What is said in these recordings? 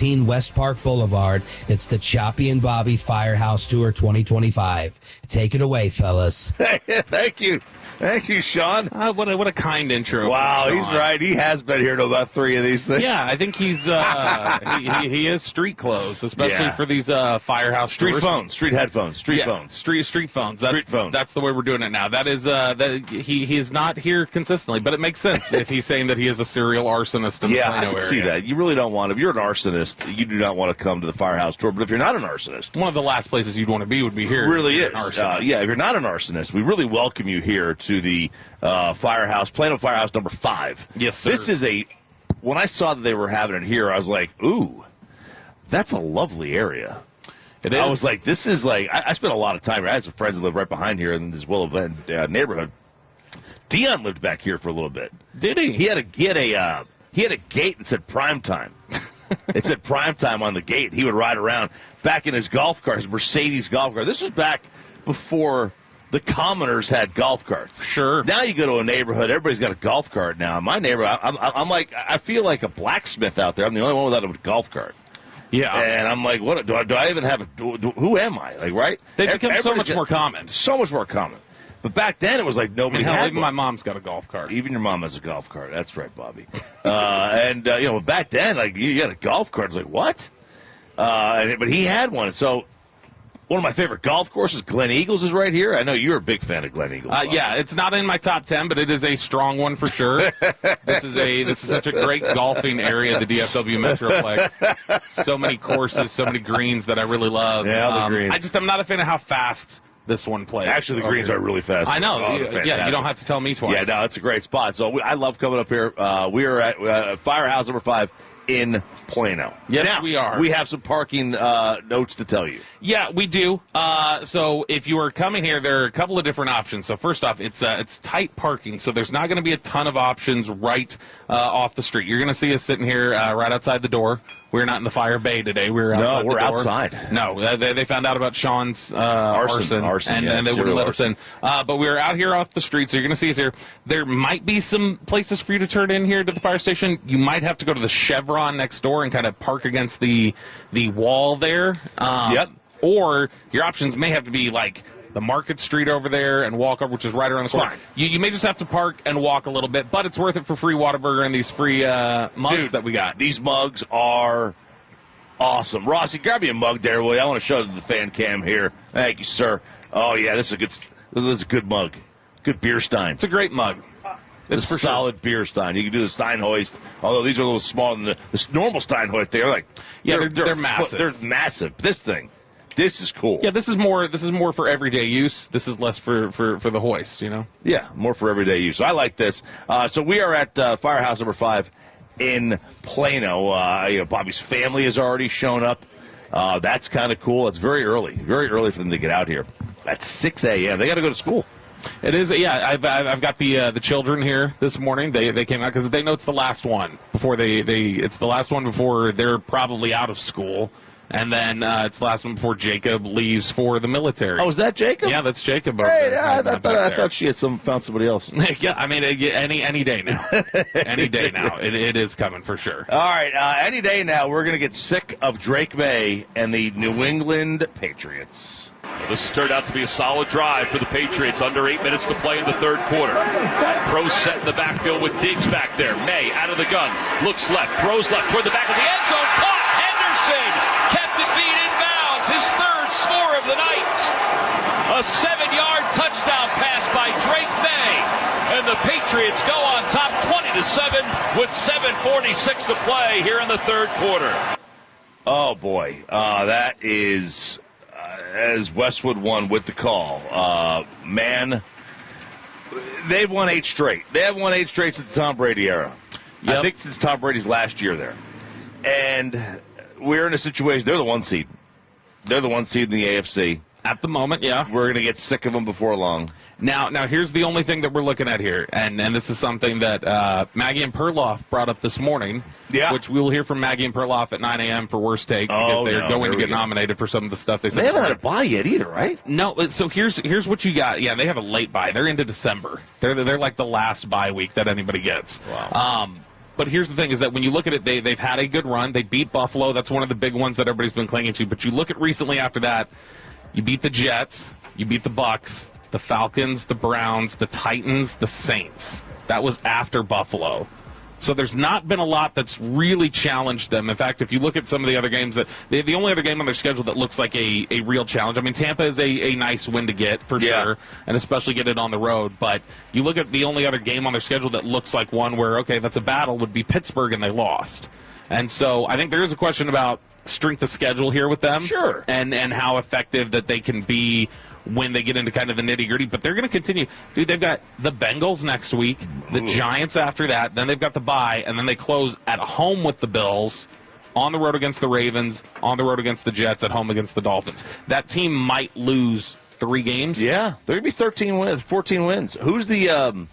15 West Park Boulevard. It's the Choppy and Bobby Firehouse Tour 2025. Take it away, fellas. Thank you. Thank you, Sean. What a kind intro. Wow, from he's Sean. right. He has been here to about 3 of these things. Yeah, I think he's he is street clothes, especially for these firehouse street tours. phones, street headphones, street phones, street phones. That's the way we're doing it now. That is that he is not here consistently, but it makes sense if he's saying that he is a serial arsonist in the Plano I can area. see that. You really don't want to. If you're an arsonist, you do not want to come to the Firehouse Tour. But if you're not an arsonist, one of the last places you'd want to be would be here. It really is. If you're not an arsonist, we really welcome you here to the Firehouse, Plano Firehouse number 5. Yes, sir. This is when I saw that they were having it here, I was like, ooh, that's a lovely area. It is. I was like, this is like, I spent a lot of time. I had some friends that live right behind here in this Willow Bend neighborhood. Dion lived back here for a little bit. Did he? He had a gate that said prime time. It said prime time on the gate. He would ride around back in his golf cart, his Mercedes golf cart. This was back before the commoners had golf carts. Sure. Now you go to a neighborhood, everybody's got a golf cart now. In my neighborhood, I'm like, I feel like a blacksmith out there. I'm the only one without a golf cart. Yeah. And I'm like, what? Do I even have who am I? Like, right? They've become so much more common. So much more common. But back then, it was like nobody had even one. my mom's got a golf cart. Even your mom has a golf cart. That's right, Bobby. Back then, like, you got a golf cart. It's like, what? But he had one. So one of my favorite golf courses, Glen Eagles, is right here. I know you're a big fan of Glen Eagles. Yeah, it's not in my top 10, but it is a strong one for sure. This is such a great golfing area, the DFW Metroplex. So many courses, so many greens that I really love. Yeah, the greens. I'm not a fan of how fast this one plays. Actually, the greens are really fast. I know. Oh, yeah, you don't have to tell me twice. Yeah, no, it's a great spot. So I love coming up here. We are at Firehouse number 5 in Plano. Yes, now, we are. We have some parking notes to tell you. Yeah, we do. So if you are coming here, there are a couple of different options. So first off, it's tight parking, so there's not going to be a ton of options right off the street. You're going to see us sitting here right outside the door. We're not in the fire bay today. We're outside. No, we're the door. outside. No, they found out about Sean's arson and they wouldn't let us in. But we were out here off the street, so you're going to see us here. There might be some places for you to turn in here to the fire station. You might have to go to the Chevron next door and kind of park against the wall there. Yep. Or your options may have to be like the Market Street over there and walk over, which is right around the corner. You may just have to park and walk a little bit, but it's worth it for free Whataburger and these free mugs that we got. These mugs are awesome. Rossi, grab me a mug there, will you? I want to show it to the fan cam here. Thank you, sir. Oh, yeah, this is a good mug. Good beer stein. It's a great mug. It's a solid beer stein. You can do the Steinhoist, although these are a little smaller than the normal Steinhoist. They're like, they're massive. They're massive. This is cool. Yeah, this is more for everyday use. This is less for the hoist, you know? Yeah, more for everyday use. So I like this. So we are at Firehouse number 5 in Plano. Bobby's family has already shown up. That's kind of cool. It's very early for them to get out here. At 6 a.m. They got to go to school. It is, yeah. I've got the children here this morning. They came out because they know it's the last one before it's the last one before they're probably out of school. And then it's the last one before Jacob leaves for the military. Oh, is that Jacob? Yeah, that's Jacob. Hey, I thought she had found somebody else. Yeah, I mean, any day now. Any day now. It is coming for sure. All right, any day now, we're going to get sick of Drake May and the New England Patriots. Well, this has turned out to be a solid drive for the Patriots. Under 8 minutes to play in the third quarter. Pros set in the backfield with Diggs back there. May out of the gun. Looks left. Throws left toward the back of the end zone. Caught. Henderson kept his feet in bounds. His third score of the night. A 7-yard touchdown pass by Drake May. And the Patriots go on top 20-7 with 7:46 to play here in the third quarter. Oh, boy. That is... as Westwood won with the call. Man, they've won 8 straight. They have won 8 straight since the Tom Brady era. Yep. I think since Tom Brady's last year there. And we're in a situation, they're the 1 seed. They're the 1 seed in the AFC. At the moment, yeah. We're going to get sick of them before long. Now, here's the only thing that we're looking at here, and this is something that Maggie and Perloff brought up this morning, which we will hear from Maggie and Perloff at 9 a.m. for Worst Take, because they're going to get nominated for some of the stuff they said. They haven't had a bye yet either, right? No, so here's what you got. Yeah, they have a late bye. They're into December. They're like the last bye week that anybody gets. Wow. But here's the thing is that when you look at it, they've had a good run. They beat Buffalo. That's one of the big ones that everybody's been clinging to. But you look at recently after that, you beat the Jets, you beat the Bucks, the Falcons, the Browns, the Titans, the Saints. That was after Buffalo. So there's not been a lot that's really challenged them. In fact, if you look at some of the other games, the only other game on their schedule that looks like a real challenge, I mean, Tampa is a nice win to get for sure, and especially get it on the road. But you look at the only other game on their schedule that looks like one where, okay, that's a battle, would be Pittsburgh, and they lost. And so I think there is a question about strength of schedule here with them. Sure. And how effective that they can be when they get into kind of the nitty-gritty. But they're going to continue. Dude, they've got the Bengals next week, the Giants after that, then they've got the bye, and then they close at home with the Bills, on the road against the Ravens, on the road against the Jets, at home against the Dolphins. That team might lose 3 games. Yeah, they're going to be 13 wins, 14 wins. Who's the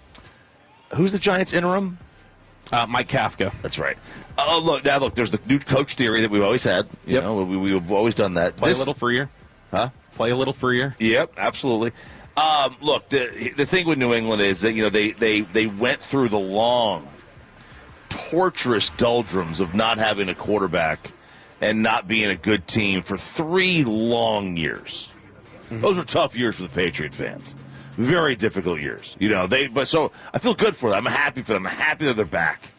Giants interim? Mike Kafka. That's right. Oh, look, there's the new coach theory that we've always had. You know, we've always done that. Play a little freer. Huh? Play a little freer. Yep, absolutely. Look, the thing with New England is that, you know, they went through the long, torturous doldrums of not having a quarterback and not being a good team for 3 long years. Mm-hmm. Those were tough years for the Patriot fans. Very difficult years. You know, so I feel good for them. I'm happy for them. I'm happy that they're back.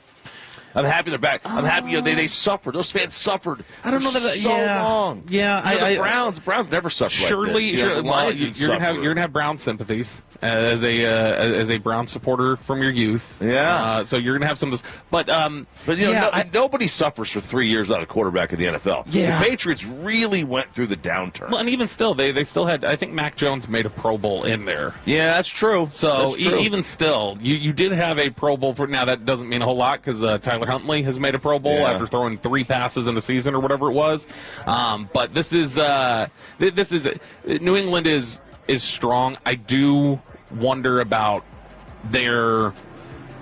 I'm happy they're back. I'm happy. You know, they suffered. Those fans suffered. I don't know that so long. Yeah, you know, the Browns never suffered. Surely, like this. You're gonna have Brown sympathies as a Brown supporter from your youth. Yeah. So you're gonna have some of this, but you know, nobody suffers for 3 years without a quarterback in the NFL. Yeah. The Patriots really went through the downturn. Well, and even still, they still had. I think Mac Jones made a Pro Bowl in there. Yeah, that's true. So that's true. Even still, you did have a Pro Bowl. Now that doesn't mean a whole lot because Tyler Huntley has made a Pro Bowl after throwing 3 passes in the season or whatever it was. But this is New England is strong. I do wonder about their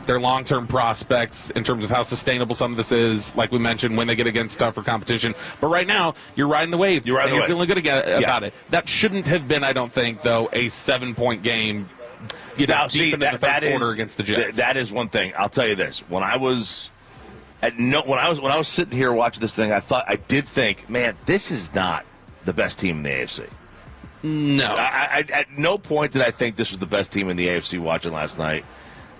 long-term prospects in terms of how sustainable some of this is, like we mentioned, when they get against tougher competition. But right now, you're riding the wave. You're feeling good about it. That shouldn't have been, I don't think, though, a 7-point game. Deep into the third quarter against the Jets. That is one thing. I'll tell you this: when I was sitting here watching this thing, I did think, man, this is not the best team in the AFC. No, I at no point did I think this was the best team in the AFC. Watching last night,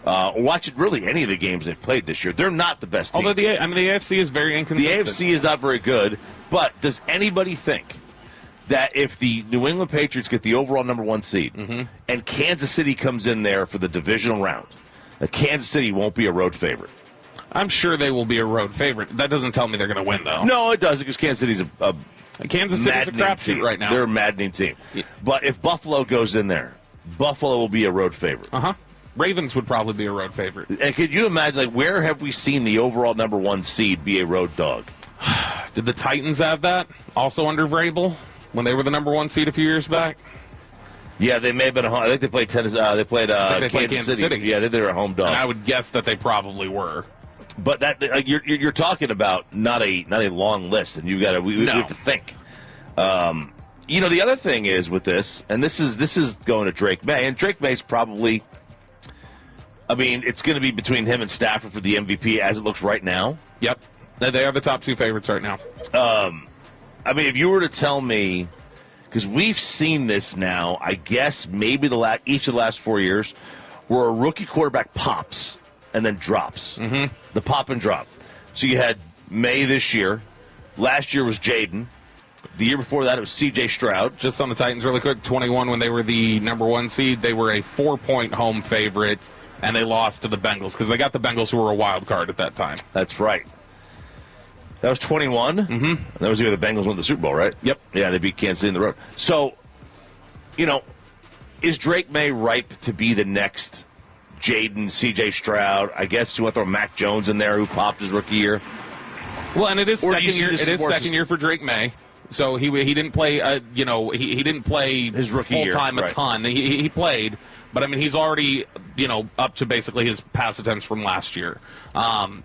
or watching really any of the games they've played this year, they're not the best team. Although the AFC is very inconsistent. The AFC is not very good. But does anybody think that if the New England Patriots get the overall number 1 seed and Kansas City comes in there for the divisional round, that Kansas City won't be a road favorite? I'm sure they will be a road favorite. That doesn't tell me they're going to win, though. No, it does, because Kansas City's a Kansas City's a crapshoot right now. They're a maddening team. Yeah. But if Buffalo goes in there, Buffalo will be a road favorite. Ravens would probably be a road favorite. And could you imagine, like, where have we seen the overall number 1 seed be a road dog? Did the Titans have that? Also under Vrabel when they were the number 1 seed a few years back? Yeah, they may have been a home. I think they played Tennessee. They played Kansas City. Yeah, they were a home dog. And I would guess that they probably were. But that you're talking about not a long list, and we have to think. You know, the other thing is with this, and this is going to Drake May, and Drake May's probably. I mean, it's going to be between him and Stafford for the MVP as it looks right now. Yep, they are the top 2 favorites right now. I mean, if you were to tell me, because we've seen this now, I guess maybe each of the last 4 years, where a rookie quarterback pops and then drops. The pop and drop. So you had May this year. Last year was Jaden. The year before that, it was C.J. Stroud. Just on the Titans really quick, 21 when they were the number 1 seed. They were a 4-point home favorite, and they lost to the Bengals because they got the Bengals, who were a wild card at that time. That's right. That was 21. That was the year the Bengals won the Super Bowl, right? Yep. Yeah, they beat Kansas City on the road. So, you know, is Drake May ripe to be the next Jaden, C.J. Stroud? I guess you want to throw Mac Jones in there, who popped his rookie year. Well, and it is second year. It is second year for Drake May. So he didn't play. He didn't play his rookie full time a ton. He played, but I mean he's already up to basically his pass attempts from last year.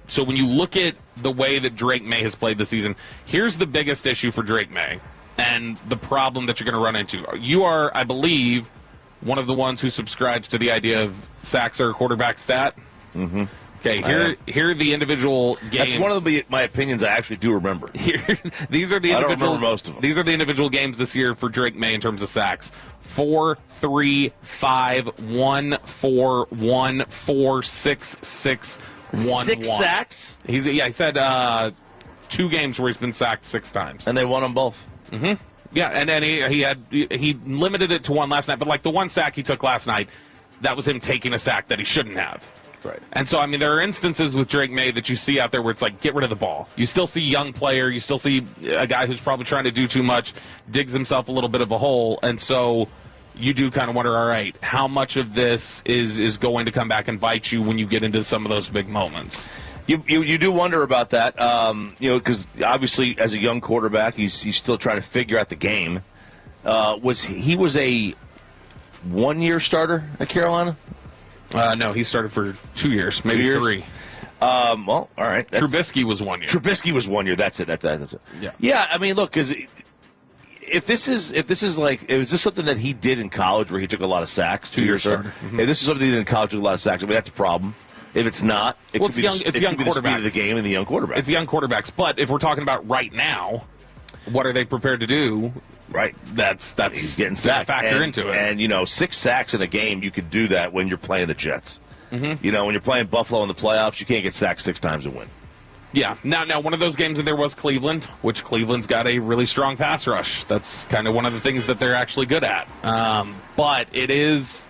So when you look at the way that Drake May has played this season, here's the biggest issue for Drake May and the problem that you're going to run into. You are, I believe, one of the ones who subscribes to the idea of sacks are a quarterback stat. Okay, here are the individual games. That's one of my opinions I actually do remember. These are the individual, I don't remember most of them. These are the individual games this year for Drake May in terms of sacks. 4, 3, 5, 1, 4, 1, 4, 6, 6, 1, 6 1. sacks? He said 2 games where he's been sacked 6 times. And they won them both. Mm-hmm. Yeah, and then he limited it to 1 last night, but like the 1 sack he took last night, that was him taking a sack that he shouldn't have. Right. And so, I mean, there are instances with Drake May that you see out there where it's like, get rid of the ball. You still see young player. You still see a guy who's probably trying to do too much, digs himself a little bit of a hole. And so you do kind of wonder, all right, how much of this is going to come back and bite you when you get into some of those big moments? You do wonder about that, because obviously as a young quarterback, he's still trying to figure out the game. He was a 1-year starter at Carolina? No, he started for 2 years, maybe 3. Well, all right. Trubisky was 1 year. Trubisky was 1 year. That's it. That's it. Yeah. Yeah. I mean, look, because if this is like, is this something that he did in college where he took a lot of sacks? 2 years starter. Mm-hmm. If this is something he did in college, took a lot of sacks. I mean, that's a problem. If it's not, it's young quarterbacks. The speed of the game and the young quarterbacks. It's young quarterbacks. But if we're talking about right now, what are they prepared to do? Right. That's he's getting sacked. Factor into it. And 6 sacks in a game, you could do that when you're playing the Jets. Mm-hmm. When you're playing Buffalo in the playoffs, you can't get sacked 6 times and win. Yeah. Now, one of those games in there was Cleveland, which Cleveland's got a really strong pass rush. That's kind of one of the things that they're actually good at. But it is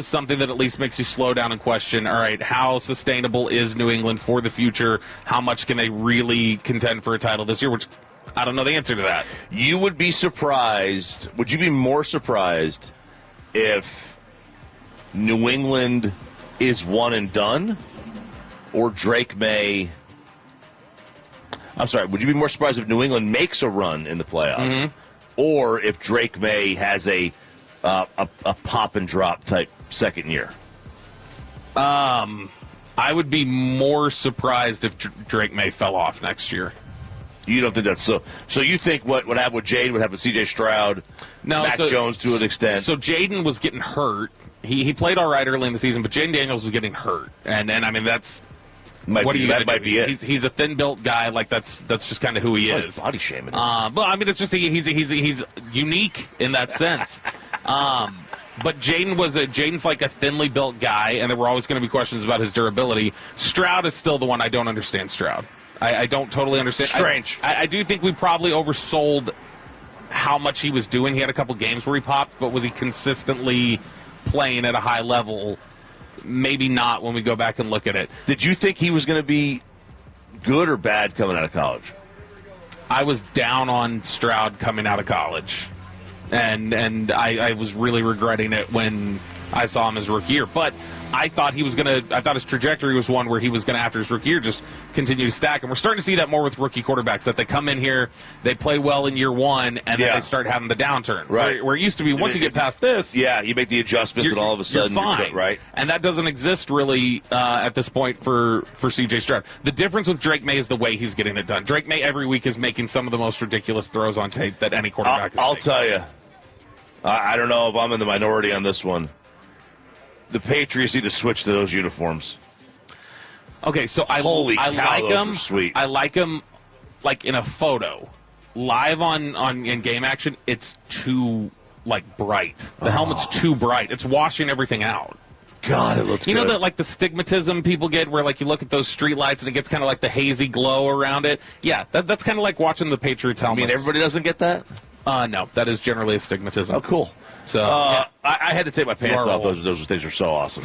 something that at least makes you slow down and question, all right, how sustainable is New England for the future? How much can they really contend for a title this year? Which I don't know the answer to that. You would be surprised. Would you be more surprised if New England is one and done, or Drake May? I'm sorry. Would you be more surprised if New England makes a run in the playoffs, or if Drake May has a pop and drop type second year? I would be more surprised if Drake May fell off next year. You don't think that's so? So you think what happened with Jaden would happen with C.J. Stroud, Mac Jones to an extent? So Jaden was getting hurt. He played all right early in the season, but Jaden Daniels was getting hurt, and I mean that's might be it. He's a thin built guy, like that's just kind of who he is. Body shaming. Well, I mean it's just he's unique in that sense. But Jaden's like a thinly built guy, and there were always going to be questions about his durability. Stroud is still the one I don't understand. Stroud. I don't totally understand. Strange. I do think we probably oversold how much he was doing. He had a couple games where he popped, but was he consistently playing at a high level? Maybe not when we go back and look at it. Did you think he was going to be good or bad coming out of college? I was down on Stroud coming out of college, and I was really regretting it when I saw him his rookie year. But I thought his trajectory was one where he was going to, after his rookie year, just continue to stack. And we're starting to see that more with rookie quarterbacks, that they come in here, they play well in year one, and then they start having the downturn. Right. Where it used to be, once you get past this. Yeah, you make the adjustments, and all of a sudden you're fine. You're good, right? And that doesn't exist really at this point for C.J. Stroud. The difference with Drake May is the way he's getting it done. Drake May every week is making some of the most ridiculous throws on tape that any quarterback has I'll tell you, I don't know if I'm in the minority on this one. The Patriots need to switch to those uniforms. Okay, so I like them. Sweet. I like them, like in a photo, live in game action. It's too bright. The helmet's too bright. It's washing everything out. God, it looks. You know that the stigmatism people get, where you look at those street lights and it gets kind of like the hazy glow around it. Yeah, that's kind of like watching the Patriots helmets. I mean, everybody doesn't get that. No, that is generally a stigmatism. Oh, cool. So I had to take my pants off. Those things are so awesome.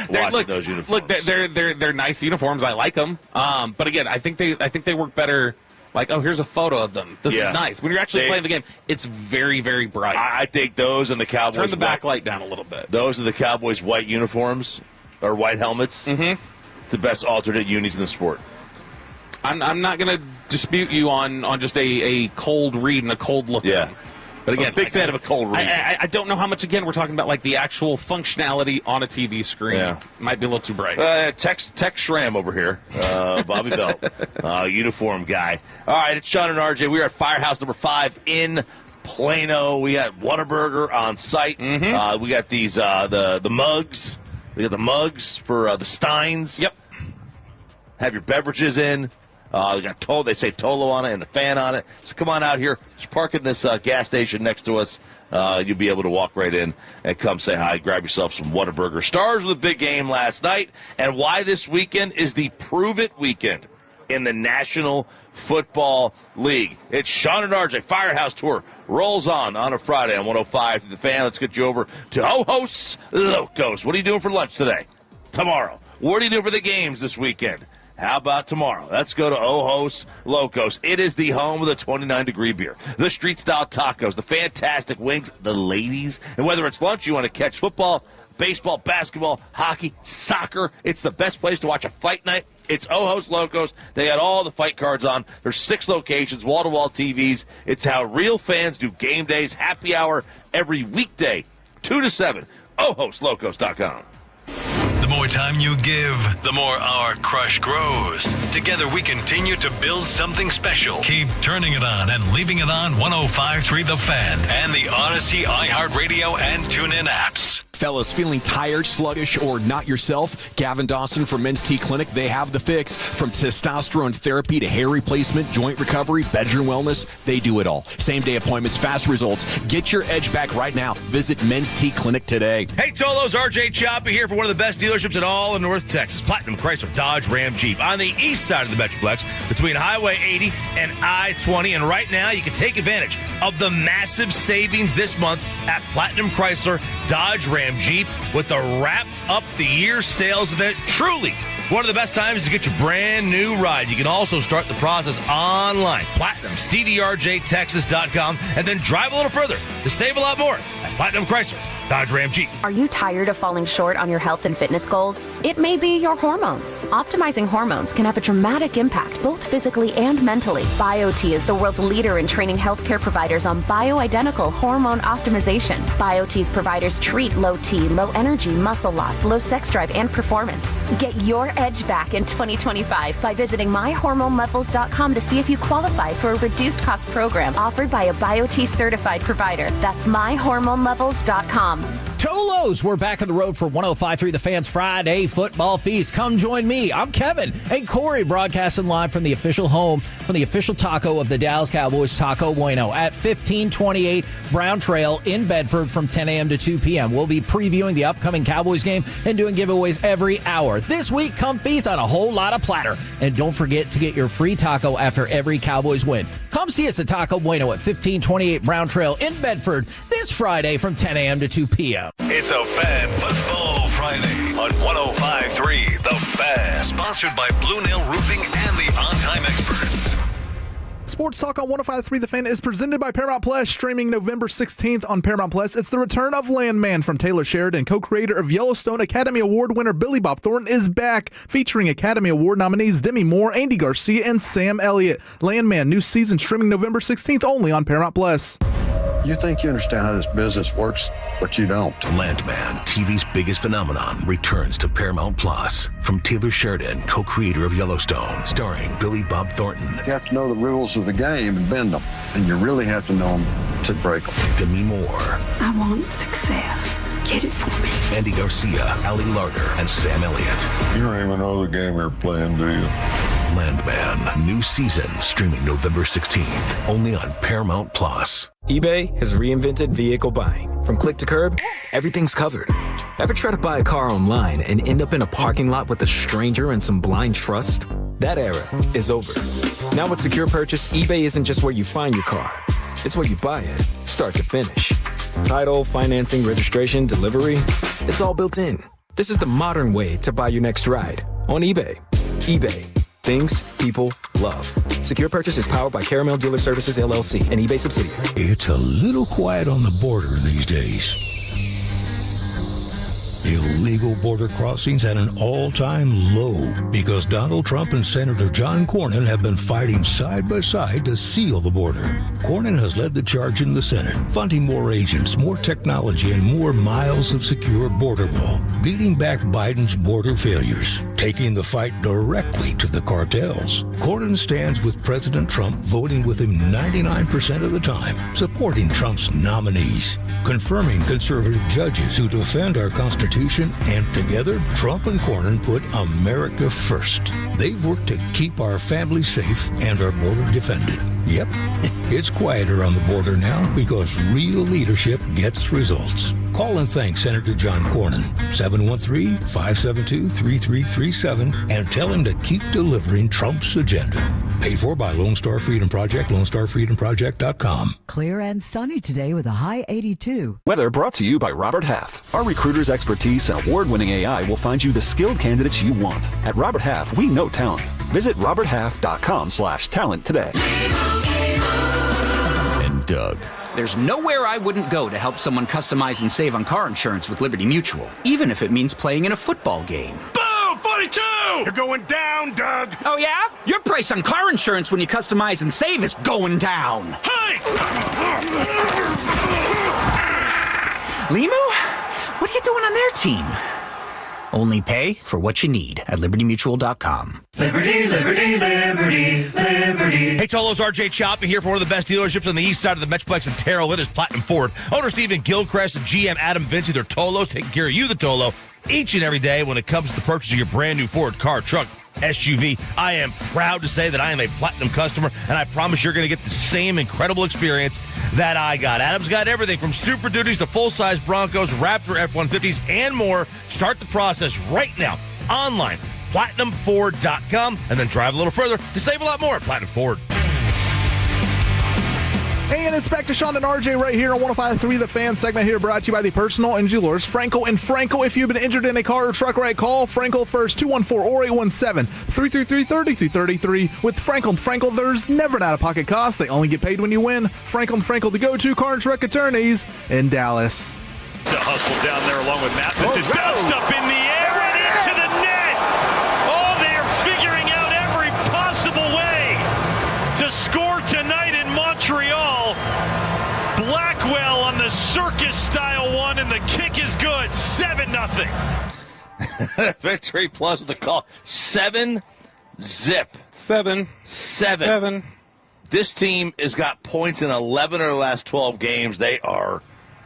Those uniforms. Look, they're nice uniforms. I like them. But again, I think they work better. Here's a photo of them. This is nice. When you're actually playing the game, it's very, very bright. I think those and the Cowboys. Turn the backlight down a little bit. Those are the Cowboys' white uniforms or white helmets. Mm-hmm. The best alternate unis in the sport. I'm not going to dispute you on just a cold read and a cold look. Yeah. But again, I'm a big fan of a cold read. I don't know how much, again, we're talking about the actual functionality on a TV screen. Yeah. Might be a little too bright. Tex Schramm over here. Bobby Belt. Uniform guy. All right, it's Sean and RJ. We are at Firehouse number 5 in Plano. We got Whataburger on site. Mm-hmm. We got these the mugs. They got the mugs for the Steins. Yep. Have your beverages in. They say Tolo on it and the fan on it. So come on out here. Just park in this gas station next to us. You'll be able to walk right in and come say hi. Grab yourself some Whataburger. Stars with a big game last night. And why this weekend is the Prove It weekend in the National Football League. It's Sean and RJ Firehouse Tour rolls on a Friday on 105 to the Fan. Let's get you over to Ojos Locos. What are you doing for lunch today? Tomorrow. What are you doing for the games this weekend? How about tomorrow? Let's go to Ojos Locos. It is the home of the 29-degree beer, the street-style tacos, the fantastic wings, the ladies. And whether it's lunch, you want to catch football, baseball, basketball, hockey, soccer, it's the best place to watch a fight night. It's Ojos Locos. They got all the fight cards on. There's 6 locations, wall-to-wall TVs. It's how real fans do game days, happy hour every weekday, 2 to 7. OjosLocos.com. The more time you give, the more our crush grows. Together we continue to build something special. Keep turning it on and leaving it on 105.3 The Fan and the Odyssey, iHeartRadio, and TuneIn apps. Fellas, feeling tired, sluggish, or not yourself? Gavin Dawson from Men's T Clinic, they have the fix. From testosterone therapy to hair replacement, joint recovery, bedroom wellness, they do it all. Same-day appointments, fast results. Get your edge back right now. Visit Men's T Clinic today. Hey, Tolos, RJ Choppy here for one of the best dealerships in all of North Texas. Platinum Chrysler Dodge Ram Jeep on the east side of the Metroplex between Highway 80 and I-20. And right now, you can take advantage of the massive savings this month at Platinum Chrysler Dodge Ram Jeep with the wrap up the year sales event. Truly one of the best times to get your brand new ride. You can also start the process online. PlatinumCDRJTexas.com and then drive a little further to save a lot more at Platinum Chrysler Dodge Ram Jeep. Are you tired of falling short on your health and fitness goals? It may be your hormones. Optimizing hormones can have a dramatic impact, both physically and mentally. BioT is the world's leader in training healthcare providers on bioidentical hormone optimization. BioT's providers treat low T, low energy, muscle loss, low sex drive, and performance. Get your edge back in 2025 by visiting myhormonelevels.com to see if you qualify for a reduced cost program offered by a BioT certified provider. That's myhormonelevels.com. Tolos, we're back on the road for 105.3 The Fan's Friday Football Feast. Come join me. I'm Kevin and Corey, broadcasting live from the official home, from the official taco of the Dallas Cowboys, Taco Bueno, at 1528 Brown Trail in Bedford from 10 a.m. to 2 p.m. We'll be previewing the upcoming Cowboys game and doing giveaways every hour. This week, come feast on a whole lot of platter. And don't forget to get your free taco after every Cowboys win. Come see us at Taco Bueno at 1528 Brown Trail in Bedford this Friday from 10 a.m. to 2 p.m. It's a Fan Football Friday on 105.3 The Fan. Sponsored by Blue Nail Roofing and the On Time Experts. Sports Talk on 105.3 The Fan is presented by Paramount Plus, streaming November 16th on Paramount Plus. It's the return of Landman from Taylor Sheridan. Co-creator of Yellowstone, Academy Award winner Billy Bob Thornton is back, featuring Academy Award nominees Demi Moore, Andy Garcia, and Sam Elliott. Landman, new season streaming November 16th only on Paramount Plus. You think you understand how this business works, but you don't. Landman, TV's biggest phenomenon, returns to Paramount Plus. From Taylor Sheridan, co-creator of Yellowstone, starring Billy Bob Thornton. You have to know the rules of the game and bend them, and you really have to know them to break them. Demi Moore. I want success. Get it for me. Andy Garcia, Ali Larder, and Sam Elliott. You don't even know the game you're playing, do you? Landman, new season, streaming November 16th, only on Paramount Plus. eBay has reinvented vehicle buying. From click to curb, everything's covered. Ever try to buy a car online and end up in a parking lot with a stranger and some blind trust? That era is over. Now with Secure Purchase, eBay isn't just where you find your car. It's where you buy it, start to finish. Title, financing, registration, delivery, it's all built in. This is the modern way to buy your next ride on eBay. eBay. Things people love. Secure Purchase is powered by Caramel Dealer Services, LLC, an eBay subsidiary. It's a little quiet on the border these days. Illegal border crossings at an all-time low because Donald Trump and Senator John Cornyn have been fighting side by side to seal the border. Cornyn has led the charge in the Senate, funding more agents, more technology, and more miles of secure border wall, beating back Biden's border failures. taking the fight directly to the cartels. Cornyn stands with President Trump, voting with him 99% of the time, supporting Trump's nominees, confirming conservative judges who defend our Constitution, and together, Trump and Cornyn put America first. They've worked to keep our families safe and our border defended. Yep, it's quieter on the border now because real leadership gets results. Call and thank Senator John Cornyn, 713-572-3337, and tell him to keep delivering Trump's agenda. Paid for by Lone Star Freedom Project, LoneStarFreedomProject.com. Clear and sunny today with a high 82. Weather brought to you by Robert Half. Our recruiters' expertise and award-winning AI will find you the skilled candidates you want. At Robert Half, we know talent. Visit roberthalf.com/talent today. And Doug. There's nowhere I wouldn't go to help someone customize and save on car insurance with Liberty Mutual, even if it means playing in a football game. Boom! 42! You're going down, Doug! Oh, yeah? Your price on car insurance when you customize and save is going down. Hey! Limu? What are you doing on their team? Only pay for what you need at libertymutual.com. Liberty, liberty, liberty, liberty. Hey, Tolos, RJ Choppy here for one of the best dealerships on the east side of the Metroplex in Terrell. It is Platinum Ford. Owner Stephen Gilchrist and GM Adam Vinci, they're Tolos, taking care of you, the Tolo, each and every day when it comes to the purchase of your brand new Ford car, truck, SUV. I am proud to say that I am a Platinum customer, and I promise you're going to get the same incredible experience that I got. Adam's got everything from Super Duties to full-size Broncos, Raptor F-150s, and more. Start the process right now online, PlatinumFord.com, and then drive a little further to save a lot more at Platinum Ford. And it's back to Sean and RJ right here on 105.3 The Fan segment here, brought to you by the personal injury lawyers Frankel and Frankel. If you've been injured in a car or truck ride, call Frankel first, 214 or 817-333-3333. With Frankel and Frankel, there's never an out-of-pocket cost. They only get paid when you win. Frankel and Frankel, the go-to car and truck attorneys in Dallas. It's a hustle down there along with Mathis. It's bounced up in the air and into the net. Oh, they're figuring out every possible way to score tonight in Montreal. Blackwell on the circus-style one, and the kick is good. 7-0. Victory plus the call. 7-0. 7. This team has got points in 11 of the last 12 games. They are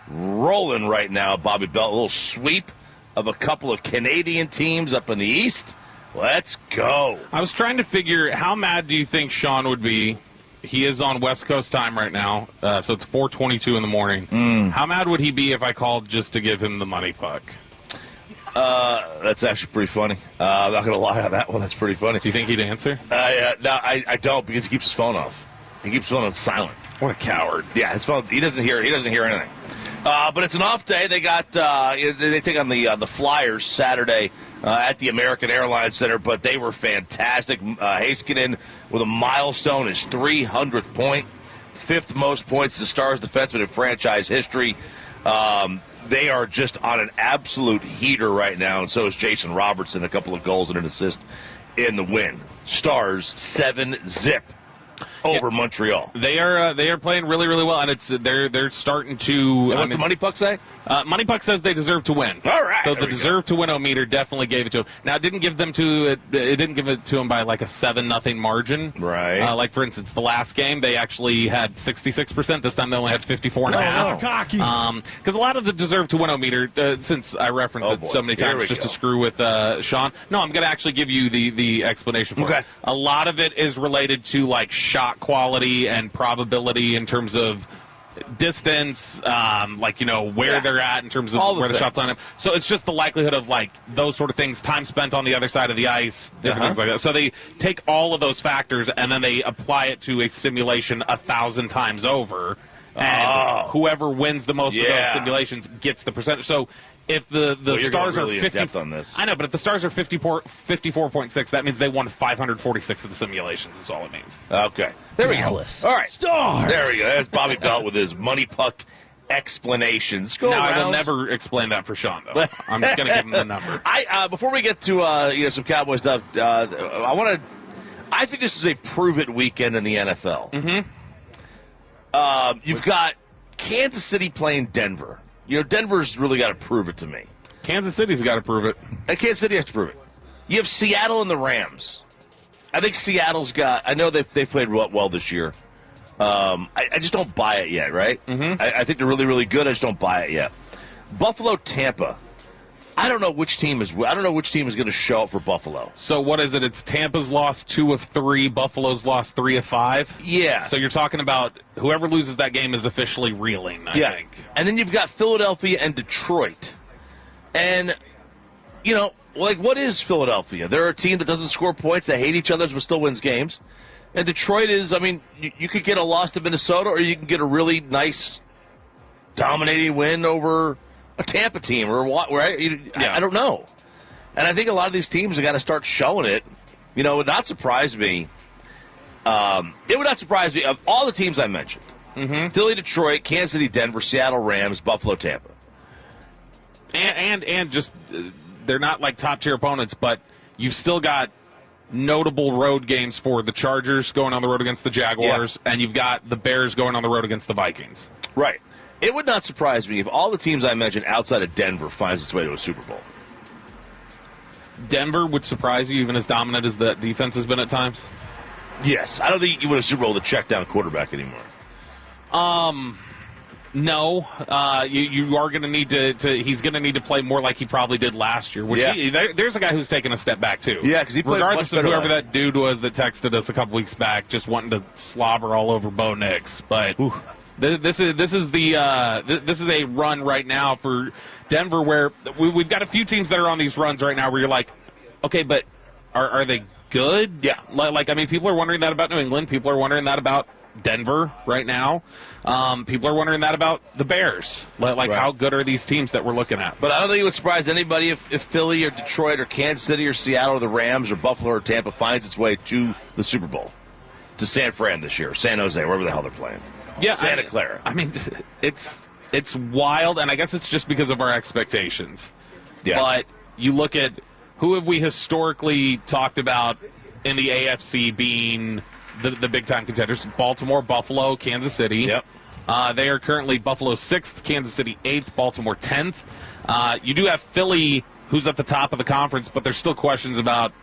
rolling right now, Bobby Belt. A little sweep of a couple of Canadian teams up in the East. Let's go. I was trying to figure, how mad do you think Sean would be? He is on West Coast time right now, so it's 4:22 in the morning. How mad would he be if I called just to give him the money puck? That's actually pretty funny. I'm not going to lie on that one. That's pretty funny. Do you think he'd answer? No, I don't, because he keeps his phone off. He keeps his phone on silent. What a coward. Yeah, his phone. He doesn't hear anything. But it's an off day. They got they take on the Flyers Saturday at the American Airlines Center, but they were fantastic. Heiskanen with a milestone, his 300th point, 5th most points to Stars defenseman in franchise history. They are just on an absolute heater right now, and so is Jason Robertson, a couple of goals and an assist in the win. Stars 7-0 over Montreal. They are playing really, really well, and they're starting to. What's the money puck say? Money puck says they deserve to win. All right. So the deserve to win meter definitely gave it to them. Now it didn't give them it didn't give it to them by like a 7-0 margin. Right. Like for instance, the last game they actually had 66%. This time they only had 54.5. Because a lot of the deserve to win meter, since I referenced it so many times just to screw with Sean. No, I'm going to actually give you the explanation for it. A lot of it is related to like shot quality and probability in terms of distance, where they're at in terms of where the shots on him. So it's just the likelihood of like those sort of things, time spent on the other side of the ice, different things like that. So they take all of those factors and then they apply it to a simulation 1,000 times over. And whoever wins the most of those simulations gets the percentage. So if the Stars really are 50 on this. I know, but if the Stars are 54.6, that means they won 546 of the simulations. Is all it means. Okay, there we go. All right, Stars. There we go. There's Bobby Belt with his money puck explanations. I will never explain that for Sean, though. I'm just going to give him the number. Before we get to some Cowboys stuff, I think this is a prove-it weekend in the NFL. Mm-hmm. You've got Kansas City playing Denver. You know, Denver's really got to prove it to me. Kansas City's got to prove it. And Kansas City has to prove it. You have Seattle and the Rams. I think Seattle's got. I know they've played well this year. I just don't buy it yet, right? Mm-hmm. I think they're really, really good. I just don't buy it yet. Buffalo, Tampa. I don't know which team is going to show up for Buffalo. So what is it? It's Tampa's lost 2 of 3. Buffalo's lost 3 of 5. Yeah. So you're talking about whoever loses that game is officially reeling. I think. And then you've got Philadelphia and Detroit. And what is Philadelphia? They're a team that doesn't score points. They hate each other, but still wins games. And Detroit is. I mean, you could get a loss to Minnesota, or you can get a really nice, dominating win over a Tampa team, or what, right? I don't know. And I think a lot of these teams have got to start showing it. It would not surprise me. It would not surprise me of all the teams I mentioned. Mm-hmm. Philly, Detroit, Kansas City, Denver, Seattle, Rams, Buffalo, Tampa. And just they're not like top-tier opponents, but you've still got notable road games for the Chargers going on the road against the Jaguars, and you've got the Bears going on the road against the Vikings. Right. It would not surprise me if all the teams I mentioned outside of Denver finds its way to a Super Bowl. Denver would surprise you, even as dominant as that defense has been at times? Yes. I don't think you win a Super Bowl with a check-down quarterback anymore. No. You are going to need to he's going to need to play more like he probably did last year. Which there's a guy who's taken a step back, too. Yeah, because he played regardless much of better whoever that dude was that texted us a couple weeks back, just wanting to slobber all over Bo Nix. But this is a run right now for Denver where we've got a few teams that are on these runs right now where you're like, okay, but are they good? Yeah. People are wondering that about New England. People are wondering that about Denver right now. People are wondering that about the Bears. How good are these teams that we're looking at? But I don't think it would surprise anybody if Philly or Detroit or Kansas City or Seattle or the Rams or Buffalo or Tampa finds its way to the Super Bowl, to San Fran this year, San Jose, wherever the hell they're playing. Yeah, Santa Clara. It's wild, and I guess it's just because of our expectations. Yeah. But you look at who have we historically talked about in the AFC being the big-time contenders: Baltimore, Buffalo, Kansas City. Yep. They are currently Buffalo 6th, Kansas City 8th, Baltimore 10th. You do have Philly, who's at the top of the conference, but there's still questions about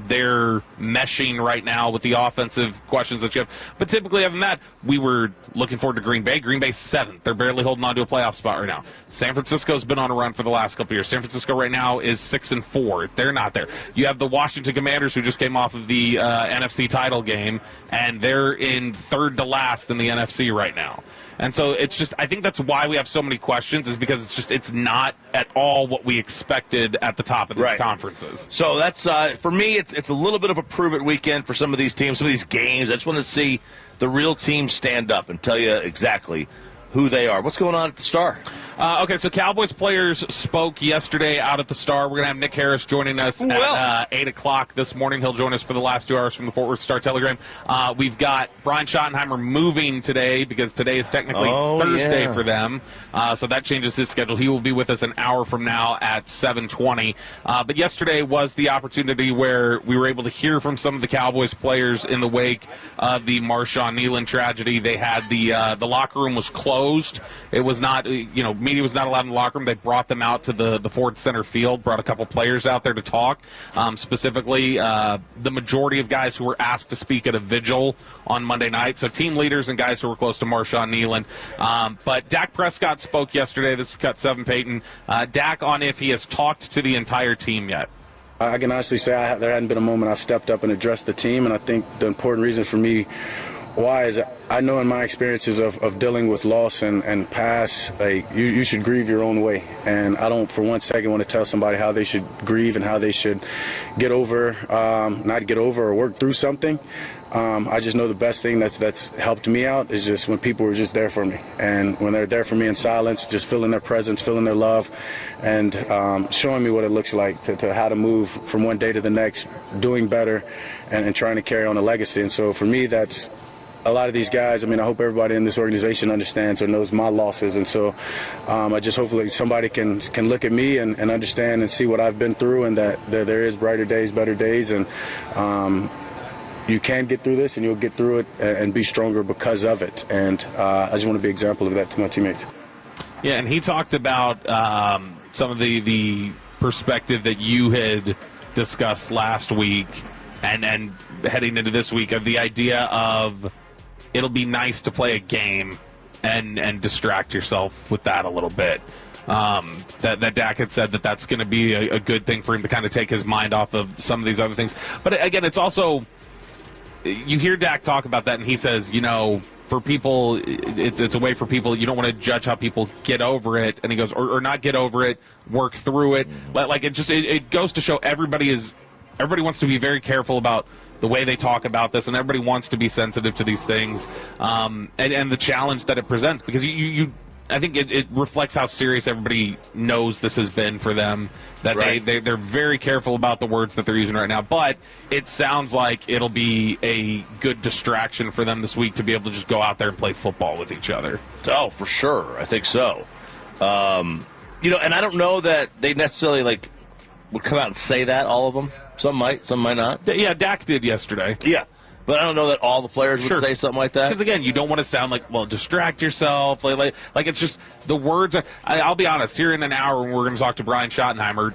their meshing right now with the offensive questions that you have. But typically, other than that, we were looking forward to Green Bay. Green Bay's 7th. They're barely holding on to a playoff spot right now. San Francisco's been on a run for the last couple of years. San Francisco right now is 6-4. They're not there. You have the Washington Commanders, who just came off of the NFC title game, and they're in 3rd to last in the NFC right now. And so it's just, I think that's why we have so many questions, is because it's not at all what we expected at the top of these conferences. So that's, for me, it's a little bit of a prove-it weekend for some of these teams, some of these games. I just want to see the real team stand up and tell you exactly who they are. What's going on at the Star? Okay, so Cowboys players spoke yesterday out at the Star. We're going to have Nick Harris joining us at 8 o'clock this morning. He'll join us for the last 2 hours from the Fort Worth Star-Telegram. We've got Brian Shottenheimer moving today because today is technically Thursday for them. So that changes his schedule. He will be with us an hour from now at 7:20. But yesterday was the opportunity where we were able to hear from some of the Cowboys players in the wake of the Marshawn Kneeland tragedy. They had the locker room was closed. It was not, media was not allowed in the locker room. They brought them out to the Ford Center field, brought a couple players out there to talk. Specifically, the majority of guys who were asked to speak at a vigil on Monday night. So team leaders and guys who were close to Marshawn Kneeland. But Dak Prescott spoke yesterday. This is Cut 7 Peyton. Dak on if he has talked to the entire team yet. I can honestly say there hadn't been a moment I've stepped up and addressed the team, and I think the important reason for me why is I know in my experiences of dealing with loss and past, you should grieve your own way. And I don't for one second want to tell somebody how they should grieve and how they should get over, not get over or work through something. I just know the best thing that's helped me out is just when people were just there for me. And when they're there for me in silence, just feeling their presence, feeling their love, and showing me what it looks like to how to move from one day to the next, doing better and trying to carry on a legacy. And so for me, that's a lot of these guys. I hope everybody in this organization understands or knows my losses. And so I just hopefully somebody can look at me and understand and see what I've been through, and that there is brighter days, better days. And you can get through this, and you'll get through it and be stronger because of it. And I just want to be an example of that to my teammates. Yeah, and he talked about some of the perspective that you had discussed last week and heading into this week, of the idea of it'll be nice to play a game and distract yourself with that a little bit. That Dak had said that's going to be a good thing for him to kind of take his mind off of some of these other things. But again, it's also, you hear Dak talk about that, and he says, for people, it's a way for people, you don't want to judge how people get over it. And he goes, or not get over it, work through it. Like it goes to show everybody wants to be very careful about the way they talk about this, and everybody wants to be sensitive to these things, and the challenge that it presents, because I think it reflects how serious everybody knows this has been for them, that right. they're very careful about the words that they're using right now. But it sounds like it'll be a good distraction for them this week to be able to just go out there and play football with each other. Oh, for sure. I think so. And I don't know that they necessarily would come out and say that, all of them. Some might not. Yeah, Dak did yesterday. Yeah. But I don't know that all the players would say something like that. Because, again, you don't want to sound like, distract yourself. Like it's just the words. I'll be honest, here in an hour when we're going to talk to Brian Shottenheimer,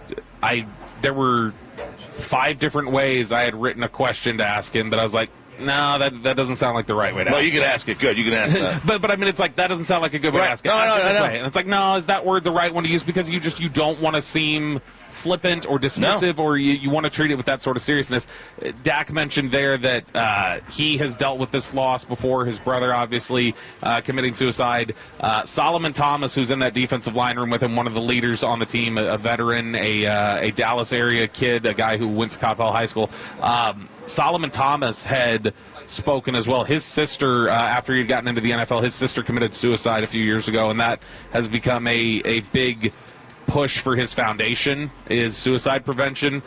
there were 5 different ways I had written a question to ask him that I was like, no, that doesn't sound like the right way to ask it. Well, you can ask it. Good, you can ask that. but I mean, it's like, that doesn't sound like a good way to ask it. No. And it's like, no, is that word the right one to use? Because you don't want to seem flippant or dismissive, or you want to treat it with that sort of seriousness. Dak mentioned there that he has dealt with this loss before, his brother obviously committing suicide. Solomon Thomas, who's in that defensive line room with him, one of the leaders on the team, a veteran, a Dallas area kid, a guy who went to Coppell High School. Solomon Thomas had spoken as well. His sister, after he had gotten into the NFL, his sister committed suicide a few years ago, and that has become a big push for his foundation, is suicide prevention.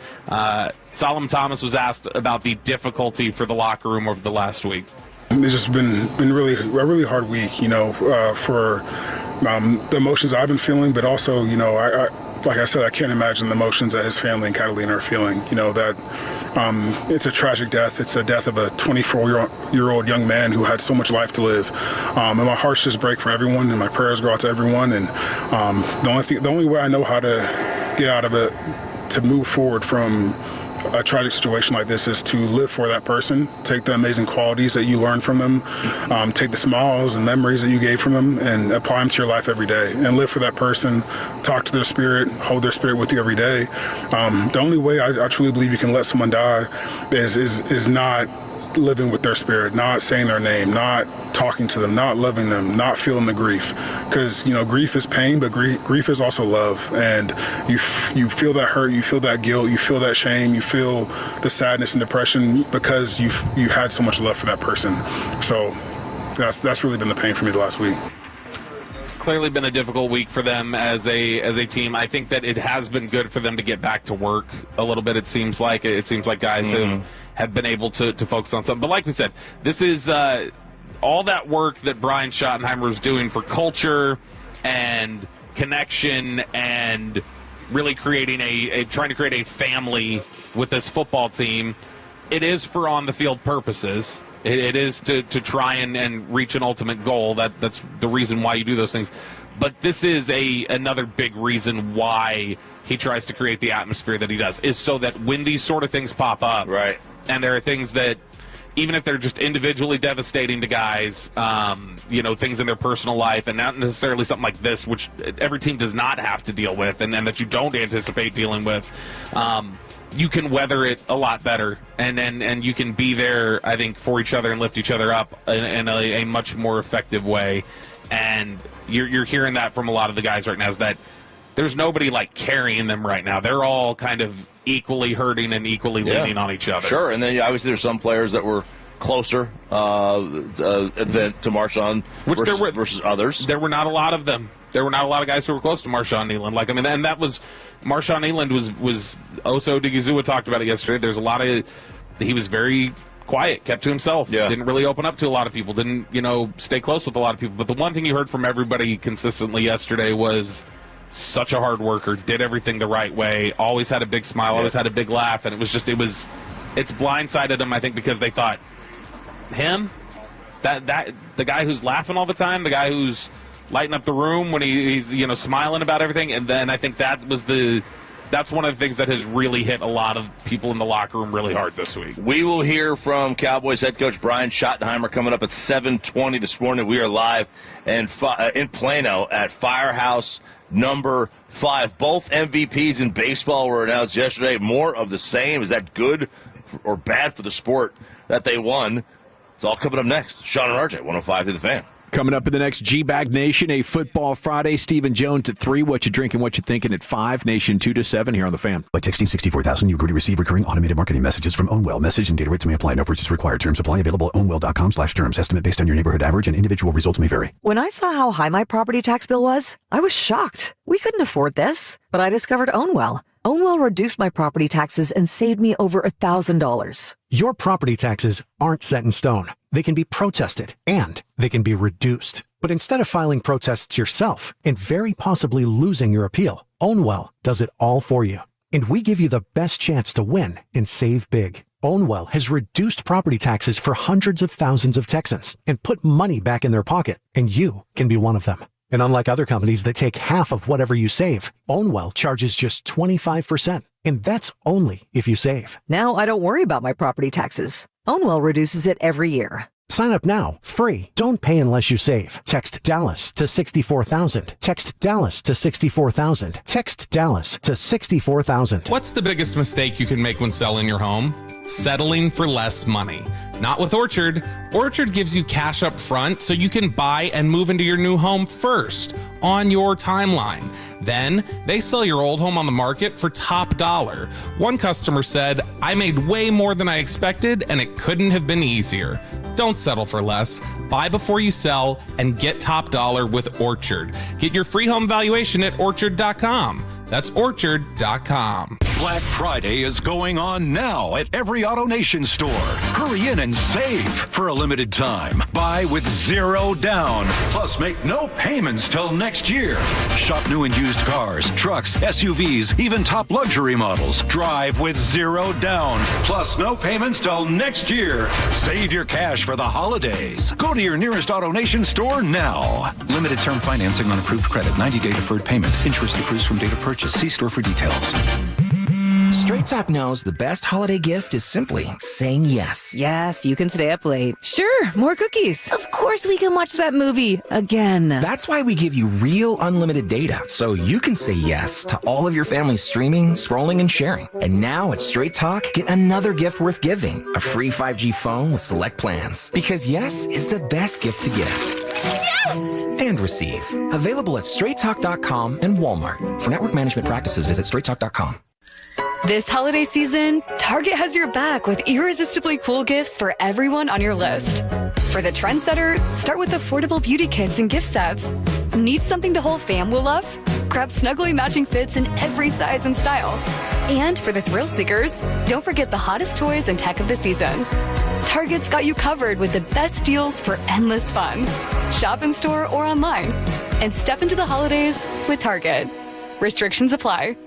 Solomon Thomas was asked about the difficulty for the locker room over the last week. It's just been really a really hard week, for the emotions I've been feeling, but also, like I said, I can't imagine the emotions that his family and Catalina are feeling. That it's a tragic death. It's a death of a 24-year-old young man who had so much life to live. And my hearts just break for everyone, and my prayers go out to everyone. And the only way I know how to get out of it, to move forward from a tragic situation like this, is to live for that person, take the amazing qualities that you learned from them, take the smiles and memories that you gave from them, and apply them to your life every day, and live for that person, talk to their spirit, hold their spirit with you every day. The only way I truly believe you can let someone die is not living with their spirit, not saying their name, not talking to them, not loving them, not feeling the grief. Because, grief is pain, but grief is also love. And you feel that hurt, you feel that guilt, you feel that shame, you feel the sadness and depression because you had so much love for that person. So that's really been the pain for me the last week. It's clearly been a difficult week for them as a team. I think that it has been good for them to get back to work a little bit. It seems like guys have been able to focus on something. But like we said, this is all that work that Brian Shottenheimer is doing for culture and connection and really creating trying to create a family with this football team. It is for on the field purposes. It is to try and reach an ultimate goal. That's the reason why you do those things. But this is another big reason why he tries to create the atmosphere that he does, is so that when these sort of things pop up, right, and there are things that, even if they're just individually devastating to guys, things in their personal life, and not necessarily something like this, which every team does not have to deal with, and that you don't anticipate dealing with, you can weather it a lot better, and you can be there, I think, for each other and lift each other up in a much more effective way. And you're hearing that from a lot of the guys right now, is that there's nobody carrying them right now. They're all kind of equally hurting and equally leaning on each other. Sure, and then obviously there's some players that were closer to Marshawn versus others. There were not a lot of them. There were not a lot of guys who were close to Marshawn Kneeland. And that was Marshawn Kneeland was Oso Odigizua talked about it yesterday. There's a lot of, he was very quiet, kept to himself. Yeah. Didn't really open up to a lot of people. Didn't stay close with a lot of people. But the one thing you heard from everybody consistently yesterday was such a hard worker, did everything the right way, always had a big smile, always had a big laugh, and it's blindsided them, I think, because they thought, him? That the guy who's laughing all the time, the guy who's lighting up the room when he's smiling about everything, and then I think that was the that's one of the things that has really hit a lot of people in the locker room really hard this week. We will hear from Cowboys head coach Brian Shottenheimer coming up at 7:20 this morning. We are live in Plano at Firehouse number 5. Both MVPs in baseball were announced yesterday. More of the same. Is that good or bad for the sport that they won? It's all coming up next. Sean and RJ, 105 to the Fan. Coming up in the next G-Bag Nation, a Football Friday. Stephen Jones at 3. What you drinking, what you thinking at 5. Nation 2 to 7 here on the Fan. By texting 64,000, you agree to receive recurring automated marketing messages from Ownwell. Message and data rates may apply. No purchase required. Terms apply. Available at ownwell.com/terms. Estimate based on your neighborhood average and individual results may vary. When I saw how high my property tax bill was, I was shocked. We couldn't afford this. But I discovered Ownwell. Ownwell reduced my property taxes and saved me over $1,000. Your property taxes aren't set in stone. They can be protested and they can be reduced. But instead of filing protests yourself and very possibly losing your appeal, Ownwell does it all for you. And we give you the best chance to win and save big. Ownwell has reduced property taxes for hundreds of thousands of Texans and put money back in their pocket, and you can be one of them. And unlike other companies that take half of whatever you save, Ownwell charges just 25%. And that's only if you save. Now I don't worry about my property taxes. Ownwell reduces it every year. Sign up now, free. Don't pay unless you save. Text Dallas to 64,000. Text Dallas to 64,000. Text Dallas to 64,000. What's the biggest mistake you can make when selling your home? Settling for less money. Not with Orchard. Orchard gives you cash up front so you can buy and move into your new home first on your timeline. Then they sell your old home on the market for top dollar. One customer said, "I made way more than I expected and it couldn't have been easier." Don't settle for less. Buy before you sell and get top dollar with Orchard. Get your free home valuation at orchard.com. That's orchard.com. Black Friday is going on now at every AutoNation store. Hurry in and save for a limited time. Buy with 0 down. Plus, make no payments till next year. Shop new and used cars, trucks, SUVs, even top luxury models. Drive with 0 down. Plus, no payments till next year. Save your cash for the holidays. Go to your nearest AutoNation store now. Limited term financing on approved credit. 90-day deferred payment. Interest accrues from date of purchase. See store for details. Straight Talk knows the best holiday gift is simply saying yes. Yes, you can stay up late. Sure, more cookies. Of course we can watch that movie again. That's why we give you real unlimited data, so you can say yes to all of your family's streaming, scrolling, and sharing. And now at Straight Talk, get another gift worth giving. A free 5G phone with select plans. Because yes is the best gift to give. Yes! And receive. Available at straighttalk.com and Walmart. For network management practices, visit straighttalk.com. This holiday season, Target has your back with irresistibly cool gifts for everyone on your list. For the trendsetter, start with affordable beauty kits and gift sets. Need something the whole fam will love? Grab snuggly matching fits in every size and style. And for the thrill seekers, don't forget the hottest toys and tech of the season. Target's got you covered with the best deals for endless fun. Shop in store or online. And step into the holidays with Target. Restrictions apply.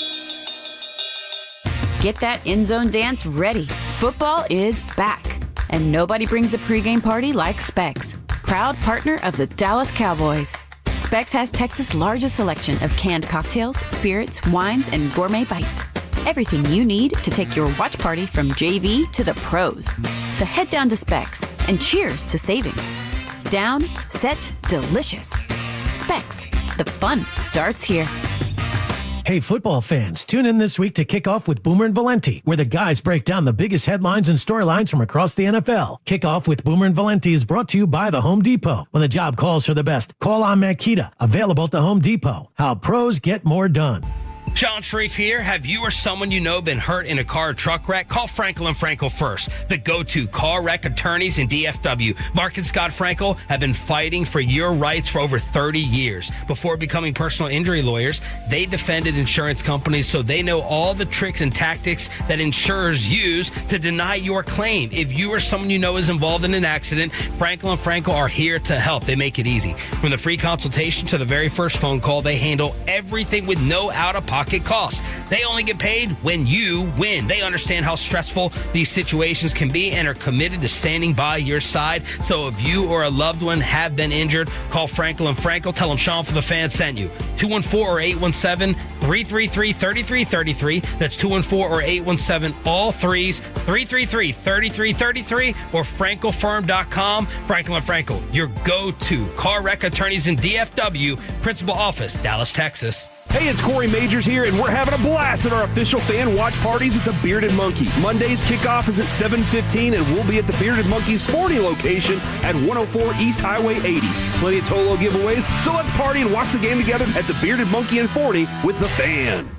Get that end zone dance ready. Football is back. And nobody brings a pregame party like Specs, proud partner of the Dallas Cowboys. Specs has Texas' largest selection of canned cocktails, spirits, wines, and gourmet bites. Everything you need to take your watch party from JV to the pros. So head down to Specs and cheers to savings. Down, set, delicious. Specs, the fun starts here. Hey, football fans, tune in this week to kick off with Boomer and Valenti, where the guys break down the biggest headlines and storylines from across the NFL. Kickoff with Boomer and Valenti is brought to you by the Home Depot. When the job calls for the best, call on Makita. Available at the Home Depot. How pros get more done. Sean Sharif here. Have you or someone you know been hurt in a car or truck wreck? Call Frankel & Frankel first, the go-to car wreck attorneys in DFW. Mark and Scott Frankel have been fighting for your rights for over 30 years. Before becoming personal injury lawyers, they defended insurance companies, so they know all the tricks and tactics that insurers use to deny your claim. If you or someone you know is involved in an accident, Frankel & Frankel are here to help. They make it easy. From the free consultation to the very first phone call, they handle everything with no out-of-pocket costs. They only get paid when you win. They understand how stressful these situations can be and are committed to standing by your side. So if you or a loved one have been injured, call Frankel & Frankel. Tell them Sean for the Fan sent you. 214 or 817 333-3333. That's 214 or 817, all threes, 333-3333, or frankelfirm.com. Frankel & Frankel, your go-to car wreck attorneys in DFW, Principal Office, Dallas, Texas. Hey, it's Corey Majors here, and we're having a blast at our official fan watch parties at the Bearded Monkey. Monday's kickoff is at 7:15, and we'll be at the Bearded Monkey's 40 location at 104 East Highway 80. Plenty of Tolo giveaways, so let's party and watch the game together at the Bearded Monkey and 40 with the Fan.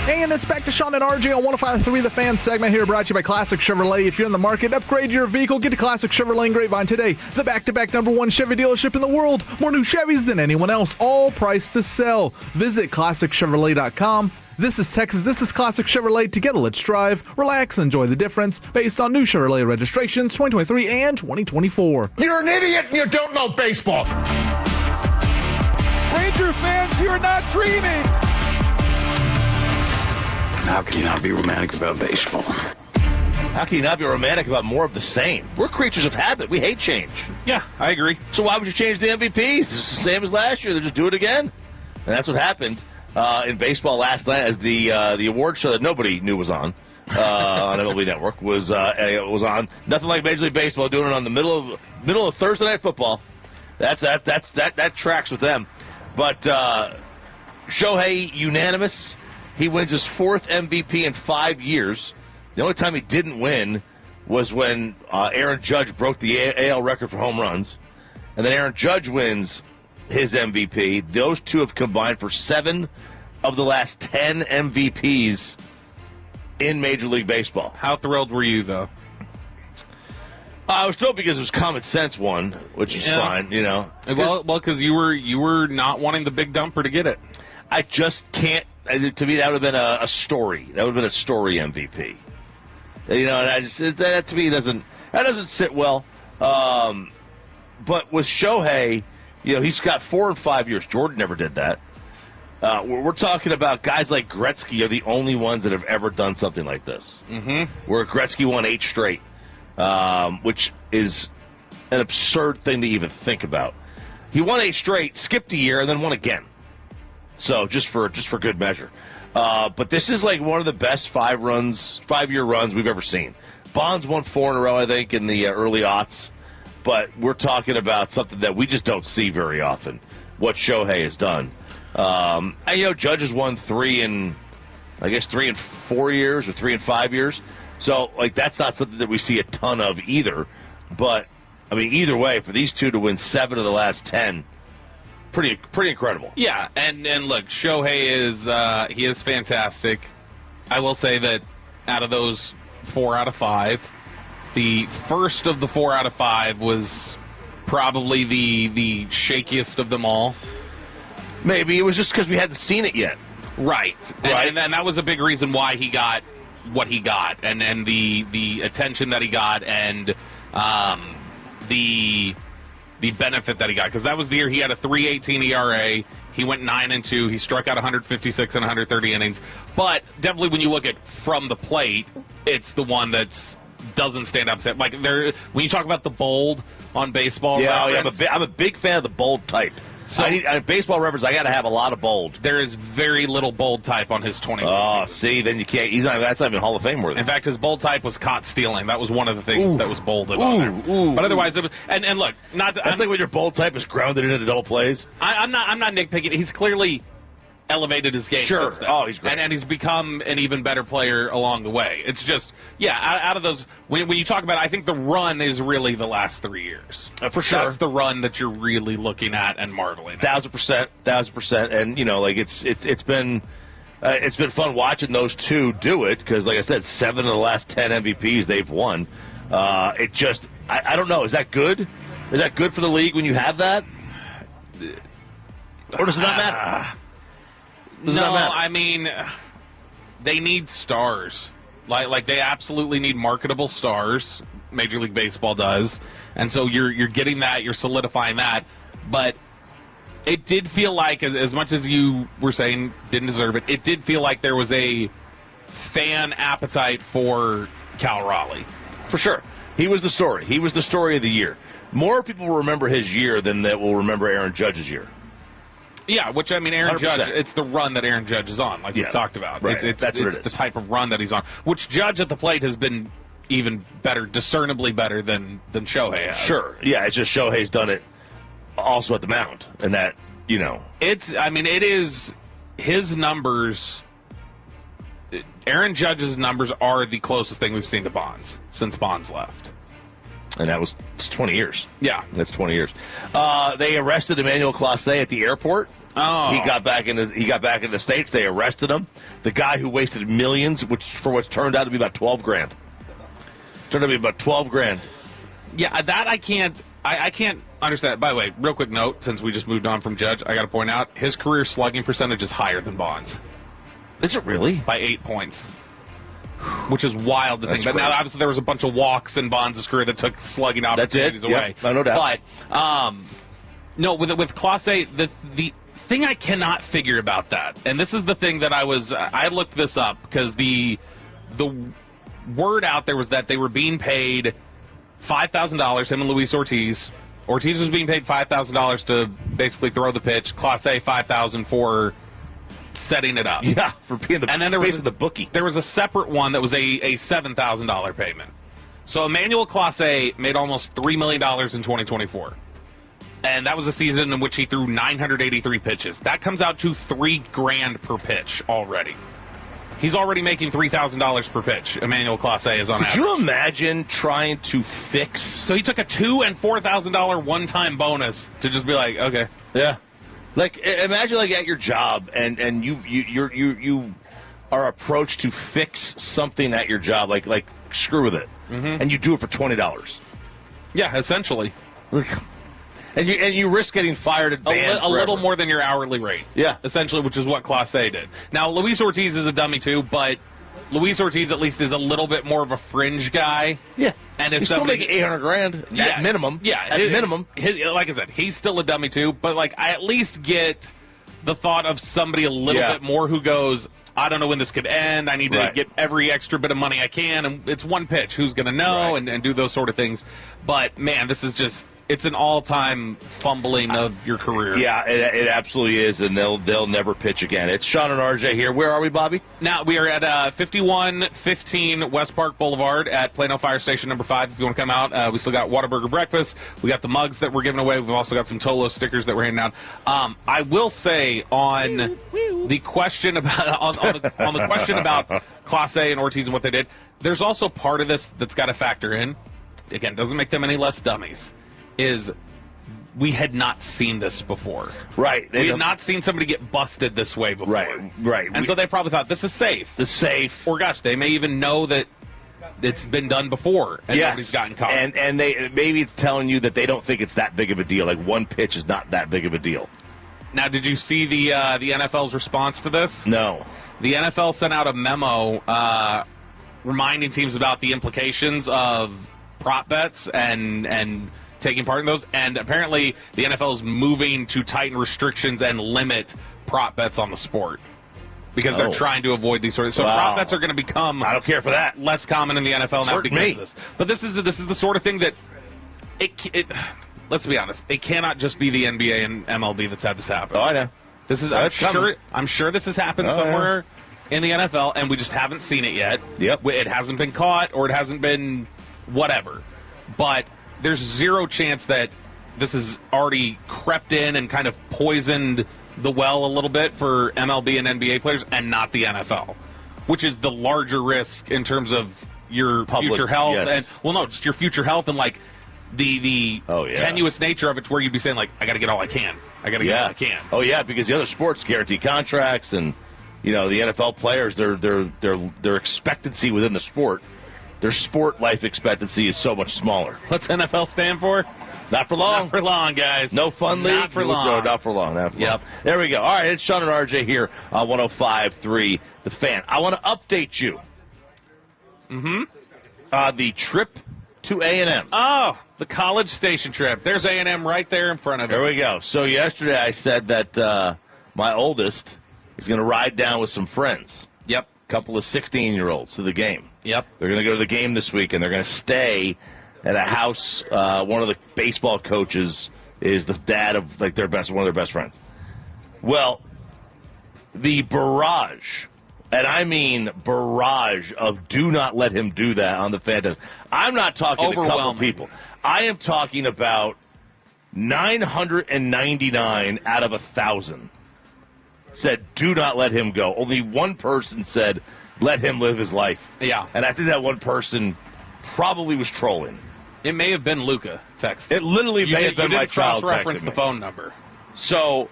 And it's back to Sean and RJ on 105.3 The Fan segment here, brought to you by Classic Chevrolet. If you're in the market, upgrade your vehicle, get to Classic Chevrolet in Grapevine today. The back-to-back #1 Chevy dealership in the world. More new Chevys than anyone else, all priced to sell. Visit ClassicChevrolet.com. This is Texas. This is Classic Chevrolet. Together, let's drive, relax, enjoy the difference based on new Chevrolet registrations 2023 and 2024. You're an idiot and you don't know baseball. Ranger fans, you're not dreaming. How can you not be romantic about baseball? How can you not be romantic about more of the same? We're creatures of habit. We hate change. Yeah, I agree. So why would you change the MVPs? It's the same as last year. They just do it again. And that's what happened in baseball last night as the award show that nobody knew was on MLB Network was on. Nothing like Major League Baseball doing it on the middle of Thursday Night Football. That tracks with them. But Shohei unanimous. He wins his 4th MVP in 5 years. The only time he didn't win was when Aaron Judge broke the AL record for home runs. And then Aaron Judge wins his MVP. Those two have combined for 7 of the last 10 MVPs in Major League Baseball. How thrilled were you, though? I was thrilled because it was common sense one, which is fine, you know. Well, because you were not wanting the big dumper to get it. I just can't. To me, that would have been a story. That would have been a story MVP. You know, and that to me doesn't sit well. But with Shohei, you know, he's got 4 and 5 years. Jordan never did that. We're talking about guys like Gretzky are the only ones that have ever done something like this. Mm-hmm. Where Gretzky won 8 straight, which is an absurd thing to even think about. He won 8 straight, skipped a year, and then won again. So just for good measure. But this is like one of the best 5-year runs we've ever seen. Bonds won 4 in a row, I think, in the early aughts. But we're talking about something that we just don't see very often, what Shohei has done. And, you know, Judge has won 3 in 4 years or 3 in 5 years. So, like, that's not something that we see a ton of either. But, I mean, either way, for these two to win 7 of the last 10, pretty incredible. Yeah, and look, Shohei is fantastic. I will say that out of those 4 out of 5, the first of the 4 out of 5 was probably the shakiest of them all. Maybe it was just because we hadn't seen it yet. Right. And that was a big reason why he got what he got, and the attention that he got, and the benefit that he got, because that was the year he had a 3.18 ERA. He went 9-2. He struck out 156 in 130 innings. But definitely, when you look at from the plate, it's the one that doesn't stand up. Like when you talk about the bold on Baseball, I'm a big fan of the bold type. So Baseball Reference, I got to have a lot of bold. There is very little bold type on his 20. Oh, see, then you can't. That's not even Hall of Fame worthy. In fact, his bold type was caught stealing. That was one of the things that was bolded on there. But otherwise, it was, and look, that's like when your bold type is grounded into double plays. I'm not nitpicking. He's clearly elevated his game. Sure. Oh, he's great. And he's become an even better player along the way. It's just, out of those, when you talk about it, I think the run is really the last 3 years. For sure. That's the run that you're really looking at and marveling at. 1,000%. And, you know, like it's been fun watching those two do it because, like I said, 7 of the last 10 MVPs they've won. It just, I don't know. Is that good? Is that good for the league when you have that? Or does it not matter? I mean, they need stars. Like they absolutely need marketable stars. Major League Baseball does, and so you're getting that. You're solidifying that. But it did feel like, as much as you were saying didn't deserve it, it did feel like there was a fan appetite for Cal Raleigh. For sure, he was the story. He was the story of the year. More people will remember his year than that will remember Aaron Judge's year. Yeah, which, I mean, Aaron 100%. Judge, it's the run that Aaron Judge is on, like we talked about. Right. It's That's what it is. the type of run that he's on, which Judge at the plate has been even better, discernibly better than Shohei has. Sure. Yeah, it's just Shohei's done it also at the mound, and that, you know. It is his numbers. Aaron Judge's numbers are the closest thing we've seen to Bonds since Bonds left. And it's 20 years. Yeah. That's 20 years. They arrested Emmanuel Clase at the airport. Oh. He got back into the States. They arrested him. The guy who wasted millions, which turned out to be about $12 grand. Turned out to be about $12 grand. Yeah, that I can't understand. By the way, real quick note, since we just moved on from Judge, I got to point out his career slugging percentage is higher than Bonds. Is it really? By 8 points. Which is wild to think. But now, obviously, there was a bunch of walks in Bonds' career that took slugging opportunities away. Yep. No doubt. But, no, with Clase, the thing I cannot figure about that, and this is the thing that I looked this up, because the word out there was that they were being paid $5,000, him and Luis Ortiz. Ortiz was being paid $5,000 to basically throw the pitch. Clase $5,000 for setting it up. Yeah, for being the, and then there was the bookie. There was a separate one that was a $7,000 payment. So Emmanuel Clase made almost $3 million in 2024. And that was a season in which he threw 983 pitches. That comes out to $3 grand per pitch already. He's already making $3,000 per pitch. Emmanuel Clase is on average. Could you imagine trying to fix? So he took a $2,000 and $4,000 one-time bonus to just be like, okay. Yeah. Like, imagine like at your job and you are approached to fix something at your job, like screw with it, and you do it for $20. Yeah, essentially. And you risk getting fired and banned a little more than your hourly rate. Yeah. Essentially, which is what Clase did. Now, Luis Ortiz is a dummy too, but Luis Ortiz at least is a little bit more of a fringe guy. Yeah. And if he's still making $800 grand at minimum. Yeah. At minimum. Like I said, he's still a dummy too, but like I at least get the thought of somebody a little bit more who goes, I don't know when this could end. I need to get every extra bit of money I can. And it's one pitch. Who's going to know and do those sort of things. But, man, this is just – it's an all-time fumbling of your career. Yeah, it absolutely is, and they'll never pitch again. It's Sean and RJ here. Where are we, Bobby? Now, we are at 5115 West Park Boulevard at Plano Fire Station number 5 if you want to come out. We still got Whataburger breakfast. We got the mugs that we're giving away. We've also got some Tolo stickers that we're handing out. I will say on the question about on the question about Clase and Ortiz and what they did, there's also part of this that's got to factor in. Again, doesn't make them any less dummies. Is we had not seen this before. Right. We had not seen somebody get busted this way before. Right. And so they probably thought, this is safe. This is safe. Or, gosh, they may even know that it's been done before and nobody's gotten caught. And they maybe it's telling you that they don't think it's that big of a deal. Like, one pitch is not that big of a deal. Now, did you see the NFL's response to this? No. The NFL sent out a memo reminding teams about the implications of prop bets and taking part in those, and apparently the NFL is moving to tighten restrictions and limit prop bets on the sport because they're trying to avoid these sort of. So prop bets are going to become. I don't care for that. Less common in the NFL now because of this. But this is the sort of thing that it. Let's be honest. It cannot just be the NBA and MLB that's had this happen. Oh, I know. This is. I'm sure this has happened somewhere in the NFL, and we just haven't seen it yet. Yep. It hasn't been caught, or it hasn't been whatever. But there's zero chance that this has already crept in and kind of poisoned the well a little bit for MLB and NBA players and not the NFL, which is the larger risk in terms of your future health. And just your future health and like the tenuous nature of it to where you'd be saying like, I got to get all I can. I got to get all I can. Oh yeah, because the other sports guarantee contracts and the NFL players, their expectancy within the sport. Their sport life expectancy is so much smaller. What's NFL stand for? Not for long. Not for long, guys. No fun league. Not for long. No, not for long. There we go. All right, it's Sean and RJ here on 105.3 The Fan. I want to update you. The trip to A&M. Oh, the College Station trip. There's A&M right there in front of us. There we go. So yesterday I said that my oldest is going to ride down with some friends. Yep. A couple of 16-year-olds to the game. Yep. They're going to go to the game this week, and they're going to stay at a house. One of the baseball coaches is the dad of one of their best friends. Well, the barrage, and I mean barrage of do not let him do that on the Fantasy. I'm not talking a couple people. I am talking about 999 out of 1,000 said do not let him go. Only one person said let him live his life. Yeah. And I think that one person probably was trolling. It may have been Luca text. It literally may have been my child texting cross-reference me. the phone number. So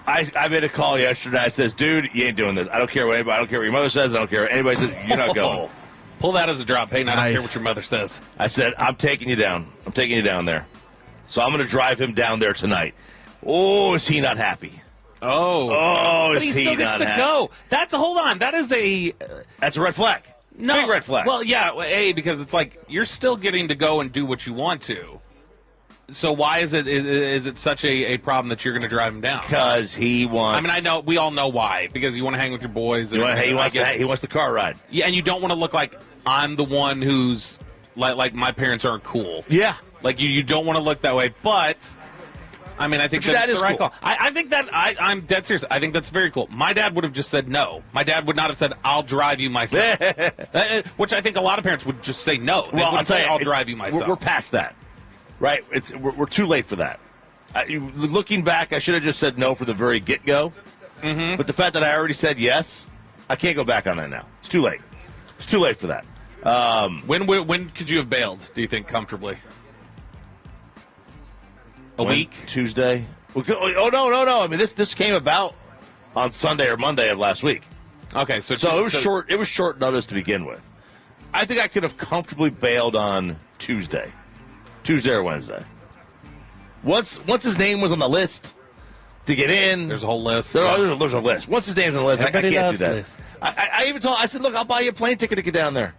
I made a call yesterday. I says, dude, you ain't doing this. I don't care what anybody. I don't care what your mother says. I don't care what anybody says. You're not going. Pull that as a drop. Hey, I don't care what your mother says. I said, I'm taking you down. I'm taking you down there. So I'm going to drive him down there tonight. Oh, is he not happy? Oh, is but he he still gets not to happy? go. That's a hold on. That is that's a red flag. No, big red flag. Well, yeah, because it's like you're still getting to go and do what you want to. So why is it such a problem that you're going to drive him down? Because he wants. I mean, I know we all know why. Because you want to hang with your boys. He wants the car ride. Yeah, and you don't want to look like I'm the one who's like my parents aren't cool. Yeah, like you don't want to look that way. But I mean, I think that's the right call. I think that I'm dead serious. I think that's very cool. My dad would have just said no. My dad would not have said, I'll drive you myself. Which I think a lot of parents would just say no. They wouldn't say, I'll drive you myself. We're past that. Right? We're too late for that. Looking back, I should have just said no for the very get-go. Mm-hmm. But the fact that I already said yes, I can't go back on that now. It's too late. It's too late for that. When could you have bailed, do you think, comfortably? A week? Tuesday? Oh, no. I mean, this came about on Sunday or Monday of last week. Okay, so it was short. It was short notice to begin with. I think I could have comfortably bailed on Tuesday or Wednesday. Once his name was on the list to get in, there's a whole list. There's a list. Once his name's on the list, I can't do that. Lists. I even told. I said, look, I'll buy you a plane ticket to get down there.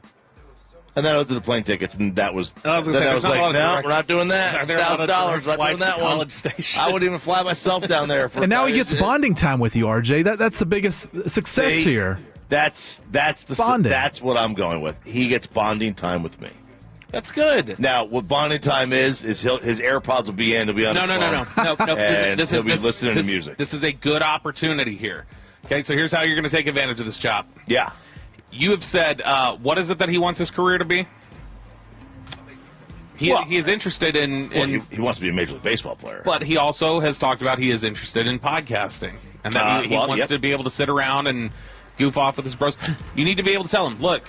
And then I looked at the plane tickets, and that was. I was like, no, we're not doing that. $1,000. We're not doing that one. Station. I wouldn't even fly myself down there. And now he gets bonding time with you, RJ. That's the biggest success here. That's the bonding. That's what I'm going with. He gets bonding time with me. That's good. Now, what bonding time is his AirPods will be in. He'll be on. No. And He'll be listening to music. This is a good opportunity here. Okay, so here's how you're going to take advantage of this job. Yeah. You have said, what is it that he wants his career to be? He is interested in he wants to be a Major League Baseball player. But he also has talked about he is interested in podcasting. And that he wants to be able to sit around and goof off with his bros. You need to be able to tell him, look,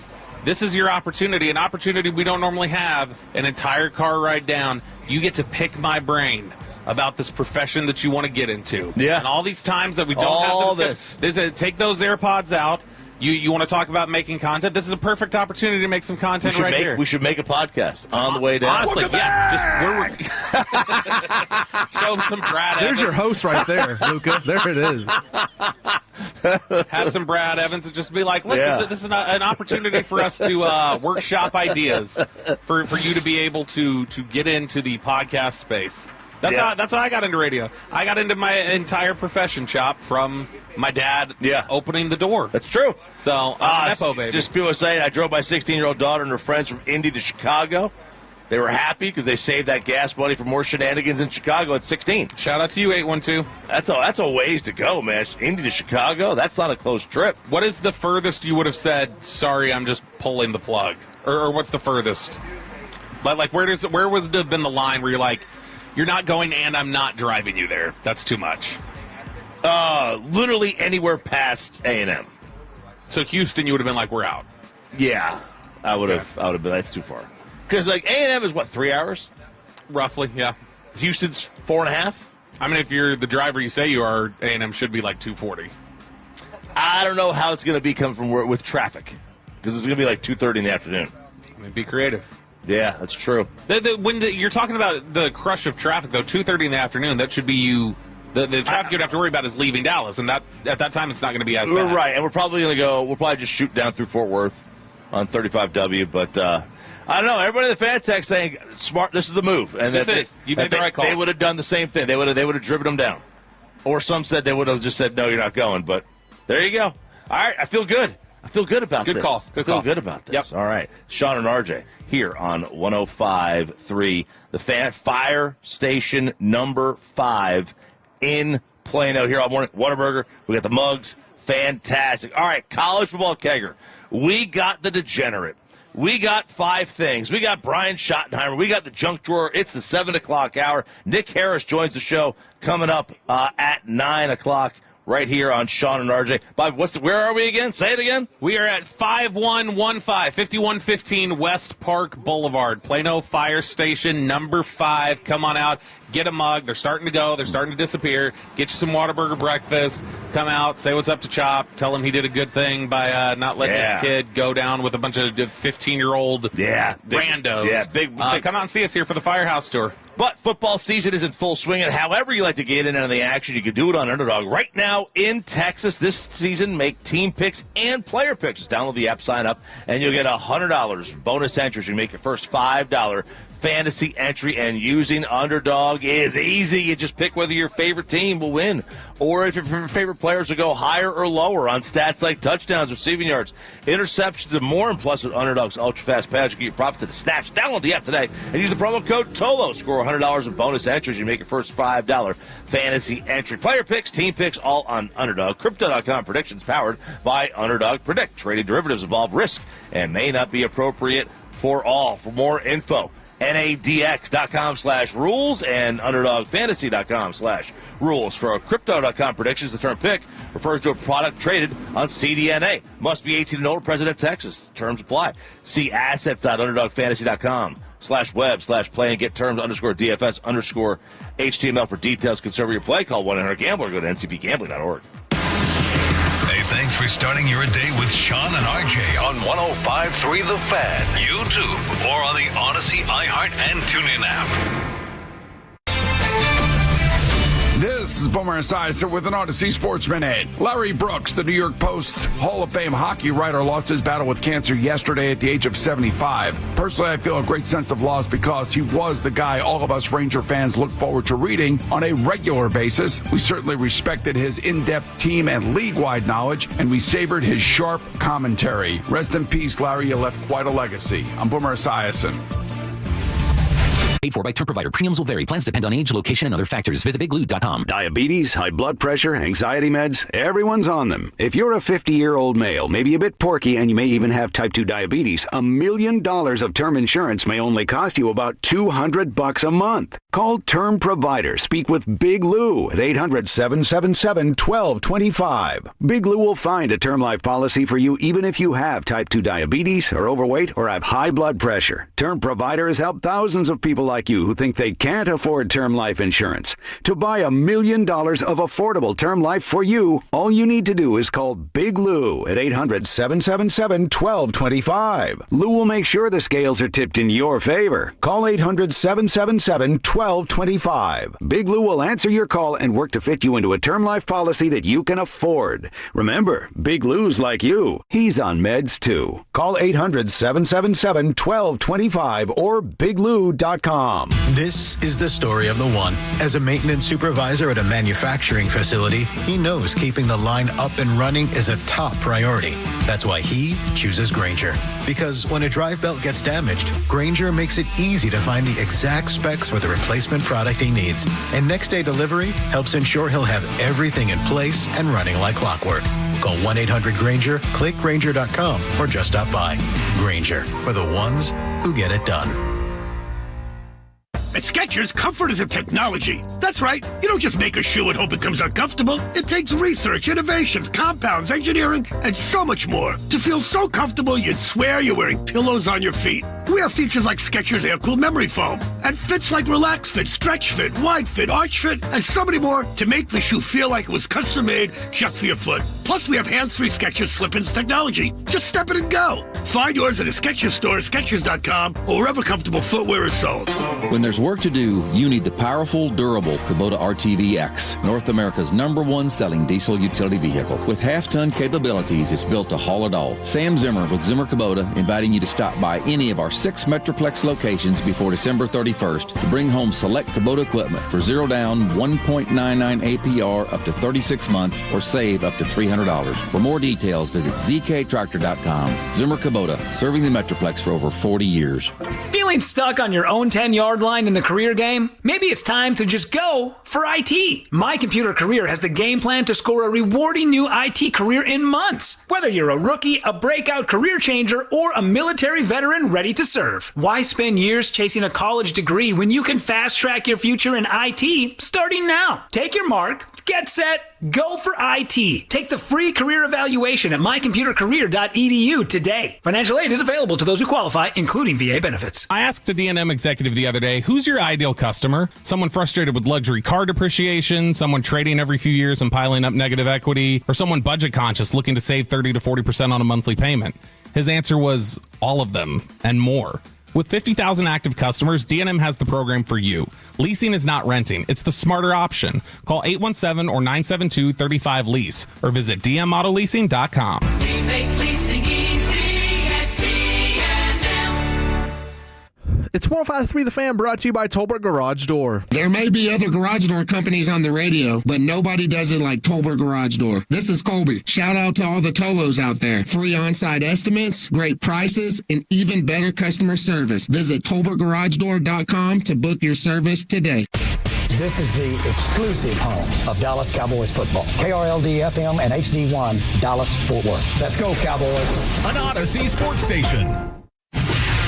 this is your opportunity, an opportunity we don't normally have, an entire car ride down. You get to pick my brain about this profession that you want to get into. Yeah. And all these times that we don't have this. Take those AirPods out. You want to talk about making content? This is a perfect opportunity to make some content here. We should make a podcast on the way down. Honestly, show some Brad Evans. There's your host right there, Luca. There it is. Have some Brad Evans and just be like, look, this is an opportunity for us to workshop ideas for you to be able to get into the podcast space. That's how I got into radio. I got into my entire profession, Chop, from my dad opening the door. That's true. So, Nepo, baby. Just people saying, I drove my 16-year-old daughter and her friends from Indy to Chicago. They were happy because they saved that gas money for more shenanigans in Chicago at 16. Shout out to you, 812. That's a ways to go, man. Indy to Chicago, that's not a close trip. What is the furthest you would have said, sorry, I'm just pulling the plug? Or what's the furthest? Like where would have been the line where you're like, you're not going and I'm not driving you there? That's too much. Literally anywhere past A&M. So Houston, you would have been like, we're out. Yeah, I would have been. That's too far. Because like A&M is what, 3 hours? Roughly, yeah. Houston's 4.5. I mean, if you're the driver you say you are, A&M should be like 240. I don't know how it's going to be coming from with traffic, because it's going to be like 2:30 in the afternoon. I mean, be creative. Yeah, that's true. When you're talking about the crush of traffic, though, 2:30 in the afternoon, that should be you. The traffic you'd have to worry about is leaving Dallas, and that at that time it's not going to be as bad. We're right, and we're probably going to go. We'll probably just shoot down through Fort Worth on 35W, but I don't know. Everybody in the fan text saying smart. This is the move, and you made the right call. They would have done the same thing. They would have driven them down, or some said they would have just said no, you're not going. But there you go. All right, I feel good. I feel good about this. Good call. I feel good about this. Yep. All right, Sean and RJ here on 105.3, the Fan, Fire Station number 5 in Plano here all morning. Whataburger. We got the mugs. Fantastic. All right, college football kegger. We got the degenerate. We got 5 things. We got Brian Shottenheimer. We got the junk drawer. It's the 7 o'clock hour. Nick Harris joins the show coming up at 9 o'clock right here on Sean and RJ. Bob, where are we again? Say it again. We are at 5115 West Park Boulevard, Plano Fire Station, number 5. Come on out. Get a mug. They're starting to go. They're starting to disappear. Get you some Whataburger breakfast. Come out. Say what's up to Chop. Tell him he did a good thing by not letting his kid go down with a bunch of 15-year-old randos. Yeah, big. Come out and see us here for the Firehouse tour. But football season is in full swing, and however you like to get in on the action, you can do it on Underdog. Right now in Texas this season, make team picks and player picks. Just download the app, sign up, and you'll get $100 bonus entries. You make your first $5 fantasy entry, and using Underdog is easy. You just pick whether your favorite team will win, or if your favorite players will go higher or lower on stats like touchdowns, receiving yards, interceptions, and more. And plus, with Underdog's ultra-fast pads, you get your profits to the snaps. Download the app today and use the promo code TOLO. Score $100 in bonus entries. You make your first $5 fantasy entry. Player picks, team picks, all on Underdog. Crypto.com predictions powered by Underdog Predict. Trading derivatives involve risk and may not be appropriate for all. For more info, NADX.com/rules and UnderdogFantasy.com/rules. For Crypto.com predictions, the term pick refers to a product traded on CDNA. Must be 18 and older, President, Texas. Terms apply. See assets.underdogfantasy.com/web/play and get terms _DFS_HTML for details. Conserve your play. Call 1-800-GAMBLER. Go to ncpgambling.org. Hey, thanks for starting your day with Sean and RJ on 105.3 The Fan, YouTube, or on the Odyssey, iHeart, and TuneIn app. This is Boomer Esiason with an Odyssey Sports Minute. Larry Brooks, the New York Post's Hall of Fame hockey writer, lost his battle with cancer yesterday at the age of 75. Personally, I feel a great sense of loss because he was the guy all of us Ranger fans look forward to reading on a regular basis. We certainly respected his in-depth team and league-wide knowledge, and we savored his sharp commentary. Rest in peace, Larry. You left quite a legacy. I'm Boomer Esiason. Paid for by term provider. Premiums will vary. Plans depend on age, location, and other factors. Visit BigBlue.com. Diabetes, high blood pressure, anxiety meds, everyone's on them. If you're a 50-year-old male, maybe a bit porky, and you may even have type 2 diabetes, $1 million of term insurance may only cost you about $200 a month. Call Term Provider. Speak with Big Lou at 800-777-1225. Big Lou will find a term life policy for you even if you have type 2 diabetes, are overweight, or have high blood pressure. Term Provider has helped thousands of people like you who think they can't afford term life insurance. To buy $1 million of affordable term life for you, all you need to do is call Big Lou at 800-777-1225. Lou will make sure the scales are tipped in your favor. Call 800-777-1225. Big Lou will answer your call and work to fit you into a term life policy that you can afford. Remember, Big Lou's like you. He's on meds too. Call 800-777-1225 or biglou.com. This is the story of the one. As a maintenance supervisor at a manufacturing facility, he knows keeping the line up and running is a top priority. That's why he chooses Grainger. Because when a drive belt gets damaged, Grainger makes it easy to find the exact specs for the replacement product he needs. And next day delivery helps ensure he'll have everything in place and running like clockwork. Call 1-800-GRAINGER, click Grainger.com, or just stop by. Grainger, for the ones who get it done. At Skechers, comfort is a technology. That's right. You don't just make a shoe and hope it comes out comfortable. It takes research, innovations, compounds, engineering, and so much more to feel so comfortable you'd swear you're wearing pillows on your feet. We have features like Skechers Air-Cooled Memory Foam and fits like Relax Fit, Stretch Fit, Wide Fit, Arch Fit, and so many more to make the shoe feel like it was custom-made just for your foot. Plus, we have hands-free Skechers Slip-ins technology. Just step in and go. Find yours at a Skechers store, Skechers.com, or wherever comfortable footwear is sold. When there's work to do, you need the powerful, durable Kubota RTV-X, North America's #1 selling diesel utility vehicle. With half-ton capabilities, it's built to haul it all. Sam Zimmer with Zimmer Kubota inviting you to stop by any of our 6 Metroplex locations before December 31st to bring home select Kubota equipment for 0 down, 1.99 APR up to 36 months or save up to $300. For more details, visit zktractor.com. Zimmer Kubota, serving the Metroplex for over 40 years. Feel Feeling stuck on your own 10-yard line in the career game? Maybe it's time to just go for IT. My Computer Career has the game plan to score a rewarding new IT career in months. Whether you're a rookie, a breakout career changer, or a military veteran ready to serve. Why spend years chasing a college degree when you can fast-track your future in IT starting now? Take your mark, get set, go for IT. Take the free career evaluation at mycomputercareer.edu today. Financial aid is available to those who qualify, including VA benefits. I asked a D&M executive the other day, who's your ideal customer? Someone frustrated with luxury car depreciation, someone trading every few years and piling up negative equity, or someone budget conscious looking to save 30 to 40% on a monthly payment? His answer was all of them and more. With 50,000 active customers, D&M has the program for you. Leasing is not renting. It's the smarter option. Call 817 or 972-35-LEASE or visit dmautoleasing.com. We make leasing easy at D&M. It's 105.3 The Fan, brought to you by Tolbert Garage Door. There may be other garage door companies on the radio, but nobody does it like Tolbert Garage Door. This is Colby. Shout out to all the Tolos out there. Free on-site estimates, great prices, and even better customer service. Visit TolbertGarageDoor.com to book your service today. This is the exclusive home of Dallas Cowboys football. KRLD-FM and HD1, Dallas-Fort Worth. Let's go, Cowboys. An Odyssey sports station.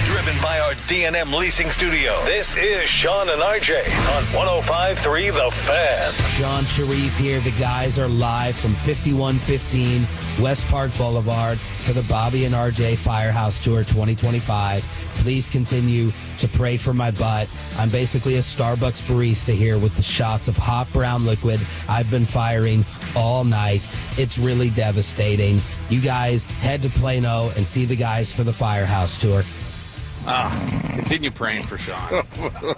Driven by our D&M Leasing Studio, this is Sean and RJ on 105.3 The Fan. Sean Sharif here. The guys are live from 5115 West Park Boulevard for the Bobby and RJ Firehouse Tour 2025. Please continue to pray for my butt. I'm basically a Starbucks barista here with the shots of hot brown liquid I've been firing all night. It's really devastating. You guys head to Plano and see the guys for the Firehouse Tour. Continue praying for Sean.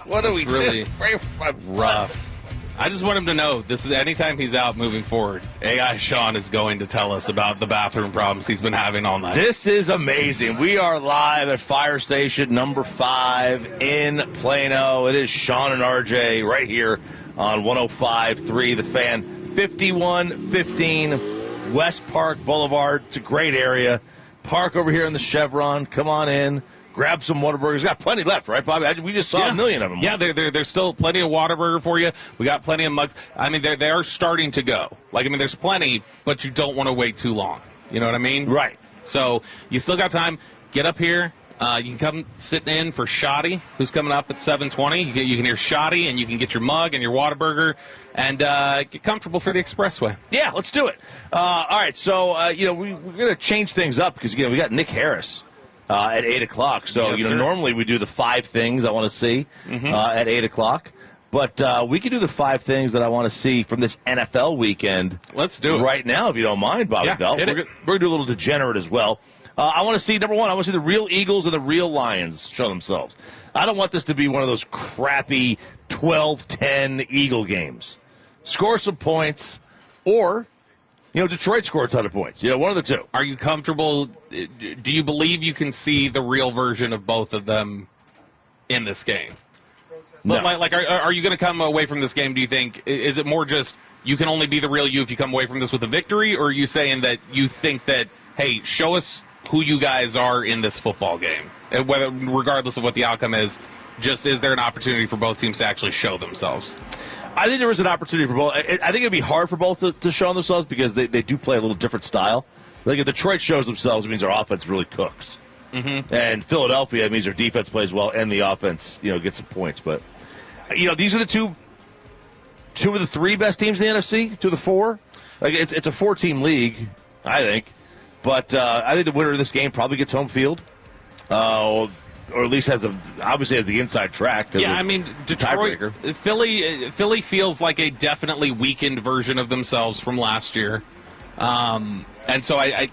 What do we really do? Pray for my rough. I just want him to know this is anytime he's out moving forward, AI Sean is going to tell us about the bathroom problems he's been having all night. This is amazing. We are live at Fire Station number 5 in Plano. It is Sean and RJ right here on 105.3 The Fan. 5115 West Park Boulevard. It's a great area. Park over here in the Chevron. Come on in. Grab some Whataburgers. Got plenty left, right, Bobby? We just saw a million of them. Yeah, there's still plenty of Whataburger for you. We got plenty of mugs. I mean, they are starting to go. There's plenty, but you don't want to wait too long. You know what I mean? Right. So you still got time. Get up here. You can come sit in for Shoddy, who's coming up at 7:20. You can hear Shoddy, and you can get your mug and your Whataburger and get comfortable for the expressway. Yeah, let's do it. All right, so, we're going to change things up because, we got Nick Harris at 8 o'clock. So, Yes, sir. normally we do the 5 things I want to see at 8 o'clock. But we can do the 5 things that I want to see from this NFL weekend. Let's do it. Right now, if you don't mind, Bobby Bell. We're going to do a little degenerate as well. I want to see, number one, I want to see the real Eagles and the real Lions show themselves. I don't want this to be one of those crappy 12-10 Eagle games. Score some points, or Detroit scored a ton of points. One of the two. Are you comfortable? Do you believe you can see the real version of both of them in this game? No. Are you going to come away from this game, do you think, is it more just you can only be the real you if you come away from this with a victory, or are you saying that you think that, hey, show us who you guys are in this football game, regardless of what the outcome is, just is there an opportunity for both teams to actually show themselves? I think there is an opportunity for both. I think it'd be hard for both to show themselves because they do play a little different style. Like if Detroit shows themselves, it means their offense really cooks. Mm-hmm. And Philadelphia, it means their defense plays well and the offense, gets some points. But, these are the two of the 3 best teams in the NFC, 2 of the 4. It's a 4-team league, I think. But I think the winner of this game probably gets home field. Or at least obviously has the inside track. Yeah, I mean, Detroit, Philly feels like a definitely weakened version of themselves from last year. And so I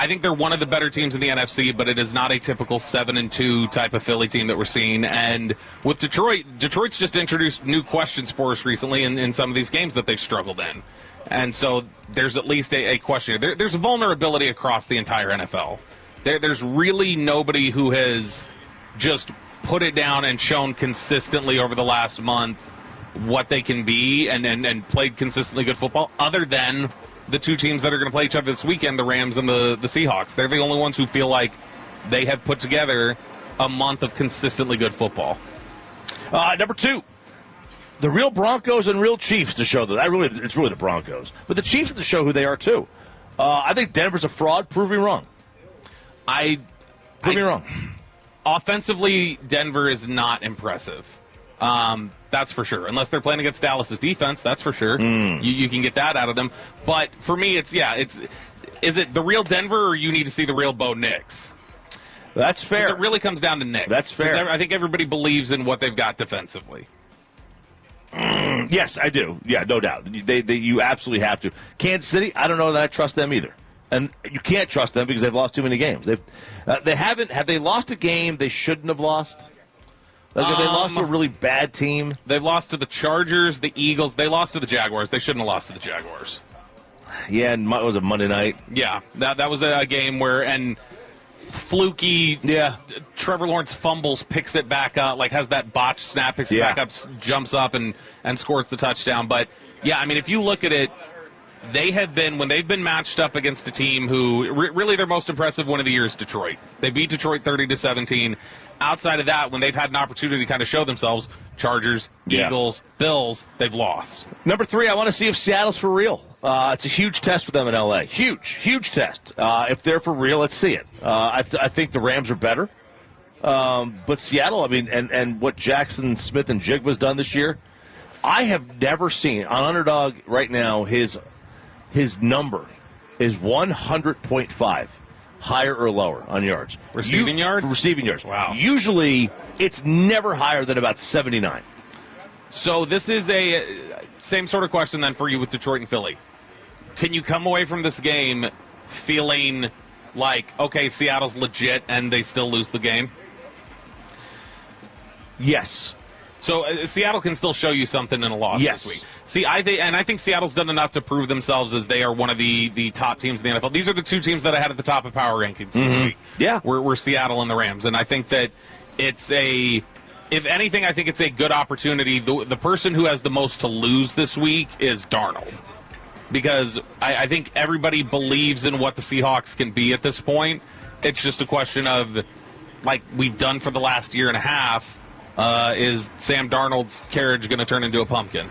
think they're one of the better teams in the NFC, but it is not a typical 7-2 type of Philly team that we're seeing. And with Detroit's just introduced new questions for us recently in some of these games that they've struggled in. And so there's at least a question. There's a vulnerability across the entire NFL. There's really nobody who has just put it down and shown consistently over the last month what they can be and played consistently good football, other than the 2 teams that are going to play each other this weekend, the Rams and the Seahawks. They're the only ones who feel like they have put together a month of consistently good football. Number 2, the real Broncos and real Chiefs to show that. It's really the Broncos. But the Chiefs have to show who they are, too. I think Denver's a fraud. Prove me wrong. Prove me wrong. Offensively, Denver is not impressive. That's for sure. Unless they're playing against Dallas's defense, that's for sure. You can get that out of them. But for me, is it the real Denver, or you need to see the real Bo Nix? That's fair. It really comes down to Nix. That's fair. I think everybody believes in what they've got defensively. Yes, I do. Yeah, no doubt. You absolutely have to. Kansas City, I don't know that I trust them either. And you can't trust them because they've lost too many games. They haven't. Have they lost a game they shouldn't have lost? Have they lost to a really bad team? They've lost to the Chargers, the Eagles. They lost to the Jaguars. They shouldn't have lost to the Jaguars. Yeah, and it was a Monday night. Yeah, that was a game where, and fluky, Trevor Lawrence fumbles, picks it back up, like has that botched snap, picks it back up, jumps up and scores the touchdown. But, yeah, I mean, if you look at it, they have been, when they've been matched up against a team who, really their most impressive win of the year is Detroit. They beat Detroit 30-17. Outside of that, when they've had an opportunity to kind of show themselves, Chargers, Eagles, Bills, they've lost. Number 3, I want to see if Seattle's for real. It's a huge test for them in L.A. Huge test. If they're for real, let's see it. I think the Rams are better. But Seattle, I mean, and what Jackson Smith and Jigba's done this year, I have never seen, on Underdog right now, his number is 100.5. Higher or lower on yards. Receiving yards? Receiving yards. Wow. Usually, it's never higher than about 79. So this is a same sort of question then for you with Detroit and Philly. Can you come away from this game feeling like, okay, Seattle's legit and they still lose the game? Yes. So Seattle can still show you something in a loss this week. See, I think Seattle's done enough to prove themselves as they are one of the top teams in the NFL. These are the 2 teams that I had at the top of power rankings this week. Yeah. We're Seattle and the Rams. And I think that it's if anything, I think it's a good opportunity. The person who has the most to lose this week is Darnold. Because I think everybody believes in what the Seahawks can be at this point. It's just a question of, like we've done for the last year and a half, is Sam Darnold's carriage going to turn into a pumpkin?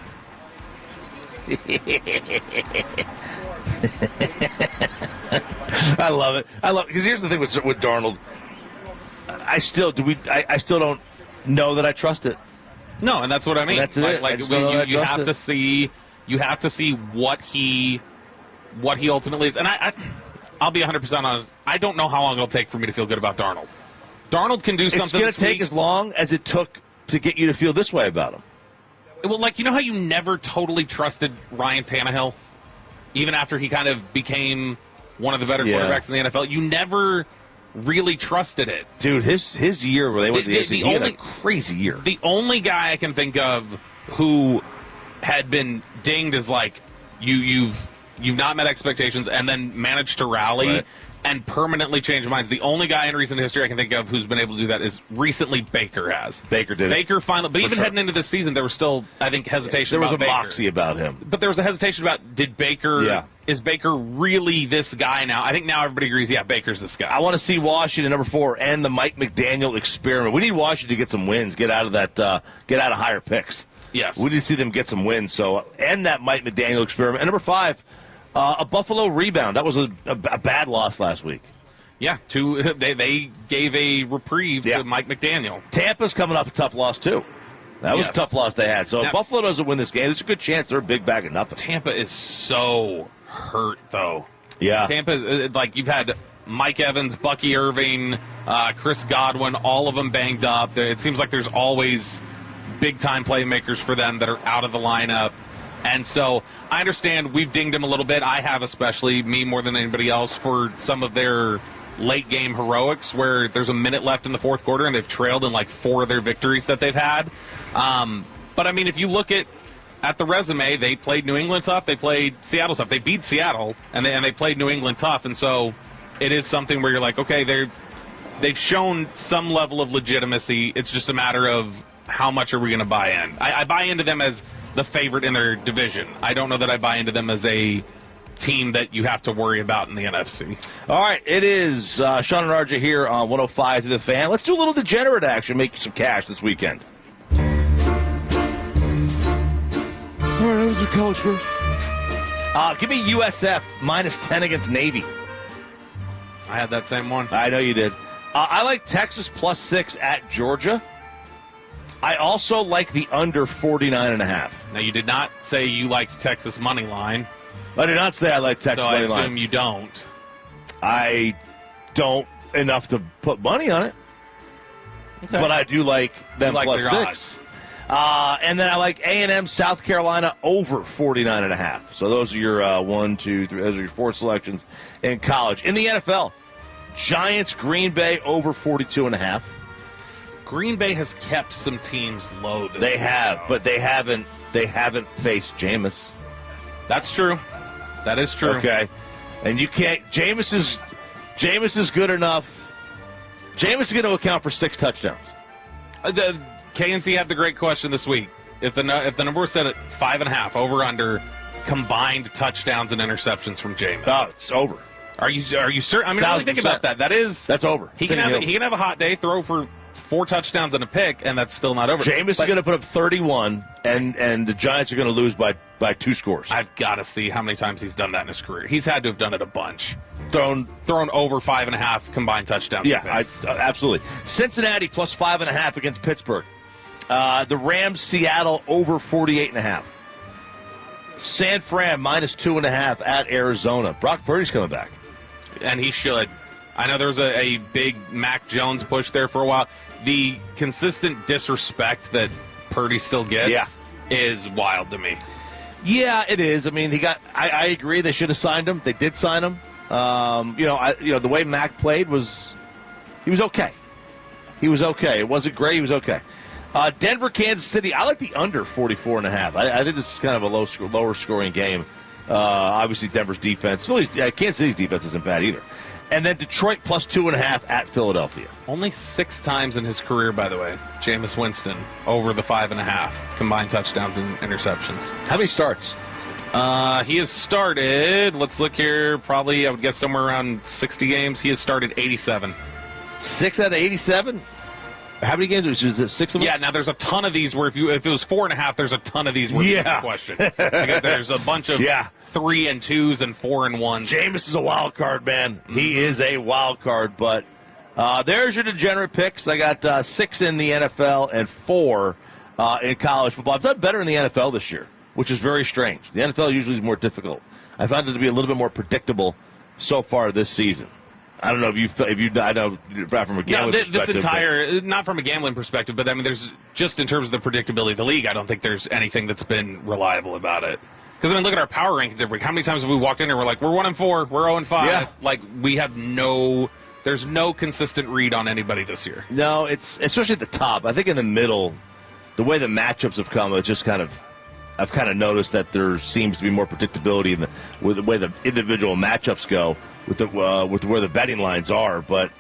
I love it. Because here's the thing with Darnold. I still don't know that I trust it. No, and that's what I mean. That's it. Like you have to see what he ultimately is. And I'll be 100% honest. I don't know how long it'll take for me to feel good about Darnold. Darnold can do something. It's going to take as long as it took to get you to feel this way about him. Well, like, you know how you never totally trusted Ryan Tannehill? Even after he kind of became one of the better quarterbacks in the NFL? You never really trusted it. Dude, his year where they went to the AFC, he had a crazy year. The only guy I can think of who had been dinged as, like, you've not met expectations and then managed to rally and permanently change minds. The only guy in recent history I can think of who's been able to do that is recently Baker has. Baker did it. Baker finally, but even heading into this season, there was still, I think, hesitation about Baker. There was a moxie about him. But there was a hesitation about, is Baker really this guy now? I think now everybody agrees, Baker's this guy. I want to see Washington, number 4, and the Mike McDaniel experiment. We need Washington to get some wins, get out of higher picks. Yes. We need to see them get some wins. So, and that Mike McDaniel experiment. And number 5, a Buffalo rebound. That was a bad loss last week. Yeah, they gave a reprieve to Mike McDaniel. Tampa's coming off a tough loss, too. That was a tough loss they had. So if Buffalo doesn't win this game, there's a good chance they're a big bag of nothing. Tampa is so hurt, though. Yeah. Tampa, like, you've had Mike Evans, Bucky Irving, Chris Godwin, all of them banged up. It seems like there's always big-time playmakers for them that are out of the lineup. And so I understand we've dinged them a little bit. I have, especially me more than anybody else, for some of their late-game heroics where there's a minute left in the fourth quarter and they've trailed in like 4 of their victories that they've had. But, I mean, if you look at the resume, they played New England tough. They played Seattle tough. They beat Seattle, and they played New England tough. And so it is something where you're like, okay, they've shown some level of legitimacy. It's just a matter of how much are we going to buy in. I buy into them as the favorite in their division. I don't know that I buy into them as a team that you have to worry about in the NFC. All right, it is Sean and RJ here on 105 to the Fan. Let's do a little degenerate action, make you some cash this weekend. All right, let's do college first. Give me USF minus 10 against Navy. I had that same one. I know you did. I like Texas plus 6 at Georgia. I also like the under 49.5. Now, you did not say you liked Texas money line. I did not say I like Texas money line. So I assume you don't. I don't enough to put money on it. Okay. But I do like them plus 6. And then I like A&M South Carolina over 49.5. So those are your 1, 2, 3. Those are your 4 selections in college. In the NFL, Giants Green Bay over 42.5. Green Bay has kept some teams low this They have, but they haven't faced Jameis. That's true. That is true. Okay. And you can't Jameis is good enough. Jameis is going to account for 6 touchdowns. The KNC had the great question this week. If the number was set at 5.5, over under combined touchdowns and interceptions from Jameis. Oh, it's over. Are you certain? I mean, really think about that. That's over. He can have a hot day, throw for 4 touchdowns and a pick, and that's still not over. Jameis is going to put up 31, and the Giants are going to lose by 2 scores. I've got to see how many times he's done that in his career. He's had to have done it a bunch. Thrown over 5.5 combined touchdowns. Yeah, absolutely. Cincinnati plus 5.5 against Pittsburgh. The Rams Seattle over 48.5. San Fran minus 2.5 at Arizona. Brock Purdy's coming back. And he should. I know there was a big Mac Jones push there for a while. The consistent disrespect that Purdy still gets is wild to me. Yeah, it is. I mean, I agree. They should have signed him. They did sign him. The way Mac played he was okay. He was okay. It wasn't great. He was okay. Denver, Kansas City. I like the under 44.5. I think this is kind of a lower scoring game. Obviously, Denver's defense. Kansas City's defense isn't bad either. And then Detroit plus 2.5 at Philadelphia. Only 6 times in his career, by the way, Jameis Winston over the 5.5 combined touchdowns and interceptions. How many starts? He has started, let's look here, probably I would guess somewhere around 60 games. He has started 87. 6 out of 87? How many games? Was it 6 of them? Yeah, now there's a ton of these where if it was 4.5, there's a ton of these where you have a question. Because there's a bunch of 3 and 2s and 4 and 1s. Jameis is a wild card, man. He is a wild card, but there's your degenerate picks. I got 6 in the NFL and 4 in college football. I've done better in the NFL this year, which is very strange. The NFL usually is more difficult. I found it to be a little bit more predictable so far this season. I don't know if you I know from a gambling perspective. Not from a gambling perspective, but I mean, there's just in terms of the predictability of the league, I don't think there's anything that's been reliable about it. Because I mean, look at our power rankings every week. How many times have we walked in and we're like, we're 1-4, we're 0-5? Yeah. Like we have there's no consistent read on anybody this year. No, it's especially at the top. I think in the middle, the way the matchups have come, it's just I've kind of noticed that there seems to be more predictability with the way the individual matchups go. With where the betting lines are, but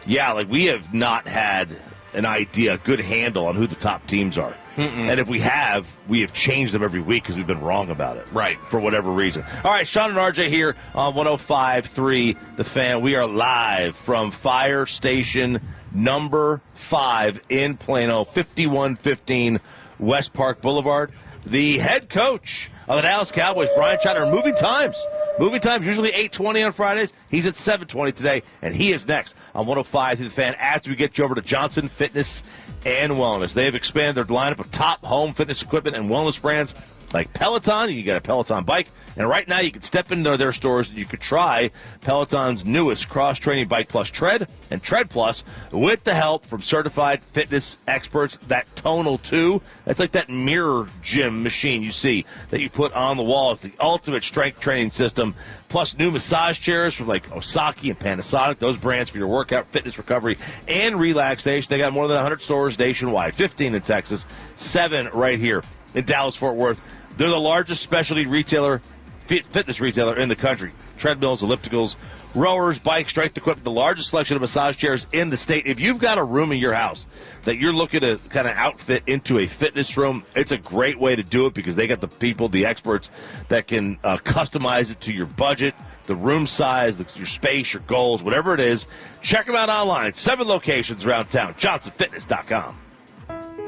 like we have not had an idea, a good handle on who the top teams are. And if we have changed them every week because we've been wrong about it, right? For whatever reason. All right, Sean and RJ here on 105.3 The Fan. We are live from Fire Station number 5 in Plano, 5115 West Park Boulevard. The head coach of the Dallas Cowboys, Brian Shottenheimer, moving times. Moving times, usually 8:20 on Fridays. He's at 7:20 today, and he is next on 105 through the Fan after we get you over to Johnson Fitness and Wellness. They have expanded their lineup of top home fitness equipment and wellness brands like Peloton. You can get a Peloton bike. And right now you can step into their stores and you could try Peloton's newest cross-training Bike Plus Tread and Tread Plus with the help from certified fitness experts. That Tonal 2, that's like that mirror gym machine you see that you put on the wall. It's the ultimate strength training system. Plus new massage chairs from like Osaki and Panasonic, those brands for your workout, fitness, recovery, and relaxation. They got more than 100 stores nationwide, 15 in Texas, 7 right here in Dallas-Fort Worth. They're the largest specialty retailer fitness retailer in the country. Treadmills, ellipticals, rowers, bike, strength equipment, the largest selection of massage chairs in the state. If you've got a room in your house that you're looking to kind of outfit into a fitness room, it's a great way to do it because they got the people, the experts that can customize it to your budget, the room size, your space, your goals, whatever it is. Check them out online. 7 locations around town. JohnsonFitness.com.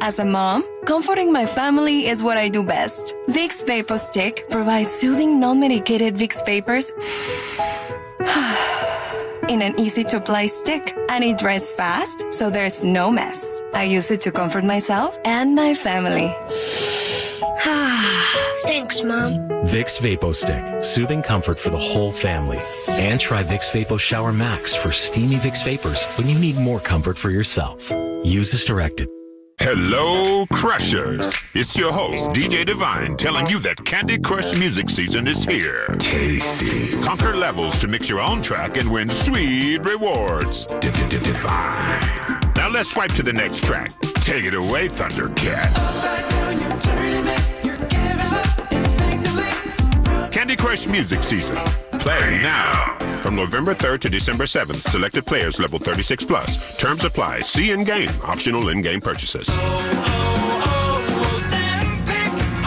As a mom, comforting my family is what I do best. Vicks Vapor Stick provides soothing, non-medicated Vicks Vapors in an easy-to-apply stick, and it dries fast, so there's no mess. I use it to comfort myself and my family. Thanks, Mom. Vicks Vapo Stick, soothing comfort for the whole family. And try Vicks Vapo Shower Max for steamy Vicks Vapors when you need more comfort for yourself. Use as directed. Hello, Crushers. It's your host, DJ Divine, telling you that Candy Crush music season is here. Tasty. Conquer levels to mix your own track and win sweet rewards. Divine. Now let's swipe to the next track. Take it away, Thundercat. Candy Crush music season. Play now. From November 3rd to December 7th, selected players level 36 plus. Terms apply. See in-game. Optional in-game purchases.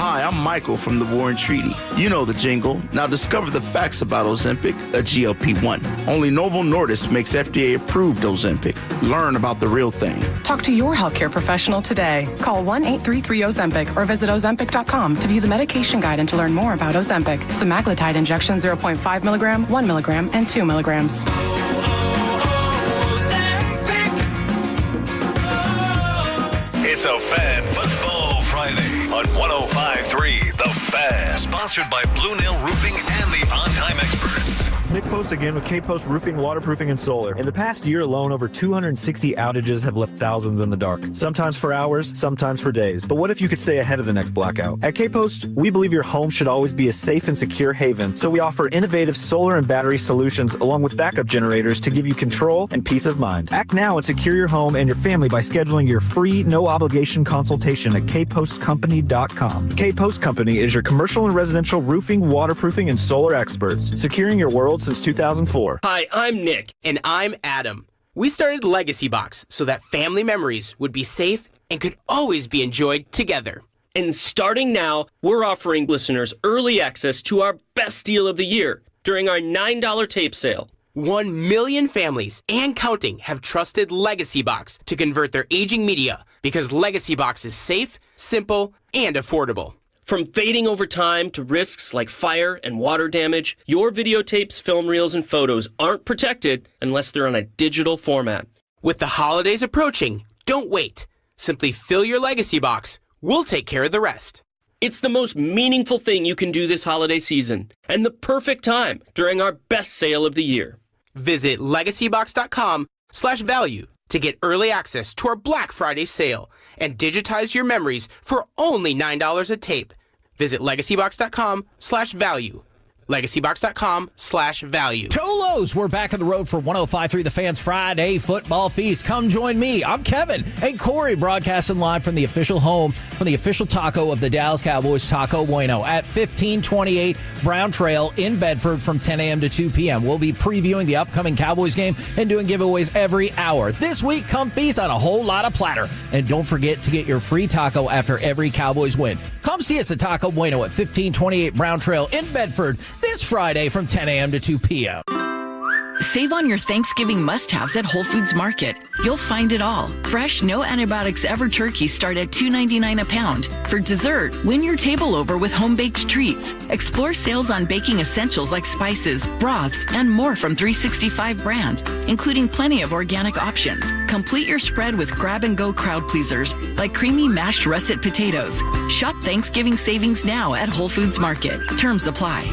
Hi, I'm Michael from the Warren Treaty. You know the jingle. Now discover the facts about Ozempic, a GLP-1. Only Novo Nordisk makes FDA-approved Ozempic. Learn about the real thing. Talk to your healthcare professional today. Call 1-833-OZEMPIC or visit Ozempic.com to view the medication guide and to learn more about Ozempic. Semaglutide injection 0.5 milligram, 1 milligram, and 2 milligrams. It's a Fan Football Friday on 105.3 The Fan. Sponsored by Blue Nail Roofing and the On Time Experts. Nick Post again with K-Post Roofing, Waterproofing, and Solar. In the past year alone, over 260 outages have left thousands in the dark. Sometimes for hours, sometimes for days. But what if you could stay ahead of the next blackout? At K-Post, we believe your home should always be a safe and secure haven. So we offer innovative solar and battery solutions along with backup generators to give you control and peace of mind. Act now and secure your home and your family by scheduling your free, no-obligation consultation at kpostcompany.com. K-Post Company is your commercial and residential roofing, waterproofing, and solar experts, securing your world since 2004. Hi, I'm Nick. And I'm Adam. We started Legacy Box so that family memories would be safe and could always be enjoyed together. And starting now, we're offering listeners early access to our best deal of the year during our $9 tape sale. 1 million families and counting have trusted Legacy Box to convert their aging media because Legacy Box is safe, simple, and affordable. From fading over time to risks like fire and water damage, your videotapes, film reels, and photos aren't protected unless they're on a digital format. With the holidays approaching, don't wait. Simply fill your Legacy Box. We'll take care of the rest. It's the most meaningful thing you can do this holiday season, and the perfect time during our best sale of the year. Visit legacybox.com/value to get early access to our Black Friday sale and digitize your memories for only $9 a tape. Visit legacybox.com/value. legacybox.com/value. Tolos, we're back on the road for 105.3 The Fans Friday Football Feast. Come join me. I'm Kevin and Corey broadcasting live from the official home, from the official taco of the Dallas Cowboys, Taco Bueno, at 1528 Brown Trail in Bedford from 10 a.m. to 2 p.m. We'll be previewing the upcoming Cowboys game and doing giveaways every hour. This week, come feast on a whole lot of platter. And don't forget to get your free taco after every Cowboys win. Come see us at Taco Bueno at 1528 Brown Trail in Bedford this Friday from 10 a.m. to 2 p.m. Save on your Thanksgiving must-haves at Whole Foods Market. You'll find it all. Fresh, no antibiotics ever turkeys start at $2.99 a pound. For dessert, win your table over with home-baked treats. Explore sales on baking essentials like spices, broths, and more from 365 brand, including plenty of organic options. Complete your spread with grab-and-go crowd pleasers like creamy mashed russet potatoes. Shop Thanksgiving savings now at Whole Foods Market. Terms apply.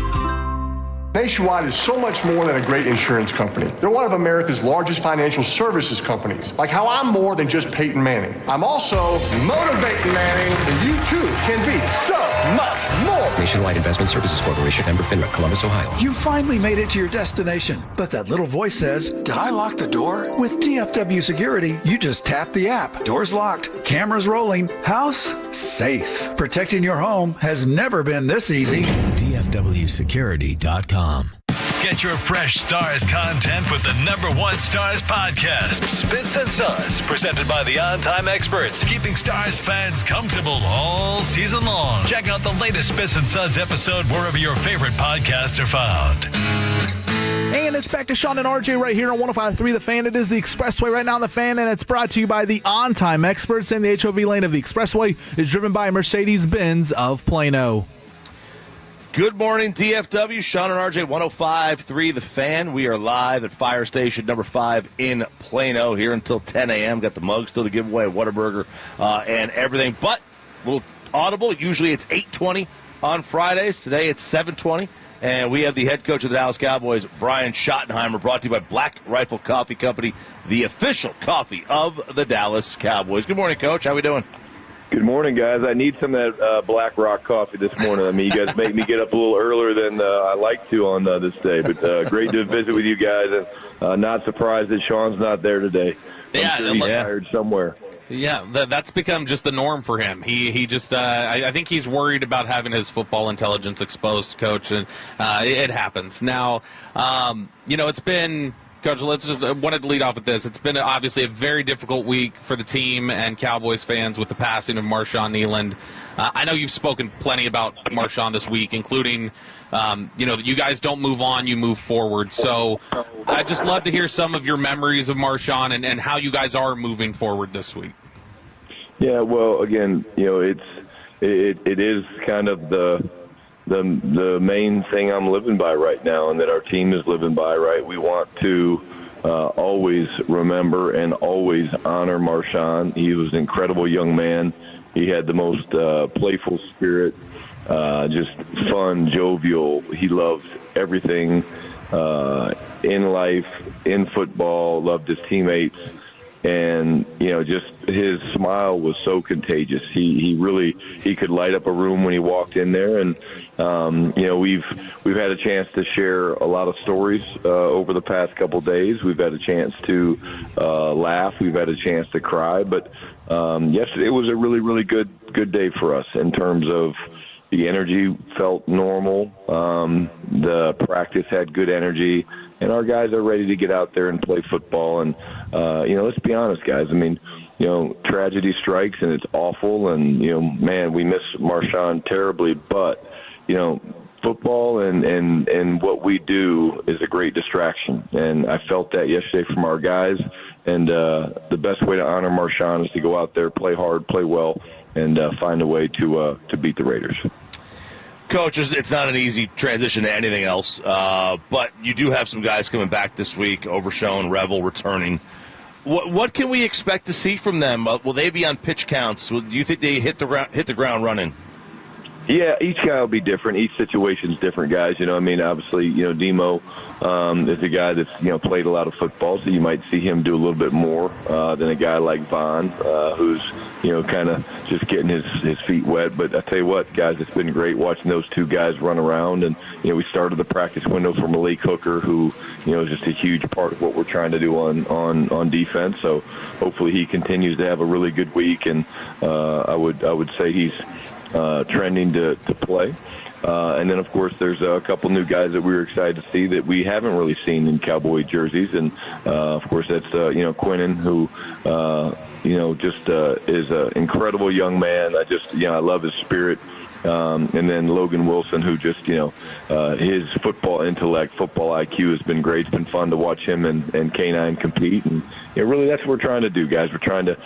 Nationwide is so much more than a great insurance company. They're one of America's largest financial services companies. Like how I'm more than just Peyton Manning. I'm also motivating Manning, and you too can be so much more. Nationwide Investment Services Corporation, member FINRA, Columbus, Ohio. You finally made it to your destination, but that little voice says, did I lock the door? With DFW Security, you just tap the app. Doors locked, cameras rolling, house safe. Protecting your home has never been this easy. DFWsecurity.com. Get your fresh Stars content with the #1 Stars podcast, Spits and Suds, presented by the On Time Experts, keeping Stars fans comfortable all season long. Check out the latest Spits and Suds episode wherever your favorite podcasts are found. And it's back to Sean and RJ right here on 105.3 The Fan. It is the Expressway right now on The Fan, and it's brought to you by the On Time Experts. And the HOV lane of the Expressway is driven by Mercedes-Benz of Plano. Good morning, DFW. Sean and RJ, 105.3 The Fan. We are live at Fire Station number 5 in Plano here until 10 a.m. Got the mug still to give away, Whataburger, and everything. But a little audible. Usually it's 8:20 on Fridays. Today it's 7:20. And we have the head coach of the Dallas Cowboys, Brian Shottenheimer, brought to you by Black Rifle Coffee Company, the official coffee of the Dallas Cowboys. Good morning, Coach. How we doing? Good morning, guys. I need some of that Black Rock coffee this morning. I mean, you guys make me get up a little earlier than I like to on this day. But great to visit with you guys, and not surprised that Sean's not there today. I'm sure he's tired somewhere. Yeah, that's become just the norm for him. He just I think he's worried about having his football intelligence exposed, Coach, and it happens. Now, it's been, Coach, wanted to lead off with this. It's been obviously a very difficult week for the team and Cowboys fans with the passing of Marshawn Kneeland. I know you've spoken plenty about Marshawn this week, including, you guys don't move on, you move forward. So I'd just love to hear some of your memories of Marshawn and how you guys are moving forward this week. Yeah, well, again, it is kind of the main thing I'm living by right now, and that our team is living by, right? We want to always remember and always honor Marshawn. He was an incredible young man. He had the most playful spirit, just fun, jovial. He loved everything in life, in football, loved his teammates. And, just his smile was so contagious. He could light up a room when he walked in there. And, we've had a chance to share a lot of stories over the past couple days. We've had a chance to laugh. We've had a chance to cry. But yesterday was a really, really good day for us in terms of the energy felt normal. The practice had good energy. And our guys are ready to get out there and play football. And, let's be honest, guys. I mean, tragedy strikes and it's awful. And, man, we miss Marshawn terribly. But, football and what we do is a great distraction. And I felt that yesterday from our guys. And the best way to honor Marshawn is to go out there, play hard, play well, and find a way to beat the Raiders. Coach, it's not an easy transition to anything else, but you do have some guys coming back this week, Overshown, Revel returning. What can we expect to see from them? Will they be on pitch counts? Do you think they hit the ground running? Yeah, each guy will be different. Each situation's different, guys. Obviously, Demo is a guy that's, played a lot of football, so you might see him do a little bit more than a guy like Vaughn, who's, kind of just getting his feet wet. But I tell you what, guys, it's been great watching those two guys run around. And, we started the practice window for Malik Hooker, who, is just a huge part of what we're trying to do on defense. So hopefully he continues to have a really good week. And I would say he's trending to play. And then, of course, there's a couple new guys that we were excited to see that we haven't really seen in Cowboy jerseys. And, of course, that's, Quinnen, who, just is an incredible young man. I love his spirit. And then Logan Wilson, who just, his football intellect, football IQ has been great. It's been fun to watch him and K9 compete. And really that's what we're trying to do, guys. We're trying to,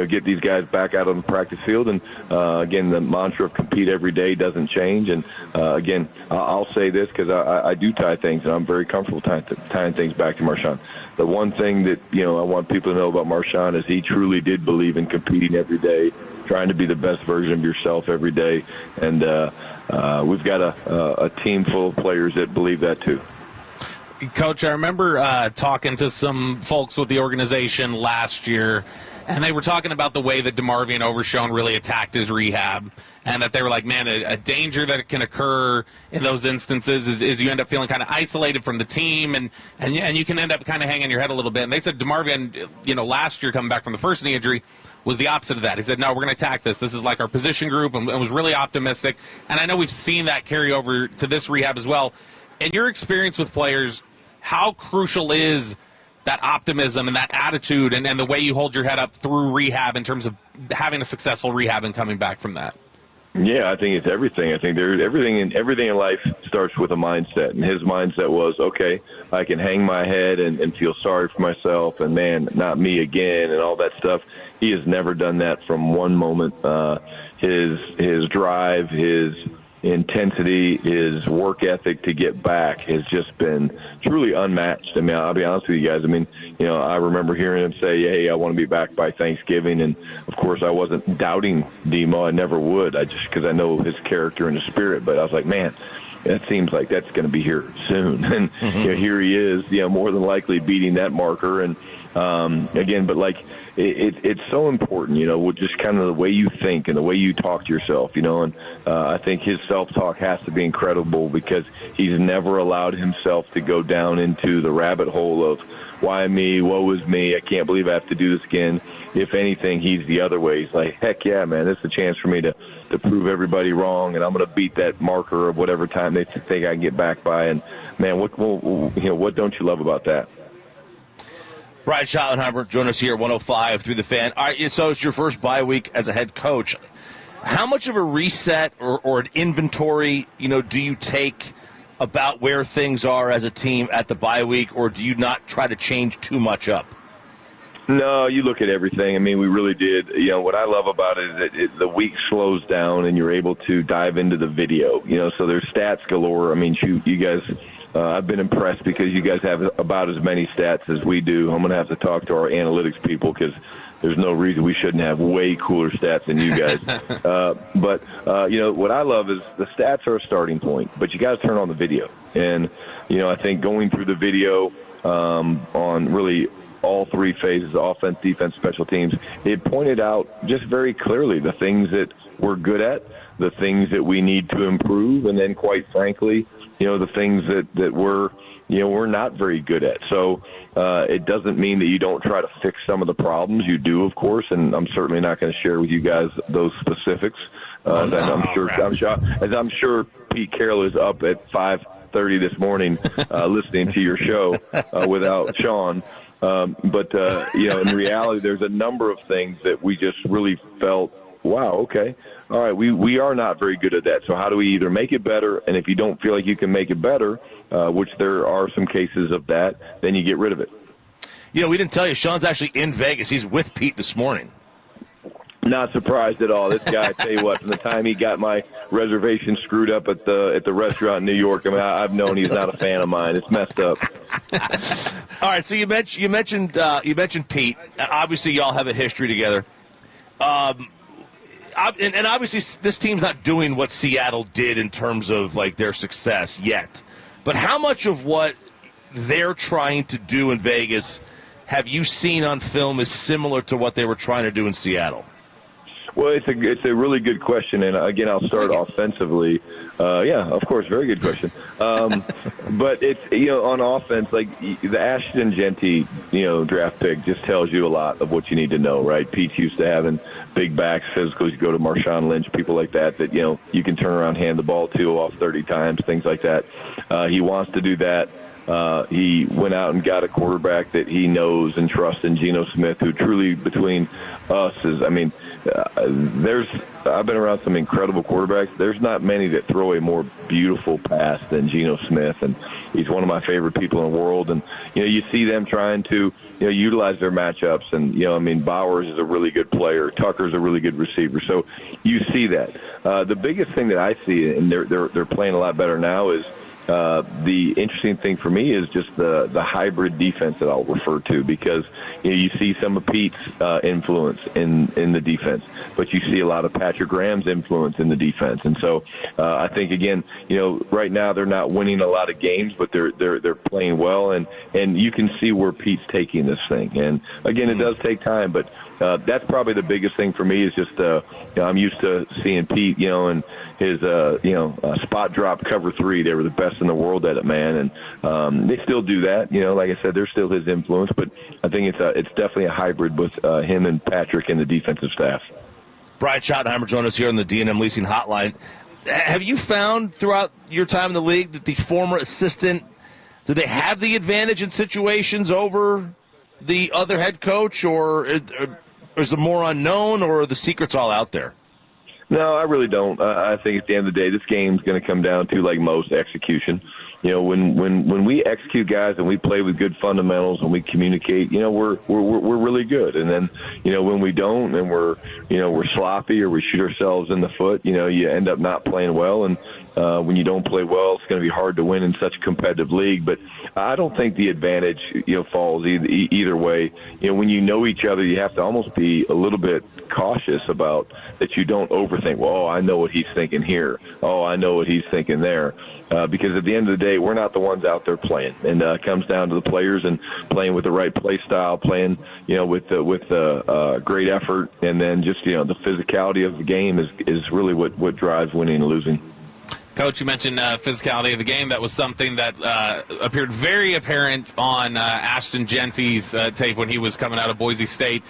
get these guys back out on the practice field. And, again, the mantra of compete every day doesn't change. And, again, I'll say this because I do tie things, and I'm very comfortable tying things back to Marshawn. The one thing that, I want people to know about Marshawn is he truly did believe in competing every day, trying to be the best version of yourself every day. And we've got a team full of players that believe that too. Coach, I remember talking to some folks with the organization last year, and they were talking about the way that DeMarvion Overshown really attacked his rehab, and that they were like, man, a danger that can occur in those instances is you end up feeling kind of isolated from the team, and you can end up kind of hanging your head a little bit. And they said DeMarvion, last year coming back from the first knee injury, was the opposite of that. He said, no, we're going to attack this. This is like our position group, and was really optimistic. And I know we've seen that carry over to this rehab as well. In your experience with players, how crucial is that optimism and that attitude and the way you hold your head up through rehab in terms of having a successful rehab and coming back from that? Yeah, I think it's everything. I think everything in life starts with a mindset, and his mindset was, okay, I can hang my head and feel sorry for myself, and man, not me again, and all that stuff. He has never done that from one moment. His drive, his intensity, his work ethic to get back has just been truly unmatched. I mean, I'll be honest with you guys. I mean, I remember hearing him say, hey, I want to be back by Thanksgiving. And of course I wasn't doubting Demo. I never would. Because I know his character and his spirit, but I was like, man, it seems like that's going to be here soon. And here he is, more than likely beating that marker. And again, but like, it's so important, with just kind of the way you think and the way you talk to yourself, and I think his self-talk has to be incredible because he's never allowed himself to go down into the rabbit hole of why me, woe is me, I can't believe I have to do this again. If anything, he's the other way. He's like, heck yeah, man, this is a chance for me to prove everybody wrong, and I'm going to beat that marker of whatever time they think I can get back by. And, man, what don't you love about that? Brian Shottenheimer, join us here at 105 through the Fan. All right, so it's your first bye week as a head coach. How much of a reset or an inventory, do you take about where things are as a team at the bye week, or do you not try to change too much up? No, you look at everything. I mean, we really did. What I love about it is that the week slows down and you're able to dive into the video. So there's stats galore. I mean, you guys. I've been impressed because you guys have about as many stats as we do. I'm going to have to talk to our analytics people because there's no reason we shouldn't have way cooler stats than you guys. But what I love is the stats are a starting point, but you got to turn on the video. And, I think going through the video on really all three phases, offense, defense, special teams, it pointed out just very clearly the things that we're good at, the things that we need to improve, and then quite frankly, the things that we're not very good at. So it doesn't mean that you don't try to fix some of the problems. You do, of course, and I'm certainly not going to share with you guys those specifics. I'm sure Pete Carroll is up at 5:30 this morning listening to your show without Sean. But in reality, there's a number of things that we just really felt, wow, okay. All right, we are not very good at that. So how do we either make it better, and if you don't feel like you can make it better, which there are some cases of that, then you get rid of it. We didn't tell you, Sean's actually in Vegas. He's with Pete this morning. Not surprised at all. This guy, I tell you what, from the time he got my reservation screwed up at the restaurant in New York, I mean, I've known he's not a fan of mine. It's messed up. All right, so you mentioned Pete. Obviously, y'all have a history together. And obviously, this team's not doing what Seattle did in terms of like their success yet. But how much of what they're trying to do in Vegas have you seen on film is similar to what they were trying to do in Seattle? Well, it's a really good question, and again, I'll start offensively. Yeah, of course, very good question. But it's on offense, like the Ashton Genty draft pick just tells you a lot of what you need to know, right? Pete's used to having big backs, physicals. You go to Marshawn Lynch, people like that you can turn around, hand the ball to off 30 times, things like that. He wants to do that. He went out and got a quarterback that he knows and trusts in Geno Smith, who truly between us is, I've been around some incredible quarterbacks. There's not many that throw a more beautiful pass than Geno Smith, and he's one of my favorite people in the world. And, you see them trying to, utilize their matchups. And, Bowers is a really good player. Tucker's a really good receiver. So you see that. The biggest thing that I see, and they're playing a lot better now, is the interesting thing for me is just the hybrid defense that I'll refer to, because you see some of Pete's influence in the defense, but you see a lot of Patrick Graham's influence in the defense. And so I think, again, right now they're not winning a lot of games, but they're playing well, and you can see where Pete's taking this thing. And again, it does take time, but that's probably the biggest thing for me is just I'm used to seeing Pete, and his spot drop cover 3. They were the best in the world at it, man, and they still do that. Like I said, they're still his influence, but I think it's definitely a hybrid with him and Patrick and the defensive staff. Brian Shottenheimer joined us here on the D&M Leasing Hotline. Have you found throughout your time in the league that the former assistant, do they have the advantage in situations over the other head coach, or is it more unknown, or are the secrets all out there? No, I really don't. I think at the end of the day, this game's going to come down to, like most, execution. When we execute guys and we play with good fundamentals and we communicate, we're really good. And then, when we don't and we're sloppy or we shoot ourselves in the foot, you end up not playing well. And when you don't play well, it's going to be hard to win in such a competitive league. But I don't think the advantage, falls either way. When you know each other, you have to almost be a little bit cautious about that you don't overthink. Well, I know what he's thinking here. Oh, I know what he's thinking there. Because at the end of the day, we're not the ones out there playing, and it comes down to the players and playing with the right play style, playing with great effort, and then just the physicality of the game is really what drives winning and losing. Coach, you mentioned physicality of the game. That was something that appeared very apparent on Ashton Genty's tape when he was coming out of Boise State.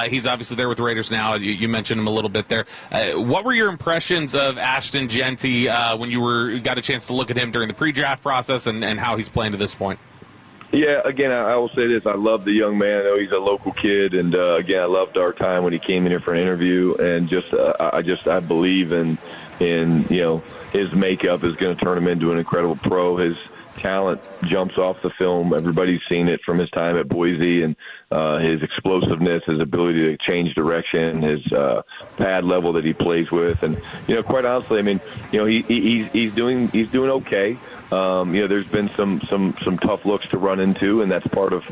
He's obviously there with the Raiders now. You mentioned him a little bit there. What were your impressions of Ashton Genty when you got a chance to look at him during the pre-draft process and how he's playing to this point? Yeah, again, I will say this. I love the young man. I know he's a local kid, and again, I loved our time when he came in here for an interview, and I believe in his makeup is going to turn him into an incredible pro. His talent jumps off the film. Everybody's seen it from his time at Boise, and his explosiveness, his ability to change direction, his pad level that he plays with, and quite honestly, I mean, he's doing okay. There's been some tough looks to run into, and that's part of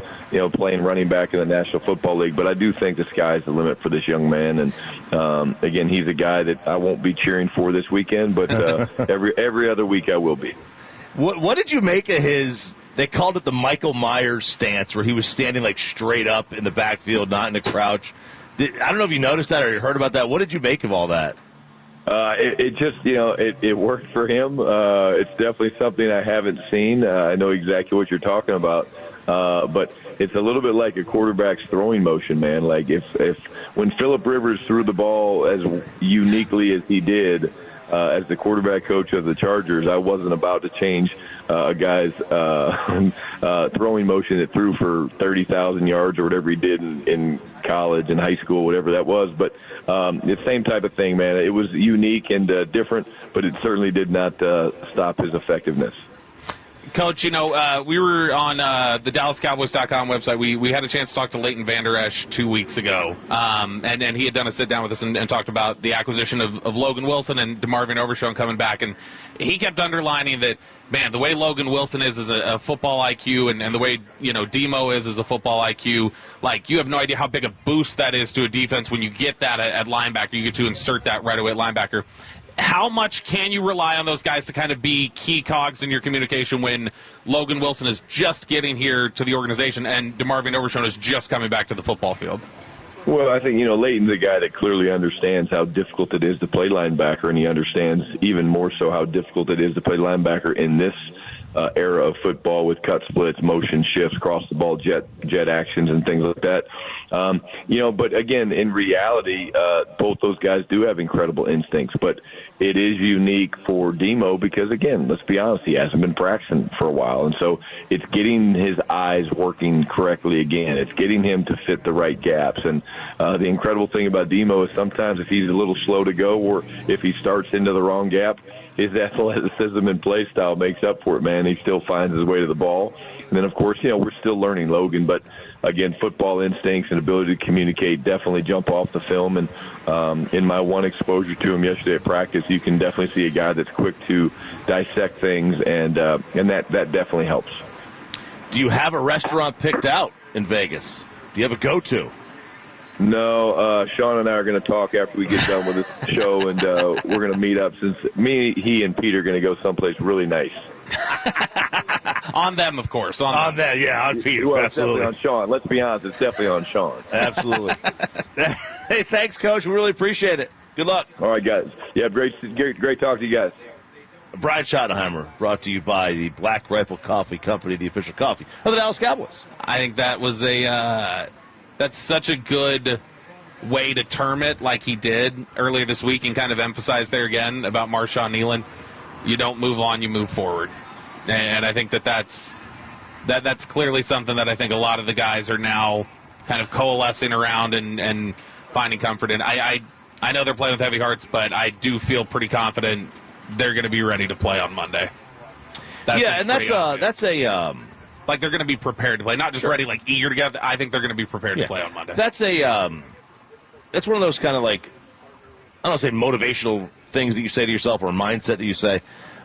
playing running back in the National Football League. But I do think the sky's the limit for this young man, and again, he's a guy that I won't be cheering for this weekend, but every other week I will be. What did you make of his? They called it the Michael Myers stance, where he was standing like straight up in the backfield, not in a crouch. I don't know if you noticed that or you heard about that. What did you make of all that? It just, it worked for him. It's definitely something I haven't seen. I know exactly what you're talking about. But it's a little bit like a quarterback's throwing motion, man. Like if when Phillip Rivers threw the ball as uniquely as he did, as the quarterback coach of the Chargers, I wasn't about to change a guy's throwing motion that threw for 30,000 yards or whatever he did in college and high school, whatever that was. But the same type of thing, man. It was unique and different, but it certainly did not stop his effectiveness. Coach, we were on the DallasCowboys.com website. We had a chance to talk to Leighton Vander Esch 2 weeks ago, and he had done a sit-down with us and talked about the acquisition of Logan Wilson and DeMarvin Overshown coming back. And he kept underlining that, man, the way Logan Wilson is a football IQ, and the way, Demo is a football IQ, like, you have no idea how big a boost that is to a defense when you get that at linebacker. You get to insert that right away at linebacker. How much can you rely on those guys to kind of be key cogs in your communication when Logan Wilson is just getting here to the organization and DeMarvin Overshown is just coming back to the football field? Well, I think, Leighton's a guy that clearly understands how difficult it is to play linebacker, and he understands even more so how difficult it is to play linebacker in this era of football with cut splits, motion shifts, cross the ball, jet actions, and things like that. But again, in reality, both those guys do have incredible instincts, but it is unique for Demo because, again, let's be honest, he hasn't been practicing for a while. And so it's getting his eyes working correctly again. It's getting him to fit the right gaps. And the incredible thing about Demo is sometimes if he's a little slow to go or if he starts into the wrong gap, his athleticism and play style makes up for it, man. He still finds his way to the ball. then, of course, we're still learning Logan, but again, football instincts and ability to communicate definitely jump off the film. And in my one exposure to him yesterday at practice, you can definitely see a guy that's quick to dissect things, and that definitely helps. Do you have a restaurant picked out in Vegas? Do you have a go-to? No, Sean and I are going to talk after we get done with this show, and we're going to meet up. Since he and Pete are going to go someplace really nice. On them, of course. On them, yeah, on Pete. Well, absolutely. It's definitely on Sean. Let's be honest, it's definitely on Sean. Absolutely. Hey, thanks, Coach. We really appreciate it. Good luck. All right, guys. Yeah, great talking to you guys. Brian Shottenheimer, brought to you by the Black Rifle Coffee Company, the official coffee of the Dallas Cowboys. I think that was that's such a good way to term it, like he did earlier this week, and kind of emphasize there again about Marshawn Nealon. You don't move on, you move forward. And I think that's clearly something that I think a lot of the guys are now kind of coalescing around and finding comfort in. I know they're playing with heavy hearts, but I do feel pretty confident they're going to be ready to play on Monday. Like they're going to be prepared to play, not just ready, like eager to get. I think they're going to be prepared to play on Monday. That's one of those kind of like, I don't say motivational things that you say to yourself or a mindset that you say,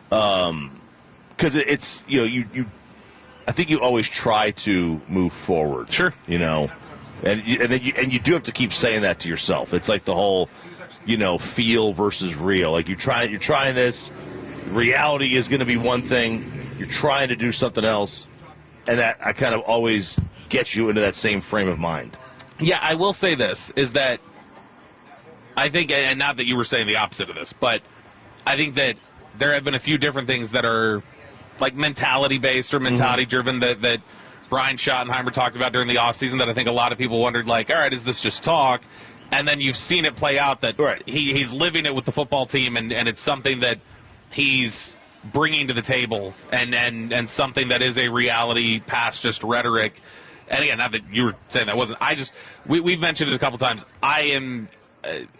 because it's I think you always try to move forward. Sure. And you do have to keep saying that to yourself. It's like the whole, feel versus real. Like you're trying this. Reality is going to be one thing. You're trying to do something else. And that I kind of always gets you into that same frame of mind. Yeah, I will say this, is that I think, and not that you were saying the opposite of this, but I think that there have been a few different things that are like mentality-based or mentality-driven that Brian Shottenheimer talked about during the offseason that I think a lot of people wondered, like, all right, is this just talk? And then you've seen it play out that he's living it with the football team, and it's something that he's bringing to the table and something that is a reality past just rhetoric. And again, not that you were saying that wasn't. We've mentioned it a couple times.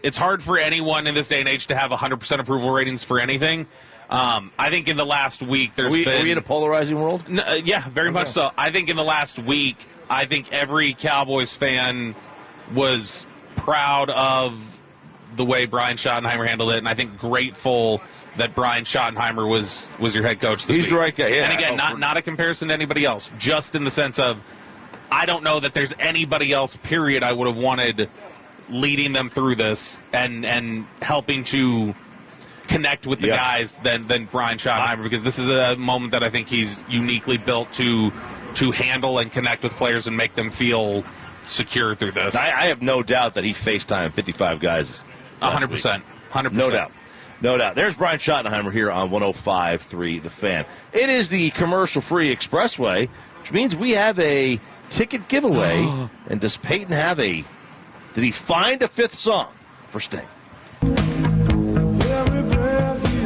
It's hard for anyone in this day and age to have 100% approval ratings for anything. I think in the last week there's been... Are we in a polarizing world? Yeah, very much so. I think in the last week, I think every Cowboys fan was proud of the way Brian Shottenheimer handled it, and I think grateful that Brian Shottenheimer was your head coach this week. He's the right guy, yeah. And again, not a comparison to anybody else, just in the sense of I don't know that there's anybody else, period, I would have wanted leading them through this and helping to connect with the guys than Brian Shottenheimer, because this is a moment that I think he's uniquely built to handle and connect with players and make them feel secure through this. I have no doubt that he FaceTimed 55 guys. 100%. 100%. No doubt. There's Brian Shottenheimer here on 105.3 The Fan. It is the commercial-free expressway, which means we have a ticket giveaway. And does Peyton have did he find a fifth song for Sting?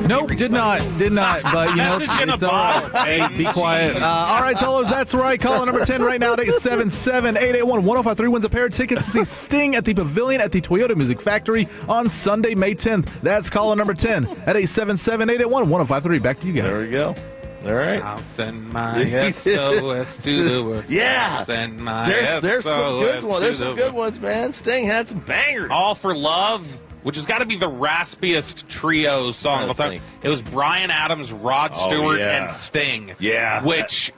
Nope, did not. But message in a bottle. Hey, be quiet. All right, Cholos, that's right. Caller number 10 right now at 877-881-1053 wins a pair of tickets to see Sting at the Pavilion at the Toyota Music Factory on Sunday, May 10th. That's caller number 10 at 877-881-1053. Back to you guys. There we go. All right. I'll send my SOS to the world. Yeah. I'll send my there's some good ones. There's to some good ones, man. Sting had some bangers. All for Love, which has got to be the raspiest trio song of all time. It was Bryan Adams, Rod Stewart, and Sting. Yeah. Which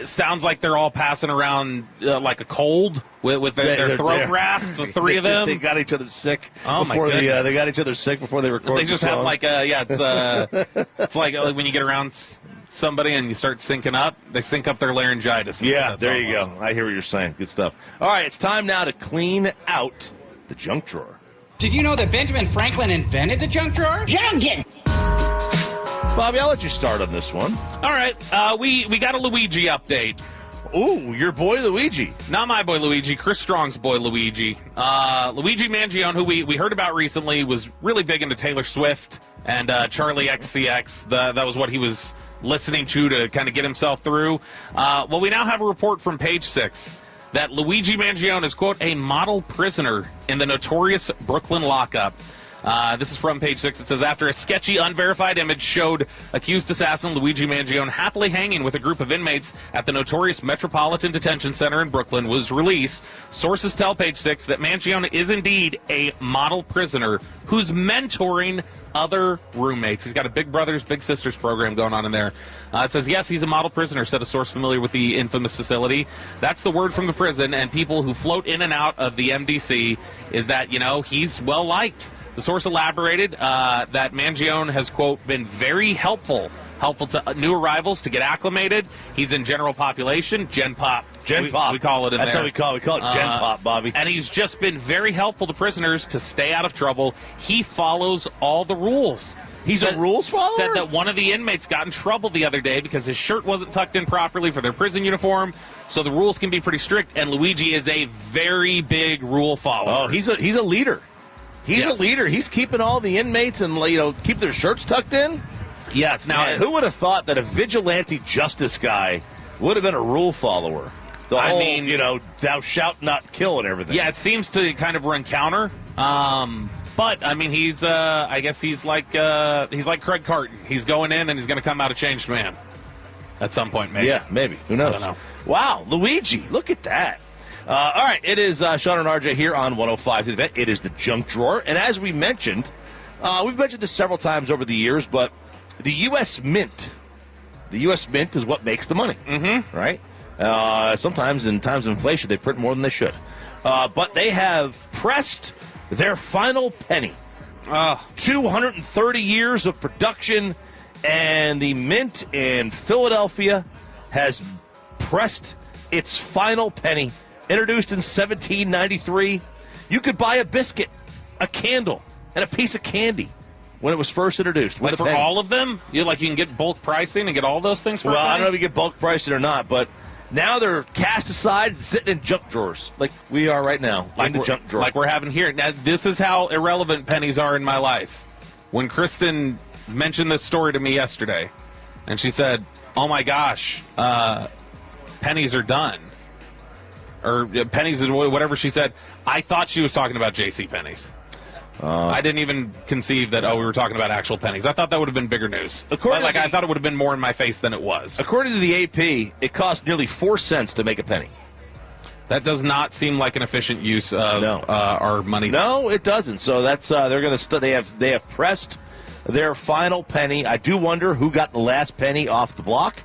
sounds like they're all passing around like a cold with their throat rasped, the three of them. They got each other sick. Oh, before my goodness. They got each other sick before they recorded. They just the had song. like it's like when you get around somebody and you start syncing up, they sync up their laryngitis. Yeah, there you go. I hear what you're saying. Good stuff. All right, it's time now to clean out the junk drawer. Did you know that Benjamin Franklin invented the junk drawer? Junkin! Bobby, I'll let you start on this one. All right, we got a Luigi update. Ooh, your boy Luigi. Not my boy Luigi, Chris Strong's boy Luigi. Luigi Mangione, who we heard about recently, was really big into Taylor Swift and Charlie XCX. That was what he was listening to kind of get himself through. Well, we now have a report from Page Six that Luigi Mangione is, quote, a model prisoner in the notorious Brooklyn lockup. This is from page 6. It says, after a sketchy, unverified image showed accused assassin Luigi Mangione happily hanging with a group of inmates at the notorious Metropolitan Detention Center in Brooklyn was released, sources tell page 6 that Mangione is indeed a model prisoner who's mentoring other roommates. He's got a Big Brothers, Big Sisters program going on in there. It says, yes, he's a model prisoner, said a source familiar with the infamous facility. That's the word from the prison, and people who float in and out of the MDC is that, he's well-liked. The source elaborated that Mangione has, quote, been very helpful to new arrivals to get acclimated. He's in general population, Gen Pop. Gen Pop. We call it in That's there. That's how we call it Gen Pop, Bobby. And he's just been very helpful to prisoners to stay out of trouble. He follows all the rules. He's a rules follower? Said that one of the inmates got in trouble the other day because his shirt wasn't tucked in properly for their prison uniform, so the rules can be pretty strict, and Luigi is a very big rule follower. Oh, he's a leader. He's a leader. He's keeping all the inmates and, keep their shirts tucked in. Yes. Now, who would have thought that a vigilante justice guy would have been a rule follower? I mean, thou shalt not kill and everything. Yeah, it seems to kind of run counter. But I mean, he's I guess he's like Craig Carton. He's going in and he's going to come out a changed man at some point, maybe. Yeah, maybe. Who knows? I don't know. Wow, Luigi, look at that. All right, it is Sean and RJ here on 105 through the Fan. It is the junk drawer, and as we mentioned, we've mentioned this several times over the years, but the U.S. Mint is what makes the money, right? Sometimes in times of inflation, they print more than they should, but they have pressed their final penny. 230 years of production, and the Mint in Philadelphia has pressed its final penny. Introduced in 1793, you could buy a biscuit, a candle, and a piece of candy when it was first introduced. Like for all of them? You can get bulk pricing and get all those things for a penny? I don't know if you get bulk pricing or not, but now they're cast aside and sitting in junk drawers like we are right now, in the junk drawer. Like we're having here. Now, this is how irrelevant pennies are in my life. When Kristen mentioned this story to me yesterday, and she said, oh my gosh, pennies are done. Or pennies is whatever she said. I thought she was talking about J.C. Penney's. I didn't even conceive that, we were talking about actual pennies. I thought that would have been bigger news. I thought it would have been more in my face than it was. According to the AP, it costs nearly 4 cents to make a penny. That does not seem like an efficient use of our money. No, it doesn't. So that's they're going to they have pressed their final penny. I do wonder who got the last penny off the block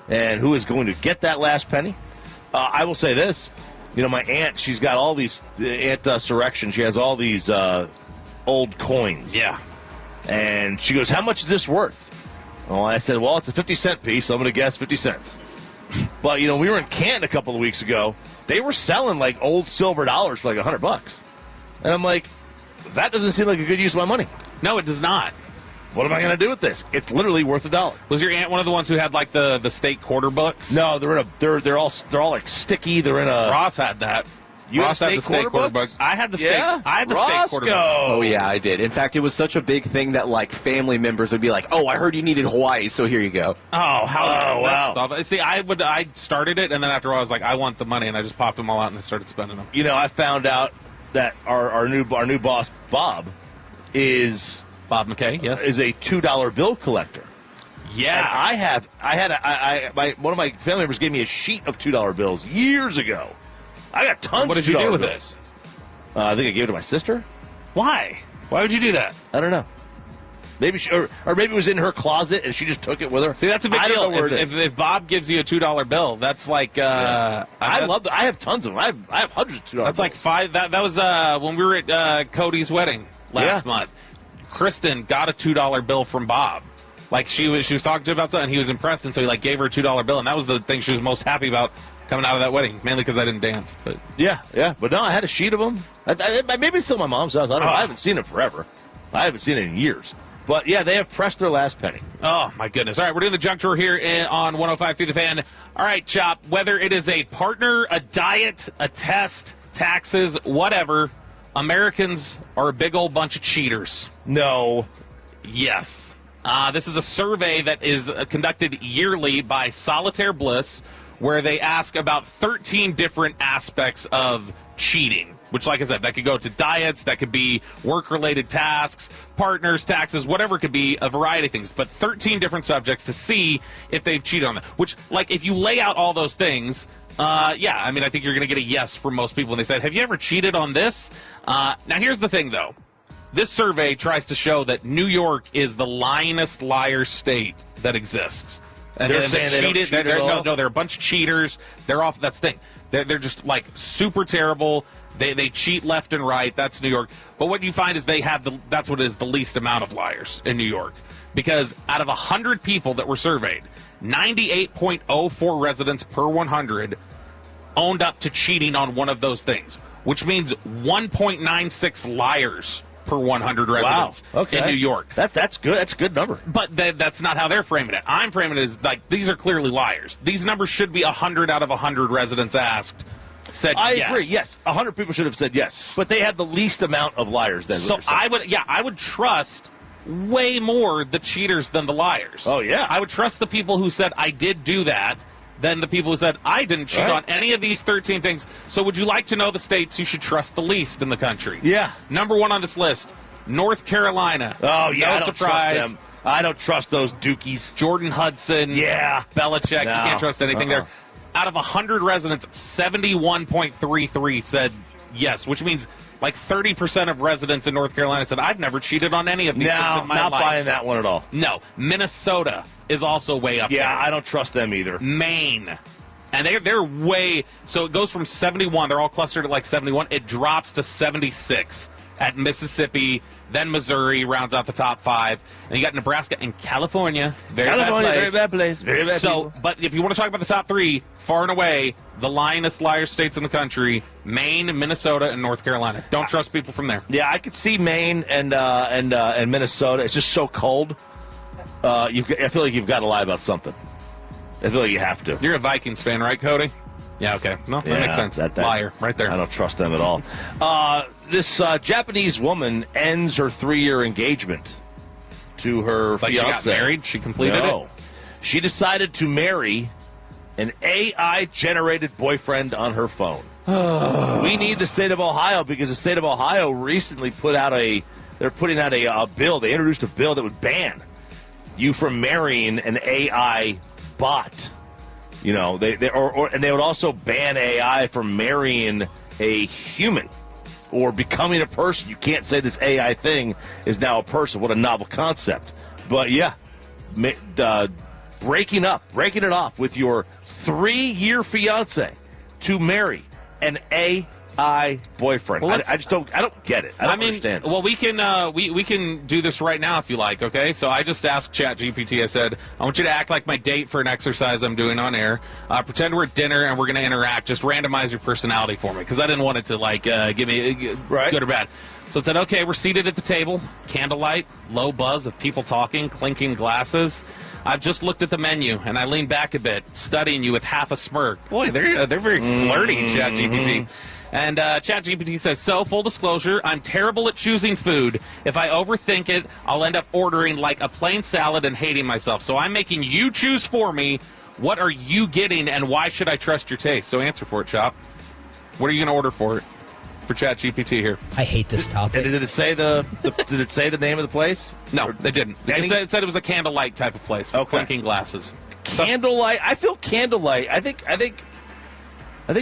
and who is going to get that last penny. I will say this. My aunt, she's got all these, Aunt Surrection, she has all these old coins. Yeah. And she goes, how much is this worth? Well, I said, well, it's a 50-cent piece, so I'm going to guess 50 cents. But, we were in Canton a couple of weeks ago. They were selling, old silver dollars for $100. And I'm like, that doesn't seem like a good use of my money. No, it does not. What am I going to do with this? It's literally worth $1. Was your aunt one of the ones who had the state quarter books? No, they're all sticky. They're in a. Ross had that. Ross had the state quarter book. I had the state. I had the state quarter book. Oh yeah, I did. In fact, it was such a big thing that family members would be like, "Oh, I heard you needed Hawaii, so here you go." Oh, wow! Stuff. See, I started it, and then after a while, I was like, I want the money, and I just popped them all out and I started spending them. I found out that our new boss Bob is. Bob McKay, yes, is a $2 bill collector. Yeah, and one of my family members gave me a sheet of $2 bills years ago. I got tons. What did of you do $2 with bills. I think I gave it to my sister. Why? Why would you do that? I don't know. Maybe or maybe it was in her closet and she just took it with her. See, that's a big deal. Don't know where it is. If Bob gives you a $2 bill, that's like. I have tons of them. I have hundreds of $2 bills. That's like five. That was when we were at Cody's wedding last month. Kristen got a $2 bill from Bob. She was talking to him about something, and he was impressed, and so he gave her a $2 bill, and that was the thing she was most happy about coming out of that wedding, mainly because I didn't dance. But yeah. But no, I had a sheet of them. Maybe it's still my mom's house. I don't know. I haven't seen it forever. I haven't seen it in years. But yeah, they have pressed their last penny. Oh my goodness! All right, we're doing the junk drawer here on 105 through the Fan. All right, Chop. Whether it is a partner, a diet, a test, taxes, whatever. Americans are a big old bunch of cheaters. No. Yes. This is a survey that is conducted yearly by Solitaire Bliss, where they ask about 13 different aspects of cheating. which, like I said, that could go to diets, that could be work-related tasks, partners, taxes, whatever it could be, a variety of things. But 13 different subjects to see if they've cheated on them. Which, like, if you lay out all those things, yeah, I mean, I think you're going to get a yes from most people when they said, have you ever cheated on this? Now, here's the thing, though. This survey tries to show that New York is the lyingest liar state that exists. And They're saying they don't cheat at all? No, they're a bunch of cheaters. They're off. That's the thing. They're just, like, super terrible. They cheat left and right. That's New York. But what you find is that's what is the least amount of liars in New York. Because out of 100 people that were surveyed, 98.04 residents per 100 owned up to cheating on one of those things, which means 1.96 liars per 100 residents in New York. That's good. That's a good number. But that's not how they're framing it. I'm framing it as, like, these are clearly liars. These numbers should be 100 out of 100 residents asked said I yes. agree. Yes, 100 people should have said yes, but they had the least amount of liars. Then, so I would trust way more the cheaters than the liars. Oh yeah, I would trust the people who said I did do that than the people who said I didn't cheat on any of these 13 things. So would you like to know the states you should trust the least in the country? Yeah. Number 1 on this list, North Carolina. Oh yeah, no I don't surprise. Trust them. I don't trust those Dookies. Jordan Hudson. Yeah. Belichick. No. You can't trust anything there. Out of 100 residents, 71.33 said yes, which means like 30% of residents in North Carolina said, I've never cheated on any of these things in my life. Not buying that one at all. No. Minnesota is also way up there. Yeah, I don't trust them either. Maine. And they're way... So it goes from 71. They're all clustered at like 71. It drops to 76 at Mississippi. Then Missouri rounds out the top 5. And you got Nebraska and California. Very bad place. Very bad people. But if you want to talk about the top 3, far and away, the lyingest liar states in the country, Maine, Minnesota, and North Carolina. Don't trust people from there. Yeah, I could see Maine and Minnesota. It's just so cold. I feel like you've got to lie about something. I feel like you have to. You're a Vikings fan, right, Cody? Yeah, okay. No, that makes sense. Liar, right there. I don't trust them at all. This Japanese woman ends her 3-year engagement to her fiancé. She got married? She completed it? She decided to marry an AI-generated boyfriend on her phone. We need the state of Ohio because the state of Ohio recently they're putting out a bill. They introduced a bill that would ban you from marrying an AI bot. You know, and they would also ban AI from marrying a human or becoming a person. You can't say this AI thing is now a person. What a novel concept. But yeah, breaking it off with your 3-year fiance to marry an AI boyfriend. Well, I don't get it. I don't understand. Well, we can do this right now if you like, okay? So I just asked ChatGPT, I said, I want you to act like my date for an exercise I'm doing on air. Pretend we're at dinner and we're going to interact. Just randomize your personality for me because I didn't want it to, give me good or bad. So it said, okay, we're seated at the table, candlelight, low buzz of people talking, clinking glasses. I've just looked at the menu, and I leaned back a bit, studying you with half a smirk. Boy, they're very flirty, ChatGPT. And ChatGPT says, so, full disclosure, I'm terrible at choosing food. If I overthink it, I'll end up ordering like a plain salad and hating myself. So I'm making you choose for me. What are you getting, and why should I trust your taste? So answer for it, Chop. What are you going to order for ChatGPT here? I hate this topic. Did it say did it say the name of the place? No, it didn't. It said it was a candlelight type of place with clinking glasses. Candlelight. I feel candlelight. I think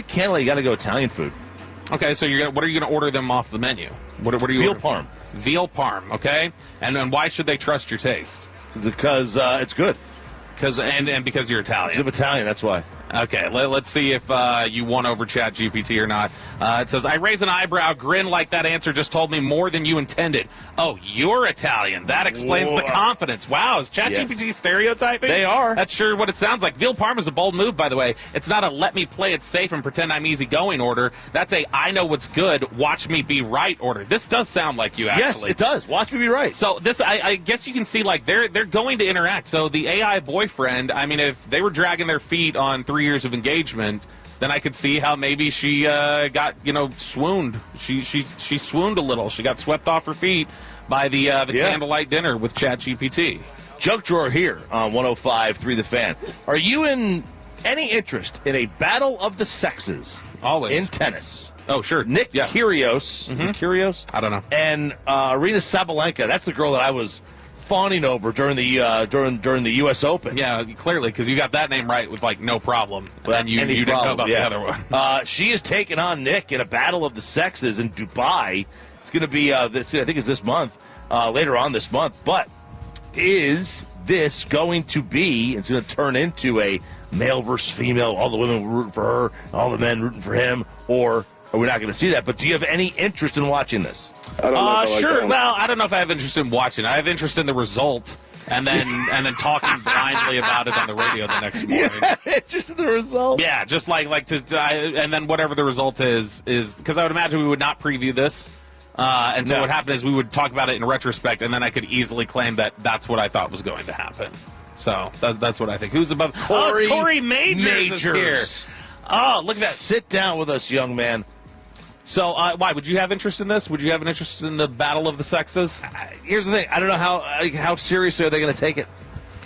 candlelight. You got to go Italian food. Okay, so what are you going to order them off the menu? What are you veal ordering? parm? Veal parm. Okay, and then why should they trust your taste? Because it's good. Because you're Italian. I'm Italian. That's why. Okay, let's see if you won over ChatGPT or not. It says, I raise an eyebrow, grin like that answer just told me more than you intended. Oh, you're Italian. That explains the confidence. Wow, is ChatGPT stereotyping? They are. That's sure what it sounds like. Veal parm is a bold move, by the way. It's not a let me play it safe and pretend I'm easygoing order. That's a I know what's good, watch me be right order. This does sound like you, actually. Yes, it does. Watch me be right. So this, I guess you can see, like, they're going to interact. So the AI boyfriend, I mean, if they were dragging their feet on 3 years of engagement, then I could see how maybe she got, swooned. She swooned a little. She got swept off her feet by the candlelight dinner with ChatGPT. Junk drawer here on 105.3 The Fan. Are you in any interest in a battle of the sexes? Always. In tennis. Oh, sure. Nick Kyrgios. Is it Kyrgios? I don't know. And Arina Sabalenka. That's the girl that I was fawning over during the U.S. Open. Yeah, clearly, because you got that name right with, like, no problem. And then you didn't know about the other one. She is taking on Nick in a battle of the sexes in Dubai. It's going to be, I think it's this month, later on this month. But is this going to be, it's going to turn into a male versus female, all the women rooting for her, all the men rooting for him, or are we not going to see that? But do you have any interest in watching this? Sure. Well, I don't know if I have interest in watching. I have interest in the result, and then talking blindly about it on the radio the next morning. Yeah, just the result. Yeah, just and then whatever the result is because I would imagine we would not preview this, and so what happened is we would talk about it in retrospect, and then I could easily claim that that's what I thought was going to happen. So that's what I think. Who's above? It's Corey Majors. Here. Oh, look at that! Sit down with us, young man. So, why would you have interest in this? Would you have an interest in the battle of the sexes? Here's the thing: I don't know how seriously are they going to take it.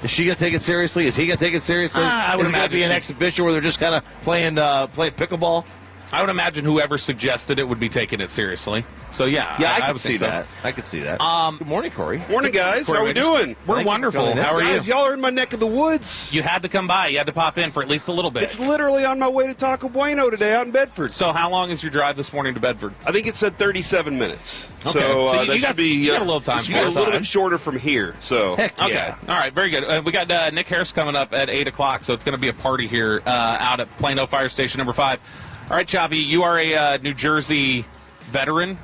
Is she going to take it seriously? Is he going to take it seriously? I would Is it going to be an exhibition where they're just kind of playing pickleball? I would imagine whoever suggested it would be taking it seriously. So, yeah. I could see that. I could see that. Good morning, Corey. Morning, guys. How are we doing? We're wonderful. How are you? Guys, y'all are in my neck of the woods. You had to come by. You had to pop in for at least a little bit. It's literally on my way to Taco Bueno today out in Bedford. So how long is your drive this morning to Bedford? I think it said 37 minutes. Okay. So, you got a little time. You got a little bit shorter from here. So Heck yeah. Okay. All right. Very good. We got Nick Harris coming up at 8 o'clock, so it's going to be a party here out at Plano Fire Station number 5. All right, Choppy, you are a New Jersey veteran.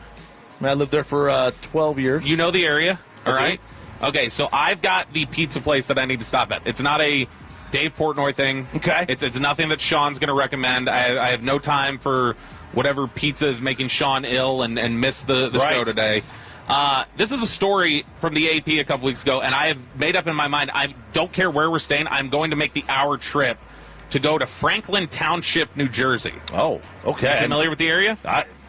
I lived there for 12 years. You know the area, all right? Okay, so I've got the pizza place that I need to stop at. It's not a Dave Portnoy thing. Okay. It's nothing that Sean's going to recommend. I have no time for whatever pizza is making Sean ill and miss the show today. This is a story from the AP a couple weeks ago, and I have made up in my mind, I don't care where we're staying. I'm going to make the hour trip to go to Franklin Township, New Jersey. Oh, okay. You familiar with the area?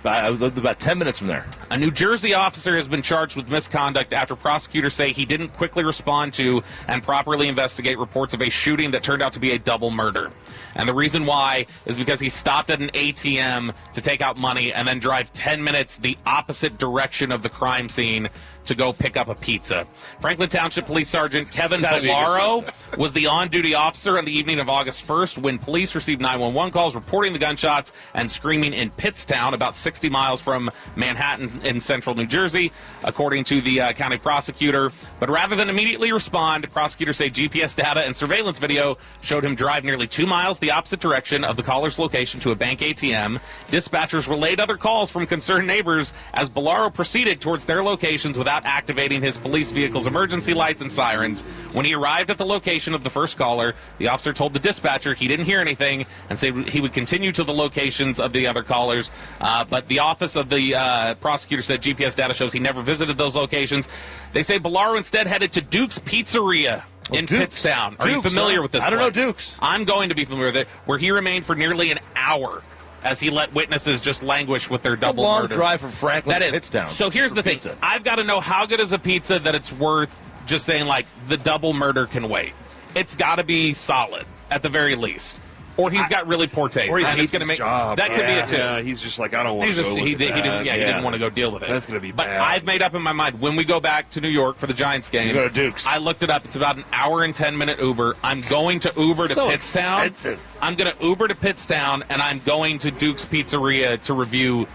I lived about 10 minutes from there. A New Jersey officer has been charged with misconduct after prosecutors say he didn't quickly respond to and properly investigate reports of a shooting that turned out to be a double murder. And the reason why is because he stopped at an ATM to take out money and then drive 10 minutes the opposite direction of the crime scene to go pick up a pizza. Franklin Township Police Sergeant Kevin Bellaro was the on-duty officer on the evening of August 1st when police received 911 calls reporting the gunshots and screaming in Pittstown, about 60 miles from Manhattan in central New Jersey, according to the county prosecutor. But rather than immediately respond, prosecutors say GPS data and surveillance video showed him drive nearly 2 miles the opposite direction of the caller's location to a bank ATM. Dispatchers relayed other calls from concerned neighbors as Bellaro proceeded towards their locations without activating his police vehicle's emergency lights and sirens. When he arrived at the location of the first caller, the officer told the dispatcher he didn't hear anything and said he would continue to the locations of the other callers. But the office of the prosecutor said GPS data shows he never visited those locations. They say Bellaro instead headed to Duke's Pizzeria in Pittstown. Are you familiar with this I don't place? know Duke's. I'm going to be familiar with it, where he remained for nearly an hour as he let witnesses just languish with their double murder. murder. Drive from Franklin to Pittstown. So here's the thing. I've got to know how good is a pizza that it's worth just saying, like, the double murder can wait. It's got to be solid, at the very least. Or he's got really poor taste. Or he and hates it's gonna his job. That could be it, too. Yeah, he's just like, I don't want to go he didn't want to go deal with it. That's going to be But bad. I've made up in my mind, when we go back to New York for the Giants game, You go to Duke's. I looked it up. It's about an hour and 10-minute Uber. I'm going to Uber to So Pittstown. expensive. I'm going to Uber to Pittstown, and I'm going to Duke's Pizzeria to review,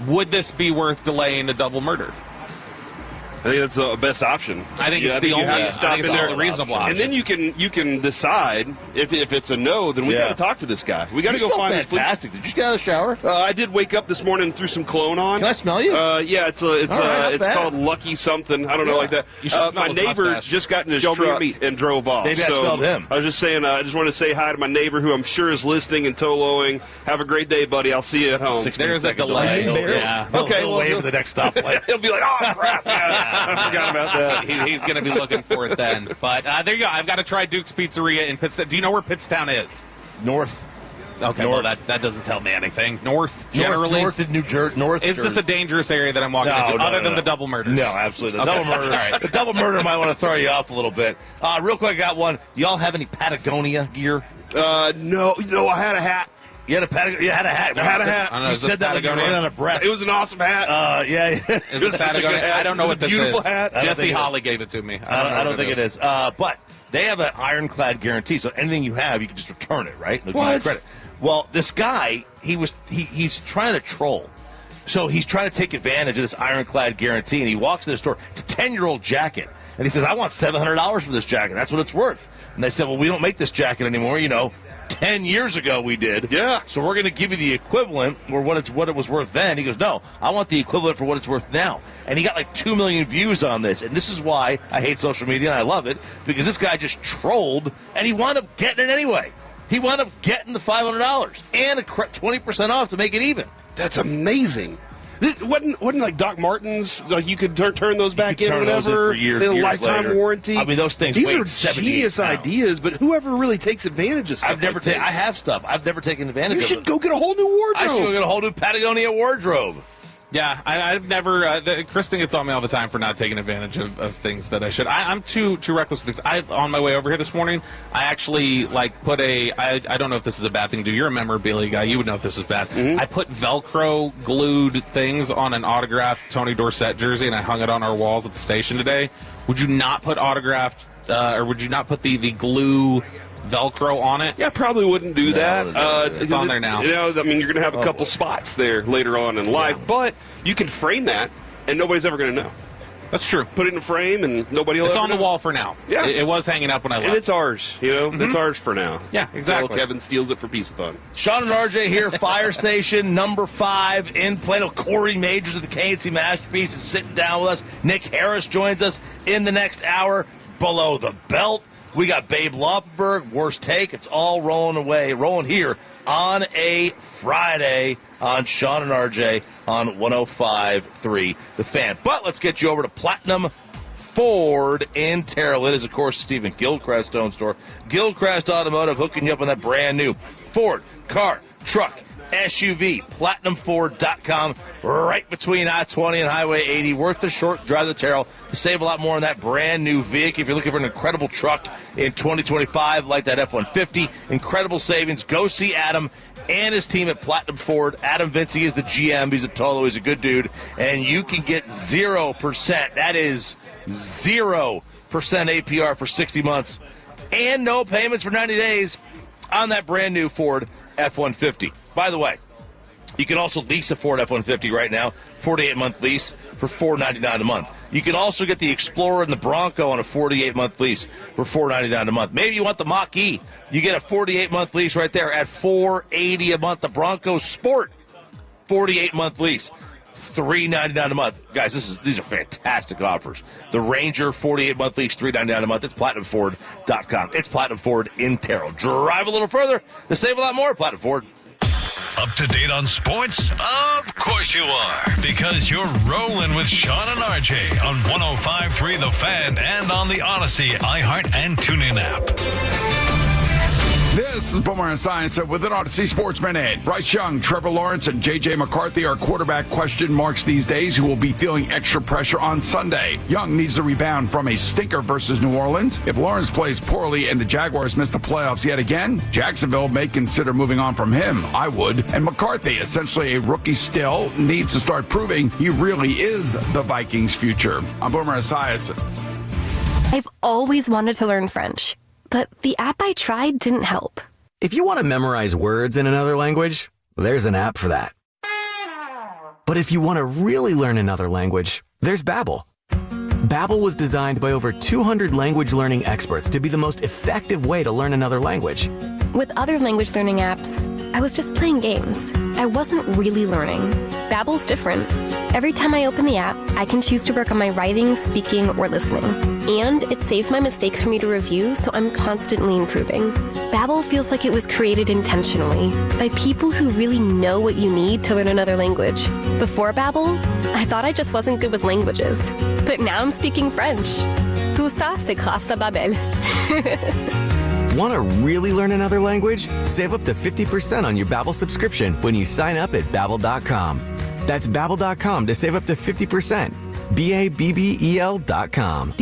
would this be worth delaying a double murder? I think that's the best option. I think it's the only reasonable option. And then you can decide if it's a no, then we got to talk to this guy. We got to go find this police. Fantastic. Did you get out of the shower? I did wake up this morning and threw some cologne on. Can I smell you? Yeah, it's called Lucky something. I don't know, like that. You should smell my his neighbor mustache. just got in his Show me your truck meat. and drove off. Maybe I smelled him. I was just saying, I just wanted to say hi to my neighbor, who I'm sure is listening and Toloing. Have a great day, buddy. I'll see you at home. There's a delay. Yeah. Okay, He'll wave at the next stoplight. He'll be like, oh, crap. Yeah, I forgot about that. He's going to be looking for it then. But there you go. I've got to try Duke's Pizzeria in Pittstown. Do you know where Pittstown is? North. Okay, North. well, that doesn't tell me anything. North, generally? North in New Jersey. North. Is this a dangerous area that I'm walking into, other than the double murders? No, absolutely. The Okay. double murder. All right. The double murder might want to throw you off a little bit. Real quick, I got one. Y'all have any Patagonia gear? No, I had a hat. You had a Patagonia. You had a hat. I had a hat. I know, You said that like you were running out of breath. It was an awesome hat. Yeah. Is it Patagonia? I don't know what this is. Beautiful hat. Jesse Holly gave it to me. I don't think it is. But they have an ironclad guarantee, so anything you have, you can just return it, right? What? Credit. Well, this guy, he's trying to troll. So he's trying to take advantage of this ironclad guarantee, and he walks to the store. It's a 10-year-old jacket. And he says, I want $700 for this jacket. That's what it's worth. And they said, well, we don't make this jacket anymore. 10 years ago we did. Yeah. So we're going to give you the equivalent or what it was worth then. He goes, no, I want the equivalent for what it's worth now. And he got like 2 million views on this. And this is why I hate social media, and I love it, because this guy just trolled, and he wound up getting it anyway. He wound up getting the $500 and 20% off to make it even. That's amazing. This wasn't like Doc Martens. Like you could turn those back in whenever. For years lifetime later. warranty. I mean, those things. These are genius pounds. ideas, but whoever really takes advantage of stuff. I have stuff. I've never taken advantage of it. You should go get a whole new wardrobe. I should go get a whole new Patagonia wardrobe. Yeah, I've never. Kristen gets on me all the time for not taking advantage of things that I should. I'm too reckless with things. On my way over here this morning, I actually put a. I don't know if this is a bad thing to do. You're a memorabilia guy. You would know if this is bad. Mm-hmm. I put Velcro glued things on an autographed Tony Dorsett jersey, and I hung it on our walls at the station today. Would you not put autographed, or would you not put the glue Velcro on it? Yeah, probably wouldn't do that. It's on there now. You're going to have a couple spots there later on in life, but you can frame that, and nobody's ever going to know. That's true. Put it in a frame, and nobody will It's ever on the know. wall for now. Yeah. It was hanging up when I left. And it's ours, It's ours for now. Yeah, exactly. Until Kevin steals it for Peace-a-thon. Sean and RJ here, Fire Station number 5 in Plano. Corey Majors of the KNC Masterpiece is sitting down with us. Nick Harris joins us in the next hour. Below the Belt, we got Babe Loffenberg, Worst Take. It's all rolling here on a Friday on Sean and RJ on 105.3 The Fan. But let's get you over to Platinum Ford in Terrell. It is, of course, Stephen Gilchrist Stone Store. Gilchrist Automotive hooking you up on that brand new Ford car, truck, SUV, PlatinumFord.com, right between I-20 and Highway 80. Worth the short drive to Terrell. You save a lot more on that brand new vehicle. If you're looking for an incredible truck in 2025, like that F-150, incredible savings. Go see Adam and his team at Platinum Ford. Adam Vinci is the GM. He's a Tolo. He's a good dude. And you can get 0%. That is 0% APR for 60 months. And no payments for 90 days on that brand new Ford F-150. By the way, you can also lease a Ford F-150 right now, 48-month lease for $499 a month. You can also get the Explorer and the Bronco on a 48-month lease for $499 a month. Maybe you want the Mach-E. You get a 48-month lease right there at $480 a month. The Bronco Sport, 48-month lease, $399 a month. Guys, these are fantastic offers. The Ranger, 48-month lease, $399 a month. It's PlatinumFord.com. It's Platinum Ford in Terrell. Drive a little further to save a lot more. Platinum Ford. Up to date on sports? Of course you are, because you're rolling with Sean and RJ on 105.3 The Fan and on the Odyssey, iHeart, and TuneIn app. This is Boomer and Science with an Odyssey Sports Minute. Bryce Young, Trevor Lawrence, and J.J. McCarthy are quarterback question marks these days who will be feeling extra pressure on Sunday. Young needs to rebound from a stinker versus New Orleans. If Lawrence plays poorly and the Jaguars miss the playoffs yet again, Jacksonville may consider moving on from him. I would. And McCarthy, essentially a rookie still, needs to start proving he really is the Vikings' future. I'm Boomer Esiason. I've always wanted to learn French, but the app I tried didn't help. If you want to memorize words in another language, there's an app for that. But if you want to really learn another language, there's Babbel. Babbel was designed by over 200 language learning experts to be the most effective way to learn another language. With other language learning apps, I was just playing games. I wasn't really learning. Babbel's different. Every time I open the app, I can choose to work on my writing, speaking, or listening. And it saves my mistakes for me to review, so I'm constantly improving. Babbel feels like it was created intentionally by people who really know what you need to learn another language. Before Babbel, I thought I just wasn't good with languages. But now I'm speaking French. Tout ça, c'est grâce à Babbel. Want to really learn another language? Save up to 50% on your Babbel subscription when you sign up at Babbel.com. That's Babbel.com to save up to 50%. BABBEL.com.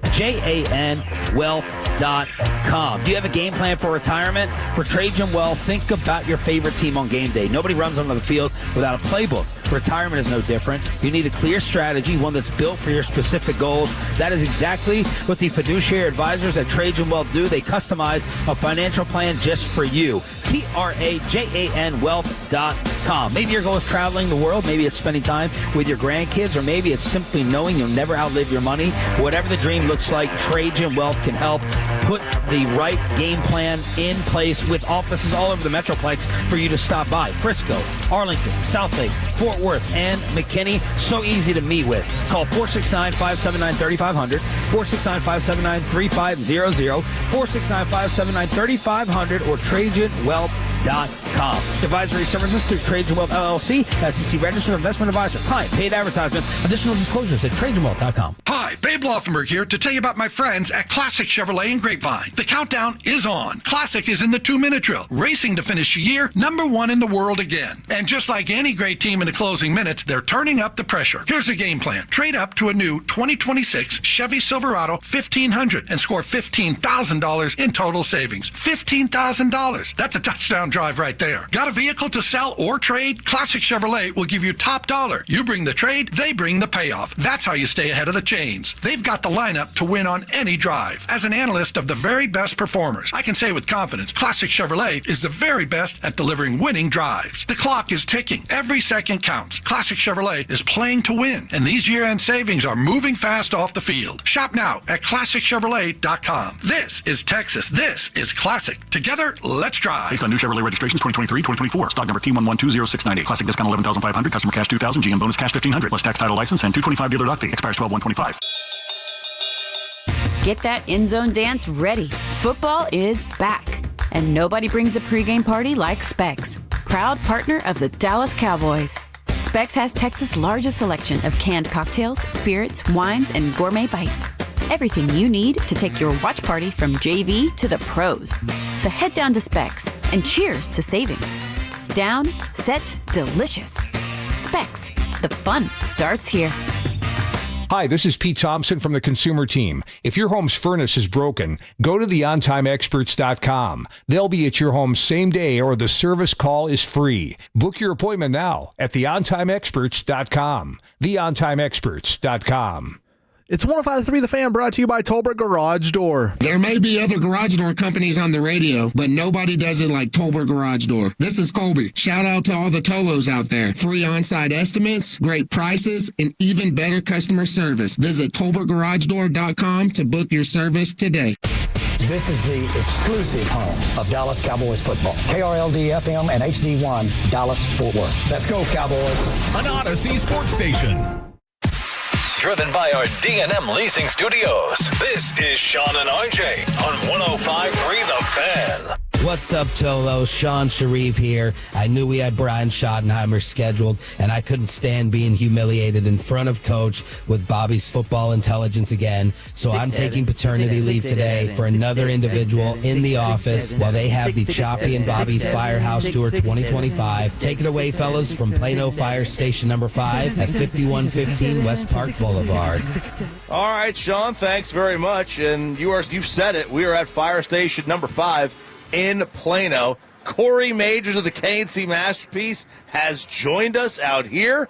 TRAJAN Wealth.com. Do you have a game plan for retirement? For Trajan Wealth, think about your favorite team on game day. Nobody runs onto the field without a playbook. Retirement is no different. You need a clear strategy, one that's built for your specific goals. That is exactly what the fiduciary advisors at Trajan Wealth do. They customize a financial plan just for you. TRAJAN Wealth.com. Maybe your goal is traveling the world. Maybe it's spending time with your grandkids, or maybe it's simply knowing you'll never outlive your money. Whatever the dream looks like, Trajan Wealth can help put the right game plan in place with offices all over the Metroplex for you to stop by. Frisco, Arlington, Southlake, Fort Worth, and McKinney. So easy to meet with. Call 469-579-3500, 469-579-3500, 469-579-3500, or TrajanWealth.com. Advisory services through Trajan Wealth LLC, SEC registered investment advisor. Client paid advertisement. Additional disclosures at TrajanWealth.com. Hi, Babe Loffenberg here to tell you about my friends at Classic Chevrolet in Grapevine. The countdown is on. Classic is in the 2-minute drill, racing to finish the year #1 in the world again. And just like any great team in the closing minutes, they're turning up the pressure. Here's the game plan. Trade up to a new 2026 Chevy Silverado 1500 and score $15,000 in total savings. $15,000. That's a touchdown drive right there. Got a vehicle to sell or trade? Classic Chevrolet will give you top dollar. You bring the trade, they bring the payoff. That's how you stay ahead of the chains. They've got the lineup to win on any drive. As an analyst of the very best performers, I can say with confidence, Classic Chevrolet is the very best at delivering winning drives. The clock is ticking. Every second counts. Classic Chevrolet is playing to win, and these year-end savings are moving fast off the field. Shop now at ClassicChevrolet.com. This is Texas. This is Classic. Together, let's drive. Based on new Chevrolet registrations 2023-2024. Stock number T1120698. Classic discount $11,500. Customer cash $2,000. GM bonus cash $1,500. Plus tax, title, license, and $225 dealer doc fee. Expires 12/125. Get that end zone dance ready. Football is back. And nobody brings a pregame party like Specs, proud partner of the Dallas Cowboys. Specs has Texas' largest selection of canned cocktails, spirits, wines, and gourmet bites. Everything you need to take your watch party from JV to the pros. So head down to Specs and cheers to savings. Down, set, delicious. Specs, the fun starts here. Hi, this is Pete Thompson from the Consumer Team. If your home's furnace is broken, go to theontimeexperts.com. They'll be at your home same day, or the service call is free. Book your appointment now at theontimeexperts.com. theontimeexperts.com. It's 105.3 The Fan, brought to you by Tolbert Garage Door. There may be other garage door companies on the radio, but nobody does it like Tolbert Garage Door. This is Colby. Shout out to all the Tolos out there. Free on-site estimates, great prices, and even better customer service. Visit TolbertGarageDoor.com to book your service today. This is the exclusive home of Dallas Cowboys football. KRLD-FM and HD1, Dallas-Fort Worth. Let's go, Cowboys. An Odyssey sports station. Driven by our D&M Leasing Studios. This is Sean and RJ on 105.3 The Fan. What's up, Tolo? Sean Sharif here. I knew we had Brian Shottenheimer scheduled, and I couldn't stand being humiliated in front of Coach with Bobby's football intelligence again. So I'm taking paternity leave today for another individual in the office while they have the Choppy and Bobby Firehouse Tour 2025. Take it away, fellas, from Plano Fire Station number 5 at 5115 West Park Boulevard. All right, Sean, thanks very much. And you've said it. We are at Fire Station number 5 in Plano. Corey Majors of the KNC Masterpiece has joined us out here.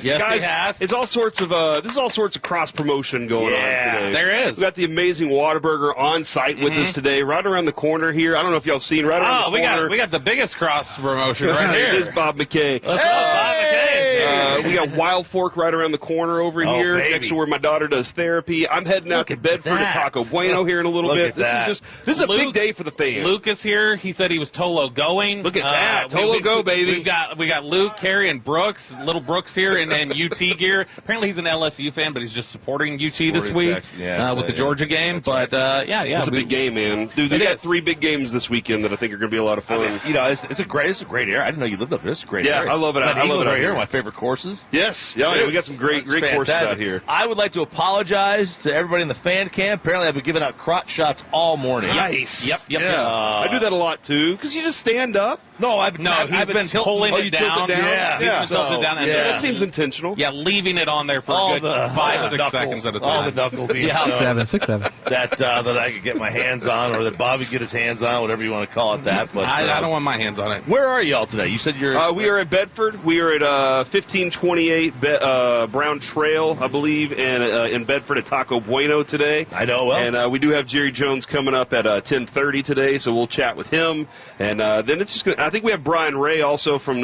Yes, guys, he has. It's all sorts of this is all sorts of cross promotion going on today. There is. We got the amazing Whataburger on site with us today, right around the corner here. I don't know if y'all seen right around the corner. We got the biggest cross promotion right here. It is Bob McKay. Let's go, Bob McKay. We got Wild Fork right around the corner over here, next to where my daughter does therapy. I'm heading out to Bedford to Taco Bueno here in a little bit. This is a big day for the fans. Luke is here. He said he was Tolo going. Look at that. Tolo go, baby. We got Luke, Carey, and Brooks. Little Brooks here, and UT gear. Apparently he's an LSU fan, but he's just supporting UT this week with the Georgia game. But it's a big game, man. Dude, they got 3 big games this weekend that I think are going to be a lot of fun. I mean, it's a great area. I didn't know you lived up here. It's a great area. Yeah, I love it. I love it right here. My favorite courses. Yes, yeah, we got some great courses out here. I would like to apologize to everybody in the fan camp. Apparently, I've been giving out crotch shots all morning. Nice. Yep. I do that a lot too, because you just stand up. No, he's been pulling it down. Yeah, he's been tilted down. And that seems intentional. Yeah, leaving it on there for a good 5-6 seconds at a time. All the knuckle beans. 6'7". That I could get my hands on, or that Bobby get his hands on, whatever you want to call it. That, but I don't want my hands on it. Where are y'all today? You said you're. We are at Bedford. We are at 1528 Brown Trail, I believe, and in Bedford at Taco Bueno today. I know well. And we do have Jerry Jones coming up at 10:30 today, so we'll chat with him. And then it's just I think we have Brian Ray also from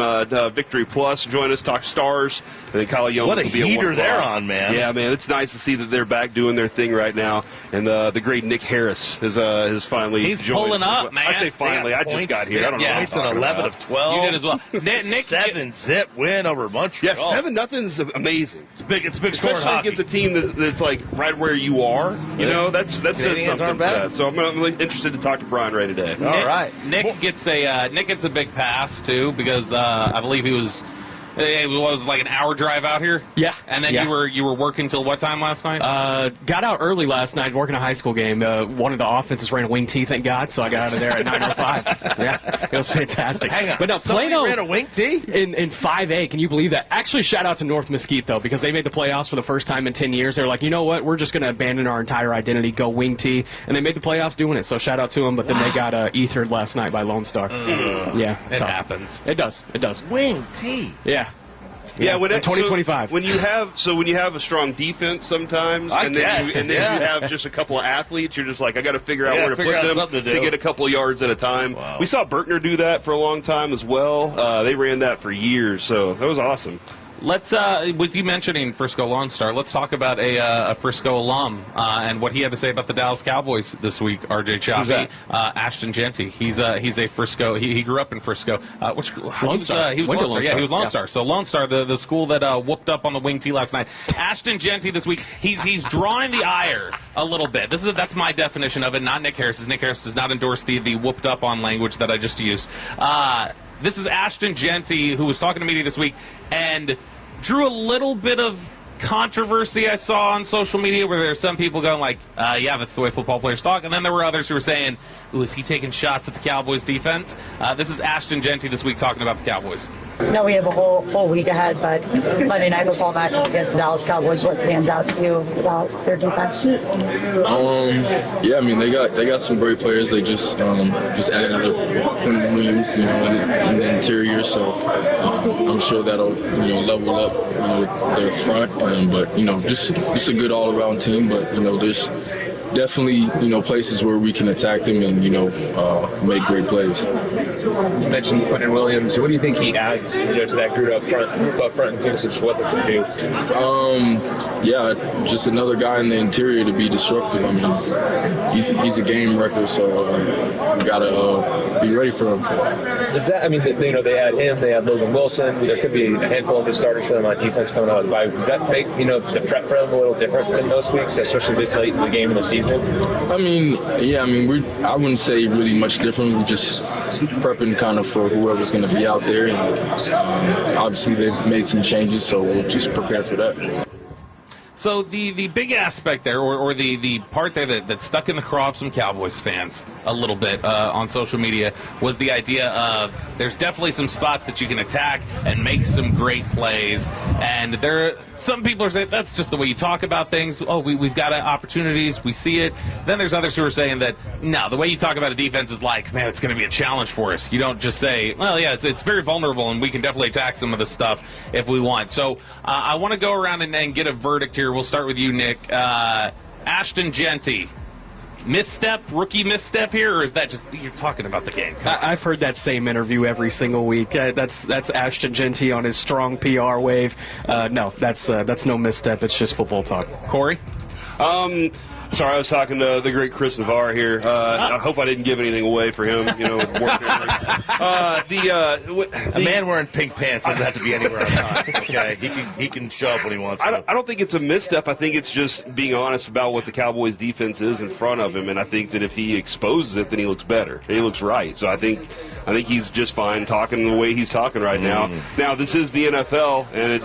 Victory Plus join us, talk Stars, and then Kyle Young. What a will be heater they're on, man. Yeah, man, it's nice to see that they're back doing their thing right now. And the great Nick Harris has finally He's joined. pulling up, man. I say finally. I just got here. I don't know. It's an 11 of 12. You did as well. Nick 7-zip win over Montreal. Yeah, 7-0 is amazing. It's big. It's big. Especially against a team that's like right where you are. You know, that says something for that. So I'm really interested to talk to Brian Ray today. All right. Nick gets a big pass too because I believe it was like an hour drive out here. Yeah, and then you were working till what time last night? Got out early last night working a high school game. One of the offenses ran a wing tee, thank God, so I got out of there at 9:05. Yeah, it was fantastic. Hang on, but no, Plano ran a wing tee in 5A. Can you believe that? Actually, shout out to North Mesquite though, because they made the playoffs for the first time in 10 years. They're like, you know what? We're just going to abandon our entire identity, go wing tee, and they made the playoffs doing it. So shout out to them. But then they got ethered last night by Lone Star. Yeah, it happens. It does. Wing tee. Yeah. Yeah, when 2025. When you have a strong defense sometimes, and then you have just a couple of athletes, you're just like, I got to figure out where to put them to get a couple of yards at a time. Wow. We saw Berkner do that for a long time as well. They ran that for years, so that was awesome. Let's, with you mentioning Frisco Lone Star, let's talk about a Frisco alum and what he had to say about the Dallas Cowboys this week. RJ Chaffee, Ashton Genty. He's a Frisco. He grew up in Frisco. Lone Star. He was Lone Star. Yeah, he was Lone Star. So Lone Star, the school that whooped up on the wing tee last night. Ashton Genty this week. He's drawing the ire a little bit. That's my definition of it. Not Nick Harris's. Nick Harris does not endorse the whooped up on language that I just used. This is Ashton Genty, who was talking to media this week and drew a little bit of controversy I saw on social media where there's some people going like, yeah, that's the way football players talk. And then there were others who were saying, ooh, is he taking shots at the Cowboys defense? This is Ashton Genty this week talking about the Cowboys. No, we have a whole week ahead, but Monday Night Football matchup against the Dallas Cowboys, what stands out to you about their defense? Yeah, I mean they got some great players. They just added Quentin Williams, in the interior, so I'm sure that'll level up their front. But just a good all around team. But there's definitely places where we can attack them and make great plays. You mentioned Quentin Williams. What do you think he adds to that group up front in terms of what they can do? Yeah, just another guy in the interior to be disruptive. I mean, he's a game wrecker, so we gotta be ready for him. Does that? I mean, they had him. They had Logan Wilson. There could be a handful of new starters for them on defense coming out of the bye. Does that make the prep for them a little different than most weeks, especially this late in the game of the season? I mean, I wouldn't say really much different. We're just prepping kind of for whoever's going to be out there, and obviously they've made some changes, so we'll just prepare for that. So the big aspect there, or the part there that stuck in the craw of some Cowboys fans a little bit on social media, was the idea of there's definitely some spots that you can attack and make some great plays. And some people are saying that's just the way you talk about things. Oh, we've got opportunities, we see it. Then there's others who are saying that, no, the way you talk about a defense is like, man, it's going to be a challenge for us. You don't just say, well, yeah, it's very vulnerable and we can definitely attack some of this stuff if we want. So I want to go around and get a verdict here. We'll start with you, Nick. Ashton Genty, rookie misstep here, or is that just you're talking about the game? I've heard that same interview every single week. That's Ashton Genty on his strong PR wave. No, that's no misstep. It's just football talk. Corey? Sorry, I was talking to the great Chris Navarre here. I hope I didn't give anything away for him. A man wearing pink pants doesn't have to be anywhere on time. Okay, he can show up when he wants. I don't think it's a misstep. I think it's just being honest about what the Cowboys defense is in front of him, and I think that if he exposes it, then he looks better. He looks right. So I think I think he's just fine talking the way he's talking right now. Now, this is the NFL, and it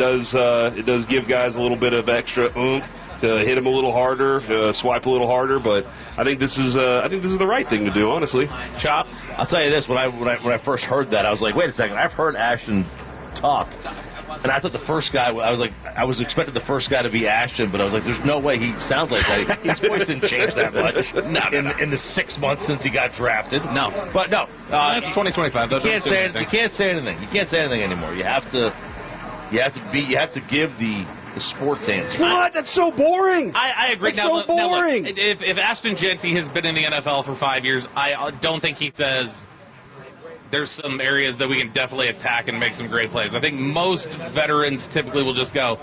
does give guys a little bit of extra oomph to hit him a little harder, swipe a little harder. But I think this is the right thing to do, honestly. Chop, I'll tell you this: when I first heard that, I was like, wait a second, I've heard Ashton talk. And I thought the first guy, I was expecting the first guy to be Ashton, but I was like, there's no way he sounds like that. His voice didn't change that much in the 6 months since he got drafted. No. But no. That's 2025. You can't say anything. You can't say anything anymore. You have to give the sports answer. What? That's so boring. I agree. That's so boring. Now look, if Ashton Jeanty has been in the NFL for 5 years, I don't think he says there's some areas that we can definitely attack and make some great plays. I think most veterans typically will just go,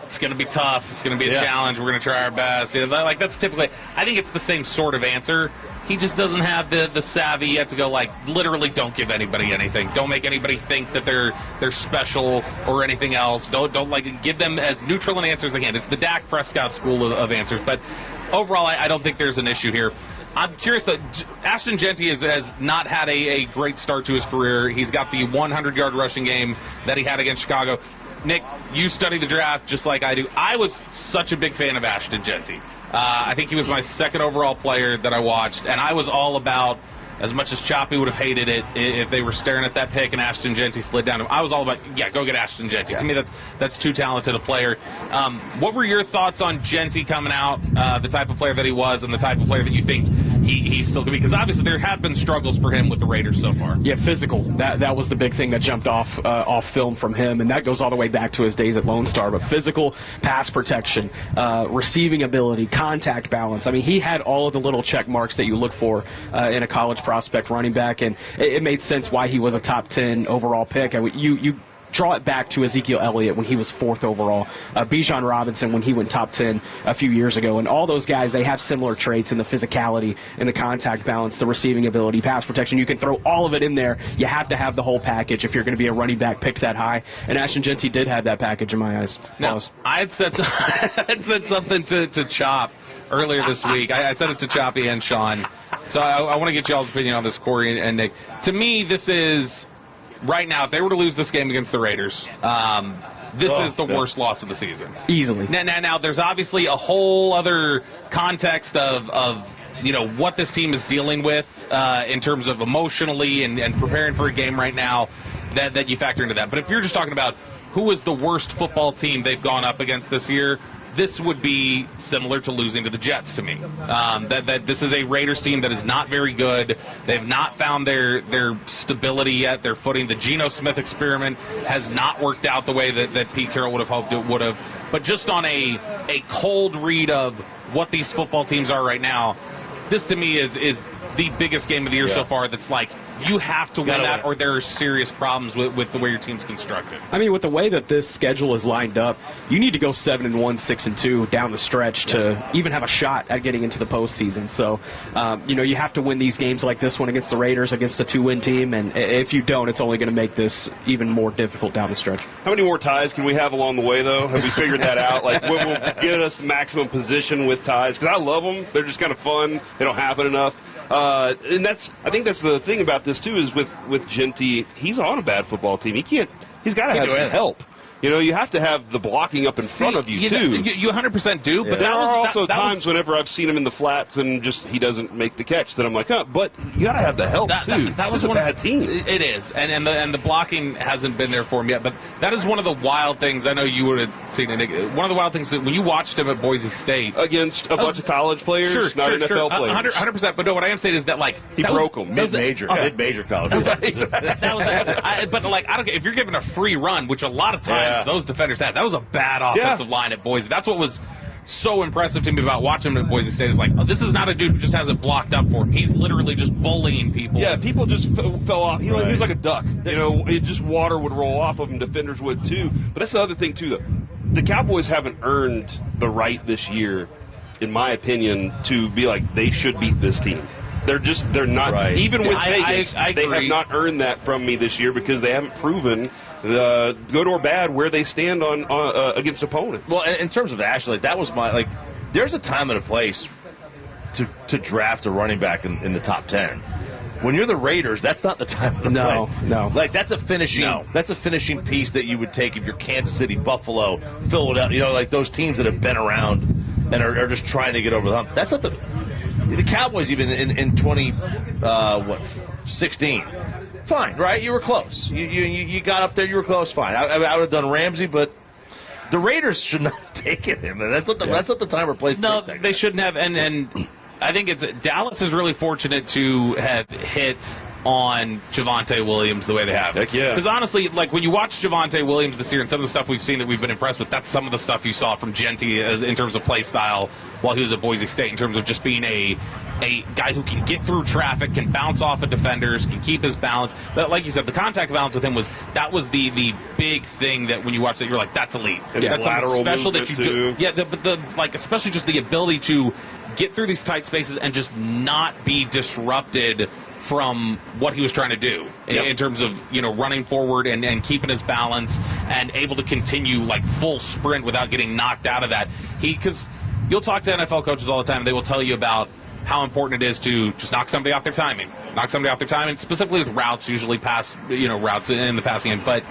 it's going to be tough. It's going to be a challenge. We're going to try our best. You know, like that's typically, I think it's the same sort of answer. He just doesn't have the savvy yet to go like, literally don't give anybody anything. Don't make anybody think that they're special or anything else. Don't like give them as neutral an answer as they can. It's the Dak Prescott school of answers. But overall, I don't think there's an issue here. I'm curious that Ashton Jeanty has not had a great start to his career. He's got the 100-yard rushing game that he had against Chicago. Nick, you study the draft just like I do. I was such a big fan of Ashton Jeanty. I think he was my second overall player that I watched, and I was all about, as much as Choppy would have hated it if they were staring at that pick and Ashton Jeanty slid down. I was all about, go get Ashton Jeanty. To me, that's too talented a player. What were your thoughts on Jeanty coming out, the type of player that he was, and the type of player that you think he still could be? Because obviously there have been struggles for him with the Raiders so far. Yeah, physical. That was the big thing that jumped off film from him, and that goes all the way back to his days at Lone Star. But physical, pass protection, receiving ability, contact balance. I mean, he had all of the little check marks that you look for in a college prospect running back, and it made sense why he was a top 10 overall pick. And you draw it back to Ezekiel Elliott when he was 4th overall, Bijan Robinson when he went top 10 a few years ago, and all those guys, they have similar traits in the physicality, in the contact balance, the receiving ability, pass protection. You can throw all of it in there. You have to have the whole package if you're going to be a running back picked that high, and Ashton Jeanty did have that package in my eyes. Now, I had said something to Chop earlier this week. I said it to Choppy and Sean. So I want to get y'all's opinion on this, Corey and Nick. To me, this is, right now, if they were to lose this game against the Raiders, this is the worst loss of the season. Easily. Now, there's obviously a whole other context of what this team is dealing with in terms of emotionally and preparing for a game right now that you factor into that. But if you're just talking about who is the worst football team they've gone up against this year, this would be similar to losing to the Jets to me. That this is a Raiders team that is not very good. They've not found their stability yet, their footing. The Geno Smith experiment has not worked out the way that Pete Carroll would have hoped it would have. But just on a cold read of what these football teams are right now, this to me is the biggest game of the year so far that's like, you have to win that or there are serious problems with the way your team's constructed. I mean, with the way that this schedule is lined up, you need to go 7-1, 6-2 down the stretch to even have a shot at getting into the postseason. So, you have to win these games like this one against the Raiders, against a 2-win team, and if you don't, it's only going to make this even more difficult down the stretch. How many more ties can we have along the way, though? Have we figured that out? Like, what will get us the maximum position with ties? Because I love them. They're just kind of fun. They don't happen enough. And I think that's the thing about this too, is with Jeanty, he's on a bad football team. He's got to have some help. You have to have the blocking up in front of you, too. You 100% do, but there are also times whenever I've seen him in the flats and just he doesn't make the catch that I'm like, but you got to have the help, too. That was a bad team. It is, and the blocking hasn't been there for him yet, but that is one of the wild things. I know you would have seen it. One of the wild things, when you watched him at Boise State. Against a bunch of college players, not NFL players. 100%, but no, what I am saying is that, he broke them. Mid-major college. But, I don't care. If you're given a free run, which a lot of times those defenders had. That was a bad offensive line at Boise. That's what was so impressive to me about watching him at Boise State. Is like, this is not a dude who just has it blocked up for him. He's literally just bullying people. Yeah, people just fell off. He was like a duck. Just water would roll off of him. Defenders would too. But that's the other thing too, though. The Cowboys haven't earned the right this year, in my opinion, to be like they should beat this team. They're not. Right. Even with Vegas, they have not earned that from me this year because they haven't proven, good or bad, where they stand on against opponents. Well, in terms of Ashley, that was my there's a time and a place to draft a running back in the top 10. When you're the Raiders, that's not the time to play. No. Like, that's a finishing piece that you would take if you're Kansas City, Buffalo, Philadelphia, like those teams that have been around and are just trying to get over the hump. That's not the Cowboys even in 16. Fine, right? You were close. You got up there. You were close. Fine. I would have done Ramsey, but the Raiders should not have taken him. That's not the time or place. No, they shouldn't have. And I think Dallas is really fortunate to have hit on Javonte Williams the way they have. Heck yeah. Because honestly, like when you watch Javonte Williams this year and some of the stuff we've seen that we've been impressed with, that's some of the stuff you saw from Genty in terms of play style while he was at Boise State, in terms of just being a guy who can get through traffic, can bounce off of defenders, can keep his balance. But like you said, the contact balance with him was the big thing that when you watch that, you're like, that's elite. And that's something special that you do. Too. Yeah, but especially just the ability to get through these tight spaces and just not be disrupted from what he was trying to do in terms of running forward and keeping his balance and able to continue like full sprint without getting knocked out of that. Because you'll talk to NFL coaches all the time, and they will tell you about how important it is to just knock somebody off their timing, specifically with routes, usually routes in the passing game, but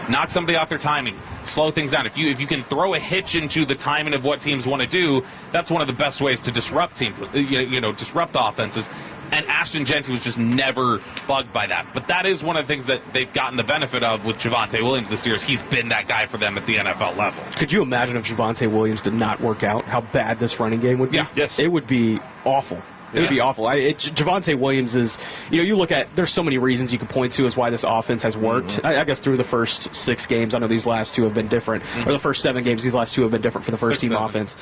knock somebody off their timing, slow things down. If you can throw a hitch into the timing of what teams want to do, that's one of the best ways to disrupt teams, disrupt offenses. And Ashton Genty was just never bugged by that. But that is one of the things that they've gotten the benefit of with Javonte Williams this year, is he's been that guy for them at the NFL level. Could you imagine if Javonte Williams did not work out, how bad this running game would be? Yeah. Yes. It would be awful. It would be awful. Javonte Williams is, you look at, there's so many reasons you could point to as why this offense has worked. Mm-hmm. I guess through the first 6 games, I know these last 2 have been different, or the first 7 games, these last 2 have been different for the first team offense.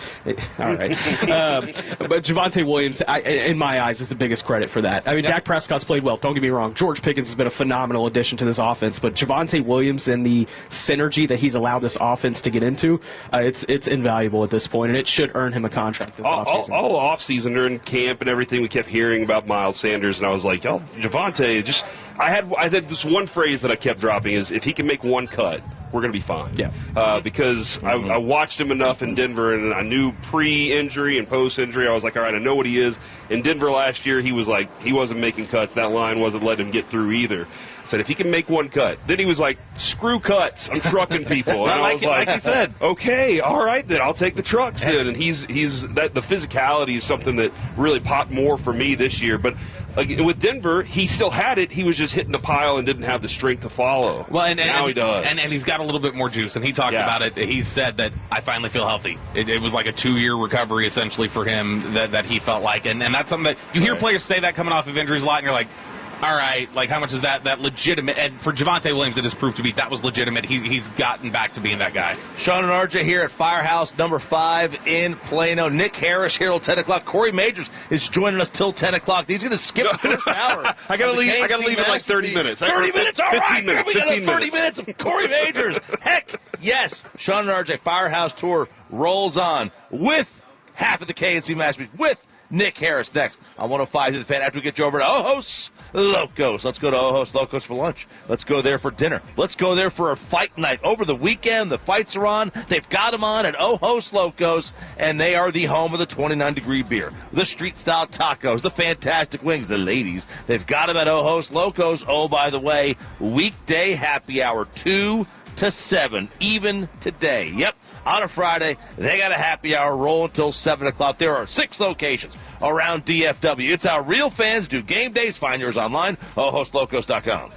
All right. But Javonte Williams, in my eyes, is the biggest credit for that. I mean, Dak Prescott's played well, don't get me wrong. George Pickens has been a phenomenal addition to this offense, but Javonte Williams and the synergy that he's allowed this offense to get into, it's invaluable at this point, and it should earn him a contract this offseason. All offseason during camp and everything, we kept hearing about Miles Sanders, and I was like, Javonte, I had this one phrase that I kept dropping is, if he can make one cut, we're going to be fine. Yeah. Because I watched him enough in Denver, and I knew pre-injury and post-injury, I was like, all right, I know what he is. In Denver last year, he wasn't making cuts. That line wasn't letting him get through either. I said, if he can make one cut. Then he was like, screw cuts. I'm trucking people. And I was like he said. Okay, all right, then I'll take the trucks then. And he's that the physicality is something that really popped more for me this year. But with Denver, he still had it. He was just hitting the pile and didn't have the strength to follow. Well, and now he does. And he's got a little bit more juice. And he talked about it. He said that I finally feel healthy. It was like a 2-year recovery essentially for him that he felt like. And that's something that you hear players say that coming off of injuries a lot, and you're like, all right, like how much is that legitimate? And for Javonte Williams, it has proved to be that was legitimate. He's gotten back to being that guy. Sean and RJ here at Firehouse number 5 in Plano. Nick Harris here till 10 o'clock. Corey Majors is joining us till 10 o'clock. He's going to skip the first hour. I got to leave in like 30 minutes. 30 minutes, all 15 right. minutes. We got 15 30 minutes of Corey Majors. Heck, yes. Sean and RJ Firehouse Tour rolls on with half of the KNC Masters with Nick Harris next on 105 to the Fan after we get you over to Ojos Locos. Let's go to Ojos Locos for lunch. Let's go there for dinner. Let's go there for a fight night. Over the weekend, the fights are on. They've got them on at Ojos Locos, and they are the home of the 29-degree beer, the street-style tacos, the fantastic wings, the ladies. They've got them at Ojos Locos. Oh, by the way, weekday happy hour 2 to 7, even today. Yep. On a Friday, they got a happy hour roll until 7 o'clock. There are 6 locations around DFW. It's how real fans do game days. Find yours online, ojoslocos.com.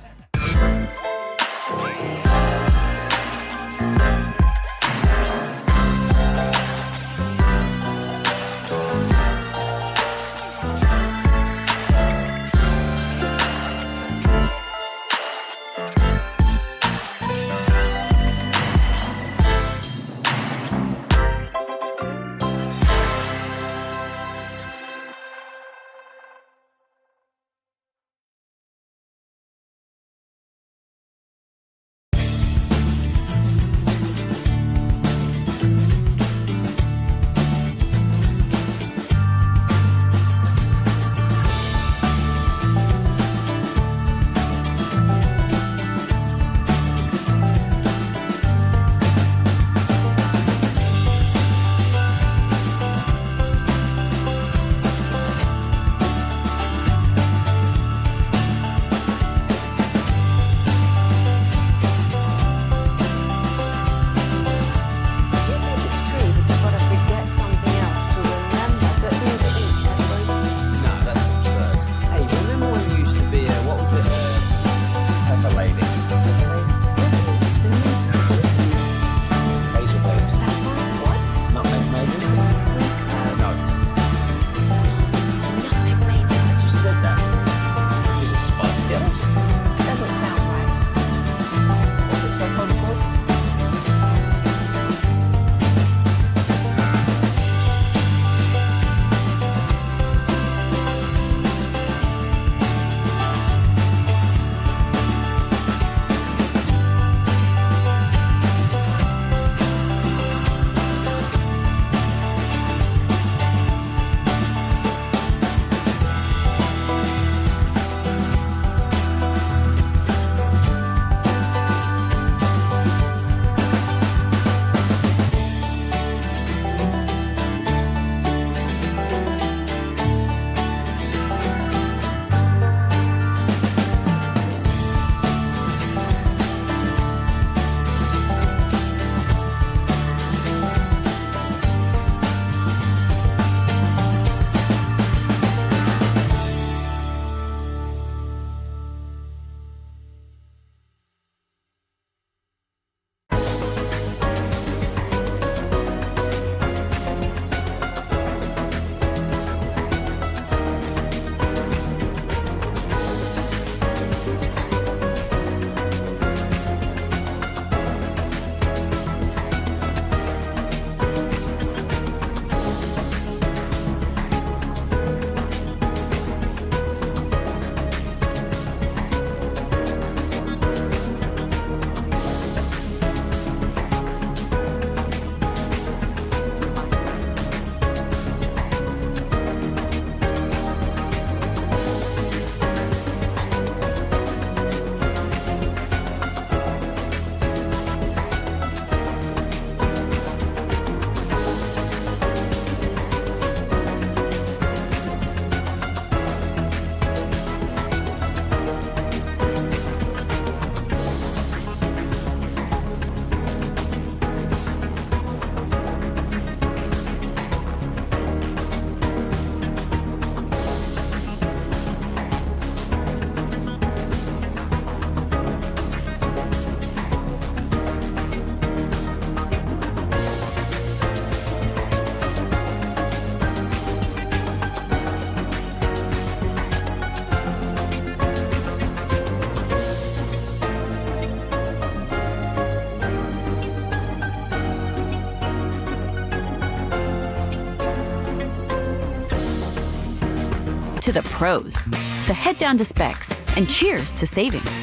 to the pros. So head down to Specs and cheers to savings.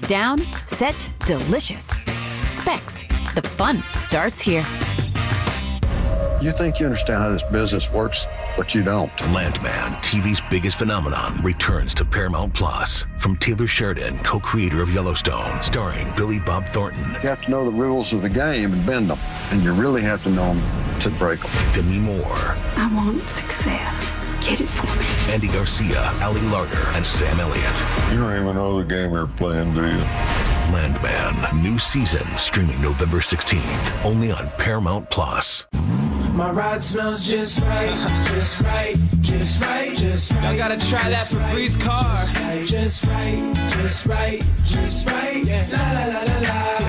Down, set, delicious. Specs, the fun starts here. You think you understand how this business works, but you don't. Landman, TV's biggest phenomenon, returns to Paramount Plus. From Taylor Sheridan, co-creator of Yellowstone, starring Billy Bob Thornton. You have to know the rules of the game and bend them, and you really have to know them to break them. Demi Moore. I want success. Get it for me. Andy Garcia, Ali Larter, and Sam Elliott. You don't even know the game you're playing, do you? Landman, new season, streaming November 16th, only on Paramount Plus. My ride smells just right, just right, just right, just right. I gotta try that Febreze car. Just right, just right, just right. Yeah. La la la la la.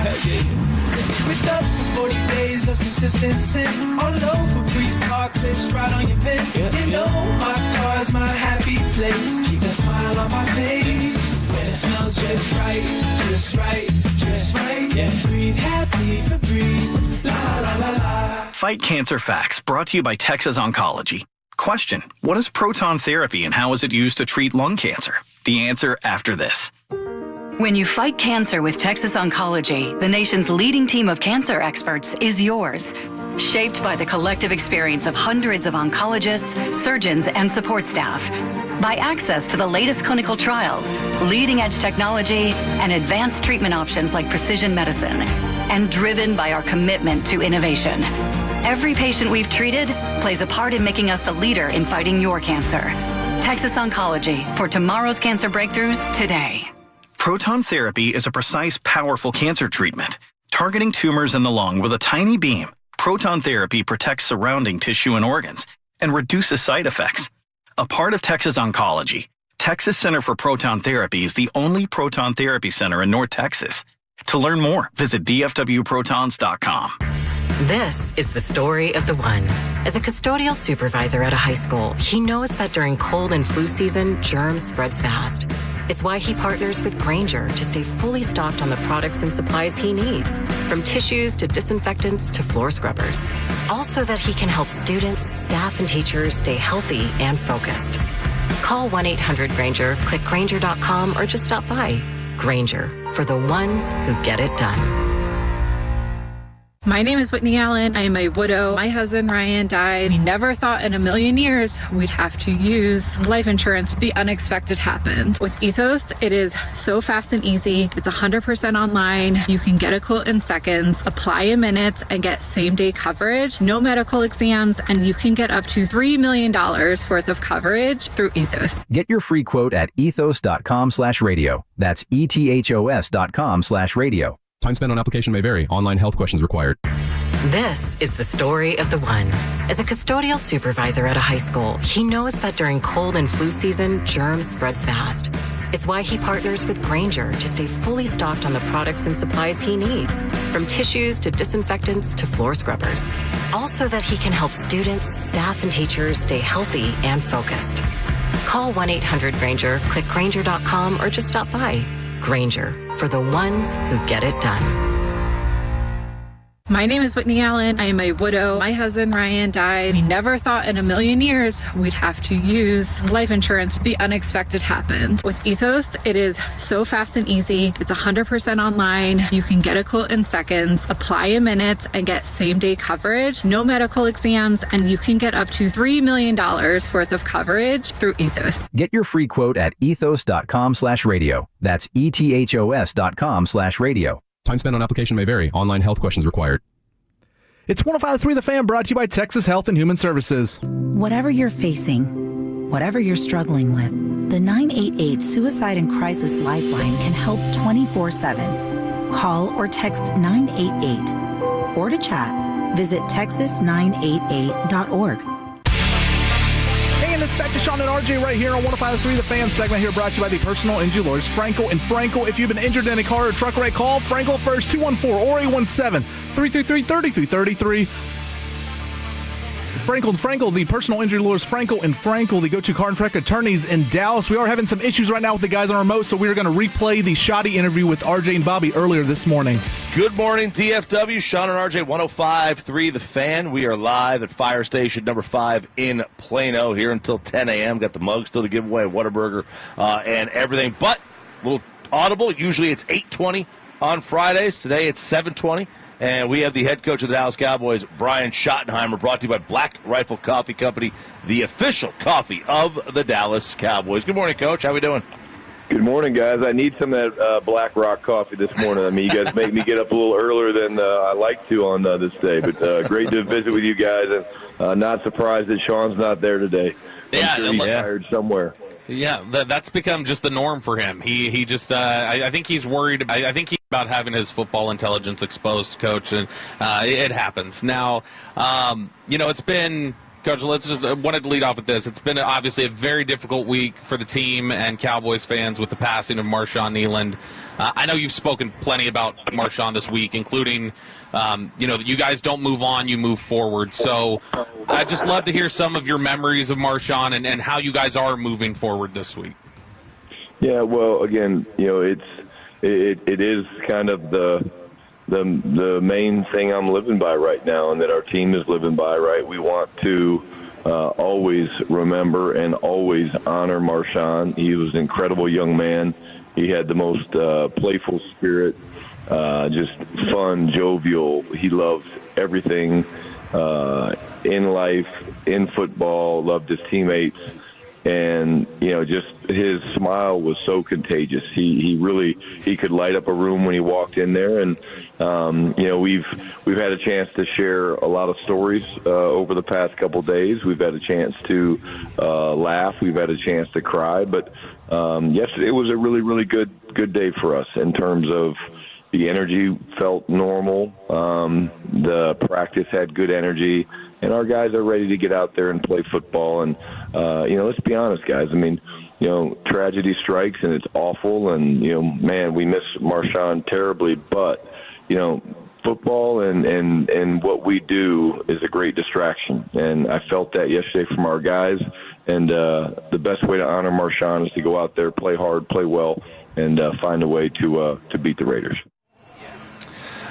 With up to 40 days of consistency. All over Febreze car clips right on your vent. You know my car's my happy place. Keep a smile on my face. When it smells just right, just right, just right. Yeah. Breathe happy Febreze. La la la la. Fight Cancer Facts, brought to you by Texas Oncology. Question: what is proton therapy and how is it used to treat lung cancer? The answer after this. When you fight cancer with Texas Oncology, the nation's leading team of cancer experts is yours. Shaped by the collective experience of hundreds of oncologists, surgeons, and support staff. By access to the latest clinical trials, leading-edge technology, and advanced treatment options like precision medicine. And driven by our commitment to innovation. Every patient we've treated plays a part in making us the leader in fighting your cancer. Texas Oncology, for tomorrow's cancer breakthroughs today. Proton therapy is a precise, powerful cancer treatment. Targeting tumors in the lung with a tiny beam, proton therapy protects surrounding tissue and organs and reduces side effects. A part of Texas Oncology, Texas Center for Proton Therapy is the only proton therapy center in North Texas. To learn more, visit dfwprotons.com. This is the story of the one. As a custodial supervisor at a high school, he knows that during cold and flu season, germs spread fast. It's why he partners with Grainger to stay fully stocked on the products and supplies he needs, from tissues to disinfectants to floor scrubbers. Also that he can help students, staff, and teachers stay healthy and focused. Call 1-800-GRAINGER, click Grainger.com, or just stop by. Grainger, for the ones who get it done. My name is Whitney Allen. I am a widow. My husband, Ryan, died. We never thought in a million years we'd have to use life insurance. The unexpected happened. With Ethos, it is so fast and easy. It's 100% online. You can get a quote in seconds, apply in minutes, and get same-day coverage. No medical exams, and you can get up to $3 million worth of coverage through Ethos. Get your free quote at ethos.com/radio. That's ethos.com/radio. Time spent on application may vary. Online health questions required. This is the story of the one. As a custodial supervisor at a high school, he knows that during cold and flu season, germs spread fast. It's why he partners with Grainger to stay fully stocked on the products and supplies he needs, from tissues to disinfectants to floor scrubbers. Also that he can help students, staff, and teachers stay healthy and focused. Call 1-800-GRAINGER, click Grainger.com, or just stop by. Grainger, for the ones who get it done. My name is Whitney Allen. I am a widow. My husband, Ryan, died. We never thought in a million years we'd have to use life insurance. The unexpected happened. With Ethos, it is so fast and easy. It's 100% online. You can get a quote in seconds, apply in minutes, and get same-day coverage. No medical exams, and you can get up to $3 million worth of coverage through Ethos. Get your free quote at ethos.com/radio. That's ethos.com/radio. Time spent on application may vary. Online health questions required. It's 105.3 The Fan, brought to you by Texas Health and Human Services. Whatever you're facing, whatever you're struggling with, the 988 Suicide and Crisis Lifeline can help 24/7. Call or text 988. Or to chat, visit texas988.org. And it's back to Sean and RJ right here on 105.3 The Fan, segment here brought to you by the personal injury lawyers Frankel and Frankel. If you've been injured in a car or truck wreck, call Frankel first, 214 or 817 333 3333. Frankel & Frankel, the personal injury lawyers Frankel & Frankel, the go-to contract attorneys in Dallas. We are having some issues right now with the guys on remote, so we are going to replay the shoddy interview with RJ and Bobby earlier this morning. Good morning, DFW. Sean and RJ, 105.3 The Fan. We are live at Fire Station number 5 in Plano here until 10 a.m. Got the mug still to give away, Whataburger, and everything. But a little audible. Usually it's 8:20 on Fridays. Today it's 7:20. And we have the head coach of the Dallas Cowboys, Brian Shottenheimer, brought to you by Black Rifle Coffee Company, the official coffee of the Dallas Cowboys. Good morning, Coach. How we doing? Good morning, guys. I need some of that Black Rock coffee this morning. I mean, you guys make me get up a little earlier than I like to on this day. But great to visit with you guys, and not surprised that Sean's not there today. I'm sure he's tired somewhere. Yeah, that's become just the norm for him. He just I think he's worried. I think he's about having his football intelligence exposed, Coach, and it happens. Now, it's been, Coach, wanted to lead off with this. It's been obviously a very difficult week for the team and Cowboys fans with the passing of Marshawn Kneeland. I know you've spoken plenty about Marshawn this week, including, you guys don't move on, you move forward. So I'd just love to hear some of your memories of Marshawn and how you guys are moving forward this week. Yeah, well, again, it is kind of the main thing I'm living by right now, and that our team is living by, right? We want to always remember and always honor Marshawn. He was an incredible young man. He had the most playful spirit, just fun, jovial. He loved everything in life, in football, loved his teammates. And, just his smile was so contagious. He could light up a room when he walked in there. And, we've had a chance to share a lot of stories over the past couple of days. We've had a chance to laugh. We've had a chance to cry. But yesterday was a really, really good day for us in terms of the energy felt normal. The practice had good energy. And our guys are ready to get out there and play football. And, let's be honest, guys. I mean, tragedy strikes and it's awful. And, man, we miss Marshawn terribly. But, football and what we do is a great distraction. And I felt that yesterday from our guys. And the best way to honor Marshawn is to go out there, play hard, play well, and find a way to beat the Raiders.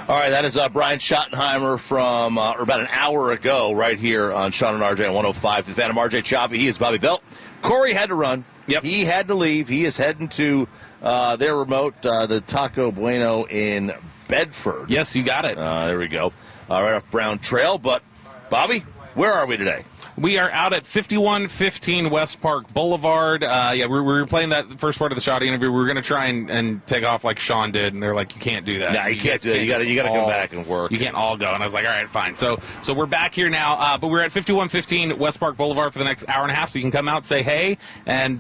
All right, that is Brian Shottenheimer from about an hour ago right here on Sean and RJ on 105. The Fan of RJ Choppy. He is Bobby Belt. Corey had to run. Yep. He had to leave. He is heading to their remote, the Taco Bueno in Bedford. Yes, you got it. There we go. Right off Brown Trail. But, Bobby, where are we today? We are out at 5115 West Park Boulevard. We were playing that first part of the shoddy interview. We were going to try and take off like Sean did, and they're like, you can't do that. No, you can't do that. You got to come back and work. You can't all go. And I was like, all right, fine. So we're back here now, but we're at 5115 West Park Boulevard for the next hour and a half, so you can come out, say hey, and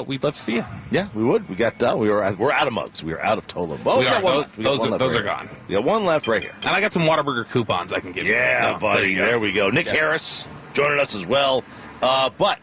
we'd love to see you. Yeah, we would. We got we're out of mugs. We are out of Tola. Oh, we are. Those are gone. We got one left right here. And I got some Whataburger coupons I can give you. Yeah, so, buddy. There we go. Nick Harris joining us as well. But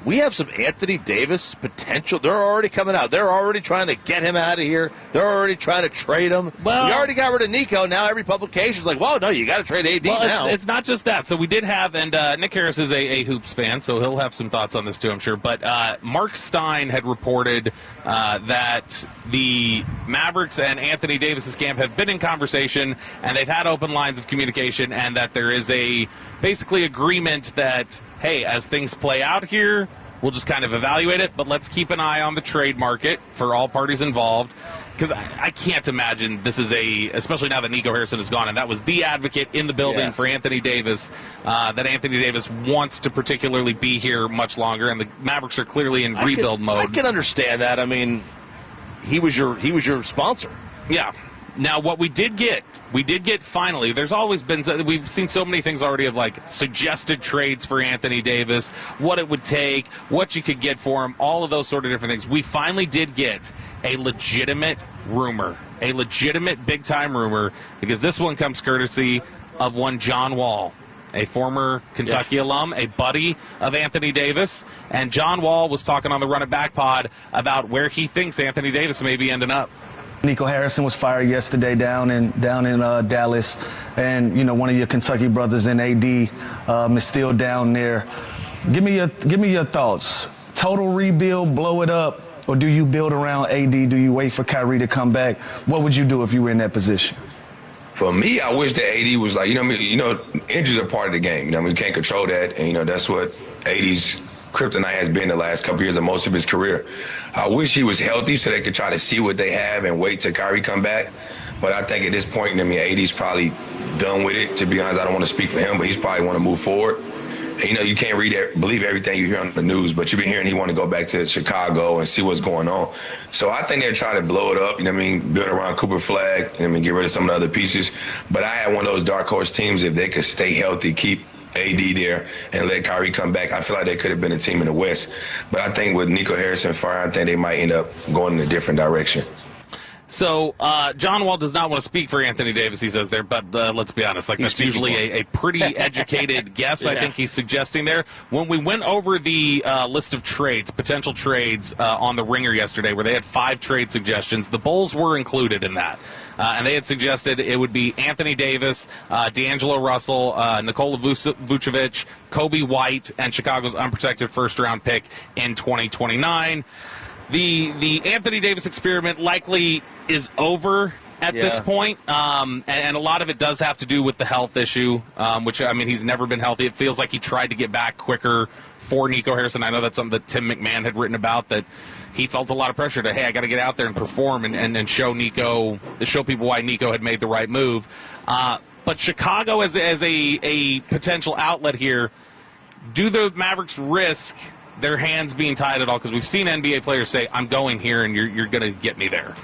we have some Anthony Davis potential. They're already coming out. They're already trying to get him out of here. They're already trying to trade him. Well, we already got rid of Nico. Now every publication is like, well, no, you got to trade AD now. It's not just that. So we did have, and Nick Harris is a Hoops fan, so he'll have some thoughts on this too, I'm sure. But Mark Stein had reported that the Mavericks and Anthony Davis's camp have been in conversation, and they've had open lines of communication, and that there is a basically agreement that, hey, as things play out here, we'll just kind of evaluate it, but let's keep an eye on the trade market for all parties involved, because I can't imagine this is especially now that Nico Harrison is gone, and that was the advocate in the building for Anthony Davis, that Anthony Davis wants to particularly be here much longer, and the Mavericks are clearly in rebuild mode. I can understand that. I mean, he was your sponsor. Yeah. Now, what we did get finally, there's always been, we've seen so many things already of like suggested trades for Anthony Davis, what it would take, what you could get for him, all of those sort of different things. We finally did get a legitimate rumor, a legitimate big-time rumor, because this one comes courtesy of one John Wall, a former Kentucky alum, a buddy of Anthony Davis. And John Wall was talking on the Run It Back pod about where he thinks Anthony Davis may be ending up. Nico Harrison was fired yesterday down in Dallas, and one of your Kentucky brothers in AD is still down there. Give me your thoughts. Total rebuild, blow it up, or do you build around AD? Do you wait for Kyrie to come back? What would you do if you were in that position? For me, I wish that AD was like, injuries are part of the game. We can't control that, and that's what AD's kryptonite has been the last couple years of most of his career. I wish he was healthy so they could try to see what they have and wait till Kyrie come back. But I think at this point, AD's probably done with it. To be honest, I don't want to speak for him, but he's probably want to move forward. And, you can't believe everything you hear on the news, but you've been hearing he want to go back to Chicago and see what's going on. So I think they're trying to blow it up, build around Cooper Flag, get rid of some of the other pieces. But I had one of those dark horse teams, if they could stay healthy, keep AD there and let Kyrie come back, I feel like they could have been a team in the West. But I think with Nico Harrison fired, I think they might end up going in a different direction. So John Wall does not want to speak for Anthony Davis, he says there, but let's be honest, that's usually a pretty educated guess. Yeah. I think he's suggesting there. When we went over the list of trades, potential trades on the Ringer yesterday, where they had 5 trade suggestions, the Bulls were included in that. And they had suggested it would be Anthony Davis, D'Angelo Russell, Nikola Vucevic, Kobe White, and Chicago's unprotected first-round pick in 2029. The Anthony Davis experiment likely is over at this point, and a lot of it does have to do with the health issue, which, he's never been healthy. It feels like he tried to get back quicker for Nico Harrison. I know that's something that Tim McMahon had written about, that he felt a lot of pressure to, hey, I got to get out there and perform and show people why Nico had made the right move. But Chicago as a potential outlet here, do the Mavericks risk their hands being tied at all? Because we've seen NBA players say, I'm going here and you're going to get me there.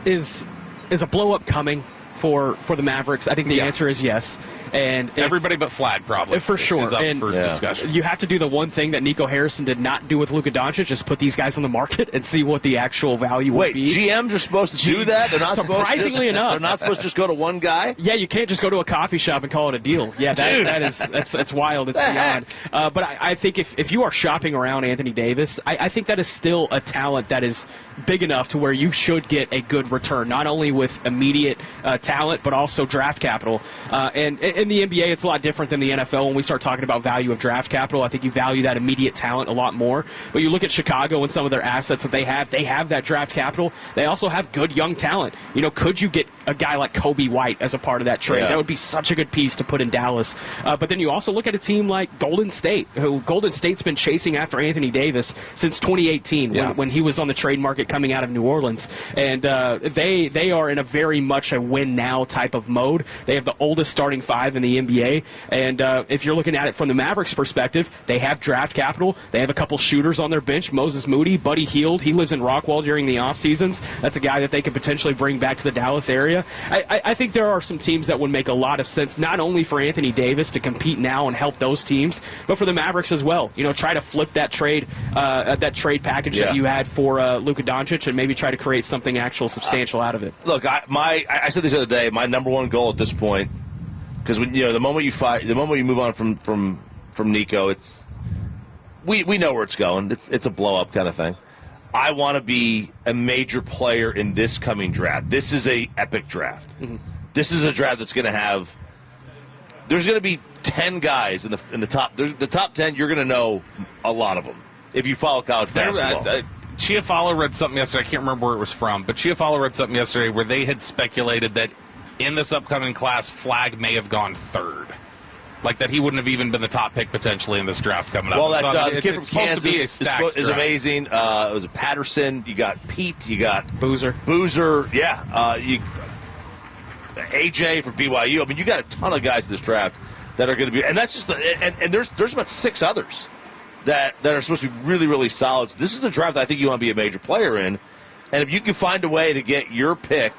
Is a blow-up coming for the Mavericks? I think the answer is yes. And everybody but Flag probably for sure is up for discussion. You have to do the one thing that Nico Harrison did not do with Luka Doncic, just put these guys on the market and see what the actual value would be. GMs are supposed to do that? They're not surprisingly enough. They're not supposed to just go to one guy? Yeah, you can't just go to a coffee shop and call it a deal. Yeah, that's wild. It's beyond. But I think if you are shopping around Anthony Davis, I think that is still a talent that is big enough to where you should get a good return, not only with immediate talent, but also draft capital. And in the NBA, it's a lot different than the NFL. When we start talking about value of draft capital, I think you value that immediate talent a lot more. But you look at Chicago and some of their assets that they have that draft capital. They also have good young talent. Could you get a guy like Kobe White as a part of that trade? Yeah. That would be such a good piece to put in Dallas. But then you also look at a team like Golden State, who Golden State's been chasing after Anthony Davis since 2018 when he was on the trade market coming out of New Orleans. And they are in a very much a win-now type of mode. They have the oldest starting 5 in the NBA. And if you're looking at it from the Mavericks' perspective, they have draft capital. They have a couple shooters on their bench, Moses Moody, Buddy Hield. He lives in Rockwall during the off seasons. That's a guy that they could potentially bring back to the Dallas area. I think there are some teams that would make a lot of sense, not only for Anthony Davis to compete now and help those teams, but for the Mavericks as well. Try to flip that trade package that you had for Luka Doncic and maybe try to create something actual substantial out of it. Look, I said this the other day. My number one goal at this point, because the moment you move on from Nico, we know where it's going. It's a blow up kind of thing. I want to be a major player in this coming draft. This is a epic draft. Mm-hmm. This is a draft that's going to have. There's going to be 10 guys in the top. The top 10. You're going to know a lot of them if you follow college basketball. Chiafalo read something yesterday. I can't remember where it was from, but Chiafalo read something yesterday where they had speculated that in this upcoming class, Flag may have gone third. Like that he wouldn't have even been the top pick potentially in this draft coming up. Well, the kid from Kansas is amazing. It was a Patterson. You got Pete. You got Boozer. Yeah. AJ from BYU. You got a ton of guys in this draft that are going to be, and that's just and there's about 6 others that are supposed to be really, really solid. So this is the draft that I think you want to be a major player in, and if you can find a way to get your pick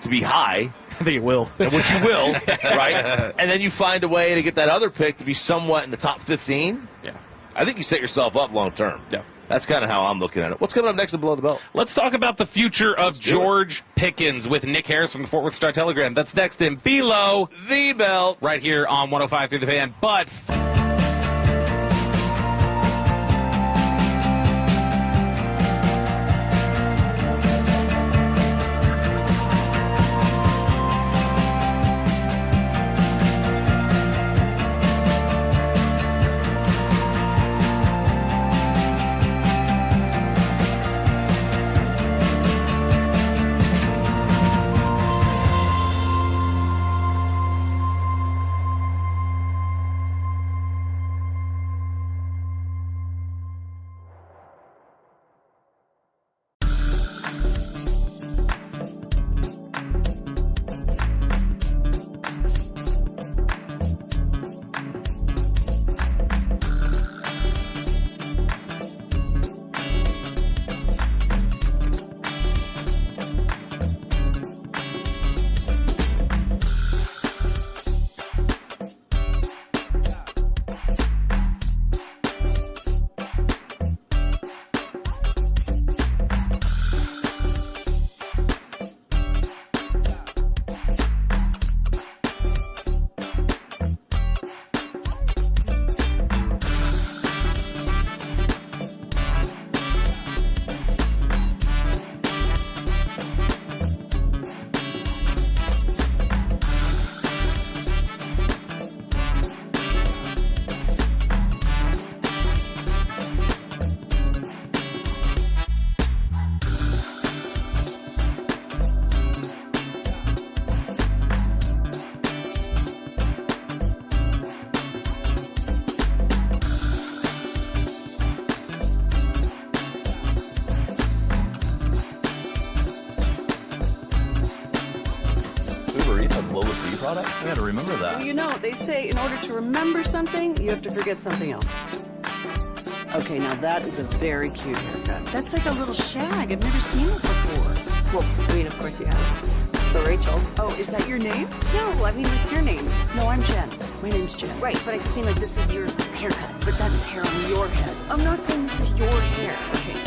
to be high. I think it will. Which you will, right? And then you find a way to get that other pick to be somewhat in the top 15. Yeah. I think you set yourself up long term. Yeah. That's kind of how I'm looking at it. What's coming up next to Below the Belt? Let's talk about the future of George Pickens with Nick Harris from the Fort Worth Star-Telegram. That's next in Below the Belt. Right here on 105 through the Fan. But Eats has low free products? I gotta remember that. Well, you know, they say in order to remember something, you have to forget something else. Okay, now that is a very cute haircut. That's like a little shag. I've never seen it before. Well, I mean, of course you have. It's the Rachel. Oh, is that your name? No, I mean, like your name. No, I'm Jen. My name's Jen. Right, but I just mean like this is your haircut. But that's hair on your head. I'm not saying this is your hair. Okay,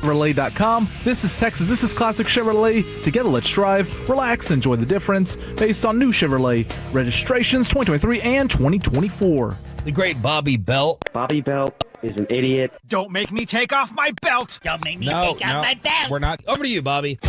Chevrolet.com. This is Texas. This is Classic Chevrolet. Together, let's drive, relax, enjoy the difference based on new Chevrolet registrations 2023 and 2024. The great Bobby Belt. Bobby Belt is an idiot. Don't make me take off my belt. Don't make me take off my belt. We're not. Over to you, Bobby.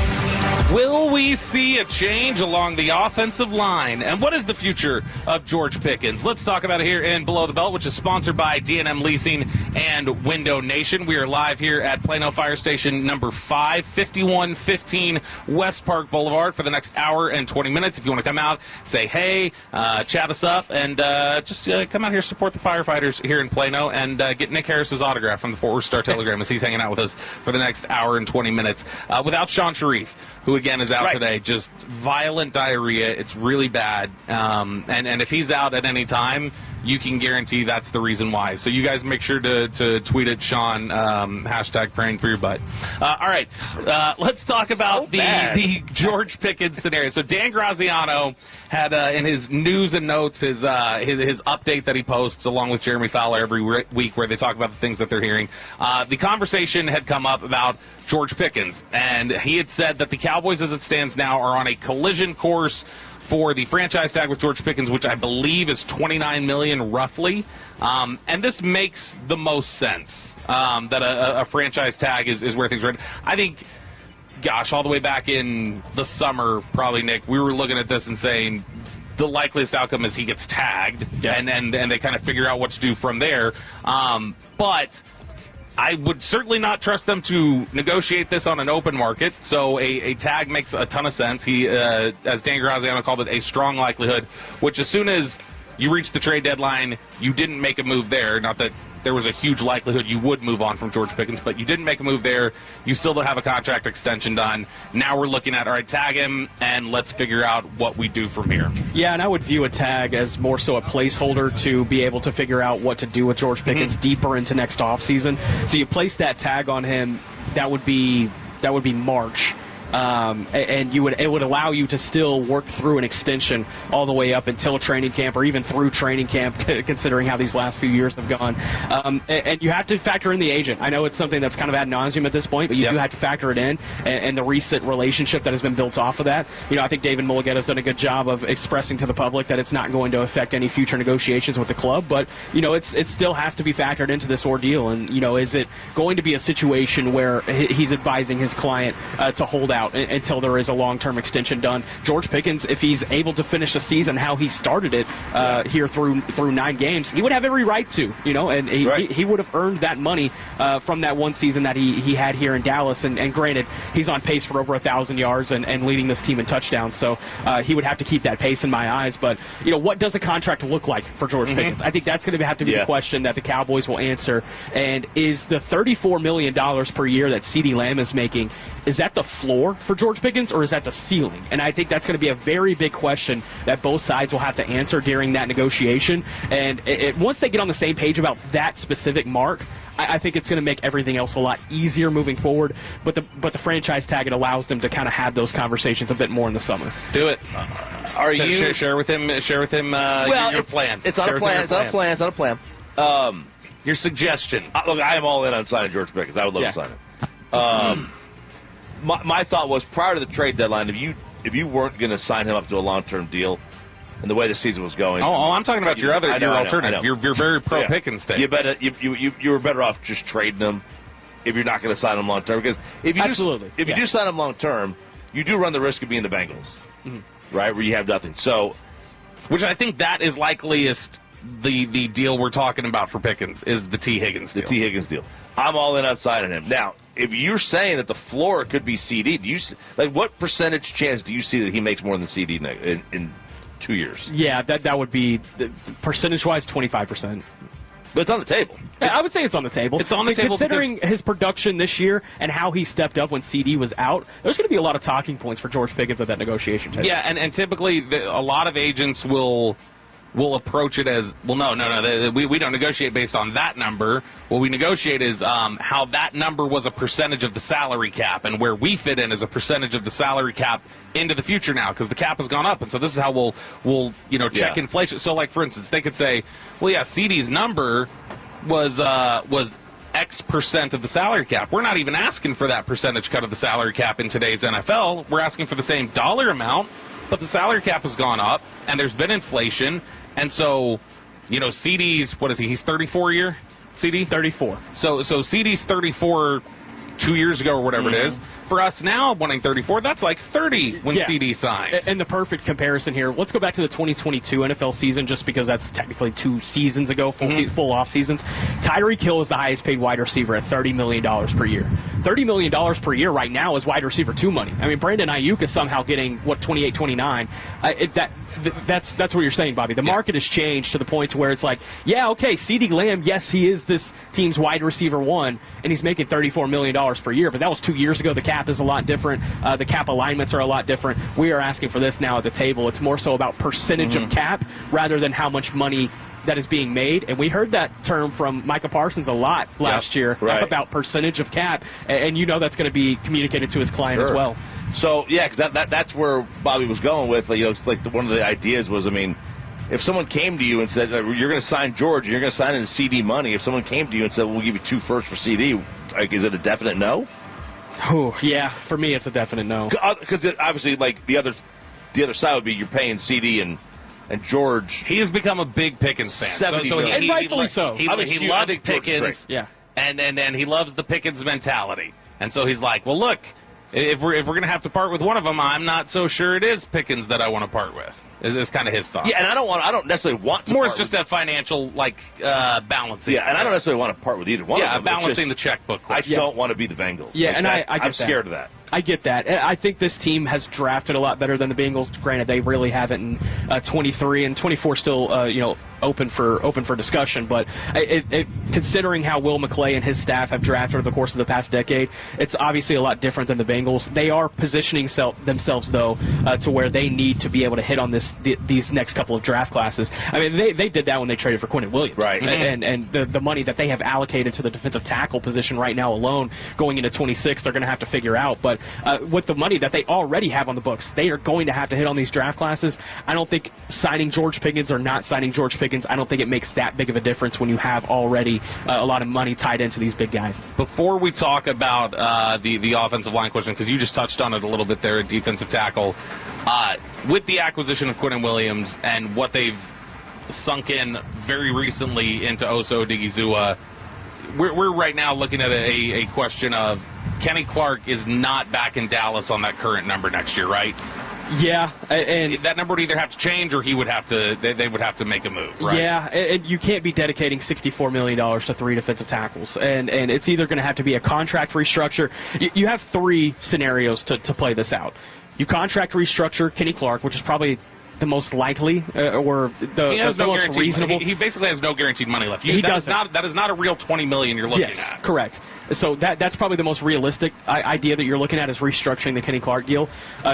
Will we see a change along the offensive line? And what is the future of George Pickens? Let's talk about it here in Below the Belt, which is sponsored by D&M Leasing and Window Nation. We are live here at Plano Fire Station number 5, 5115 West Park Boulevard for the next hour and 20 minutes. If you want to come out, say hey, chat us up, and just come out here, support the firefighters here in Plano, and get Nick Harris's autograph from the Fort Worth Star-Telegram as he's hanging out with us for the next hour and 20 minutes. Without Sean Sharif, who again is out today, just violent diarrhea. It's really bad. And if he's out at any time, you can guarantee that's the reason why. So you guys make sure to tweet at Sean, hashtag praying for your butt. All right, let's talk about the George Pickens scenario. So Dan Graziano had in his news and notes his update that he posts along with Jeremy Fowler every week where they talk about the things that they're hearing. The conversation had come up about George Pickens, and he had said that the Cowboys as it stands now are on a collision course for the franchise tag with George Pickens, which I believe is $29 million roughly. And this makes the most sense that a franchise tag is where things are at. I think, gosh, all the way back in the summer, probably, Nick, we were looking at this and saying the likeliest outcome is he gets tagged, and they kind of figure out what to do from there. But I would certainly not trust them to negotiate this on an open market, so a tag makes a ton of sense. He, as Dan Graziano called it, a strong likelihood, which as soon as you reach the trade deadline, you didn't make a move there. Not that there was a huge likelihood you would move on from George Pickens, but you didn't make a move there. You still don't have a contract extension done. Now we're looking at, all right, tag him, and let's figure out what we do from here. Yeah, and I would view a tag as more so a placeholder to be able to figure out what to do with George Pickens deeper into next offseason. So you place that tag on him, that would be March. And it would allow you to still work through an extension all the way up until training camp, or even through training camp, considering how these last few years have gone. And you have to factor in the agent. I know it's something that's kind of ad nauseum at this point, but you do have to factor it in, and the recent relationship that has been built off of that. I think David Mulligetta has done a good job of expressing to the public that it's not going to affect any future negotiations with the club, but it still has to be factored into this ordeal. And is it going to be a situation where he's advising his client to hold out until there is a long-term extension done? George Pickens, if he's able to finish the season how he started it here through 9 games, he would have every right to, and he would have earned that money from that one season that he had here in Dallas. And granted, he's on pace for over 1,000 yards and leading this team in touchdowns, so he would have to keep that pace in my eyes. But what does a contract look like for George Pickens? I think that's going to have to be the question that the Cowboys will answer. And is the $34 million per year that CeeDee Lamb is making, is that the floor for George Pickens, or is that the ceiling? And I think that's going to be a very big question that both sides will have to answer during that negotiation. And once they get on the same page about that specific mark, I think it's going to make everything else a lot easier moving forward. But the franchise tag, it allows them to kind of have those conversations a bit more in the summer. Do it. Share with him? Share with him your plan. It's not a plan. It's not a plan. Your suggestion. Look, I am all in on signing George Pickens. I would love to sign him. My thought was, prior to the trade deadline, if you weren't going to sign him up to a long-term deal, and the way the season was going. Oh, I'm talking about your alternative. You're very pro Pickens thing. You were better off just trading him if you're not going to sign him long-term. Because if you do sign him long-term, you do run the risk of being the Bengals, right, where you have nothing. So, which I think that is likeliest. The deal we're talking about for Pickens is the T. Higgins deal. The T. Higgins deal. I'm all in on signing him. Now, if you're saying that the floor could be CD, what percentage chance do you see that he makes more than CD in 2 years? Yeah, that would be, percentage-wise, 25%. But it's on the table. I would say it's on the table. It's on the table considering his production this year and how he stepped up when CD was out. There's going to be a lot of talking points for George Pickens at that negotiation table. Yeah, and typically a lot of agents will approach it as, well, no, we don't negotiate based on that number. What we negotiate is how that number was a percentage of the salary cap, and where we fit in as a percentage of the salary cap into the future now, because the cap has gone up, and so this is how we'll check inflation. So, like, for instance, they could say, well, yeah, CD's number was X percent of the salary cap. We're not even asking for that percentage cut of the salary cap in today's NFL. We're asking for the same dollar amount, but the salary cap has gone up, and there's been inflation. And so, CD's, what is he? He's 34 a year? CD? 34. So CD's 34 2 years ago or whatever it is. For us now, wanting 34, that's like 30 when CD signed. And the perfect comparison here, let's go back to the 2022 NFL season, just because that's technically 2 seasons ago, full off seasons. Tyreek Hill is the highest paid wide receiver at $30 million per year. $30 million per year right now is wide receiver 2 money. I mean, Brandon Ayuk is somehow getting, 28, 29. That's what you're saying, Bobby. The market has changed to the point to where it's like, CeeDee Lamb, yes, he is this team's wide receiver 1, and he's making $34 million per year, but that was 2 years ago. The cap is a lot different. The cap alignments are a lot different. We are asking for this now at the table. It's more so about percentage of cap rather than how much money that is being made. And we heard that term from Micah Parsons a lot last year about percentage of cap, and that's going to be communicated to his client as well. So, because that's where Bobby was going with. It's like one of the ideas was, if someone came to you and said, you're going to sign George, you're going to sign into CD money, if someone came to you and said, we'll give you 2 firsts for CD, is it a definite no? Oh, yeah, for me it's a definite no. Because obviously, the other side would be you're paying CD and George. He has become a big Pickens fan. And rightfully so. He loves Pickens, and he loves the Pickens mentality. And so he's like, well, look, if we're going to have to part with one of them, I'm not so sure it is Pickens that I want to part with. Is kind of his thought. Yeah, and I don't necessarily want to. More is just a financial balancing. Yeah, and I don't necessarily want to part with either one. Yeah, of them. balancing the checkbook. I don't want to be the Bengals. Yeah, and I'm scared of that. I get that. I think this team has drafted a lot better than the Bengals. Granted, they really haven't in 23 and 24 still, open for discussion. But considering how Will McClay and his staff have drafted over the course of the past decade, it's obviously a lot different than the Bengals. They are positioning themselves, though, to where they need to be able to hit on these next couple of draft classes. I mean, they did that when they traded for Quinnen Williams. Right. And the money that they have allocated to the defensive tackle position right now alone, going into 26, they're going to have to figure out. But with the money that they already have on the books, they are going to have to hit on these draft classes. I don't think signing George Pickens or not signing George Pickens, I don't think it makes that big of a difference when you have already a lot of money tied into these big guys. Before we talk about the offensive line question, because you just touched on it a little bit there at defensive tackle, with the acquisition of Quinnen Williams and what they've sunk in very recently into Osa Odigizua, we're right now looking at a question of Kenny Clark is not back in Dallas on that current number next year, right? Yeah, and that number would either have to change or he would have to. They would have to make a move, right? Yeah, and you can't be dedicating $64 million to 3 defensive tackles, and it's either going to have to be a contract restructure. You have 3 scenarios to play this out. You contract restructure Kenny Clark, which is probably the most likely or the most reasonable. He basically has no guaranteed money left. That is not a real $20 million you're looking yes, at. Correct. So that's probably the most realistic idea that you're looking at is restructuring the Kenny Clark deal.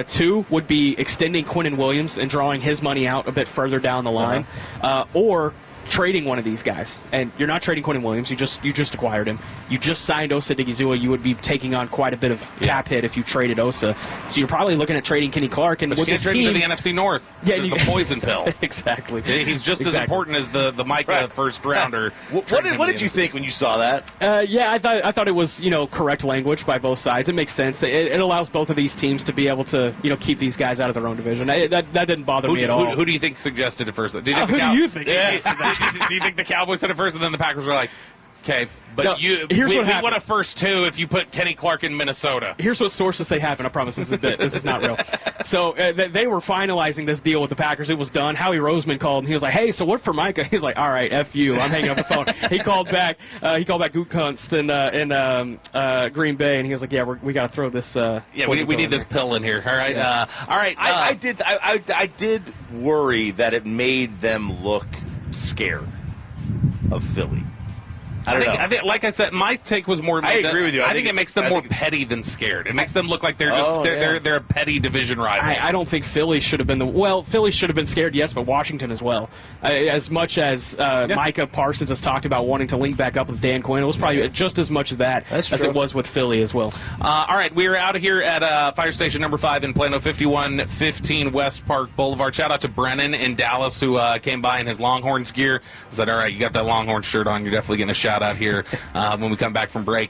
2 would be extending Quinnen Williams and drawing his money out a bit further down the line, or trading one of these guys. And you're not trading Quinnen Williams. You just acquired him. You just signed Osa Odigizua. You would be taking on quite a bit of cap hit if you traded Osa. So you're probably looking at trading Kenny Clark. And with this team, to the NFC North. Yeah, the poison pill. Exactly. He's just as important as the Micah first rounder. What did you think when you saw that? I thought it was correct language by both sides. It makes sense. It allows both of these teams to be able to keep these guys out of their own division. That didn't bother me at all. Who do you think suggested it first? Do you think who do you think? Do you think the Cowboys said it first, and then the Packers were like, okay, but we want a first 2 if you put Kenny Clark in Minnesota. Here's what sources say happened. I promise this is not real. So they were finalizing this deal with the Packers. It was done. Howie Roseman called, and he was like, hey, so what for Micah? He's like, all right, F you. I'm hanging up the phone. He called back Gutekunst in Green Bay, and he was like, yeah, we got to throw this. We need this pill in here. All right. All right. I did worry that it made them look scared of Philly. I think, like I said, my take was more. I agree with you. I think it makes them more petty than scared. It makes them look like they're just they're a petty division rival. I don't think Philly should have been Philly should have been scared, yes, but Washington as well. As much as Micah Parsons has talked about wanting to link back up with Dan Quinn, it was probably just as much of that as it was with Philly as well. All right, we are out of here at Fire Station number 5 in Plano, 5115 West Park Boulevard. Shout out to Brennan in Dallas who came by in his Longhorns gear. He said, all right, you got that Longhorns shirt on, you're definitely getting a shout out here when we come back from break.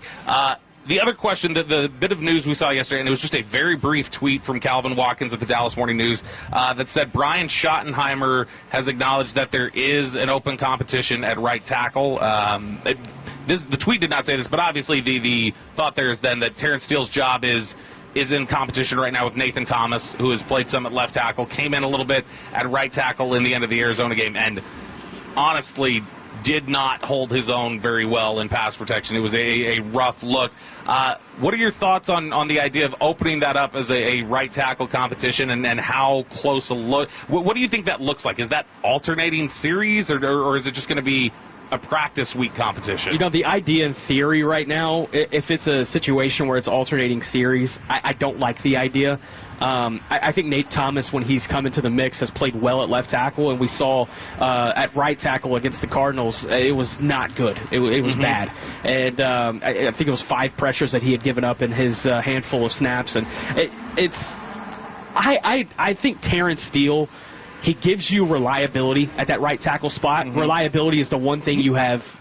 The other question, the bit of news we saw yesterday, and it was just a very brief tweet from Calvin Watkins at the Dallas Morning News that said Brian Shottenheimer has acknowledged that there is an open competition at right tackle. The tweet did not say this, but obviously the thought there is then that Terrence Steele's job is in competition right now with Nathan Thomas, who has played some at left tackle, came in a little bit at right tackle in the end of the Arizona game, and honestly did not hold his own very well in pass protection. It was a rough look. What are your thoughts on the idea of opening that up as a right tackle competition and how close a look? What do you think that looks like? Is that alternating series or is it just going to be a practice week competition? The idea in theory right now, if it's a situation where it's alternating series, I don't like the idea. I think Nate Thomas, when he's come into the mix, has played well at left tackle, and we saw at right tackle against the Cardinals, it was not good. It was bad. And I think it was 5 pressures that he had given up in his handful of snaps. And I think Terrence Steele, he gives you reliability at that right tackle spot. Reliability is the one thing you have,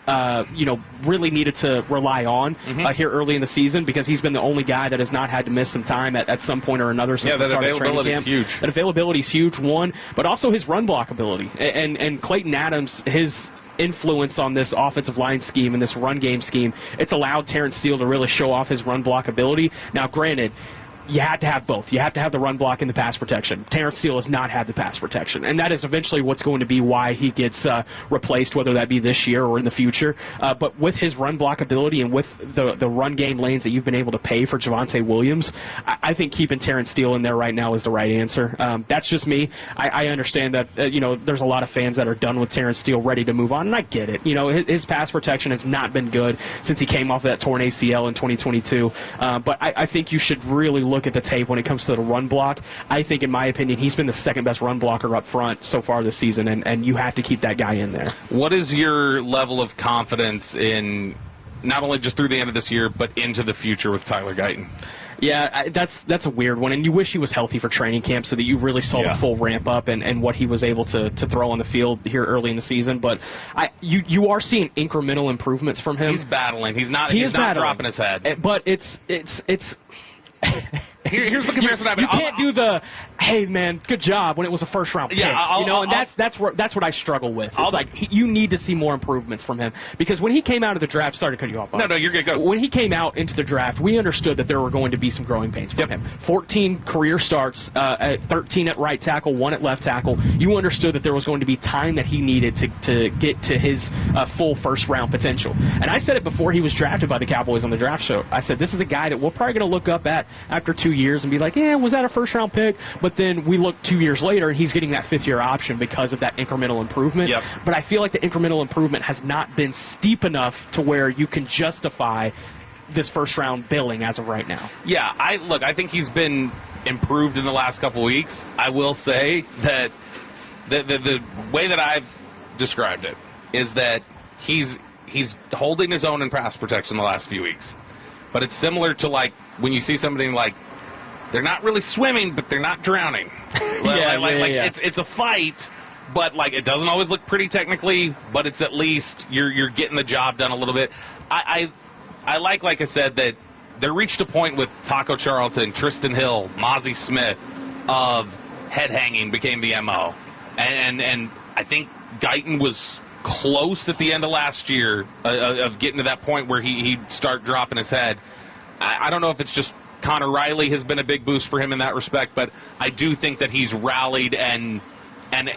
really needed to rely on here early in the season, because he's been the only guy that has not had to miss some time at some point or another since the start of training camp. Huge. That availability is huge, one, but also his run block ability. And Clayton Adams, his influence on this offensive line scheme and this run game scheme, it's allowed Terrence Steele to really show off his run block ability. Now, granted, you have to have both. You have to have the run block and the pass protection. Terrence Steele has not had the pass protection, and that is eventually what's going to be why he gets replaced, whether that be this year or in the future. But with his run block ability and with the run game lanes that you've been able to pay for Javonte Williams, I think keeping Terrence Steele in there right now is the right answer. That's just me. I understand that there's a lot of fans that are done with Terrence Steele, ready to move on, and I get it. His pass protection has not been good since he came off of that torn ACL in 2022. But I think you should really look at the tape when it comes to the run block. I think, in my opinion, he's been the second best run blocker up front so far this season, and you have to keep that guy in there. What is your level of confidence in not only just through the end of this year, but into the future with Tyler Guyton? Yeah, that's a weird one, and you wish he was healthy for training camp so that you really saw the full ramp up and what he was able to throw on the field here early in the season. But you are seeing incremental improvements from him. He's battling. He's not dropping his head. But it's Here's the comparison. You can't do the "Hey man, good job" when it was a first-round pick. That's what I struggle with. It's you need to see more improvements from him, because when he came out of the draft, sorry to cut you off. No, you're good. Go. When he came out into the draft, we understood that there were going to be some growing pains from him. 14 career starts, 13 at right tackle, 1 at left tackle. You understood that there was going to be time that he needed to get to his full first-round potential. And I said it before he was drafted by the Cowboys on the draft show. I said, this is a guy that we're probably going to look up at after 2 years and be like, was that a first-round pick? But then we look 2 years later, and he's getting that fifth-year option because of that incremental improvement. Yep. But I feel like the incremental improvement has not been steep enough to where you can justify this first-round billing as of right now. Yeah, I think he's been improved in the last couple weeks. I will say that the way that I've described it is that he's holding his own in pass protection the last few weeks. But it's similar to, like, when you see somebody, like, they're not really swimming, but they're not drowning. It's a fight, but, like, it doesn't always look pretty technically, but it's at least you're getting the job done a little bit. I like I said, that they reached a point with Taco Charlton, Tristan Hill, Mozzie Smith of head hanging became the MO. And I think Guyton was close at the end of last year of getting to that point where he'd start dropping his head. I don't know if it's just Connor Riley has been a big boost for him in that respect, but I do think that he's rallied and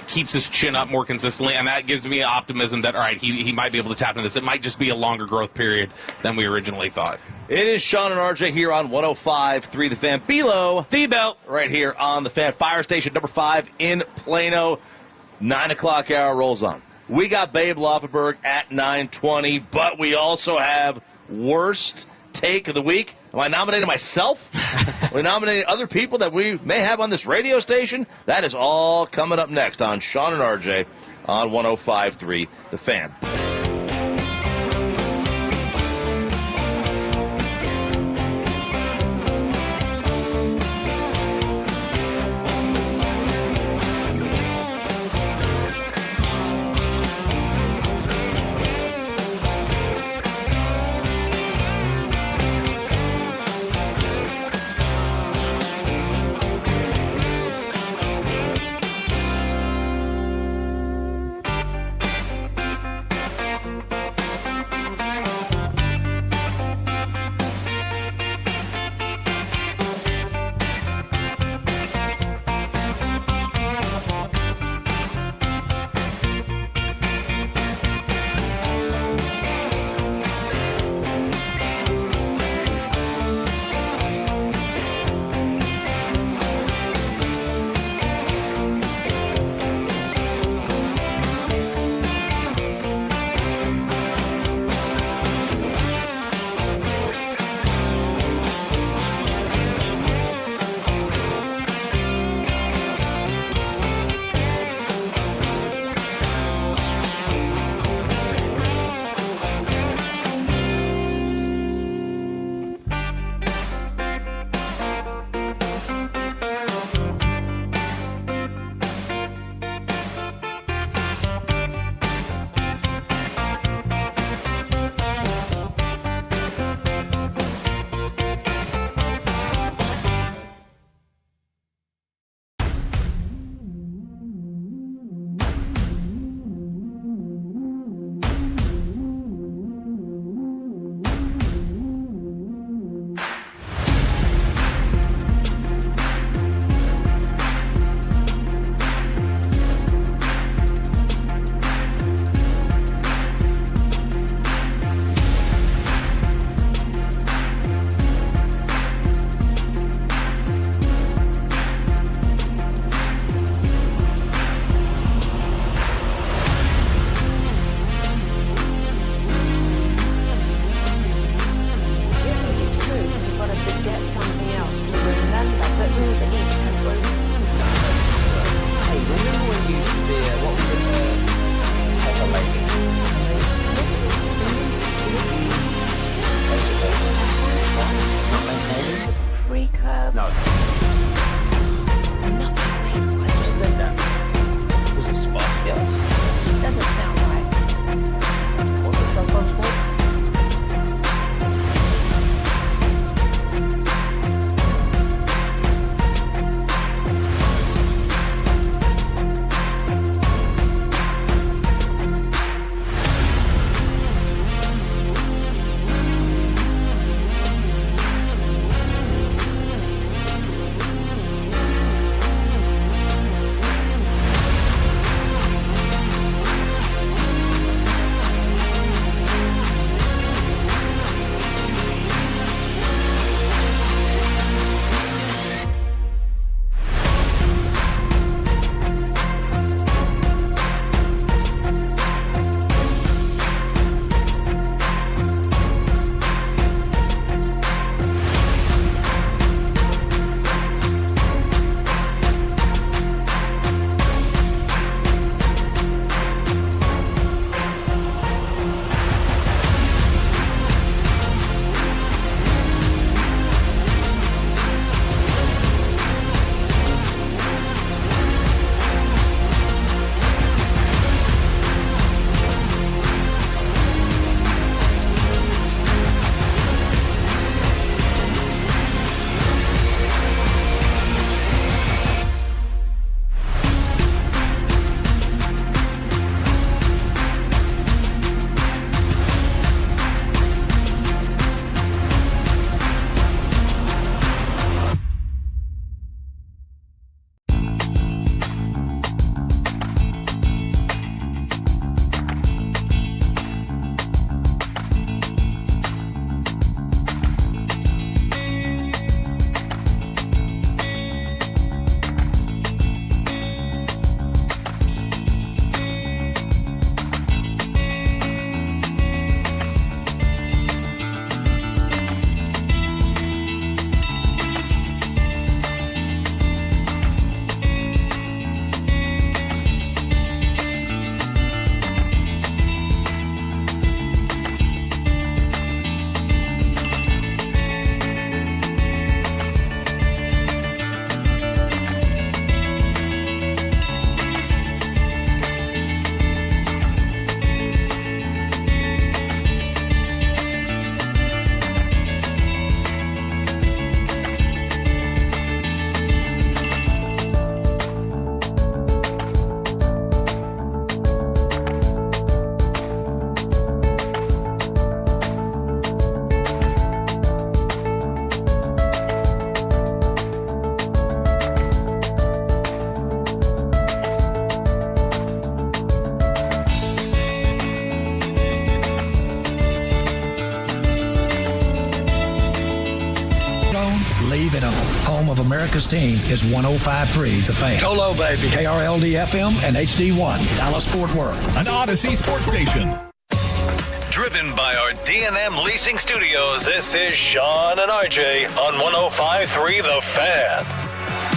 keeps his chin up more consistently, and that gives me optimism that, all right, he might be able to tap into this. It might just be a longer growth period than we originally thought. It is Sean and RJ here on 105.3 The Fan. Below the belt. Right here on The Fan. Fire Station number 5 in Plano. 9 o'clock hour rolls on. We got Babe Laufenberg at 9:20, but we also have Worst Take of the Week. Am I nominating myself? We're nominating other people that we may have on this radio station. That is all coming up next on Sean and RJ on 105.3 The Fan. believe in them. Home of America's team is 105.3 The Fan. Go low, baby. KRLD-FM and HD1, Dallas-Fort Worth. An Odyssey sports station. Driven by our D&M Leasing Studios, this is Sean and RJ on 105.3 The Fan.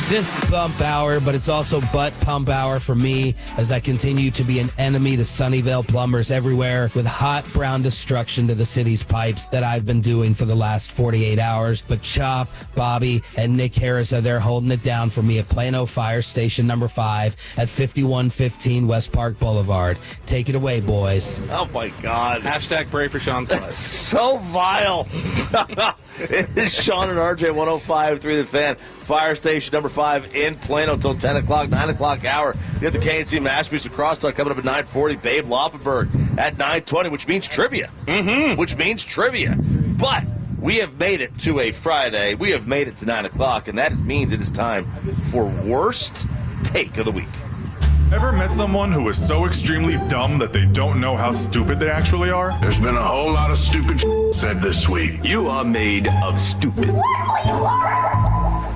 Fist bump hour, but it's also butt pump hour for me as I continue to be an enemy to Sunnyvale plumbers everywhere with hot brown destruction to the city's pipes that I've been doing for the last 48 hours. But Chop, Bobby, and Nick Harris are there holding it down for me at Plano Fire Station number 5 at 5115 West Park Boulevard. Take it away, boys. Oh, my God. Hashtag pray for Sean's wife. So vile. It is Sean and RJ 105.3 The Fan. Fire Station number 5 in Plano until 10 o'clock, 9 o'clock hour. You got the KNC Masterpiece of Crosstalk coming up at 9:40. Babe Laufenberg at 9:20, which means trivia. Which means trivia. But we have made it to a Friday. We have made it to 9 o'clock, and that means it is time for Worst Take of the Week. Ever met someone who is so extremely dumb that they don't know how stupid they actually are? There's been a whole lot of stupid said this week. You are made of stupid.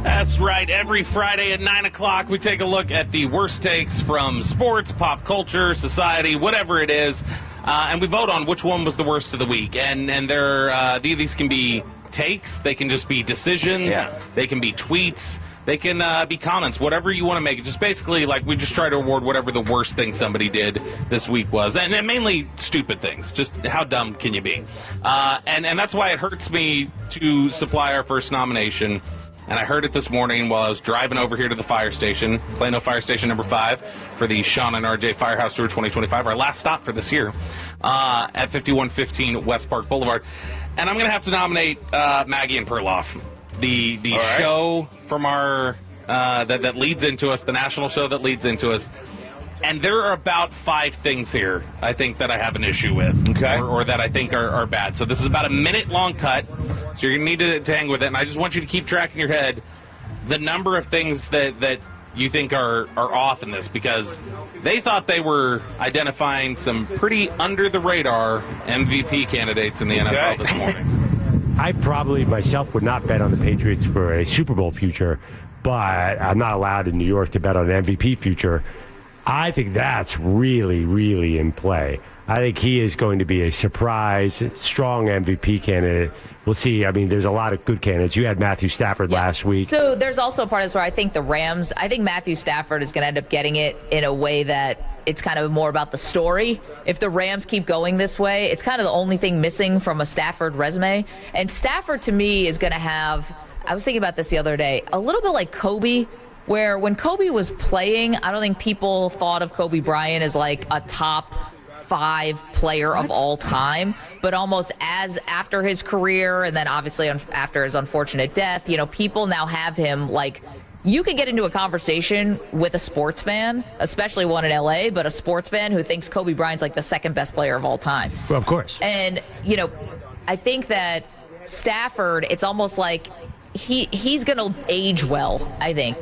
That's right. Every Friday at 9 o'clock, we take a look at the worst takes from sports, pop culture, society, whatever it is, and we vote on which one was the worst of the week. And these can be takes, they can just be decisions, they can be tweets, they can be comments, whatever you want to make it. Just basically, like, we just try to award whatever the worst thing somebody did this week was. And mainly stupid things. Just how dumb can you be? And that's why it hurts me to supply our first nomination. And I heard it this morning while I was driving over here to the fire station, Plano Fire Station number 5, for the Sean and RJ Firehouse Tour 2025, our last stop for this year, at 5115 West Park Boulevard. And I'm going to have to nominate Maggie and Perloff, the show from our that leads into us, the national show that leads into us. And there are about 5 things here I think that I have an issue with, or that I think are bad. So this is about a minute-long cut, so you're going to need to hang with it. And I just want you to keep track in your head the number of things that you think are off in this, because they thought they were identifying some pretty under-the-radar MVP candidates in the NFL this morning. I probably myself would not bet on the Patriots for a Super Bowl future, but I'm not allowed in New York to bet on an MVP future. I think that's really, really in play. I think he is going to be a surprise, strong MVP candidate. We'll see. I mean, there's a lot of good candidates. You had Matthew Stafford last week. So there's also a part of this where I think I think Matthew Stafford is going to end up getting it in a way that it's kind of more about the story. If the Rams keep going this way, it's kind of the only thing missing from a Stafford resume. And Stafford, to me, is going to have, I was thinking about this the other day, a little bit like Kobe, where when Kobe was playing, I don't think people thought of Kobe Bryant as like a top 5 player of all time, but almost as after his career, and then obviously after his unfortunate death, people now have him like, you could get into a conversation with a sports fan, especially one in LA, but a sports fan who thinks Kobe Bryant's like the second best player of all time. Well, of course. And, I think that Stafford, it's almost like he's going to age well, I think.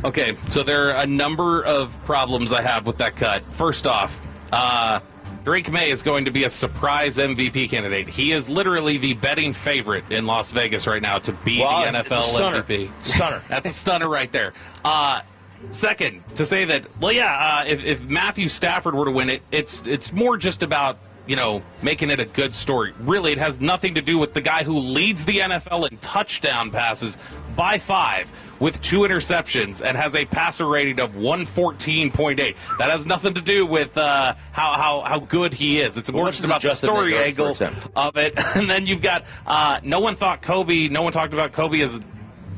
Okay, so there are a number of problems I have with that cut. First off, Drake May is going to be a surprise MVP candidate. He is literally the betting favorite in Las Vegas right now to be the NFL MVP. Stunner. That's a stunner right there. Second, to say that, if Matthew Stafford were to win it, it's more just about, making it a good story. Really, it has nothing to do with the guy who leads the NFL in touchdown passes by 5 with 2 interceptions and has a passer rating of 114.8. That has nothing to do with how good he is. It's more just about the story angle of it. And then you've got no one talked about Kobe as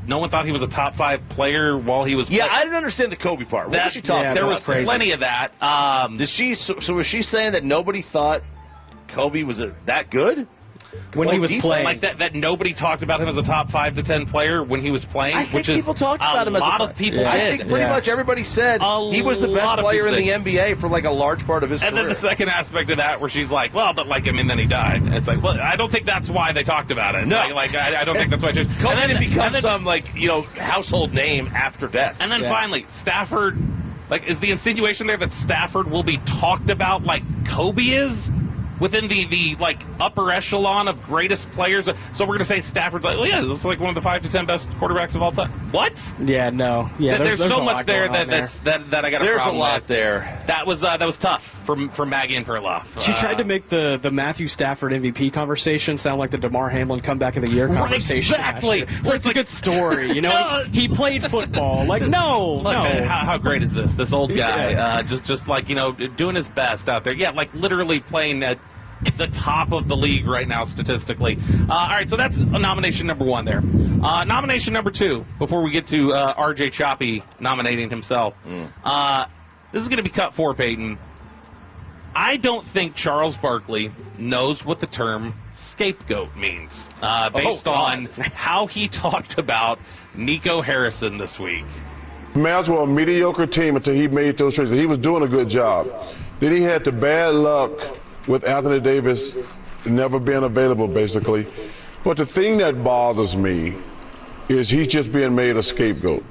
no one thought he was a top 5 player while he was playing. I didn't understand the Kobe part. What was she talking about? There was plenty of that. So was she saying that nobody thought Kobe was that good? When he was playing. Like that nobody talked about him as a top 5 to 10 player when he was playing, which is people talked about him as a lot of people did. I think pretty much everybody said he was the best player in the NBA for like a large part of his career. And then the second aspect of that where she's like, then he died. It's like, well, I don't think that's why they talked about it. No. I don't think that's why. Kobe didn't become some household name after death. And then finally, Stafford, is the insinuation there that Stafford will be talked about like Kobe is? Within the upper echelon of greatest players. So we're going to say Stafford's like, well, yeah, this is like one of the 5 to 10 best quarterbacks of all time. What? Yeah, no. Yeah, there's so a much lot there going on that I got a There's problem a lot with. there. That was tough for Maggie and Perloff. She tried to make the Matthew Stafford MVP conversation sound like the DeMar Hamlin comeback of the year conversation. Exactly. So it's a good story. You know, he played football. Like, no. Man, how great is this? This old guy, just like, doing his best out there. Yeah, like literally playing at the top of the league right now statistically. All right, so that's nomination number 1 there. Nomination number 2, before we get to RJ Choppy nominating himself. This is going to be cut for Peyton. I don't think Charles Barkley knows what the term scapegoat means, based on how he talked about Nico Harrison this week. Mavs were a mediocre team until he made those trades. He was doing a good job. Then he had the bad luck with Anthony Davis never being available, basically. But the thing that bothers me is he's just being made a scapegoat.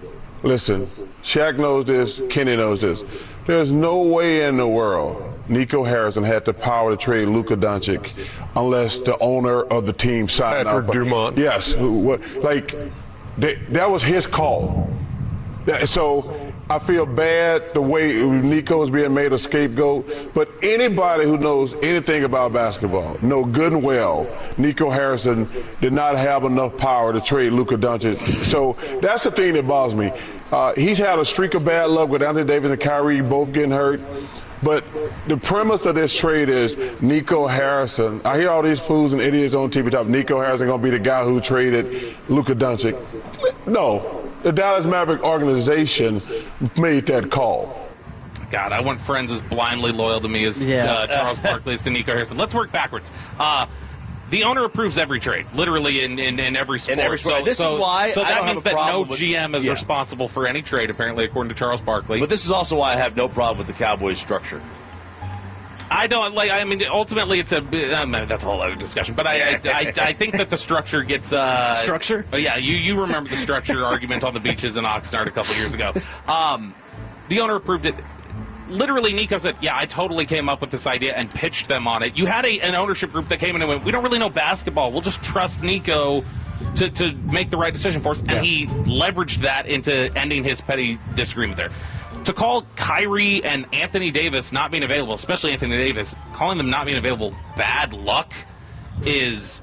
Listen, Shaq knows this, Kenny knows this. There's no way in the world Nico Harrison had the power to trade Luka Doncic unless the owner of the team signed Patrick out. Dumont. Yes, that was his call. So I feel bad the way Nico is being made a scapegoat, but anybody who knows anything about basketball know good and well Nico Harrison did not have enough power to trade Luka Doncic. So that's the thing that bothers me. He's had a streak of bad luck with Anthony Davis and Kyrie both getting hurt. But the premise of this trade is Nico Harrison. I hear all these fools and idiots on TV talk. Nico Harrison going to be the guy who traded Luka Doncic. No. The Dallas Maverick organization made that call. God, I want friends as blindly loyal to me as Charles Barkley is to Nico Harrison. Let's work backwards. The owner approves every trade, literally in every sport. So that means that no GM is responsible for any trade, apparently, according to Charles Barkley. But this is also why I have no problem with the Cowboys structure. I don't like. I mean, ultimately, it's that's a whole other discussion. But I think that the structure gets structure. Yeah, you remember the structure argument on the beaches in Oxnard a couple years ago. The owner approved it. Literally, Nico said, "Yeah, I totally came up with this idea and pitched them on it." You had an ownership group that came in and went, "We don't really know basketball. We'll just trust Nico to make the right decision for us," and he leveraged that into ending his petty disagreement there. To call Kyrie and Anthony Davis not being available, especially Anthony Davis, calling them not being available bad luck is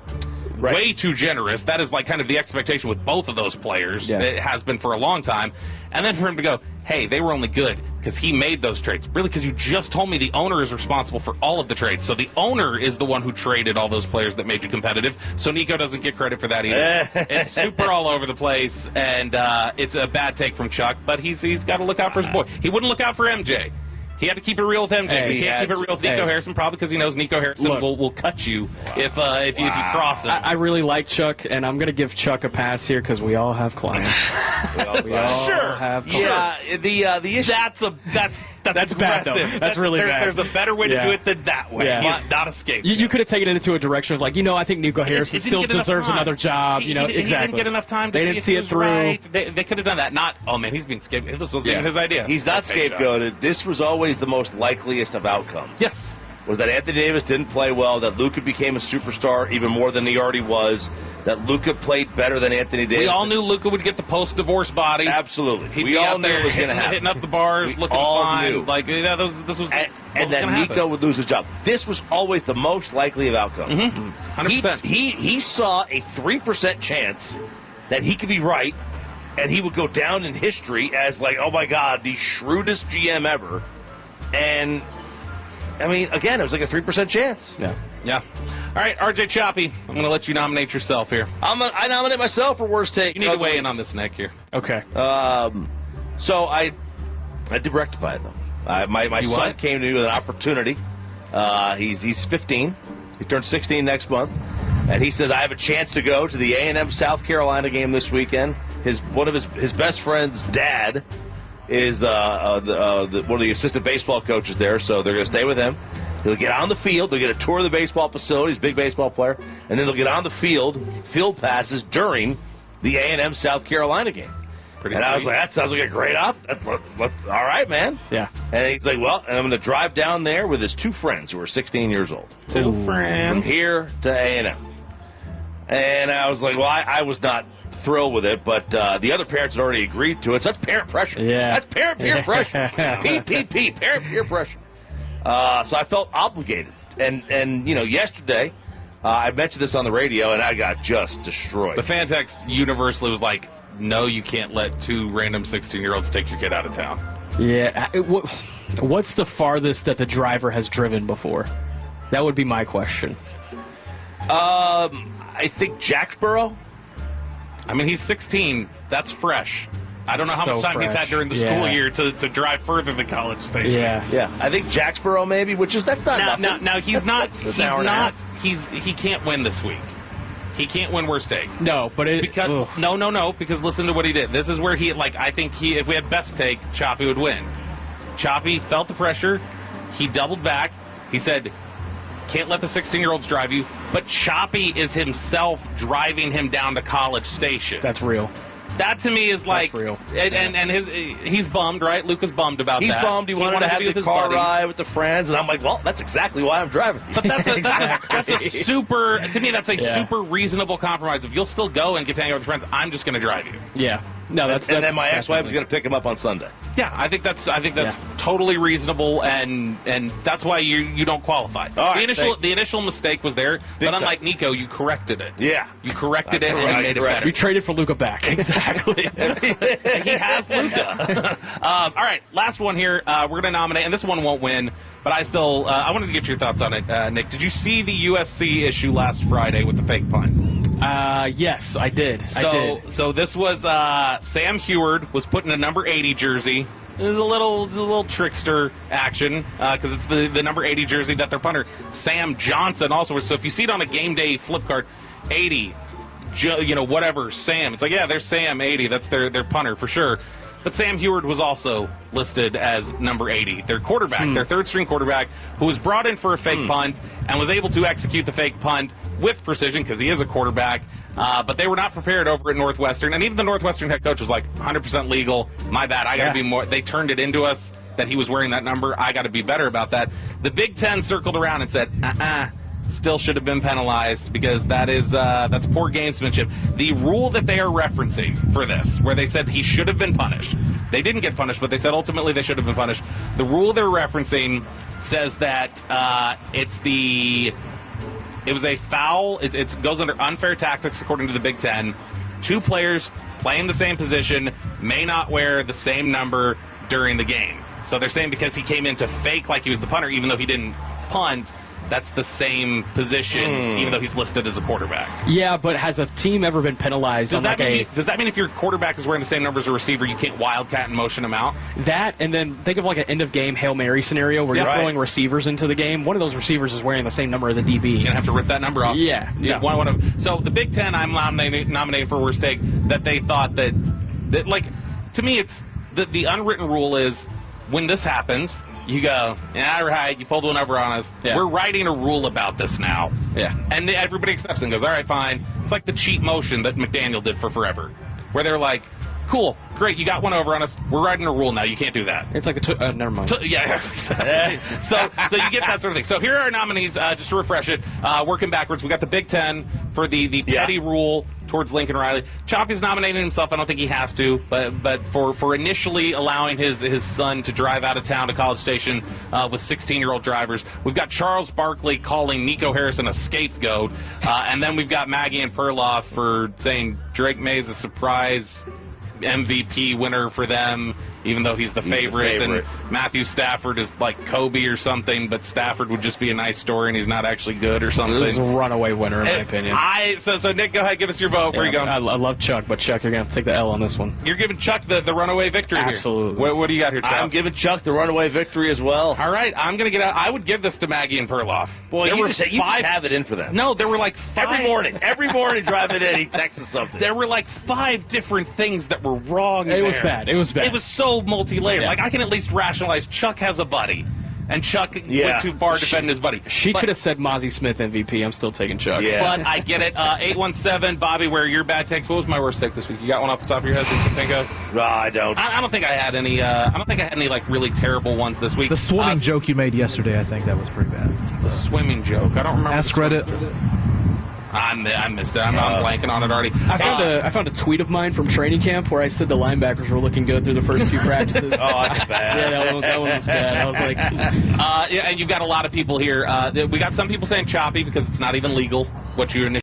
way too generous. That is like kind of the expectation with both of those players. Yeah. It has been for a long time. And then for him to go, hey, they were only good because he made those trades. Really, because you just told me the owner is responsible for all of the trades. So the owner is the one who traded all those players that made you competitive. So Nico doesn't get credit for that either. It's super all over the place, and it's a bad take from Chuck, but he's got to look out for his boy. He wouldn't look out for MJ. He had to keep it real with MJ. He can't keep it real with Nico Harrison, probably because he knows Nico Harrison will cut you if you cross him. I really like Chuck, and I'm going to give Chuck a pass here because we all have clients. we all have clients. Yeah, the issue. That's bad, though. That's really bad. There's a better way to do it than that way. Yeah. He's not escaped. You could have taken it into a direction of like, I think Nico Harrison still deserves another job. Exactly. He didn't get enough time to they didn't see it through. Right. They could have done that. Not, oh man, he's being scapegoated. This wasn't even his idea. He's not scapegoated. This was always the most likeliest of outcomes. Yes. Was that Anthony Davis didn't play well, that Luka became a superstar even more than he already was, that Luka played better than Anthony Davis. We all knew Luka would get the post-divorce body. Absolutely. We all knew it was going to happen. Hitting up the bars, looking fine. Knew. Like, this was and then Nico would lose his job. This was always the most likely of outcomes. 100%. He saw a 3% chance that he could be right, and he would go down in history as like, oh my God, the shrewdest GM ever. And, I mean, again, it was like a 3% chance. Yeah. All right, RJ Choppy, I'm going to let you nominate yourself here. I nominate myself for worst take. You need to weigh in on this, Nick, here. Okay. So I did rectify them. My son came to me with an opportunity. He's 15. He turns 16 next month. And he said, I have a chance to go to the A&M South Carolina game this weekend. One of his best friend's dad is one of the assistant baseball coaches there, so they're going to stay with him. He'll get on the field. They'll get a tour of the baseball facility. He's a big baseball player. And then they'll get on the field passes during the A&M South Carolina game. And I was like, that sounds like a great all right, man. Yeah. And he's like, well, and I'm going to drive down there with his 2 friends who are 16 years old. 2 friends. From here to A&M. And I was like, well, I was not thrilled with it, but the other parents had already agreed to it, so that's parent pressure. Yeah. That's parent peer pressure. PPP, parent peer pressure. So I felt obligated. And yesterday, I mentioned this on the radio, and I got just destroyed. The fan text universally was like, no, you can't let 2 random 16-year-olds take your kid out of town. Yeah. What's the farthest that the driver has driven before? That would be my question. I think Jacksboro. I mean, he's 16. That's fresh. I don't know how So much time he's had fresh. during the school year to drive further than College Station. Yeah. I think Jacksboro maybe, that's not nothing. Now he's That's not. an hour and a half. He can't win this week. He can't win worst take. No, but No, because listen to what he did. This is where I think if we had best take, Choppy would win. Choppy felt the pressure. He doubled back. He said, can't let the 16-year-olds drive you. But Choppy is himself driving him down to College Station. That's real. That to me is like, real. And he's bummed, right? Luke is bummed about He's that. bummed. He wanted to have the car ride with the friends, and I'm like, well, that's exactly why I'm driving. But that's a super, to me, that's a super reasonable compromise. If you'll still go and get to hang out with friends, I'm just going to drive you. Yeah. No, and then my ex-wife is going to pick him up on Sunday. Yeah, I think that's totally reasonable, and that's why you don't qualify. All right, the initial mistake was there, but unlike time. Nico, you corrected it. Yeah, you corrected it and you made it better. You traded for Luka back. Exactly. He has Luka. All right, last one here. We're going to nominate, and this one won't win, but I still I wanted to get your thoughts on it, Nick. Did you see the USC issue last Friday with the fake punt? Yes, I did. So this was Sam Heward was put in a number 80 jersey. It was a little trickster action because it's the number 80 jersey that their punter Sam Johnson also was. So if you see it on a game day flip card, 80, whatever Sam. It's like, yeah, there's Sam 80. That's their punter for sure. But Sam Heward was also listed as number 80, their quarterback, their third-string quarterback, who was brought in for a fake punt and was able to execute the fake punt with precision because he is a quarterback. But they were not prepared over at Northwestern. And even the Northwestern head coach was like, 100% legal. My bad. I got to be more. They turned it into us that he was wearing that number. I got to be better about that. The Big Ten circled around and said, still should have been penalized because that's poor gamesmanship. The rule that they are referencing for this, where they said he should have been punished, they didn't get punished, but they said ultimately they should have been punished. The rule they're referencing says that it was a foul. It goes under unfair tactics according to the Big Ten. 2 players playing the same position may not wear the same number during the game. So they're saying because he came in to fake like he was the punter, even though he didn't punt, that's the same position, even though he's listed as a quarterback. Yeah, but has a team ever been penalized? Does that mean if your quarterback is wearing the same number as a receiver, you can't wildcat and motion him out? That, and then think of like an end-of-game Hail Mary scenario where you're throwing receivers into the game. One of those receivers is wearing the same number as a DB. You're going to have to rip that number off. Yeah. One of them. So the Big Ten, I'm nominating for worst take, that they thought that like, to me, it's the unwritten rule is when this happens, you go, right, you pulled one over on us. Yeah. We're writing a rule about this now. Yeah. And everybody accepts and goes, all right, fine. It's like the cheat motion that McDaniel did for forever, where they're like, cool, great, you got one over on us. We're writing a rule now. You can't do that. It's like never mind. So you get that sort of thing. So here are our nominees, just to refresh it, working backwards. We got the Big Ten for the petty rule towards Lincoln Riley. Choppy's nominated himself. I don't think he has to, but for initially allowing his son to drive out of town to College Station with 16-year-old drivers. We've got Charles Barkley calling Nico Harrison a scapegoat, and then we've got Maggie and Perloff for saying Drake May's a surprise MVP winner for them, even though he's the favorite, and Matthew Stafford is like Kobe or something, but Stafford would just be a nice story and he's not actually good or something. This is a runaway winner in my opinion. So Nick, go ahead, give us your vote. Where are you going? I love Chuck, but Chuck, you're going to have to take the L on this one. You're giving Chuck the runaway victory here. Absolutely. What do you got here, Chuck? I'm giving Chuck the runaway victory as well. All right, I'm going to get out. I would give this to Maggie and Perloff. Boy, you just have it in for them. No, there were like 5. Every morning driving in, he texts us something. There were like 5 different things that were wrong. It was bad. It was bad. It was so multi-layered. Yeah. Like, I can at least rationalize Chuck has a buddy. and Chuck went too far defending his buddy. She could have said Mozzie Smith MVP. I'm still taking Chuck. Yeah. But I get it. 817, Bobby, where are your bad takes? What was my worst take this week? You got one off the top of your head that you can think of? No, I don't. I don't think I had any. I don't think I had any like really terrible ones this week. The swimming joke you made yesterday, I think that was pretty bad. The swimming joke. I don't remember. Ask Reddit. I missed it. I'm blanking on it already. I found a tweet of mine from training camp where I said the linebackers were looking good through the first few practices. Oh, that's bad. Yeah, that one was bad. I was like, yeah, and you've got a lot of people here. We got some people saying choppy because it's not even legal. What you initially.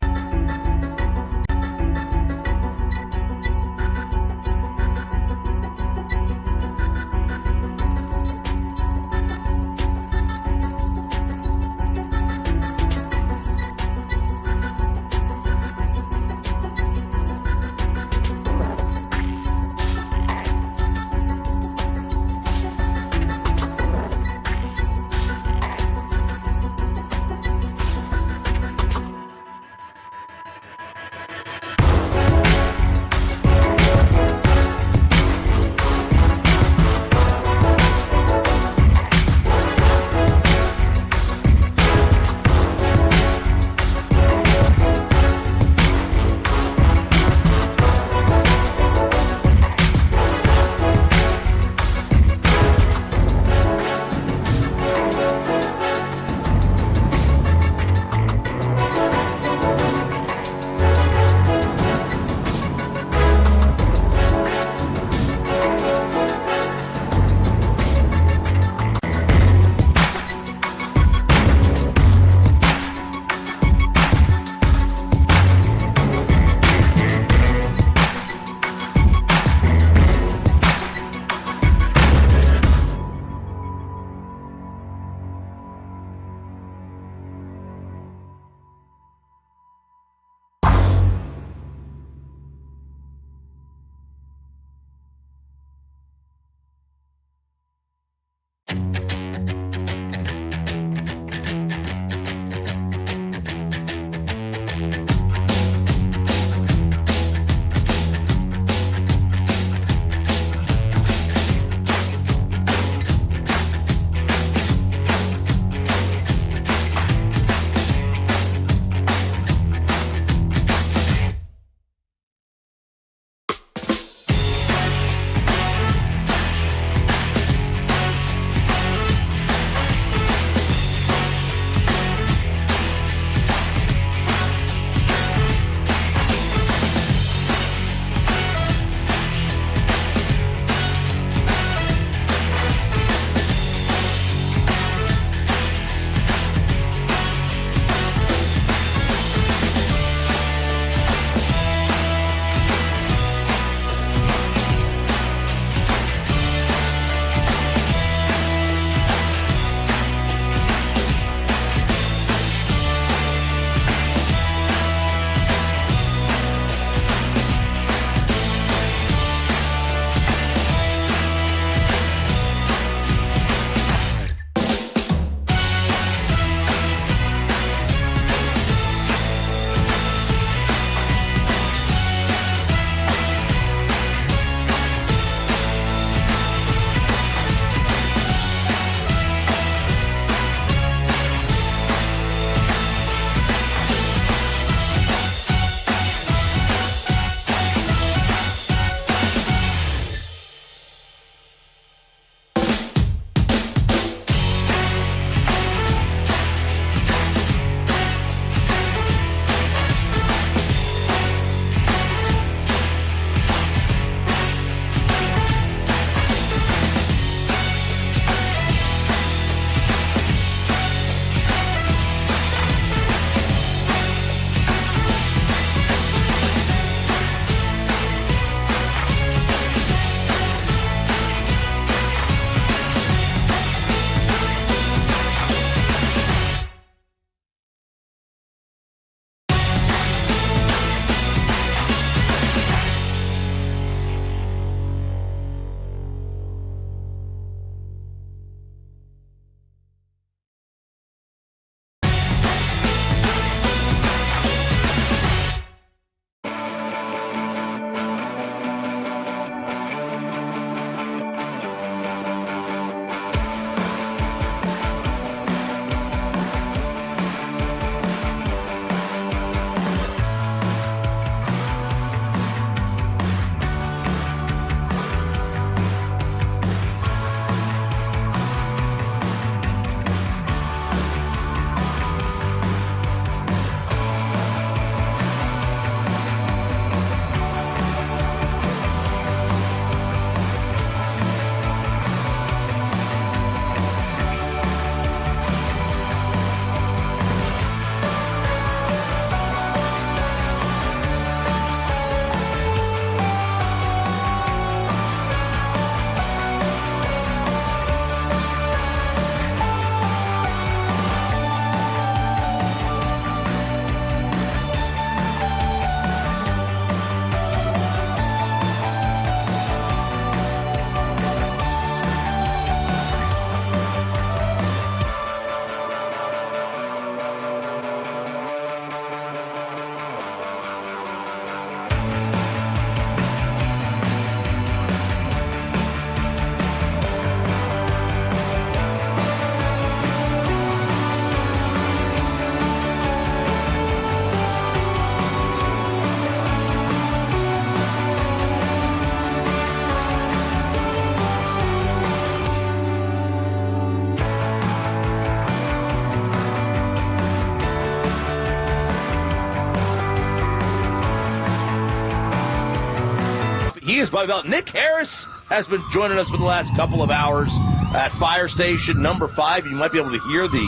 He is Bobby Belt. Nick Harris has been joining us for the last couple of hours at Fire Station number 5. You might be able to hear the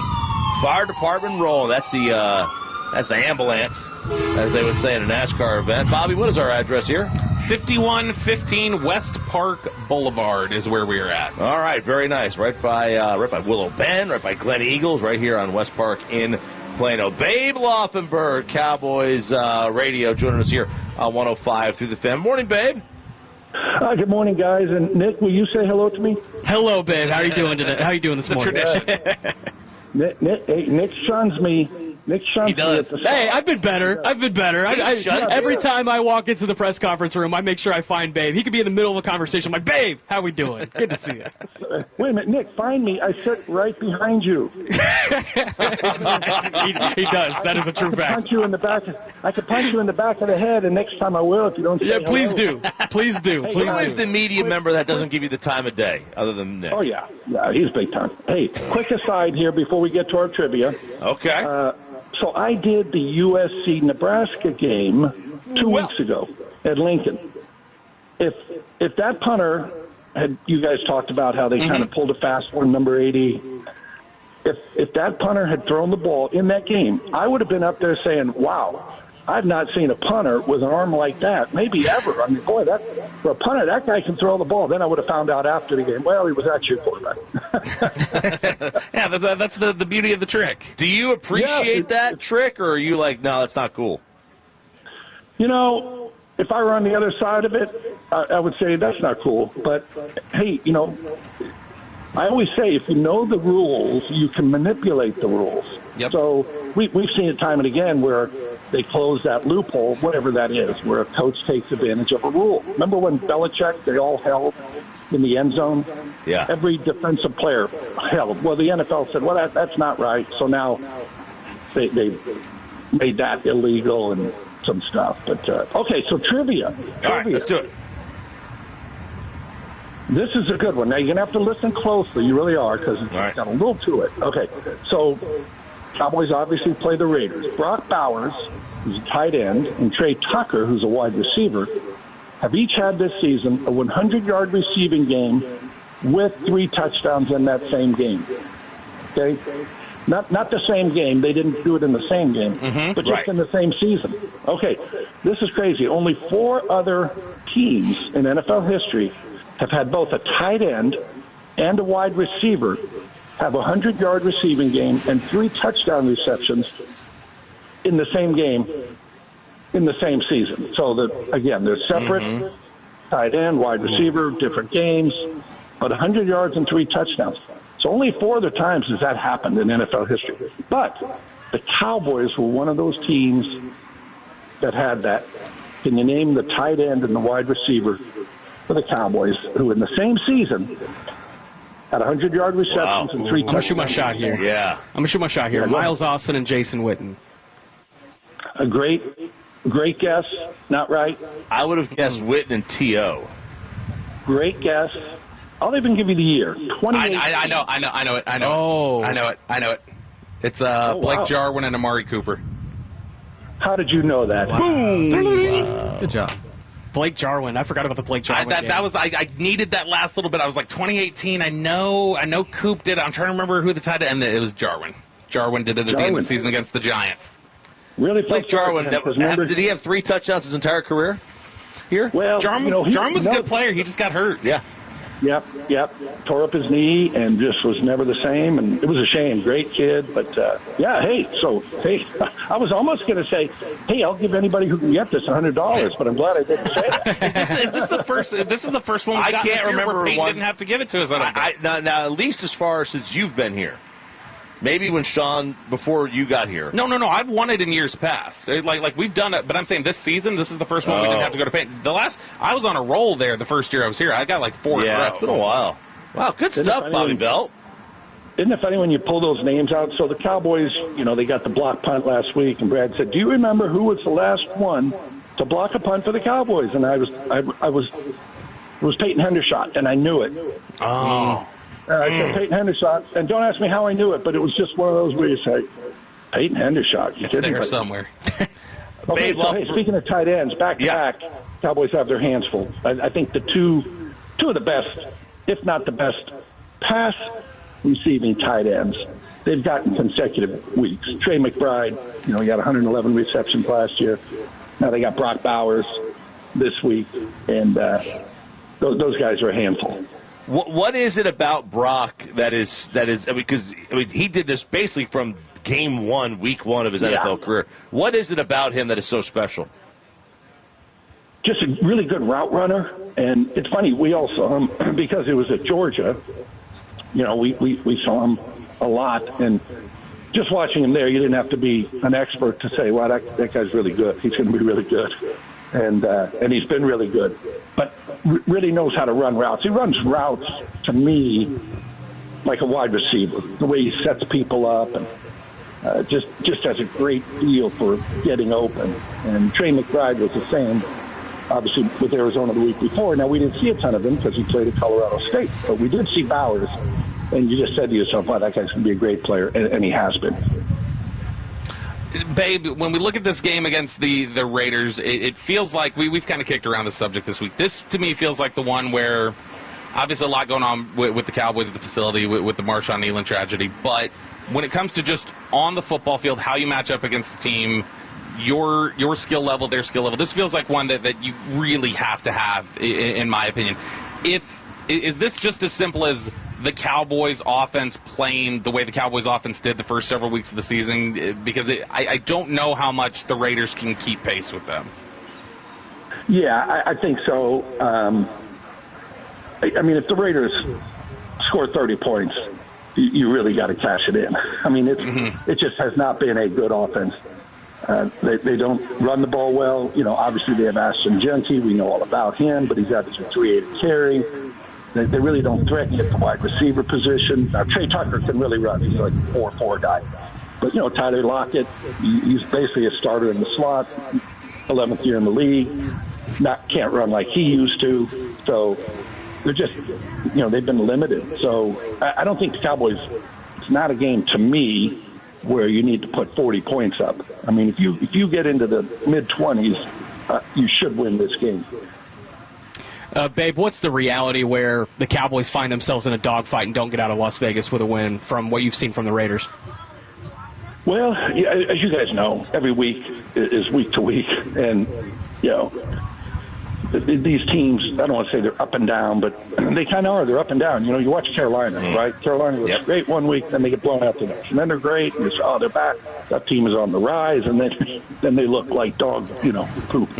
fire department roll. That's the ambulance, as they would say at a NASCAR event. Bobby, what is our address here? 5115 West Park Boulevard is where we are at. All right, very nice. Right by Willow Bend, right by Glen Eagles, right here on West Park in Plano. Babe Laufenberg, Cowboys radio, joining us here on 105 through the Fan. Morning, Babe. Good morning, guys. And Nick, will you say hello to me? Hello, Babe. How are you doing today? How are you doing this morning? It's a tradition. Nick shuns me. Nick shuns he does. Hey, I've been better. Every time I walk into the press conference room, I make sure I find Babe. He could be in the middle of a conversation. I'm like, Babe, how we doing? Good to see you. Wait a minute, Nick, find me. I sit right behind you. he does. That is a true fact. Punch you in the back. I could punch you in the back of the head, and next time I will if you don't say hello. Please do. Please do. Who is the media member that doesn't give you the time of day, other than Nick? Oh, yeah. Yeah, he's big time. Hey, quick aside here before we get to our trivia. Okay. So I did the USC-Nebraska game 2 weeks ago at Lincoln. If that punter had, you guys talked about how they kind of pulled a fast one, number 80. If that punter had thrown the ball in that game, I would have been up there saying, wow, I've not seen a punter with an arm like that, maybe ever. I mean, boy, for a punter, that guy can throw the ball. Then I would have found out after the game, well, he was actually a quarterback. Yeah, that's the beauty of the trick. Do you appreciate that trick, or are you like, no, that's not cool? You know, if I were on the other side of it, I would say that's not cool. But, hey, you know, I always say if you know the rules, you can manipulate the rules. Yep. So we've seen it time and again where they close that loophole, whatever that is, where a coach takes advantage of a rule. Remember when Belichick, they all held in the end zone? Yeah. Every defensive player held. Well, the NFL said, well, that's not right. So now they made that illegal and some stuff. But, okay, so trivia. All right, let's do it. This is a good one. Now, you're going to have to listen closely. You really are, because it's got a little to it. Okay, so Cowboys obviously play the Raiders. Brock Bowers, who's a tight end, and Trey Tucker, who's a wide receiver, have each had this season a 100-yard receiving game with 3 touchdowns in that same game. Okay? Not the same game. They didn't do it in the same game, but just in the same season. Okay, this is crazy. Only 4 other teams in NFL history have had both a tight end and a wide receiver have a 100-yard receiving game and 3 touchdown receptions in the same game in the same season. So, again, they're separate, tight end, wide receiver, different games, but 100 yards and 3 touchdowns. So only 4 other times has that happened in NFL history. But the Cowboys were one of those teams that had that. Can you name the tight end and the wide receiver for the Cowboys who in the same season had 100-yard receptions and 3 touchdowns? I'm going to shoot my shot here. Yeah. I'm going to shoot my shot here. Miles Austin and Jason Witten. A great guess. Not right. I would have guessed Witten and T.O. Great guess. I'll even give you the year. 2018. I know it. It's Blake Jarwin and Amari Cooper. How did you know that? Boom! Good job. Blake Jarwin. I forgot about the Blake Jarwin game. I needed that last little bit. I was like 2018. I know Coop did it. I'm trying to remember who the tight end. It was Jarwin. Jarwin did it at the end of the season against the Giants. Really, Blake Jarwin. Did he have 3 touchdowns his entire career? Here? Well, Jarwin was a good player. He just got hurt. Yeah. Yep. Tore up his knee and just was never the same. And it was a shame. Great kid. But, hey, I was almost going to say, hey, I'll give anybody who can get this $100, but I'm glad I didn't say that. Is this the first? This is the first one. I can't remember where Peyton one. Didn't have to give it to us. Now, at least as far since you've been here. Maybe when Sean, before you got here. No. I've won it in years past. Like we've done it, but I'm saying this season, this is the first one we didn't have to go to Peyton. I was on a roll there the first year I was here. I got like 4 in a row. It's been a while. Wow, good stuff, Bobby Belt. Isn't it funny when you pull those names out? So the Cowboys, they got the block punt last week, and Brad said, do you remember who was the last one to block a punt for the Cowboys? And it was Peyton Hendershot, and I knew it. Oh. I said Peyton Hendershot, and don't ask me how I knew it, but it was just one of those where you say, Peyton Hendershot. It's there somewhere. Okay, so, hey, speaking of tight ends, back-to-back, Cowboys have their hands full. I think the two of the best, if not the best, pass receiving tight ends they've gotten consecutive weeks. Trey McBride, he got 111 receptions last year. Now they got Brock Bowers this week, and those guys are a handful. What is it about Brock that is? Because he did this basically from game one, week one of his NFL career. What is it about him that is so special? Just a really good route runner, and it's funny, we all saw him because he was at Georgia. We saw him a lot, and just watching him there, you didn't have to be an expert to say, "Wow, that guy's really good. He's going to be really good," and he's been really good. But really knows how to run routes. He runs routes to me like a wide receiver. The way he sets people up, and just has a great feel for getting open. And Trey McBride was the same. Obviously, with Arizona the week before. Now, we didn't see a ton of him because he played at Colorado State, but we did see Bowers, and you just said to yourself, wow, that guy's going to be a great player, and he has been. Babe, when we look at this game against the Raiders, it feels like we've kind of kicked around the subject this week. This, to me, feels like the one where obviously a lot going on with the Cowboys at the facility, with the Marshawn Nealon tragedy, but when it comes to just on the football field, how you match up against a team, your skill level, their skill level, this feels like one that you really have to have, in my opinion. Is this just as simple as the Cowboys offense playing the way the Cowboys offense did the first several weeks of the season? Because I don't know how much the Raiders can keep pace with them. Yeah, I think so. If the Raiders score 30 points, you really got to cash it in. It just has not been a good offense. They don't run the ball well. Obviously they have Ashton Jeanty. We know all about him, but he's averaging 3.8 carry. They really don't threaten you at the wide receiver position. Now, Trey Tucker can really run. He's like a 4-4 guy. But, Tyler Lockett, he's basically a starter in the slot, 11th year in the league. Can't run like he used to. So they're just, they've been limited. So I don't think the Cowboys, it's not a game to me where you need to put 40 points up. If you get into the mid-20s, you should win this game. Babe, what's the reality where the Cowboys find themselves in a dogfight and don't get out of Las Vegas with a win from what you've seen from the Raiders? Well, as you guys know, every week is week to week. And, these teams, I don't want to say they're up and down, but they kind of are. They're up and down. You watch Carolina, right? Carolina was great one week, then they get blown out the next. And then they're great, and they're back. That team is on the rise, and then they look like dog, poop.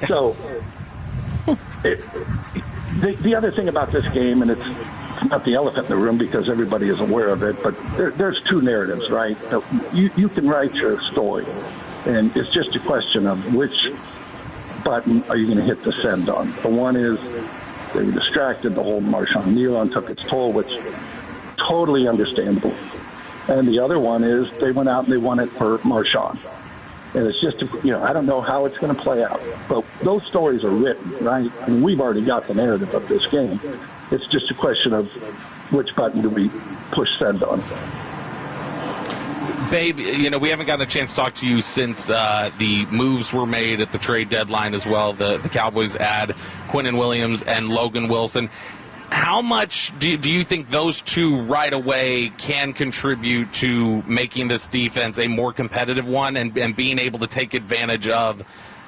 So the other thing about this game, and it's not the elephant in the room because everybody is aware of it, but there's two narratives, right? You can write your story, and it's just a question of which button are you going to hit the send on. The one is they were distracted. The whole Marshawn Nealon took its toll, which totally understandable. And the other one is they went out and they won it for Marshawn. And it's just, I don't know how it's going to play out. But those stories are written, right? We've already got the narrative of this game. It's just a question of which button do we push send on. Babe, we haven't gotten a chance to talk to you since the moves were made at the trade deadline as well. The Cowboys add Quinnen Williams and Logan Wilson. How much do you think those two right away can contribute to making this defense a more competitive one and being able to take advantage of,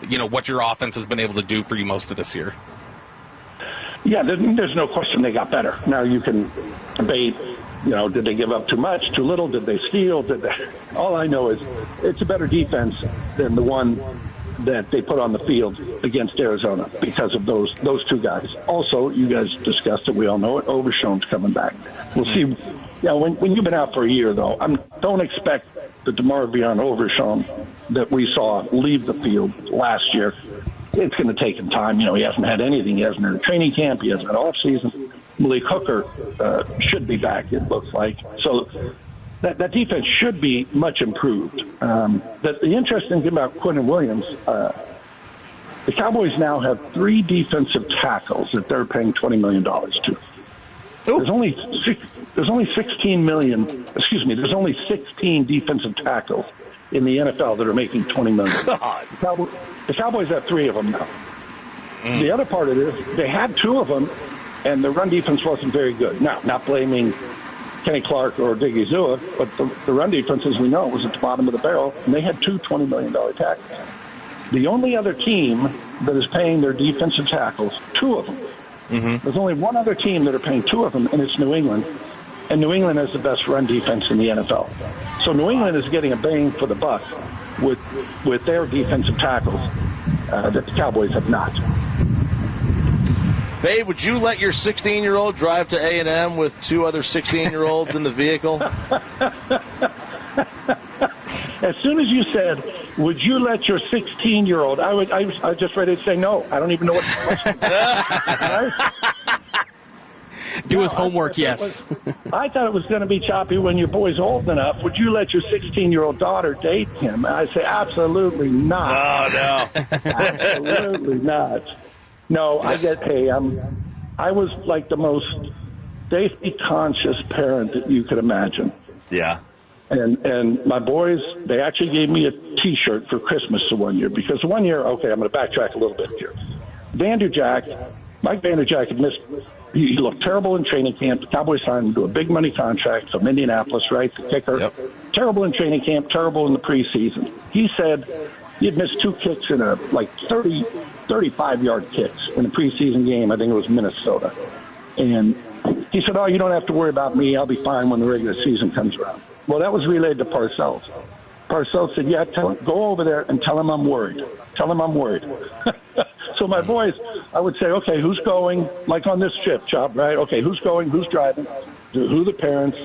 what your offense has been able to do for you most of this year? Yeah, there's no question they got better. Now you can debate, did they give up too much, too little? Did they steal? All I know is it's a better defense than the one that they put on the field against Arizona because of those two guys. Also, you guys discussed it. We all know it. Overshown's coming back. We'll see. When you've been out for a year, though, don't expect the DeMarvion Overshown that we saw leave the field last year. It's going to take him time. He hasn't had anything. He hasn't had a training camp. He hasn't had off season. Malik Hooker should be back, it looks like. So that defense should be much improved. The interesting thing about Quinnen Williams, the Cowboys now have 3 defensive tackles that they're paying $20 million to. There's only 16 defensive tackles in the NFL that are making $20 million. God. The Cowboys have 3 of them now. The other part of this, they had 2 of them, and the run defense wasn't very good. Now, not blaming Kenny Clark or Diggy Zua, but the run defense, as we know, was at the bottom of the barrel, and they had 2 $20 million tackles. The only other team that is paying their defensive tackles, 2 of them. There's only one other team that are paying 2 of them, and it's New England. And New England has the best run defense in the NFL. So New England is getting a bang for the buck with their defensive tackles that the Cowboys have not. Babe, would you let your 16-year-old drive to A&M with 2 other 16-year-olds in the vehicle? As soon as you said, would you let your 16-year-old, I was just ready to say no. I don't even know what the question is. Do his homework, yes. I thought it was going to be choppy when your boy's old enough. Would you let your 16-year-old daughter date him? And I say, absolutely not. Oh, no. Absolutely not. No, I was like the most safety-conscious parent that you could imagine. Yeah. And my boys, they actually gave me a T-shirt for Christmas the one year. Because one year, okay, I'm going to backtrack a little bit here. Mike Vanderjagt had missed. He looked terrible in training camp. The Cowboys signed him to a big money contract from Indianapolis, right? The kicker. Yep. Terrible in training camp, terrible in the preseason. He said he had missed 2 kicks in a 35-yard kicks in a preseason game. I think it was Minnesota. And he said, oh, you don't have to worry about me. I'll be fine when the regular season comes around. Well, that was relayed to Parcells. Parcells said, yeah, go over there and tell him I'm worried. Tell him I'm worried. So my boys, I would say, okay, who's going? Like on this trip, Chop, right? Okay, who's going? Who's driving? Who are the parents?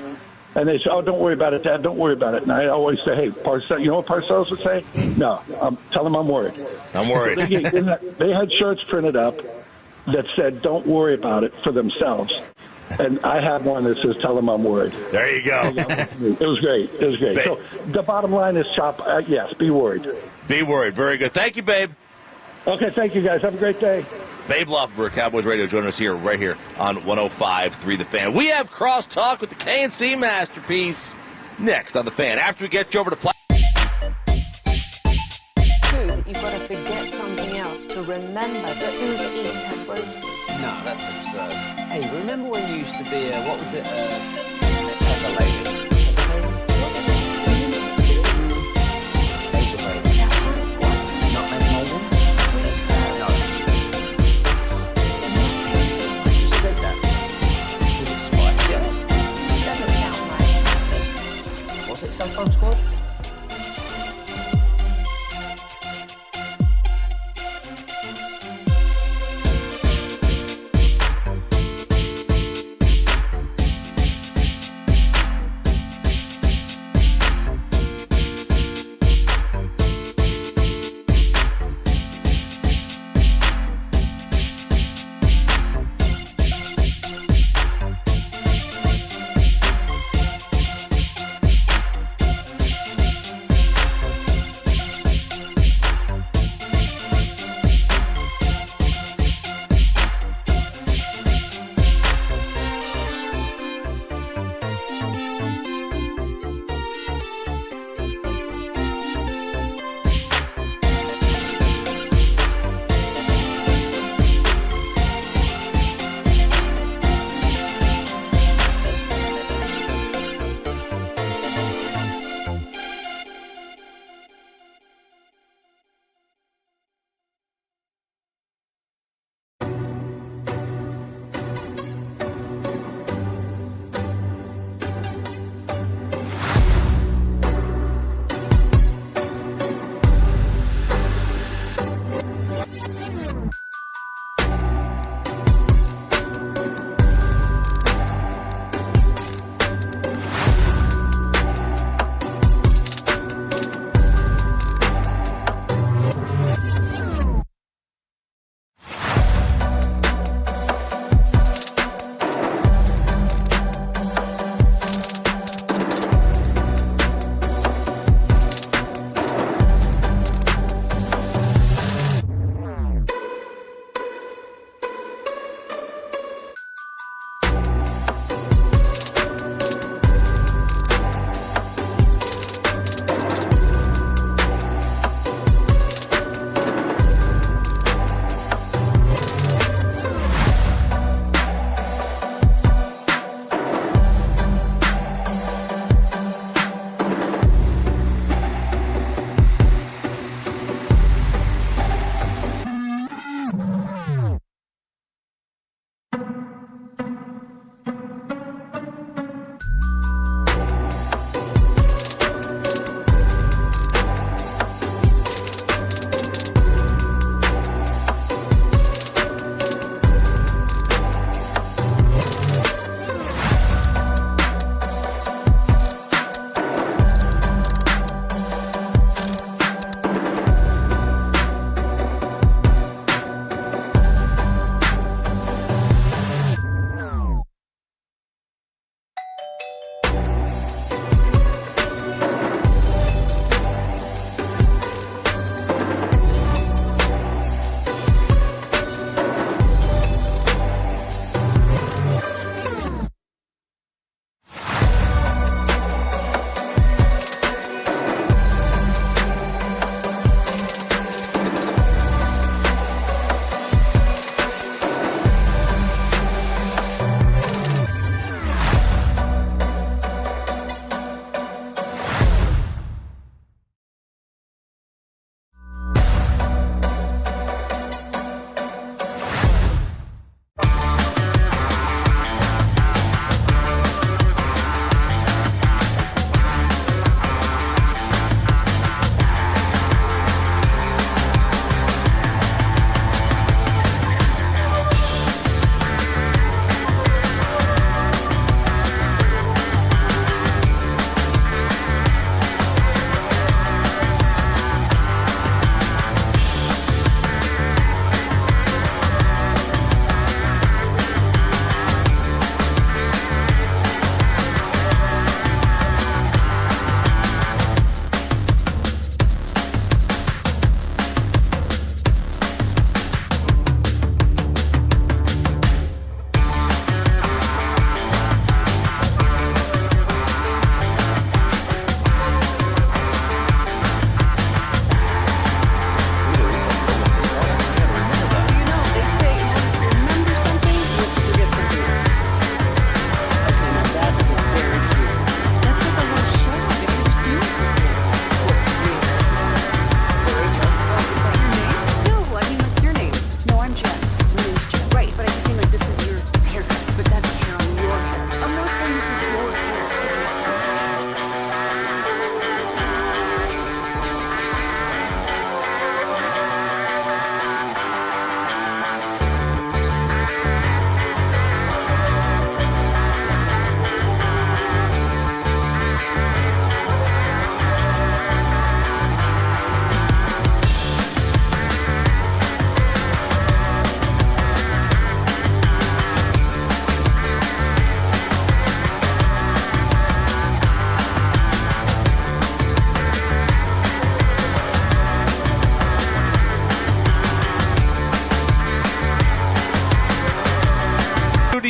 And they say, oh, don't worry about it, Dad. Don't worry about it. And I always say, hey, Parcells, you know what Parcells would say? No, tell them I'm worried. I'm worried. So they had shirts printed up that said, don't worry about it for themselves. And I have one that says, tell them I'm worried. There you go. It was great. It was great. So the bottom line is, Chop, yes, be worried. Be worried. Very good. Thank you, babe. Okay, thank you, guys. Have a great day. Babe Loffenberg, Cowboys Radio, joining us here, right here on 105.3 The Fan. We have crosstalk with the KNC masterpiece next on The Fan. After we get you over to play. True that you've got to forget something else to remember that Uber Eats has groceries. No, that's absurd. Hey, remember when you used to be what was it? Pepper lady. Was it Cell Phone Squad?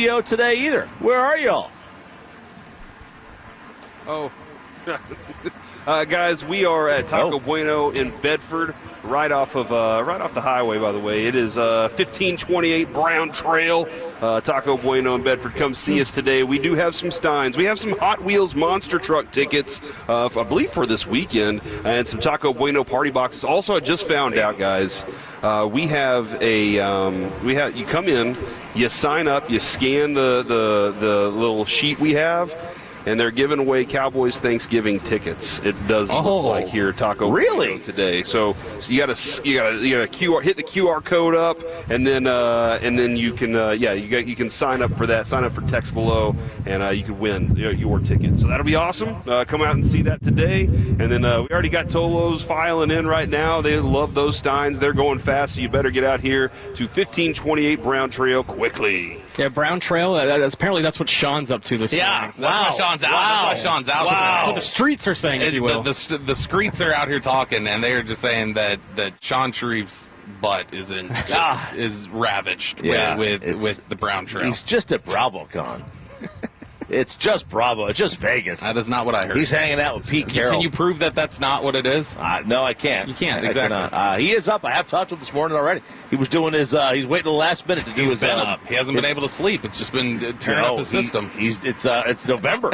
studio today either. Where are y'all? Oh, guys, we are at Taco Bueno in Bedford, right off the highway. By the way, it is 1528 Brown Trail. Taco Bueno in Bedford. Come see us today. We do have some steins. We have some Hot Wheels monster truck tickets, I believe, for this weekend, and some Taco Bueno party boxes. Also, I just found out, guys, we have you come in, you sign up, you scan the little sheet we have, and they're giving away Cowboys Thanksgiving tickets. It does look like here at Taco Bueno today. So you gotta QR, hit the QR code up, and then you can you can sign up for that. Sign up for text below, and you can win your ticket. So that'll be awesome. Come out and see that today. And then we already got Tolos filing in right now. They love those steins. They're going fast, so you better get out here to 1528 Brown Trail quickly. Yeah, Brown Trail. Apparently, that's what Sean's up to this morning. That's what Sean's out. That's what Sean's out. Wow. So the streets are saying, if you will. The streets are out here talking, and they are just saying that Sean Sharif's butt is ravaged with the Brown Trail. He's just at BravoCon. It's just Bravo. It's just Vegas. That is not what I heard. He's hanging out with Pete Carroll. Can you prove that that's not what it is? No, I can't. You can't, exactly. He is up. I have talked to him this morning already. He was doing his, he's waiting the last minute to do his. He's been up. He hasn't been able to sleep. It's just been tearing up his system. It's November.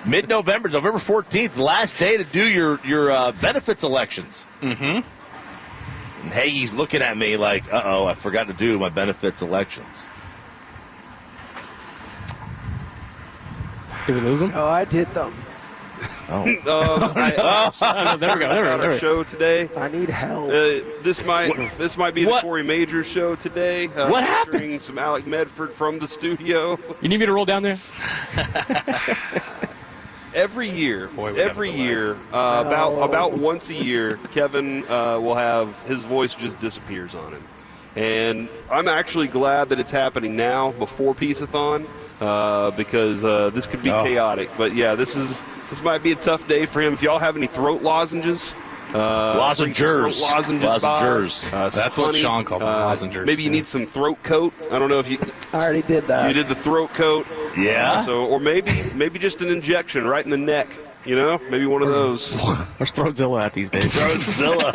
Mid-November, November 14th, last day to do your benefits elections. Mm-hmm. And Hagee's looking at me like, I forgot to do my benefits elections. Did we lose him? Oh, I did them. There we go. There we go. Show today. I need help. This might be the Corey Majors show today. What happened? Featuring some Alec Medford from the studio. You need me to roll down there? Every year, about once a year, Kevin will have his voice just disappears on him. And I'm actually glad that it's happening now before Peace-a-thon, because this could be chaotic. But yeah, this might be a tough day for him. If y'all have any throat lozenges, lozengers. That's what Sean calls them, lozengers. Maybe you need some throat coat. I don't know if you. I already did that. You did the throat coat. Yeah. Or maybe just an injection right in the neck. You know, maybe one of those. Where's Throatzilla at these days? Throatzilla.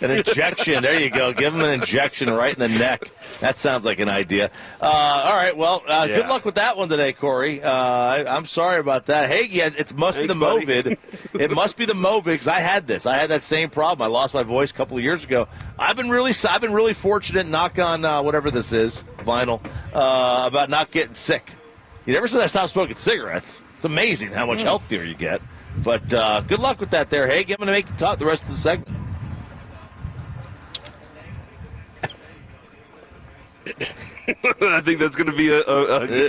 An injection. There you go. Give him an injection right in the neck. That sounds like an idea. All right. Well, good luck with that one today, Corey. I'm sorry about that. Hey, it must be the Movid. It must be the Movid, because I had this. I had that same problem. I lost my voice a couple of years ago. I've been really fortunate, knock on whatever this is, vinyl, about not getting sick. Ever since I stopped smoking cigarettes, it's amazing how much healthier you get. But good luck with that there, Hague. I'm going to make you talk the rest of the segment. I think that's going to be a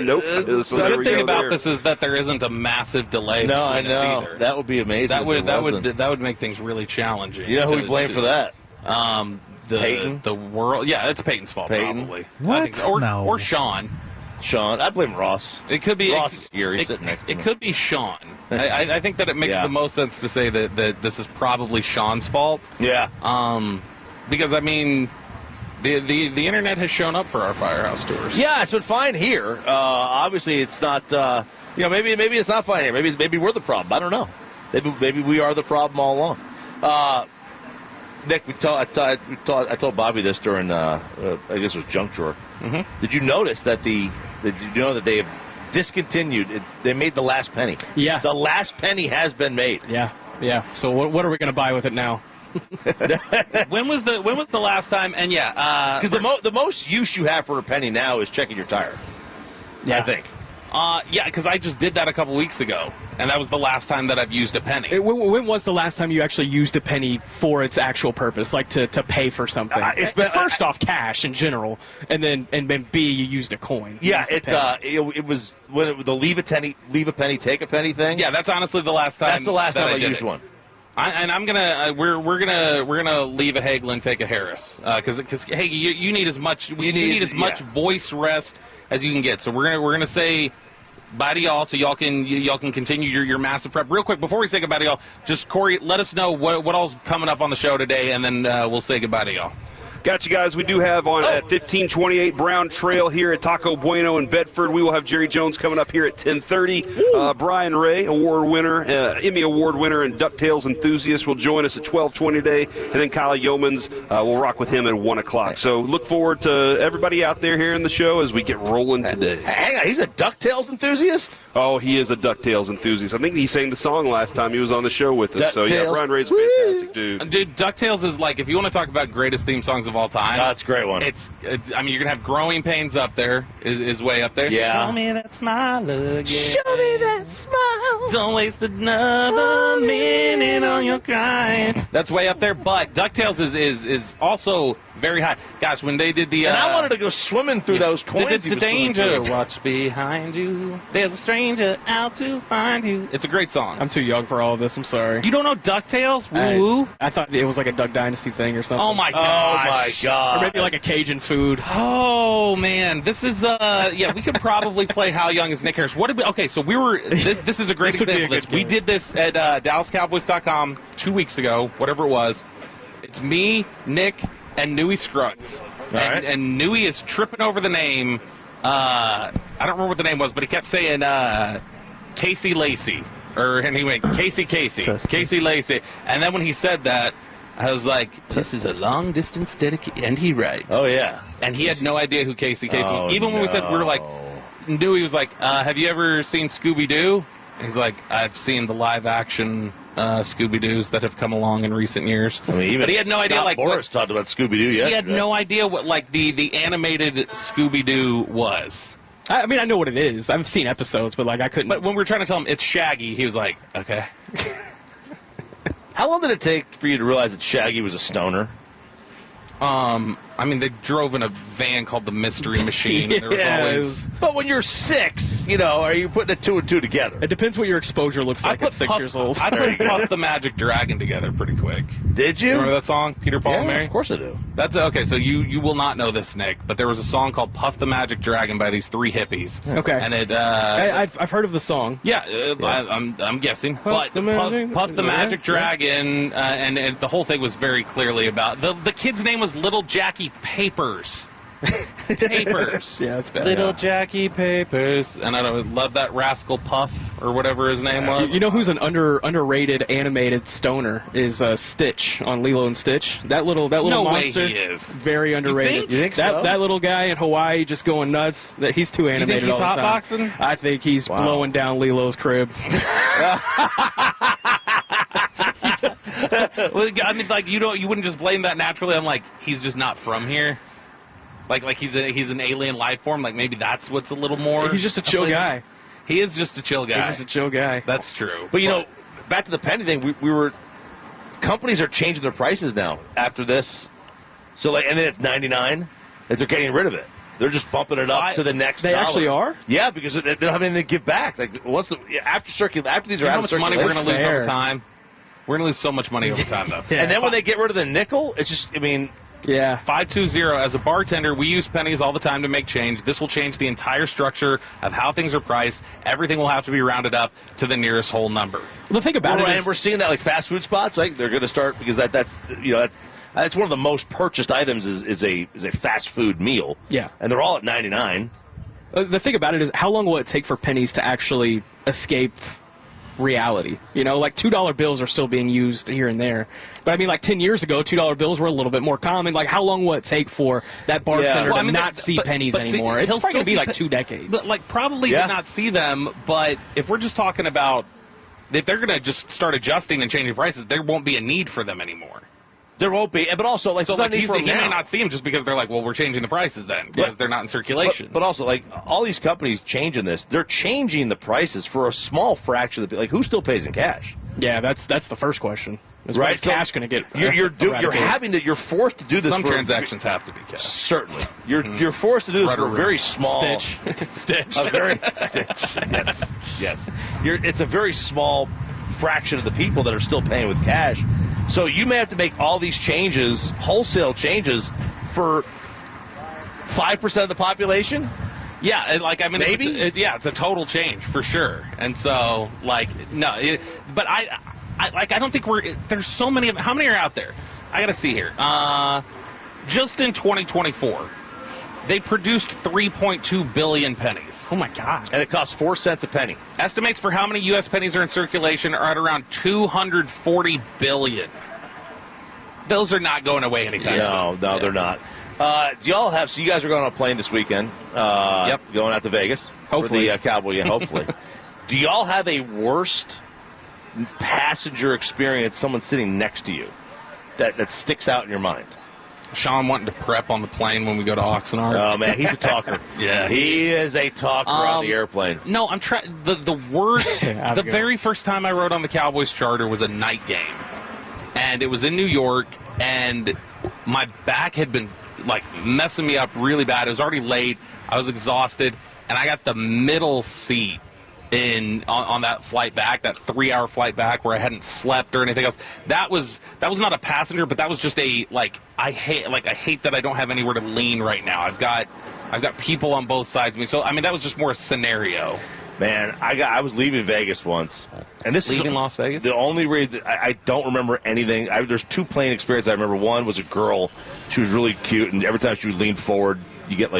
nope. The good thing about this is that there isn't a massive delay. No, I know. Either. That would be amazing. That would make things really challenging. You know who we blame for that? Peyton? The world. Yeah, it's Peyton's fault, probably. What? Or Sean. I blame Ross. It could be Ross is here. He's sitting next to me. It could be Sean. I think that it makes the most sense to say that this is probably Sean's fault. Yeah. Because I mean, the internet has shown up for our Firehouse tours. Yeah, it's been fine here. Obviously, it's not. Maybe it's not fine here. Maybe we're the problem. I don't know. Maybe we are the problem all along. Nick, I told Bobby this during I guess it was Junk Drawer. Mm-hmm. Did you notice that did you know that they have discontinued? They made the last penny. Yeah, the last penny has been made. Yeah. So what are we going to buy with it now? When was the last time? And because the most use you have for a penny now is checking your tire. Yeah, I think. Because I just did that a couple weeks ago, and that was the last time that I've used a penny. When was the last time you actually used a penny for its actual purpose, like to pay for something? First off, cash in general, and then B, you used a coin. Yeah, it was when the leave a penny, take a penny thing. Yeah, that's honestly the last time. That's the last time I used one. I'm gonna we're gonna leave a Hagelin, take a Harris, because hey, you need as much much voice rest as you can get. So we're gonna say bye to y'all, so y'all can continue your massive prep. Real quick before we say goodbye to y'all, just Corey, let us know what all's coming up on the show today, and then we'll say goodbye to y'all. Got you guys. We do have on at 1528 Brown Trail here at Taco Bueno in Bedford. We will have Jerry Jones coming up here at 10:30. Brian Ray, award winner, Emmy Award winner, and DuckTales enthusiast will join us at 12:20 today. And then Kyle Yeomans will rock with him at 1 o'clock. So look forward to everybody out there hearing the show as we get rolling today. Hang on, he's a DuckTales enthusiast? Oh, he is a DuckTales enthusiast. I think he sang the song last time he was on the show with us. So, yeah, Brian Ray's a fantastic dude. Dude, DuckTales is like, if you want to talk about greatest theme songs of all time. That's a great one. It's I mean, you're going to have Growing Pains up there, is way up there. Yeah. Show me that smile again. Show me that smile. Don't waste another minute on your crying. That's way up there, but DuckTales is also very high. Gosh, when they did the... and I wanted to go swimming through those coins. The danger, watch behind you. There's a stranger out to find you. It's a great song. I'm too young for all of this. I'm sorry. You don't know DuckTales? Woo-woo? I thought it was like a Duck Dynasty thing or something. Oh, my gosh. Oh, my God. Or maybe like a Cajun food. Oh, man. This is, yeah, we could probably play How Young is Nick Harris. What did we... Okay, so we were... This is a great example of this. We did this at DallasCowboys.com 2 weeks ago, whatever it was. It's me, Nick, and Newey Scruggs. And Newey is tripping over the name. I don't remember what the name was, but he kept saying Casey Lacey. And he went, Casey Lacey. And then when he said that, I was like, this is a long-distance dedication. And he writes. Oh, yeah. And he had no idea who Casey was. Even when we said, we were like, Newey was like, have you ever seen Scooby-Doo? And he's like, I've seen the live-action Scooby-Doos that have come along in recent years. I mean, even but he had no idea. Like Boris talked about Scooby-Doo yesterday. He had no idea what like the animated Scooby-Doo was. I mean, I know what it is. I've seen episodes, but like I couldn't. But when we were trying to tell him it's Shaggy, he was like, okay. How long did it take for you to realize that Shaggy was a stoner? I mean, they drove in a van called the Mystery Machine. And there was always... But when you're 6, are you putting the 2 and 2 together? It depends what your exposure looks like at 6 years old. I put Puff the Magic Dragon together pretty quick. Did you? Remember that song, Peter, Paul, and Mary? Of course I do. That's okay. So you will not know this, Nick, but there was a song called "Puff the Magic Dragon" by these 3 hippies. Okay. And it. I've heard of the song. Yeah, I'm guessing. Puff the Magic Dragon, and the whole thing was very clearly about the kid's name was Little Jackie Papers. Papers. Yeah, that's bad. Little Jackie Papers. And I love that rascal Puff or whatever his name was. You know who's an underrated animated stoner is Stitch on Lilo and Stitch. That little monster. Way he is. Very underrated. You think so? That little guy in Hawaii just going nuts. He's too animated. You think he's all the time. hotboxing? I think he's blowing down Lilo's crib. Well, I mean, like you wouldn't just blame that naturally. I'm like, he's just not from here. Like he's an alien life form. Like maybe that's what's a little more. He's just a chill guy. He is just a chill guy. He's just a chill guy. That's true. But back to the penny thing. We were companies are changing their prices now after this. So and then it's $99. That they're getting rid of it. They're just bumping it up to the next. They dollar. actually are. Yeah, because they don't have anything to give back. Like after these are out of circulation. How much money we're going to lose over time? We're going to lose so much money over time, though. And then when they get rid of the nickel, it's just, Yeah. 520. As a bartender, we use pennies all the time to make change. This will change the entire structure of how things are priced. Everything will have to be rounded up to the nearest whole number. Well, the thing about it is, and we're seeing that like fast food spots, right? They're going to start because that's one of the most purchased items is a fast food meal. Yeah. And they're all at $99. The thing about it is, how long will it take for pennies to actually escape reality? Like $2 bills are still being used here and there, but I mean, like 10 years ago, $2 bills were a little bit more common. Like, how long will it take for that bartender to not see pennies anymore? It's probably gonna be like 2 decades. But like, probably to not see them. But if we're just talking about if they're gonna just start adjusting and changing prices, there won't be a need for them anymore. There won't be, but also like, so like he may not see them just because they're like, well, we're changing the prices then because they're not in circulation. But also, like, all these companies changing this, they're changing the prices for a small fraction of the like who still pays in cash. Yeah, that's the first question. Right, is cash going to get? You're forced to do this. Some transactions have to be cash. Certainly, you're forced to do this for a very small Stitch. A very Stitch. Yes. It's a very small fraction of the people that are still paying with cash. So you may have to make all these changes, wholesale changes, for 5% of the population. Yeah, like I mean, maybe. It's a total change for sure. And so, like, no, but I don't think there's so many of. How many are out there? I got to see here. just in 2024, they produced 3.2 billion pennies. Oh, my God. And it costs 4 cents a penny. Estimates for how many U.S. pennies are in circulation are at around 240 billion. Those are not going away anytime soon. No, they're not. Do y'all have, so you guys are going on a plane this weekend. Yep. Going out to Vegas. Hopefully. For the Cowboy game, hopefully. Do y'all have a worst passenger experience, someone sitting next to you, that sticks out in your mind? Sean wanting to prep on the plane when we go to Oxnard. Oh, man, he's a talker. Yeah. He is a talker on the airplane. No, I'm trying. The worst, the very first time I rode on the Cowboys charter was a night game. And it was in New York, and my back had been, like, messing me up really bad. It was already late. I was exhausted, and I got the middle seat on that flight back, that 3-hour flight back where I hadn't slept or anything else. That was not a passenger, but that was just I hate that I don't have anywhere to lean right now. I've got people on both sides of me. So I mean that was just more a scenario. Man, I was leaving Vegas once, and this leaving Las Vegas. The only reason I don't remember anything. There's 2 plane experiences I remember. One was a girl; she was really cute, and every time she would lean forward, you get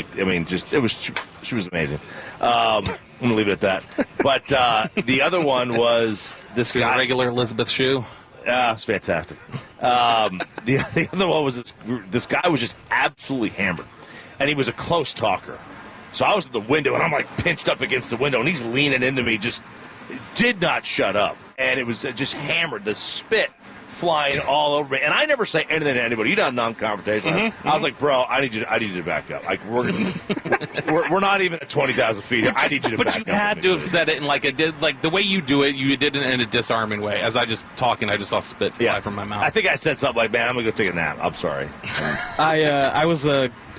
she was amazing. I'm gonna leave it at that. But the other one was this guy, a regular Elizabeth Shue. It's fantastic. The other one was this guy was just absolutely hammered, and he was a close talker. So I was at the window, and I'm like pinched up against the window, and he's leaning into me, just did not shut up. And it was just hammered, the spit flying all over me. And I never say anything to anybody. You're not non-confrontational. I was like, bro, I need you to back up. Like we're not even at 20,000 feet here. I need you to back up. But you had to have said it in the way you do it. You did it in a disarming way. As I just saw spit fly from my mouth. I think I said something like, man, I'm gonna go take a nap. I'm sorry. I was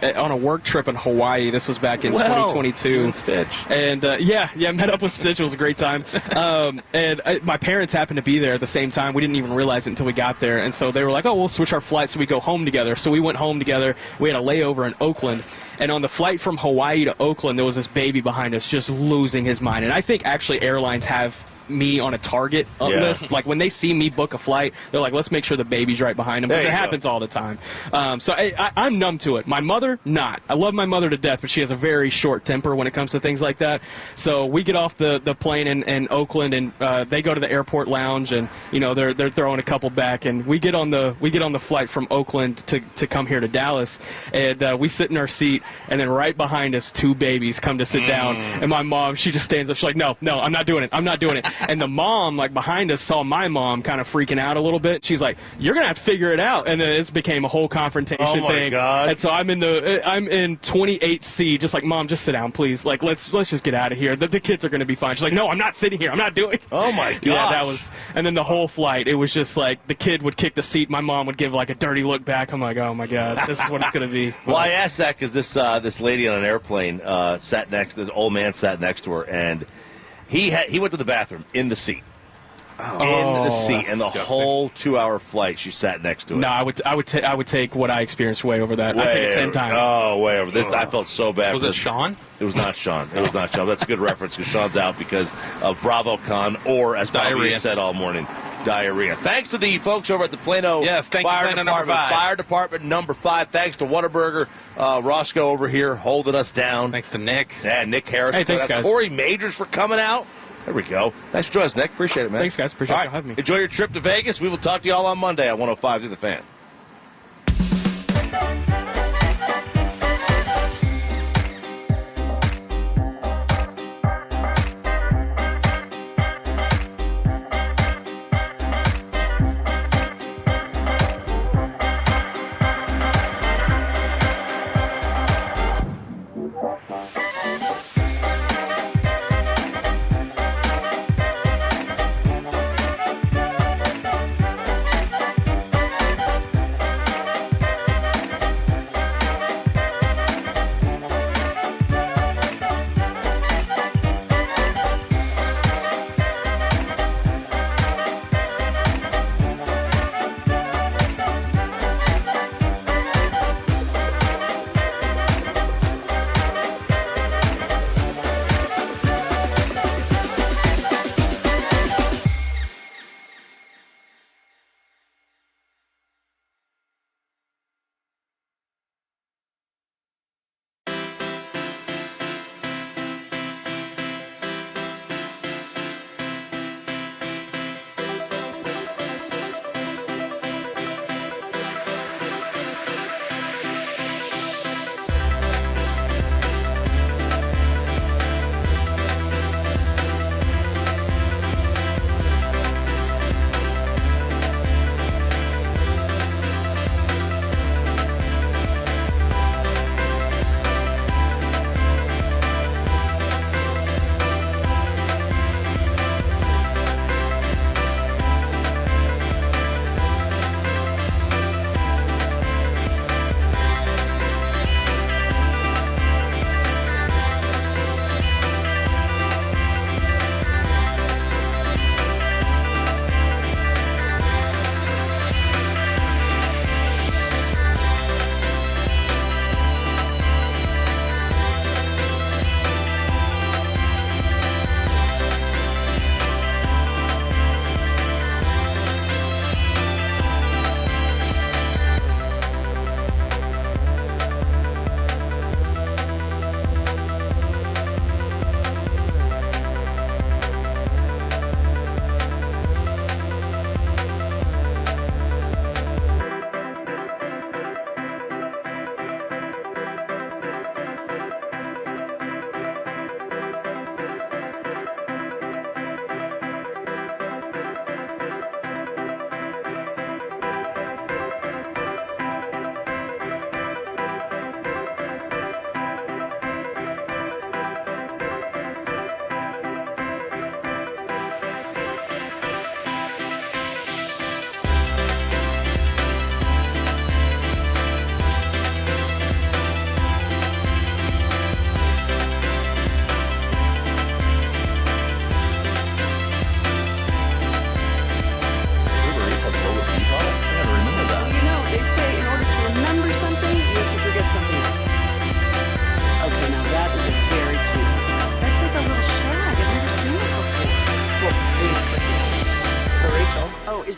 on a work trip in Hawaii. This was back in 2022. And Stitch. And met up with Stitch. It was a great time. My parents happened to be there at the same time. We didn't even realize it until we got there. And so they were like, oh, we'll switch our flights so we go home together. So we went home together. We had a layover in Oakland. And on the flight from Hawaii to Oakland, there was this baby behind us just losing his mind. And I think actually airlines have me on a target list. Like when they see me book a flight, they're like, let's make sure the baby's right behind him, because it happens all the time. So I'm numb to it. My mother, not. I love my mother to death, but she has a very short temper when it comes to things like that. So we get off the plane in Oakland, and they go to the airport lounge, and they're throwing a couple back, and we get on the flight from Oakland to come here to Dallas, and we sit in our seat, and then right behind us 2 babies come to sit down, and my mom, she just stands up. She's like, no, I'm not doing it. And the mom, like behind us, saw my mom kind of freaking out a little bit. She's like, "You're gonna have to figure it out." And then it became a whole confrontation thing. Oh my God! And so I'm in 28C, just like, "Mom, just sit down, please. Like, let's just get out of here. The kids are gonna be fine." She's like, "No, I'm not sitting here. I'm not doing it." Oh my God! Yeah, that was. And then the whole flight, it was just like the kid would kick the seat. My mom would give like a dirty look back. I'm like, "Oh my God, this is what it's gonna be." Well, I asked that because this lady on an airplane the old man sat next to her, and he went to the bathroom in the seat. In the seat, and the whole 2-hour flight, she sat next to it. No, I would take what I experienced way over that. I'd take it 10 times. Oh, way over. I felt so bad. Was it Sean? It was not Sean. It was not Sean. That's a good reference because Sean's out because of BravoCon, or as Bobby has said all morning, diarrhea. Thanks to the folks over at the Plano Fire Department. Fire Department number 5. Thanks to Whataburger, Roscoe over here holding us down. Thanks to Nick. Yeah, Nick Harris. Hey, thanks, guys. Corey Majors for coming out. There we go. Thanks for joining us, Nick. Appreciate it, man. Thanks, guys. Appreciate you having me. Enjoy your trip to Vegas. We will talk to you all on Monday on 105 through the Fan.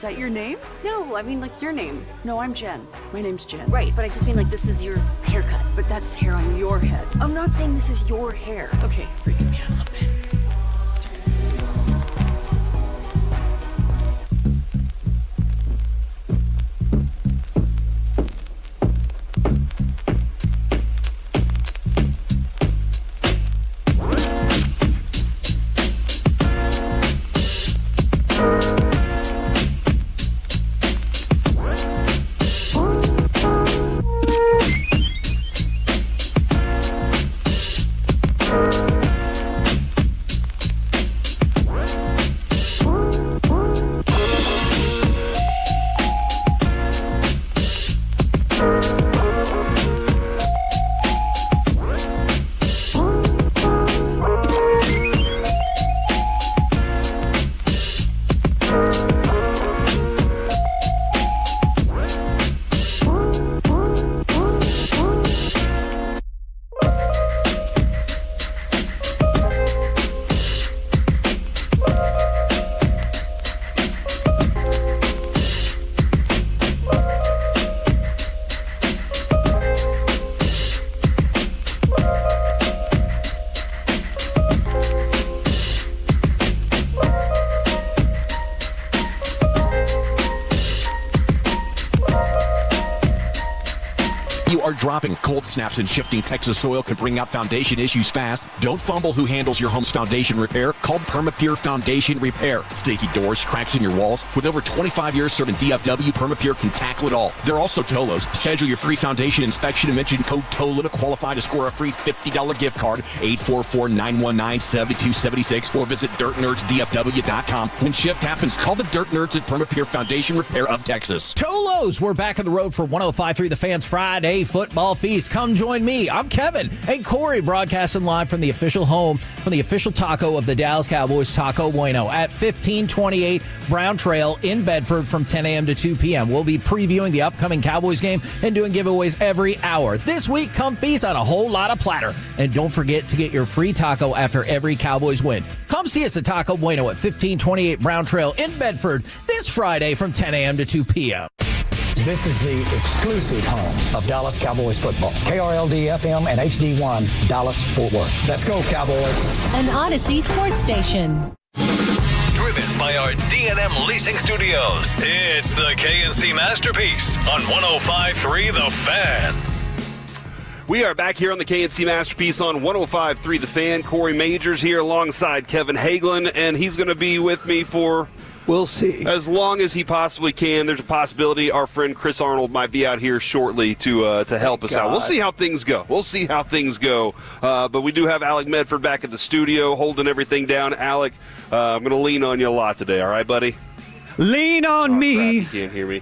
Is that your name? No, I mean like your name. No, I'm Jen. My name's Jen. Right, but I just mean like this is your haircut. But that's hair on your head. I'm not saying this is your hair. Okay, freaking me out a little bit. Dropping cold snaps and shifting Texas soil can bring out foundation issues fast. Don't fumble who handles your home's foundation repair. Call Permapure Foundation Repair. Stinky doors, cracks in your walls. With over 25 years serving DFW, Permapure can tackle it all. They're also Tolos. Schedule your free foundation inspection and mention code TOLA to qualify to score a free $50 gift card. 844-919-7276 or visit dirtnerdsdfw.com. When shift happens, call the Dirt Nerds at Permapure Foundation Repair of Texas. Tolos, we're back on the road for 105.3 The Fans Friday Football Feast. Come join me. I'm Kevin and Corey, broadcasting live from the official home, from the official taco of the Dallas Cowboys, Taco Bueno, at 1528 Brown Trail in Bedford from 10 a.m. to 2 p.m. We'll be previewing the upcoming Cowboys game and doing giveaways every hour. This week, come feast on a whole lot of platter. And don't forget to get your free taco after every Cowboys win. Come see us at Taco Bueno at 1528 Brown Trail in Bedford this Friday from 10 a.m. to 2 p.m. This is the exclusive home of Dallas Cowboys football. KRLD-FM and HD1, Dallas, Fort Worth. Let's go, Cowboys. An Odyssey sports station. Driven by our D&M Leasing Studios, it's the KNC Masterpiece on 105.3 The Fan. We are back here on the KNC Masterpiece on 105.3 The Fan. Corey Majors here alongside Kevin Hagelin, and he's going to be with me for... We'll see. As long as he possibly can. There's a possibility our friend Chris Arnold might be out here shortly to help us out. We'll see how things go. But we do have Alec Medford back at the studio holding everything down. Alec, I'm going to lean on you a lot today. All right, buddy? Lean on me. Crap, you can't hear me.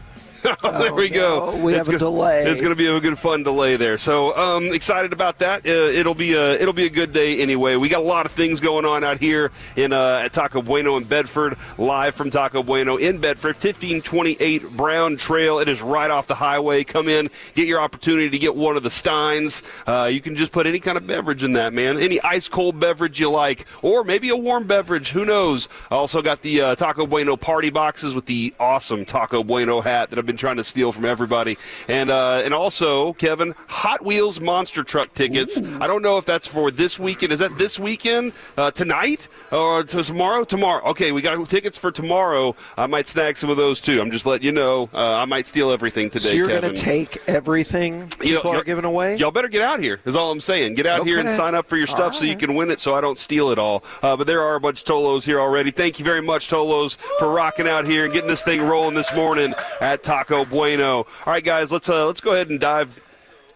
There we go. We have a delay. It's going to be a good, fun delay there. So excited about that. It'll be a good day anyway. We got a lot of things going on out here at Taco Bueno in Bedford. Live from Taco Bueno in Bedford, 1528 Brown Trail. It is right off the highway. Come in, get your opportunity to get one of the steins. You can just put any kind of beverage in that, man. Any ice cold beverage you like, or maybe a warm beverage. Who knows? I also got the Taco Bueno party boxes with the awesome Taco Bueno hat that I've been trying to steal from everybody, and also, Kevin, Hot Wheels monster truck tickets. Ooh. I don't know if that's for this weekend. Is that this weekend, tonight, or tomorrow? Tomorrow. Okay, we got tickets for tomorrow. I might snag some of those too. I'm just letting you know. I might steal everything today. So you're going to take everything people are giving away? Y'all better get out here. Is all I'm saying. Get out here and sign up for your stuff so you can win it, so I don't steal it all. But there are a bunch of Tolos here already. Thank you very much, Tolos, for rocking out here and getting this thing rolling this morning at Taco Bueno. All right, guys, let's go ahead and dive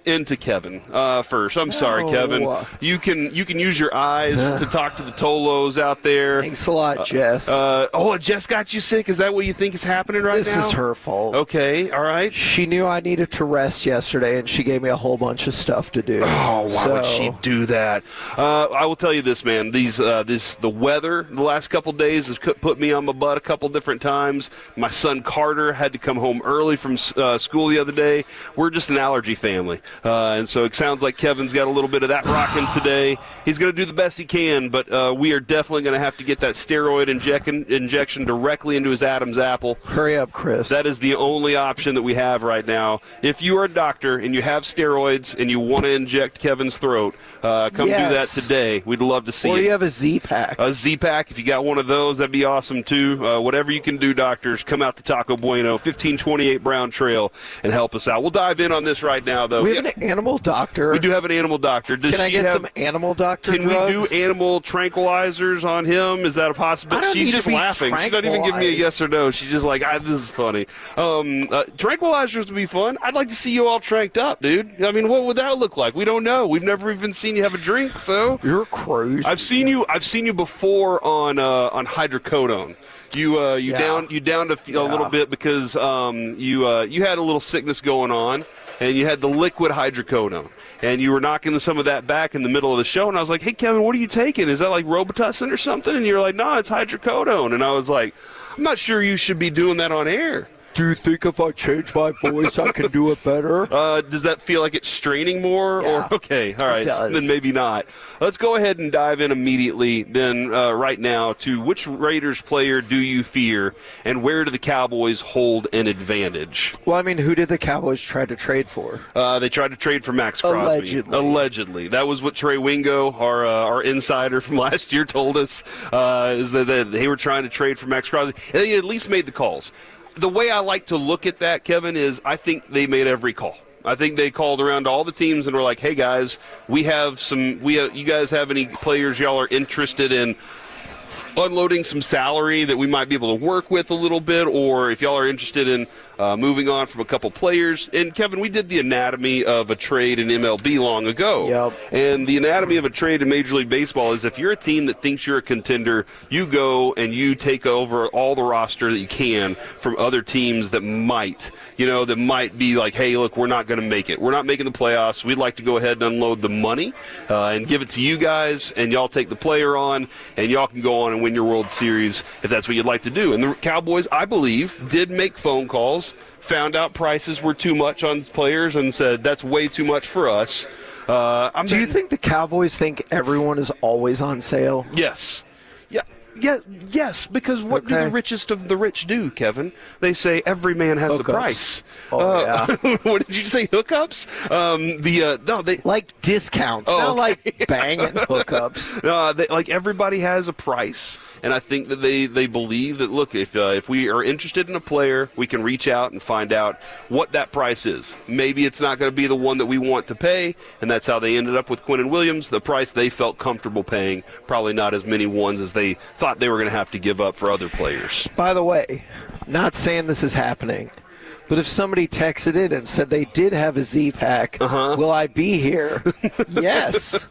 into Kevin first. I'm sorry, Kevin. You can use your eyes to talk to the Tolos out there. Thanks a lot, Jess. Jess got you sick? Is that what you think is happening right now? This is her fault. Okay, all right. She knew I needed to rest yesterday, and she gave me a whole bunch of stuff to do. Oh, why would she do that? I will tell you this, man. The weather the last couple days has put me on my butt a couple different times. My son Carter had to come home early from school the other day. We're just an allergy family. And so it sounds like Kevin's got a little bit of that rocking today. He's going to do the best he can, but we are definitely going to have to get that steroid injection directly into his Adam's apple. Hurry up, Chris. That is the only option that we have right now. If you are a doctor and you have steroids and you want to inject Kevin's throat, come do that today. We'd love to see it. Or you have a Z-Pack. A Z-Pack, if you got one of those, that'd be awesome too. Whatever you can do, doctors, come out to Taco Bueno, 1528 Brown Trail, and help us out. We'll dive in on this right now, though. We have an animal doctor. We do have an animal doctor. Can I get some animal doctor drugs? Can we do animal tranquilizers on him? Is that a possibility? She's just laughing. She's not even giving me a yes or no. She's just like, this is funny. Tranquilizers would be fun. I'd like to see you all tranked up, dude. I mean, what would that look like? We don't know. We've never even seen you have a drink, so. You're crazy. I've seen you before on hydrocodone. You downed a little bit because you had a little sickness going on, and you had the liquid hydrocodone, and you were knocking some of that back in the middle of the show, and I was like, hey, Kevin, what are you taking? Is that like Robitussin or something? And you're like, no, it's hydrocodone. And I was like, I'm not sure you should be doing that on air. Do you think if I change my voice, I can do it better? Does that feel like it's straining more? Yeah, or okay, all right, then maybe not. Let's go ahead and dive in immediately then right now to which Raiders player do you fear and where do the Cowboys hold an advantage? Well, I mean, who did the Cowboys try to trade for? They tried to trade for Max Crosby. Allegedly. That was what Trey Wingo, our insider from last year, told us, is that they were trying to trade for Max Crosby. And they at least made the calls. The way I like to look at that, Kevin, is I think they made every call. I think they called around to all the teams and were like, hey, guys, you guys have any players y'all are interested in unloading some salary that we might be able to work with a little bit, or if y'all are interested in moving on from a couple players. And, Kevin, we did the anatomy of a trade in MLB long ago. Yep. And the anatomy of a trade in Major League Baseball is if you're a team that thinks you're a contender, you go and you take over all the roster that you can from other teams that might be like, hey, look, we're not going to make it. We're not making the playoffs. We'd like to go ahead and unload the money and give it to you guys, and y'all take the player on, and y'all can go on and win your World Series if that's what you'd like to do. And the Cowboys, I believe, did make phone calls, found out prices were too much on players, and said that's way too much for us. Do you think the Cowboys think everyone is always on sale? Yes. Yes, because what do the richest of the rich do, Kevin? They say every man has a price. Yeah. What did you say, hookups? They like discounts, not like banging hookups. Like everybody has a price, and I think that they believe that, look, if we are interested in a player, we can reach out and find out what that price is. Maybe it's not going to be the one that we want to pay, and that's how they ended up with Quinnen Williams, the price they felt comfortable paying, probably not as many ones as they thought they were going to have to give up for other players. By the way, not saying this is happening, but if somebody texted in and said they did have a Z-Pack, will I be here? Yes.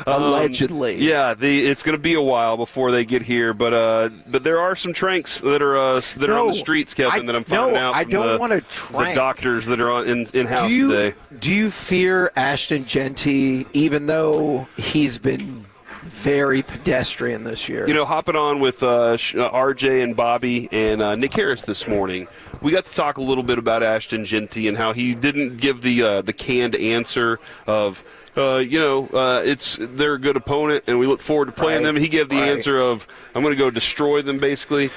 Allegedly. It's going to be a while before they get here, but there are some tranks that are on the streets, Kevin, that I'm finding out. I don't want to trank. The doctors that are in-house today. Do you fear Ashton Genty, even though he's been very pedestrian this year? Hopping on with RJ and Bobby and Nick Harris this morning, we got to talk a little bit about Ashton Genty and how he didn't give the canned answer of, they're a good opponent and we look forward to playing them. He gave the answer of, I'm going to go destroy them, basically.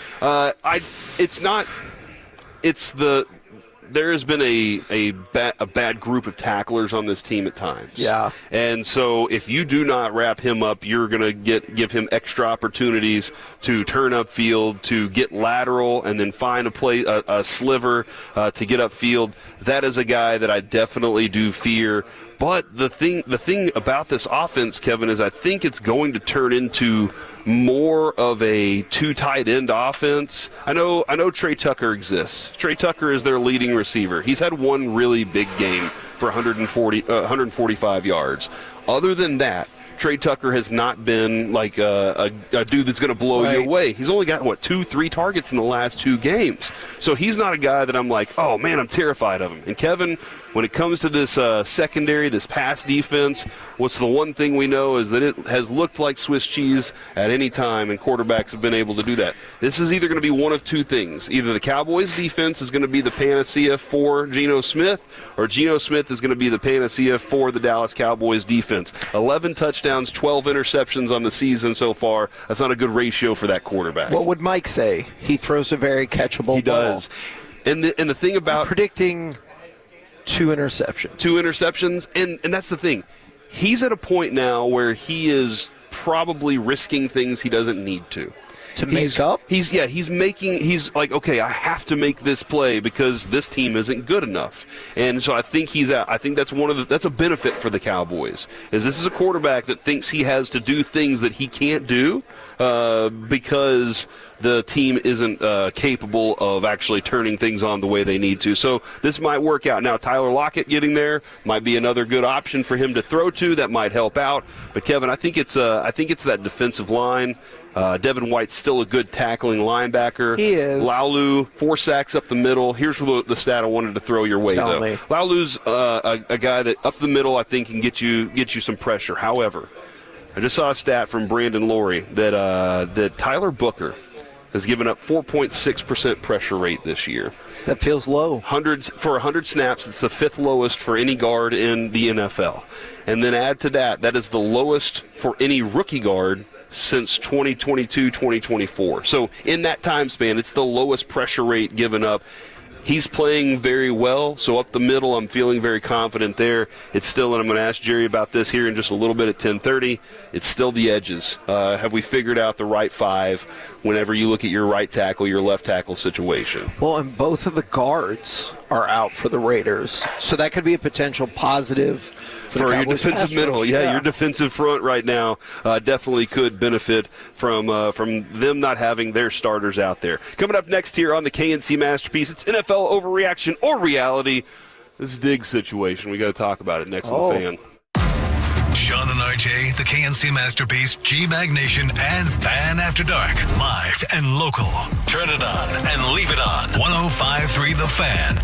There has been a bad group of tacklers on this team at times. Yeah. And so if you do not wrap him up, you're going to give him extra opportunities to turn upfield, to get lateral, and then find a sliver to get upfield. That is a guy that I definitely do fear. But the thing about this offense, Kevin, is I think it's going to turn into more of a two tight end offense. I know Trey Tucker exists. Trey Tucker is their leading receiver. He's had one really big game for 145 yards. Other than that, Trey Tucker has not been like a dude that's going to blow you away. He's only got, 2-3 targets in the last 2 games. So he's not a guy that I'm like, oh, man, I'm terrified of him. And Kevin, when it comes to this secondary, this pass defense, what's the one thing we know is that it has looked like Swiss cheese at any time, and quarterbacks have been able to do that. This is either going to be one of two things. Either the Cowboys defense is going to be the panacea for Geno Smith, or Geno Smith is going to be the panacea for the Dallas Cowboys defense. 11 touchdowns, 12 interceptions on the season so far. That's not a good ratio for that quarterback. What would Mike say? He throws a very catchable ball. He does. And the thing about... I'm predicting 2 interceptions. 2 interceptions, and that's the thing. He's at a point now where he is probably risking things he doesn't need to. To make up? He's like, okay, I have to make this play because this team isn't good enough. And so I think that's a benefit for the Cowboys. Is this is a quarterback that thinks he has to do things that he can't do because the team isn't capable of actually turning things on the way they need to. So this might work out. Now, Tyler Lockett getting there might be another good option for him to throw to. That might help out. But Kevin, I think it's that defensive line. Devin White's still a good tackling linebacker. He is. Laulu, 4 sacks up the middle. Here's the stat I wanted to throw your way, Tell though. me. Laulu's a guy that up the middle I think can get you some pressure. However, I just saw a stat from Brandon Laurie that Tyler Booker has given up 4.6% pressure rate this year. That feels low. For 100 snaps, it's the 5th lowest for any guard in the NFL. And then add to that is the lowest for any rookie guard since 2022-2024. So in that time span, it's the lowest pressure rate given up. He's playing very well, so up the middle, I'm feeling very confident there. It's still, and I'm going to ask Jerry about this here in just a little bit at 10:30, it's still the edges. Have we figured out the right 5 whenever you look at your right tackle, your left tackle situation? Well, and both of the guards are out for the Raiders, so that could be a potential positive for your defensive middle. Yeah, your defensive front right now definitely could benefit from them not having their starters out there. Coming up next here on the KNC Masterpiece, it's NFL overreaction or reality. This Diggs situation, we got to talk about it next on the Fan. Sean and RJ, the KNC Masterpiece, G-Bag Nation, and Fan After Dark. Live and local. Turn it on and leave it on. 105.3 The Fan.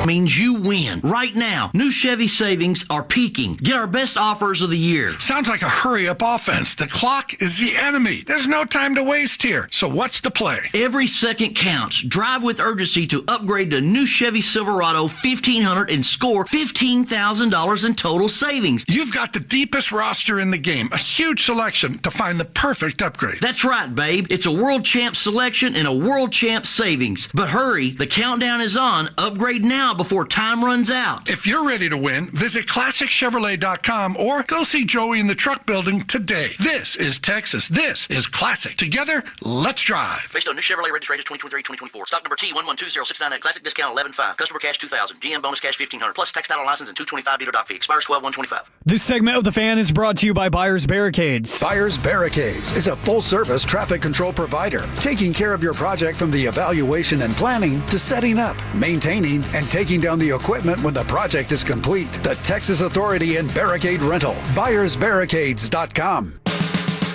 means you win. Right now, new Chevy savings are peaking. Get our best offers of the year. Sounds like a hurry-up offense. The clock is the enemy. There's no time to waste here. So what's the play? Every second counts. Drive with urgency to upgrade to new Chevy Silverado 1500 and score $15,000 in total savings. You've got the deepest roster in the game. A huge selection to find the perfect upgrade. That's right, babe. It's a world champ selection and a world champ savings. But hurry, the countdown is on. Upgrade now before time runs out. If you're ready to win, visit ClassicChevrolet.com or go see Joey in the truck building today. This is Texas. This is Classic. Together, let's drive. Based on new Chevrolet registration 2023-2024. Stock number T112069. Classic discount 11.5. Customer cash 2,000. GM bonus cash 1,500. Plus tax title license and $225 dealer doc fee. Expires 12/125. This segment of The Fan is brought to you by Buyers Barricades. Buyers Barricades is a full-service traffic control provider, taking care of your project from the evaluation and planning to setting up, maintaining, and taking down the equipment when the project is complete. The Texas Authority in Barricade Rental. BuyersBarricades.com.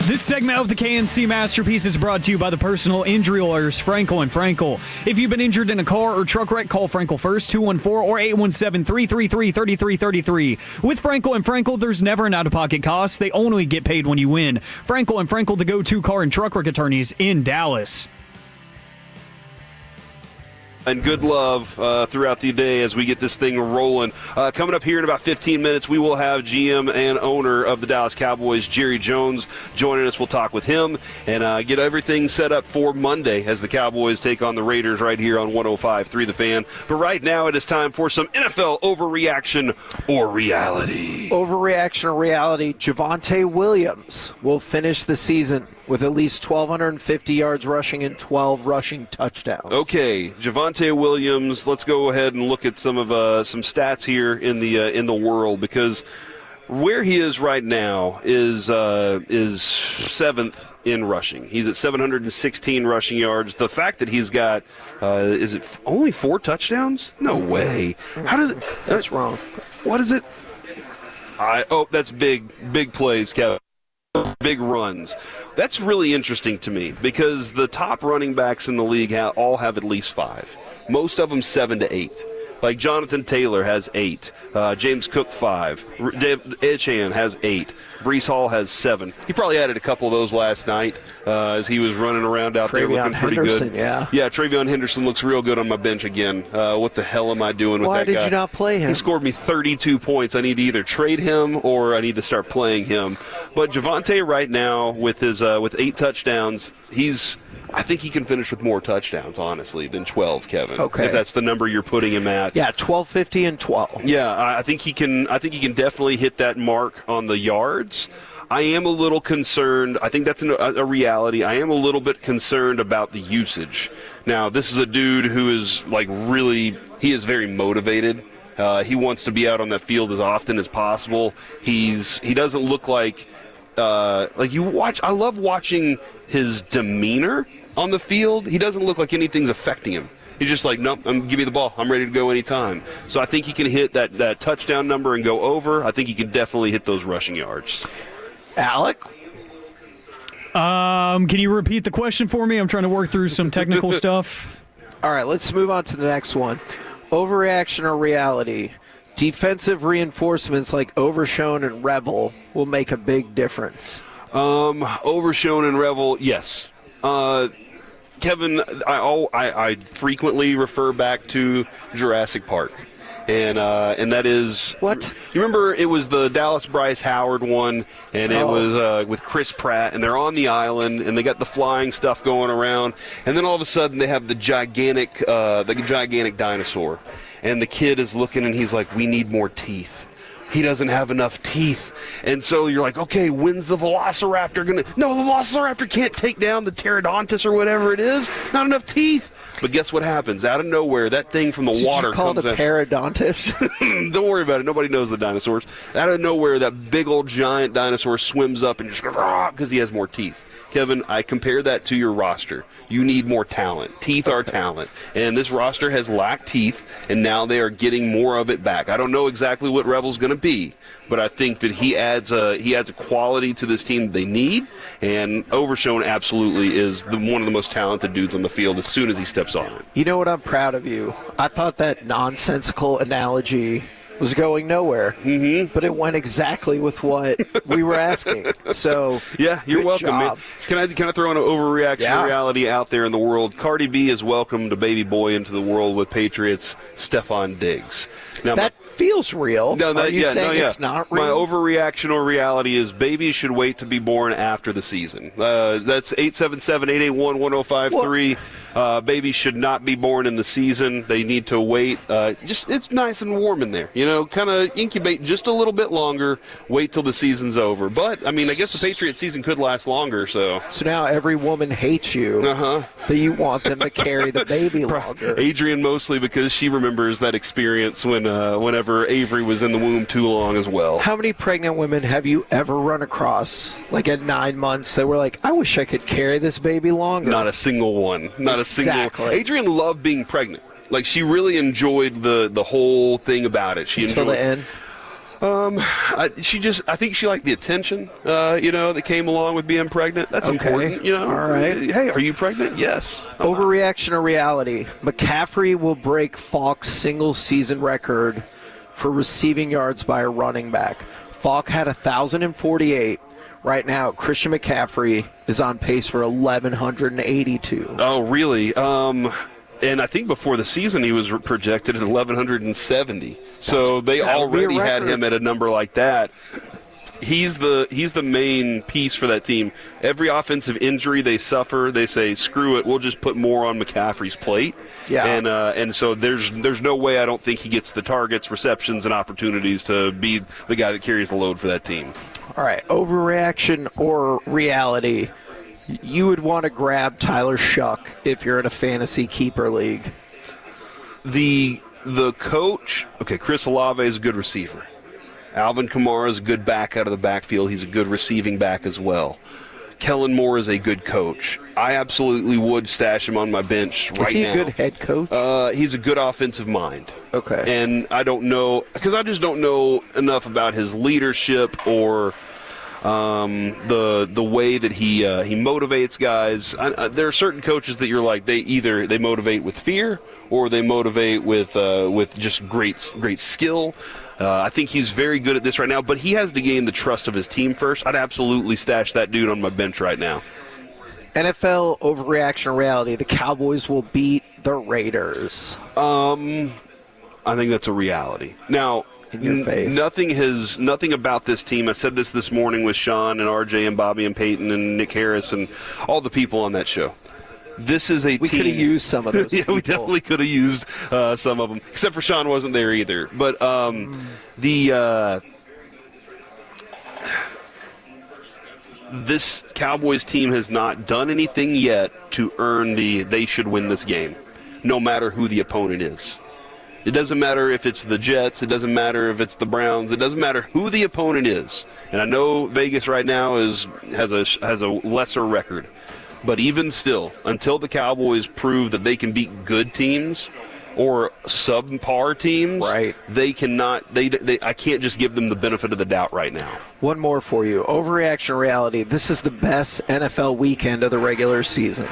This segment of the KNC Masterpiece is brought to you by the personal injury lawyers, Frankel & Frankel. If you've been injured in a car or truck wreck, call Frankel first, 214 or 817-333-3333. With Frankel & Frankel, there's never an out-of-pocket cost. They only get paid when you win. Frankel & Frankel, the go-to car and truck wreck attorneys in Dallas. And good love throughout the day as we get this thing rolling. Coming up here in about 15 minutes, we will have GM and owner of the Dallas Cowboys, Jerry Jones, joining us. We'll talk with him and get everything set up for Monday as the Cowboys take on the Raiders right here on 105.3 The Fan. But right now it is time for some NFL overreaction or reality. Overreaction or reality, Javonte Williams will finish the season with at least 1,250 yards rushing and 12 rushing touchdowns. Okay, Javonte Williams. Let's go ahead and look at some stats here in the world, because where he is right now is seventh in rushing. He's at 716 rushing yards. The fact that he's got is it only 4 touchdowns? No way. How does it? That's wrong. What is it? That's big plays, Kevin. Big runs. That's really interesting to me because the top running backs in the league all have at least 5. Most of them 7 to 8. Like Jonathan Taylor has 8. James Cook 5. Etienne has 8. Breece Hall has 7. He probably added a couple of those last night as he was running around out there looking pretty good. Yeah, Travion Henderson looks real good on my bench again. What the hell am I doing with that guy? Why did you not play him? He scored me 32 points. I need to either trade him or I need to start playing him. But Javonte right now with his with 8 touchdowns, I think he can finish with more touchdowns, honestly, than 12, Kevin. Okay. If that's the number you're putting him at. Yeah, 1,250 and 12. Yeah, I think he can definitely hit that mark on the yards. I am a little concerned. I think that's a reality. I am a little bit concerned about the usage. Now, this is a dude who is he is very motivated. He wants to be out on that field as often as possible. He doesn't look like you watch. I love watching his demeanor on the field. He doesn't look like anything's affecting him. He's just like, nope, give me the ball. I'm ready to go anytime. So I think he can hit that touchdown number and go over. I think he can definitely hit those rushing yards. Alec? Can you repeat the question for me? I'm trying to work through some technical stuff. All right, let's move on to the next one. Overreaction or reality? Defensive reinforcements like Overshown and Revel will make a big difference. Overshown and Revel, yes. Kevin, I frequently refer back to Jurassic Park. And that is what? You remember it was the Dallas Bryce Howard one, and it was with Chris Pratt, and they're on the island, and they got the flying stuff going around, and then all of a sudden they have the gigantic dinosaur, and the kid is looking, and he's like, "We need more teeth." He doesn't have enough teeth. And so you're like, okay, when's the Velociraptor going to... No, the Velociraptor can't take down the Pterodontus or whatever it is. Not enough teeth. But guess what happens? Out of nowhere, that thing from the water comes out. Did you call it a Pterodontus? Don't worry about it. Nobody knows the dinosaurs. Out of nowhere, that big old giant dinosaur swims up and just goes, because he has more teeth. Kevin, I compare that to your roster. You need more talent. Teeth are talent. And this roster has lacked teeth, and now they are getting more of it back. I don't know exactly what Revel's going to be, but I think that he adds a quality to this team that they need, and Overshown absolutely is one of the most talented dudes on the field as soon as he steps on it. You know what? I'm proud of you. I thought that nonsensical analogy was going nowhere, but it went exactly with what we were asking. So yeah, you're welcome, job. man. Can I throw an overreaction reality out there in the world? Cardi B has welcomed a baby boy into the world with Patriots, Stephon Diggs. Now, that feels real. No, Are you saying it's not real? My overreaction or reality is babies should wait to be born after the season. That's 877-881-1053. Babies should not be born in the season. They need to wait. It's nice and warm in there. Kind of incubate just a little bit longer. Wait till the season's over. But, I guess the Patriots season could last longer. So now every woman hates you that you want them to carry the baby longer. Adrian mostly because she remembers that experience whenever Avery was in the womb too long as well. How many pregnant women have you ever run across, like at 9 months, that were like, I wish I could carry this baby longer? Not a single one. Not a single. Exactly. Adrian loved being pregnant. Like, she really enjoyed the whole thing about it. Until the end? I think she liked the attention, that came along with being pregnant. That's important, All right. Hey, are you pregnant? Yes. Overreaction or reality? McCaffrey will break Falk's single-season record for receiving yards by a running back. Falk had 1,048. Right now, Christian McCaffrey is on pace for 1,182. Oh, really? And I think before the season he was projected at 1,170. So they already had him at a number like that. He's the main piece for that team. Every offensive injury they suffer, they say, screw it, we'll just put more on McCaffrey's plate. Yeah. And so there's no way I don't think he gets the targets, receptions, and opportunities to be the guy that carries the load for that team. All right, overreaction or reality? You would want to grab Tyler Shuck if you're in a fantasy keeper league. The coach, Chris Olave is a good receiver. Alvin Kamara is a good back out of the backfield. He's a good receiving back as well. Kellen Moore is a good coach. I absolutely would stash him on my bench right now. Is he a good head coach? He's a good offensive mind. Okay. And I don't know, because I just don't know enough about his leadership or the way that he motivates guys. There are certain coaches that you're like, they motivate with fear or they motivate with just great skill. I think he's very good at this right now, but he has to gain the trust of his team first. I'd absolutely stash that dude on my bench right now. NFL overreaction reality. The Cowboys will beat the Raiders. I think that's a reality. Now, in your face. Nothing about this team. I said this morning with Sean and RJ and Bobby and Peyton and Nick Harris and all the people on that show. This is a team. We could have used some of those. Yeah, we definitely could have used some of them, except for Sean wasn't there either. But this Cowboys team has not done anything yet to earn they should win this game, no matter who the opponent is. It doesn't matter if it's the Jets. It doesn't matter if it's the Browns. It doesn't matter who the opponent is. And I know Vegas right now has a lesser record. But even still, until the Cowboys prove that they can beat good teams or subpar teams, right, they cannot. I can't just give them the benefit of the doubt right now. One more for you. Overreaction reality. This is the best NFL weekend of the regular season.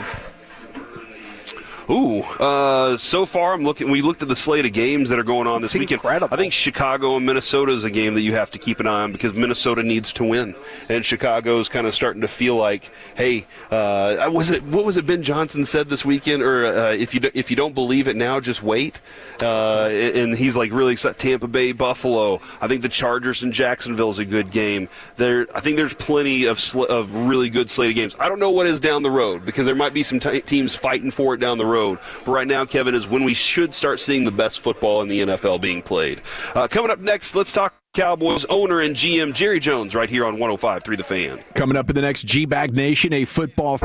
So far we looked at the slate of games that are going on this weekend. Incredible. I think Chicago and Minnesota is a game that you have to keep an eye on because Minnesota needs to win. And Chicago is kind of starting to feel like, hey, what was it Ben Johnson said this weekend? Or if you don't believe it now, just wait. And he's like really excited. Tampa Bay, Buffalo. I think the Chargers and Jacksonville is a good game. I think there's plenty of really good slate of games. I don't know what is down the road because there might be some teams fighting for it down the road. But right now, Kevin, is when we should start seeing the best football in the NFL being played. Coming up next, let's talk Cowboys owner and GM Jerry Jones right here on 105.3 The Fan. Coming up in the next G-Bag Nation, a football...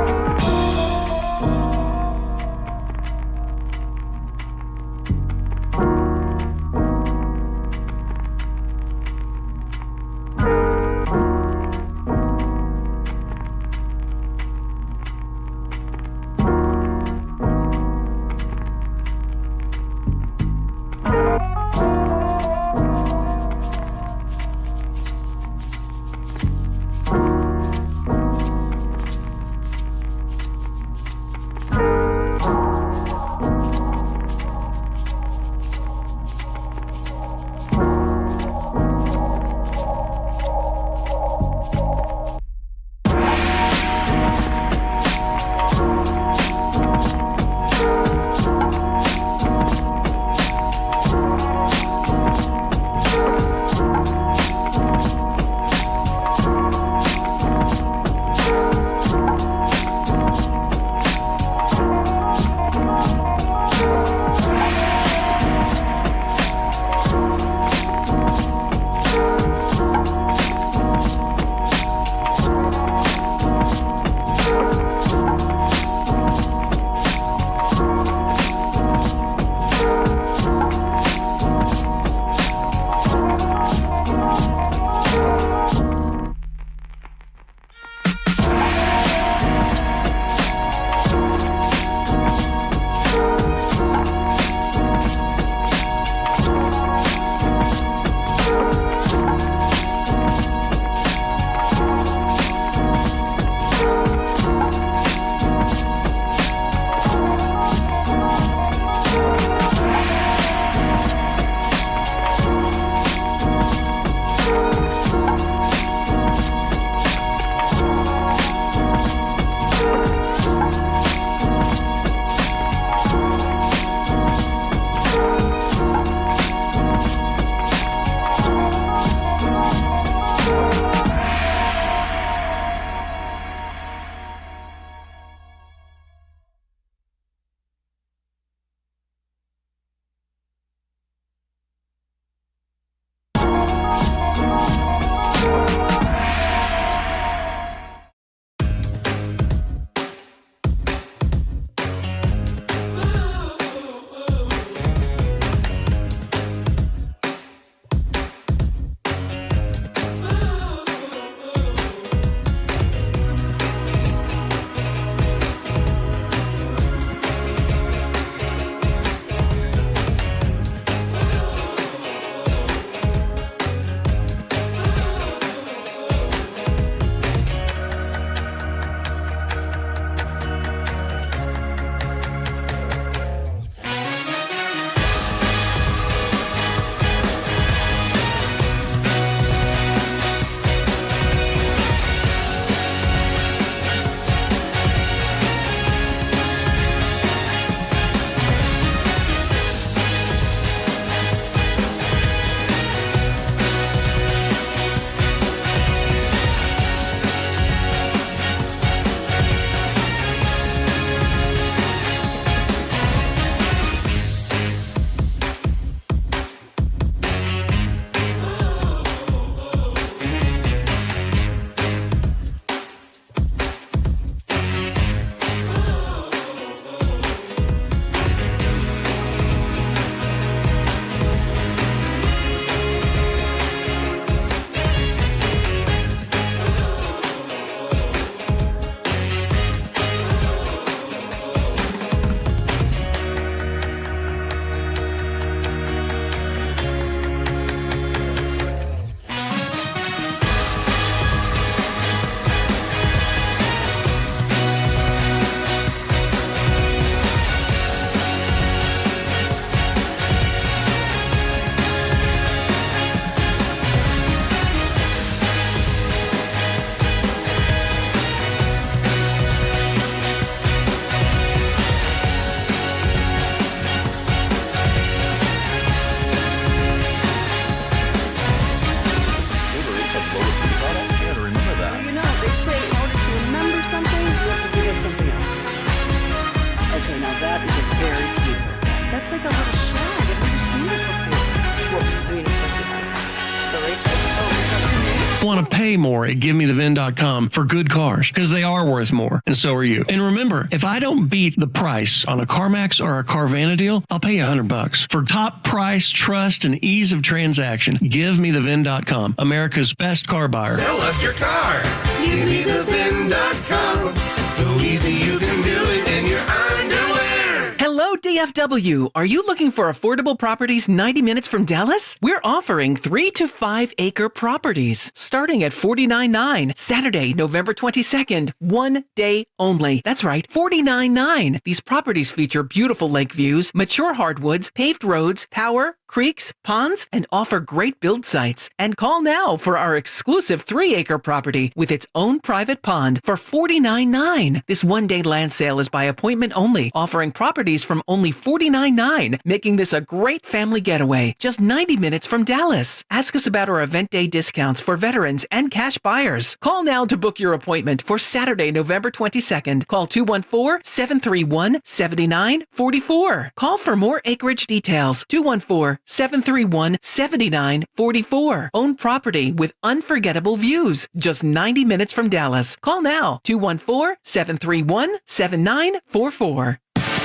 pay more at GiveMeTheVin.com for good cars, because they are worth more, and so are you. And remember, if I don't beat the price on a CarMax or a Carvana deal, I'll pay you $100. For top price, trust, and ease of transaction, GiveMeTheVin.com, America's best car buyer. Sell us your car. GiveMeTheVin.com. So easy you can do it in your underwear. Hello, DFW. Are you looking for affordable properties 90 minutes from Dallas? We're offering 3 to 5 acre properties starting at $49.9. Saturday, November 22nd, 1 day only. That's right, $49.9. These properties feature beautiful lake views, mature hardwoods, paved roads, power, creeks, ponds, and offer great build sites. And call now for our exclusive 3-acre property with its own private pond for $49.9. This one-day land sale is by appointment only, offering properties from only $49.9, making this a great family getaway, just 90 minutes from Dallas. Ask us about our event day discounts for veterans and cash buyers. Call now to book your appointment for Saturday, November 22nd. Call 214-731-7944. Call for more acreage details. 214-731-7944. Own property with unforgettable views. Just 90 minutes from Dallas. Call now. 214-731-7944.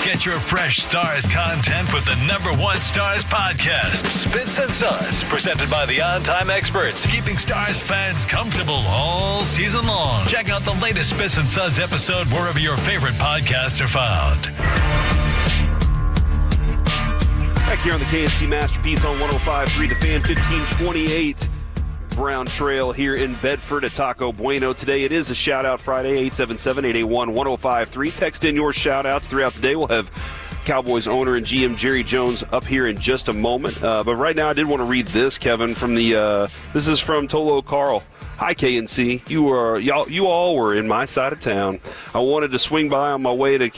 Get your fresh Stars content with the #1 Stars podcast, Spits and Suds, presented by the On-Time Experts, keeping Stars fans comfortable all season long. Check out the latest Spits and Suds episode wherever your favorite podcasts are found. Back here on the KNC Masterpiece on 105.3 The Fan, 1528 Brown Trail here in Bedford at Taco Bueno. Today it is a shout-out Friday, 877-881-1053. Text in your shout-outs throughout the day. We'll have Cowboys owner and GM Jerry Jones up here in just a moment. But right now I did want to read this, Kevin, from the this is from Tolo Carl. Hi, KNC. You all were in my side of town. I wanted to swing by on my way to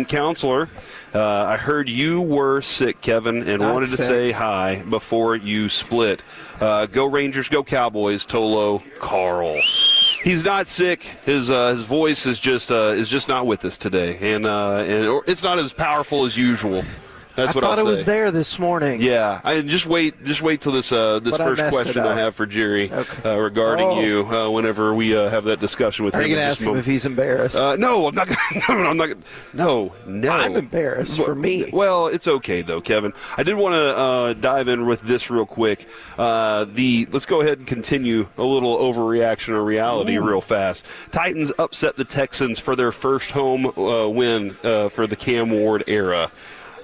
counselor. I heard you were sick, Kevin, and wanted to say hi before you split. Go Rangers, go Cowboys, Tolo Carl. He's not sick. His voice is just not with us today, and it's not as powerful as usual. That's what I'll say. I thought it was there this morning. Yeah, just wait till this first question I have for Jerry regarding you. Whenever we have that discussion with him. Are you going to ask him if he's embarrassed? No, I'm not. I'm not. No. I'm embarrassed for me. Well, it's okay though, Kevin. I did want to dive in with this real quick. Let's go ahead and continue a little overreaction or reality real fast. Titans upset the Texans for their first home win for the Cam Ward era.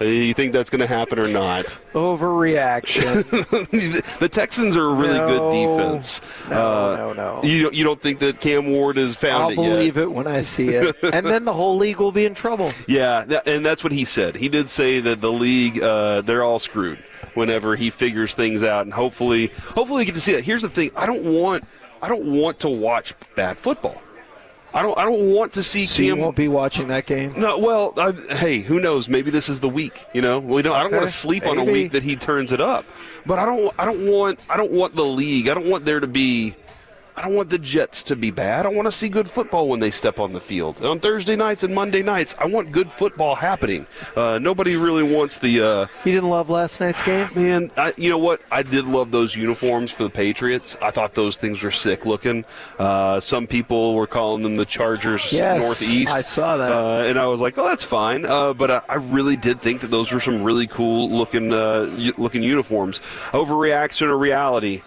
You think that's going to happen or not? Overreaction. The Texans are a really good defense. No. You don't think that Cam Ward has found it yet? I'll believe it when I see it. And then the whole league will be in trouble. Yeah, and that's what he said. He did say that the league, they're all screwed whenever he figures things out. And hopefully you get to see that. Here's the thing. I don't want to watch bad football. I don't want to see Cam. You won't be watching that game? No. Well, hey, who knows? Maybe this is the week. I don't want to sleep on a week that he turns it up. But I don't want the league. I don't want the Jets to be bad. I want to see good football when they step on the field. On Thursday nights and Monday nights, I want good football happening. Nobody really wants the... You didn't love last night's game? Man, you know what? I did love those uniforms for the Patriots. I thought those things were sick looking. Some people were calling them the Chargers Northeast. I saw that. And I was like, oh, that's fine. But I really did think that those were some really cool looking uniforms. Overreaction or reality?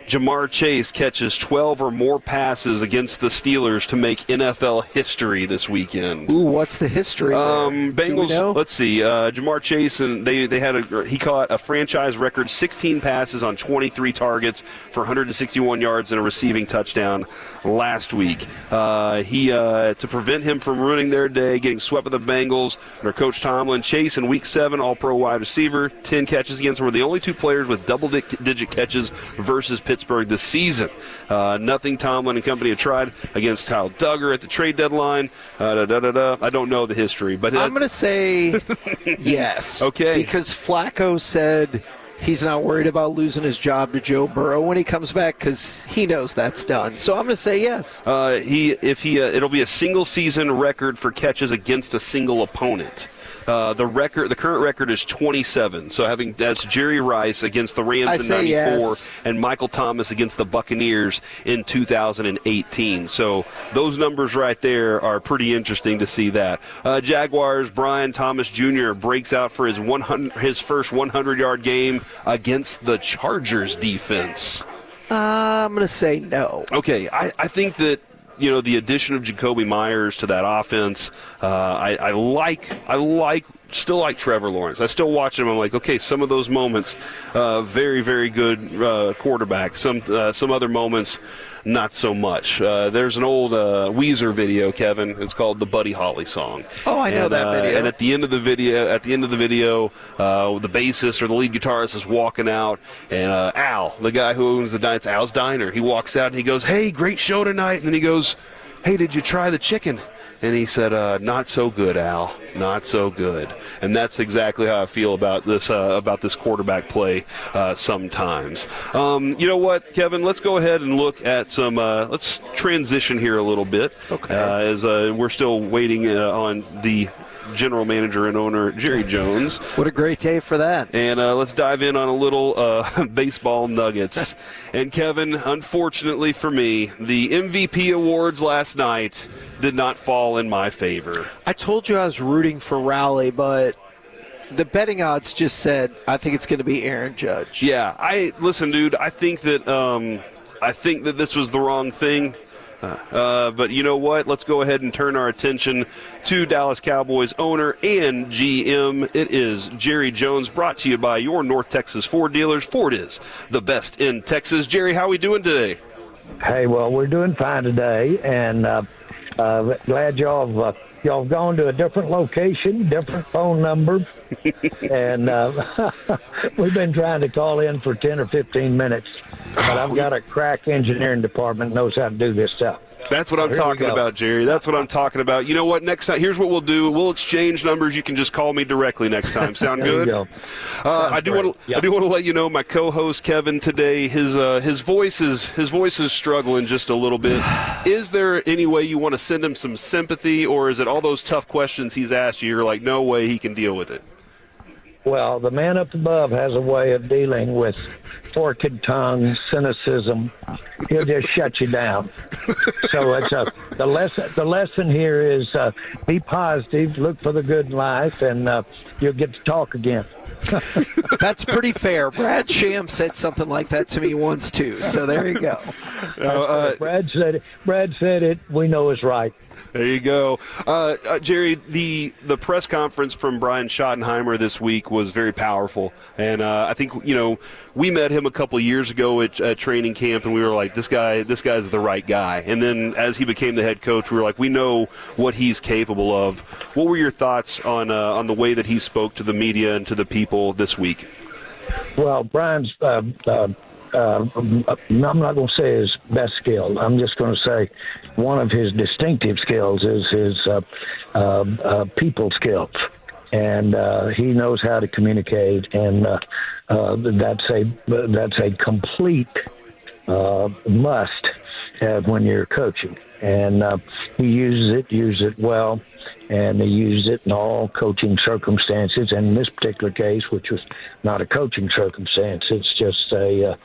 Jamar Chase catches 12 or more passes against the Steelers to make NFL history this weekend. Ooh, what's the history? Bengals. Let's see. Jamar Chase, and he caught a franchise record 16 passes on 23 targets for 161 yards and a receiving touchdown last week. To prevent him from ruining their day, getting swept by the Bengals under Coach Tomlin, Chase in Week 7, All-Pro wide receiver, 10 catches against him, were the only two players with double-digit catches versus Pittsburgh this season. Nothing Tomlin and company have tried against Kyle Duggar at the trade deadline. I don't know the history, but I'm going to say yes. Okay. Because Flacco said he's not worried about losing his job to Joe Burrow when he comes back because he knows that's done. So I'm going to say yes. It'll be a single season record for catches against a single opponent. The current record is 27. So that's Jerry Rice against the Rams in 94 yes. and Michael Thomas against the Buccaneers in 2018. So those numbers right there are pretty interesting to see that. Jaguars, Brian Thomas Jr. breaks out for his first 100-yard game against the Chargers defense. I'm going to say no. Okay, I think that the addition of Jacoby Myers to that offense, I still like Trevor Lawrence. I still watch him. I'm like, okay, some of those moments, very, very good quarterback. Some other moments, not so much. There's an old Weezer video, Kevin. It's called the Buddy Holly song. Oh, I know that video. And at the end of the video, the bassist or the lead guitarist is walking out, and Al, the guy who owns the Nights, Al's Diner, he walks out and he goes, "Hey, great show tonight." And then he goes, "Hey, did you try the chicken?" And he said, "Not so good, Al. Not so good." And that's exactly how I feel about this quarterback play sometimes. You know what, Kevin? Let's go ahead and look at some. Let's transition here a little bit. Okay. As we're still waiting on the general manager and owner, Jerry Jones. What a great day for that. And let's dive in on a little baseball nuggets. And, Kevin, unfortunately for me, the MVP awards last night did not fall in my favor. I told you I was rooting for Rowley, but the betting odds just said I think it's going to be Aaron Judge. Yeah, listen, dude, I think that this was the wrong thing. But you know what? Let's go ahead and turn our attention to Dallas Cowboys owner and GM. It is Jerry Jones, brought to you by your North Texas Ford dealers. Ford is the best in Texas. Jerry, how are we doing today? Hey, well, we're doing fine today, and glad y'all have gone to a different location, different phone number, and we've been trying to call in for 10 or 15 minutes. But I've got a crack engineering department that knows how to do this stuff. That's what I'm talking about, Jerry. That's what I'm talking about. You know what? Next time, here's what we'll do. We'll exchange numbers. You can just call me directly next time. Sound There you good? go. I do want to let you know my co-host Kevin today. His voice is struggling just a little bit. Is there any way you want to send him some sympathy, or is it all those tough questions he's asked you? You're like, no way he can deal with it. Well, the man up above has a way of dealing with forked tongue, cynicism. He'll just shut you down. So the lesson here is be positive, look for the good in life, and you'll get to talk again. That's pretty fair. Brad Sham said something like that to me once too. So there you go. Brad said it. We know it's right. There you go. Jerry, the press conference from Brian Shottenheimer this week was very powerful. And I think, we met him a couple years ago at training camp, and we were like, this guy's the right guy. And then as he became the head coach, we were like, we know what he's capable of. What were your thoughts on the way that he spoke to the media and to the people this week? Well, Brian's I'm not going to say his best skill. I'm just going to say one of his distinctive skills is his people skills, and he knows how to communicate, and that's a complete must when you're coaching. And he uses it well, and he uses it in all coaching circumstances. And in this particular case, which was not a coaching circumstance, it's just a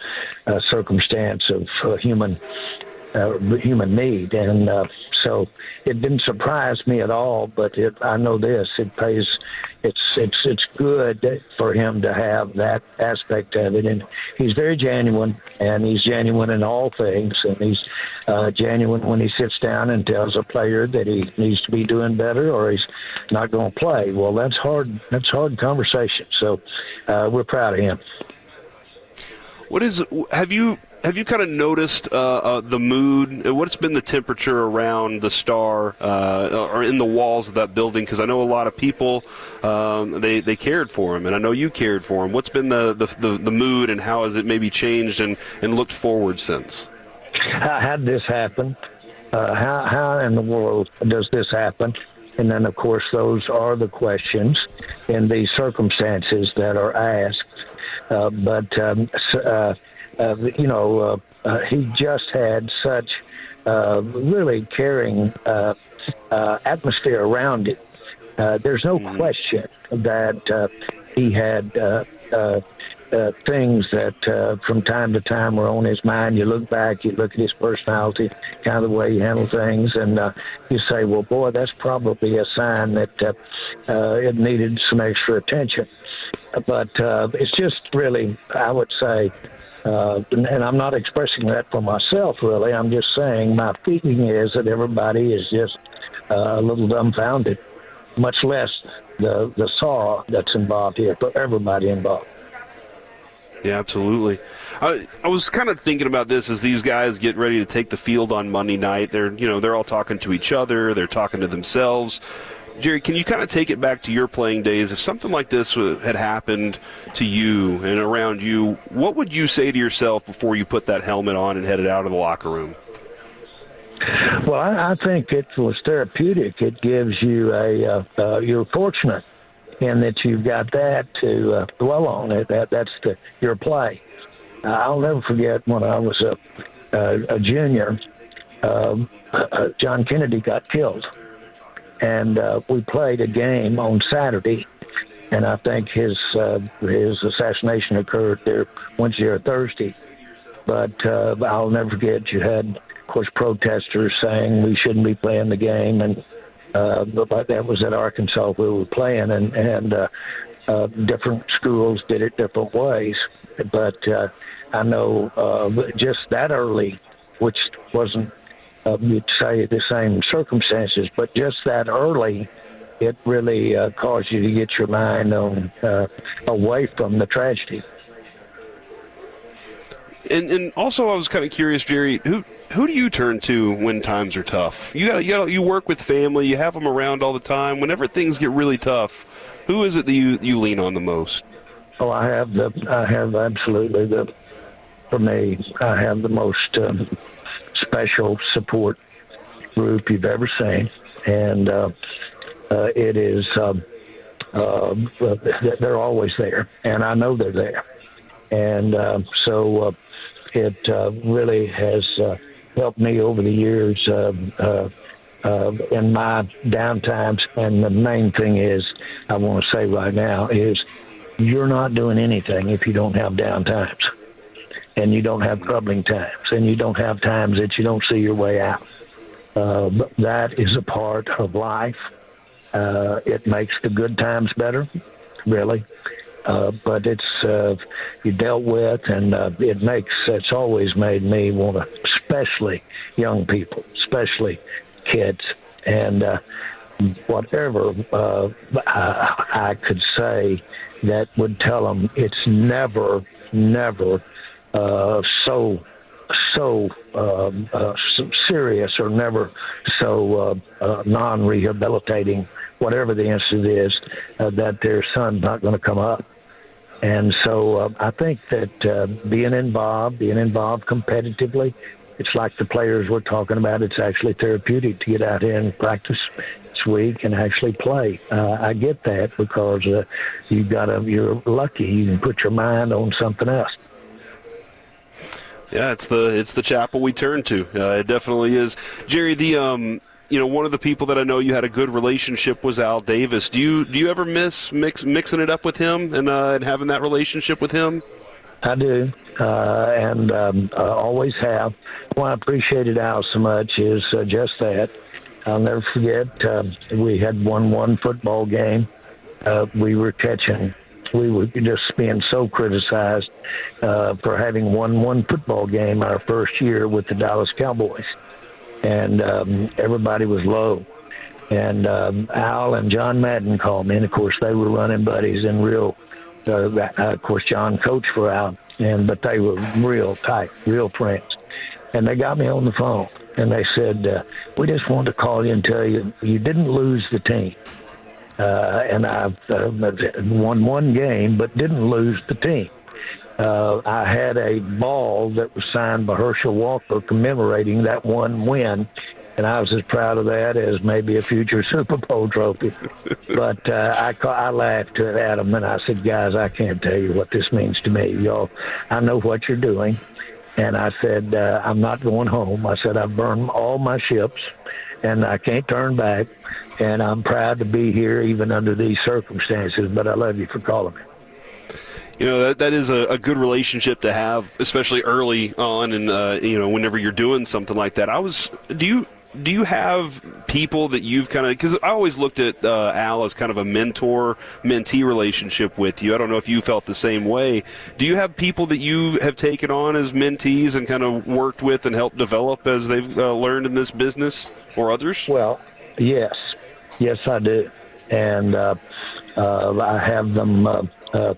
circumstance of human need. And so it didn't surprise me at all. But I know this: it pays. It's good for him to have that aspect of it, and he's very genuine, and he's genuine in all things, and he's genuine when he sits down and tells a player that he needs to be doing better or he's not going to play. Well, that's hard. That's hard conversation. So we're proud of him. Have you kind of noticed the mood? What's been the temperature around the Star or in the walls of that building? Because I know a lot of people they cared for him, and I know you cared for him. What's been the mood, and how has it maybe changed and looked forward since? How did this happen? How in the world does this happen? And then, of course, those are the questions in these circumstances that are asked. He just had such really caring atmosphere around it There's no question that he had things that from time to time were on his mind. You look back, you look at his personality, kind of the way he handled things, and you say, well, boy, that's probably a sign that it needed some extra attention. But it's just really, I would say, and I'm not expressing that for myself, really. I'm just saying my feeling is that everybody is just a little dumbfounded, much less the sorrow that's involved here for everybody involved. Yeah, absolutely. I was kind of thinking about this as these guys get ready to take the field on Monday night. They're all talking to each other. They're talking to themselves. Jerry, can you kind of take it back to your playing days? If something like this had happened to you and around you, what would you say to yourself before you put that helmet on and headed out of the locker room? Well, I think it was therapeutic. It gives you you're fortunate in that you've got that to dwell on. That's your play. I'll never forget when I was a junior, John Kennedy got killed. And we played a game on Saturday, and I think his assassination occurred there Wednesday or Thursday. But I'll never forget, you had, of course, protesters saying we shouldn't be playing the game, and but that was at Arkansas we were playing, and different schools did it different ways. But I know just that early, which wasn't you'd say the same circumstances, but just that early, it really caused you to get your mind on away from the tragedy. And also, I was kind of curious, Jerry, who do you turn to when times are tough? You work with family, you have them around all the time. Whenever things get really tough, who is it that you lean on the most? Oh, I have absolutely for me, I have the most special support group you've ever seen, and it is they're always there, and I know they're there, and so it really has helped me over the years in my downtimes. And the main thing is, I want to say right now, is you're not doing anything if you don't have downtimes. And you don't have troubling times, and you don't have times that you don't see your way out. That is a part of life. It makes the good times better, really. But it's you dealt with, and it's always made me want to, especially young people, especially kids, and whatever I could say that would tell them it's never so serious, or never so non-rehabilitating, whatever the incident is, that their son's not going to come up. And so I think that being involved competitively, it's like the players we're talking about. It's actually therapeutic to get out here and practice this week and actually play. I get that because you're lucky. You can put your mind on something else. Yeah, it's the chapel we turn to. It definitely is. Jerry, one of the people that I know you had a good relationship was Al Davis. Do you ever miss mixing it up with him and having that relationship with him? I do, and always have. Why I appreciated Al so much is just that. I'll never forget, we had won one football game. We were just being so criticized for having won one football game our first year with the Dallas Cowboys. And everybody was low. And Al and John Madden called me, and, of course, they were running buddies and real of course, John coached for Al, but they were real tight, real friends. And they got me on the phone, and they said, we just wanted to call you and tell you you didn't lose the team. And I've won one game, but didn't lose the team. I had a ball that was signed by Herschel Walker commemorating that one win, and I was as proud of that as maybe a future Super Bowl trophy. But I laughed at them, and I said, guys, I can't tell you what this means to me. Y'all, I know what you're doing. And I said, I'm not going home. I said, I've burned all my ships. and I can't turn back. And I'm proud to be here even under these circumstances, but I love you for calling me. You know, that is a good relationship to have, especially early on, and whenever you're doing something like that. Do you have people that you've kind of, because I always looked at Al as kind of a mentor-mentee relationship with you. I don't know if you felt the same way. Do you have people that you have taken on as mentees and kind of worked with and helped develop as they've learned in this business, or others? Well, yes, I do, and I have them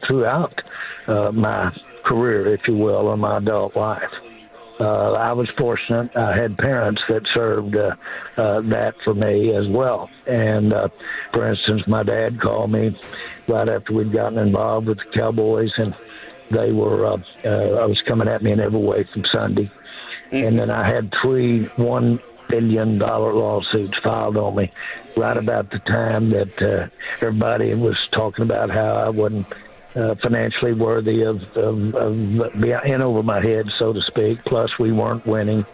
throughout my career, if you will, or my adult life. I was fortunate. I had parents that served that for me as well. And, for instance, my dad called me right after we'd gotten involved with the Cowboys, and they were, I was coming at me in every way from Sunday. And then I had 3 $1 billion lawsuits filed on me right about the time that everybody was talking about how I wasn't financially worthy of being in over my head, so to speak. Plus, we weren't winning,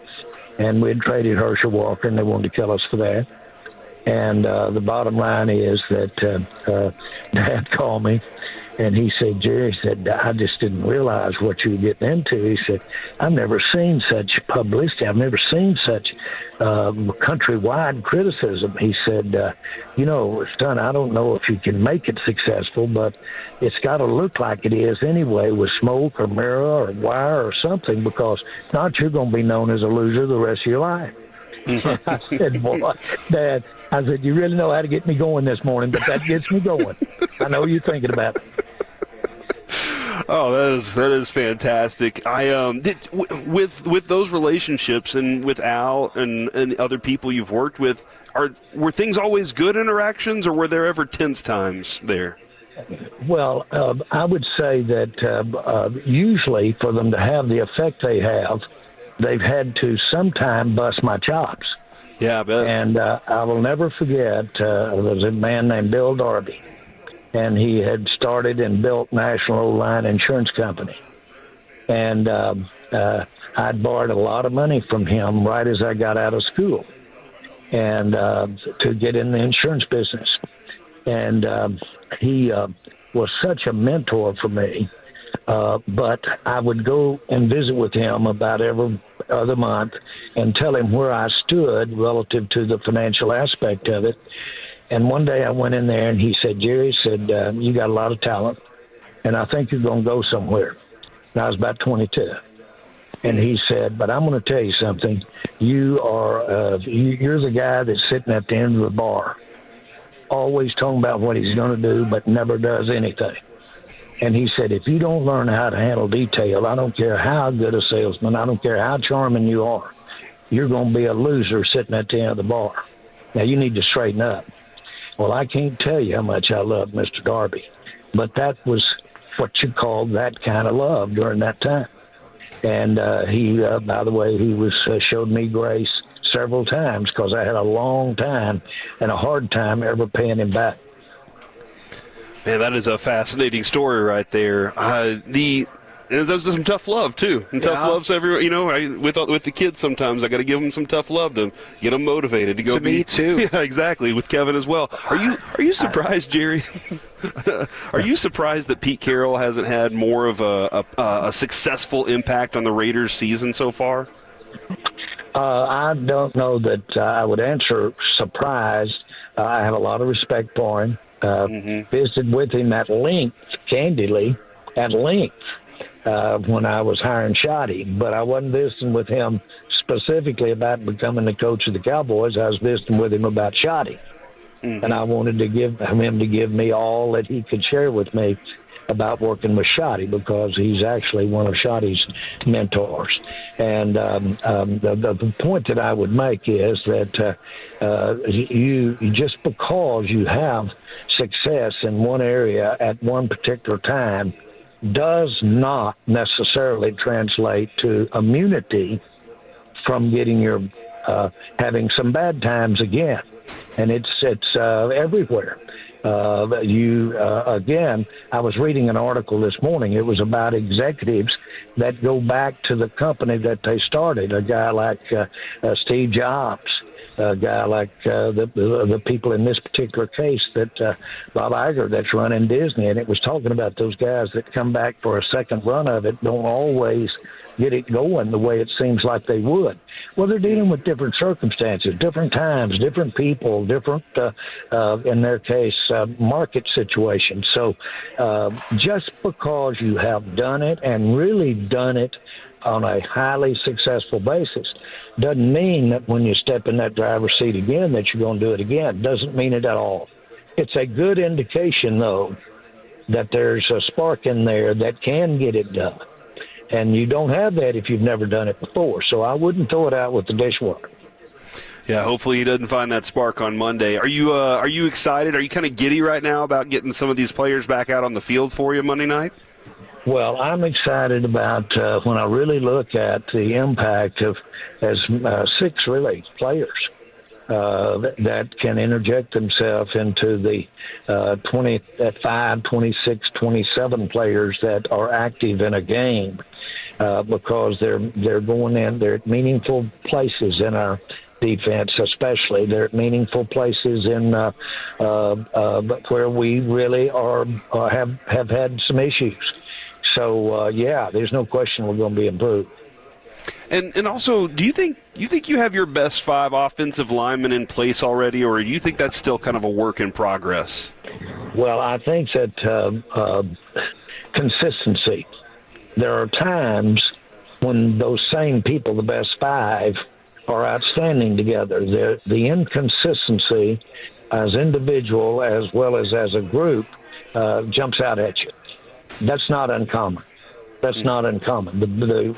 and we'd traded Herschel Walker, and they wanted to kill us for that. And the bottom line is that Dad called me, and he said, Jerry, I just didn't realize what you were getting into. He said, I've never seen such publicity. I've never seen such countrywide criticism. He said, son, I don't know if you can make it successful, but it's got to look like it is anyway, with smoke or mirror or wire or something, because if not, you're going to be known as a loser the rest of your life. I said, boy, Dad, I said, you really know how to get me going this morning, but that gets me going. I know you're thinking about it. Oh, that is fantastic. With those relationships and with Al and other people you've worked with, were things always good interactions, or were there ever tense times there? Well, I would say that usually for them to have the effect they have, they've had to sometime bust my chops. Yeah, I bet. And I will never forget, there was a man named Bill Darby, and he had started and built National Line Insurance Company. And I'd borrowed a lot of money from him right as I got out of school, and to get in the insurance business. And he was such a mentor for me. But I would go and visit with him about every other month and tell him where I stood relative to the financial aspect of it. And one day I went in there and he said, Jerry, you got a lot of talent, and I think you're going to go somewhere. And I was about 22. And he said, but I'm going to tell you something. You're the guy that's sitting at the end of the bar, always talking about what he's going to do, but never does anything. And he said, if you don't learn how to handle detail, I don't care how good a salesman, I don't care how charming you are, you're going to be a loser sitting at the end of the bar. Now, you need to straighten up. Well, I can't tell you how much I love Mr. Darby, but that was what you call that kind of love during that time. And he, by the way, he showed me grace several times, because I had a long time and a hard time ever paying him back. Man, that is a fascinating story right there. There's some tough love too, and tough love's everywhere. With the kids, sometimes I got to give them some tough love to get them motivated to go. To me too. Yeah, exactly. With Kevin as well. Are you surprised, Jerry? Are you surprised that Pete Carroll hasn't had more of a successful impact on the Raiders' season so far? I don't know that I would answer surprised. I have a lot of respect for him. Visited with him at length, candidly, when I was hiring Shotty, but I wasn't visiting with him specifically about becoming the coach of the Cowboys. I was visiting with him about Shotty, and I wanted to give him to give me all that he could share with me about working with Shotty, because he's actually one of Shotty's mentors. And the point that I would make is that you just because you have success in one area at one particular time does not necessarily translate to immunity from getting your having some bad times again. And it's everywhere. Again, I was reading an article this morning. It was about executives that go back to the company that they started. A guy like Steve Jobs a guy like the people in this particular case that Bob Iger that's running Disney, and it was talking about those guys that come back for a second run of it don't always get it going the way it seems like they would. Well, they're dealing with different circumstances, different times, different people, different, in their case, market situations. So just because you have done it and really done it on a highly successful basis doesn't mean that when you step in that driver's seat again that you're going to do it again. Doesn't mean it at all. It's a good indication, though, that there's a spark in there that can get it done. And you don't have that if you've never done it before. So I wouldn't throw it out with the dishwater. Yeah, hopefully he doesn't find that spark on Monday. Are you excited? Are you kind of giddy right now about getting some of these players back out on the field for you Monday night? Well, I'm excited about when I really look at the impact of as 6 really players that can interject themselves into the 25, 26, 27 players that are active in a game because they're going in, they're at meaningful places in our defense, especially. They're at meaningful places in where we really have had some issues. So there's no question we're going to be improved. And also, do you think you have your best 5 offensive linemen in place already, or do you think that's still kind of a work in progress? Well, I think that consistency. There are times when those same people, the best 5, are outstanding together. The inconsistency as individual as well as a group jumps out at you. That's not uncommon. That's not uncommon.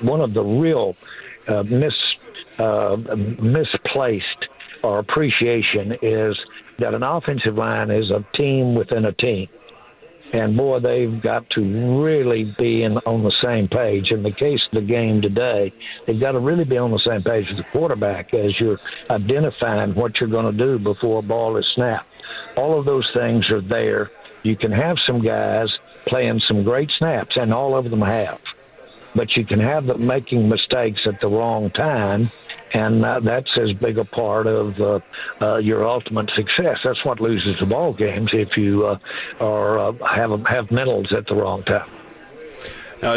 One of the real misplaced or appreciation is that an offensive line is a team within a team. And, boy, they've got to really be on the same page. In the case of the game today, they've got to really be on the same page with the quarterback as you're identifying what you're going to do before a ball is snapped. All of those things are there. You can have some guys playing some great snaps, and all of them have. But you can have them making mistakes at the wrong time, and that's as big a part of your ultimate success. That's what loses the ball games if you have mentals at the wrong time.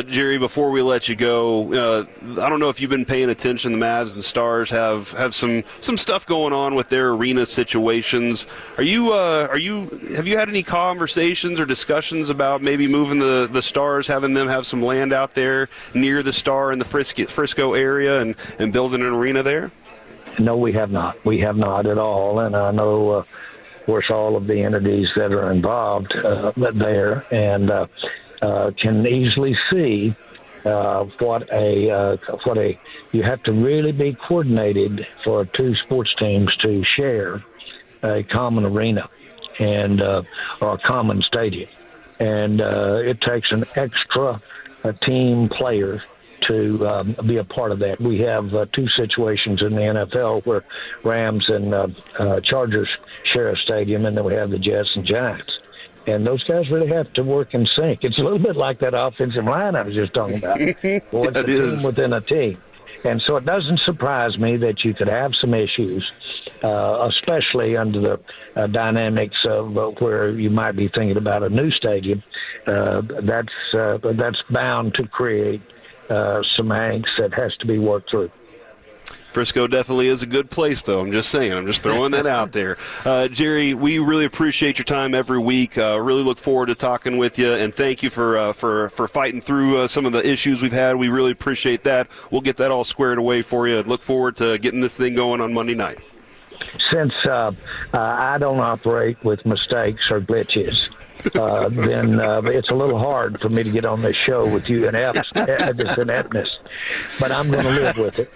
Jerry, before we let you go, I don't know if you've been paying attention. The Mavs and Stars have some stuff going on with their arena situations. Have you had any conversations or discussions about maybe moving the Stars, having them have some land out there near the Star in the Frisco area and building an arena there? No, we have not. We have not at all. And I know, of course, all of the entities that are involved there and can easily see what you have to really be coordinated for 2 sports teams to share a common arena and or a common stadium, and it takes an extra team player to be a part of that. We have 2 situations in the NFL where Rams and Chargers share a stadium, and then we have the Jets and Giants. And those guys really have to work in sync. It's a little bit like that offensive line I was just talking about. Well, it's a team within a team. And so it doesn't surprise me that you could have some issues, especially under the dynamics of where you might be thinking about a new stadium. That's bound to create some angst that has to be worked through. Frisco definitely is a good place, though. I'm just saying. I'm just throwing that out there. Jerry, we really appreciate your time every week. Really look forward to talking with you, and thank you for fighting through some of the issues we've had. We really appreciate that. We'll get that all squared away for you and look forward to getting this thing going on Monday night. Since I don't operate with mistakes or glitches, then it's a little hard for me to get on this show with you and this ineptness. But I'm going to live with it.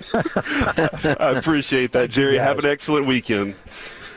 I appreciate that, Jerry. Have an excellent weekend.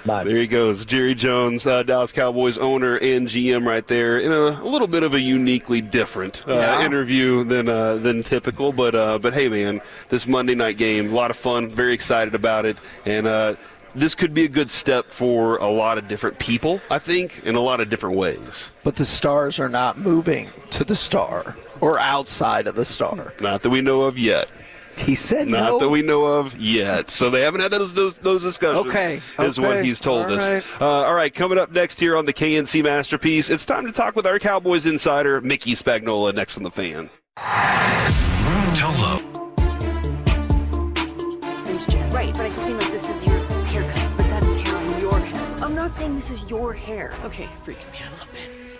Bye. There he goes, Jerry Jones, Dallas Cowboys owner and GM right there, in a little bit of a uniquely different interview than typical. But hey, man, this Monday night game, a lot of fun, very excited about it, and this could be a good step for a lot of different people, I think, in a lot of different ways. But the Stars are not moving to the Star or outside of the Star. Not that we know of yet. He said Not no. that we know of yet. So they haven't had those discussions. Okay. Is what he's told All us. right. All right, coming up next here on the KNC Masterpiece, it's time to talk with our Cowboys insider, Mickey Spagnola, next on The Fan. Tolo. Right, but I just mean like this is your haircut. But that's hair on your head. I'm not saying this is your hair. Okay, freaking me out a little bit.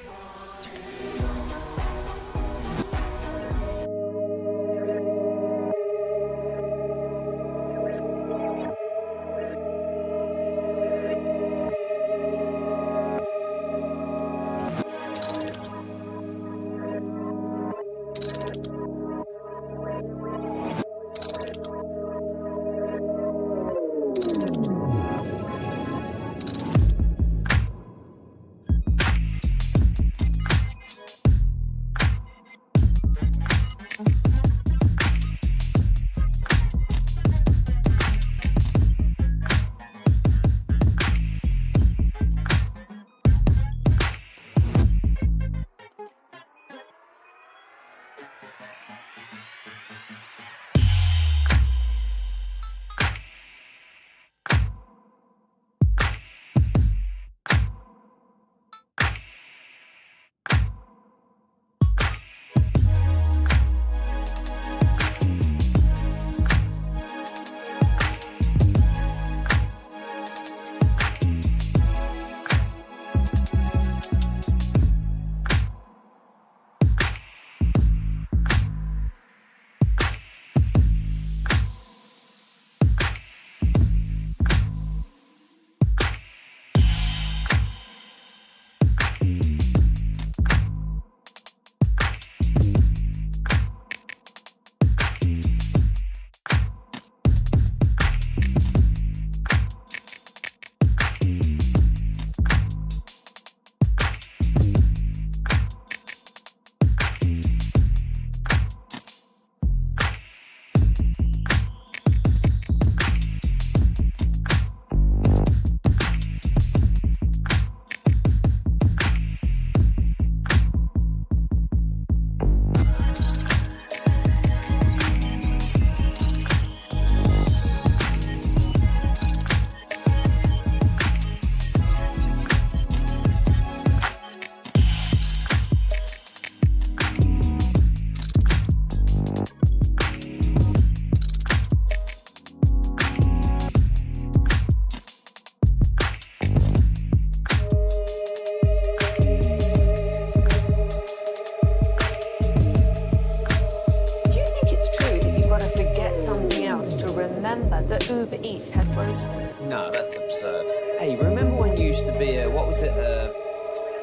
Uber Eats has groceries. No, that's absurd. Hey, remember when you used to be a, what was it,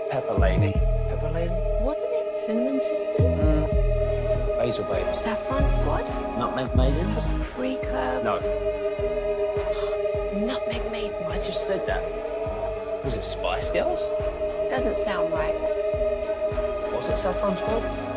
Pepper Lady? Pepper Lady? Wasn't it Cinnamon Sisters? Basil Babes. Saffron Squad? Nutmeg Maidens? Paprika? No. Nutmeg Maidens. I just said that. Was it Spice Girls? Doesn't sound right. Was it Saffron Squad?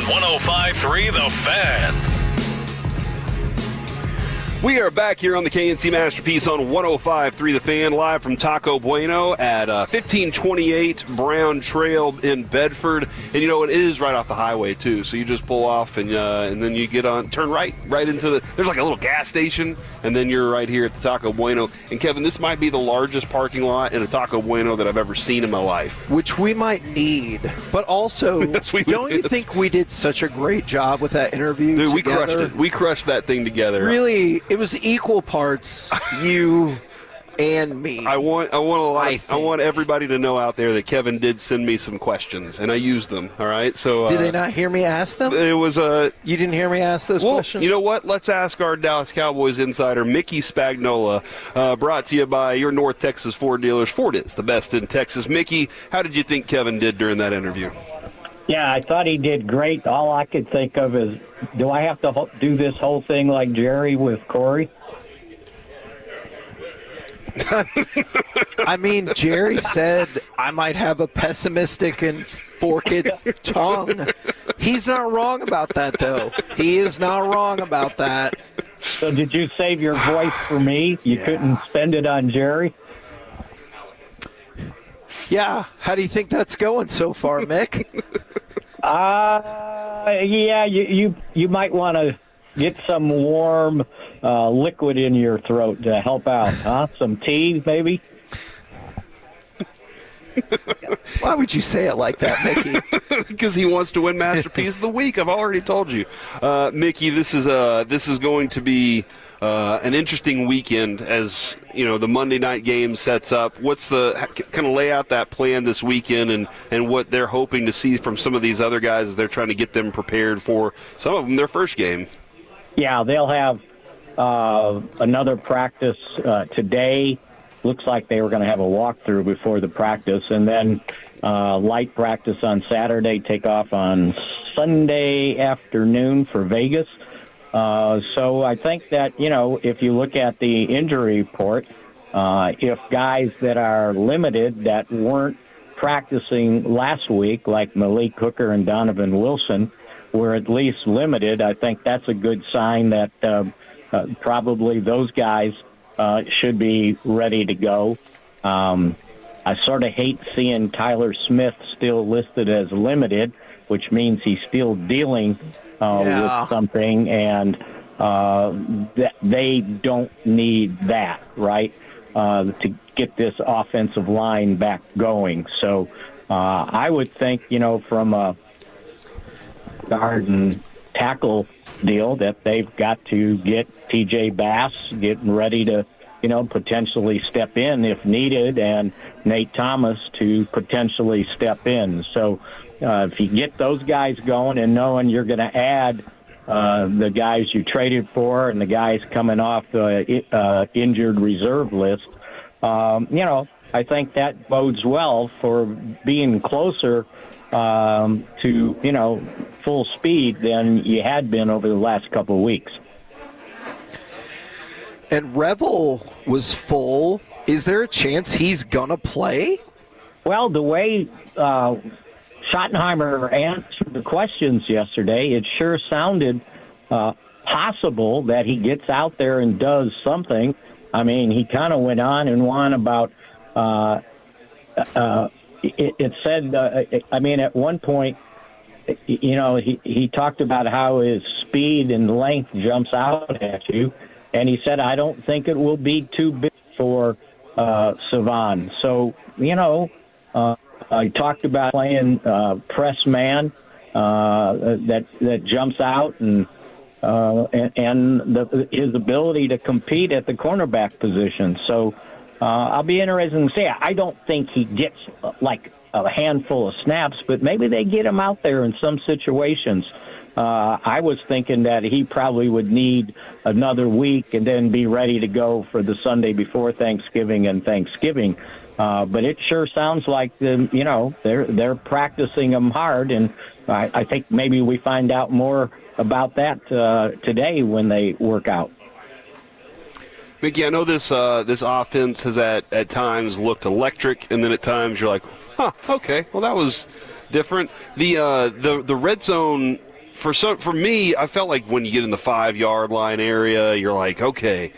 105.3 The Fan. We are back here on the KNC Masterpiece on 105.3 The Fan, live from Taco Bueno at 1528 Brown Trail in Bedford. And you know, it is right off the highway, too. So you just pull off and then you get on, turn right into there's like a little gas station, and then you're right here at the Taco Bueno. And Kevin, this might be the largest parking lot in a Taco Bueno that I've ever seen in my life. Which we might need. But also, don't you think we did such a great job with that interview? Dude, together? we crushed it. We crushed that thing together. Really, it was equal parts you and me. I want everybody to know out there that Kevin did send me some questions, and I used them. All right, so did they not hear me ask them? It was you didn't hear me ask those questions. You know what? Let's ask our Dallas Cowboys insider Mickey Spagnola. Brought to you by your North Texas Ford dealers. Ford is the best in Texas. Mickey, how did you think Kevin did during that interview? Yeah, I thought he did great. All I could think of is, do I have to do this whole thing like Jerry with Corey? I mean, Jerry said I might have a pessimistic and forked tongue. He's not wrong about that, though. He is not wrong about that. So did you save your voice for me? You couldn't spend it on Jerry? Yeah. How do you think that's going so far, Mick? Yeah, you might want to get some warm liquid in your throat to help out, huh? Some tea, maybe? Why would you say it like that, Mickey? Because he wants to win Masterpiece of the Week. I've already told you. Mickey, this is going to be an interesting weekend as, you know, the Monday night game sets up. What's kind of lay out that plan this weekend and what they're hoping to see from some of these other guys as they're trying to get them prepared for, some of them, their first game? Yeah, they'll have another practice today. Looks like they were going to have a walkthrough before the practice, and then light practice on Saturday, take off on Sunday afternoon for Vegas. So I think that, you know, if you look at the injury report, if guys that are limited that weren't practicing last week, like Malik Hooker and Donovan Wilson, were at least limited, I think that's a good sign that probably those guys should be ready to go. I sort of hate seeing Tyler Smith still listed as limited, which means he's still dealing with something, and that they don't need that, right, to get this offensive line back going. So I would think, you know, from a guard and tackle deal that they've got to get T.J. Bass getting ready to, you know, potentially step in if needed, and Nate Thomas to potentially step in. So if you get those guys going and knowing you're going to add the guys you traded for and the guys coming off the injured reserve list, you know, I think that bodes well for being closer to, you know, full speed than you had been over the last couple of weeks. And Revel was full. Is there a chance he's going to play? Well, the way Schottenheimer answered the questions yesterday, it sure sounded possible that he gets out there and does something. I mean, he kind of went on and on about it said, I mean, at one point, you know, he talked about how his speed and length jumps out at you, and he said, I don't think it will be too big for Savan. So, you know, I talked about playing press man that jumps out and his ability to compete at the cornerback position. So I'll be interested to see. I don't think he gets like a handful of snaps, but maybe they get him out there in some situations. I was thinking that he probably would need another week and then be ready to go for the Sunday before Thanksgiving and Thanksgiving. But it sure sounds like you know, they're practicing him hard, and I think maybe we find out more about that today when they work out. Mickey, I know this offense has at times looked electric, and then at times you're like, huh, okay, well that was different. The red zone for me, I felt like when you get in the 5-yard line area, you're like, okay,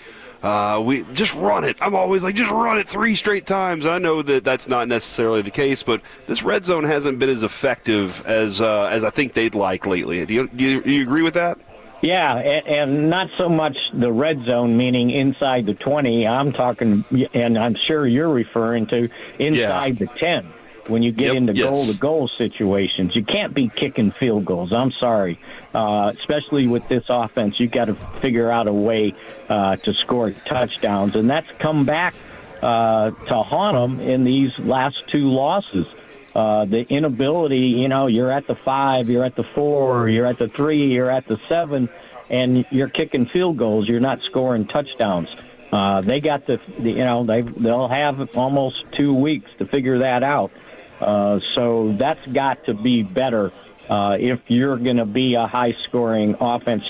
we just run it. I'm always like, just run it 3 straight times. I know that that's not necessarily the case, but this red zone hasn't been as effective as I think they'd like lately. Do you agree with that? Yeah, and not so much the red zone, meaning inside the 20. I'm talking, and I'm sure you're referring to inside the 10. When you get into goal-to-goal situations, you can't be kicking field goals. I'm sorry. Especially with this offense, you got to figure out a way to score touchdowns, and that's come back to haunt them in these last 2 losses. The inability, you're at the 5, you're at the 4, you're at the 3, you're at the 7, and you're kicking field goals. You're not scoring touchdowns. They got they'll have almost 2 weeks to figure that out. So that's got to be better if you're going to be a high-scoring offense.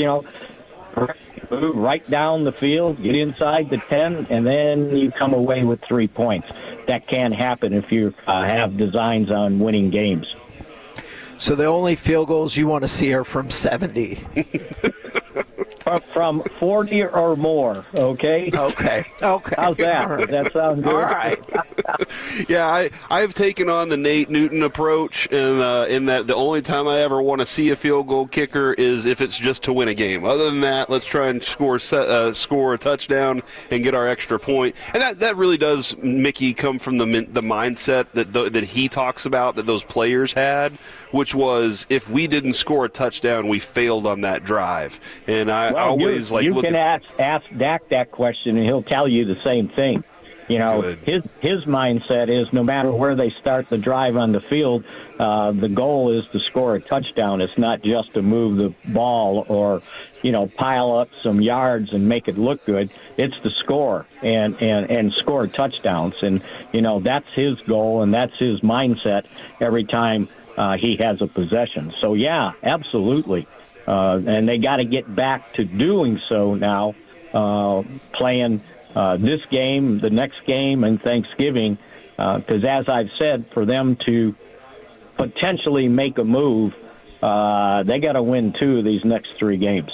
Move right down the field, get inside the 10, and then you come away with 3 points. That can happen if you have designs on winning games. So the only field goals you want to see are from 70. From 40 or more, okay? Okay. How's that? Right. Does that sound good? All right. Yeah, I've taken on the Nate Newton approach, and in that the only time I ever want to see a field goal kicker is if it's just to win a game. Other than that, let's try and score a touchdown and get our extra point. And that really does, Mickey, come from the mindset that he talks about that those players had, which was if we didn't score a touchdown, we failed on that drive. And you can ask Dak that question, and he'll tell you the same thing. His mindset is no matter where they start the drive on the field, the goal is to score a touchdown. It's not just to move the ball or, pile up some yards and make it look good. It's to score and score touchdowns. And, that's his goal and that's his mindset every time he has a possession. So, yeah, absolutely. And they got to get back to doing so now, playing this game, the next game, and Thanksgiving, because as I've said, for them to potentially make a move, they got to win 2 of these next 3 games.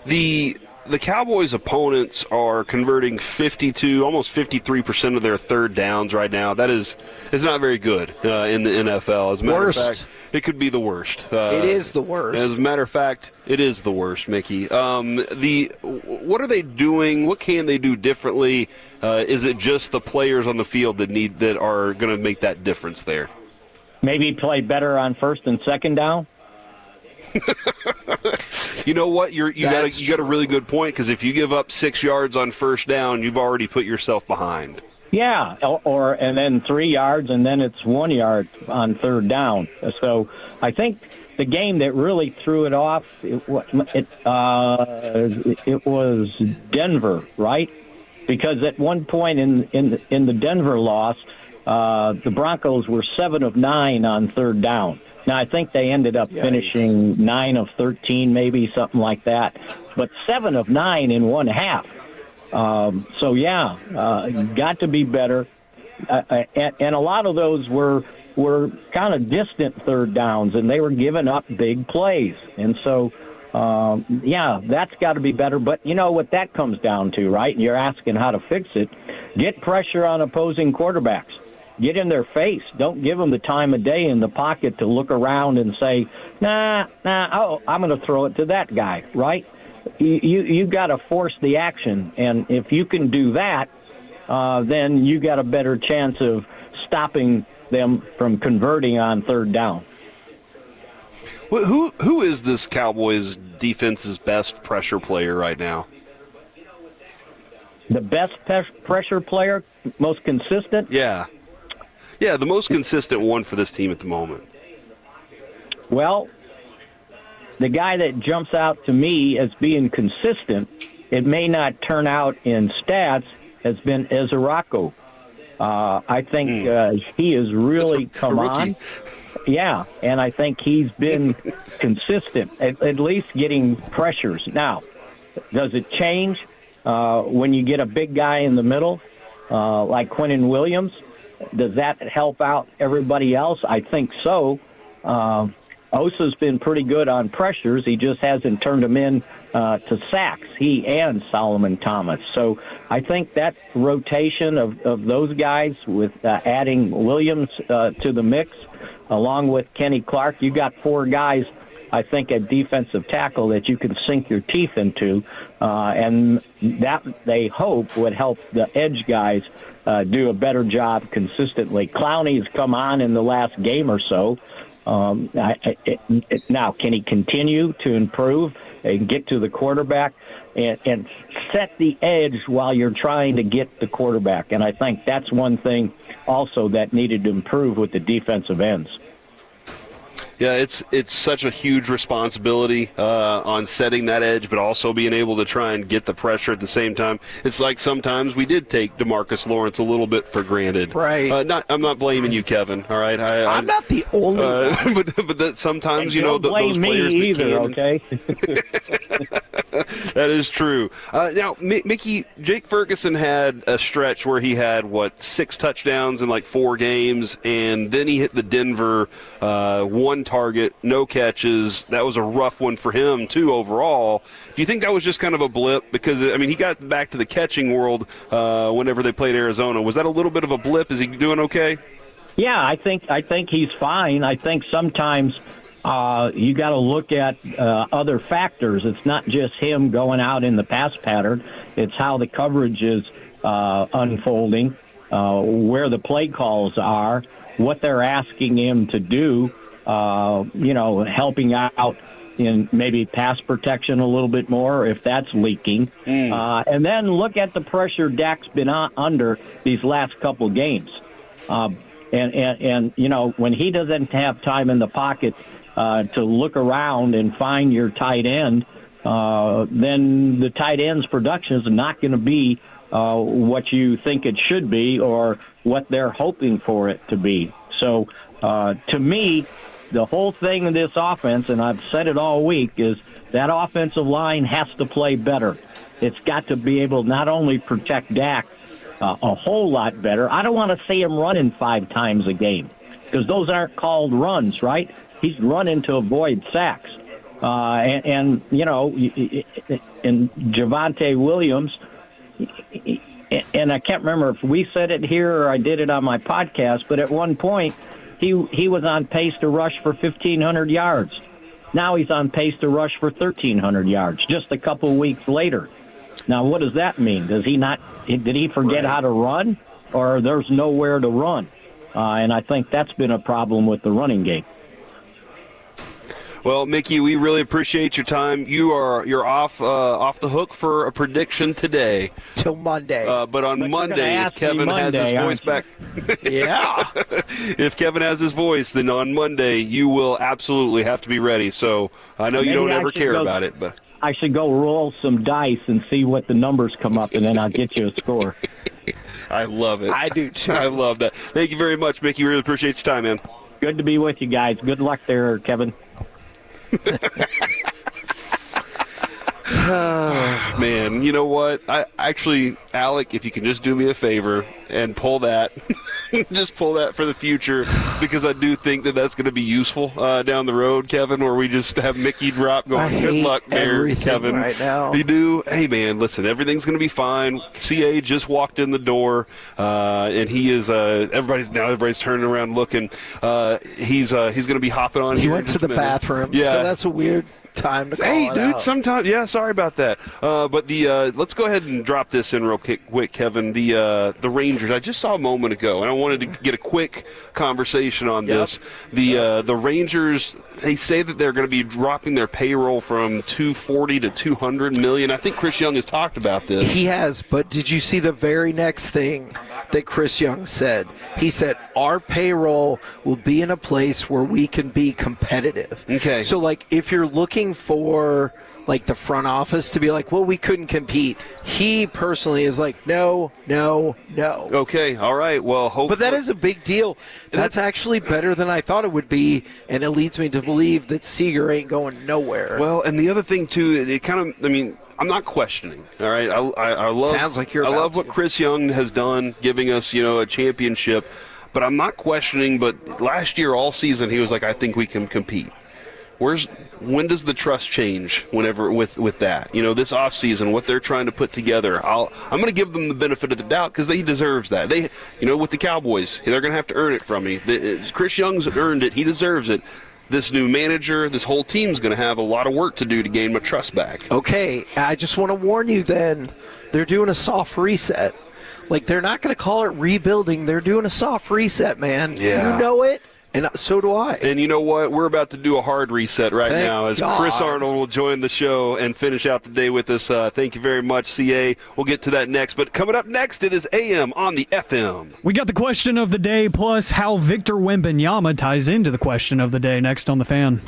The Cowboys' opponents are converting 52, almost 53% of their third downs right now. That is not very good in the NFL. As a matter of fact, it could be the worst. It is the worst. As a matter of fact, it is the worst, Mickey. What are they doing? What can they do differently? Is it just the players on the field that are going to make that difference there? Maybe play better on first and second down. You know what? You got a really good point, because if you give up 6 yards on first down, you've already put yourself behind. Yeah, and then 3 yards, and then it's 1 yard on third down. So I think the game that really threw it off, it was Denver, right? Because at one point in the Denver loss, the Broncos were 7 of 9 on third down. Now, I think they ended up finishing 9 of 13, maybe, something like that. But 7 of 9 in one half. Got to be better. And a lot of those were kind of distant third downs, and they were giving up big plays. And so, that's got to be better. But you know what that comes down to, right? And you're asking how to fix it. Get pressure on opposing quarterbacks. Get in their face. Don't give them the time of day in the pocket to look around and say, I'm going to throw it to that guy, right? You got to force the action, and if you can do that, then you got a better chance of stopping them from converting on third down. Who is this Cowboys defense's best pressure player right now? The best pressure player, most consistent? Yeah, the most consistent one for this team at the moment. Well, the guy that jumps out to me as being consistent, it may not turn out in stats, has been Ezra. I think he has really come on. Yeah, and I think he's been consistent, at least getting pressures. Now, does it change when you get a big guy in the middle like Quinnen Williams? Does that help out everybody else? I think so. Osa's been pretty good on pressures. He just hasn't turned them in to sacks, he and Solomon Thomas. So I think that rotation of those guys with adding Williams to the mix, along with Kenny Clark, you got 4 guys, I think, at defensive tackle that you can sink your teeth into, and that they hope would help the edge guys do a better job consistently. Clowney's come on in the last game or so. Now, can he continue to improve and get to the quarterback and set the edge while you're trying to get the quarterback? And I think that's one thing also that needed to improve with the defensive ends. Yeah, it's such a huge responsibility on setting that edge, but also being able to try and get the pressure at the same time. It's like sometimes we did take DeMarcus Lawrence a little bit for granted. Right. I'm not blaming you, Kevin. All right. I'm not the only one. But that sometimes, and those players that either, can. Okay. That is true. Now, Mickey, Jake Ferguson had a stretch where he had 6 touchdowns in 4 games, and then he hit the Denver 1 target, no catches. That was a rough one for him, too, overall. Do you think that was just kind of a blip? Because, he got back to the catching world whenever they played Arizona. Was that a little bit of a blip? Is he doing okay? Yeah, I think he's fine. I think sometimes you got to look at other factors. It's not just him going out in the pass pattern. It's how the coverage is unfolding, where the play calls are, what they're asking him to do, helping out in maybe pass protection a little bit more if that's leaking. And then look at the pressure Dak's been under these last couple games. And when he doesn't have time in the pocket to look around and find your tight end, then the tight end's production is not going to be what you think it should be or what they're hoping for it to be. So to me, the whole thing in this offense, and I've said it all week, is that offensive line has to play better. It's got to be able not only protect Dak a whole lot better. I don't want to see him running 5 times a game because those aren't called runs, right? He's running to avoid sacks. And Javonte Williams, and I can't remember if we said it here or I did it on my podcast, but at one point he was on pace to rush for 1,500 yards. Now he's on pace to rush for 1,300 yards just a couple weeks later. Now, what does that mean? Did he forget how to run, or there's nowhere to run? And I think that's been a problem with the running game. Well, Mickey, we really appreciate your time. You're off the hook for a prediction today till Monday. But on Monday, if Kevin has his voice back, yeah. If Kevin has his voice, then on Monday you will absolutely have to be ready. So I know you don't ever care about it, but I should go roll some dice and see what the numbers come up, and then I'll get you a score. I love it. I do too. I love that. Thank you very much, Mickey. Really appreciate your time, man. Good to be with you guys. Good luck there, Kevin. Man, you know what? Alec, if you can just do me a favor and pull that, just pull that for the future, because I do think that's going to be useful down the road, Kevin, where we just have Mickey drop going, good luck there, Kevin. Right now. You do? Hey, man, listen, everything's going to be fine. CA just walked in the door, and he is, everybody's turning around looking. He's going to be hopping on he here. He went to the bathroom, yeah. So that's a weird time to call it dude, out. sometimes, yeah, sorry about that. But let's go ahead and drop this in real quick, Kevin. The Rangers, I just saw a moment ago, and I wanted to get a quick conversation on this. The Rangers, they say that they're going to be dropping their payroll from $240 to $200 million. I think Chris Young has talked about this. He has, but did you see the very next thing that Chris Young said? He said, our payroll will be in a place where we can be competitive. Okay. So, if you're looking for the front office to be well, we couldn't compete, he personally is no. Okay, all right, well, hopefully. But that is a big deal. That's actually better than I thought it would be, and it leads me to believe that Seager ain't going nowhere. Well, and the other thing too, it kind of, I'm not questioning. All right, I love. Sounds like you're. I love what Chris Young has done, giving us a championship. But I'm not questioning. But last year, all season, he was I think we can compete. when does the trust change whenever with that? This offseason, what they're trying to put together. I'm going to give them the benefit of the doubt because he deserves that. With the Cowboys, they're going to have to earn it from me. Chris Young's earned it. He deserves it. This new manager, this whole team's going to have a lot of work to do to gain my trust back. Okay, I just want to warn you then, they're doing a soft reset. Like, they're not going to call it rebuilding. They're doing a soft reset, man. Yeah. You know it, and so do I. And you know what? We're about to do a hard reset Thank now as God. Chris Arnold will join the show and finish out the day with us. Thank you very much, CA. We'll get to that next. But coming up next, it is AM on the FM. We got the question of the day, plus how Victor Wembanyama ties into the question of the day next on The Fan.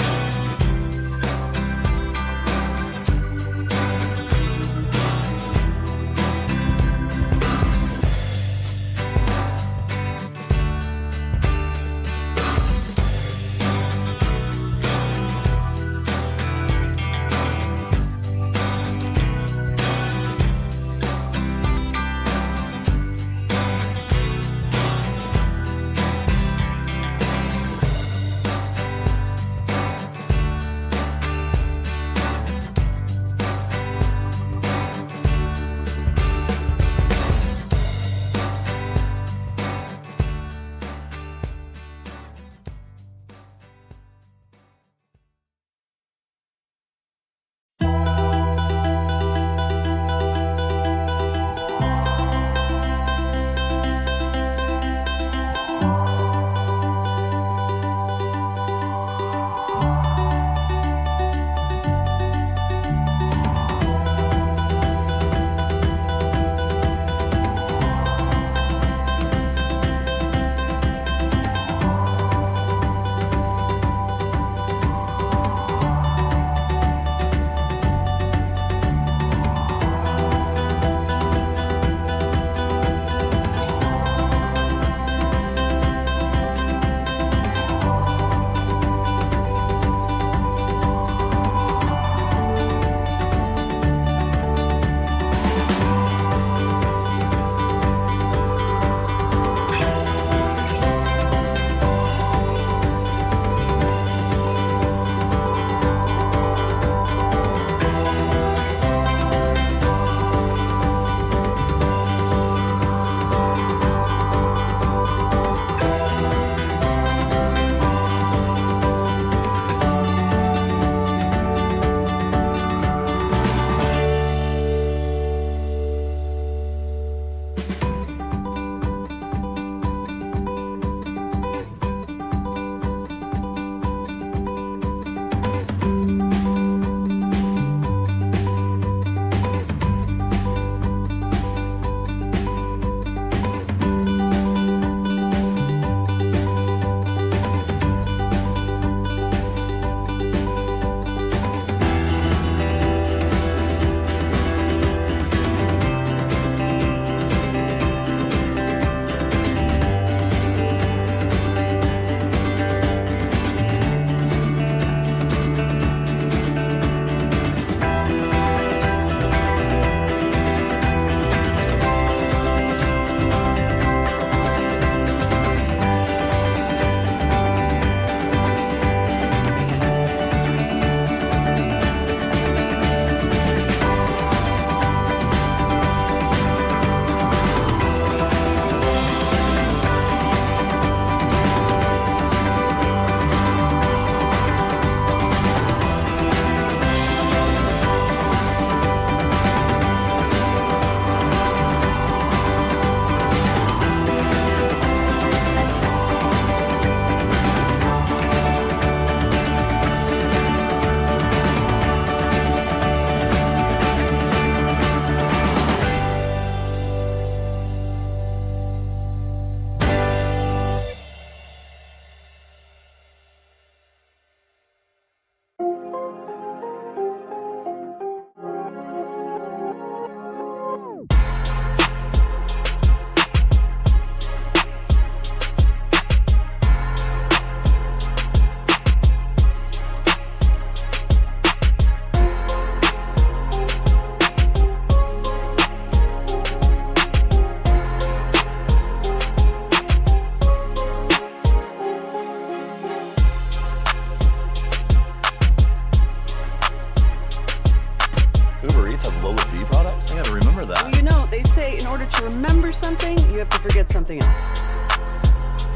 order to remember something, you have to forget something else.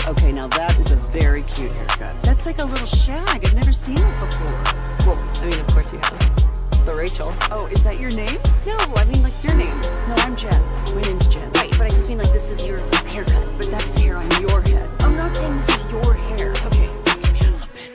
Okay, now that is a very cute haircut. That's like a little shag. I've never seen it before. Well, I mean, of course you have. It's the Rachel. Oh, is that your name? No, I mean like your name. No, I'm Jen. My name's Jen. Right, but I just mean like this is your haircut. But that's hair on your head. I'm not saying this is your hair. Okay, forgive me a little bit.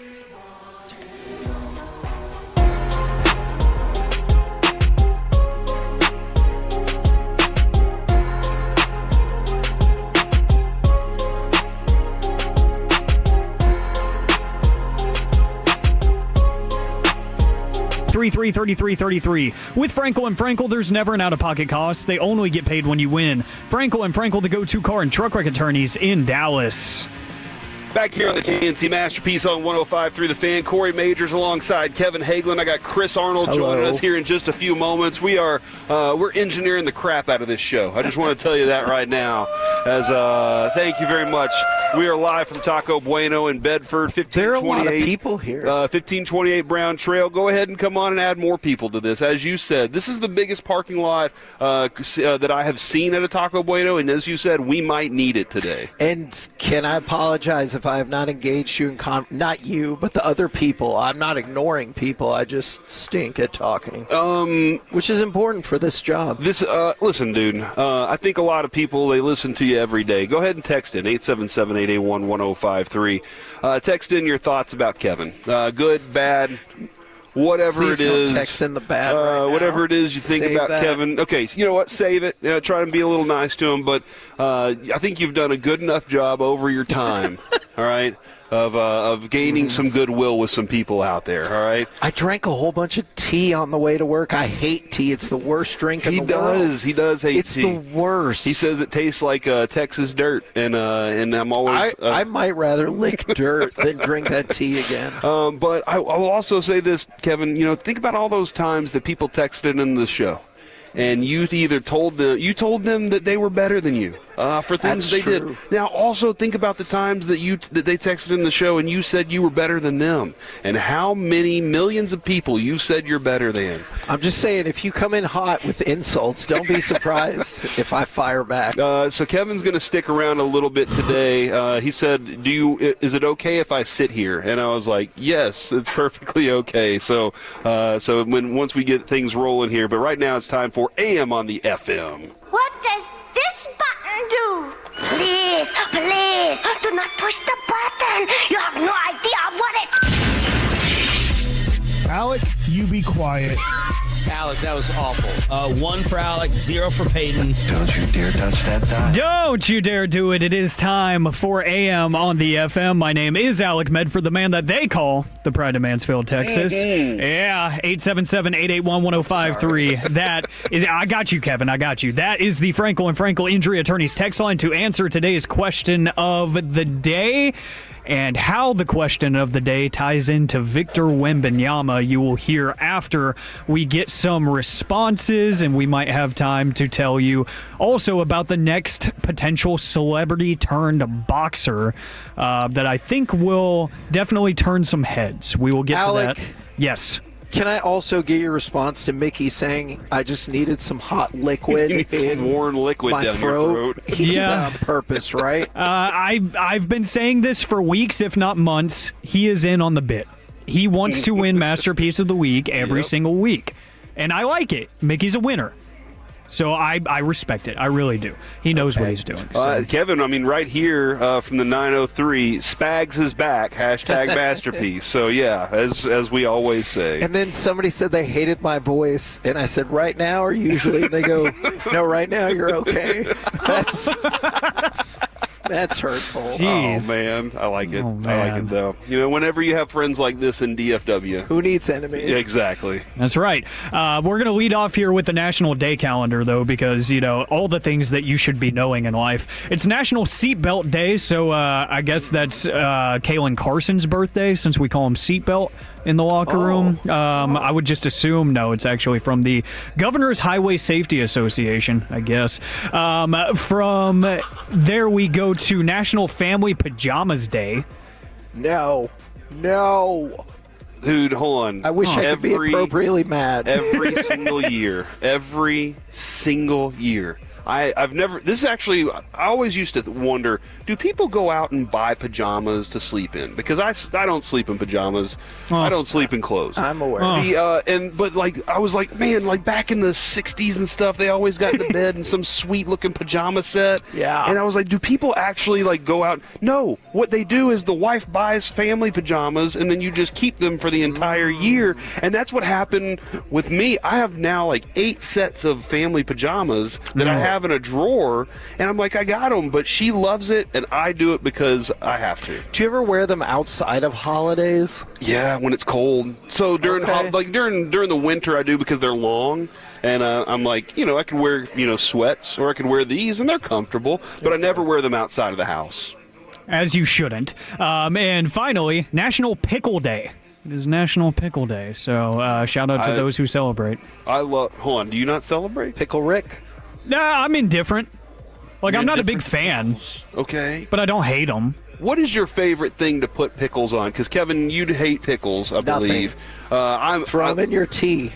333333. With Frankel and Frankel, there's never an out-of-pocket cost. They only get paid when you win. Frankel and Frankel, the go-to car and truck wreck attorneys in Dallas. Back here on the KNC Masterpiece on 105.3 The Fan, Corey Majors alongside Kevin Hagelin. I got Chris Arnold joining us here in just a few moments. We're engineering the crap out of this show. I just want to tell you that right now. Thank you very much. We are live from Taco Bueno in Bedford. There are a lot of people here. 1528 Brown Trail. Go ahead and come on and add more people to this. As you said, this is the biggest parking lot that I have seen at a Taco Bueno, and as you said, we might need it today. And can I apologize if I have not engaged you in not you, but the other people. I'm not ignoring people. I just stink at talking. Which is important for this job. Listen, dude. I think a lot of people, they listen to you every day. Go ahead and text in 877-881-1053. Text in your thoughts about Kevin. Good, bad, whatever Please it is. Don't text in the bad right whatever it is you think Save about that. Kevin. Okay, you know what? Save it. Try and be a little nice to him. But I think you've done a good enough job over your time. All right. Of gaining some goodwill with some people out there, all right? I drank a whole bunch of tea on the way to work. I hate tea. It's the worst drink in the world. He does hate tea. It's the worst. He says it tastes like Texas dirt, and I'm always... I might rather lick dirt than drink that tea again. But I will also say this, Kevin, think about all those times that people texted in the show. And you either told them that they were better than you for things they did. Now, also think about the times that they texted in the show and you said you were better than them, and how many millions of people you said you're better than. I'm just saying, if you come in hot with insults, don't be surprised if I fire back. So Kevin's going to stick around a little bit today. He said, "Is it okay if I sit here?" And I was like, "Yes, it's perfectly okay." So once we get things rolling here, but right now it's time for AM on the FM. What does this button do? Please, do not push the button. You have no idea what it... Alec, you be quiet. Alec, that was awful. 1 for Alec, 0 for Peyton. Don't you dare touch that die. Don't you dare do it. It is time for AM on the FM. My name is Alec Medford, the man that they call the Pride of Mansfield, Texas. Yeah, 877-881-1053. That is, I got you, Kevin. I got you. That is the Frankel and Frankel Injury Attorneys text line to answer today's question of the day. And how the question of the day ties into Victor Wembanyama, you will hear after we get some responses, and we might have time to tell you also about the next potential celebrity-turned-boxer that I think will definitely turn some heads. We will get Alec, to that. Yes. Can I also get your response to Mickey saying, I just needed some hot liquid some warm liquid my down throat? your throat. He did that on purpose, right? I've been saying this for weeks, if not months. He is in on the bit. He wants to win Masterpiece of the Week every single week. And I like it. Mickey's a winner. So I respect it. I really do. He knows what he's doing. So. Kevin, I mean, right here from the 903, Spags is back, #Masterpiece. So, yeah, as we always say. And then somebody said they hated my voice, and I said, right now or usually? They go, no, right now you're okay. That's hurtful. Jeez. Oh, man. I like it. Oh, I like it, though. Whenever you have friends like this in DFW. Who needs enemies? Yeah, exactly. That's right. We're going to lead off here with the National Day Calendar, though, because, all the things that you should be knowing in life. It's National Seatbelt Day, so I guess that's Kalen Carson's birthday, since we call him Seatbelt in the locker room. I would just assume, no, it's actually from the Governor's Highway Safety Association, I guess. From there we go to National Family Pajamas Day. No. Dude, hold on. I wish I could be appropriately mad. Every single year, I've never. This is actually. I always used to wonder: do people go out and buy pajamas to sleep in? Because I don't sleep in pajamas. I don't sleep in clothes. I'm aware. But like I was like, man, like back in the '60s and stuff, they always got into bed in some sweet looking pajama set. Yeah. And I was like, do people actually like go out? No. What they do is the wife buys family pajamas, and then you just keep them for the entire year. And that's what happened with me. I have now like 8 sets of family pajamas that I have in a drawer, and I'm like, I got them, but she loves it, and I do it because I have to. Do you ever wear them outside of holidays? Yeah, when it's cold. So during during the winter, I do because they're long, and I'm like, I can wear sweats, or I can wear these, and they're comfortable, but I never wear them outside of the house. As you shouldn't. And finally, National Pickle Day. It is National Pickle Day, so shout out to those who celebrate. Hold on, do you not celebrate? Pickle Rick? Nah, I'm indifferent. Like, I'm not a big fan. Okay. But I don't hate them. What is your favorite thing to put pickles on? Because, Kevin, you'd hate pickles, I believe. Throw them in your tea.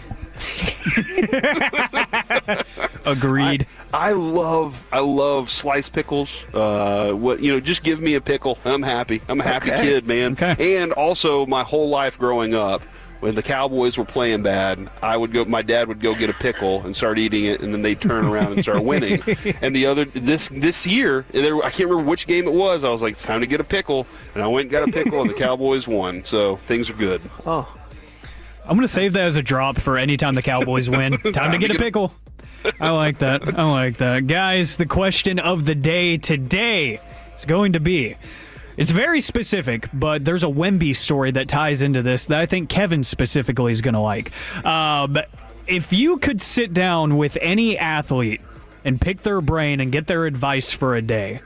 Agreed. I love sliced pickles. Just give me a pickle and I'm happy. I'm a happy kid, man. Okay. And also my whole life growing up, when the Cowboys were playing bad, my dad would go get a pickle and start eating it, and then they'd turn around and start winning. And this year, I can't remember which game it was, I was like, it's time to get a pickle. And I went and got a pickle, and the Cowboys won. So things are good. Oh. I'm going to save that as a drop for any time the Cowboys win. Time to get a pickle. I like that. Guys, the question of the day today is going to be, it's very specific, but there's a Wemby story that ties into this that I think Kevin specifically is going to like. If you could sit down with any athlete and pick their brain and get their advice for a day,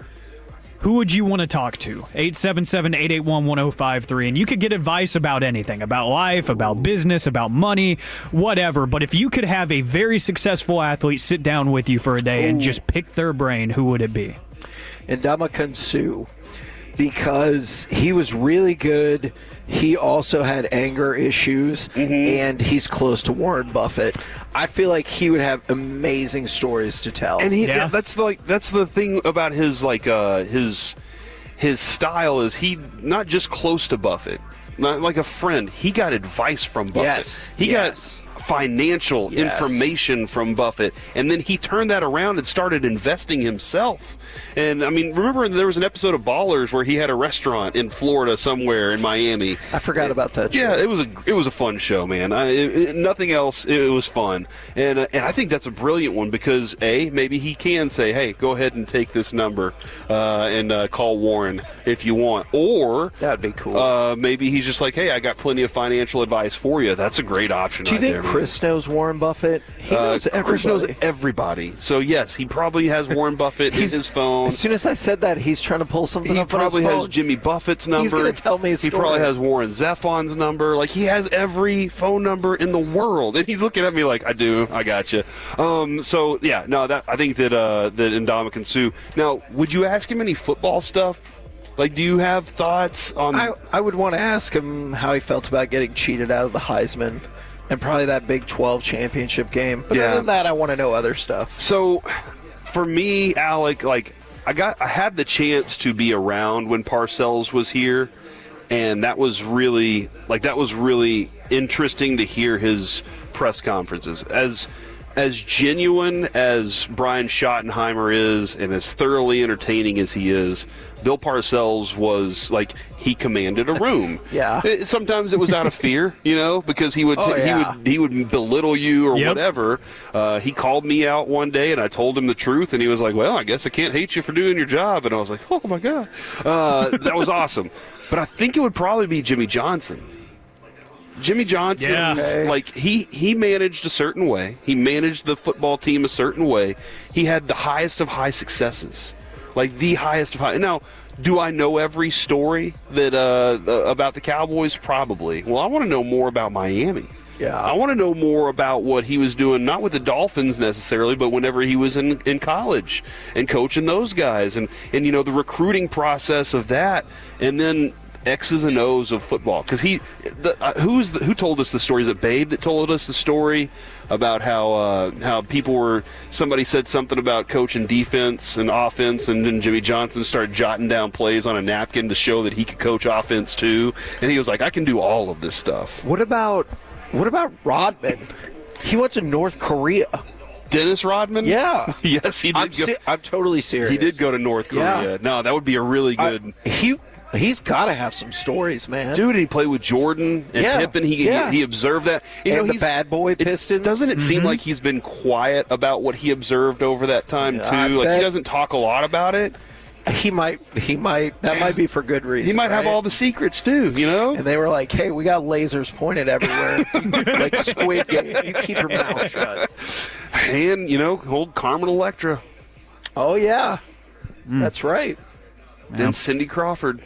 who would you want to talk to? 877-881-1053. And you could get advice about anything, about life, about business, about money, whatever. But if you could have a very successful athlete sit down with you for a day and just pick their brain, who would it be? Ndamukong Suh, because he was really good. He also had anger issues, and he's close to Warren Buffett. I feel like he would have amazing stories to tell. And that's the thing about his his style is he not just close to Buffett, not like a friend. He got advice from Buffett. Yes. He got financial information from Buffett, and then he turned that around and started investing himself. And I mean, remember there was an episode of Ballers where he had a restaurant in Florida somewhere in Miami. I forgot about that show. Yeah, it was a fun show, man. Nothing else. It was fun, and I think that's a brilliant one because maybe he can say, hey, go ahead and take this number and call Warren if you want, or that'd be cool. Maybe he's just like, hey, I got plenty of financial advice for you. That's a great option. Do you think Chris knows Warren Buffett? He knows everybody. Chris knows everybody. So yes, he probably has Warren Buffett in his phone. As soon as I said that, he's trying to pull something up on his phone. He probably has Jimmy Buffett's number. He's going to tell me his story. He probably has Warren Zevon's number. Like, he has every phone number in the world. And he's looking at me like, I do. I got you. I think that Ndamukong Suh. Now, would you ask him any football stuff? Like, do you have thoughts on... I would want to ask him how he felt about getting cheated out of the Heisman and probably that Big 12 championship game. But other than that, I want to know other stuff. So, for me, Alec, like, I had the chance to be around when Parcells was here, and that was really interesting to hear his press conferences. As genuine as Brian Shottenheimer is and as thoroughly entertaining as he is, Bill Parcells was like, he commanded a room. Sometimes it was out of fear, because he would belittle you or whatever. He called me out one day and I told him the truth, and he was like, well, I guess I can't hate you for doing your job. And I was like, oh my God. That was awesome. But I think it would probably be Jimmy Johnson. Jimmy Johnson, he managed a certain way. He managed the football team a certain way. He had the highest of high successes, like the highest of high. Now, do I know every story that about the Cowboys? Probably. Well, I want to know more about Miami. Yeah. I want to know more about what he was doing, not with the Dolphins necessarily, but whenever he was in college and coaching those guys, and the recruiting process of that, and then X's and O's of football. Because who told us the story? Is it Babe that told us the story about how somebody said something about coaching defense and offense, and then Jimmy Johnson started jotting down plays on a napkin to show that he could coach offense too, and he was like, I can do all of this stuff. What about Rodman? He went to North Korea. Dennis Rodman? Yeah. Yes, he did. I'm totally serious. He did go to North Korea. Yeah. No, that would be a really good. He's got to have some stories, man. Dude, he played with Jordan and Pippen. He observed that. The bad boy Pistons. Doesn't it seem like he's been quiet about what he observed over that time too? Like he doesn't talk a lot about it. He might. That might be for good reason. He might have all the secrets too, you know. And they were like, "Hey, we got lasers pointed everywhere, like Squid Game. You keep your mouth shut." And old Carmen Electra. Oh yeah, that's right. Then Cindy Crawford.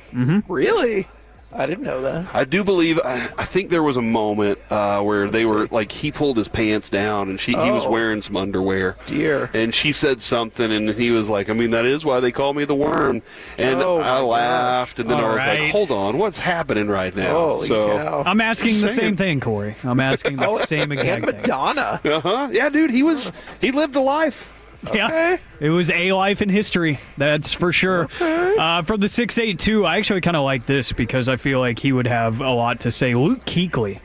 Really? I didn't know that. I do believe. I think there was a moment where were like, he pulled his pants down and he was wearing some underwear. Dear. And she said something, and he was like, I mean, that is why they call me the Worm. And I laughed, and then I was like, hold on, what's happening right now? Holy cow. I'm asking the same thing, Corey. I'm asking the same exact thing. And Madonna. Yeah, dude, he lived a life. Yeah, it was a life in history, that's for sure. Okay. From the 682, I actually kind of like this because I feel like he would have a lot to say. Luke Kuechly,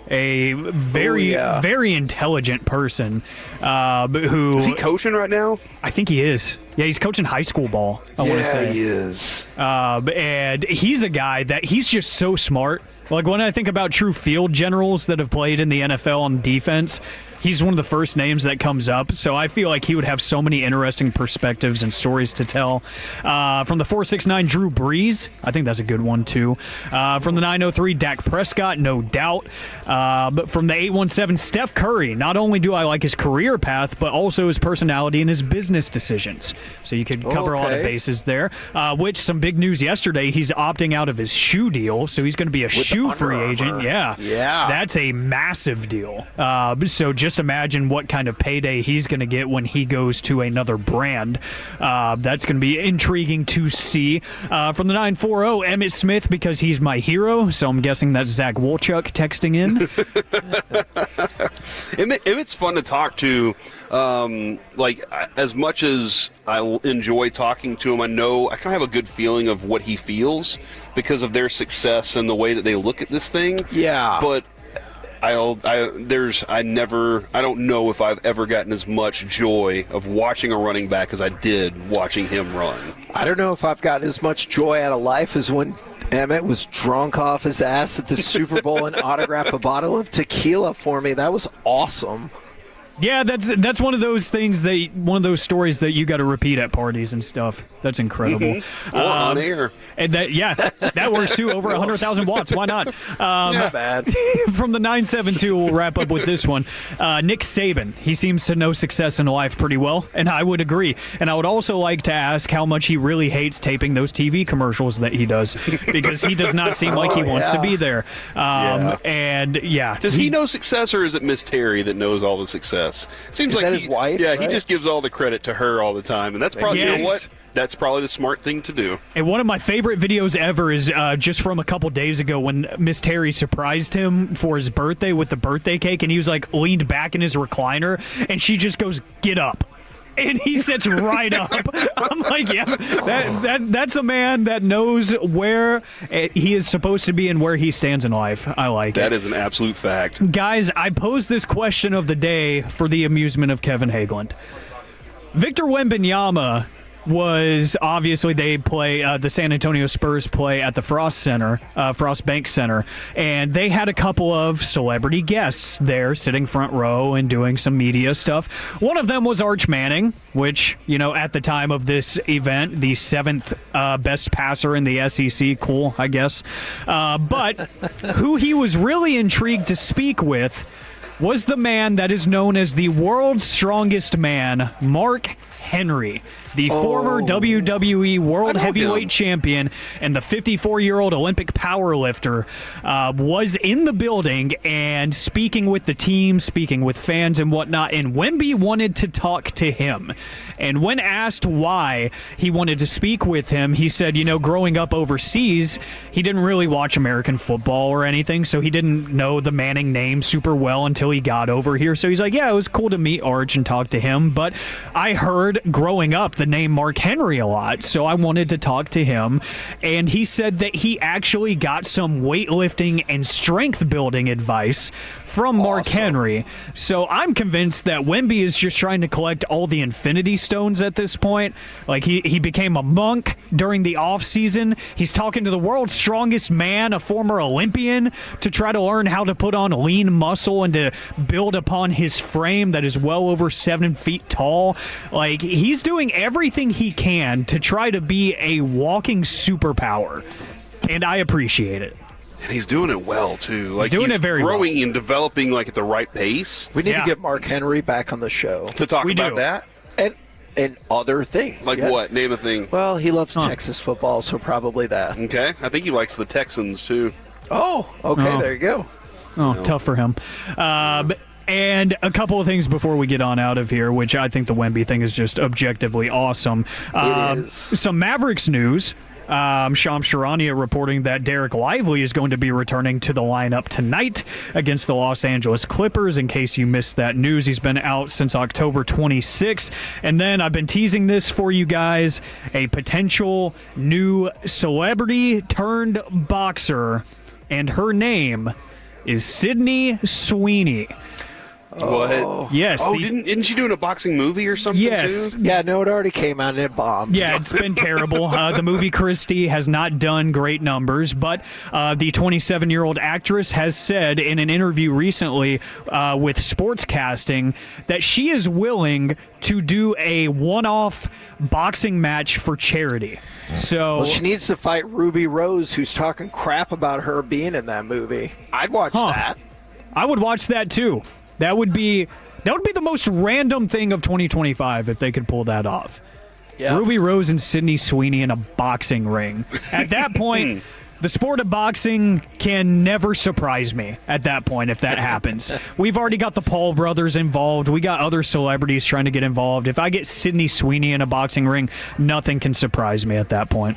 a very intelligent person who... Is he coaching right now? I think he is. Yeah, he's coaching high school ball, I want to say. Yeah, he is. And he's a guy that he's just so smart. Like, when I think about true field generals that have played in the NFL on defense, he's one of the first names that comes up. So I feel like he would have so many interesting perspectives and stories to tell. From the 469, Drew Brees. I think that's a good one, too. From the 903, Dak Prescott, no doubt. But from the 817, Steph Curry. Not only do I like his career path, but also his personality and his business decisions. So you could cover a lot of bases there. Which, some big news yesterday, he's opting out of his shoe deal. So he's going to be a shoe free agent. Yeah. That's a massive deal. So just imagine what kind of payday he's going to get when he goes to another brand. That's going to be intriguing to see. From the 940, Emmitt Smith, because he's my hero. So I'm guessing that's Zach Wolchuk texting in. Emmitt's fun to talk to. As much as I enjoy talking to him, I kind of have a good feeling of what he feels because of their success and the way that they look at this thing. Yeah. But I don't know if I've ever gotten as much joy of watching a running back as I did watching him run. I don't know if I've gotten as much joy out of life as when Emmitt was drunk off his ass at the Super Bowl and autographed a bottle of tequila for me. That was awesome. Yeah, that's one of those things one of those stories that you got to repeat at parties and stuff. That's incredible. Or on air. And that works too. Over 100,000 watts. Why not? Not bad. From the 972, we'll wrap up with this one. Nick Saban. He seems to know success in life pretty well, and I would agree. And I would also like to ask how much he really hates taping those TV commercials that he does, because he does not seem like he wants to be there. And does he know success, or is it Miss Terry that knows all the success? Seems like his wife? Yeah, right? He just gives all the credit to her all the time, and that's probably you know what? That's probably the smart thing to do. And one of my favorite videos ever is just from a couple days ago when Miss Terry surprised him for his birthday with the birthday cake, and he was like leaned back in his recliner, and she just goes, "Get up." And he sits right up. I'm like, yeah, that's a man that knows where he is supposed to be and where he stands in life. I like it. That is an absolute fact. Guys, I posed this question of the day for the amusement of Kevin Hageland. Victor Wembanyama was obviously, they play, the San Antonio Spurs play at the Frost Bank Center, and they had a couple of celebrity guests there sitting front row and doing some media stuff. One of them was Arch Manning, which, at the time of this event, the 7th best passer in the SEC. Cool, I guess. But who he was really intrigued to speak with was the man that is known as the world's strongest man, Mark Henry, the former WWE World Heavyweight Champion and the 54-year-old Olympic powerlifter, was in the building and speaking with the team, speaking with fans and whatnot, and Wemby wanted to talk to him. And when asked why he wanted to speak with him, he said, growing up overseas, he didn't really watch American football or anything, so he didn't know the Manning name super well until he got over here. So he's like, yeah, it was cool to meet Arch and talk to him, but I heard growing up the name Mark Henry a lot, so I wanted to talk to him. And he said that he actually got some weightlifting and strength building advice from Mark Henry. So I'm convinced that Wemby is just trying to collect all the Infinity Stones at this point. Like he became a monk during the off season. He's talking to the world's strongest man, a former Olympian, to try to learn how to put on lean muscle and to build upon his frame that is well over 7 feet tall. Like, he's doing everything he can to try to be a walking superpower, and I appreciate it. And he's doing it well, too. Like, he's doing it very well. Growing and developing, like, at the right pace. We need to get Mark Henry back on the show. To talk about that? And other things. Like what? Name a thing. Well, he loves Texas football, so probably that. Okay. I think he likes the Texans, too. Oh, okay. There you go. Tough for him. And a couple of things before we get on out of here, which I think the Wemby thing is just objectively awesome. It is. Some Mavericks news. Shams Charania reporting that Derek Lively is going to be returning to the lineup tonight against the Los Angeles Clippers. In case you missed that news, he's been out since October 26th. And then I've been teasing this for you guys, a potential new celebrity turned boxer, and her name is Sydney Sweeney. What? Yes. Oh, didn't she do a boxing movie or something, yes. too? Yeah, no, it already came out and it bombed. Yeah, it's been terrible. The movie Christie has not done great numbers, but the 27-year-old actress has said in an interview recently with Sportscasting that she is willing to do a one-off boxing match for charity. So she needs to fight Ruby Rose, who's talking crap about her being in that movie. I'd watch that. I would watch that, too. That would be the most random thing of 2025 if they could pull that off. Yeah. Ruby Rose and Sydney Sweeney in a boxing ring. At that point, the sport of boxing can never surprise me at that point if that happens. We've already got the Paul brothers involved. We got other celebrities trying to get involved. If I get Sydney Sweeney in a boxing ring, nothing can surprise me at that point.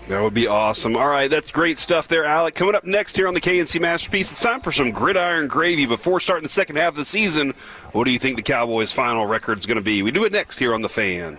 That would be awesome. All right, that's great stuff there, Alec. Coming up next here on the KNC Masterpiece, it's time for some gridiron gravy. Before starting the second half of the season, what do you think the Cowboys' final record is going to be? We do it next here on The Fan.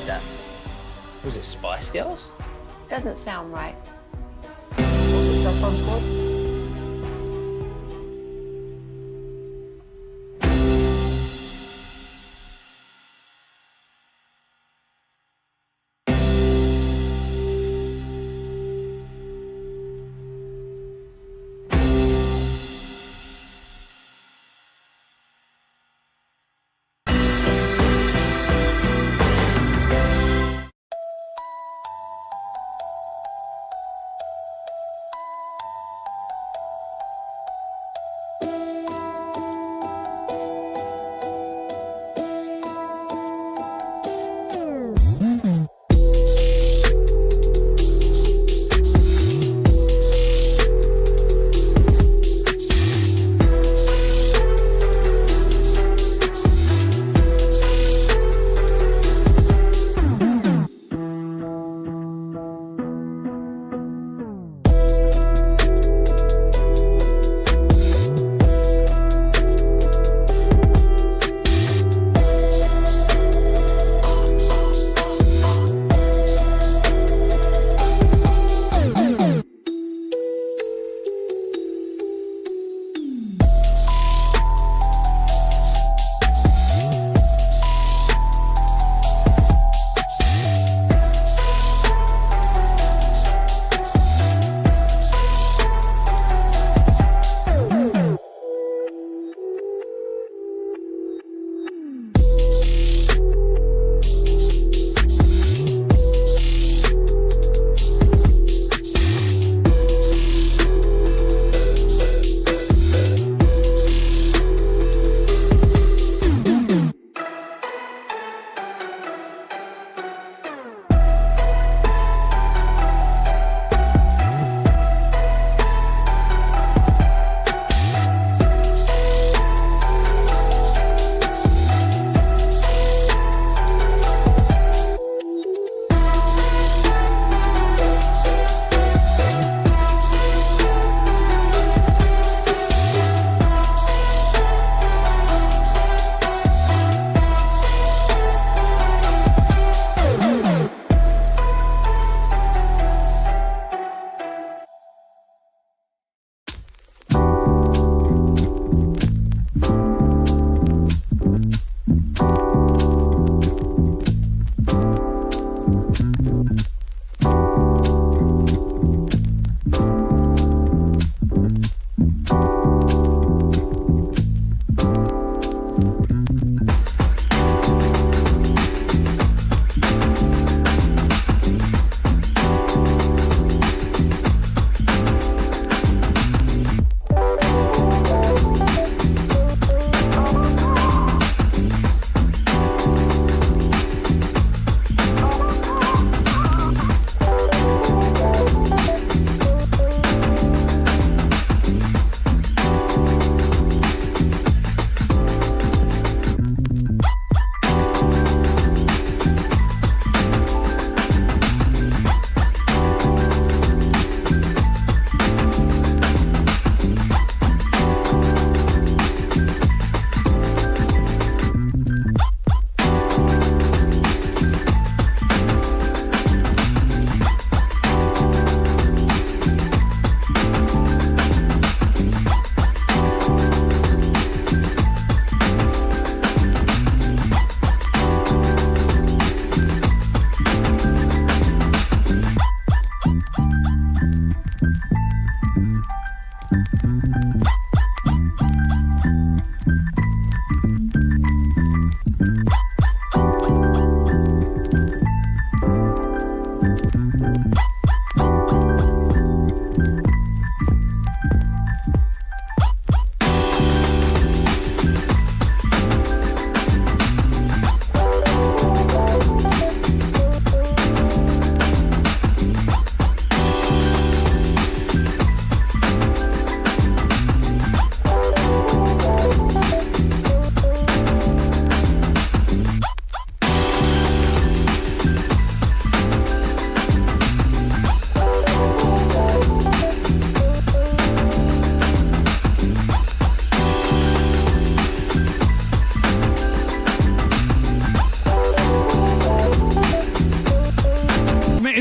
like that? Was it Spice Girls? Doesn't sound right. Was it Saffron Squad?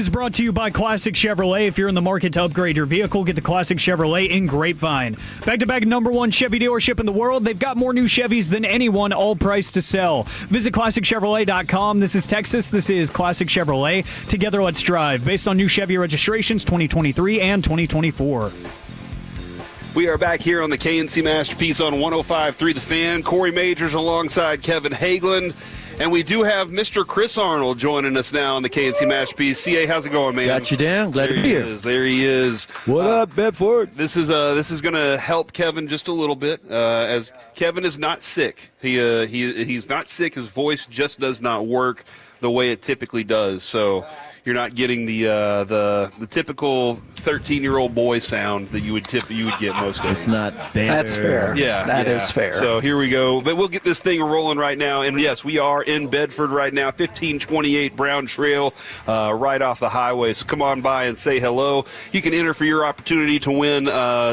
is brought to you by Classic Chevrolet. If you're in the market to upgrade your vehicle, get the Classic Chevrolet in Grapevine. Back-to-back #1 Chevy dealership in the world. They've got more new Chevys than anyone, all priced to sell. Visit ClassicChevrolet.com. This is Texas. This is Classic Chevrolet. Together, let's drive. Based on new Chevy registrations 2023 and 2024. We are back here on the KNC Masterpiece on 105.3 The Fan. Corey Majors alongside Kevin Hagelin. And we do have Mr. Chris Arnold joining us now on the KNC Masterpiece. CA, how's it going, man? Got you down. Glad to be here. There he is. What up, Bedford? This is going to help Kevin just a little bit, as Kevin is not sick. He's not sick. His voice just does not work the way it typically does. So you're not getting the typical 13-year-old boy sound that you would get most days. It's not bad. That's fair. Yeah, that is fair. So here we go. But we'll get this thing rolling right now. And yes, we are in Bedford right now, 1528 Brown Trail, right off the highway. So come on by and say hello. You can enter for your opportunity to win.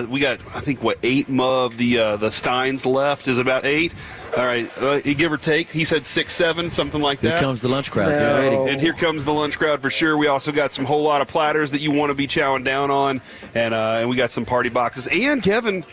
We got, I think, 8 of the Steins left. Is about 8. All right, give or take. He said 6, 7, something like that. Here comes the lunch crowd. No. Get ready. And here comes the lunch crowd for sure. We also got some whole lot of platters that you want to be chowing down on, and we got some party boxes. And Kevin,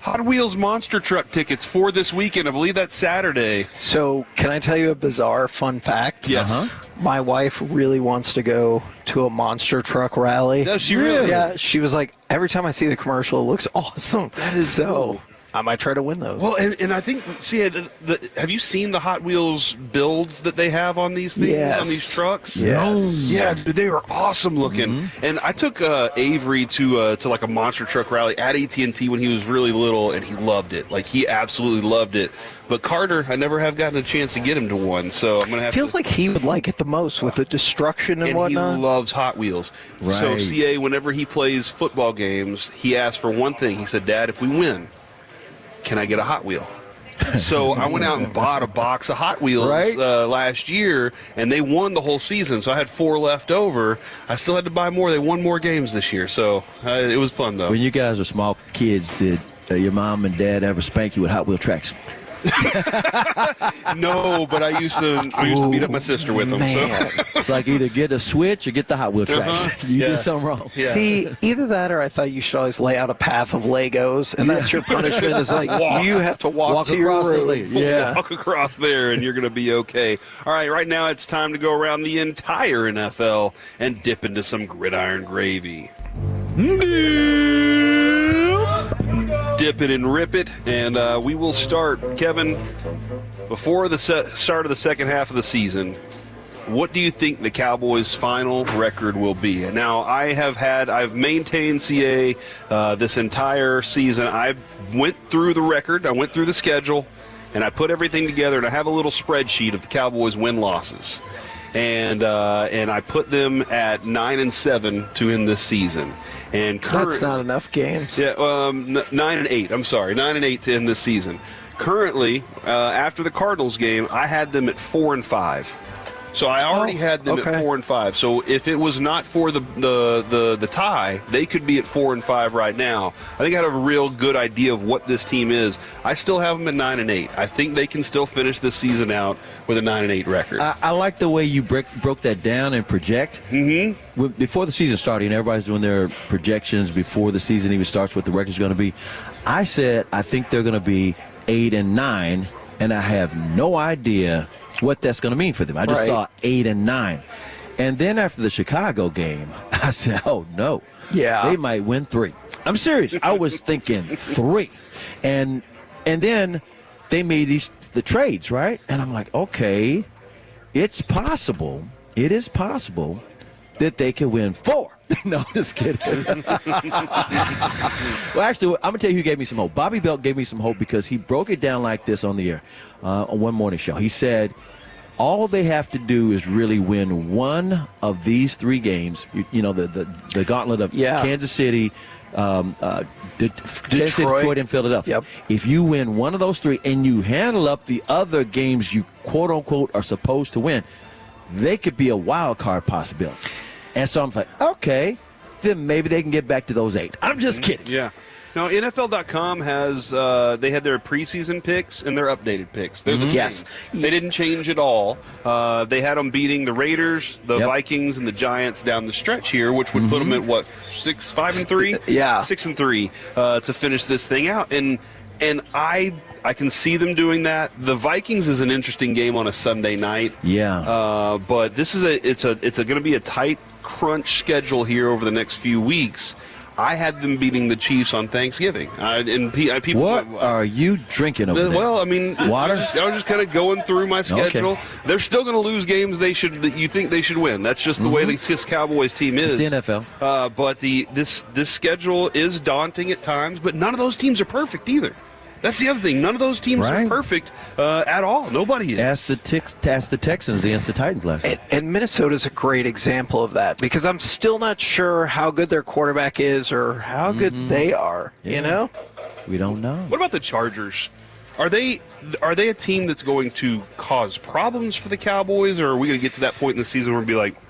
Hot Wheels monster truck tickets for this weekend. I believe that's Saturday. So can I tell you a bizarre fun fact? Yes. My wife really wants to go to a monster truck rally. Does she really? Yeah. She was like, every time I see the commercial, it looks awesome. That is so. I might try to win those. Well, and I think, have you seen the Hot Wheels builds that they have on these things, Yes. on these trucks? Yes. Yeah, they are awesome looking. Mm-hmm. And I took Avery to like a monster truck rally at AT&T when he was really little, and he loved it. Like, he absolutely loved it. But Carter, I never have gotten a chance to get him to one, so I'm going to have Feels like he would like it the most with the destruction and whatnot. He loves Hot Wheels. Right. So CA, whenever he plays football games, he asks for one thing. He said, Dad, if we win, can I get a Hot Wheel? So I went out and bought a box of Hot Wheels last year, and they won the whole season. So I had 4 left over. I still had to buy more. They won more games this year, so it was fun, though. When you guys were small kids, did your mom and dad ever spank you with Hot Wheel tracks? No, but I used to beat up my sister with them. So. It's like either get a Switch or get the Hot Wheel tracks. You did something wrong. Yeah. See, either that or I thought you should always lay out a path of Legos, and that's your punishment. Is like you have to walk to your room. Walk across there, and you're going to be okay. All right, right now it's time to go around the entire NFL and dip into some gridiron gravy. Dip it and rip it, and we will start. Kevin, before the start of the second half of the season, what do you think the Cowboys' final record will be? And now, I've maintained CA this entire season. I went through the record, I went through the schedule, and I put everything together, and I have a little spreadsheet of the Cowboys' win-losses. And I put them at 9-7 to end this season. And that's not enough games. Yeah, 9-8. I'm sorry, 9-8 to end this season. Currently, after the Cardinals game, I had them at 4-5. So I already had them at 4-5. So if it was not for the tie, they could be at 4-5 right now. I think I have a real good idea of what this team is. I still have them at 9-8. I think they can still finish this season out with a 9-8 record. I like the way you broke that down and project. Mm-hmm. Before the season started, and everybody's doing their projections before the season even starts, what the record's going to be. I said I think they're going to be 8-9, and I have no idea what that's going to mean for them. I just saw 8-9. And then after the Chicago game, I said, oh, no. Yeah. They might win 3. I'm serious. I was thinking 3. And then they made the trades, right? And I'm like, okay, it's possible. It is possible that they could win 4. No, just kidding. Well, actually, I'm going to tell you who gave me some hope. Bobby Belt gave me some hope because he broke it down like this on the air on one morning show. He said, all they have to do is really win one of these 3 games, you know, the gauntlet of Kansas City, Detroit, and Philadelphia. Yep. If you win one of those 3 and you handle up the other games you, quote-unquote, are supposed to win, they could be a wild card possibility. And so I'm like, okay, then maybe they can get back to those 8. I'm just kidding. Yeah. No, NFL.com has they had their preseason picks and their updated picks. They're the same. Yes. They didn't change at all. They had them beating the Raiders, the Vikings, and the Giants down the stretch here, which would put them at what 5-3? Yeah, 6-3 to finish this thing out. And I can see them doing that. The Vikings is an interesting game on a Sunday night. Yeah. But this is it's going to be a tight crunch schedule here over the next few weeks. I had them beating the Chiefs on Thanksgiving. People, what are you drinking over there? Well, I mean, water. I was just kind of going through my schedule. Okay. They're still going to lose games that you think they should win. That's just the way this Cowboys team is. It's the NFL. But this schedule is daunting at times. But none of those teams are perfect either. That's the other thing. None of those teams are perfect at all. Nobody is. Ask the Texans against the Titans last night. And Minnesota's a great example of that because I'm still not sure how good their quarterback is or how good they are. Yeah. You know, we don't know. What about the Chargers? Are they a team that's going to cause problems for the Cowboys, or are we going to get to that point in the season where we'll be like,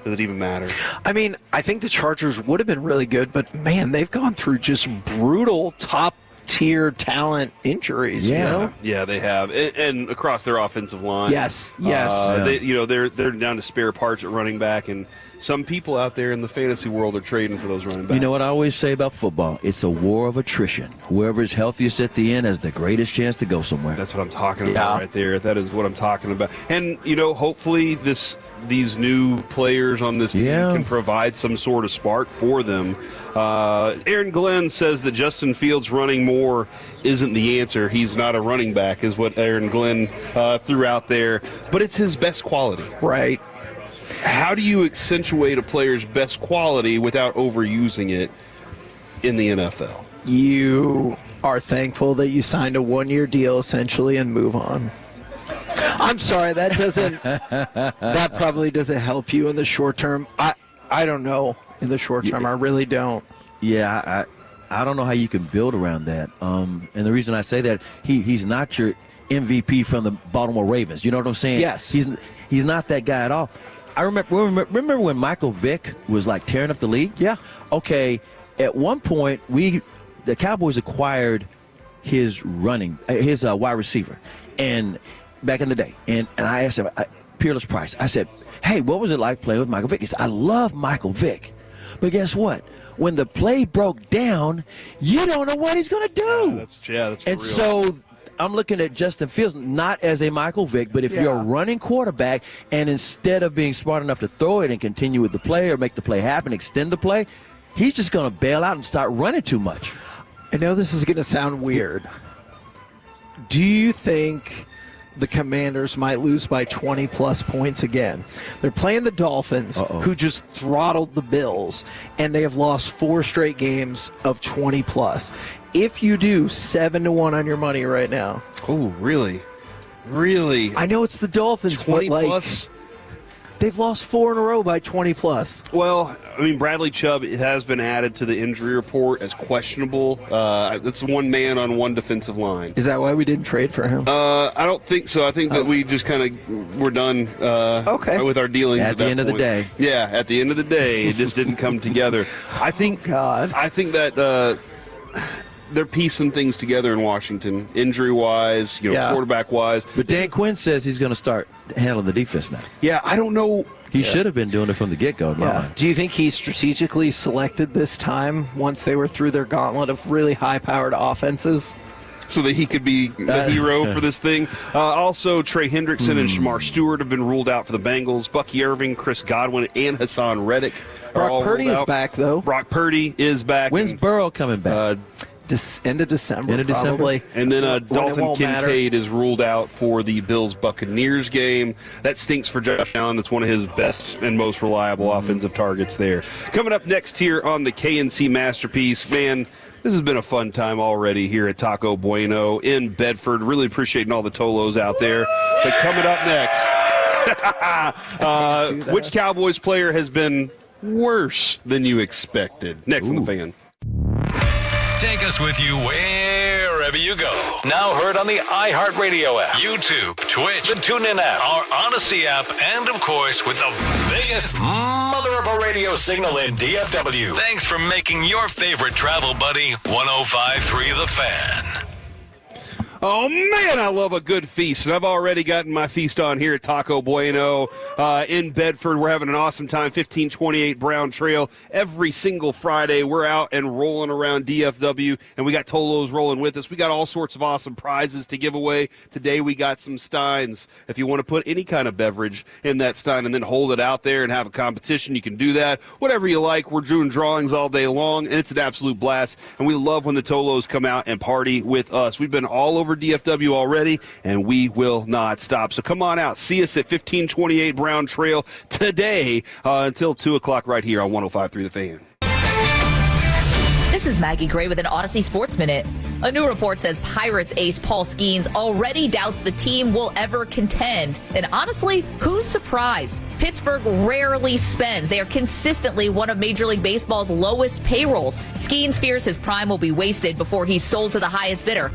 does it even matter? I mean, I think the Chargers would have been really good, but man, they've gone through just brutal top-tier talent injuries. Yeah, you know? Yeah, they have, and across their offensive line. Yes. They're down to spare parts at running back, and some people out there in the fantasy world are trading for those running backs. You know what I always say about football? It's a war of attrition. Whoever is healthiest at the end has the greatest chance to go somewhere. That's what I'm talking about right there. That is what I'm talking about. And, hopefully these new players on this team can provide some sort of spark for them. Aaron Glenn says that Justin Fields running more isn't the answer. He's not a running back, is what Aaron Glenn threw out there. But it's his best quality. Right. How do you accentuate a player's best quality without overusing it in the NFL? You are thankful that you signed a one-year deal essentially and move on. I'm sorry, that probably doesn't help you in the short term. I don't know in the short term. I really don't. Yeah, I don't know how you can build around that. And the reason I say that, he's not your MVP from the Baltimore Ravens. You know what I'm saying? Yes. He's not that guy at all. I remember when Michael Vick was like tearing up the league? Yeah. Okay, at one point the Cowboys acquired his wide receiver, and back in the day, and I asked him, Peerless Price, I said, hey, what was it like playing with Michael Vick? He said, I love Michael Vick, but guess what? When the play broke down, you don't know what he's going to do. That's and real. So I'm looking at Justin Fields not as a Michael Vick, but if you're a running quarterback and instead of being smart enough to throw it and continue with the play or make the play happen, extend the play, he's just going to bail out and start running too much. I know this is going to sound weird. Do you think the Commanders might lose by 20-plus points again? They're playing the Dolphins, who just throttled the Bills, and they have lost 4 straight games of 20-plus. If you do, 7-1 on your money right now. Oh, really? Really? I know it's the Dolphins, 20 but plus? They've lost 4 in a row by 20-plus. Well, I mean, Bradley Chubb has been added to the injury report as questionable. That's one man on one defensive line. Is that why we didn't trade for him? I don't think so. I think that we just kind of were done with our dealings at the end of the day. Yeah, at the end of the day, it just didn't come together. I think that they're piecing things together in Washington, injury-wise, quarterback-wise. But Dan Quinn says he's going to start handling the defense now. Yeah, I don't know. He should have been doing it from the get-go. Yeah. Do you think he strategically selected this time once they were through their gauntlet of really high-powered offenses? So that he could be the hero for this thing. Also, Trey Hendrickson and Shamar Stewart have been ruled out for the Bengals. Bucky Irving, Chris Godwin, and Hassan Reddick are all Brock Purdy ruled is out. back, though. Brock Purdy is back. When's Burrow coming back? End of December, probably. And then Dalton Kincaid is ruled out for the Bills-Buccaneers game. That stinks for Josh Allen. That's one of his best and most reliable offensive targets there. Coming up next here on the KNC Masterpiece, man, this has been a fun time already here at Taco Bueno in Bedford. Really appreciating all the Tolos out there. But coming up next, which Cowboys player has been worse than you expected? Next on The Fan. Take us with you wherever you go. Now heard on the iHeartRadio app, YouTube, Twitch, the TuneIn app, our Odyssey app, and of course with the biggest mother of a radio signal in DFW. Thanks for making your favorite travel buddy 105.3 The Fan. Oh, man, I love a good feast, and I've already gotten my feast on here at Taco Bueno in Bedford. We're having an awesome time, 1528 Brown Trail. Every single Friday, we're out and rolling around DFW, and we got Tolos rolling with us. We got all sorts of awesome prizes to give away. Today, we got some Steins. If you want to put any kind of beverage in that Stein and then hold it out there and have a competition, you can do that. Whatever you like, we're doing drawings all day long, and it's an absolute blast, and we love when the Tolos come out and party with us. We've been all over DFW already, and we will not stop. So come on out. See us at 1528 Brown Trail today until 2 o'clock right here on 105.3 The Fan. This is Maggie Gray with an Odyssey Sports Minute. A new report says Pirates ace Paul Skeens already doubts the team will ever contend. And honestly, who's surprised? Pittsburgh rarely spends. They are consistently one of Major League Baseball's lowest payrolls. Skeens fears his prime will be wasted before he's sold to the highest bidder.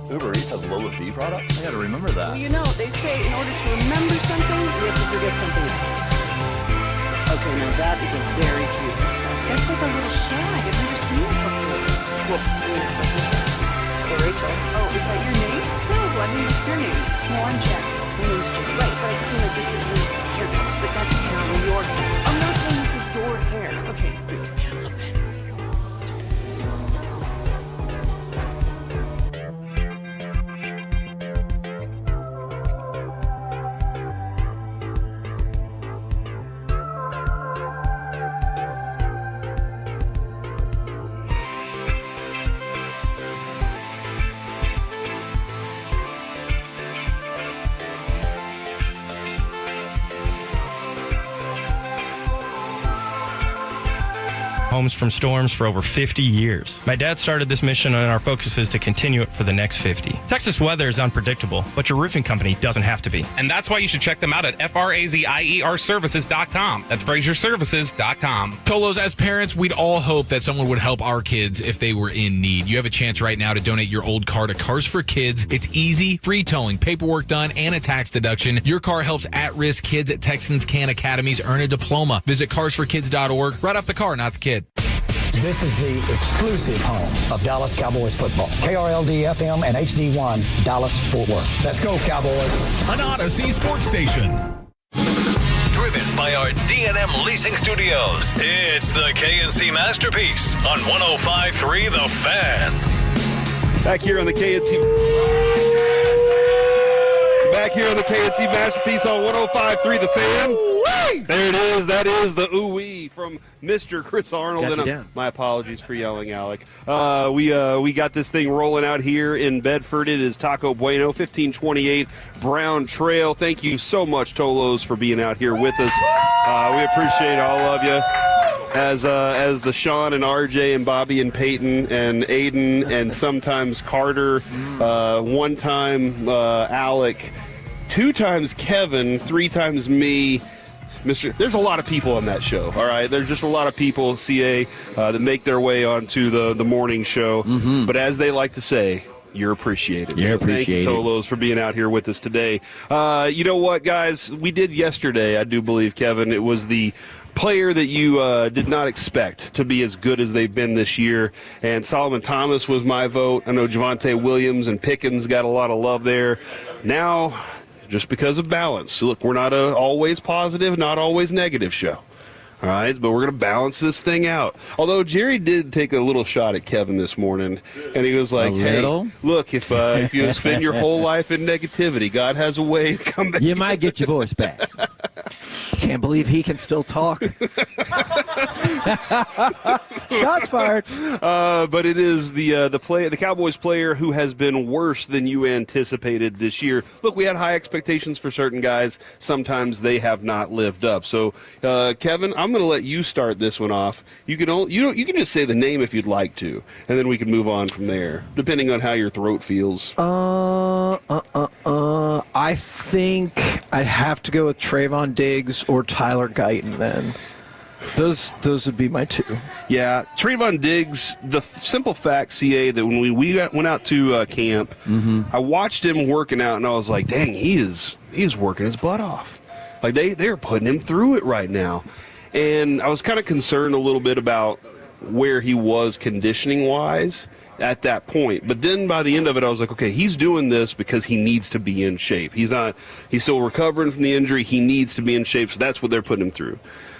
Uber Eats has Lola V products? I gotta remember that. Well, you know, they say in order to remember something, you have to forget something else. Okay, now that is a very cute haircut. That's like a little shag. I've never seen it before. Well, Rachel. Oh, is that your name? No, I mean, what's your name? No, I'm Jack. My name's Jack. Right, but I just mean like this is your haircut. But that's Carol, your hair. I'm not saying this is your hair. Okay, freak me out a little bit. Homes from storms for over 50 years. My dad started this mission, and our focus is to continue it for the next 50. Texas weather is unpredictable, but your roofing company doesn't have to be. And that's why you should check them out at FRAZIERservices.com. That's FrazierServices.com. Tolos, as parents, we'd all hope that someone would help our kids if they were in need. You have a chance right now to donate your old car to Cars for Kids. It's easy, free towing, paperwork done, and a tax deduction. Your car helps at-risk kids at Texans Can Academies earn a diploma. Visit carsforkids.org. Right off the car, not the kid. This is the exclusive home of Dallas Cowboys football. KRLD-FM and HD1, Dallas-Fort Worth. Let's go, Cowboys. An Odyssey sports station. Driven by our D&M Leasing Studios, it's the KNC Masterpiece on 105.3 The Fan. Back here on the KNC Masterpiece on 105.3 The Fan. Ooh-wee! There it is. That is the ooh-wee from Mr. Chris Arnold. And my apologies for yelling, Alec. We got this thing rolling out here in Bedford. It is Taco Bueno, 1528 Brown Trail. Thank you so much, Tolos, for being out here with us. We appreciate all of you. As the Sean and RJ and Bobby and Peyton and Aiden and sometimes Carter, one time Alec, 2 times Kevin, 3 times me. There's a lot of people on that show, all right? There's just a lot of people, CA, that make their way onto the morning show. Mm-hmm. But as they like to say, you're appreciated. You're appreciated. Thank you, Tolos, for being out here with us today. You know what, guys? We did yesterday, I do believe, Kevin. It was the player that you did not expect to be as good as they've been this year. And Solomon Thomas was my vote. I know Javonte Williams and Pickens got a lot of love there. Now, just because of balance. Look, we're not a always positive, not always negative show. All right, but we're going to balance this thing out. Although Jerry did take a little shot at Kevin this morning, and he was like, hey, look, if you spend your whole life in negativity, God has a way to come back. You might get your voice back. Can't believe he can still talk. Shots fired. But it is the Cowboys player who has been worse than you anticipated this year. Look, we had high expectations for certain guys. Sometimes they have not lived up. So, Kevin, I'm going to let you start this one off. You can just say the name if you'd like to, and then we can move on from there, depending on how your throat feels. I think I'd have to go with Trayvon Diggs or Tyler Guyton then. Those would be my 2. Yeah, Trayvon Diggs, the simple fact, CA, that when we went out to camp, I watched him working out, and I was like, dang, he is working his butt off. Like, they're putting him through it right now. And I was kind of concerned a little bit about where he was conditioning-wise at that point. But then by the end of it, I was like, okay, he's doing this because he needs to be in shape. He's still recovering from the injury. He needs to be in shape, so that's what they're putting him through.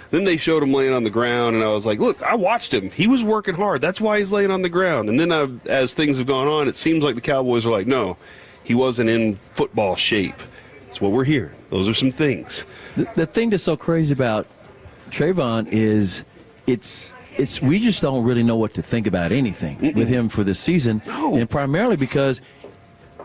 Then they showed him laying on the ground, and I was like, look, I watched him. He was working hard. That's why he's laying on the ground. And then as things have gone on, it seems like the Cowboys are like, no, he wasn't in football shape. That's what we're hearing. Those are some things. The thing that's so crazy about Trayvon is we just don't really know what to think about anything with him for this season, and primarily because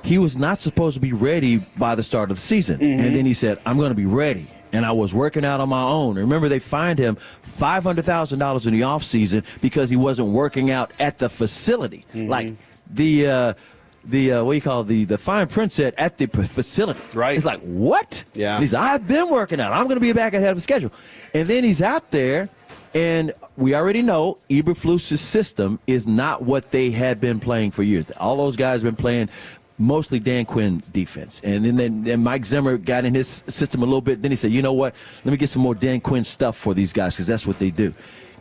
he was not supposed to be ready by the start of the season. And then he said, I'm going to be ready. And I was working out on my own. Remember, they fined him $500,000 in the offseason because he wasn't working out at the facility. Like the what you call the fine print said at the facility. Right. He's like, what? Yeah. And he's like, I've been working out. I'm going to be back ahead of schedule. And then he's out there, and we already know Eberflus's system is not what they had been playing for years. All those guys have been playing mostly Dan Quinn defense. And then Mike Zimmer got in his system a little bit. Then he said, you know what, let me get some more Dan Quinn stuff for these guys because that's what they do.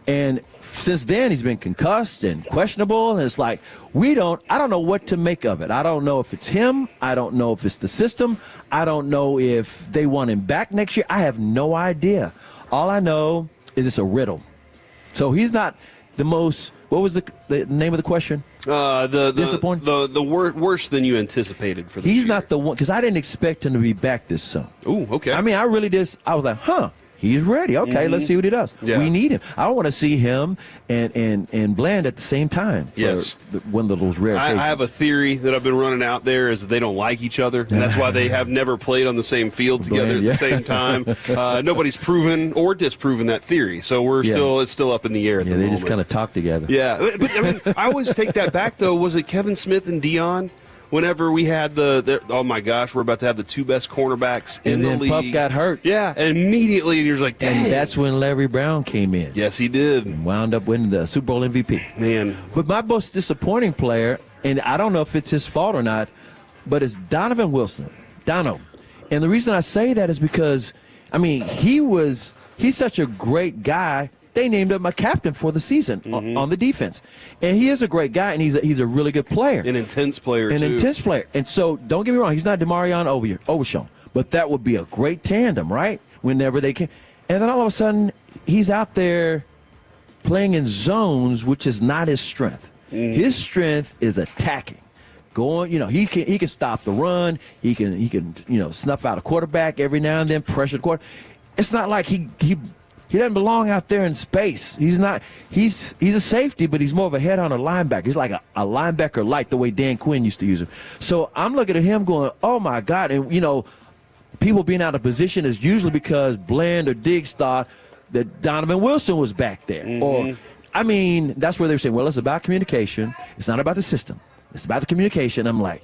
And since then, he's been concussed and questionable, and it's like, I don't know what to make of it. I don't know if it's him. I don't know if it's the system. I don't know if they want him back next year. I have no idea. All I know is it's a riddle. So he's not the most, what was the name of the question? Disappointing? The worse than you anticipated for this He's year. not the one, because I didn't expect him to be back this soon. Ooh, okay. I mean, I was like, he's ready. Okay, let's see what he does. Yeah. We need him. I want to see him and Bland at the same time. Yes. One of those rare occasions. I have a theory that I've been running out there is that they don't like each other, and that's why they have never played on the same field together at the same time. Nobody's proven or disproven that theory, so it's still up in the air at the moment. They just kind of talk together. Yeah, but I mean, I always take that back, though. Was it Kevin Smith and Dion? Whenever we had oh my gosh, we're about to have the 2 best cornerbacks in the league. And then Pup got hurt. Yeah, and immediately you're like, dang. And that's when Larry Brown came in. Yes, he did. And wound up winning the Super Bowl MVP. Man. But my most disappointing player, and I don't know if it's his fault or not, but it's Donovan Wilson. Dono. And the reason I say that is because, I mean, he's such a great guy they named him a captain for the season on the defense. And he is a great guy, and he's a really good player. An intense player, And so, don't get me wrong, he's not DeMarion Overshown, but that would be a great tandem, right? Whenever they can. And then all of a sudden, he's out there playing in zones, which is not his strength. His strength is attacking. Going, he can stop the run. He can snuff out a quarterback every now and then, pressure the quarter. It's not like he doesn't belong out there in space. He's not. He's a safety, but he's more of a headhunter linebacker. He's like a linebacker light, the way Dan Quinn used to use him. So I'm looking at him going, oh my God, and people being out of position is usually because Bland or Diggs thought that Donovan Wilson was back there. Or, that's where they were saying, well, it's about communication. It's not about the system. It's about the communication. I'm like,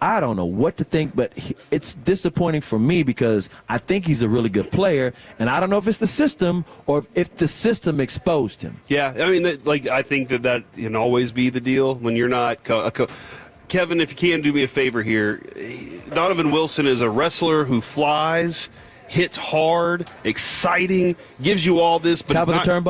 I don't know what to think, but it's disappointing for me because I think he's a really good player, and I don't know if it's the system or if the system exposed him. Yeah, I think that can always be the deal when you're not Kevin, if you can do me a favor here, Donovan Wilson is a wrestler who flies, hits hard, exciting, gives you all this, but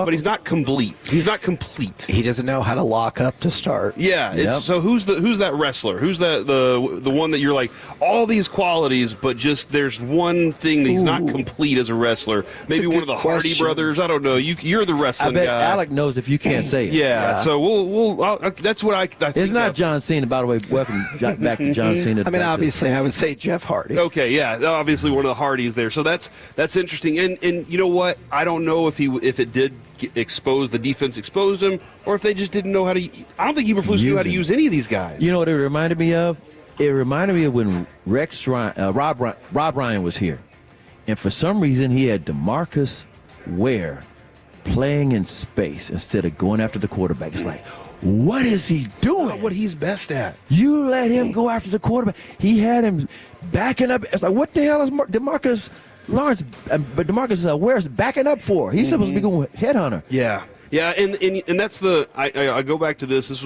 he's not complete. He's not complete. He doesn't know how to lock up to start. Yeah. So who's that wrestler? Who's the one that you're like all these qualities, but just there's one thing that he's not complete as a wrestler. Maybe one of the Hardy brothers. I don't know. You're the wrestling guy. I bet Alec knows if you can't say it. Yeah. So we'll that's what I think. It's not John Cena, by the way. Welcome back to John Cena. Obviously, I would say Jeff Hardy. Okay. Yeah. Obviously, one of the Hardys there. So that's interesting, and you know what? I don't know if it did expose the defense exposed him, or if they just didn't know how to. I don't think Eberflus knew how to use any of these guys. You know what it reminded me of? It reminded me of when Rob Ryan was here, and for some reason he had DeMarcus Ware playing in space instead of going after the quarterback. It's like, what is he doing? Not what he's best at. You let him go after the quarterback. He had him backing up. It's like, what the hell is DeMarcus Lawrence? But DeMarcus Ware's backing up for? He's supposed to be going headhunter. Yeah, and that's I go back to this. It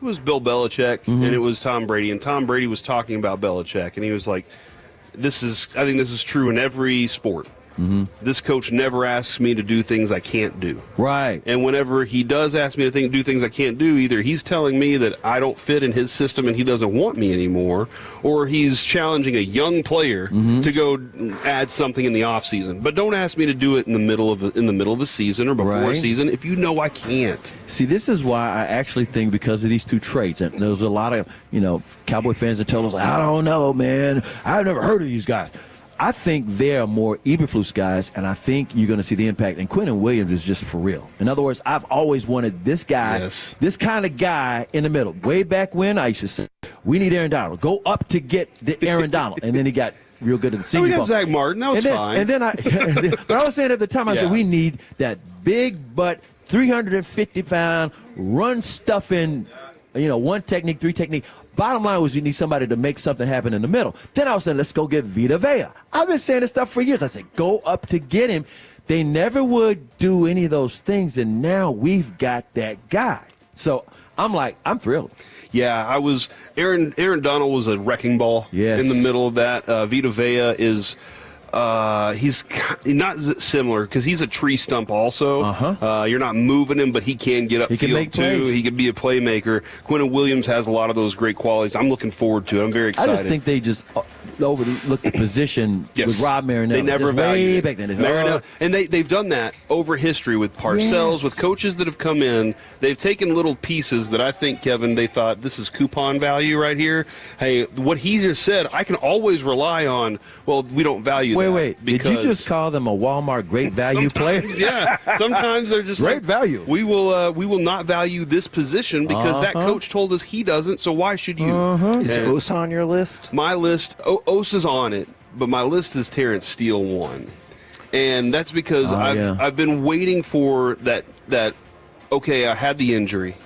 was Bill Belichick and it was Tom Brady, and Tom Brady was talking about Belichick, and he was like, I think this is true in every sport. This coach never asks me to do things I can't do. Right. And whenever he does ask me to do things I can't do, either he's telling me that I don't fit in his system and he doesn't want me anymore, or he's challenging a young player to go add something in the offseason. But don't ask me to do it in the middle of a season or before a season if you know I can't. See, this is why I actually think, because of these two traits, and there's a lot of Cowboy fans that tell us, I don't know, man, I've never heard of these guys. I think they're more Eberflus guys, and I think you're going to see the impact. And Quentin Williams is just for real. In other words, I've always wanted this guy, this kind of guy in the middle. Way back when, I used to say, we need Aaron Donald. Go up to get the Aaron Donald. And then he got real good at the senior we got ball. Zach Martin. That was fine. And then but I was saying at the time, I said, we need that big butt, 350-pound, run-stuffing, one technique, three technique. Bottom line was you need somebody to make something happen in the middle. Then I was saying, let's go get Vita Vea. I've been saying this stuff for years. I said, go up to get him. They never would do any of those things, and now we've got that guy. So I'm thrilled. Yeah, Aaron Donald was a wrecking ball in the middle of that. Vita Vea is he's not similar because he's a tree stump also. You're not moving him, but he can get upfield too. Plays. He can be a playmaker. Quentin Williams has a lot of those great qualities. I'm looking forward to it. I'm very excited. I just think they just overlooked the position with Rob Marinelli. They never valued back then. Marinelli, and they've done that over history with Parcells, with coaches that have come in. They've taken little pieces that I think, Kevin, they thought this is coupon value right here. Hey, what he just said, I can always rely on. Well, we don't value that. Wait. Did you just call them a Walmart great value player? Yeah. Sometimes they're just great value. We will not value this position because that coach told us he doesn't. So why should you? Is Osa on your list? My list, Osa's on it, but my list is Terrence Steele 1, and that's because I've been waiting for that. Okay, I had the injury,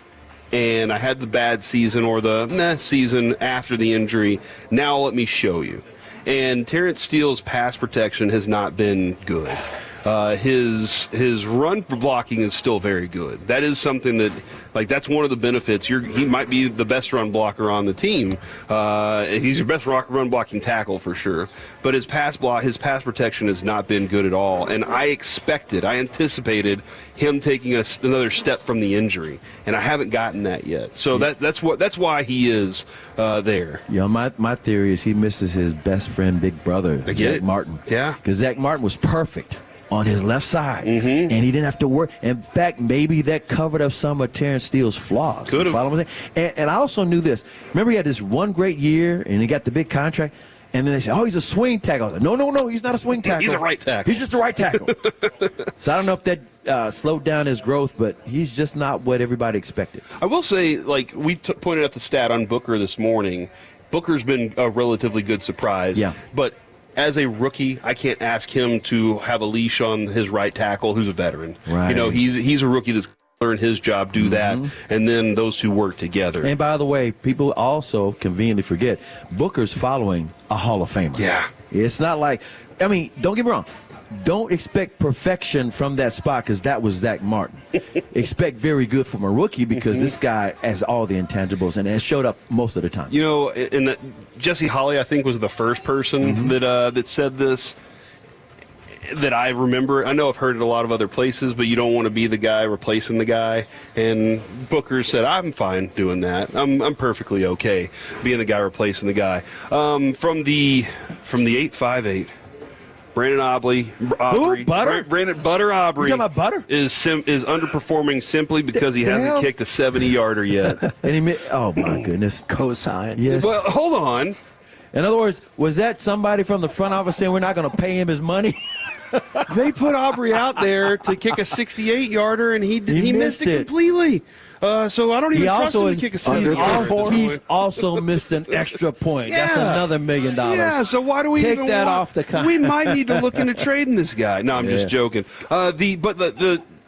and I had the bad season or the season after the injury. Now let me show you. And Terrence Steele's pass protection has not been good. His run blocking is still very good. That is something that, like, that's one of the benefits. He might be the best run blocker on the team. He's your best run blocking tackle for sure. But his pass protection has not been good at all. And I anticipated him taking another step from the injury, and I haven't gotten that yet. So that's why he is there. My theory is he misses his best friend, big brother, Zach Martin. Yeah, because Zach Martin was perfect on his left side, and he didn't have to work. In fact, maybe that covered up some of Terrence Steele's flaws. Could have. Follow what I'm saying? And I also knew this. Remember, he had this one great year, and he got the big contract. And then they said, "Oh, he's a swing tackle." I was like, no, he's not a swing tackle. He's a right tackle. He's just a right tackle. So I don't know if that slowed down his growth, but he's just not what everybody expected. I will say, like, we pointed out the stat on Booker this morning. Booker's been a relatively good surprise. Yeah. But as a rookie, I can't ask him to have a leash on his right tackle, who's a veteran. Right. You know, he's a rookie that's learned his job, do that, and then those two work together. And by the way, people also conveniently forget Booker's following a Hall of Famer. Yeah. It's not like, I mean, don't get me wrong. Don't expect perfection from that spot because that was Zach Martin. Expect very good from a rookie because this guy has all the intangibles and has showed up most of the time. You know, and Jesse Holley, I think, was the first person that said this that I remember. I know I've heard it a lot of other places, but you don't want to be the guy replacing the guy. And Booker said, "I'm fine doing that. I'm perfectly okay being the guy replacing the guy." From the 858. Brandon Aubrey. Butter? Brandon Butter Aubrey. You talking about Butter? Is underperforming simply because he hasn't kicked a 70-yarder yet. And oh my goodness. Cosign. Yes. Well, hold on. In other words, was that somebody from the front office saying we're not going to pay him his money? They put Aubrey out there to kick a 68-yarder, and he missed it completely. So I don't even trust him to kick a 70-yarder. He's also missed an extra point. Yeah. That's another $1 million. Yeah, so why do we take even that off the contract? We might need to look into trading this guy. No, I'm just joking. I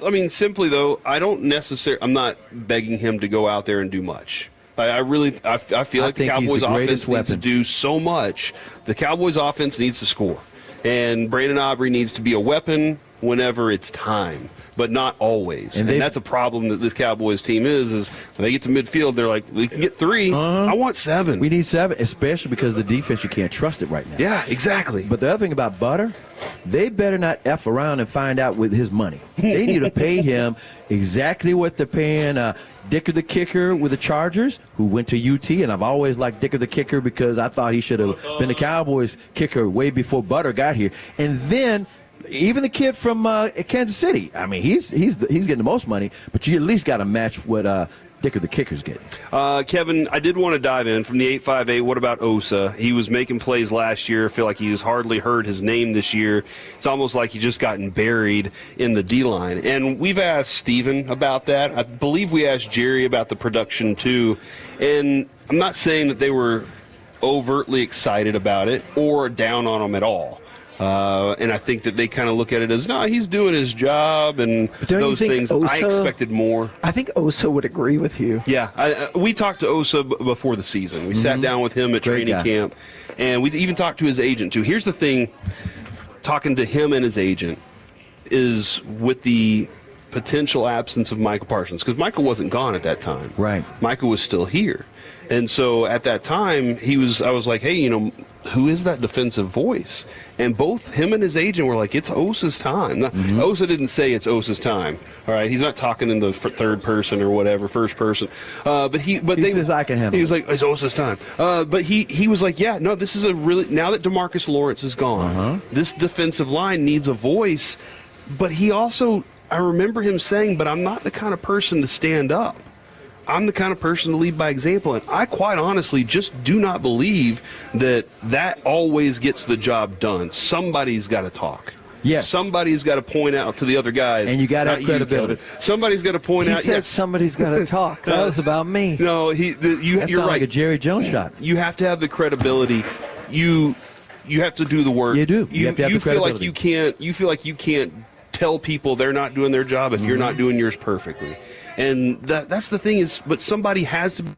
mean, simply though, I'm not begging him to go out there and do much. I feel like the Cowboys offense needs to do so much. The Cowboys offense needs to score. And Brandon Aubrey needs to be a weapon whenever it's time, but not always. And that's a problem that this Cowboys team is when they get to midfield, they're like, we can get 3. I want 7. We need 7, especially because the defense, you can't trust it right now. Yeah, exactly. But the other thing about Butter, they better not F around and find out with his money. They need to pay him exactly what they're paying Dicker the kicker with the Chargers, who went to UT, and I've always liked Dicker the kicker because I thought he should have been the Cowboys kicker way before Butter got here. And then even the kid from Kansas City, I mean, he's getting the most money, but you at least got to match what Dicker the kicker's getting. Kevin, I did want to dive in from the 858. What about Osa? He was making plays last year. I feel like he's hardly heard his name this year. It's almost like he's just gotten buried in the D-line. And we've asked Steven about that. I believe we asked Jerry about the production too. And I'm not saying that they were overtly excited about it or down on him at all. And I think that they kind of look at it as, no, he's doing his job and those things. I expected more. I think Osa would agree with you. Yeah, we talked to Osa before the season. We sat down with him at training camp, and we even talked to his agent, too. Here's the thing, talking to him and his agent is with the potential absence of Michael Parsons, because Michael wasn't gone at that time. Right. Michael was still here. And so at that time, I was like, hey, who is that defensive voice? And both him and his agent were like, it's Osa's time. Osa didn't say it's Osa's time. All right, he's not talking in the third person or whatever, first person. But he says I can handle it. He was like, it's Osa's time. But he was like, yeah, no, this is now that DeMarcus Lawrence is gone, this defensive line needs a voice. But he also, I remember him saying, but I'm not the kind of person to stand up. I'm the kind of person to lead by example, and I quite honestly just do not believe that always gets the job done. Somebody's got to talk. Yes. Somebody's got to point out to the other guys. And you got to have credibility. Somebody's got to point out. He said somebody's got to talk. That was about me. No, you're right. Like a Jerry Jones shot. You have to have the credibility. You have to do the work. You do. You have to have the credibility. You feel like you can't tell people they're not doing their job if you're not doing yours perfectly. And that's the thing but somebody has to be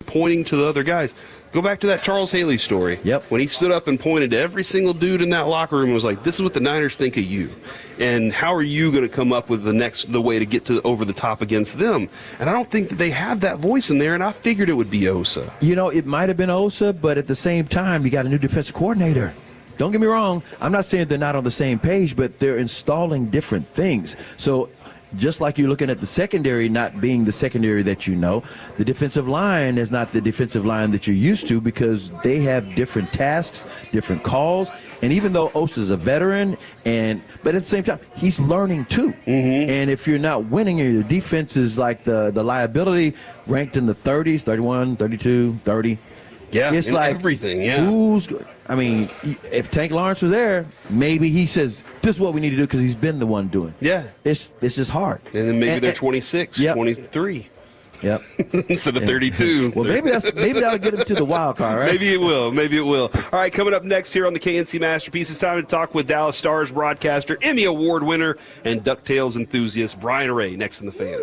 pointing to the other guys. Go back to that Charles Haley story. Yep. When he stood up and pointed to every single dude in that locker room and was like, this is what the Niners think of you. And how are you going to come up with the way to get to over the top against them? And I don't think that they have that voice in there, and I figured it would be Osa. You know, it might have been Osa, but at the same time, you got a new defensive coordinator. Don't get me wrong. I'm not saying they're not on the same page, but they're installing different things. So just like you're looking at the secondary not being the secondary that you know, the defensive line is not the defensive line that you're used to because they have different tasks, different calls. And even though Osa's a veteran, but at the same time, he's learning too. Mm-hmm. And if you're not winning and your defense is like the liability ranked in the 30s, 31, 32, 30. Yeah, it's like everything, yeah. If Tank Lawrence was there, maybe he says, this is what we need to do because he's been the one doing it. Yeah. It's just hard. And then maybe they're 26, 23. Yep. Instead of 32. Well, maybe that'll get him to the wild card, right? Maybe it will. All right, coming up next here on the KNC Masterpiece, it's time to talk with Dallas Stars broadcaster, Emmy Award winner, and DuckTales enthusiast Brian Ray next in the Fan.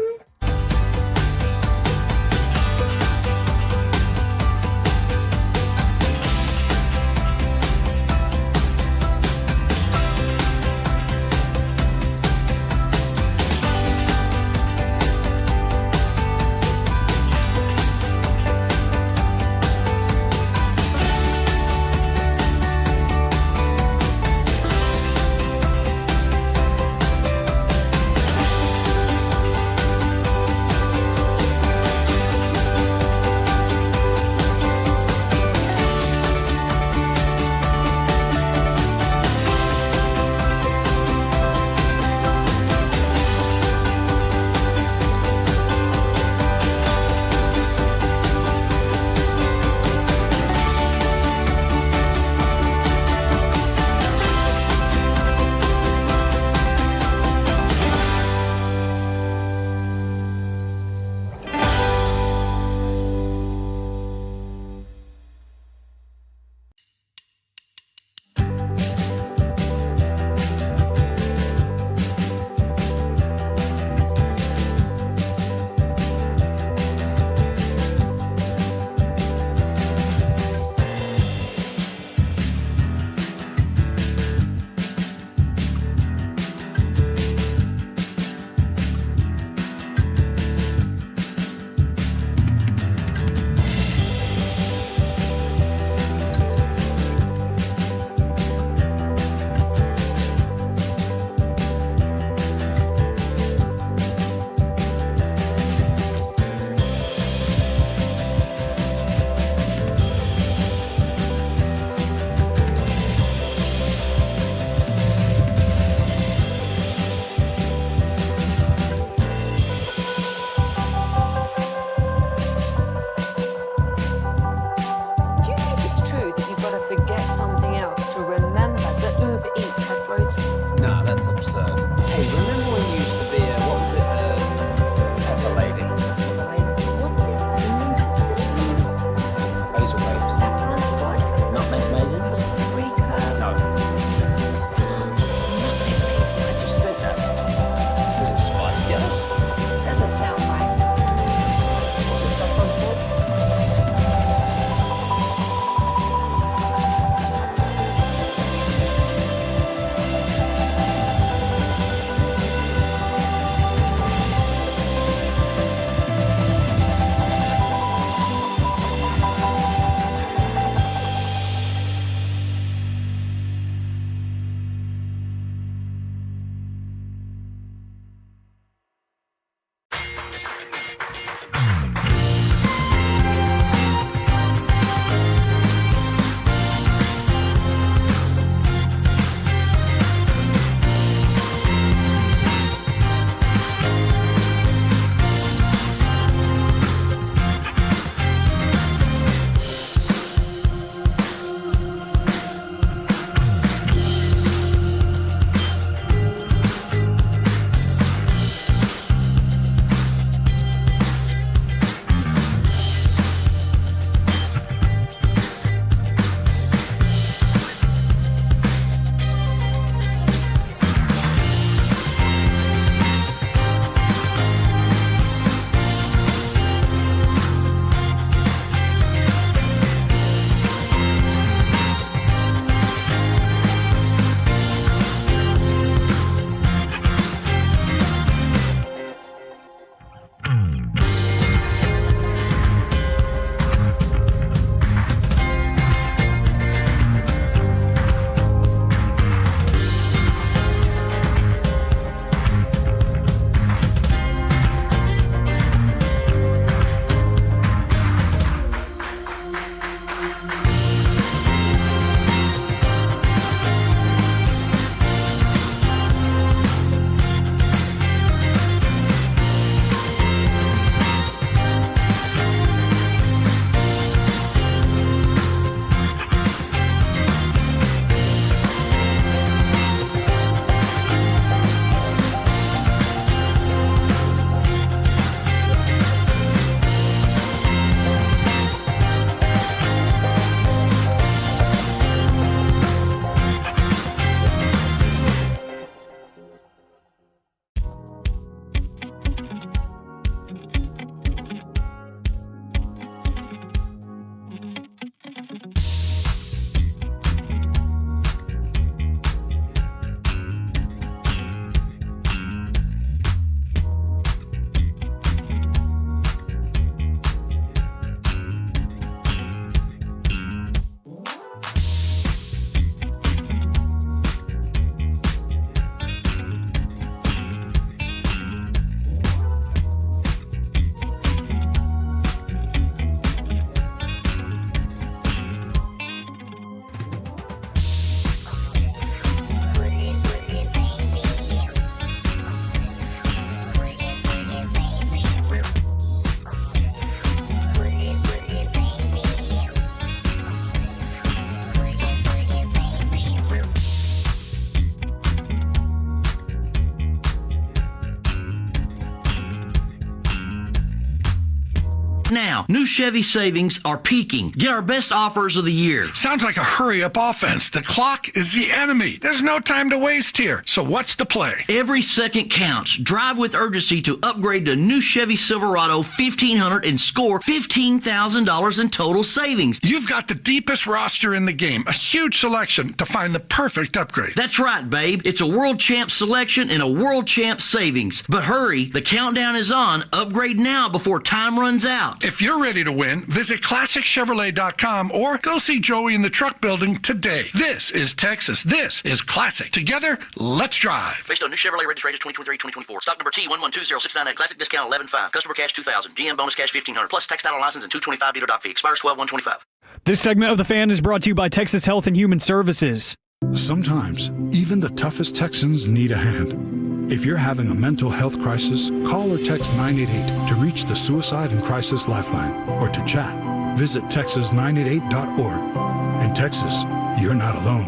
now. New Chevy savings are peaking. Get our best offers of the year. Sounds like a hurry-up offense. The clock is the enemy. There's no time to waste here. So what's the play? Every second counts. Drive with urgency to upgrade to new Chevy Silverado 1500 and score $15,000 in total savings. You've got the deepest roster in the game. A huge selection to find the perfect upgrade. That's right, babe. It's a world champ selection and a world champ savings. But hurry, the countdown is on. Upgrade now before time runs out. If you're ready to win, visit ClassicChevrolet.com or go see Joey in the truck building today. This is Texas. This is Classic. Together, let's drive. Based on new Chevrolet registrations 2023-2024. Stock number T112069. Classic discount 11.5. Customer cash 2,000. GM bonus cash 1,500. Plus tax title license and 225 dealer doc fee. Expires 12/125. This segment of The Fan is brought to you by Texas Health and Human Services. Sometimes, even the toughest Texans need a hand. If you're having a mental health crisis, call or text 988 to reach the Suicide and Crisis Lifeline, or to chat. Visit texas988.org. In Texas, you're not alone.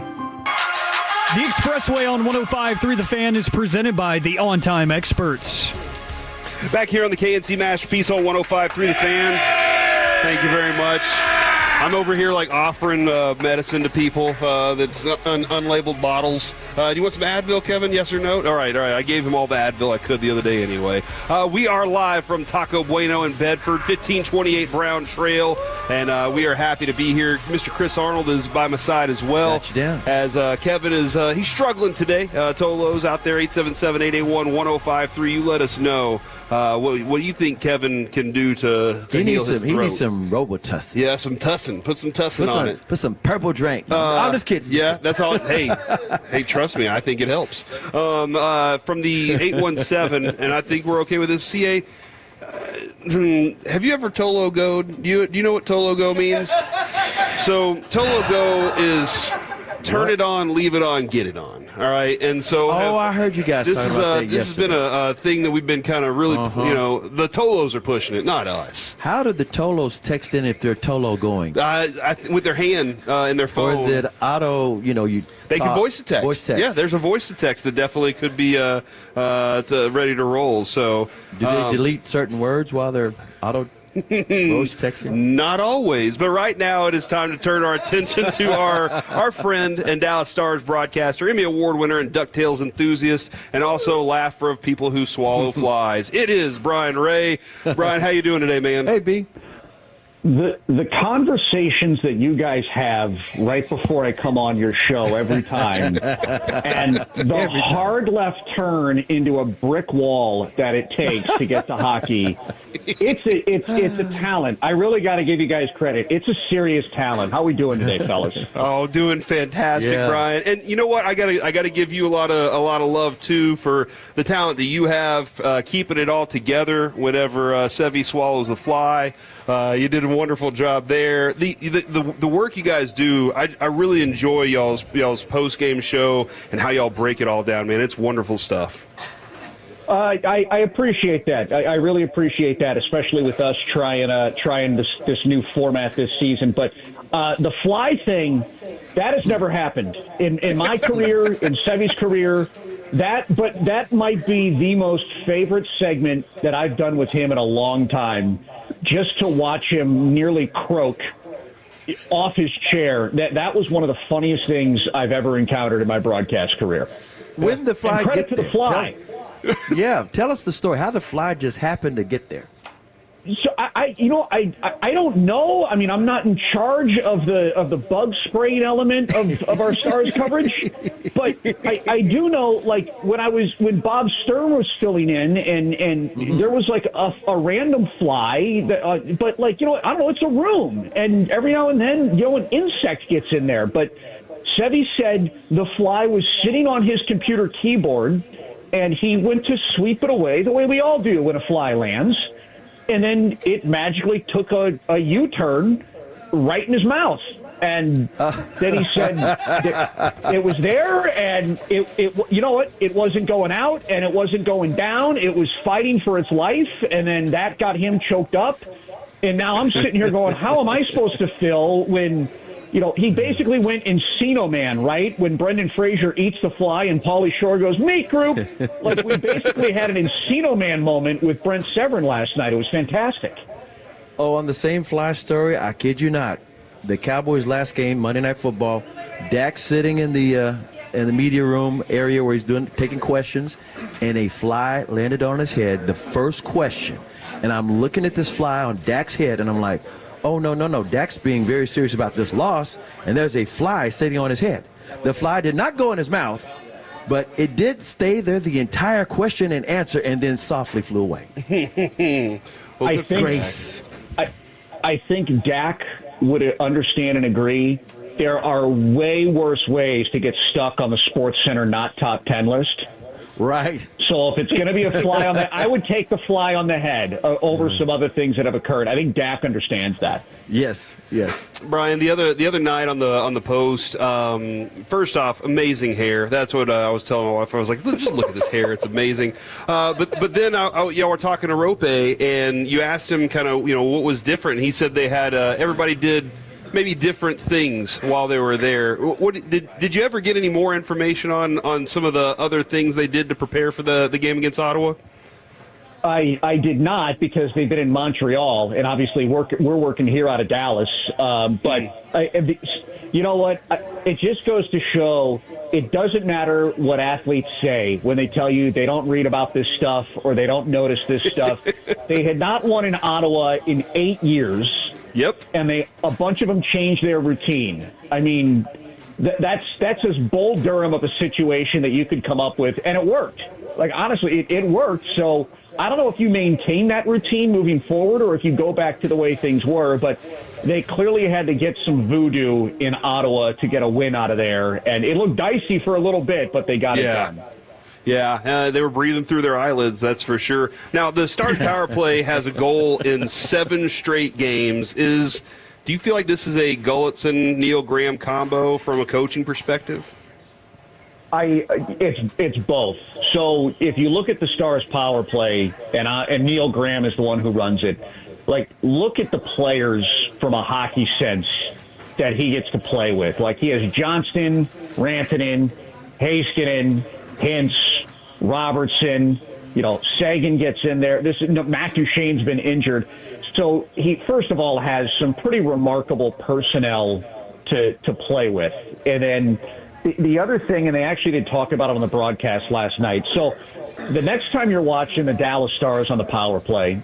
The Expressway on 105.3 The Fan is presented by the On-Time Experts. Back here on the KNC Masterpiece on 105.3 The Fan. Thank you very much. I'm over here like offering medicine to people that's unlabeled bottles. Do you want some Advil, Kevin? Yes or no? All right. I gave him all the Advil I could the other day anyway. We are live from Taco Bueno in Bedford, 1528 Brown Trail, and we are happy to be here. Mr. Chris Arnold is by my side as well. Got you down. As Kevin is, he's struggling today. Tolo's out there, 877-881-1053. You let us know. What do you think Kevin can do to heal his throat? He needs some Robitussin. Yeah, some Tussin. Put some Tussin on it. Put some purple drink. I'm just kidding. Yeah, that's all. Hey, trust me, I think it helps. From the 817, and I think we're okay with this. CA, have you ever Tolo Go'd? Do you know what Tolo Go means? So Tolo Go is turn it on, leave it on, get it on. All right, and so I heard you guys. This has been a thing that we've been kind of really, the Tolos are pushing it, not us. How did the Tolos text in if they're Tolo going? With their hand in their phone. Or is it auto? They can voice to text. Voice text. Yeah, there's a voice to text that definitely could be ready to roll. So, do they delete certain words while they're auto? Voice texting? Not always, but right now it is time to turn our attention to our friend and Dallas Stars broadcaster, Emmy Award winner and DuckTales enthusiast, and also laugher of people who swallow flies. It is Brian Ray. Brian, how you doing today, man? Hey, B. The conversations that you guys have right before I come on your show every time, and the hard left turn into a brick wall that it takes to get to hockey, it's a talent. I really got to give you guys credit. It's a serious talent. How are we doing today, fellas? Oh, doing fantastic, Brian. And you know what? I gotta give you a lot of love too for the talent that you have, keeping it all together whenever Sevy swallows the fly. You did a wonderful job there. The work you guys do, I really enjoy y'all's post game show and how y'all break it all down, man. It's wonderful stuff. I appreciate that. I really appreciate that, especially with us trying this new format this season. But the fly thing, that has never happened in my career, in Sevy's career. But that might be the most favorite segment that I've done with him in a long time. Just to watch him nearly croak off his chair, that was one of the funniest things I've ever encountered in my broadcast career. When the fly and credit to the fly. Tell us the story. How the fly just happened to get there? So I don't know. I mean, I'm not in charge of the bug spraying element of our Stars coverage, but I do know, like when Bob Stern was filling in and there was like a random fly that, but like, I don't know, it's a room, and every now and then, an insect gets in there. But Sevy said the fly was sitting on his computer keyboard, and he went to sweep it away the way we all do when a fly lands. And then it magically took a U-turn right in his mouth. And then he said it was there, and it wasn't going out, and it wasn't going down. It was fighting for its life, and then that got him choked up. And now I'm sitting here going, how am I supposed to feel when, he basically went Encino Man, right? When Brendan Fraser eats the fly and Pauly Shore goes, meat group. Like, we basically had an Encino Man moment with Brent Severin last night. It was fantastic. Oh, on the same fly story, I kid you not. The Cowboys' last game, Monday Night Football, Dak sitting in the media room area where he's taking questions, and a fly landed on his head, the first question. And I'm looking at this fly on Dak's head, and I'm like, oh, no. Dak's being very serious about this loss, and there's a fly sitting on his head. The fly did not go in his mouth, but it did stay there the entire question and answer, and then softly flew away. I think Dak would understand and agree. There are way worse ways to get stuck on the SportsCenter not top 10 list. Right. So if it's going to be a fly on the, I would take the fly on the head over some other things that have occurred. I think Dak understands that. Yes. Brian, the other night on the post, first off, amazing hair. That's what I was telling my wife. I was like, just look at this hair; it's amazing. But then we're talking to Rope, and you asked him kind of what was different. He said they had everybody did maybe different things while they were there. What did you ever get any more information on some of the other things they did to prepare for the game against Ottawa? I did not, because they've been in Montreal, and obviously we're working here out of Dallas. You know what? It just goes to show it doesn't matter what athletes say when they tell you they don't read about this stuff or they don't notice this stuff. They had not won in Ottawa in 8 years. Yep. And a bunch of them changed their routine. I mean, that's as Bull Durham of a situation that you could come up with, and it worked. Like, honestly, it worked. So I don't know if you maintain that routine moving forward or if you go back to the way things were, but they clearly had to get some voodoo in Ottawa to get a win out of there. And it looked dicey for a little bit, but they got it done. Yeah, they were breathing through their eyelids, that's for sure. Now, the Stars power play has a goal in 7 straight games. Do you feel like this is a Gulletson-Neil Graham combo from a coaching perspective? It's both. So if you look at the Stars power play, and Neil Graham is the one who runs it, like, look at the players from a hockey sense that he gets to play with. Like, he has Johnston, Rantanen, Heiskanen, Hintz, Robertson, Sagan gets in there. Matt Duchene's been injured. So he, first of all, has some pretty remarkable personnel to play with. And then the other thing, and they actually did talk about it on the broadcast last night. So the next time you're watching the Dallas Stars on the power play,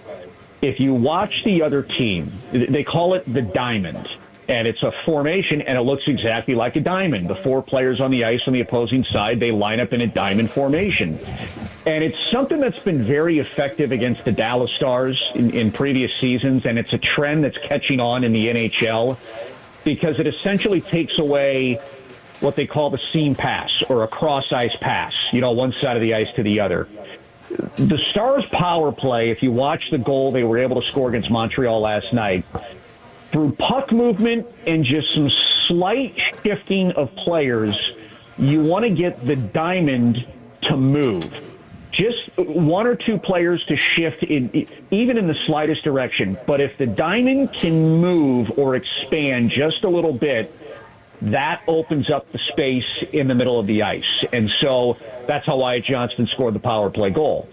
if you watch the other team, they call it the diamond. And it's a formation, and it looks exactly like a diamond. The 4 players on the ice on the opposing side, they line up in a diamond formation. And it's something that's been very effective against the Dallas Stars in previous seasons, and it's a trend that's catching on in the NHL because it essentially takes away what they call the seam pass or a cross-ice pass, one side of the ice to the other. The Stars' power play, if you watch the goal they were able to score against Montreal last night, through puck movement and just some slight shifting of players, you want to get the diamond to move. Just 1 or 2 players to shift even in the slightest direction. But if the diamond can move or expand just a little bit, that opens up the space in the middle of the ice. And so that's how Wyatt Johnston scored the power play goal.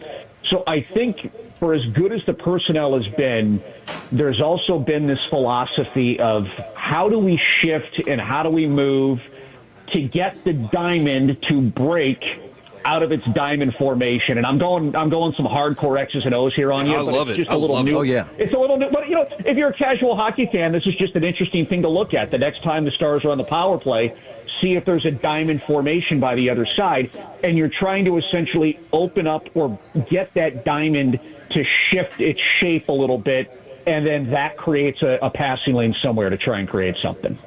So I think for as good as the personnel has been, there's also been this philosophy of how do we shift and how do we move to get the diamond to break out of its diamond formation. And I'm going some hardcore X's and O's here on you. I love it's it. Just a little new. Oh, yeah. It's a little new. But, if you're a casual hockey fan, this is just an interesting thing to look at. The next time the Stars are on the power play, see if there's a diamond formation by the other side, and you're trying to essentially open up or get that diamond to shift its shape a little bit, and then that creates a passing lane somewhere to try and create something.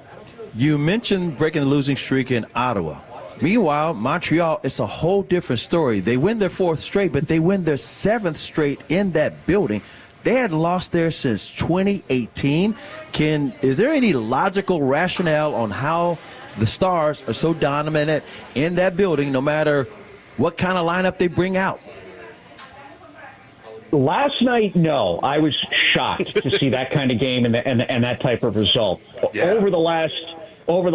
You mentioned breaking the losing streak in Ottawa. Meanwhile, Montreal, it's a whole different story. They win their 4th straight, but they win their 7th straight in that building. They had lost there since 2018. Is there any logical rationale on how the Stars are so dominant in that building, no matter what kind of lineup they bring out? Last night, no. I was shocked to see that kind of game and that type of result. Yeah. Over the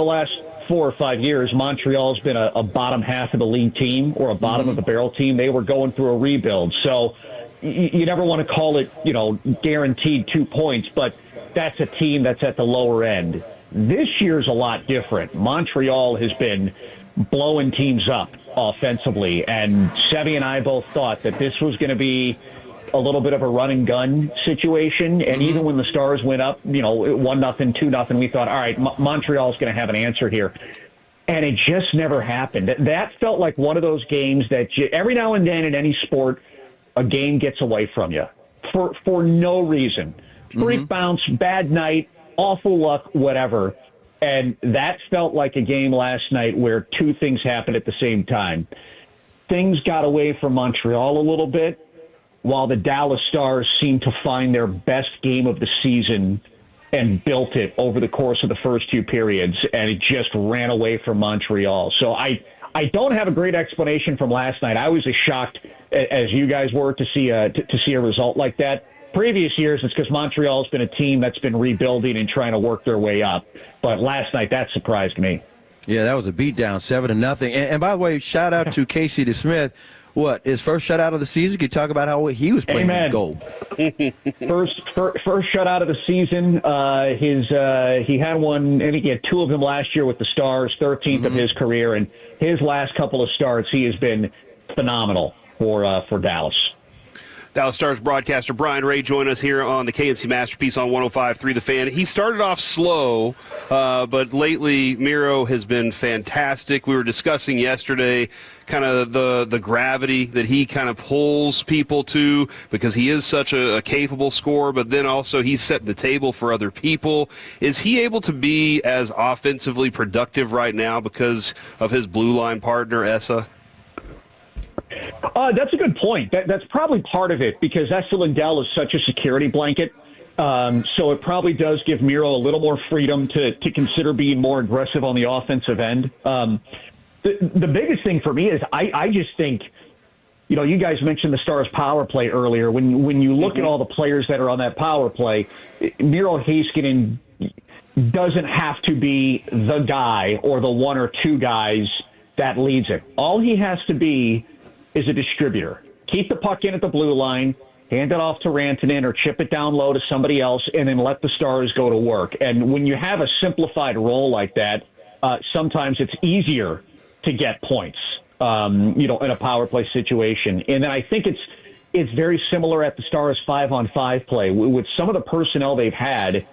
last 4 or 5 years, Montreal's been a bottom half of the league team or a bottom of the barrel team. They were going through a rebuild. So you never want to call it, guaranteed 2 points, but that's a team that's at the lower end. This year's a lot different. Montreal has been blowing teams up offensively, and Sevy and I both thought that this was going to be a little bit of a run and gun situation. And even when the Stars went up, 1-0, 2-0, we thought, all right, Montreal's going to have an answer here. And it just never happened. That felt like one of those games that every now and then in any sport, a game gets away from you for no reason. Freak bounce, bad night, awful luck, whatever. And that felt like a game last night where two things happened at the same time. Things got away from Montreal a little bit, while the Dallas Stars seemed to find their best game of the season and built it over the course of the first two periods, and it just ran away from Montreal. So I don't have a great explanation from last night. I was as shocked as you guys were to see a result like that. Previous years, it's because Montreal's been a team that's been rebuilding and trying to work their way up. But last night, that surprised me. Yeah, that was a beatdown, 7-0. And by the way, shout out to Casey DeSmith. What, his first shutout of the season? Can you talk about how he was playing with goal? First shutout of the season. He had one, I think he had two of them last year with the Stars, 13th of his career, and his last couple of starts, he has been phenomenal for Dallas. Dallas Stars broadcaster Brian Ray joined us here on the KNC Masterpiece on 105.3 The Fan. He started off slow, but lately Miro has been fantastic. We were discussing yesterday kind of the gravity that he kind of pulls people to because he is such a capable scorer, but then also he's setting the table for other people. Is he able to be as offensively productive right now because of his blue line partner, Essa? That's a good point. That's probably part of it because Essa Lindell is such a security blanket. So it probably does give Miro a little more freedom to consider being more aggressive on the offensive end. The biggest thing for me is I just think, you guys mentioned the Stars power play earlier. When you look at all the players that are on that power play, Miro Heiskanen doesn't have to be the guy or the one or two guys that leads it. All he has to be is a distributor. Keep the puck in at the blue line, hand it off to Rantanen or chip it down low to somebody else, and then let the Stars go to work. And when you have a simplified role like that, sometimes it's easier to get points, in a power play situation. And then I think it's very similar at the Stars 5-on-5 play. With some of the personnel they've had,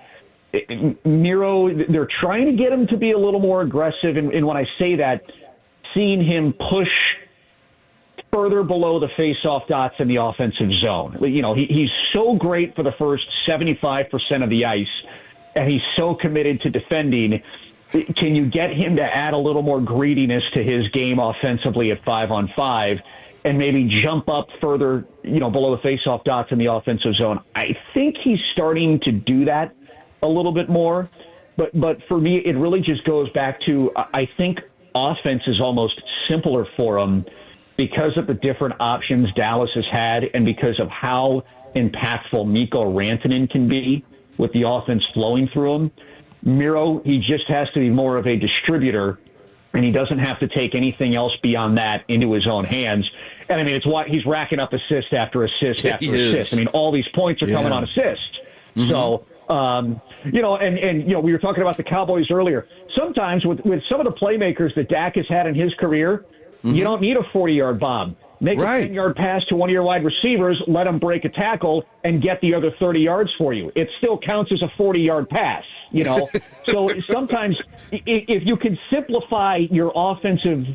Miro, they're trying to get him to be a little more aggressive. And when I say that, seeing him push further below the face-off dots in the offensive zone. He's so great for the first 75% of the ice, and he's so committed to defending. Can you get him to add a little more greediness to his game offensively at 5-on-5 and maybe jump up further, below the face-off dots in the offensive zone? I think he's starting to do that a little bit more. But for me, it really just goes back to, I think offense is almost simpler for him because of the different options Dallas has had and because of how impactful Mikko Rantanen can be with the offense flowing through him. Miro, he just has to be more of a distributor, and he doesn't have to take anything else beyond that into his own hands. And, I mean, it's why he's racking up assist after assist after assist. I mean, all these points are coming on assists. So, we were talking about the Cowboys earlier. Sometimes with some of the playmakers that Dak has had in his career, you don't need a 40-yard bomb. Make a 10-yard pass to one of your wide receivers, let them break a tackle, and get the other 30 yards for you. It still counts as a 40-yard pass, So sometimes if you can simplify your offensive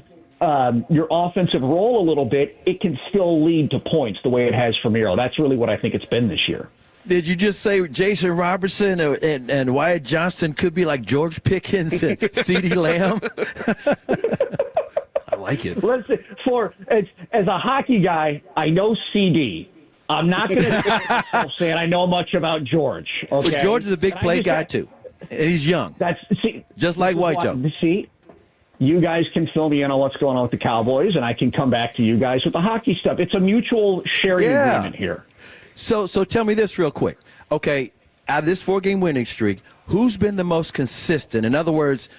role a little bit, it can still lead to points the way it has for Miro. That's really what I think it's been this year. Did you just say Jason Robertson and Wyatt Johnston could be like George Pickens and CeeDee Lamb? I like it. Listen, as a hockey guy, I know CD. I'm not going to say I know much about George. Okay? But George is a big play guy too, and he's young. Just like White Joe. See, you guys can fill me in on what's going on with the Cowboys, and I can come back to you guys with the hockey stuff. It's a mutual sharing agreement here. So tell me this real quick. Okay, out of this 4-game winning streak, who's been the most consistent? In other words,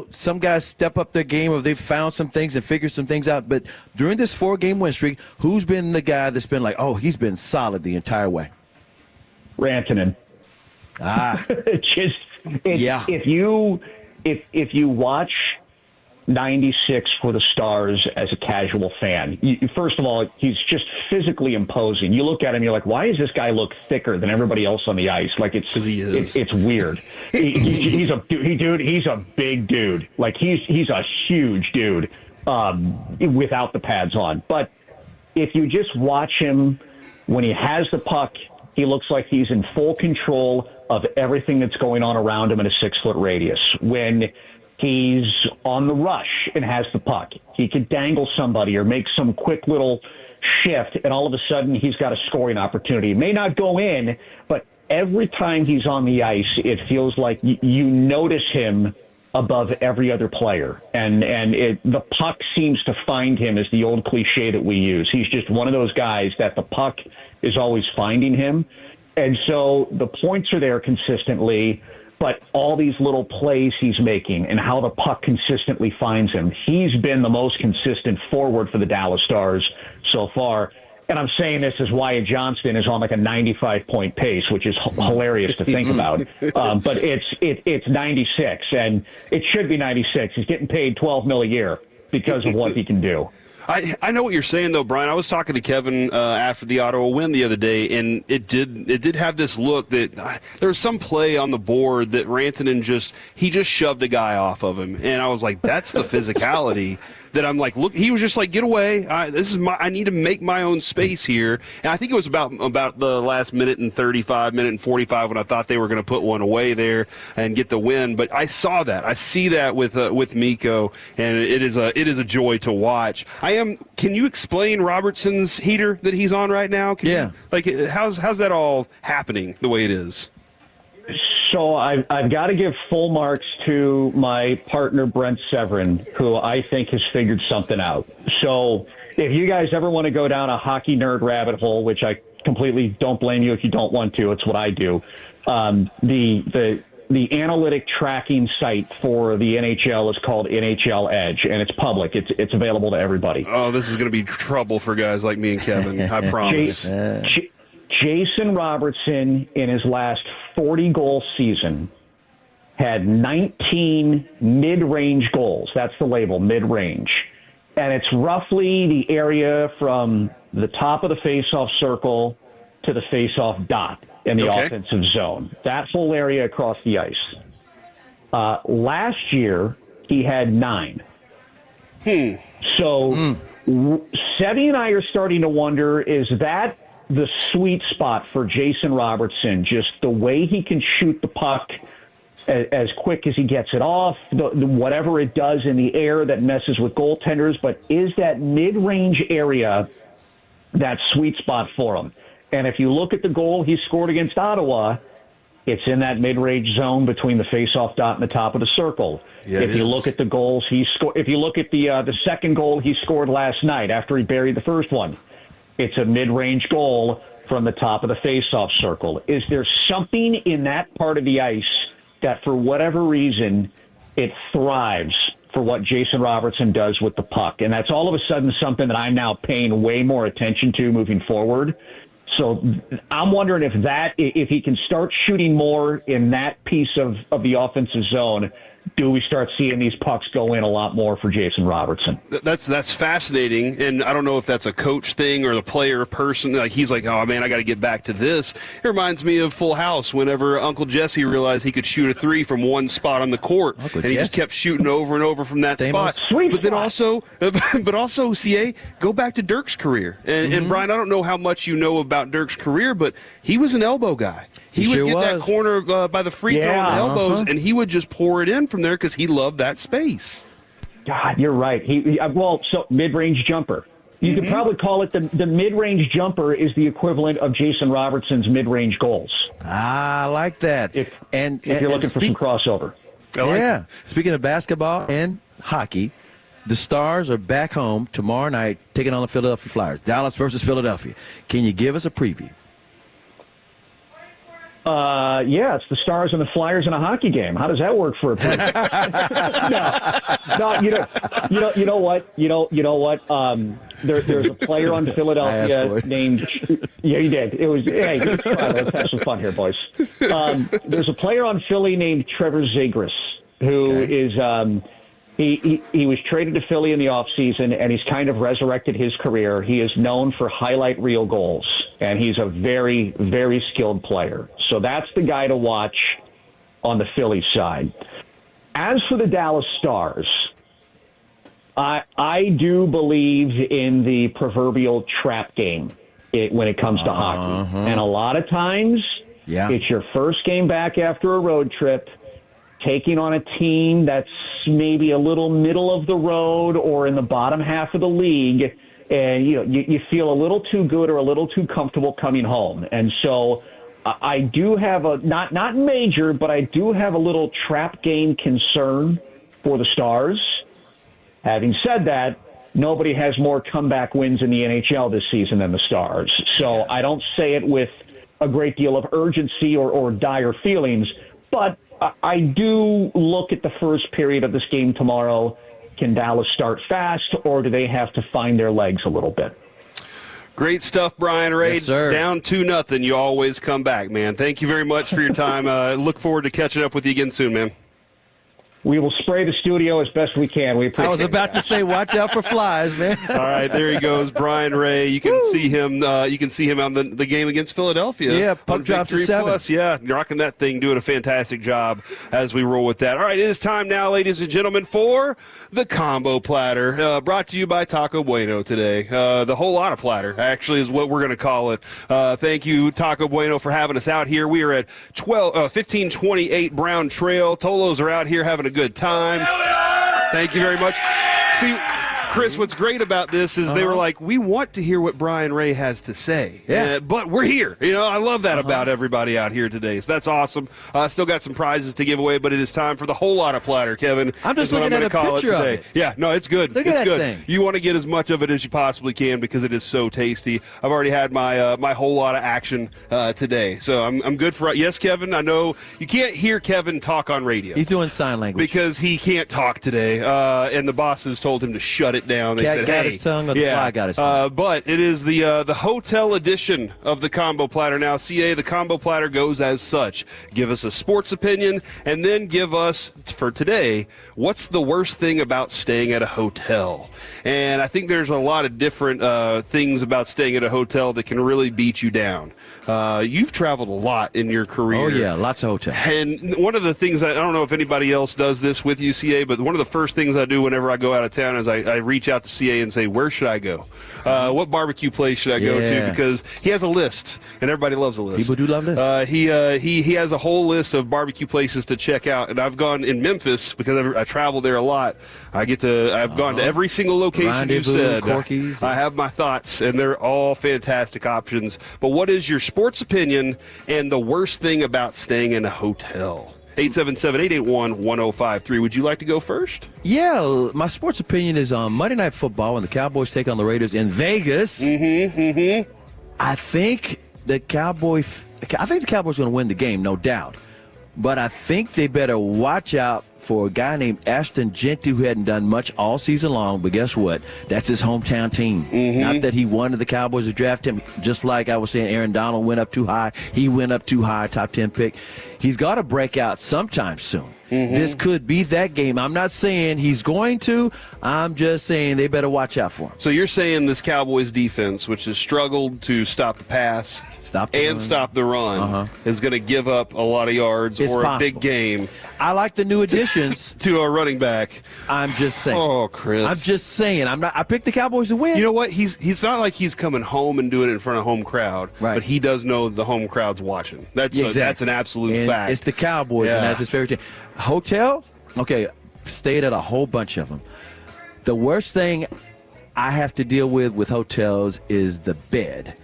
some guys step up their game or they've found some things and figured some things out. But during this 4-game win streak, who's been the guy that's been like, oh, he's been solid the entire way? Rantanen. If you watch 96 for the Stars as a casual fan, first of all, he's just physically imposing. You look at him, you're like, why does this guy look thicker than everybody else on the ice? Like it's weird. He's a big dude. Like he's a huge dude without the pads on. But if you just watch him when he has the puck, he looks like he's in full control of everything that's going on around him in a 6-foot radius. When he's on the rush and has the puck, he could dangle somebody or make some quick little shift, and all of a sudden he's got a scoring opportunity. It may not go in, but every time he's on the ice, it feels like you notice him above every other player. And the puck seems to find him, is the old cliche that we use. He's just one of those guys that the puck is always finding him. And so the points are there consistently, but all these little plays he's making and how the puck consistently finds him, he's been the most consistent forward for the Dallas Stars so far. And I'm saying this as Wyatt Johnston is on like a 95-point pace, which is hilarious to think about. But it's 96, and it should be 96. He's getting paid $12 million a year because of what he can do. I know what you're saying, though, Brian. I was talking to Kevin after the Ottawa win the other day, and it did have this look that there was some play on the board that Rantanen just shoved a guy off of him, and I was like, that's the physicality. That I'm like, look, he was just like, get away. I need to make my own space here. And I think it was about the last minute and 35, minute and 45 when I thought they were going to put one away there and get the win. But I saw that. I see that with Mikko, and it is a joy to watch. Can you explain Robertson's heater that he's on right now? How's that all happening the way it is? So I've got to give full marks to my partner, Brent Severin, who I think has figured something out. So if you guys ever want to go down a hockey nerd rabbit hole, which I completely don't blame you if you don't want to, it's what I do. The analytic tracking site for the NHL is called NHL Edge, and it's public. It's available to everybody. Oh, this is going to be trouble for guys like me and Kevin, I promise. Jason Robertson, in his last 40-goal season, had 19 mid-range goals. That's the label, mid-range. And it's roughly the area from the top of the face-off circle to the face-off dot in the offensive zone. That whole area across the ice. Last year, he had 9. So Sevy and I are starting to wonder, is that the sweet spot for Jason Robertson, just the way he can shoot the puck as quick as he gets it off, whatever it does in the air that messes with goaltenders, but is that mid-range area that sweet spot for him? And if you look at the goal he scored against Ottawa, it's in that mid-range zone between the face-off dot and the top of the circle. Yeah, if you look at the goals he scored, if you look at the second goal he scored last night after he buried the first one, it's a mid-range goal from the top of the face-off circle. Is there something in that part of the ice that, for whatever reason, it thrives for what Jason Robertson does with the puck? And that's all of a sudden something that I'm now paying way more attention to moving forward. So I'm wondering if he can start shooting more in that piece of the offensive zone, do we start seeing these pucks go in a lot more for Jason Robertson? That's fascinating, and I don't know if that's a coach thing or the player person. Like he's like, oh man, I got to get back to this. It reminds me of Full House. Whenever Uncle Jesse realized he could shoot a 3 from one spot on the court, he just kept shooting over and over from that spot. But also, CA, go back to Dirk's career. And Brian, I don't know how much you know about Dirk's career, but he was an elbow guy. He would get that corner by the free throw and the elbows, and he would just pour it in from there because he loved that space. God, you're right. So mid-range jumper. You could probably call it the mid-range jumper is the equivalent of Jason Robertson's mid-range goals. I like that. If you're looking for some crossover. Speaking of basketball and hockey, the Stars are back home tomorrow night taking on the Philadelphia Flyers. Dallas versus Philadelphia. Can you give us a preview? Yeah, it's the Stars and the Flyers in a hockey game. How does that work for a play? No, you know what? There's a player on Philadelphia named. Yeah, you did. It was. Hey, let's have some fun here, boys. There's a player on Philly named Trevor Zegras who is. He was traded to Philly in the offseason, and he's kind of resurrected his career. He is known for highlight reel goals, and he's a very, very skilled player. So that's the guy to watch on the Philly side. As for the Dallas Stars, I do believe in the proverbial trap game when it comes to hockey. And a lot of times, it's your first game back after a road trip, taking on a team that's maybe a little middle of the road or in the bottom half of the league, and you feel a little too good or a little too comfortable coming home. And so I do have a not major, but I do have a little trap game concern for the Stars. Having said that, nobody has more comeback wins in the NHL this season than the Stars. So I don't say it with a great deal of urgency or dire feelings, but I do look at the first period of this game tomorrow. Can Dallas start fast, or do they have to find their legs a little bit? Great stuff, Brian Ray. Yes, sir. Down 2-0. You always come back, man. Thank you very much for your time. Look forward to catching up with you again soon, man. We will spray the studio as best we can. We appreciate I was about to say, watch out for flies, man. All right, there he goes, Brian Ray. You can see him. You can see him on the game against Philadelphia. Yeah, puck drops to 7. Plus, yeah, rocking that thing, doing a fantastic job as we roll with that. All right, it is time now, ladies and gentlemen, for the combo platter, brought to you by Taco Bueno today. The whole lot of platter, actually, is what we're going to call it. Thank you, Taco Bueno, for having us out here. We are at 1528 Brown Trail. Tolos are out here having a good time. Thank you very much. See, Chris, what's great about this is they were like, we want to hear what Brian Ray has to say. Yeah. But we're here. I love that about everybody out here today. So that's awesome. Still got some prizes to give away, but it is time for the whole lot of platter, Kevin. I'm just looking at a picture of it. Yeah, no, it's good. Look at it's that good. thing. You want to get as much of it as you possibly can because it is so tasty. I've already had my my whole lot of action today. So I'm good for yes, Kevin. I know you can't hear Kevin talk on radio. He's doing sign language. Because he can't talk today. And the bosses told him to shut it down. They said, got his tongue, or the fly got his tongue. But it is the hotel edition of the combo platter. Now, CA, the combo platter goes as such. Give us a sports opinion, and then give us, for today, what's the worst thing about staying at a hotel? And I think there's a lot of different things about staying at a hotel that can really beat you down. You've traveled a lot in your career. Oh, yeah, lots of hotels. And one of the things, I don't know if anybody else does this with you, CA, but one of the first things I do whenever I go out of town is I reach out to CA and say, where should I go? What barbecue place should I go to? Because he has a list, and everybody loves a list. People do love lists. He has a whole list of barbecue places to check out, and I've gone in Memphis because I travel there a lot. I've gone to every single location you said. Corky's. I have my thoughts, and they're all fantastic options. But what is your sports opinion and the worst thing about staying in a hotel? 877-881-1053. Would you like to go first? Yeah, my sports opinion is on Monday Night Football when the Cowboys take on the Raiders in Vegas. I think the Cowboys are going to win the game, no doubt. But I think they better watch out for a guy named Ashton Genty who hadn't done much all season long, but guess what? That's his hometown team. Not that he wanted the Cowboys to draft him. Just like I was saying, Aaron Donald went up too high. He went up too high, top 10 pick. He's got to break out sometime soon. This could be that game. I'm not saying he's going to. I'm just saying they better watch out for him. So you're saying this Cowboys defense, which has struggled to stop the pass stop the run, is going to give up a lot of yards It's or possible. a big game. I like the new additions to a running back. I'm just saying. Oh, Chris. I'm just saying. I picked the Cowboys to win. You know what? He's not like he's coming home and doing it in front of home crowd, but he does know the home crowd's watching. That's an absolute fact. It's the Cowboys, and that's his favorite team. Hotel, okay, stayed at a whole bunch of them. The worst thing I have to deal with hotels is the bed,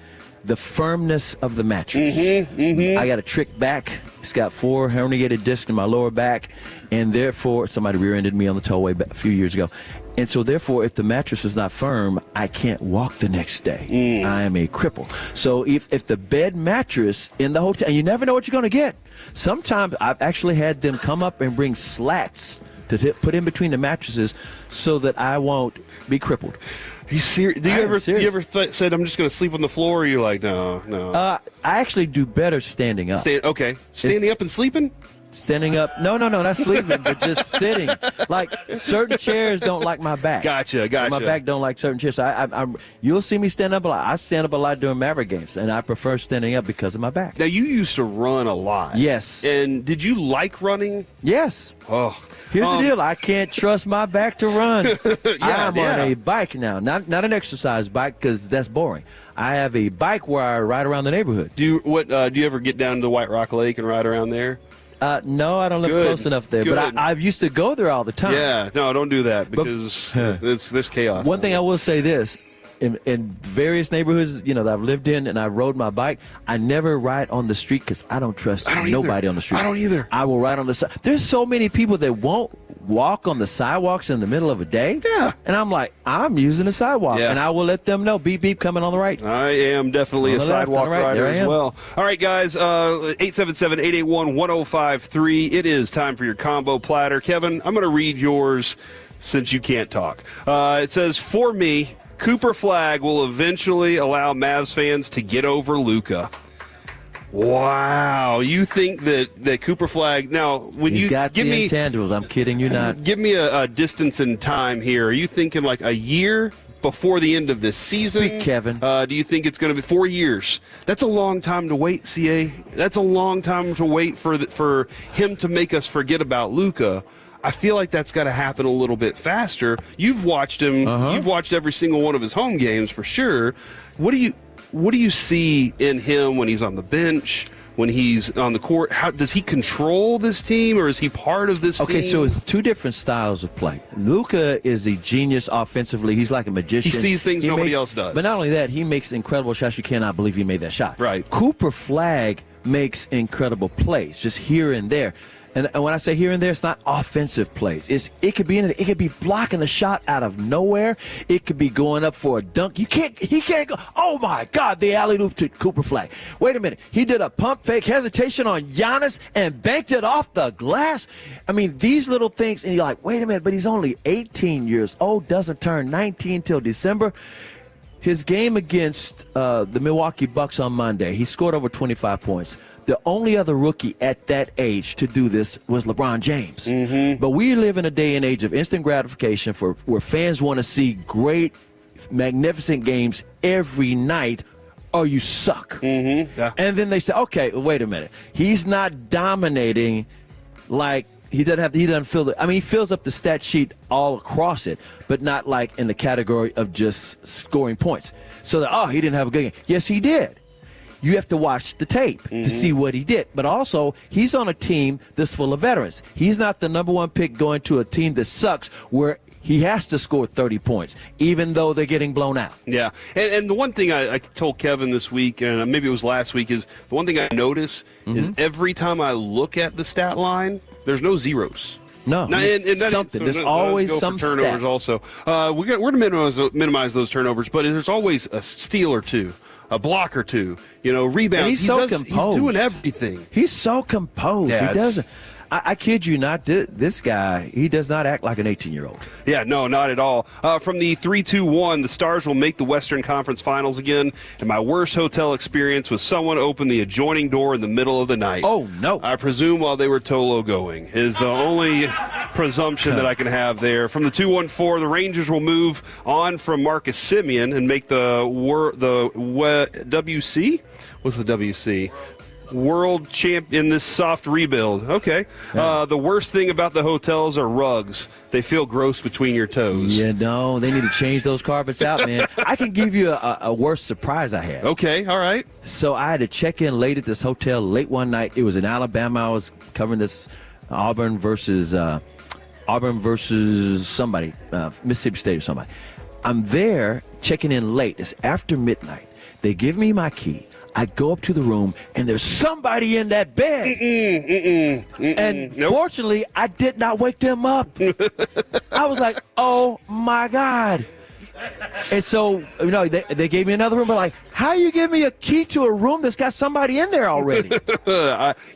the firmness of the mattress. I got a trick back It's got 4 herniated discs in my lower back, and therefore somebody rear-ended me on the tollway a few years ago. And so therefore, if the mattress is not firm, I can't walk the next day. I am a cripple. So if the bed mattress in the hotel, and you never know what you're going to get. Sometimes I've actually had them come up and bring slats to put in between the mattresses so that I won't be crippled. Are you serious? Do you ever said, I'm just going to sleep on the floor, or you're like, no? I actually do better standing up. Standing up and sleeping? Standing up. No, not sleeping, but just sitting. Like, certain chairs don't like my back. Gotcha. My back don't like certain chairs. So you'll see me stand up a lot. I stand up a lot during Maverick games, and I prefer standing up because of my back. Now, you used to run a lot. Yes. And did you like running? Yes. Oh. Here's the deal. I can't trust my back to run. I'm on yeah. a bike now. Not an exercise bike, because that's boring. I have a bike where I ride around the neighborhood. Do you ever get down to White Rock Lake and ride around there? No, I don't live close enough there. Good. But I used to go there all the time. Yeah, no, don't do that, because there's chaos. One thing I will say this. In various neighborhoods, that I've lived in and I rode my bike, I never ride on the street because I don't trust nobody on the street. I don't either. I will ride on the side. There's so many people that won't walk on the sidewalks in the middle of a day. Yeah. And I'm like, I'm using the sidewalk. Yeah. And I will let them know, beep, beep, coming on the right. I am definitely a sidewalk rider as well. All right, guys, 877-881-1053. It is time for your combo platter. Kevin, I'm going to read yours since you can't talk. It says, for me, Cooper Flagg will eventually allow Mavs fans to get over Luka. Wow, you think that Cooper Flagg? Now, when He's you got give the me intangibles, I'm kidding you not. Give me a distance in time here. Are you thinking like a year before the end of this season? Speak, Kevin. Do you think it's going to be 4 years? That's a long time to wait, CA. That's a long time to wait for him to make us forget about Luka. I feel like that's got to happen a little bit faster. You've watched him. You've watched every single one of his home games for sure. What do you see in him when he's on the bench, when he's on the court? How does he control this team, or is he part of this team? Okay, so it's two different styles of play. Luka is a genius offensively. He's like a magician. He sees things nobody else does. But not only that, he makes incredible shots. You cannot believe he made that shot. Right. Cooper Flagg makes incredible plays, just here and there. And when I say here and there, it's not offensive plays. It could be anything. It could be blocking a shot out of nowhere. It could be going up for a dunk. He can't go. Oh my God, the alley-oop to Cooper Flagg. Wait a minute. He did a pump fake hesitation on Giannis and banked it off the glass. I mean, these little things, and you're like, wait a minute, but he's only 18 years old, doesn't turn 19 till December. His game against the Milwaukee Bucks on Monday, he scored over 25 points. The only other rookie at that age to do this was LeBron James. But we live in a day and age of instant gratification where fans want to see great, magnificent games every night, or you suck. Yeah. And then they say, okay, wait a minute. He's not dominating like he doesn't fill the. I mean, he fills up the stat sheet all across it, but not like in the category of just scoring points. So that, he didn't have a good game. Yes, he did. You have to watch the tape to see what he did. But also, he's on a team that's full of veterans. He's not the number one pick going to a team that sucks where he has to score 30 points, even though they're getting blown out. Yeah. And the one thing I told Kevin this week, and maybe it was last week, is the one thing I notice is every time I look at the stat line, there's no zeros. No, something. There's always some turnovers stat. Also. We're going to minimize those turnovers, but there's always a steal or two. A block or two, rebounds. And he's composed. He's doing everything. He's so composed. Yes. He doesn't. I kid you not. This guy, he does not act like an 18-year-old. Yeah, no, not at all. From the 3-2-1, the Stars will make the Western Conference Finals again. And my worst hotel experience was someone opened the adjoining door in the middle of the night. Oh, no. I presume while they were Tolo going is the only presumption that I can have there. From the 2-1-4, the Rangers will move on from Marcus Semien and make the WC? What's the WC? World champ in this soft rebuild. Okay. Yeah. The worst thing about the hotels are rugs. They feel gross between your toes. Yeah, no, they need to change those carpets out, man. I can give you a worse surprise I had. Okay, all right. So I had to check in late at this hotel late one night. It was in Alabama. I was covering this Auburn versus somebody, Mississippi State or somebody. I'm there checking in late. It's after midnight. They give me my key. I go up to the room, and there's somebody in that bed. And fortunately, I did not wake them up. I was like, oh, my God. And so, they gave me another room, but like, how you give me a key to a room that's got somebody in there already?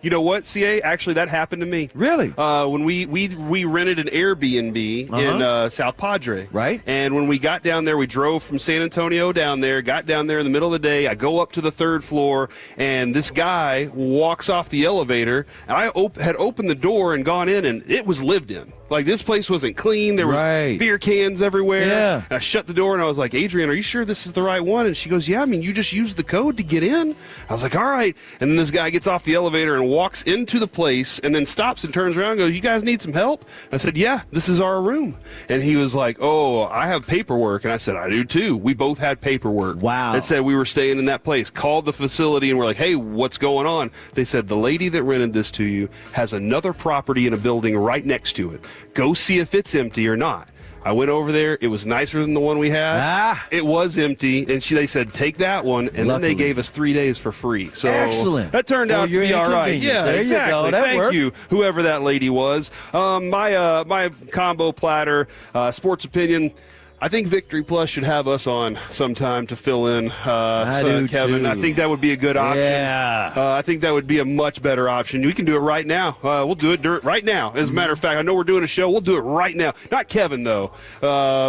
You know what, CA? Actually, that happened to me. Really? When we rented an Airbnb in South Padre. Right. And when we got down there, we drove from San Antonio down there, got down there in the middle of the day. I go up to the 3rd floor, and this guy walks off the elevator. I had opened the door and gone in, and it was lived in. Like, this place wasn't clean. There was beer cans everywhere. Yeah. And I shut the door, and I was like, Adrian, are you sure this is the right one? And she goes, yeah, I mean, you just used the code to get in. I was like, all right. And then this guy gets off the elevator and walks into the place and then stops and turns around and goes, you guys need some help? I said, yeah, this is our room. And he was like, oh, I have paperwork. And I said, I do too. We both had paperwork. Wow. That said we were staying in that place. Called the facility and we're like, hey, what's going on? They said, the lady that rented this to you has another property in a building right next to it. Go see if it's empty or not. I went over there. It was nicer than the one we had. It was empty, and they said, take that one, and then they gave us 3 days for free. So excellent. That turned out to be all right. Yeah, there exactly. You go. Thank you, whoever that lady was. My combo platter, sports opinion. I think Victory Plus should have us on sometime to fill in Kevin. Too. I think that would be a good option. Yeah. I think that would be a much better option. We can do it right now. We'll do it right now. As a matter of fact, I know we're doing a show. We'll do it right now. Not Kevin, though,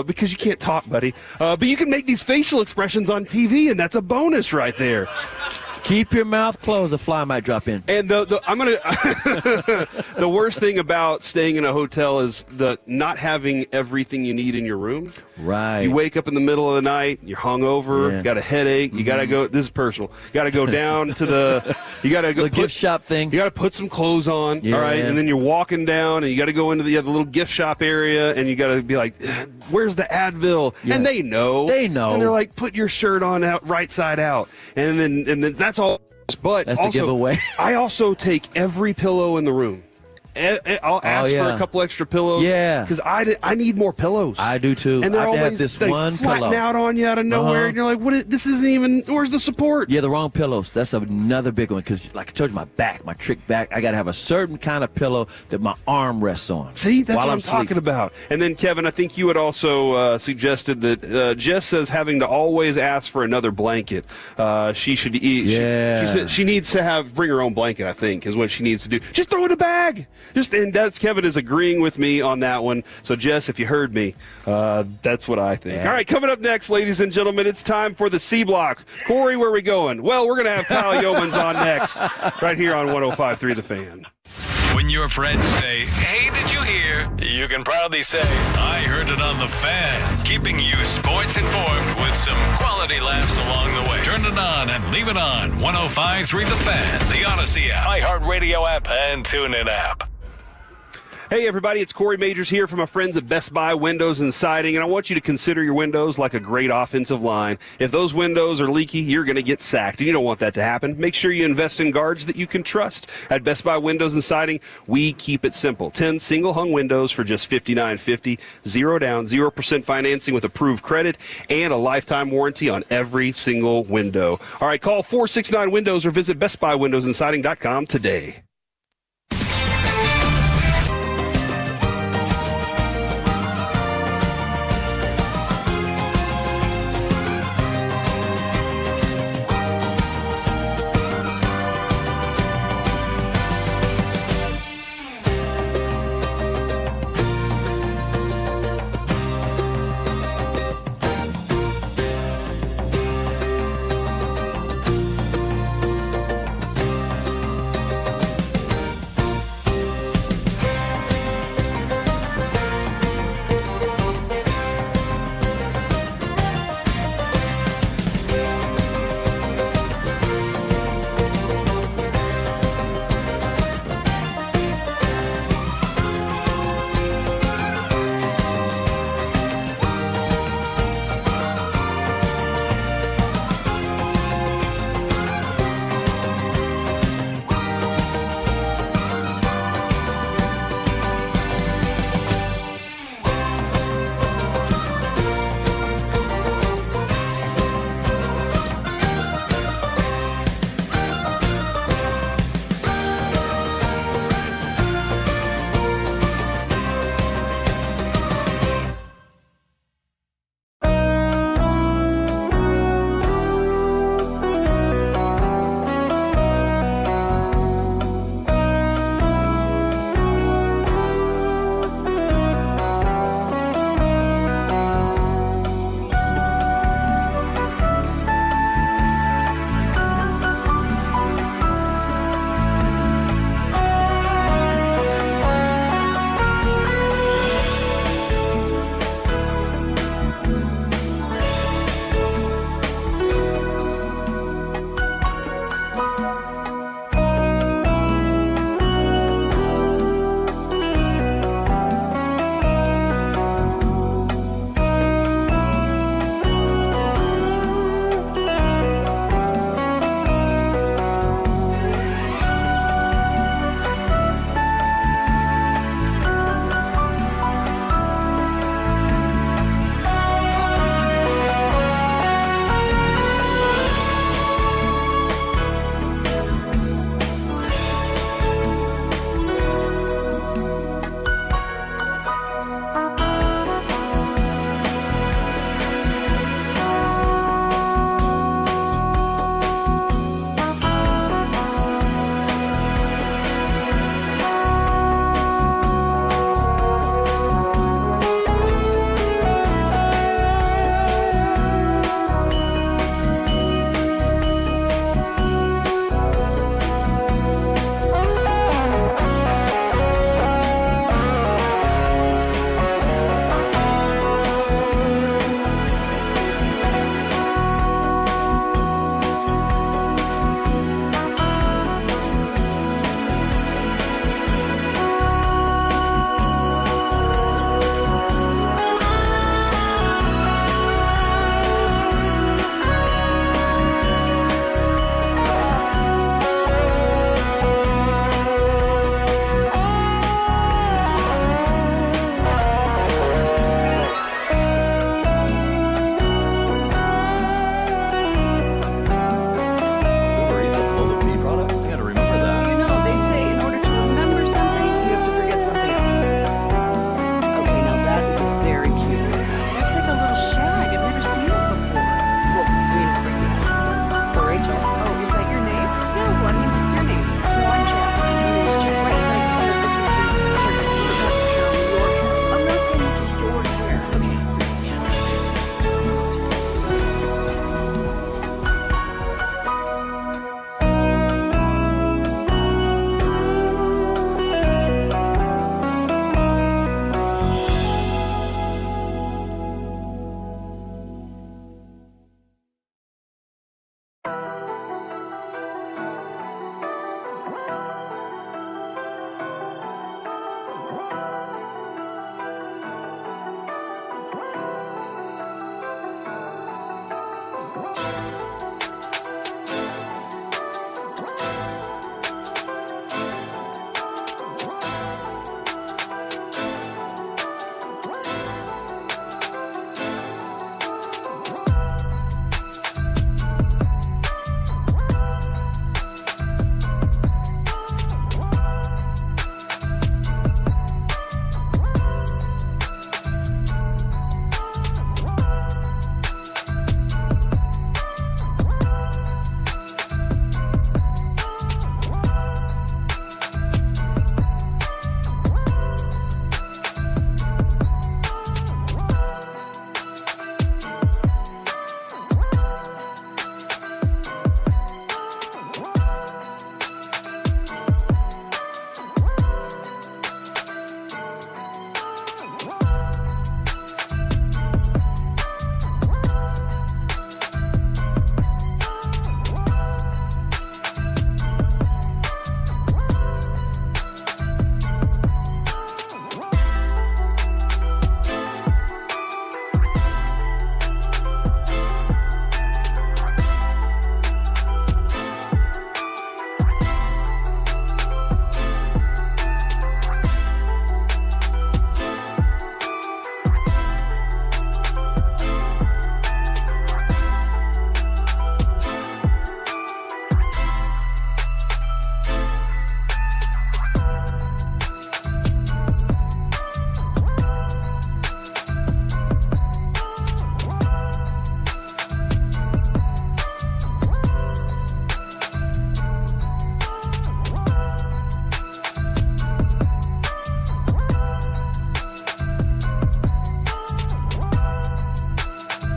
because you can't talk, buddy. But you can make these facial expressions on TV, and that's a bonus right there. Keep your mouth closed. A fly might drop in. And I'm gonna. The worst thing about staying in a hotel is the not having everything you need in your room. Right. You wake up in the middle of the night. You're hungover. You got a headache. You gotta go. This is personal. You gotta go down to the. You gotta go. The gift shop thing. You gotta put some clothes on. Yeah. All right. And then you're walking down, and you gotta go into the little gift shop area, and you gotta be like, "Where's the Advil?" Yeah. And they know. They know. And they're like, "Put your shirt on out right side out," and then that's all. But that's also, the giveaway. I also take every pillow in the room. I'll ask for a couple extra pillows. Yeah. Because I need more pillows. I do too. And they're I always have this they one flatten pillow out on you out of nowhere, and you're like, "What? This isn't even. Where's the support?" Yeah, the wrong pillows. That's another big one because, like I told you, my back, my trick back, I got to have a certain kind of pillow that my arm rests on. See, that's what I'm sleeping. talking about. And then, Kevin, I think you had also suggested that Jess says having to always ask for another blanket. She should eat. Yeah. She said she needs to bring her own blanket, I think, is what she needs to do. Just throw it in a bag. And that's Kevin is agreeing with me on that one. So, Jess, if you heard me, that's what I think. Yeah. All right, coming up next, ladies and gentlemen, it's time for the C Block. Corey, where are we going? Well, we're going to have Kyle Yeomans on next, right here on 105.3 The Fan. When your friends say, hey, did you hear? You can proudly say, I heard it on The Fan. Keeping you sports informed with some quality laughs along the way. Turn it on and leave it on. 105.3 The Fan, the Odyssey app, iHeartRadio app, and TuneIn app. Hey, everybody, it's Corey Majors here from my friends at Best Buy Windows and Siding, and I want you to consider your windows like a great offensive line. If those windows are leaky, you're going to get sacked, and you don't want that to happen. Make sure you invest in guards that you can trust. At Best Buy Windows and Siding, we keep it simple. 10 single-hung windows for just $59.50, 0 down, 0% financing with approved credit, and a lifetime warranty on every single window. All right, call 469-WINDOWS or visit BestBuyWindowsandSiding.com today.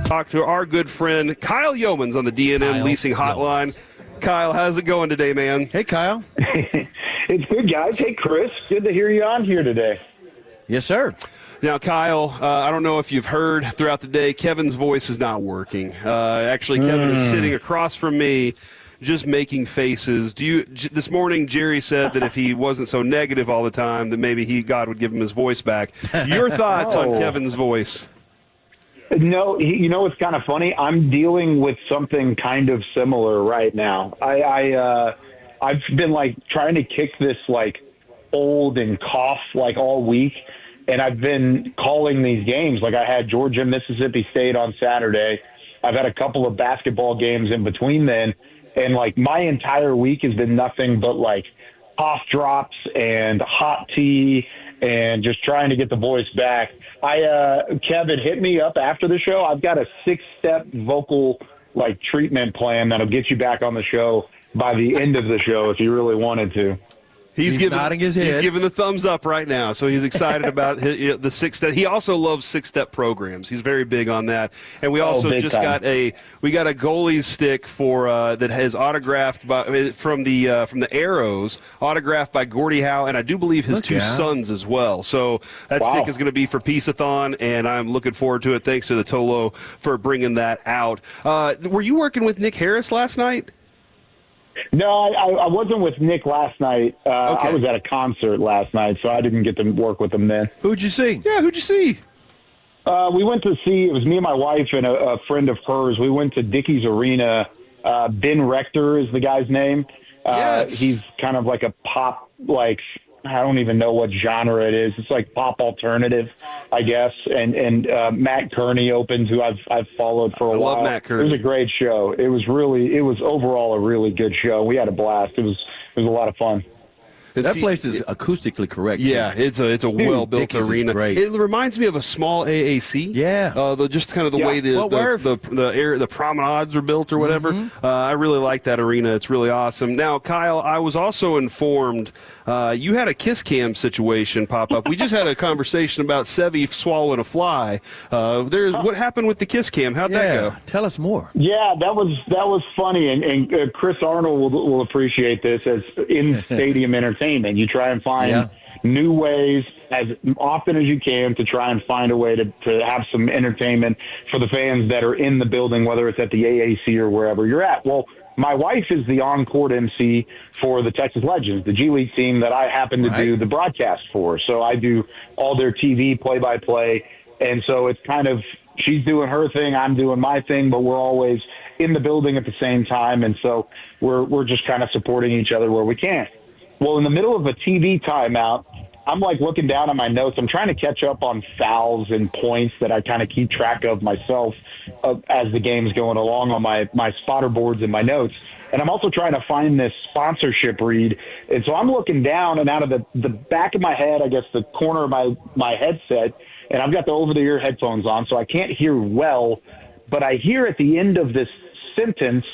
talk to our good friend Kyle Yeomans on the D&M Leasing Hotline. Kyle, how's it going today, man? Hey, Kyle. It's good, guys. Hey, Chris. Good to hear you on here today. Yes, sir. Now, Kyle, I don't know if you've heard throughout the day, Kevin's voice is not working. Actually, Kevin is sitting across from me, just making faces. This morning, Jerry said that if he wasn't so negative all the time, that maybe God would give him his voice back. Your thoughts on Kevin's voice? No, you know what's kind of funny? I'm dealing with something kind of similar right now. I've been trying to kick this old and cough all week. And I've been calling these games. I had Georgia, Mississippi State on Saturday. I've had a couple of basketball games in between then. And, my entire week has been nothing but, cough drops and hot tea and just trying to get the voice back. Kevin, hit me up after the show. I've got a 6-step vocal, treatment plan that'll get you back on the show by the end of the show if you really wanted to. He's nodding his head. He's giving the thumbs up right now, so he's excited about the 6-step. He also loves 6-step programs. He's very big on that. And we also just got a goalie's stick for that has autographed from the Arrows, autographed by Gordie Howe, and I do believe his two sons as well. So that stick is going to be for Peace-a-thon, and I'm looking forward to it. Thanks to the Tolo for bringing that out. Were you working with Nick Harris last night? No, I wasn't with Nick last night. I was at a concert last night, so I didn't get to work with him then. Who'd you see? Yeah, who'd you see? We went to see, it was me and my wife and a friend of hers. We went to Dickies Arena. Ben Rector is the guy's name. Yes. He's kind of like a pop, I don't even know what genre it is. It's pop alternative, I guess. And Matt Kearney opened, who I've followed for a while. I love Matt Kearney. It was a great show. It was overall a really good show. We had a blast. It was a lot of fun. That place is acoustically correct. Yeah, it's a well-built arena. It reminds me of a small AAC. Yeah, just kind of the way the promenades are built or whatever. Mm-hmm. I really like that arena. It's really awesome. Now, Kyle, I was also informed you had a kiss cam situation pop up. We just had a conversation about Sevy swallowing a fly. What happened with the kiss cam? How'd that go? Tell us more. Yeah, that was funny, and Chris Arnold will appreciate this as in stadium entertainment. You try and find new ways as often as you can to try and find a way to have some entertainment for the fans that are in the building, whether it's at the AAC or wherever you're at. Well, my wife is the on-court MC for the Texas Legends, the G League team that I happen to do the broadcast for. So I do all their TV play-by-play, and so it's kind of she's doing her thing, I'm doing my thing, but we're always in the building at the same time, and so we're just kind of supporting each other where we can. Well, in the middle of a TV timeout, I'm looking down at my notes. I'm trying to catch up on fouls and points that I kind of keep track of myself as the game's going along on my spotter boards and my notes. And I'm also trying to find this sponsorship read. And so I'm looking down, and out of the back of my head, I guess the corner of my headset, and I've got the over-the-ear headphones on, so I can't hear well, but I hear at the end of this sentence,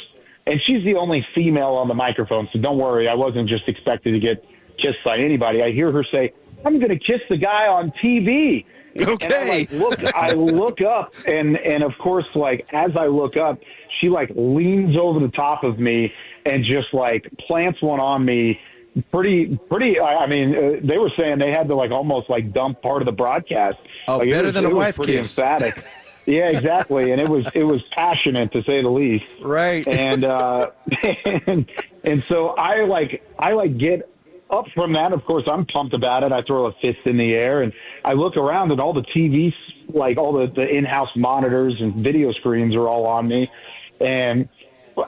and she's the only female on the microphone, so don't worry. I wasn't just expected to get kissed by anybody. I hear her say, "I'm going to kiss the guy on TV." Okay. And I look up, and of course, as I look up, she leans over the top of me and just plants one on me. Pretty. I mean, they were saying they had to almost dump part of the broadcast. Oh, better than a wife kiss. Emphatic. Yeah, exactly, and it was passionate to say the least. Right. And and so I get up from that. Of course, I'm pumped about it. I throw a fist in the air, and I look around, and all the TVs, all the in-house monitors and video screens are all on me, and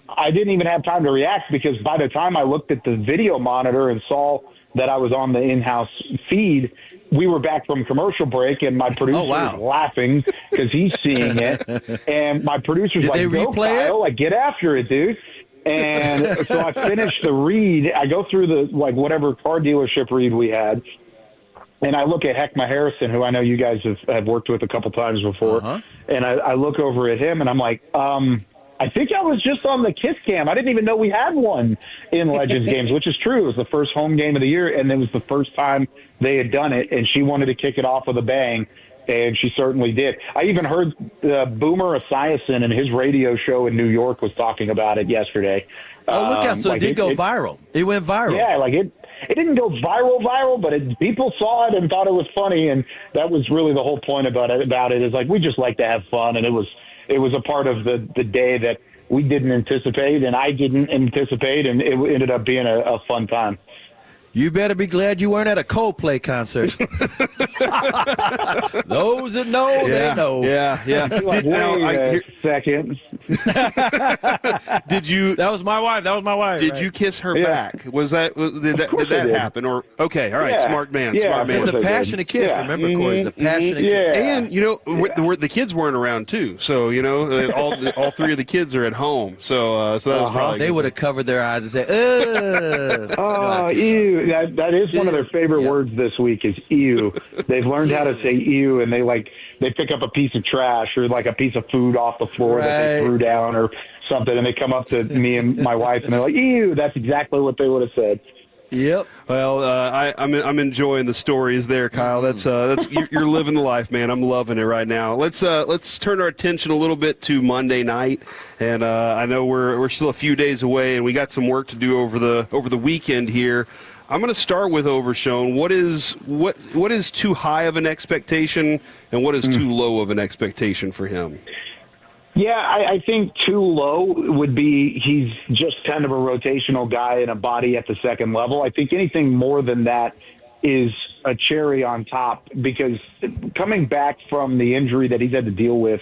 I didn't even have time to react because by the time I looked at the video monitor and saw that I was on the in-house feed, we were back from commercial break, and my producer was laughing because he's seeing it. And my producer's "Go, Kyle, get after it, dude." And so I finished the read. I go through the whatever car dealership read we had, and I look at Heckma Harrison, who I know you guys have worked with a couple times before. And I look over at him, and I'm like, I think I was just on the kiss cam. I didn't even know we had one in Legends games, which is true. It was the first home game of the year, and it was the first time they had done it, and she wanted to kick it off with a bang. and she certainly did. I even heard Boomer Esiason in his radio show in New York was talking about it yesterday. Oh, look out. So it did go viral. It went viral. Yeah, like it didn't go viral, but people saw it and thought it was funny, and that was really the whole point about it is like we just like to have fun, and it was a part of the day that we didn't anticipate, and I didn't anticipate, and it ended up being a fun time. You better be glad you weren't at a Coldplay concert. Those that know, they know. Yeah. Wait a second. Did you? That was my wife. Did you kiss her back? Did that happen? Or okay, all right, Yeah. Smart man. It's a passionate kiss. Yeah. Remember, Corey, it's a passionate kiss. And the kids weren't around too, so all three of the kids are at home. So that was probably they would have covered their eyes and said, "Ugh." Oh, ew. That is one of their favorite words this week is ew. They've learned how to say ew, and they pick up a piece of trash or like a piece of food off the floor that they threw down or something, and they come up to me and my wife, and they're like, ew, that's exactly what they would have said. Yep. Well, I'm enjoying the stories there, Kyle. That's you're living the life, man. I'm loving it right now. Let's turn our attention a little bit to Monday night, and I know we're still a few days away, and we got some work to do over the weekend here. I'm going to start with Overshone. What is too high of an expectation, and what is too low of an expectation for him? Yeah, I think too low would be he's just kind of a rotational guy and a body at the second level. I think anything more than that is a cherry on top, because coming back from the injury that he's had to deal with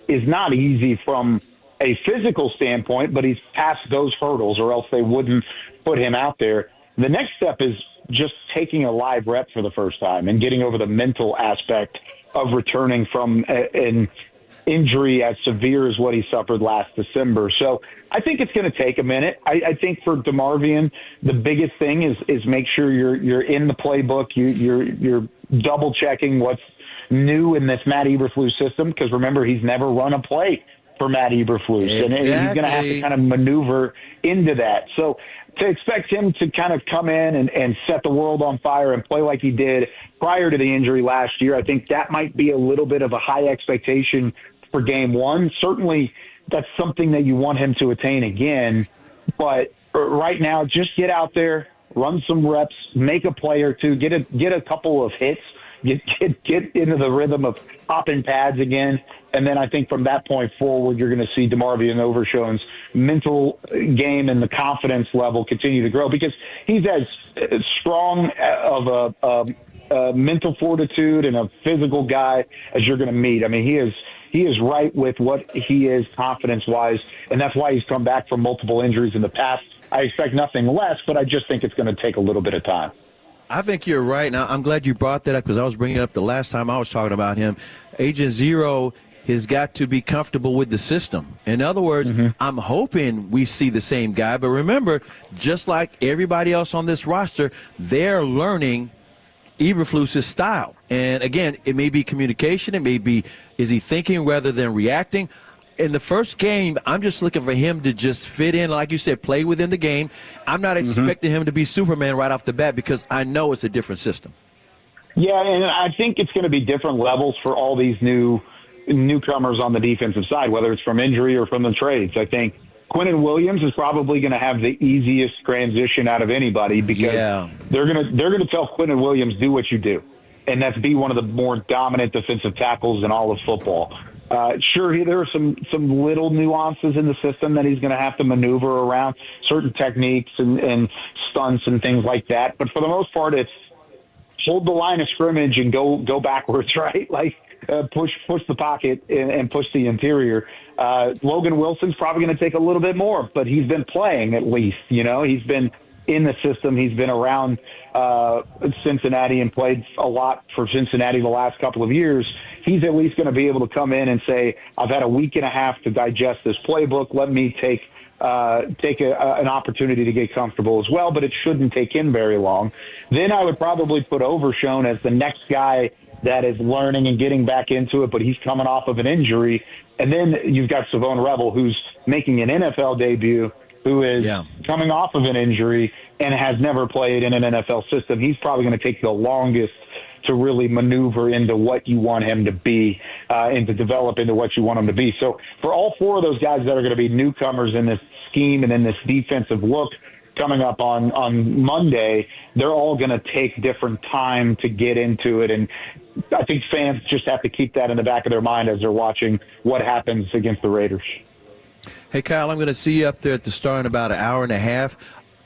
is not easy from a physical standpoint, but he's passed those hurdles or else they wouldn't put him out there. The next step is just taking a live rep for the first time and getting over the mental aspect of returning from an injury as severe as what he suffered last December. So I think it's going to take a minute. I think for DeMarvion, the biggest thing is make sure you're in the playbook. You're double checking what's new in this Matt Eberflus system, because remember, he's never run a play for Matt Eberflus, and he's going to have to kind of maneuver into that. So to expect him to kind of come in and set the world on fire and play like he did prior to the injury last year, I think that might be a little bit of a high expectation for game one. Certainly that's something that you want him to attain again. But right now, just get out there, run some reps, make a play or two, get a couple of hits, get into the rhythm of popping pads again. And then I think from that point forward, you're going to see DeMarvion Overshone's mental game and the confidence level continue to grow, because he's as strong of a mental fortitude and a physical guy as you're going to meet. I mean, he is right with what he is confidence-wise, and that's why he's come back from multiple injuries in the past. I expect nothing less, but I just think it's going to take a little bit of time. I think you're right. Now, I'm glad you brought that up, because I was bringing it up the last time I was talking about him. Agent Zero has got to be comfortable with the system. In other words, I'm hoping we see the same guy. But remember, just like everybody else on this roster, they're learning Eberflus's style. And again, it may be communication. It may be, is he thinking rather than reacting? In the first game, I'm just looking for him to just fit in, like you said, play within the game. I'm not expecting him to be Superman right off the bat, because I know it's a different system. Yeah, and I think it's going to be different levels for all these newcomers on the defensive side, whether it's from injury or from the trades. I think Quinnen Williams is probably going to have the easiest transition out of anybody, because they're going to tell Quinnen Williams, do what you do, and that's be one of the more dominant defensive tackles in all of football. Sure, there are some little nuances in the system that he's going to have to maneuver around, certain techniques and stunts and things like that. But for the most part, it's hold the line of scrimmage and go backwards, right? Like push the pocket and push the interior. Logan Wilson's probably going to take a little bit more, but he's been playing at least. He's been in the system. He's been around Cincinnati and played a lot for Cincinnati the last couple of years. He's at least going to be able to come in and say, I've had a week and a half to digest this playbook. Let me take an opportunity to get comfortable as well, but it shouldn't take him very long. Then I would probably put Overshone as the next guy that is learning and getting back into it, but he's coming off of an injury. And then you've got Savone Rebel, who's making an NFL debut, who is coming off of an injury and has never played in an NFL system. He's probably going to take the longest to really maneuver into what you want him to be and to develop into what you want him to be. So for all four of those guys that are going to be newcomers in this scheme and in this defensive look coming up on Monday, they're all going to take different time to get into it. And I think fans just have to keep that in the back of their mind as they're watching what happens against the Raiders. Hey, Kyle, I'm going to see you up there at the Star in about an hour and a half.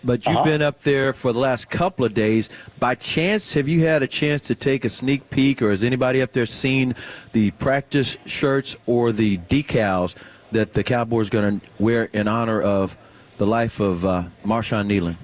But you've been up there for the last couple of days. By chance, have you had a chance to take a sneak peek, or has anybody up there seen the practice shirts or the decals that the Cowboys are going to wear in honor of the life of Marshawn Kneeland?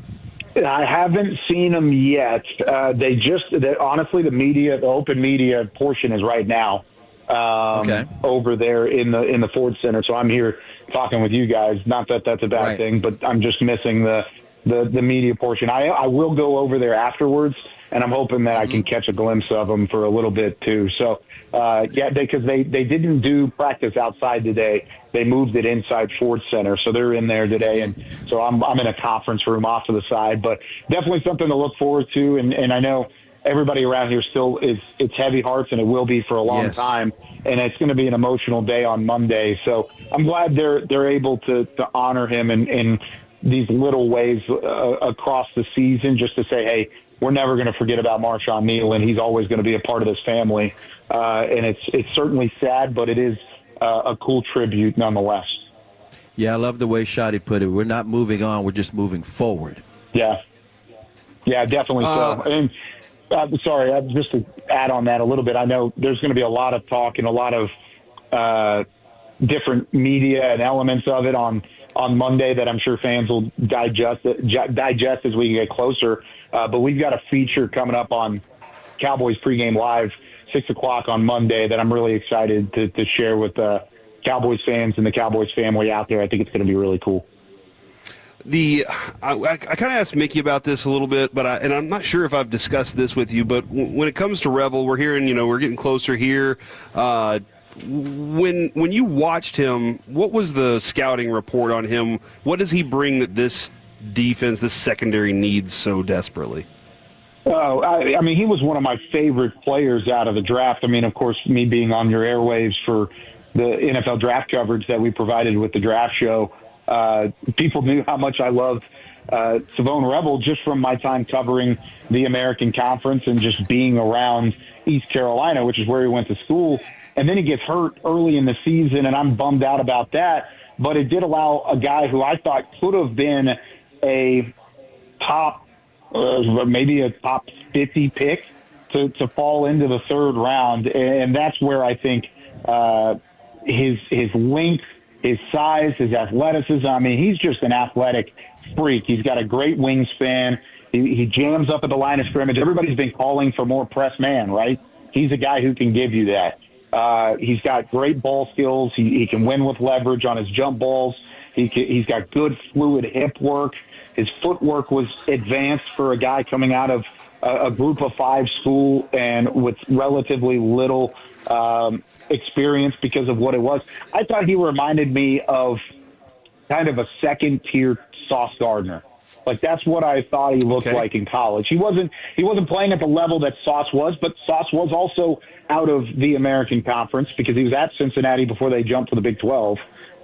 I haven't seen them yet. Honestly, the open media portion is right now over there in the Ford Center. So I'm here talking with you guys. Not that that's a bad thing, but I'm just missing the media portion. I will go over there afterwards, and I'm hoping that I can catch a glimpse of them for a little bit too. So, because they didn't do practice outside today. They moved it inside Ford Center, so they're in there today. And so I'm in a conference room off to the side, but definitely something to look forward to. And I know everybody around here still it's heavy hearts, and it will be for a long time. And it's going to be an emotional day on Monday. So I'm glad they're able to honor him in these little ways across the season, just to say, hey, we're never going to forget about Marshawn Kneeland. He's always going to be a part of this family. And it's certainly sad, but it is a cool tribute nonetheless. Yeah, I love the way Shotty put it. We're not moving on. We're just moving forward. Yeah, definitely so. And sorry, just to add on that a little bit, I know there's going to be a lot of talk and a lot of different media and elements of it on Monday that I'm sure fans will digest as we get closer. But we've got a feature coming up on Cowboys Pregame Live, 6 o'clock on Monday, that I'm really excited to share with Cowboys fans and the Cowboys family out there. I think it's going to be really cool. I kind of asked Mickey about this a little bit, but I'm not sure if I've discussed this with you, but when it comes to Revel, we're hearing, we're getting closer here. When you watched him, what was the scouting report on him? What does he bring that this defense, this secondary needs so desperately? Oh, I mean, he was one of my favorite players out of the draft. I mean, of course, me being on your airwaves for the NFL draft coverage that we provided with the draft show, people knew how much I loved Savone Revel just from my time covering the American Conference and just being around East Carolina, which is where he went to school. And then he gets hurt early in the season, and I'm bummed out about that. But it did allow a guy who I thought could have been a top, maybe a top 50 pick to fall into the third round. And that's where I think his length, his size, his athleticism, I mean, he's just an athletic freak. He's got a great wingspan. He jams up at the line of scrimmage. Everybody's been calling for more press man, right? He's a guy who can give you that. He's got great ball skills. He can win with leverage on his jump balls. He's got good fluid hip work. His footwork was advanced for a guy coming out of a group of five school and with relatively little experience because of what it was. I thought he reminded me of kind of a second-tier Sauce Gardner. Like, that's what I thought he looked like in college. He wasn't playing at the level that Sauce was, but Sauce was also out of the American Conference because he was at Cincinnati before they jumped to the Big 12.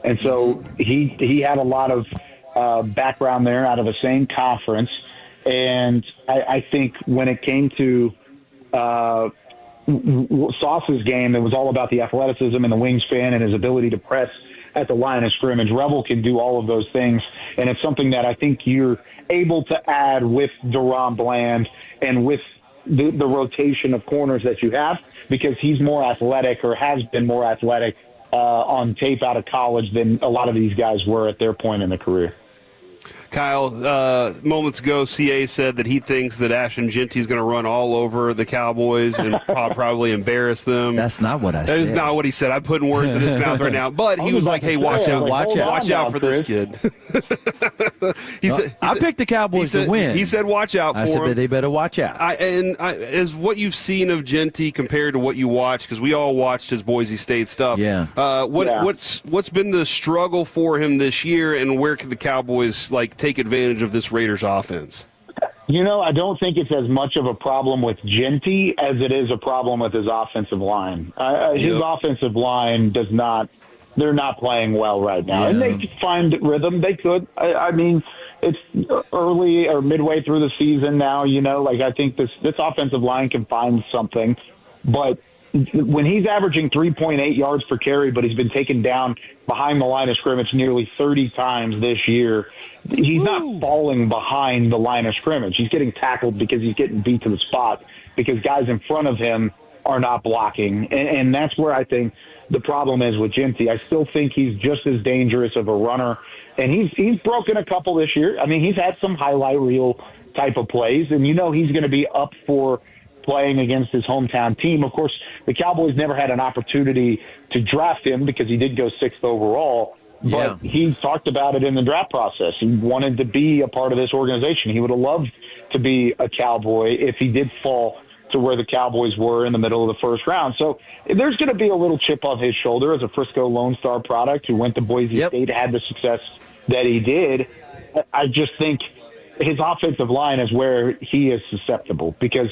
And so he had a lot of background there out of the same conference. And I think when it came to Sauce's game, it was all about the athleticism and the wingspan and his ability to press at the line of scrimmage. Revel can do all of those things, and it's something that I think you're able to add with Deron Bland and with the rotation of corners that you have, because he's more athletic or has been more athletic on tape out of college than a lot of these guys were at their point in their career. Kyle, moments ago, CA said that he thinks that Ashton Genty is going to run all over the Cowboys and probably embarrass them. That's not what I said. That is not what he said. I'm putting words in his mouth right now. But he was like, hey, watch out for this kid. I picked the Cowboys to win. He said watch out for him. I said they better watch out. As what you've seen of Genty compared to what you watched, because we all watched his Boise State stuff. Yeah. What's been the struggle for him this year, and where can the Cowboys take advantage of this Raiders offense? I don't think it's as much of a problem with Genty as it is a problem with his offensive line. His offensive line they're not playing well right now. And they could find rhythm. They could. I mean, it's early or midway through the season now, I think this offensive line can find something. But when he's averaging 3.8 yards per carry, but he's been taken down behind the line of scrimmage nearly 30 times this year, he's not falling behind the line of scrimmage. He's getting tackled because he's getting beat to the spot because guys in front of him are not blocking. And that's where I think the problem is with Genty. I still think he's just as dangerous of a runner. And he's broken a couple this year. I mean, he's had some highlight reel type of plays, and he's going to be up for playing against his hometown team. Of course, the Cowboys never had an opportunity to draft him because he did go 6th overall, but he talked about it in the draft process. He wanted to be a part of this organization. He would have loved to be a Cowboy if he did fall to where the Cowboys were in the middle of the first round. So there's going to be a little chip on his shoulder as a Frisco Lone Star product who went to Boise State, had the success that he did. I just think his offensive line is where he is susceptible because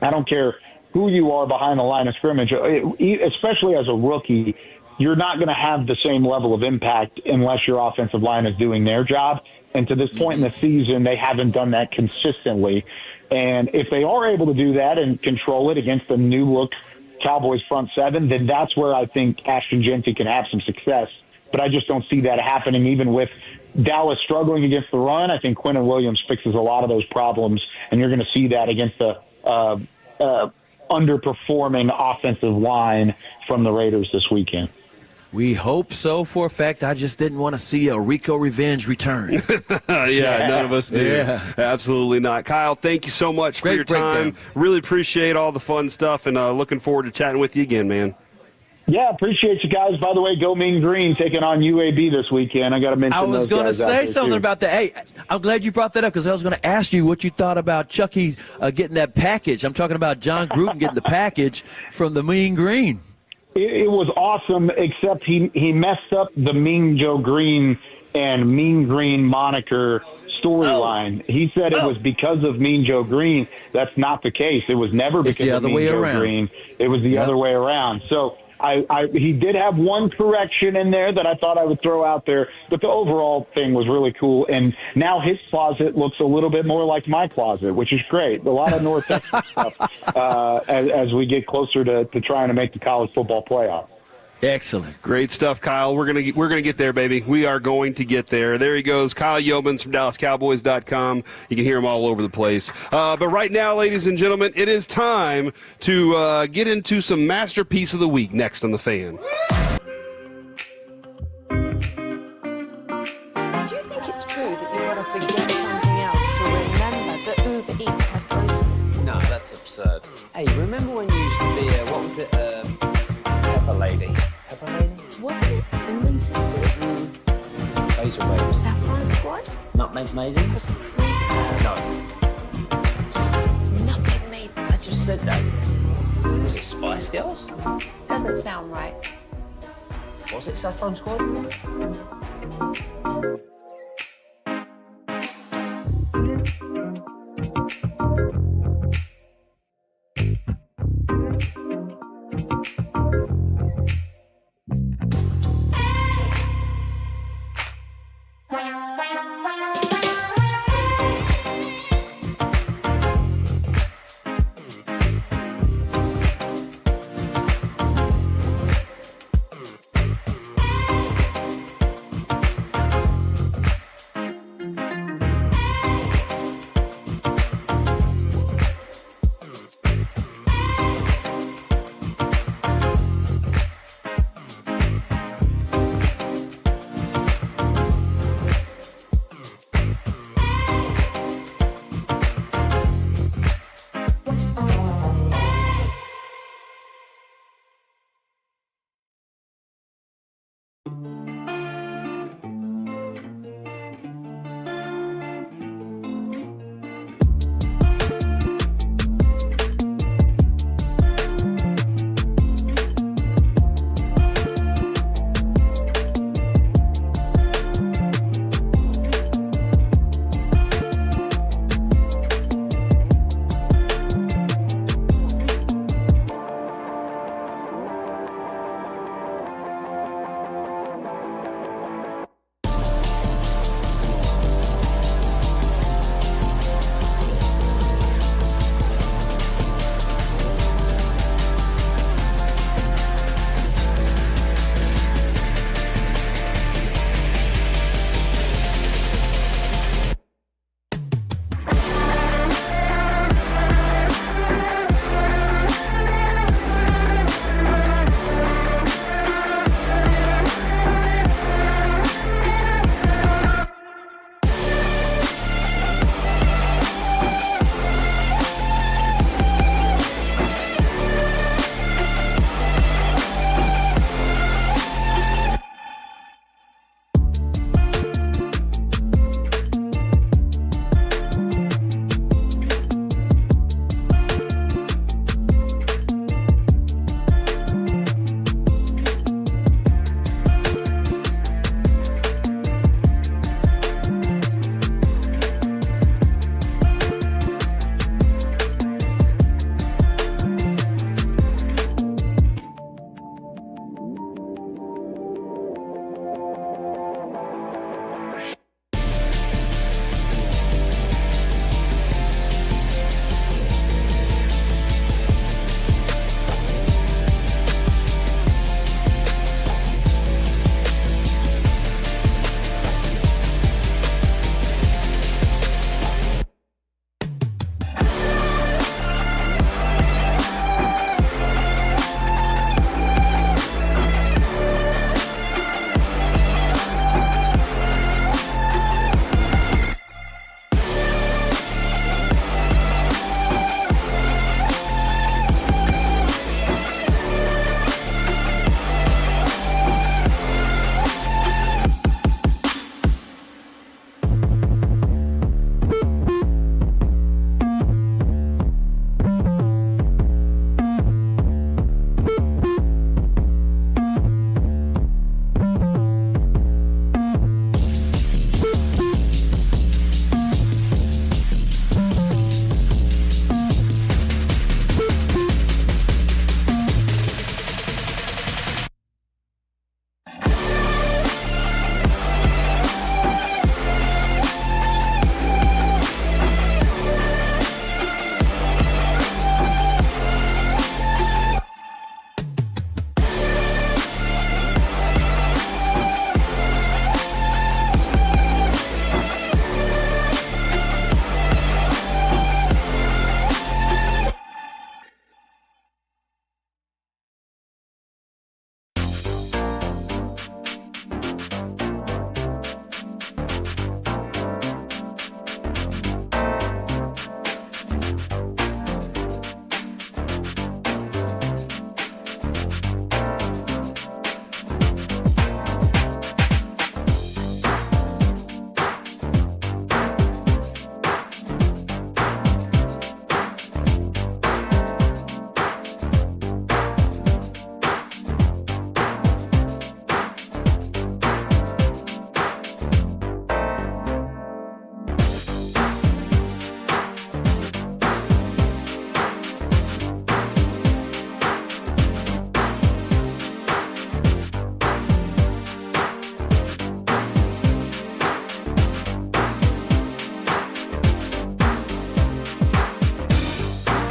I don't care who you are behind the line of scrimmage, especially as a rookie, you're not going to have the same level of impact unless your offensive line is doing their job. And to this point in the season, they haven't done that consistently. And if they are able to do that and control it against the new-look Cowboys front seven, then that's where I think Ashton Genty can have some success. But I just don't see that happening even with Dallas struggling against the run. I think Quentin Williams fixes a lot of those problems, and you're going to see that against the underperforming offensive line from the Raiders this weekend. We hope so for a fact. I just didn't want to see a Rico revenge return. None of us do. Yeah. Absolutely not. Kyle, thank you so much for your time. Really appreciate all the fun stuff, and looking forward to chatting with you again, man. Yeah, appreciate you guys. By the way, go Mean Green taking on UAB this weekend. I got to mention I was going to say something about that. Hey, I'm glad you brought that up because I was going to ask you what you thought about Chucky getting that package. I'm talking about John Gruden getting the package from the Mean Green. It was awesome, except he messed up the Mean Joe Green and Mean Green moniker storyline. He said it was because of Mean Joe Green. That's not the case. It was never because of Mean Joe Green. It was the other way around. So he did have one correction in there that I thought I would throw out there, but the overall thing was really cool. And now his closet looks a little bit more like my closet, which is great. A lot of North Texas stuff as we get closer to trying to make the college football playoff. Excellent. Great stuff, Kyle. We're gonna get there, baby. We are going to get there. There he goes, Kyle Yeomans from DallasCowboys.com. You can hear him all over the place. But right now, ladies and gentlemen, it is time to get into some Masterpiece of the Week next on The Fan. Do you think it's true that you want to forget something else to remember that Uber Eats has groceries? No, that's absurd. Hey, remember when you used to be what was it, Pepper Lady? Pepper Lady? Wasn't it Cinnamon Sisters? Razor Waves. Saffron Squad? Nutmeg Maidens? No. Nutmeg Maidens. I just said that. Was it Spice Girls? Doesn't sound right. Was it Saffron Squad?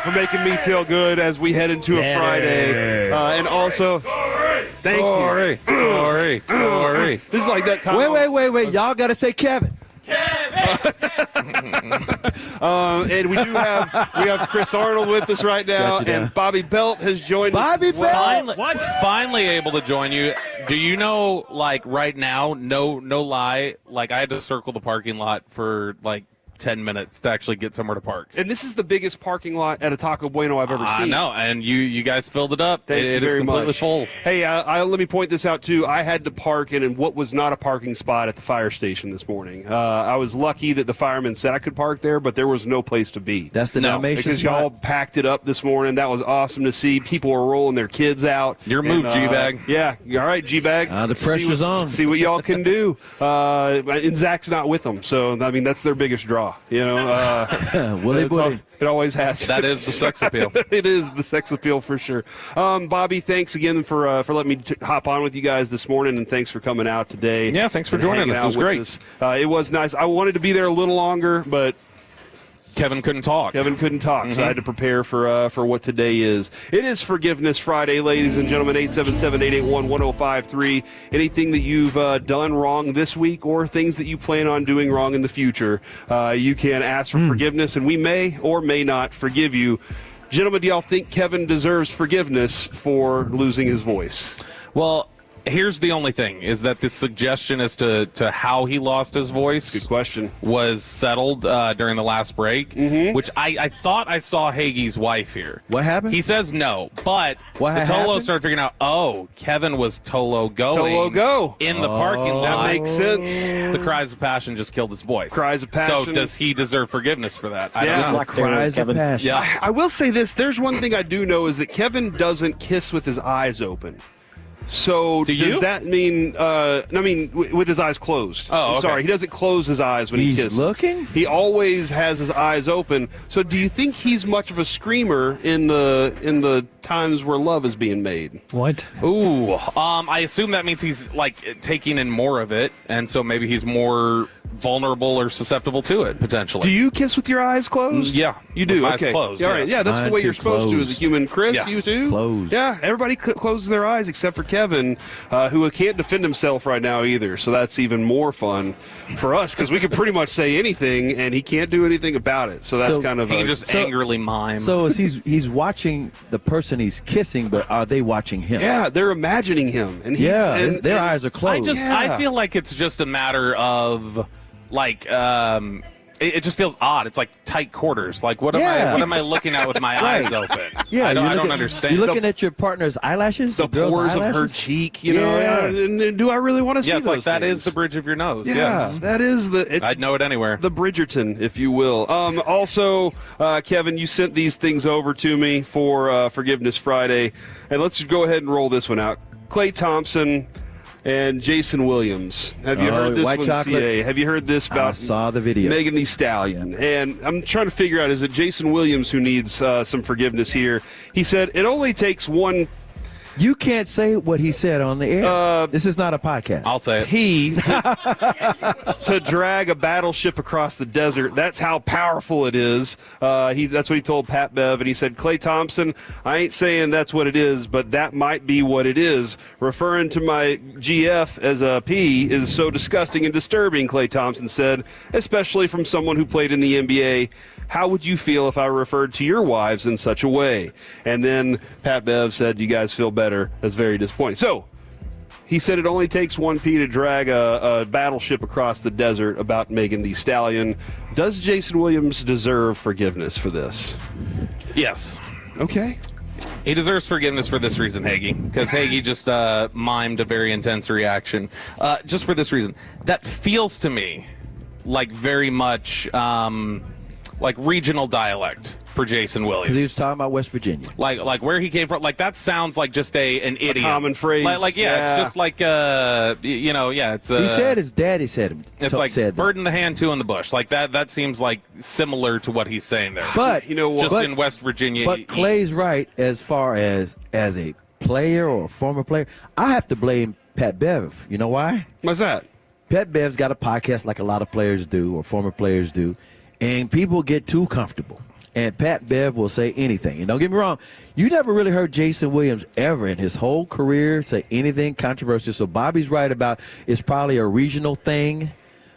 for making me feel good as we head into a Friday. And also, thank you. Corey. This is like that time. Wait. Y'all got to say Kevin. And we have Chris Arnold with us right now, and Bobby Belt has joined us. Belt? Finally able to join you. Do you know, like, right now, no lie, like, I had to circle the parking lot for, like, 10 minutes to actually get somewhere to park. And this is the biggest parking lot at a Taco Bueno I've ever seen. I know, and you guys filled it up. Thank you it is very completely much. full. Hey, let me point this out, too. I had to park in what was not a parking spot at the fire station this morning. I was lucky that the firemen said I could park there, but there was no place to be. That's the Dalmatian because spot? y'all packed it up this morning. That was awesome to see. People were rolling their kids out. Your move, G-Bag. Yeah, all right, G-Bag. The pressure's on. See what y'all can do. And Zach's not with them, so, I mean, that's their biggest draw, you know. It always has. That is the sex appeal. It is the sex appeal for sure. Bobby, thanks again for letting me hop on with you guys this morning, and thanks for coming out today. Yeah, thanks for joining us. It was great. It was nice. I wanted to be there a little longer, but Kevin couldn't talk. So I had to prepare for what today is. It is Forgiveness Friday, ladies and gentlemen. 877-881-1053. Anything that you've done wrong this week or things that you plan on doing wrong in the future, you can ask for forgiveness, and we may or may not forgive you. Gentlemen, do y'all think Kevin deserves forgiveness for losing his voice? Well, here's the only thing, is that the suggestion as to how he lost his voice good question was settled during the last break, which I thought I saw Hagee's wife here. What happened? He says no, but Tolo started figuring out, Kevin was Tolo Go in the parking lot. That makes sense. The cries of passion just killed his voice. Cries of passion. So does he deserve forgiveness for that? I don't know. Cries of passion. Yeah. I will say this. There's one thing I do know is that Kevin doesn't kiss with his eyes open. So does that mean? With his eyes closed. Oh, okay. Sorry, he doesn't close his eyes when he kisses. He's looking. He always has his eyes open. So, do you think he's much of a screamer in the times where love is being made? What? Ooh, I assume that means he's like taking in more of it, and so maybe he's more vulnerable or susceptible to it potentially. Do you kiss with your eyes closed? Yeah, you do. With Okay, eyes closed, all right. yes. Yeah, that's the way you're supposed to as a human. Chris, Yeah. you too. Closed. Yeah, everybody closes their eyes except for Kevin, who can't defend himself right now either. So that's even more fun for us because we can pretty much say anything and he can't do anything about it. So that's kind of he can just angrily mime. So he's watching the person he's kissing, but are they watching him? Yeah, they're imagining him, and their eyes are closed. I feel like it's just a matter of like it just feels odd. It's like tight quarters. Like what am I looking at with my eyes open? Yeah, I don't understand. You're looking at your partner's eyelashes, the pores of her cheek. You know, and do I really want to see those like that things? is the bridge of your nose. Yeah, yes. that is I'd know it anywhere. The Bridgerton, if you will. Also, Kevin, you sent these things over to me for Forgiveness Friday, and let's go ahead and roll this one out. Klay Thompson and Jason Williams. Have you heard this White one, chocolate? CA? Have you heard this about I saw the video. Megan Thee Stallion? And I'm trying to figure out, is it Jason Williams who needs some forgiveness here? He said, it only takes one... You can't say what he said on the air. This is not a podcast. I'll say it. To drag a battleship across the desert. That's how powerful it is. That's what he told Pat Bev, and he said, Klay Thompson, I ain't saying that's what it is, but that might be what it is. Referring to my GF as a P is so disgusting and disturbing, Klay Thompson said, especially from someone who played in the NBA. How would you feel if I referred to your wives in such a way? And then Pat Bev said, you guys feel better. That's very disappointing. So he said it only takes one P to drag a battleship across the desert about Megan Thee Stallion. Does Jason Williams deserve forgiveness for this? Yes. Okay. He deserves forgiveness for this reason, Hagee, because Hagee just mimed a very intense reaction. Just for this reason. That feels to me like very much... like regional dialect for Jason Williams. Because he was talking about West Virginia. Like where he came from. Like that sounds like just an idiom. A common phrase. It's just like, it's... he said his daddy said him. It's like bird in the hand, two in the bush. Like that seems like similar to what he's saying there. But, you know what? Just in West Virginia. But Clay's right as far as a player or a former player. I have to blame Pat Bev. You know why? What's that? Pat Bev's got a podcast like a lot of players do or former players do. And people get too comfortable. and Pat Bev will say anything. And don't get me wrong, you never really heard Jason Williams ever in his whole career say anything controversial. So Bobby's right about it's probably a regional thing,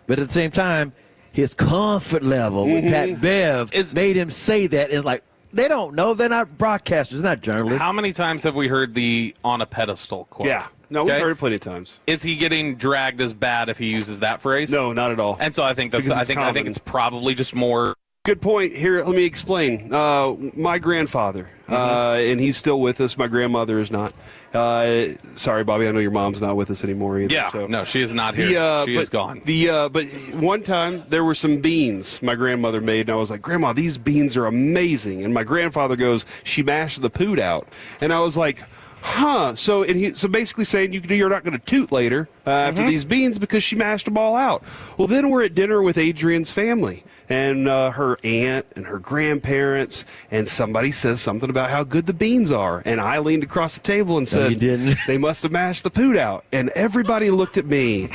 but at the same time, his comfort level with Pat Bev made him say that. It's like, they don't know. They're not broadcasters. They're not journalists. How many times have we heard the on a pedestal quote? Yeah. No, we've heard it plenty of times. Is he getting dragged as bad if he uses that phrase? No, not at all. And so I think that's I think it's probably just more. Good point. Here, let me explain. My grandfather, and he's still with us. My grandmother is not. Sorry, Bobby, I know your mom's not with us anymore either. Yeah, so. no, she is not here. She is gone. But one time, there were some beans my grandmother made, and I was like, Grandma, these beans are amazing. And my grandfather goes, she mashed the poot out. And I was like, huh. So basically saying you're not going to toot later after these beans because she mashed them all out. Well, then we're at dinner with Adrian's family. And her aunt and her grandparents, and somebody says something about how good the beans are. And I leaned across the table and said, you didn't. They must have mashed the poot out. And everybody looked at me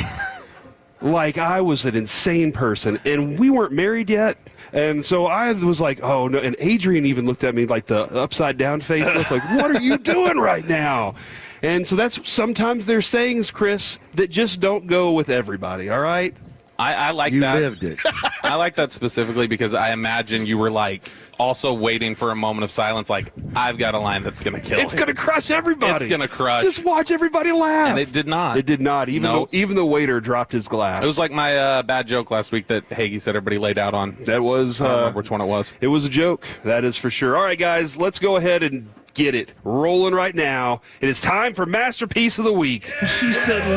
like I was an insane person. And we weren't married yet. And so I was like, oh, no. And Adrian even looked at me like the upside-down face look like, what are you doing right now? And so that's sometimes there's sayings, Chris, that just don't go with everybody, all right? I like you that. You lived it. I like that specifically because I imagine you were like also waiting for a moment of silence. Like, I've got a line that's going to kill. It's going to crush everybody. It's going to crush. Just watch everybody laugh. And it did not. It did not. Even the waiter dropped his glass. It was like my bad joke last week that Hagee said everybody laid out on. That was. I don't remember which one it was. It was a joke. That is for sure. All right, guys, let's go ahead and get it rolling right now. It is time for Masterpiece of the Week. She said,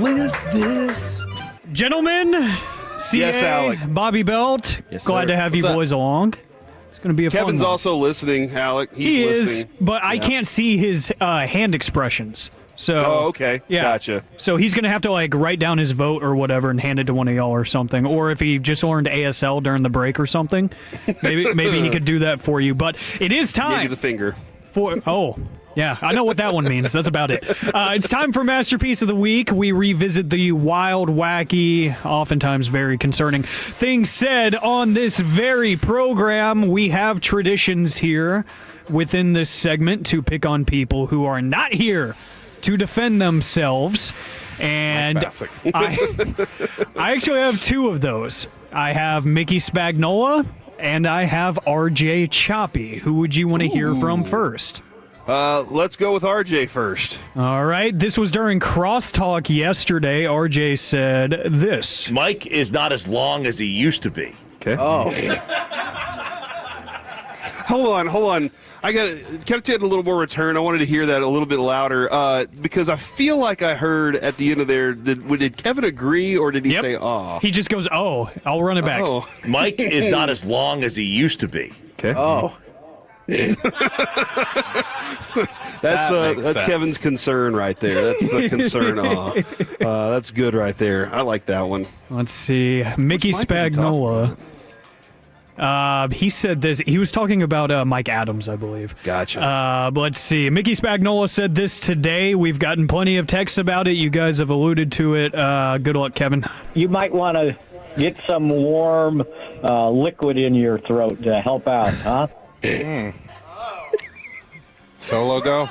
list this. Gentlemen, CA, yes, Alec. Bobby Belt, yes, glad to have you boys along. It's going to be a Kevin's fun one. also listening, Alec. He listening. is, but I can't see his hand expressions. So, okay. Yeah. Gotcha. So he's going to have to write down his vote or whatever and hand it to one of y'all or something. Or if he just learned ASL during the break or something, maybe he could do that for you. But it is time. Give you the finger. Yeah, I know what that one means. That's about it. It's time for Masterpiece of the Week. We revisit the wild, wacky, oftentimes very concerning things said on this very program. We have traditions here within this segment to pick on people who are not here to defend themselves. And I actually have two of those. I have Mickey Spagnola and I have RJ Choppy. Who would you want to hear from first? Let's go with RJ first. All right. This was during crosstalk yesterday. RJ said this. Mike is not as long as he used to be. Okay. Oh. Hold on. I got to a little more return. I wanted to hear that a little bit louder because I feel like I heard at the end of there, did Kevin agree or did he say, oh? He just goes, oh. I'll run it back. Oh. Mike is not as long as he used to be. Okay. Oh. That's Kevin's concern right there. That's the concern. That's good right there. I like that one. Let's see. Mickey Spagnola. He said this. He was talking about Mike Adams, I believe. Gotcha. Let's see. Mickey Spagnola said this today. We've gotten plenty of texts about it. You guys have alluded to it. Good luck, Kevin. You might want to get some warm liquid in your throat to help out, huh? Tolo go?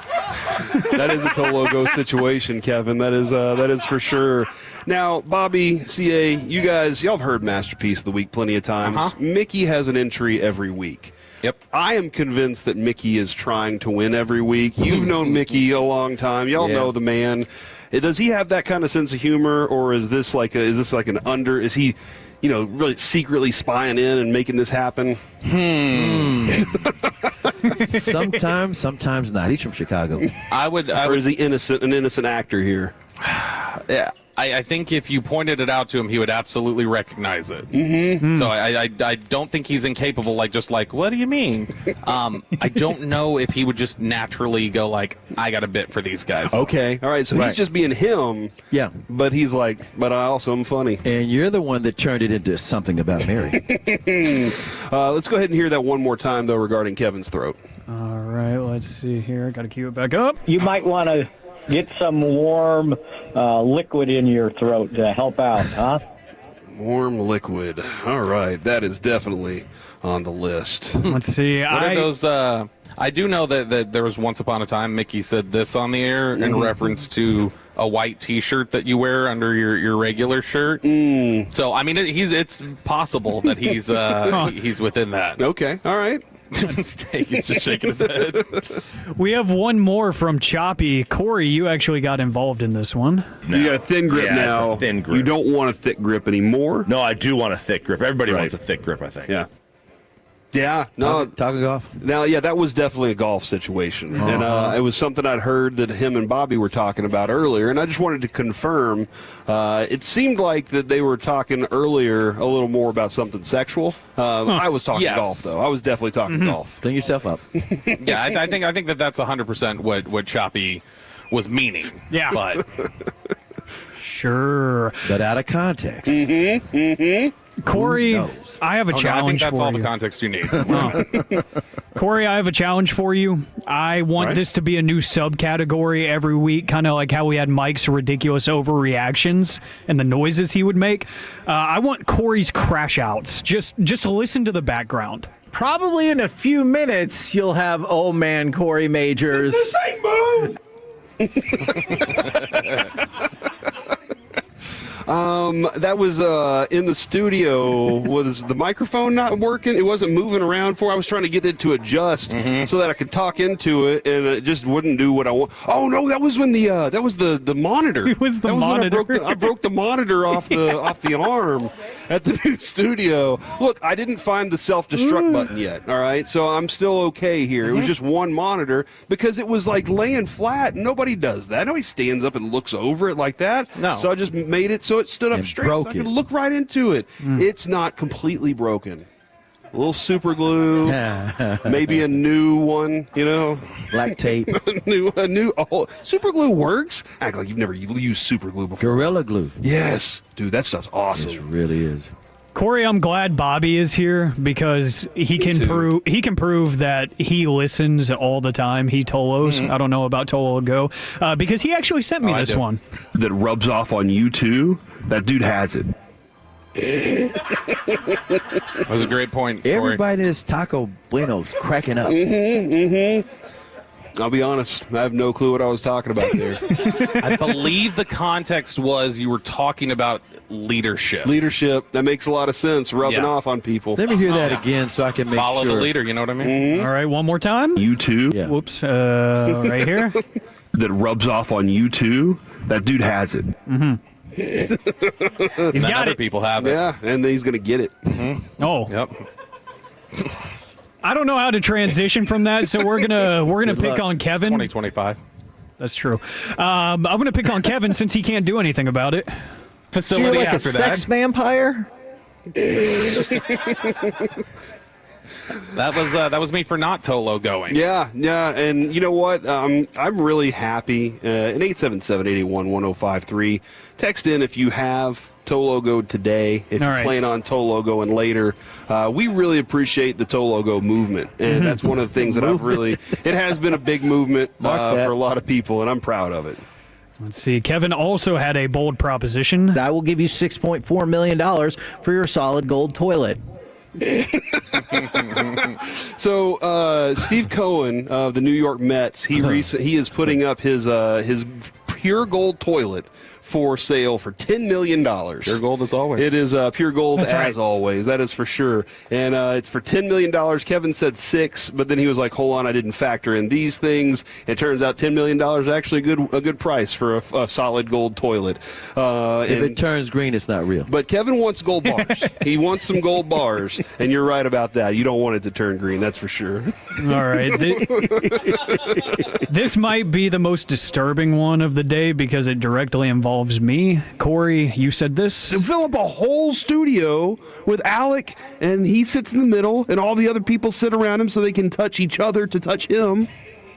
That is a Tolo go situation, Kevin. That is for sure. Now, Bobby, CA, y'all have heard Masterpiece of the Week plenty of times. Mickey has an entry every week. Yep. I am convinced that Mickey is trying to win every week. You've known Mickey a long time. Y'all know the man. Does he have that kind of sense of humor, or is this like an under? Is he, really secretly spying in and making this happen? Sometimes not. He's from Chicago. Or is he an innocent actor here? Yeah. I think if you pointed it out to him, he would absolutely recognize it. Mm-hmm. So I don't think he's incapable, what do you mean? I don't know if he would just naturally go I got a bit for these guys. Okay. All right. So he's just being him. Yeah. But he's but I also am funny. And you're the one that turned it into something about Mary. Let's go ahead and hear that one more time, though, regarding Kevin's throat. All right. Let's see here. Got to cue it back up. You might want to get some warm liquid in your throat to help out, huh? Warm liquid. All right. That is definitely on the list. Let's see. What are those? I do know that there was once upon a time Mickey said this on the air in reference to a white T-shirt that you wear under your regular shirt. So I mean, it's possible that he's he's within that. Okay, all right. He's just shaking his head. We have one more from Choppy. Corey, you actually got involved in this one. No. You got a thin grip now. It's a thin grip. You don't want a thick grip anymore. No, I do want a thick grip. Everybody wants a thick grip, I think. Yeah. Yeah, no. Talking golf? Now, yeah, that was definitely a golf situation. And it was something I'd heard that him and Bobby were talking about earlier, and I just wanted to confirm. It seemed like that they were talking earlier a little more about something sexual. I was talking golf, though. I was definitely talking golf. Clean yourself up. Yeah, I think that's 100% what Choppy was meaning. Yeah. But sure. But out of context. Corey, I have a challenge for you. I think that's all the context you need. Corey, I have a challenge for you. I want this to be a new subcategory every week, kind of like how we had Mike's ridiculous overreactions and the noises he would make. I want Corey's crash outs. Just listen to the background. Probably in a few minutes, you'll have old man Corey Majors. It's the same move! That was in the studio. Was the microphone not working? It wasn't moving around I was trying to get it to adjust so that I could talk into it, and it just wouldn't do what I want. Oh no, that was when the monitor. It was the monitor. When I broke the monitor off the arm at the new studio. Look, I didn't find the self-destruct button yet. All right, so I'm still okay here. It was just one monitor because it was like laying flat. Nobody does that. Nobody stands up and looks over it like that. No. So I just made it so it stood up straight. So I could look right into it. It's not completely broken. A little super glue, maybe a new one, black tape. a new. Oh, super glue works. Act like you've never used super glue before. Gorilla glue. Yes, dude, that stuff's awesome. It really is. Corey, I'm glad Bobby is here because he can prove that he listens all the time. He Tolos. I don't know about Tolo Go because he actually sent me this one. That rubs off on you too. That dude has it. That was a great point, Corey. Everybody in this Taco Bueno's cracking up. I'll be honest, I have no clue what I was talking about there. I believe the context was you were talking about leadership. Leadership, that makes a lot of sense, rubbing off on people. Let me hear that again so I can make Follow sure. the leader, you know what I mean? All right, one more time. You too. Yeah. Whoops, right here. That rubs off on you too. That dude has it. He's got other it. people have it. Yeah, and then he's going to get it. Oh. Yep. I don't know how to transition from that, so we're gonna pick on Kevin. 2025. That's true. I'm gonna pick on Kevin since he can't do anything about it. So you're like a sex vampire? That was me for not Tolo going. Yeah, and you know what? I'm really happy. In 877-881-1053, text in if you have Tolo Go today, if you plan on Tolo going later. We really appreciate the Tolo Go movement, and that's one of the things that it has been a big movement for a lot of people, and I'm proud of it. Let's see. Kevin also had a bold proposition. I will give you $6.4 million for your solid gold toilet. So Steve Cohen of the New York Mets, he is putting up his pure gold toilet for sale for $10 million. Pure gold as always. It is pure gold That's always. That is for sure. And it's for $10 million. Kevin said 6, but then he was like, hold on, I didn't factor in these things. It turns out $10 million is actually a good price for a solid gold toilet. If it turns green, it's not real. But Kevin wants gold bars. He wants some gold bars, and you're right about that. You don't want it to turn green, that's for sure. All right. This might be the most disturbing one of the day because it directly involves me. Corey, you said this. To fill up a whole studio with Alec, and he sits in the middle, and all the other people sit around him so they can touch each other to touch him.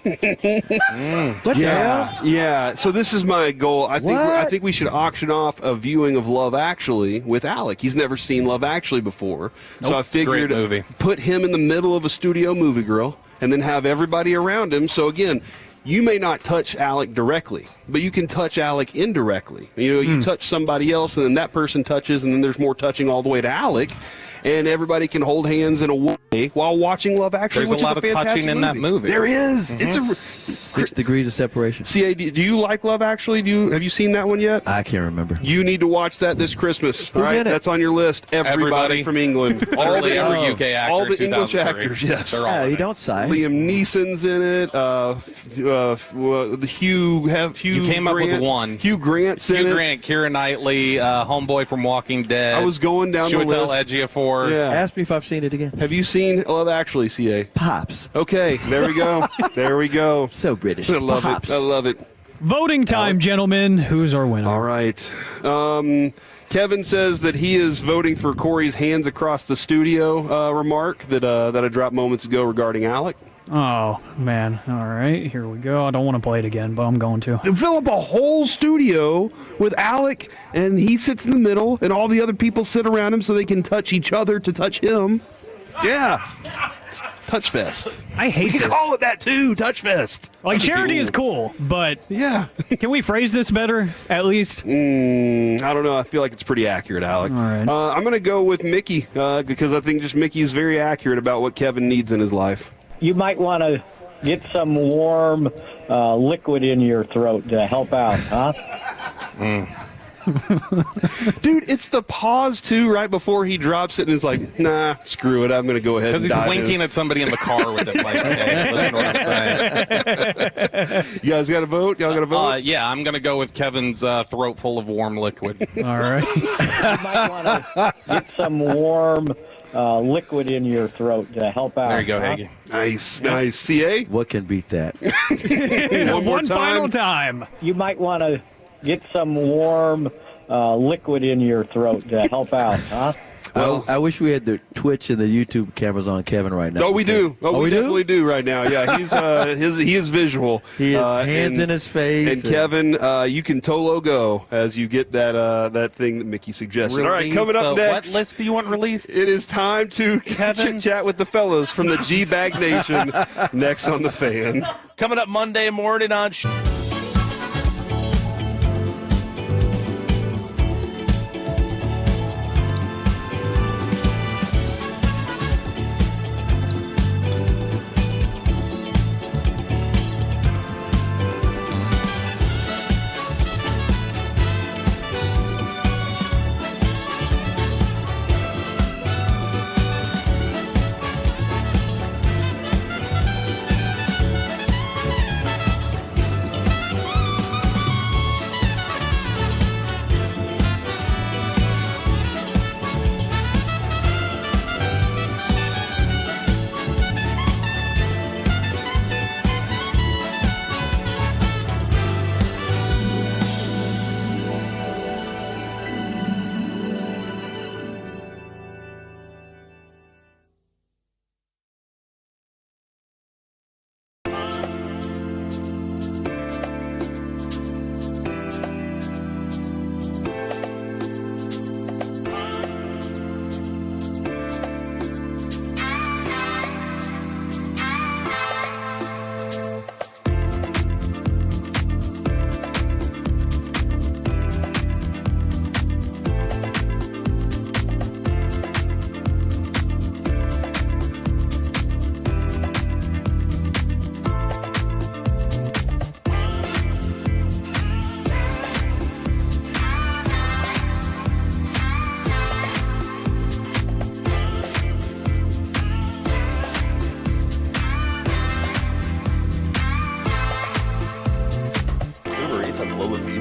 What the hell? Yeah. So this is my goal. I think we should auction off a viewing of Love Actually with Alec. He's never seen Love Actually before, so I figured put him in the middle of a studio movie grill, and then have everybody around him. So again, you may not touch Alec directly, but you can touch Alec indirectly. You touch somebody else, and then that person touches, and then there's more touching all the way to Alec, and everybody can hold hands in a while watching Love Actually, There's which a lot is of fantastic touching in that movie. There is. Mhm. It's 6 degrees of separation. CA, do you like Love Actually? Have you seen that one yet? I can't remember. You need to watch that this Christmas. All Who's right, in it? that's on your list. Everybody from England. Literally every UK actor. All the English 2003. actors. Yes. They're all in you it. don't sigh. Liam Neeson's in it. Hugh. You came up with one. Hugh Grant's in Hugh it. Grant, Keira Knightley, Homeboy from Walking Dead. I was going down the Chiwetel list. Ejiofor. Yeah. Ask me if I've seen it again. Have you seen Love Actually, CA? Pops. Okay, there we go. There we go. So British. I love Pops. it. I love it. Voting time, gentlemen. Who's our winner? All right. Kevin says that he is voting for Corey's hands across the studio remark that I dropped moments ago regarding Alec. Oh, man. All right, here we go. I don't want to play it again, but I'm going to. Fill up a whole studio with Alec, and he sits in the middle, and all the other people sit around him so they can touch each other to touch him. Yeah. Touch Fest. I hate We this. can call it that, too. Touch Fest. Like, That'd be charity is cool, but yeah. Can we phrase this better, at least? I don't know. I feel like it's pretty accurate, Alec. All right. I'm going to go with Mickey because I think just Mickey is very accurate about what Kevin needs in his life. You might want to get some warm liquid in your throat to help out, huh? Dude, it's the pause, too, right before he drops it, and it's like, nah, screw it. I'm going to go ahead and Because he's dive winking in. at somebody in the car with it. Like, hey, listen to what I'm saying. You guys got to vote? Y'all got to vote? Yeah, I'm going to go with Kevin's throat full of warm liquid. All right. You might want to get some warm liquid in your throat to help out. There you go, huh? Hagee. Nice, nice. CA? What can beat that? One final time. You might want to get some warm liquid in your throat to help out, huh? Well, I wish we had the Twitch and the YouTube cameras on Kevin right now. Oh, we do. Oh, we definitely do right now. Yeah, he's he is visual. He has hands in his face. And Kevin, you can Tolo go as you get that thing that Mickey suggested. All right, coming up next. What list do you want released? It is time to chit chat with the fellas from the G Bag Nation. Next on the Fan. Coming up Monday morning on.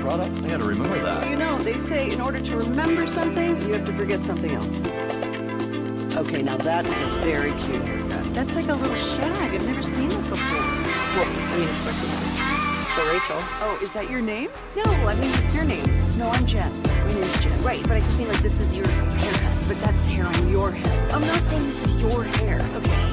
products? I got to remember that. You know, they say in order to remember something, you have to forget something else. Okay, now that is a very cute haircut. That's like a little shag. I've never seen this before. Well, I mean, of course it is. So Rachel. Oh, is that your name? No, I mean your name. No, I'm Jen. My name's Jen. Right, but I just mean like this is your haircut, but that's hair on your head. I'm not saying this is your hair. Okay.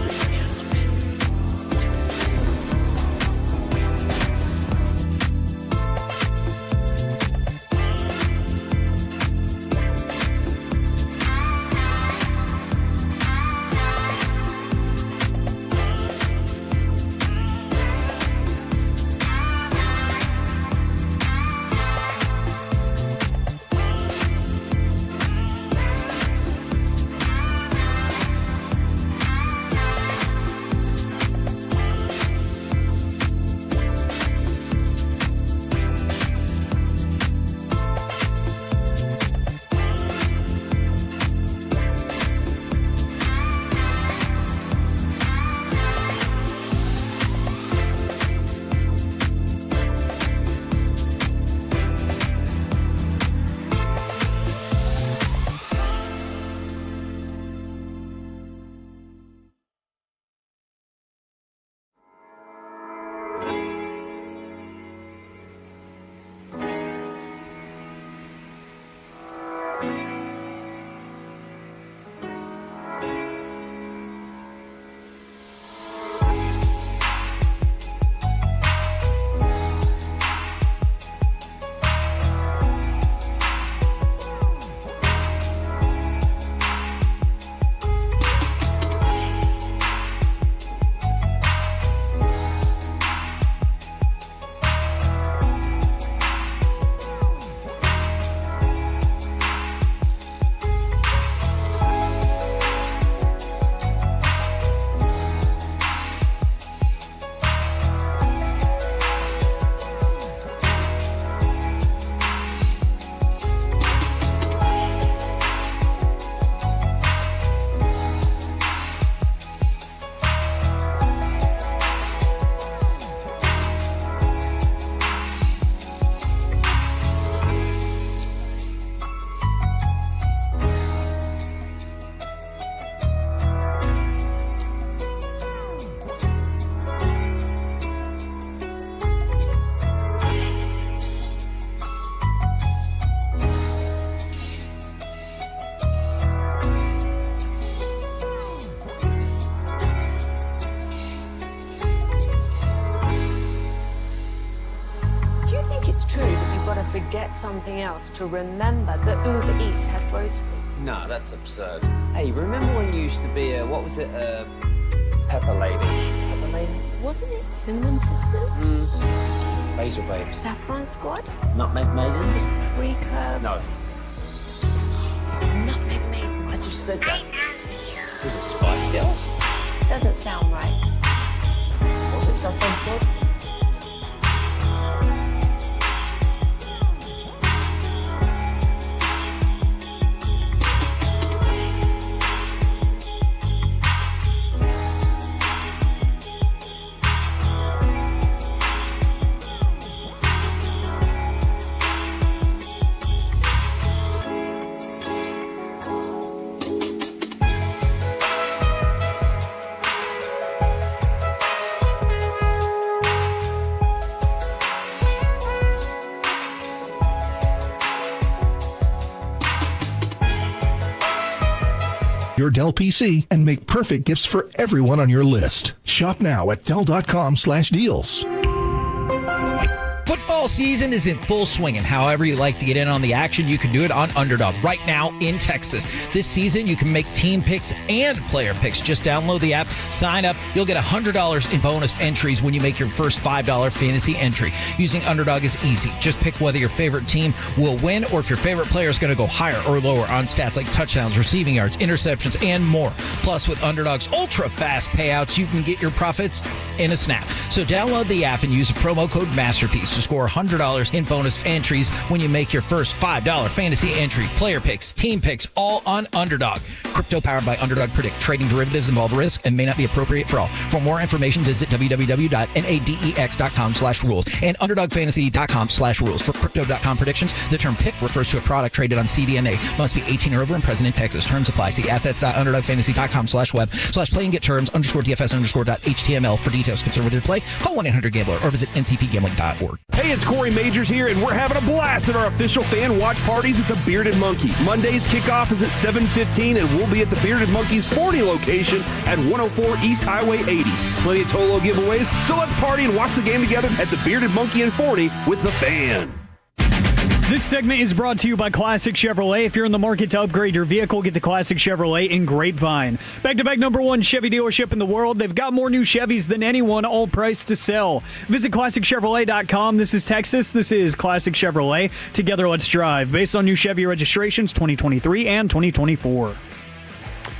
forget something else to remember that Uber Eats has groceries? No, that's absurd. Hey, remember when you used to be what was it, Pepper Lady? Pepper Lady? Wasn't it Cinnamon Sisters? Basil Babes. Saffron Squad? Nutmeg Maidens? Pre-curves? No. Nutmeg Maidens. I just said that. Was it Spice Girls? Doesn't sound right. Was it Saffron Squad? your Dell PC and make perfect gifts for everyone on your list. Shop now at Dell.com/deals. Football season is in full swing, and however you like to get in on the action, you can do it on Underdog right now in Texas. This season, you can make team picks and player picks. Just download the app, sign up. You'll get $100 in bonus entries when you make your first $5 fantasy entry. Using Underdog is easy. Just pick whether your favorite team will win or if your favorite player is going to go higher or lower on stats like touchdowns, receiving yards, interceptions, and more. Plus, with Underdog's ultra-fast payouts, you can get your profits in a snap. So download the app and use the promo code MASTERPIECE to score $100 in bonus entries when you make your first $5 fantasy entry. Player picks, team picks, all on Underdog. Crypto powered by Underdog Predict. Trading derivatives involve risk and may not be appropriate for all. For more information, visit www.nadex.com/rules and underdogfantasy.com/rules. For Crypto.com predictions, the term pick refers to a product traded on CDNA. Must be 18 or over and present in Texas. Terms apply. See assets.underdogfantasy.com/web/play and get terms _DFS_.html for details. Concerned with your play, call 1-800-GAMBLER or visit ncpgambling.org. Hey, it's Corey Majors here, and we're having a blast at our official fan watch parties at the Bearded Monkey. Monday's kickoff is at 7:15, and we'll be at the Bearded Monkey's 40 location at 104 East Highway 80. Plenty of Tolo giveaways, so let's party and watch the game together at the Bearded Monkey and 40 with the fan. This segment is brought to you by Classic Chevrolet. If you're in the market to upgrade your vehicle, get the Classic Chevrolet in Grapevine. Back-to-back #1 Chevy dealership in the world. They've got more new Chevys than anyone, all priced to sell. Visit ClassicChevrolet.com. This is Texas. This is Classic Chevrolet. Together, let's drive. Based on new Chevy registrations 2023 and 2024.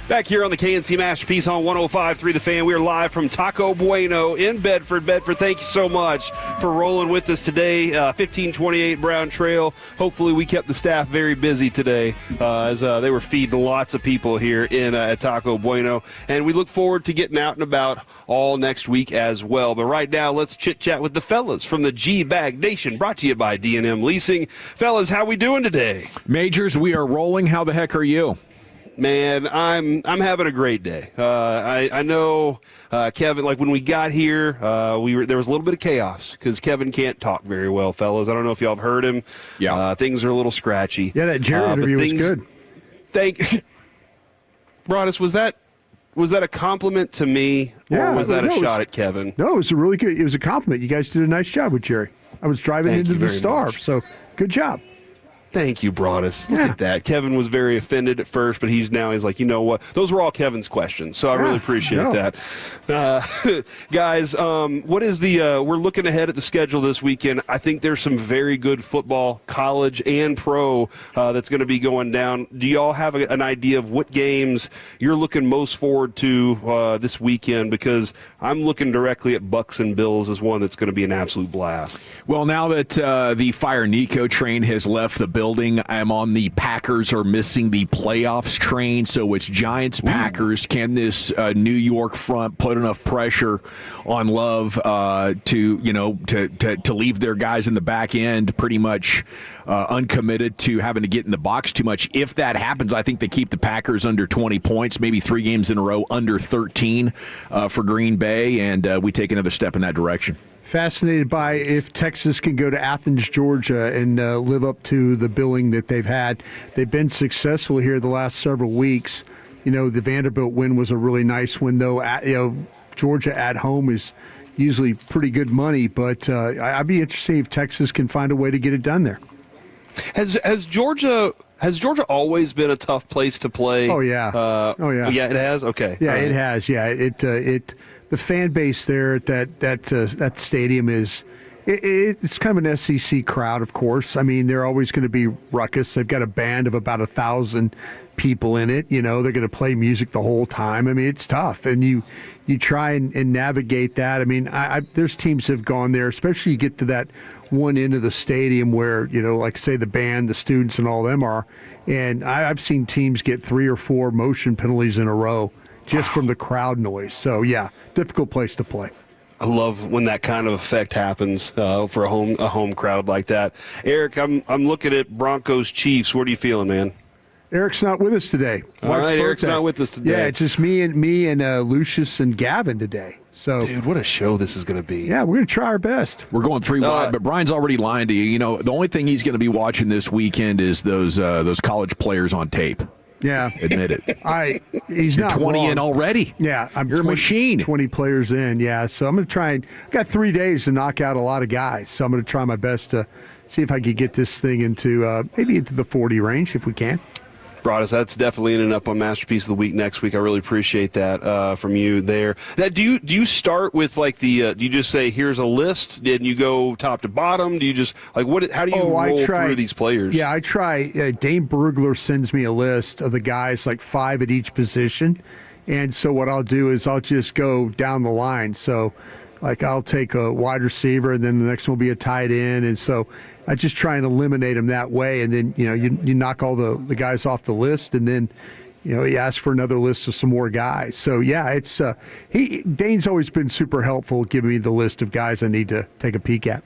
Back here on the KNC Masterpiece on 105.3 The Fan. We are live from Taco Bueno in Bedford. Bedford, thank you so much for rolling with us today. 1528 Brown Trail. Hopefully we kept the staff very busy today as they were feeding lots of people here at Taco Bueno. And we look forward to getting out and about all next week as well. But right now, let's chit-chat with the fellas from the G-Bag Nation, brought to you by D&M Leasing. Fellas, how we doing today? Majors, we are rolling. How the heck are you? Man, I'm having a great day. I know Kevin. Like when we got here, there was a little bit of chaos because Kevin can't talk very well, fellas. I don't know if y'all have heard him. Yeah, things are a little scratchy. Yeah, that Jerry interview was good. Broadus, was that a compliment to me, or was that a shot at Kevin? No, it was a really good. It was a compliment. You guys did a nice job with Jerry. I was driving into the Star, so good job. Thank you, Broadus. Look at that. Kevin was very offended at first, but he's like, you know what? Those were all Kevin's questions, so I really appreciate that. Guys, what is we're looking ahead at the schedule this weekend. I think there's some very good football, college and pro, that's going to be going down. Do y'all have an idea of what games you're looking most forward to this weekend? Because I'm looking directly at Bucks and Bills as one that's going to be an absolute blast. Well, now that the Fire Nico train has left the building, I'm on the Packers are missing the playoffs train, so it's Giants-Packers. Can this New York front put enough pressure on Love to leave their guys in the back end pretty much uncommitted to having to get in the box too much? If that happens, I think they keep the Packers under 20 points, maybe 3 games in a row under 13 for Green Bay, and we take another step in that direction. Fascinated by if Texas can go to Athens, Georgia, and live up to the billing that they've had. They've been successful here the last several weeks. You know, the Vanderbilt win was a really nice win, though. Georgia at home is usually pretty good money, but I'd be interested if Texas can find a way to get it done there. Has Georgia always been a tough place to play? Oh yeah. Yeah, it has. Okay. Yeah, it has. Yeah, the fan base there at that stadium is. It's kind of an SEC crowd, of course. I mean, they're always going to be ruckus. They've got a band of about 1,000 people in it. They're going to play music the whole time. I mean, it's tough, and you try and navigate that. I mean, there's teams that have gone there, especially you get to that one end of the stadium where, like say the band, the students, and all them are. And I've seen teams get 3 or 4 motion penalties in a row just from the crowd noise. So, yeah, difficult place to play. I love when that kind of effect happens for a home crowd like that. Eric, I'm looking at Broncos Chiefs. What are you feeling, man? Eric's not with us today. All right, Eric's not with us today. Yeah, it's just me and Lucius and Gavin today. So, dude, what a show this is going to be. Yeah, we're going to try our best. We're going 3 wide, but Brian's already lying to you. The only thing he's going to be watching this weekend is those college players on tape. Yeah. Admit it. He's You're not 20 wrong. in already. Yeah. You're a machine. 20 players in, yeah. So I'm going to try and – I've got 3 days to knock out a lot of guys. So I'm going to try my best to see if I can get this thing into maybe into the 40 range if we can. Brought us. That's definitely ending up on Masterpiece of the Week next week. I really appreciate that from you there. Now, do you start with like do you just say here's a list? And you go top to bottom? Do you just like what? How do you roll through these players? Yeah, I try. Dane Brugler sends me a list of the guys, like 5 at each position, and so what I'll do is I'll just go down the line. So, like I'll take a wide receiver, and then the next one will be a tight end, and so I just try and eliminate them that way, and then you knock all the guys off the list, and then you ask for another list of some more guys. So yeah, it's Dane's always been super helpful giving me the list of guys I need to take a peek at.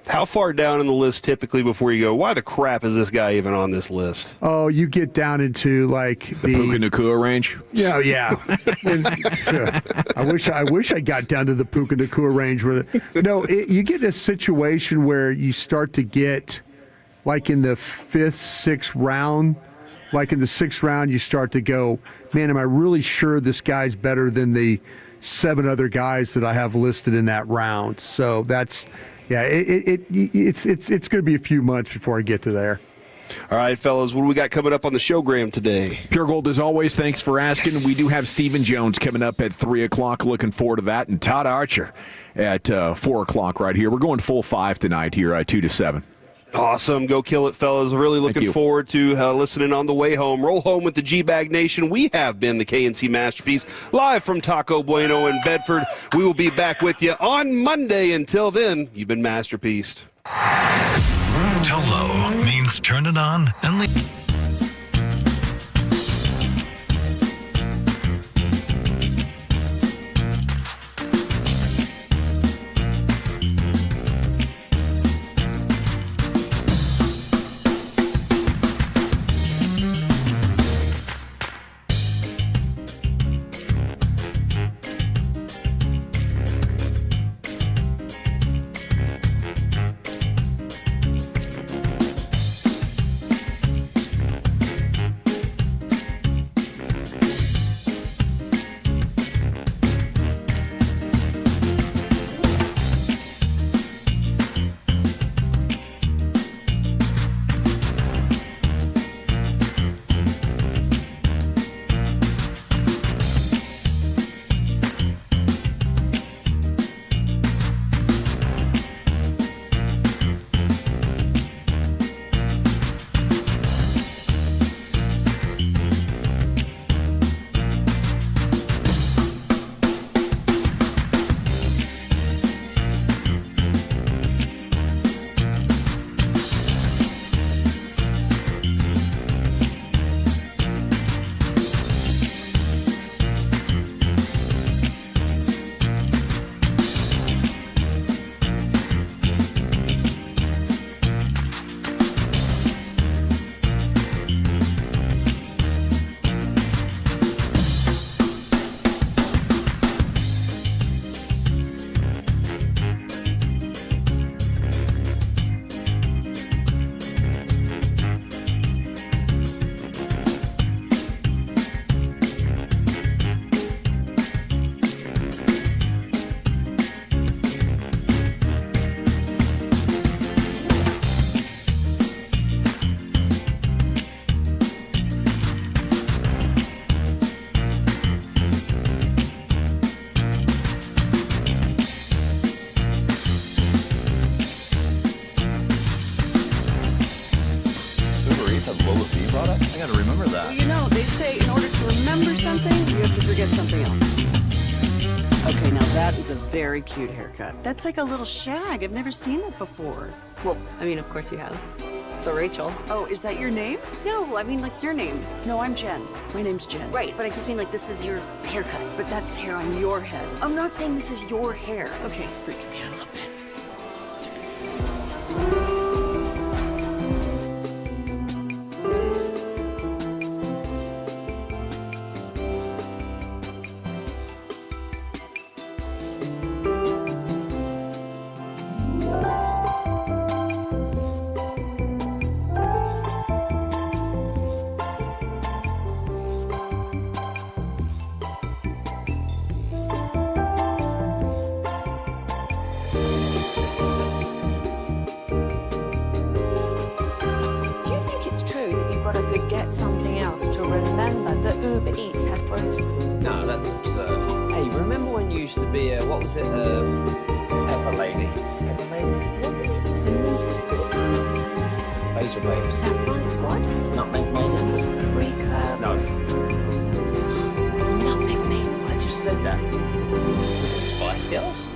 How far down in the list typically before you go, why the crap is this guy even on this list? Oh, you get down into like the Puka Nacua range? Yeah. I wish I got down to the Puka Nacua range. You get a situation where you start to get like in the 5th, 6th round. Like in the 6th round, you start to go, man, am I really sure this guy's better than the 7 other guys that I have listed in that round? So that's... Yeah, it's going to be a few months before I get to there. All right, fellas, what do we got coming up on the showgram today? Pure Gold, as always, thanks for asking. We do have Stephen Jones coming up at 3 o'clock. Looking forward to that. And Todd Archer at 4 o'clock right here. We're going full 5 tonight here, 2 to 7. Awesome. Go kill it, fellas. Really looking forward to listening on the way home. Roll home with the G-Bag Nation. We have been the KNC Masterpiece, live from Taco Bueno in Bedford. We will be back with you on Monday. Until then, you've been Masterpieced. Tolo means turn it on and leave. I got to remember that. Well, you know, they say in order to remember something, you have to forget something else. Okay, now that is a very cute haircut. That's like a little shag. I've never seen that before. Well, I mean, of course you have. It's the Rachel. Oh, is that your name? No, I mean like your name. No, I'm Jen. My name's Jen. Right, but I just mean like this is your haircut. But that's hair on your head. I'm not saying this is your hair. Okay, freaking me out a little bit. Forget something else to remember that Uber Eats has groceries. No, that's absurd. Hey, remember when you used to be a, what was it, Pepper Lady? Pepper Lady? Wasn't it Cinnamon Sisters? Basil Ladies. Saffron Squad? Nutmeg Maidens? Pre-Club? No. Nutmeg Maidens. I just said that. Was it Spice Girls?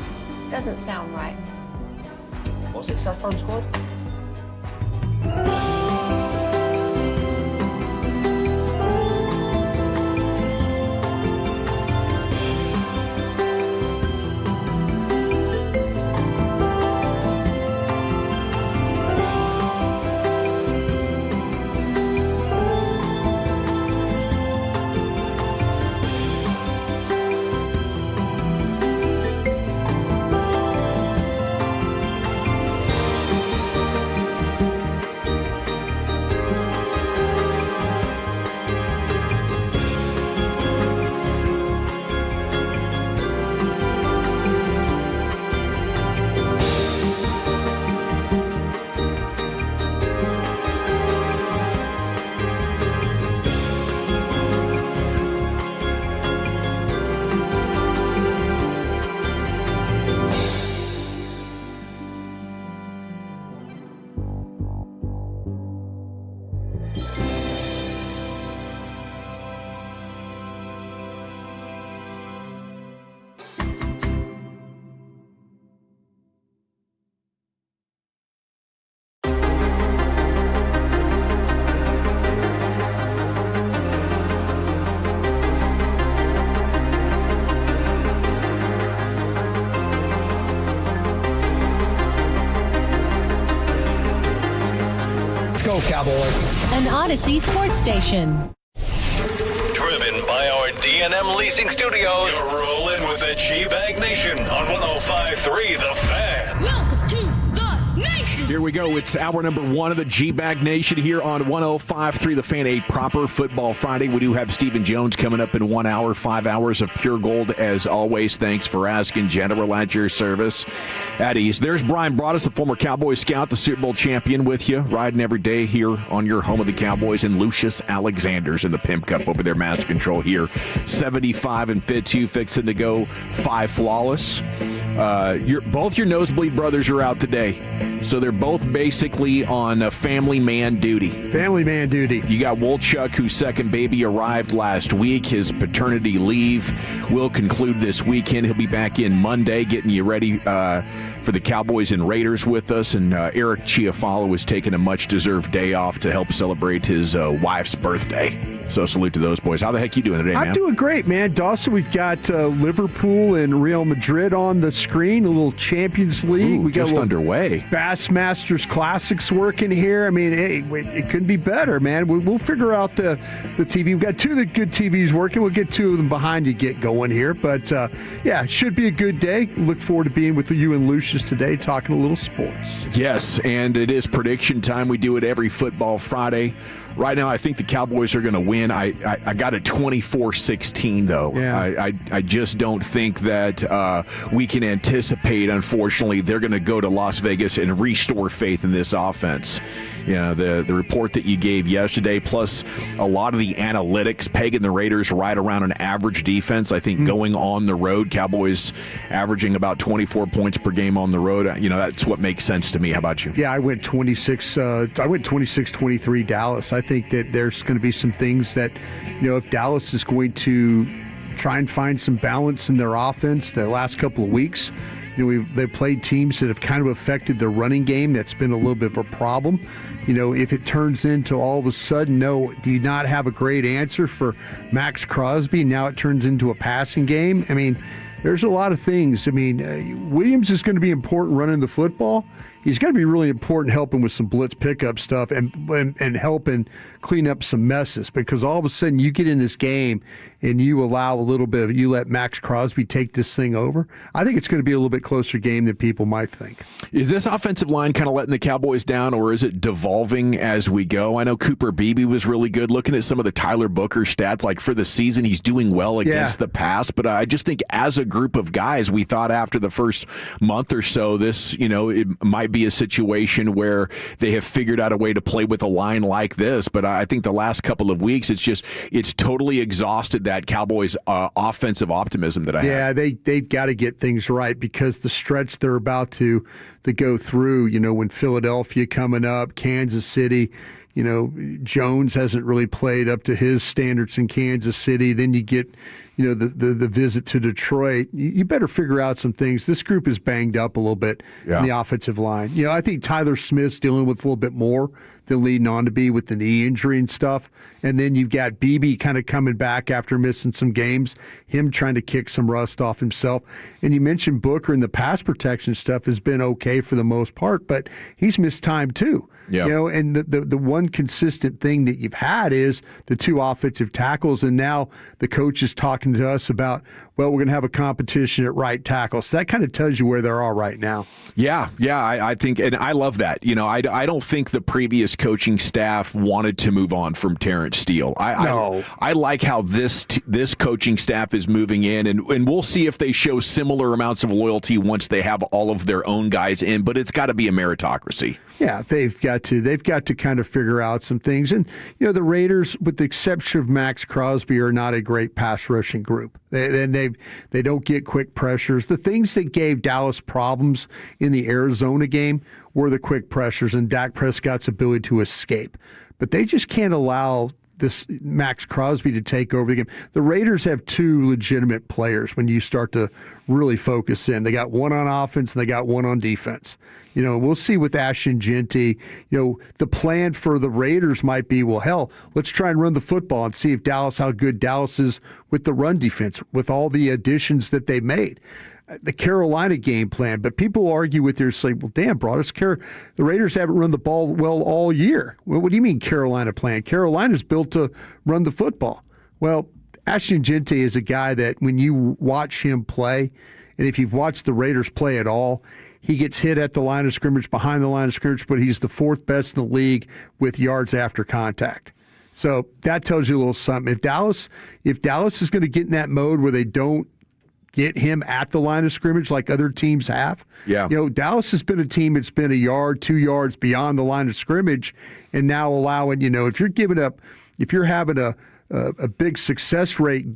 Doesn't sound right. Was it Saffron Squad? Cowboys. An Odyssey sports station. Driven by our D&M Leasing Studios. You're rolling with the G-Bag Nation on 105.3 The Fan. Welcome to the nation. Here we go. It's hour number one of the G-Bag Nation here on 105.3 The Fan, a proper Football Friday. We do have Stephen Jones coming up in 1 hour, 5 hours of pure gold as always. Thanks for asking, General, at your service. At ease. There's Brian Broaddus, the former Cowboy scout, the Super Bowl champion, with you, riding every day here on your home of the Cowboys, and Lucius Alexander's in the Pimp Cup over there, master control here. 75 and fit 2, fixing to go 5 flawless. Both your nosebleed brothers are out today, so they're both basically on family man duty. Family man duty. You got Wolchuk, whose second baby arrived last week. His paternity leave will conclude this weekend. He'll be back in Monday, getting you ready for the Cowboys and Raiders with us. And Eric Chiafalo is taking a much-deserved day off to help celebrate his wife's birthday. So salute to those boys. How the heck you doing today, man? I'm doing great, man. Dawson, we've got Liverpool and Real Madrid on the screen, a little Champions League. Ooh, we got just underway. Bassmasters Classics working here. I mean, hey, it couldn't be better, man. We'll figure out the TV. We've got 2 of the good TVs working. We'll get 2 of them behind you get going here. But, yeah, should be a good day. Look forward to being with you and Lucius today, talking a little sports. Yes, and it is prediction time. We do it every Football Friday. Right now, I think the Cowboys are going to win. I got a 24-16, though. Yeah. I just don't think that we can anticipate, unfortunately, they're going to go to Las Vegas and restore faith in this offense. the report that you gave yesterday, plus a lot of the analytics pegging the Raiders right around an average defense. I think going on the road, Cowboys averaging about 24 points per game on the road. That's what makes sense to me. How about you? Yeah, I went 26-23 Dallas. I think that there's going to be some things that, if Dallas is going to try and find some balance in their offense the last couple of weeks, they've played teams that have kind of affected their running game. That's been a little bit of a problem. If it turns into all of a sudden, do you not have a great answer for Max Crosby? Now it turns into a passing game. There's a lot of things. Williams is going to be important running the football. He's going to be really important helping with some blitz pickup stuff and helping clean up some messes, because all of a sudden you get in this game and you allow you let Max Crosby take this thing over. I think it's going to be a little bit closer game than people might think. Is this offensive line kind of letting the Cowboys down, or is it devolving as we go? I know Cooper Beebe was really good. Looking at some of the Tyler Booker stats, like for the season, he's doing well against the pass, but I just think as a group of guys, we thought after the first month or so, this, it might be a situation where they have figured out a way to play with a line like this, but I think the last couple of weeks, it's totally exhausted that Cowboys offensive optimism that I have. Yeah, they've got to get things right, because the stretch they're about to go through, when Philadelphia coming up, Kansas City, Jones hasn't really played up to his standards in Kansas City. Then you get, the visit to Detroit. You better figure out some things. This group is banged up a little bit in the offensive line. I think Tyler Smith's dealing with a little bit more than leading on to be with the knee injury and stuff. And then you've got Beebe kind of coming back after missing some games, him trying to kick some rust off himself. And you mentioned Booker, and the pass protection stuff has been okay for the most part, but he's missed time too. Yeah. And the one consistent thing that you've had is the two offensive tackles, and now the coach is talking to us about, we're going to have a competition at right tackle. So that kind of tells you where they are right now. Yeah, I think, and I love that. I don't think the previous coaching staff wanted to move on from Terrence Steele. I like how this coaching staff is moving in, and we'll see if they show similar amounts of loyalty once they have all of their own guys in, but it's got to be a meritocracy. Yeah, they've got to kind of figure out some things. And, the Raiders, with the exception of Max Crosby, are not a great pass rushing group. They don't get quick pressures. The things that gave Dallas problems in the Arizona game were the quick pressures and Dak Prescott's ability to escape. But they just can't allow this Max Crosby to take over the game. The Raiders have two legitimate players when you start to really focus in. They got one on offense and they got one on defense. We'll see with Ashton Genty. The plan for the Raiders might be, let's try and run the football and see how good Dallas is with the run defense, with all the additions that they made. The Carolina game plan, but people argue with their say, damn, Broadus, the Raiders haven't run the ball well all year. Well, what do you mean Carolina plan? Carolina's built to run the football. Well, Ashton Genty is a guy that when you watch him play, and if you've watched the Raiders play at all, he gets hit at the line of scrimmage, behind the line of scrimmage, but he's the fourth best in the league with yards after contact. So that tells you a little something. If Dallas is going to get in that mode where they don't get him at the line of scrimmage like other teams have. Yeah. Dallas has been a team that's been a yard, 2 yards beyond the line of scrimmage, and now allowing, if you're having a big success rate,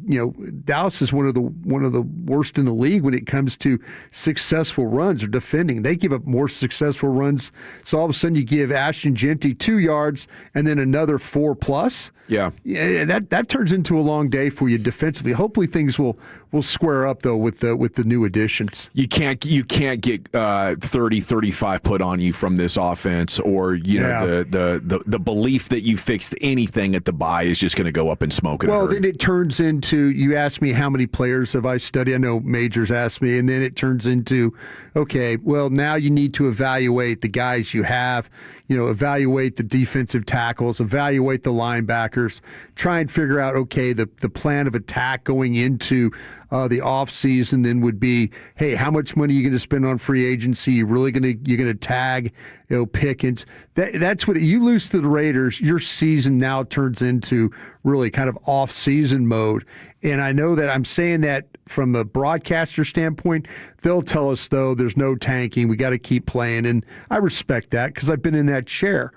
Dallas is one of the worst in the league when it comes to successful runs or defending. They give up more successful runs. So all of a sudden you give Ashton Genty 2 yards and then another 4+. Yeah, that turns into a long day for you defensively. Hopefully things will square up though with the new additions. You can't get 30-35 put on you from this offense, or the belief that you fixed anything at the bye is just going to go up in smoke. Well, then it turns into, you asked me how many players have I studied. I know Majors asked me, and then it turns into, okay, well now you need to evaluate the guys you have. Evaluate the defensive tackles, evaluate the linebackers, try and figure out, okay, the plan of attack going into the offseason then would be, hey, how much money are you going to spend on free agency? You're going to tag, Pickens. That's what you lose to the Raiders. Your season now turns into really kind of off-season mode. And I know that I'm saying that from a broadcaster standpoint. They'll tell us, though, there's no tanking. We got to keep playing. And I respect that because I've been in that chair.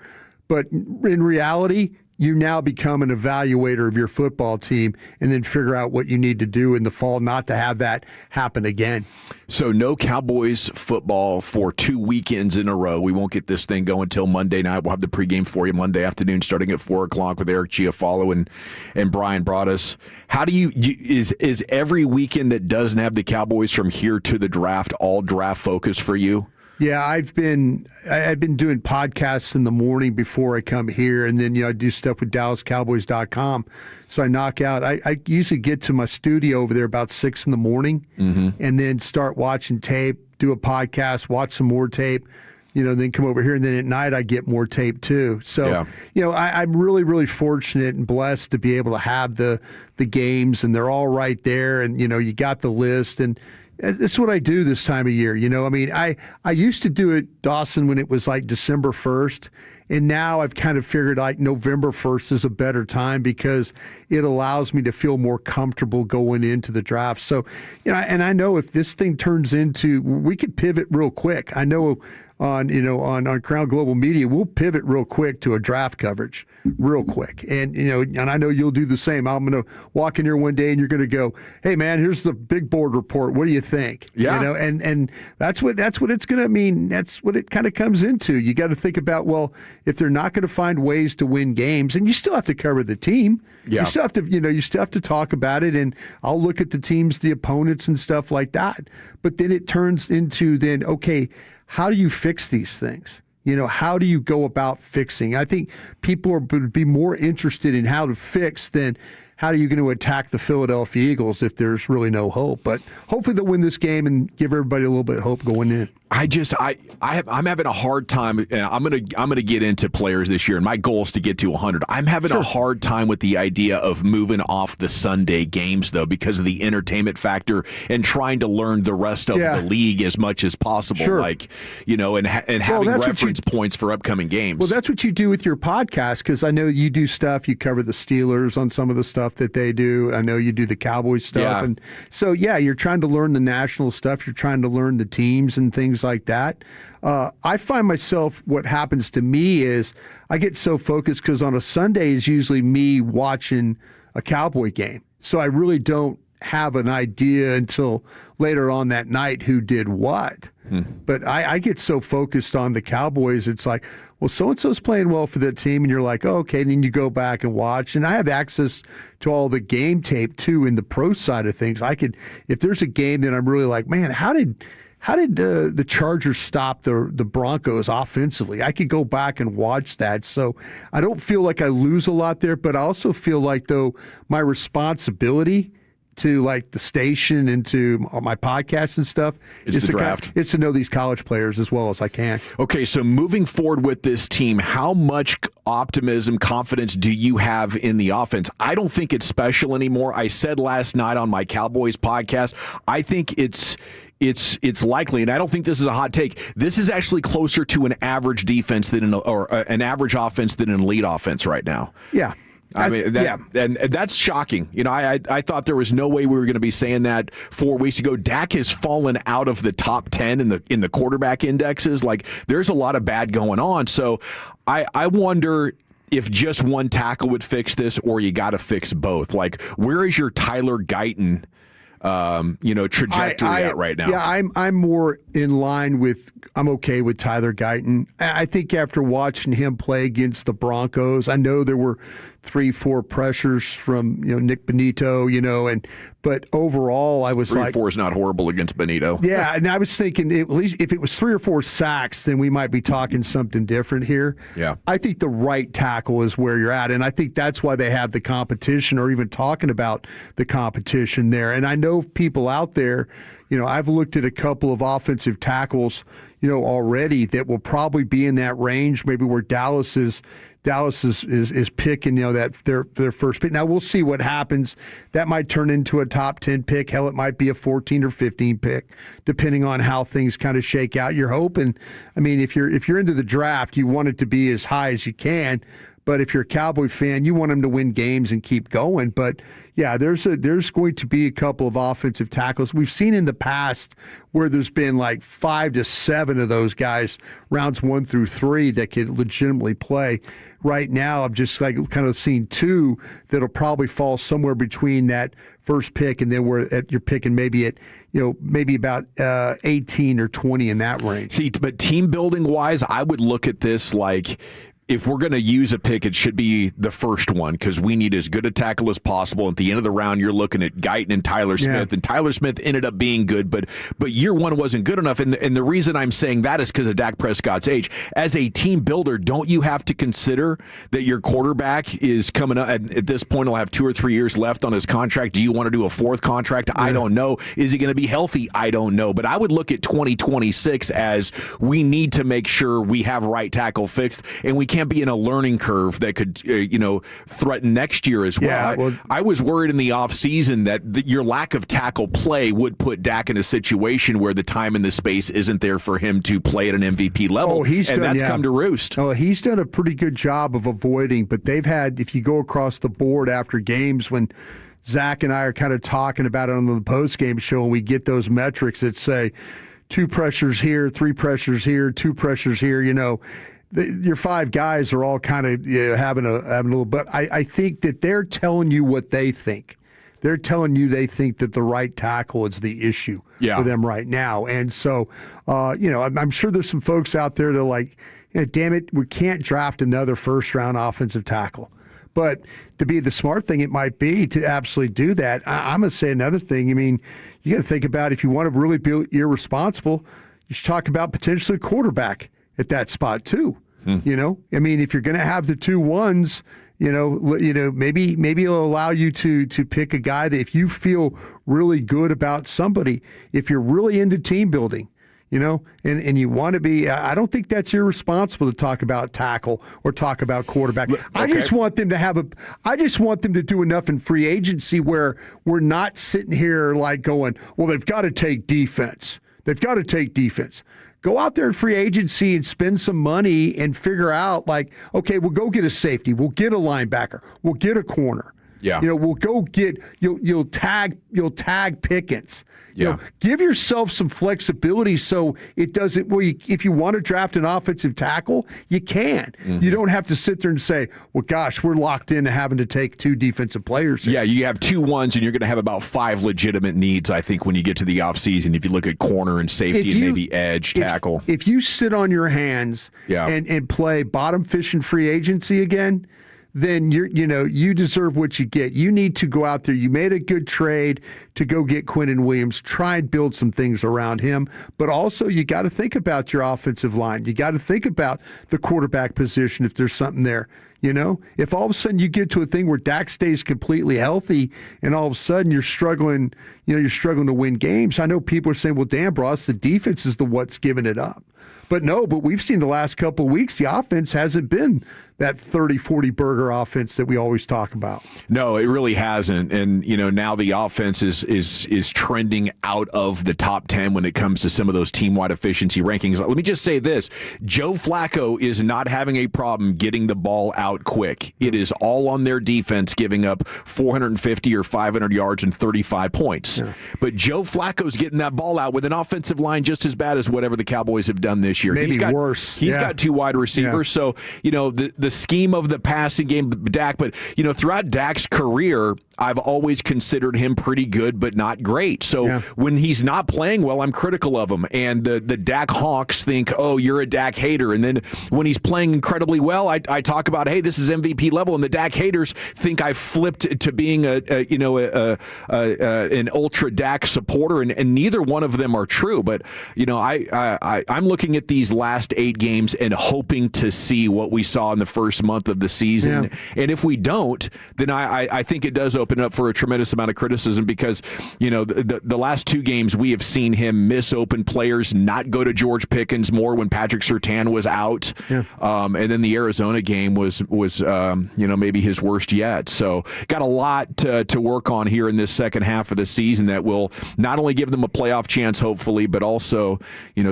But in reality, you now become an evaluator of your football team and then figure out what you need to do in the fall not to have that happen again. So no Cowboys football for 2 weekends in a row. We won't get this thing going until Monday night. We'll have the pregame for you Monday afternoon starting at 4 o'clock with Eric Giafalo and Brian Broaddus. How do you is every weekend that doesn't have the Cowboys from here to the draft all draft focus for you? Yeah, I've been doing podcasts in the morning before I come here, and then I do stuff with DallasCowboys.com. So I knock out. I usually get to my studio over there about 6 in the morning, and then start watching tape, do a podcast, watch some more tape, then come over here, and then at night I get more tape too. So I'm really, really fortunate and blessed to be able to have the games, and they're all right there, and you got the list and. It's what I do this time of year. I used to do it, Dawson, when it was like December 1st. And now I've kind of figured like November 1st is a better time because it allows me to feel more comfortable going into the draft. So, and I know if this thing turns into, we could pivot real quick. I know on Crown Global Media, we'll pivot real quick to a draft coverage real quick. And, and I know you'll do the same. I'm going to walk in here one day and you're going to go, hey man, here's the big board report. What do you think? Yeah. And that's what it's going to mean. That's what it kind of comes into. You got to think about, well, if they're not going to find ways to win games, and you still have to cover the team. Yeah. You still have to, you still have to talk about it, and I'll look at the teams, the opponents and stuff like that. But then it turns into okay, how do you fix these things? How do you go about fixing? I think people would be more interested in how to fix than how are you going to attack the Philadelphia Eagles if there's really no hope. But hopefully they'll win this game and give everybody a little bit of hope going in. I'm having a hard time, and I'm gonna get into players this year, and my goal is to get to 100. I'm having a hard time with the idea of moving off the Sunday games though, because of the entertainment factor and trying to learn the rest of the league as much as possible. And having reference points for upcoming games. Well, that's what you do with your podcast, because I know you do stuff. You cover the Steelers on some of the stuff that they do. I know you do the Cowboys stuff, and so you're trying to learn the national stuff. You're trying to learn the teams and things like that. I find myself, what happens to me is I get so focused because on a Sunday is usually me watching a Cowboy game. So I really don't have an idea until later on that night who did what. But I get so focused on the Cowboys, it's like, well, so-and-so's playing well for that team, and you're like, oh, okay, and then you go back and watch. And I have access to all the game tape, too, in the pro side of things. I could, if there's a game that I'm really like, man, how did the Chargers stop the Broncos offensively? I could go back and watch that. So I don't feel like I lose a lot there, but I also feel like, though, my responsibility to like the station and to my podcasts and stuff is the draft. It's to know these college players as well as I can. Okay, so moving forward with this team, how much optimism, confidence do you have in the offense? I don't think it's special anymore. I said last night on my Cowboys podcast, I think it's likely, and I don't think this is a hot take. This is actually closer to an average defense than an average offense than an elite offense right now. Yeah. And that's shocking. I thought there was no way we were going to be saying that 4 weeks ago. Dak has fallen out of the top 10 in the quarterback indexes. Like, there's a lot of bad going on. So I wonder if just one tackle would fix this, or you got to fix both. Like, where is your Tyler Guyton trajectory at right now? Yeah, I'm more in line with, I'm okay with Tyler Guyton. I think after watching him play against the Broncos, I know there were 3-4 pressures from Nick Benito, but overall I was 3-4 is not horrible against Benito. Yeah, and I was thinking at least if it was 3 or 4 sacks, then we might be talking something different here. Yeah, I think the right tackle is where you're at, and I think that's why they have the competition, or even talking about the competition there. And I know people out there, I've looked at a couple of offensive tackles, already that will probably be in that range, maybe where Dallas is picking, that their first pick. Now we'll see what happens. That might turn into a top 10 pick. Hell, it might be a 14 or 15 pick, depending on how things kind of shake out. You're hoping, if you're into the draft, you want it to be as high as you can. But if you're a Cowboy fan, you want them to win games and keep going. But yeah, there's going to be a couple of offensive tackles. We've seen in the past where there's been like 5 to 7 of those guys, rounds 1 through 3, that could legitimately play. Right now, I'm just like kind of seeing 2 that'll probably fall somewhere between that first pick and then you're picking maybe at maybe about 18 or 20 in that range. See, but team building wise, I would look at this like, if we're going to use a pick, it should be the first one because we need as good a tackle as possible. At the end of the round, you're looking at Guyton and Tyler Smith, and Tyler Smith ended up being good, but year 1 wasn't good enough. And the reason I'm saying that is because of Dak Prescott's age. As a team builder, don't you have to consider that your quarterback is coming up at this point? He'll have 2 or 3 years left on his contract. Do you want to do a 4th contract? I don't know. Is he going to be healthy? I don't know. But I would look at 2026 as we need to make sure we have right tackle fixed, and we can't be in a learning curve that could, threaten next year as well. Yeah, I was worried in the offseason that your lack of tackle play would put Dak in a situation where the time and the space isn't there for him to play at an MVP level, that's come to roost. Oh, he's done a pretty good job of avoiding, but they've had, if you go across the board after games when Zach and I are kind of talking about it on the post-game show, and we get those metrics that say 2 pressures here, 3 pressures here, 2 pressures here, your 5 guys are all kind of having a little, but I think that they're telling you what they think. They're telling you they think that the right tackle is the issue for them right now. And so, I'm sure there's some folks out there that are like, damn it, we can't draft another first-round offensive tackle. But to be the smart thing, it might be to absolutely do that. I'm going to say another thing. I mean, you got to think about if you want to really be irresponsible, you should talk about potentially a quarterback at that spot too. I mean, if you're going to have the 2 1s, maybe it'll allow you to pick a guy that if you feel really good about somebody, if you're really into team building, and you want to be, I don't think that's irresponsible to talk about tackle or talk about quarterback. Okay. I just want them to do enough in free agency where we're not sitting here like going, well, they've got to take defense. They've got to take defense. Go out there in free agency and spend some money and figure out, like, okay, we'll go get a safety. We'll get a linebacker. We'll get a corner. Yeah. We'll go get you'll tag Pickens. Give yourself some flexibility so it doesn't. Well, if you want to draft an offensive tackle, you can. Mm-hmm. You don't have to sit there and say, "Well, gosh, we're locked into having to take 2 defensive players." Yeah, you have 2 1s, and you're going to have about 5 legitimate needs. I think when you get to the offseason, if you look at corner and safety and maybe edge tackle. If you sit on your hands and play bottom fishing free agency again, then you deserve what you get. You need to go out there. You made a good trade to go get Quinnen Williams. Try and build some things around him. But also, you got to think about your offensive line. You got to think about the quarterback position if there's something there. If all of a sudden you get to a thing where Dak stays completely healthy and all of a sudden you're struggling, to win games. I know people are saying, well, damn, Bros, the defense is what's giving it up. But we've seen the last couple of weeks, the offense hasn't been that 30-40 burger offense that we always talk about. No, it really hasn't. And, now the offense is trending out of the top 10 when it comes to some of those team-wide efficiency rankings. Let me just say this. Joe Flacco is not having a problem getting the ball out quick. It is all on their defense giving up 450 or 500 yards and 35 points. Yeah. But Joe Flacco's getting that ball out with an offensive line just as bad as whatever the Cowboys have done this year. Maybe worse. He's got 2 wide receivers. Yeah. So, the scheme of the passing game, Dak, but, throughout Dak's career, I've always considered him pretty good, but not great. So when he's not playing well, I'm critical of him. And the Dak Hawks think, oh, you're a Dak hater. And then when he's playing incredibly well, I talk about, hey, this is MVP level. And the Dak haters think I flipped to being an ultra Dak supporter. And neither one of them are true. But, I'm looking at these last 8 games and hoping to see what we saw in the first month of the season. Yeah. And if we don't, then I think it does open open up for a tremendous amount of criticism because, the last 2 games we have seen him miss open players, not go to George Pickens more when Patrick Surtain was out. Yeah. And then the Arizona game was maybe his worst yet. So got a lot to work on here in this second half of the season that will not only give them a playoff chance, hopefully, but also,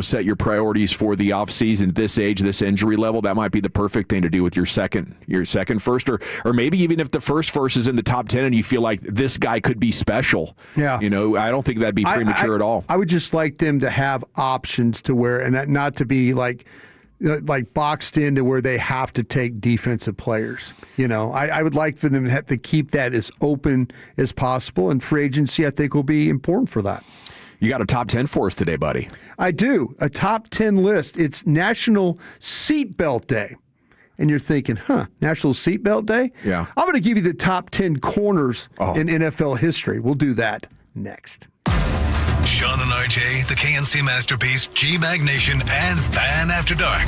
set your priorities for the offseason. This age, this injury level, that might be the perfect thing to do with your second first, or maybe even if the first is in the top 10 and you feel like this guy could be special. Yeah. I don't think that'd be premature at all. I would just like them to have options to where, and not to be like boxed into where they have to take defensive players. I would like for them to have to keep that as open as possible, and free agency I think will be important for that. You got a top 10 for us today, buddy. I do. A top 10 list. It's National Seatbelt Day. And you're thinking, National Seatbelt Day? Yeah. I'm going to give you the top 10 corners in NFL history. We'll do that next. Sean and RJ, the KNC Masterpiece, G-Bag Nation, and Fan After Dark.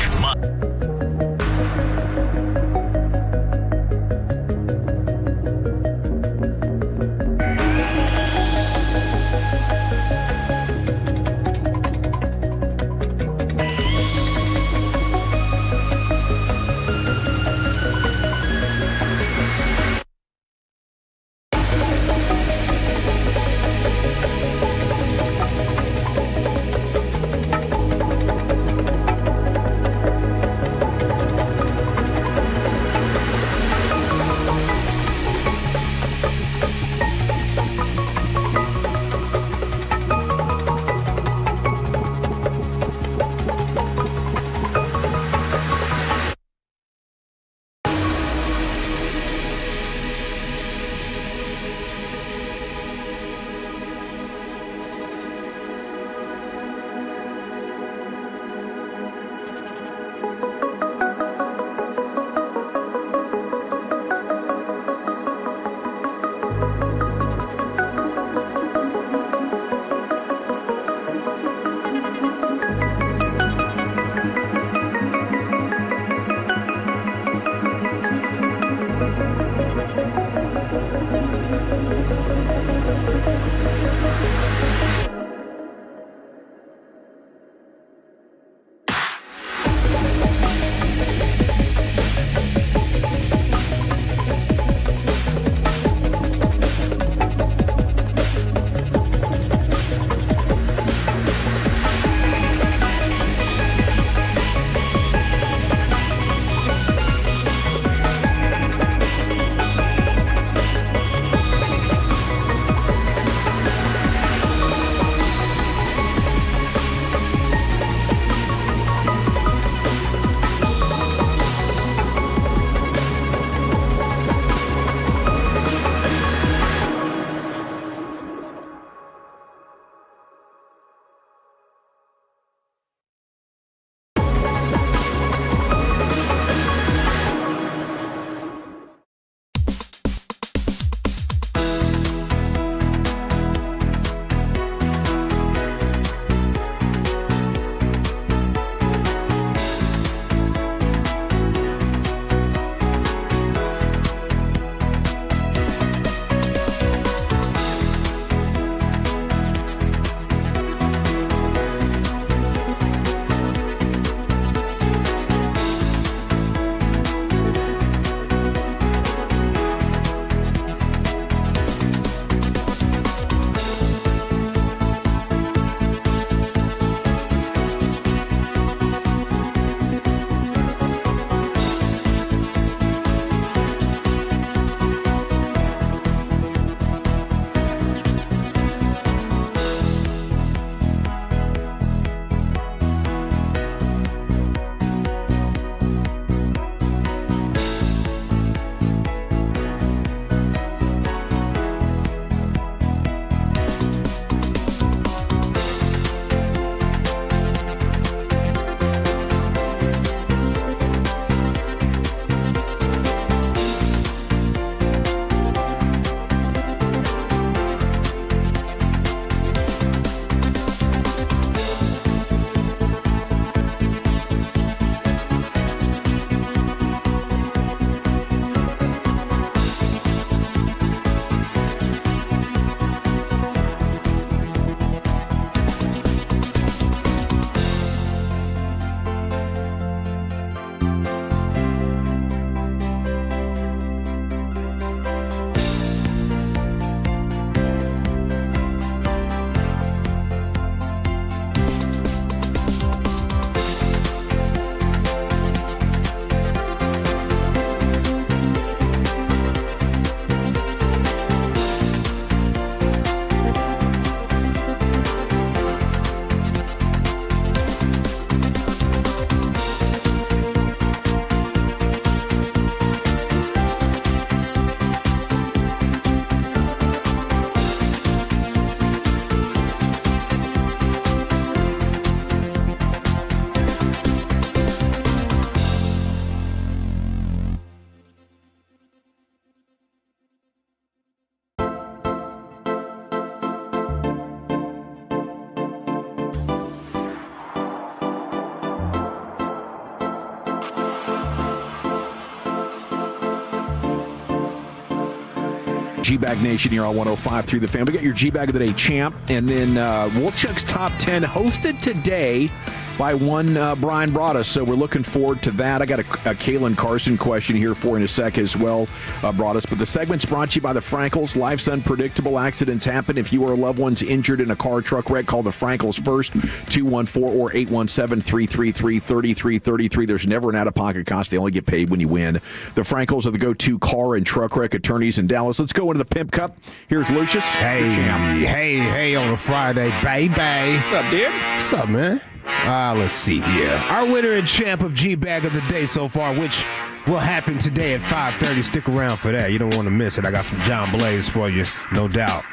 G-Bag Nation here on 105 through the Fan. We got your G-Bag of the Day champ, and then Wolchuk's Top 10 hosted today by one Brian Broaddus, so we're looking forward to that. I got a Kalen Carson question here for you in a sec as well, Broaddus. But the segment's brought to you by the Frankels. Life's unpredictable. Accidents happen. If you or a loved one's injured in a car or truck wreck, call the Frankels first, 214 or 817-333-3333. There's never an out-of-pocket cost. They only get paid when you win. The Frankels are the go-to car and truck wreck attorneys in Dallas. Let's go into the Pimp Cup. Here's Lucius. Hey, on a Friday, baby. What's up, dude? What's up, man? Let's see here. Our winner and champ of G-Bag of the Day so far, which will happen today at 5:30. Stick around for that. You don't want to miss it. I got some John Blaze for you, no doubt.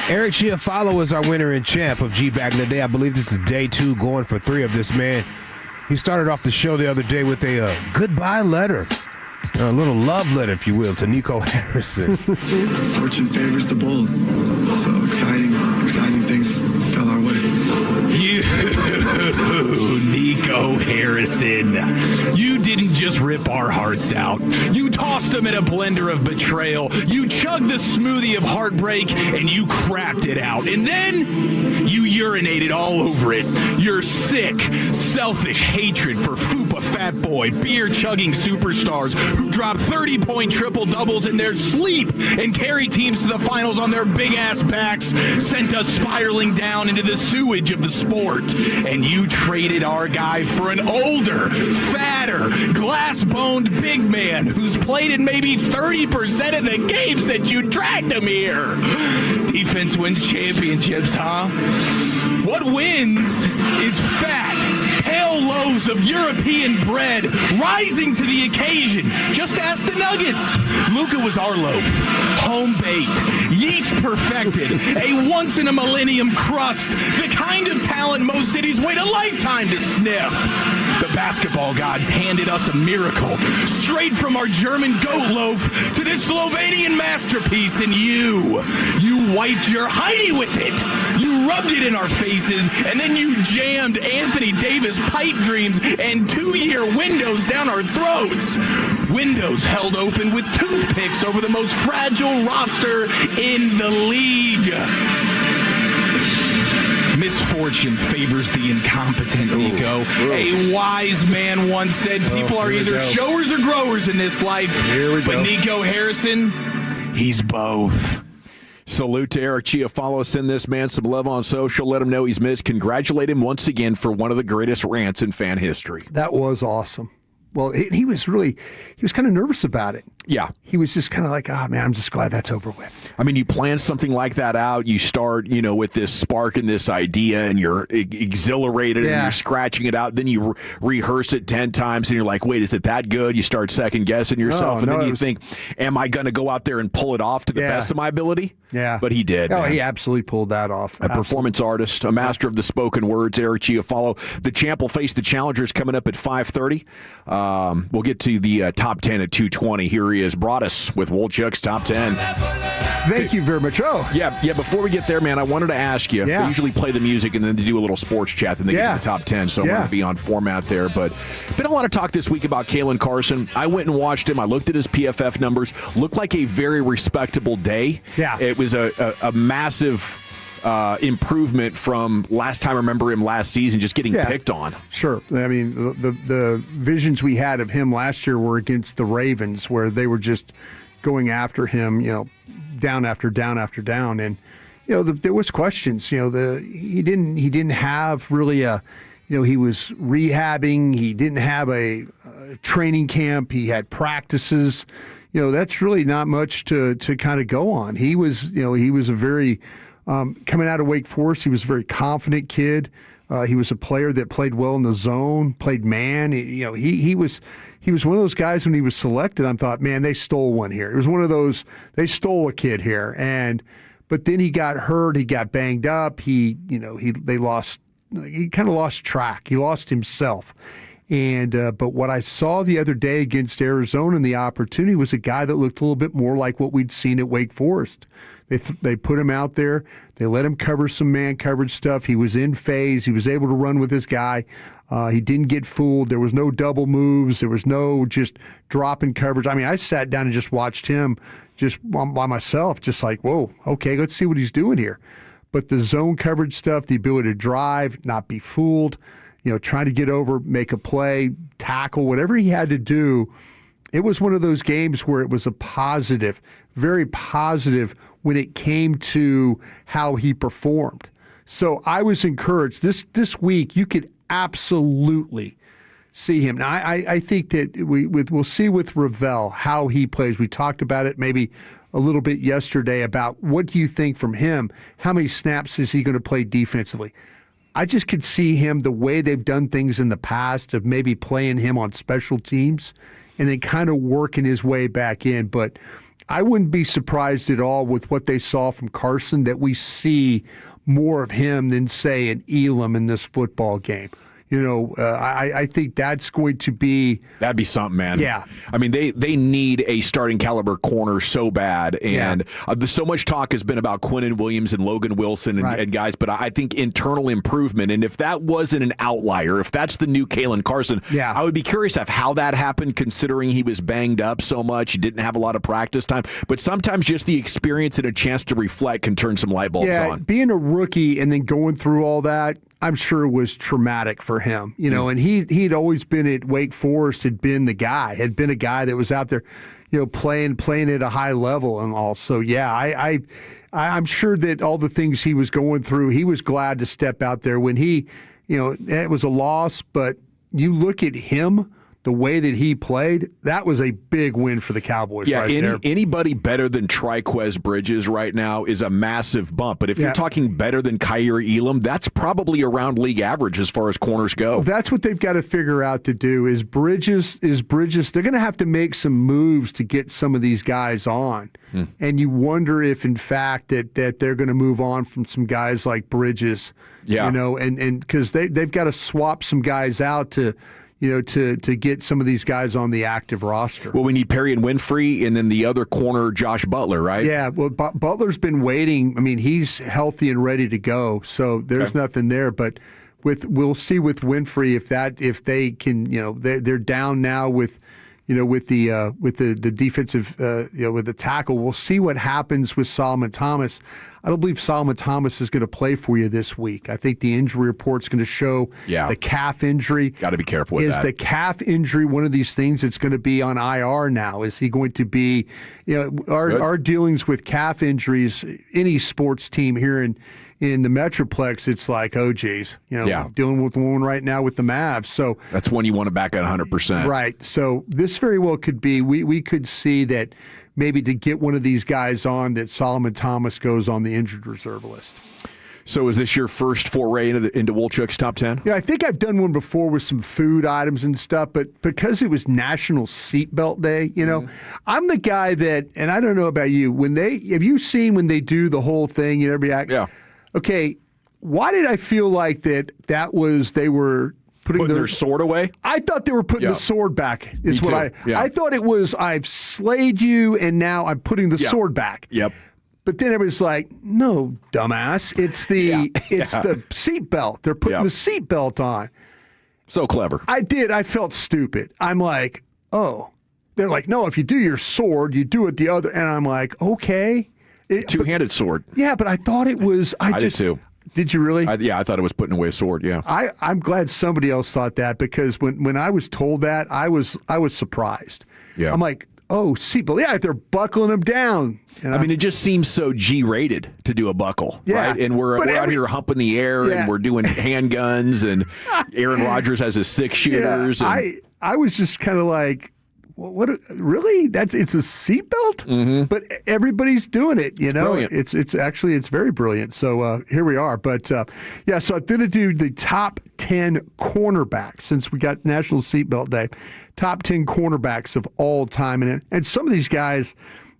Eric Chiafalo is our winner and champ of G-Bag of the Day. I believe this is day 2, going for 3 of this man. He started off the show the other day with a goodbye letter. A little love letter, if you will, to Nico Harrison. Fortune favors the bold. So exciting things fell our way. You, Nico Harrison, you didn't just rip our hearts out. You tossed them in a blender of betrayal. You chugged the smoothie of heartbreak, and you crapped it out. And then you urinated all over it. Your sick, selfish hatred for Fupa Fat Boy, beer-chugging superstars who drop 30-point triple-doubles in their sleep and carry teams to the finals on their big-ass backs sent us spiraling down into the sewage of the sport. And you traded our guy for an older, fatter, glass-boned big man who's played in maybe 30% of the games that you dragged him here. Defense wins championships, huh? What wins is fat, pale loaves of European bread rising to the occasion. Just ask the Nuggets. Luka was our loaf, home-baked, yeast-perfected, a once-in-a-millennium crust, the kind of talent most cities wait a lifetime to sniff. The basketball gods handed us a miracle, straight from our German goat loaf to this Slovenian masterpiece, and you wiped your Heidi with it. You rubbed it in our faces, and then you jammed Anthony Davis pipe dreams and 2-year windows down our throats. Windows held open with toothpicks over the most fragile roster in the league. Misfortune favors the incompetent, Nico. A wise man once said people are either showers or growers in this life. But Nico Harrison, he's both. Salute to Eric Chiafalo. Send this man some love on social. Let him know he's missed. Congratulate him once again for one of the greatest rants in fan history. That was awesome. Well, he was kind of nervous about it. Yeah. He was just kind of like, man, I'm just glad that's over with. I mean, you plan something like that out. You start, with this spark and this idea, and you're exhilarated, and you're scratching it out. Then you rehearse it 10 times, and you're like, wait, is it that good? You start second-guessing yourself, and then you think, am I going to go out there and pull it off to the best of my ability? Yeah. But he did. Oh, he absolutely pulled that off. A performance artist, a master of the spoken words, Eric Chiafalo. The champ will face the challengers coming up at 5:30. We'll get to the top 10 at 2:20. Here he is, Broaddus with Wolchuk's Top 10. Thank you very much. Oh. Yeah, before we get there, man, I wanted to ask you. Yeah. They usually play the music and then they do a little sports chat, and they get to the top 10, so I'm going to be on format there. But been a lot of talk this week about Kalen Carson. I went and watched him. I looked at his PFF numbers. Looked like a very respectable day. Yeah. It was a massive improvement from last time I remember him last season, just getting picked on. Sure. I mean, the visions we had of him last year were against the Ravens, where they were just going after him, down after down after down. And, there was questions. He didn't have really a, he was rehabbing. He didn't have a training camp. He had practices. That's really not much to kind of go on. He was a very coming out of Wake Forest, he was a very confident kid. He was a player that played well in the zone, played man. He was one of those guys when he was selected. I thought, man, they stole one here. It was one of those, they stole a kid here. But then he got hurt. He got banged up. He kind of lost track. He lost himself. And but what I saw the other day against Arizona in the opportunity was a guy that looked a little bit more like what we'd seen at Wake Forest. They put him out there. They let him cover some man coverage stuff. He was in phase. He was able to run with his guy. He didn't get fooled. There was no double moves. There was no just dropping coverage. I mean, I sat down and just watched him just by myself, just like, whoa, okay, let's see what he's doing here. But the zone coverage stuff, the ability to drive, not be fooled, trying to get over, make a play, tackle, whatever he had to do, it was one of those games where it was a positive, very positive when it came to how he performed. So I was encouraged. This week, you could absolutely see him. Now, I think that we'll see with Ravel how he plays. We talked about it maybe a little bit yesterday about what do you think from him? How many snaps is he going to play defensively? I just could see him the way they've done things in the past of maybe playing him on special teams and then kind of working his way back in. But I wouldn't be surprised at all with what they saw from Carson that we see more of him than, say, an Elam in this football game. I think that's going to be... That'd be something, man. Yeah. I mean, they need a starting caliber corner so bad. And so much talk has been about Quinnen Williams and Logan Wilson and guys, but I think internal improvement. And if that wasn't an outlier, if that's the new Kalen Carson, I would be curious of how that happened considering he was banged up so much. He didn't have a lot of practice time. But sometimes just the experience and a chance to reflect can turn some light bulbs on. Being a rookie and then going through all that, I'm sure it was traumatic for him, and he'd always been at Wake Forest, had been a guy that was out there, playing at a high level and all. So, I'm sure that all the things he was going through, he was glad to step out there when it was a loss, but you look at him, the way that he played, that was a big win for the Cowboys. Yeah, there. Anybody better than Triquez Bridges right now is a massive bump. But if you're talking better than Kaiir Elam, that's probably around league average as far as corners go. Well, that's what they've got to figure out to do is Bridges. They're going to have to make some moves to get some of these guys on. And you wonder if, in fact, that they're going to move on from some guys like Bridges. And because they've got to swap some guys out to get some of these guys on the active roster. Well, we need Perry and Winfrey, and then the other corner, Josh Butler, right? Yeah, well, Butler's been waiting. I mean, he's healthy and ready to go, so there's nothing there. But we'll see with Winfrey if they can, they're down now with the defensive, with the tackle. We'll see what happens with Solomon Thomas. I don't believe Solomon Thomas is going to play for you this week. I think the injury report's going to show the calf injury. Got to be careful with that. Is the calf injury one of these things that's going to be on IR now? Is he going to be, our dealings with calf injuries, any sports team here in the Metroplex, it's like, oh, geez, dealing with one right now with the Mavs. So that's when you want to back at 100%. Right. So this very well could be, we could see that maybe to get one of these guys on, that Solomon Thomas goes on the injured reserve list. So is this your first foray into Wolchuk's top 10? Yeah, I think I've done one before with some food items and stuff, but because it was National Seatbelt Day, I'm the guy that, and I don't know about you, have you seen when they do the whole thing, yeah. Okay, why did I feel like they were putting their sword away? I thought they were putting the sword back. Is Me what too. I thought it was. I've slayed you, and now I'm putting the sword back. Yep. But then everybody's like, "No, dumbass! It's the seatbelt. They're putting the seatbelt on." So clever. I did. I felt stupid. I'm like, "Oh." They're like, "No, if you do your sword, you do it the other." And I'm like, "Okay." Two-handed sword. Yeah, but I thought it was. I did too. Did you really? I thought it was putting away a sword. Yeah. I'm glad somebody else thought that, because when I was told that, I was surprised. Yeah. I'm like, oh, seatbelt. Yeah, they're buckling them down. And I mean, it just seems so G-rated to do a buckle, right? And we're out here humping the air, and we're doing handguns, and Aaron Rodgers has his 6-shooters. Yeah, I was just kind of like, what really? It's a seatbelt, but everybody's doing it. Brilliant. It's very brilliant. So here we are. But so I'm going to do the top 10 cornerbacks since we got National Seatbelt Day. Top 10 cornerbacks of all time, and some of these guys,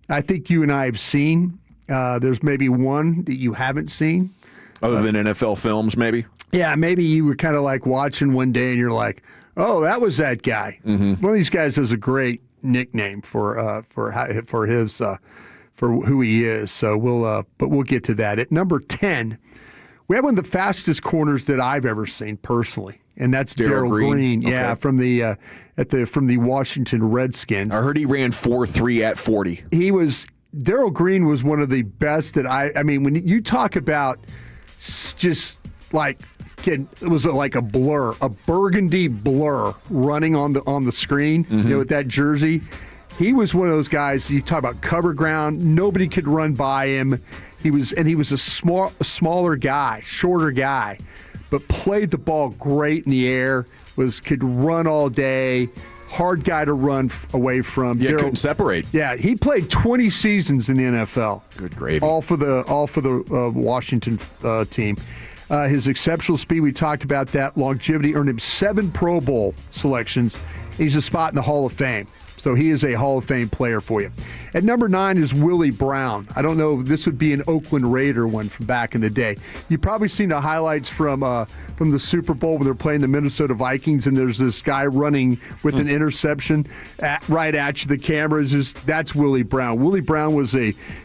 I think you and I have seen. There's maybe one that you haven't seen, other than NFL films, maybe. Yeah, maybe you were kind of like watching one day and you're like, oh, that was that guy. One of these guys has a great nickname for who he is. So we'll get to that. At number 10, we have one of the fastest corners that I've ever seen personally, and that's Darryl Green. Okay. Yeah, from the Washington Redskins. I heard he ran 4.3 at 40. Darryl Green was one of the best that I mean, when you talk about just like it was like a blur, a burgundy blur running on the screen, with that jersey. He was one of those guys. You talk about cover ground, nobody could run by him. He was a smaller guy, shorter guy, but played the ball great in the air. Could run all day. Hard guy to run away from. Yeah, couldn't separate. Yeah, he played 20 seasons in the NFL. Good gravy. All for the Washington team. His exceptional speed, we talked about that. Longevity earned him 7 Pro Bowl selections. He's a spot in the Hall of Fame. So he is a Hall of Fame player for you. At number 9 is Willie Brown. I don't know, this would be an Oakland Raider one from back in the day. You've probably seen the highlights from the Super Bowl when they're playing the Minnesota Vikings, and there's this guy running with an interception right at you. The camera is that's Willie Brown. Willie Brown was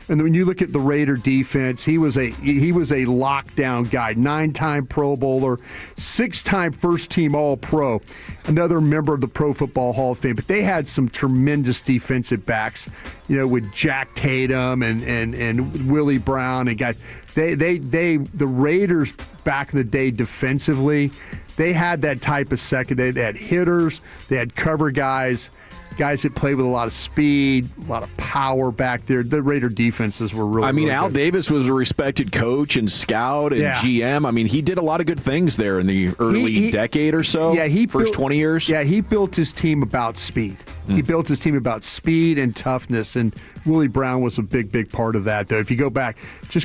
and when you look at the Raider defense, he was a lockdown guy. 9-time Pro Bowler, 6-time first-team All-Pro, another member of the Pro Football Hall of Fame. But they had some tremendous defensive backs, with Jack Tatum and Willie Brown and guys. The Raiders back in the day defensively, they had that type of secondary. They had hitters, they had cover guys that played with a lot of speed, a lot of power back there. The Raider defenses were really really Al good. Davis was a respected coach and scout and GM. I mean, he did a lot of good things there in the early decade or so. Yeah, first 20 years. Yeah, he built his team about speed. He built his team about speed and toughness, and Willie Brown was a big part of that, though. If you go back and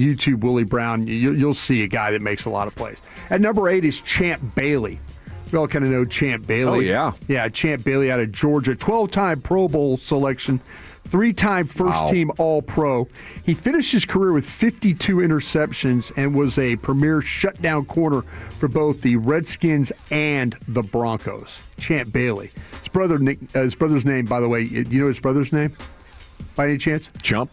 YouTube Willie Brown, you'll see a guy that makes a lot of plays. At number 8 is Champ Bailey. We all kind of know Champ Bailey. Oh, yeah. Yeah, Champ Bailey out of Georgia. 12-time Pro Bowl selection, 3-time first-team All-Pro. He finished his career with 52 interceptions and was a premier shutdown corner for both the Redskins and the Broncos. Champ Bailey. His brother's name, by the way, you know his brother's name? By any chance? Chump?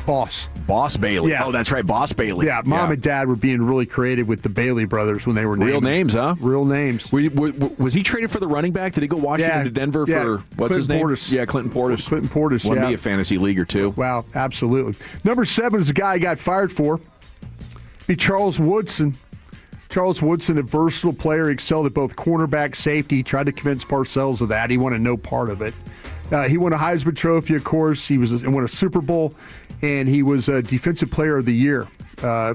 Boss Bailey. Yeah. Oh, that's right, Boss Bailey. Yeah, Mom and Dad were being really creative with the Bailey brothers when they were real naming. names, huh? Real names. Was he traded for the running back? Did he go Washington to Denver for what's his name? Portis. Yeah, Clinton Portis. Clinton Portis. Won me a fantasy league or two. Wow, absolutely. Number 7 is the guy I got fired for. Be Charles Woodson. Charles Woodson, a versatile player, excelled at both cornerback, safety. Tried to convince Parcells of that. He wanted no part of it. He won a Heisman Trophy, of course. He won a Super Bowl, and he was a Defensive Player of the Year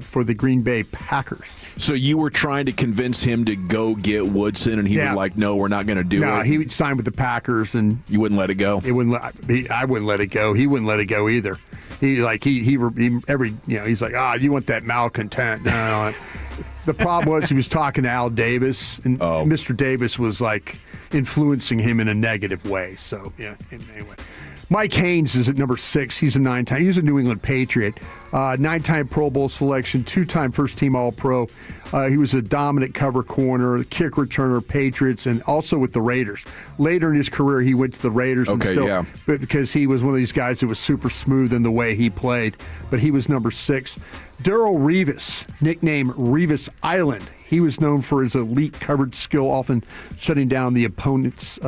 for the Green Bay Packers. So you were trying to convince him to go get Woodson, and he was like, "No, we're not going to do it." No, he signed with the Packers, and you wouldn't let it go. I wouldn't let it go. He wouldn't let it go either. He's like, you want that malcontent? No. The problem was he was talking to Al Davis, and Mr. Davis was like influencing him in a negative way. So, yeah, anyway. Mike Haynes is at number 6. He's a 9-time. He's a New England Patriot. 9-time Pro Bowl selection, 2-time first-team All-Pro. He was a dominant cover corner, kick returner, Patriots, and also with the Raiders. Later in his career, he went to the Raiders. Because he was one of these guys that was super smooth in the way he played. But he was number 6. Darrelle Revis, nicknamed Revis Island. He was known for his elite coverage skill, often shutting down the opponent's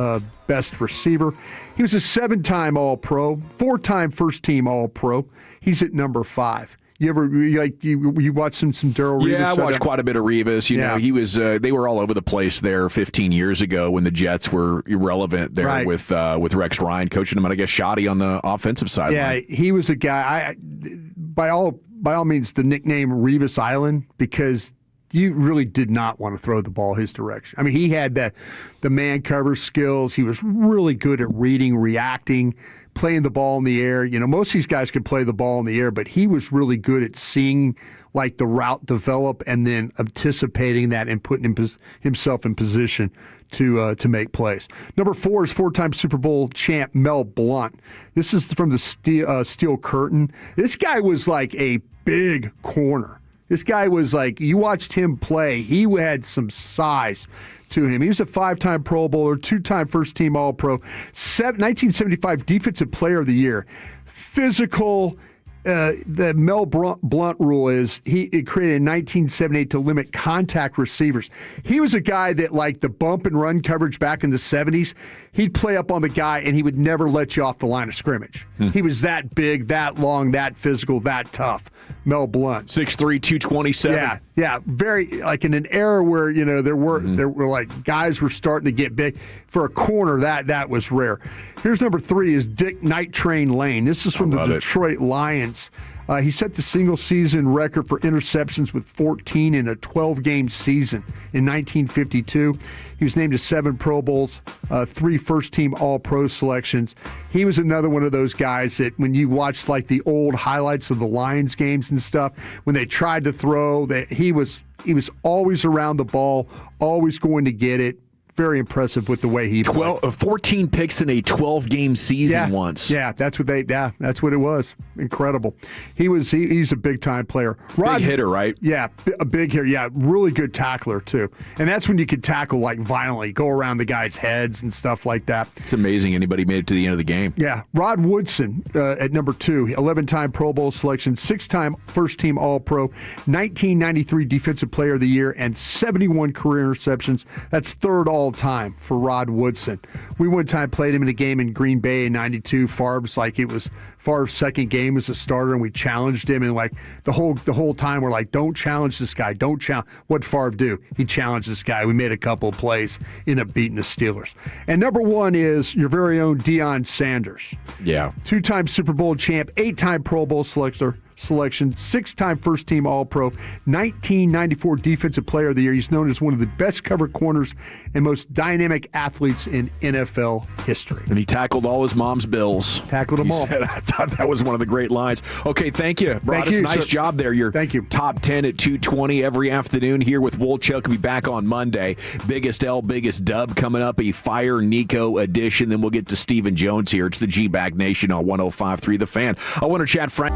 best receiver. He was a 7-time All-Pro, 4-time first-team All-Pro. He's at number 5. You watched some Darrelle Revis? Yeah, I watched quite a bit of Revis. You know, he was. They were all over the place there 15 years ago when the Jets were irrelevant there with Rex Ryan coaching them, and I guess Shoddy on the offensive side. Yeah, he was a guy. By all means, the nickname Revis Island, because you really did not want to throw the ball his direction. I mean, he had the man cover skills. He was really good at reading, reacting, playing the ball in the air. You know, most of these guys could play the ball in the air, but he was really good at seeing like the route develop and then anticipating that and putting himself in position to make plays. Number 4 is 4-time Super Bowl champ Mel Blount. This is from the Steel Curtain. This guy was like a big corner. This guy was like, you watched him play, he had some size to him. He was a 5-time Pro Bowler, 2-time first-team All-Pro, 1975 Defensive Player of the Year. Physical. The Mel Blunt rule is it created in 1978 to limit contact receivers. He was a guy that, like the bump and run coverage back in the 70s, he'd play up on the guy and he would never let you off the line of scrimmage. He was that big, that long, that physical, that tough. Mel Blunt. 6'3", 227. Yeah. Very, like in an era where, there were like guys were starting to get big. For a corner, that was rare. Here's number 3 is Dick Night Train Lane. This is from the Detroit Lions. He set the single-season record for interceptions with 14 in a 12-game season in 1952. He was named to 7 Pro Bowls, 3 first-team All-Pro selections. He was another one of those guys that when you watched like the old highlights of the Lions games and stuff, when they tried to throw, that he was always around the ball, always going to get it. Very impressive with the way he played. 14 picks in a 12-game season once. Yeah, that's what it was. Incredible. He's a big-time player. Big hitter, right? Yeah, a big hitter. Yeah, really good tackler, too. And that's when you could tackle, like, violently, go around the guys' heads and stuff like that. It's amazing anybody made it to the end of the game. Yeah. Rod Woodson at number 2, 11-time Pro Bowl selection, 6-time first-team All-Pro, 1993 Defensive Player of the Year, and 71 career interceptions. That's third all-time for Rod Woodson. We one time played him in a game in Green Bay in 92. It was Favre's second game as a starter, and we challenged him, and like the whole time we're like, don't challenge this guy. Don't challenge. What'd Favre do? He challenged this guy. We made a couple of plays, ended up beating the Steelers. And number 1 is your very own Deion Sanders. Yeah. 2-time Super Bowl champ, 8-time Pro Bowl selection, 6-time first-team All-Pro, 1994 Defensive Player of the Year. He's known as one of the best covered corners and most dynamic athletes in NFL history. And he tackled all his mom's bills. Tackled them all. I thought that was one of the great lines. Okay, thank you. Nice job there. Your top 10 at 2:20 every afternoon here with Woolchuck. Will be back on Monday. Biggest L, biggest dub coming up, a Fire Nico edition. Then we'll get to Stephen Jones here. It's the G-Bag Nation on 105.3 The Fan. I want to chat Frank.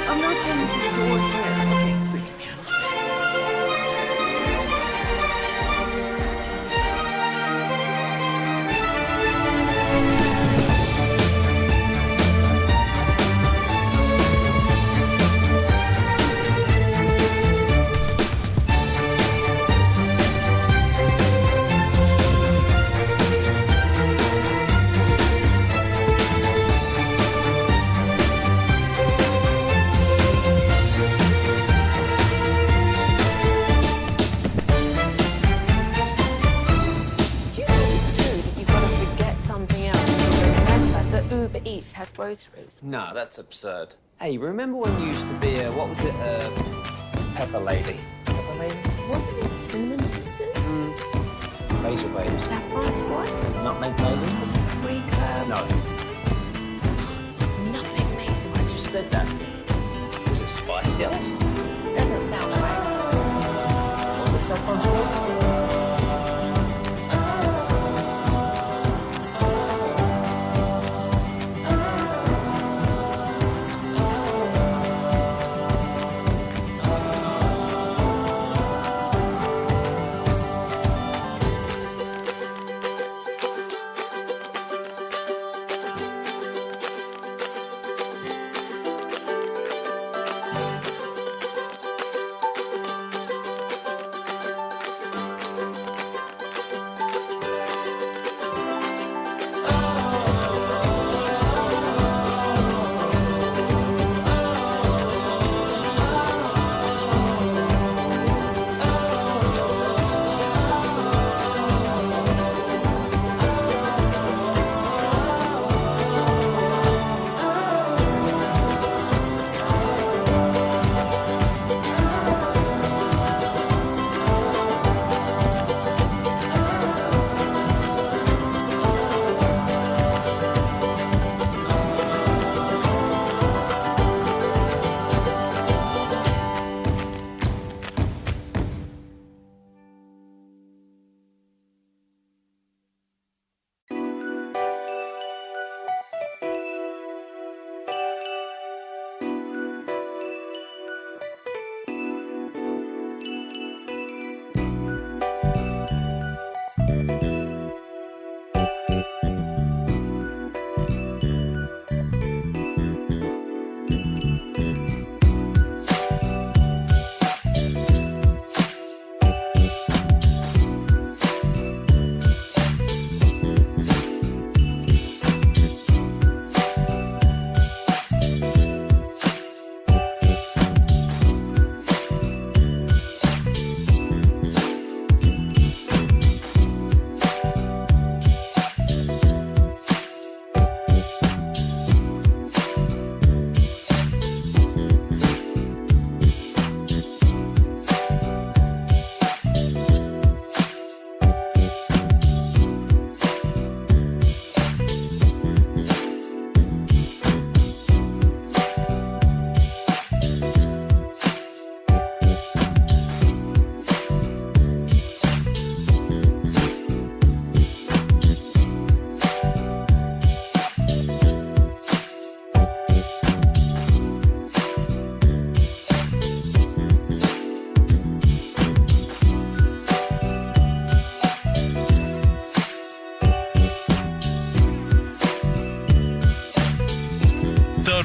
I'm not saying this is your hair. Okay, freaking me out. Has groceries. No, that's absurd. Hey, remember when you used to be a, what was it, Pepper Lady? Pepper Lady? Wasn't it Cinnamon Sisters? Basil Babes. Sapphire Squad? Nutmeg Maidens? Pre-curb? No. Nothing, mate. I just said that. Was it Spice Girls? Doesn't sound right. Was it Saffron Squad?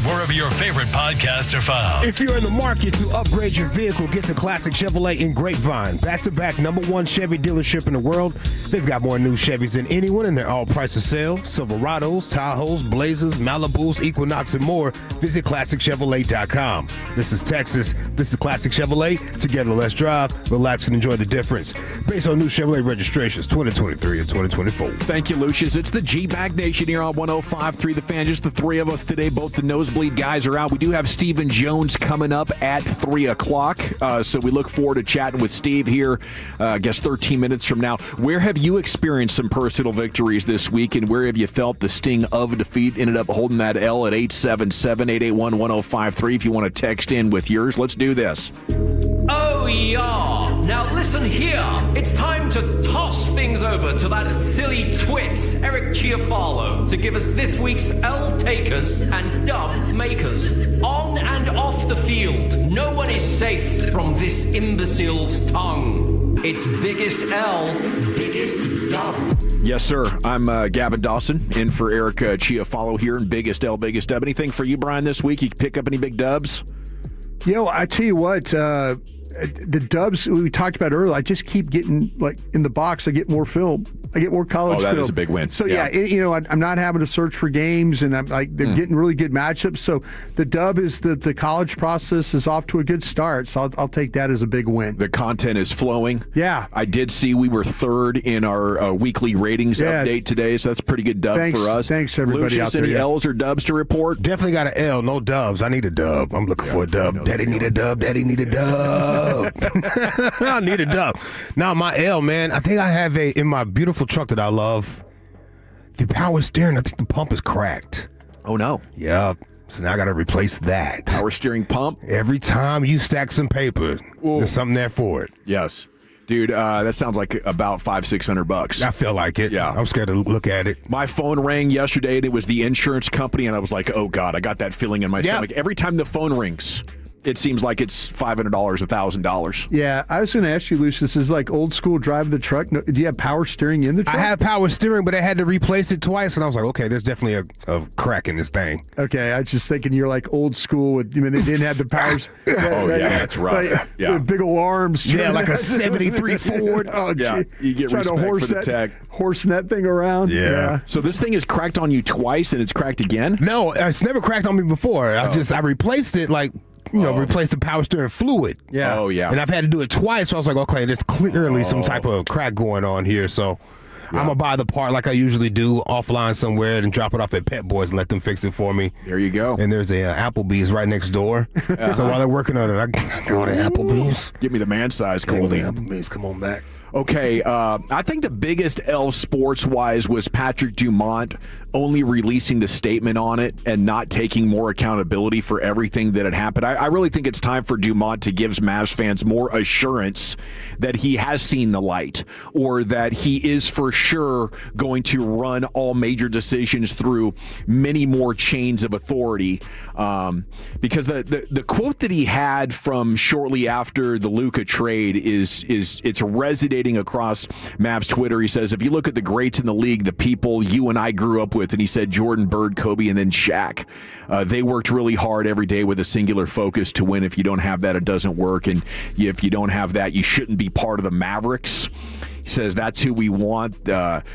Wherever your favorite podcasts are found. If you're in the market to upgrade your vehicle, get to Classic Chevrolet in Grapevine. Back-to-back #1 Chevy dealership in the world. They've got more new Chevys than anyone, and they're all price to sale. Silverados, Tahoes, Blazers, Malibus, Equinox, and more. Visit ClassicChevrolet.com. This is Texas. This is Classic Chevrolet. Together, let's drive, relax, and enjoy the difference. Based on new Chevrolet registrations, 2023 and 2024. Thank you, Lucius. It's the G-Bag Nation here on 105.3 The Fan. Just the three of us today. Both the nosebleed guys are out. We do have Stephen Jones coming up at 3 o'clock. So we look forward to chatting with Steve here, I guess 13 minutes from now. Where have you experienced some personal victories this week, and where have you felt the sting of defeat? Ended up holding that L at 877-881-1053 if you want to text in with yours. Let's do this. Oh, yeah. Now listen here. It's time to toss things over to that silly twit, Eric Chiafalo, to give us this week's L takers and dub makers. On and off the field. No one is safe from this imbecile's tongue. It's biggest L, biggest dub. Yes, sir. I'm Gavin Dawson, in for Eric Chiafalo here in Biggest L, Biggest Dub. Anything for you, Brian, this week? You pick up any big dubs? I tell you what, the dubs we talked about earlier, I just keep getting, like, in the box, I get more film. I get more college film. Oh, that is a big win. So, I'm not having to search for games, and I'm like, they're getting really good matchups. So the dub is the college process is off to a good start. So I'll take that as a big win. The content is flowing. Yeah. I did see we were third in our weekly ratings update today, so that's a pretty good dub for us. Thanks, everybody Lucius, out there. any L's or dubs to report? Definitely got an L, no dubs. I need a dub. I'm looking for a dub. Daddy need a dub. Daddy need a dub. I need a dub. Now, my L, man, I think I have in my beautiful truck that I love, the power steering, I think the pump is cracked. Oh, no. Yeah. So now I got to replace that. Power steering pump? Every time you stack some paper, there's something there for it. Yes. Dude, that sounds like about $500-600. I feel like it. Yeah. I'm scared to look at it. My phone rang yesterday, and it was the insurance company, and I was like, oh, God, I got that feeling in my stomach. Every time the phone rings, it seems like it's $500, $1,000. Yeah, I was going to ask you, Lucius, this is like old school driving the truck. No, do you have power steering in the truck? I have power steering, but I had to replace it twice, and I was like, okay, there's definitely a crack in this thing. Okay, I was just thinking you're like old school. They didn't have the powers. That's right. With big old arms. Yeah, like a 73 Ford. Oh, yeah, you get respect for the tech. Horsing that thing around. Yeah. So this thing is cracked on you twice, and it's cracked again? No, it's never cracked on me before. I replaced it replace the power steering fluid. Yeah. Oh, yeah. And I've had to do it twice, so I was like, okay, there's clearly some type of crack going on here, so I'm going to buy the part like I usually do offline somewhere and drop it off at Pet Boys and let them fix it for me. There you go. And there's a Applebee's right next door. So while they're working on it, I go to Applebee's. Give me the man size, Goldie. Applebee's, come on back. Okay, I think the biggest L sports-wise was Patrick Dumont only releasing the statement on it and not taking more accountability for everything that had happened. I really think it's time for Dumont to give Mavs fans more assurance that he has seen the light or that he is for sure going to run all major decisions through many more chains of authority. Because the quote that he had from shortly after the Luka trade it's resonating across Mavs Twitter. He says, if you look at the greats in the league, the people you and I grew up with, and he said Jordan, Bird, Kobe, and then Shaq, they worked really hard every day with a singular focus to win. If you don't have that, it doesn't work. And if you don't have that, you shouldn't be part of the Mavericks. He says that's who we want.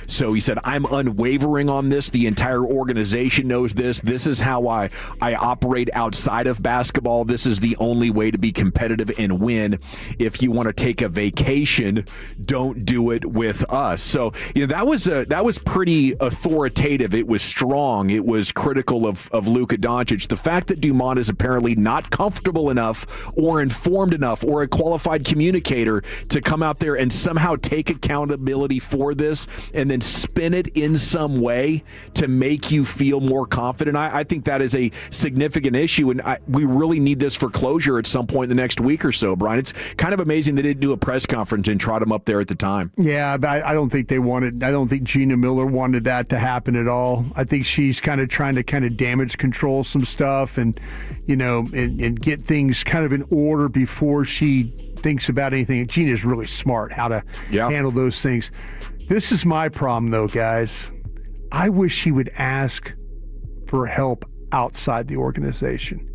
So he said, I'm unwavering on this. The entire organization knows this. This is how I operate outside of basketball. This is the only way to be competitive and win. If you want to take a vacation, don't do it with us. So that was pretty authoritative. It was strong. It was critical of Luka Doncic. The fact that Dumont is apparently not comfortable enough or informed enough or a qualified communicator to come out there and somehow take accountability for this and then spin it in some way to make you feel more confident. I think that is a significant issue, and we really need this for closure at some point in the next week or so, Brian. It's kind of amazing they didn't do a press conference and trot him up there at the time. Yeah, but I don't think Gina Miller wanted that to happen at all. I think she's kind of trying to damage control some stuff and get things kind of in order before she thinks about anything. Gina's really smart how to handle those things. This is my problem, though, guys. I wish he would ask for help outside the organization.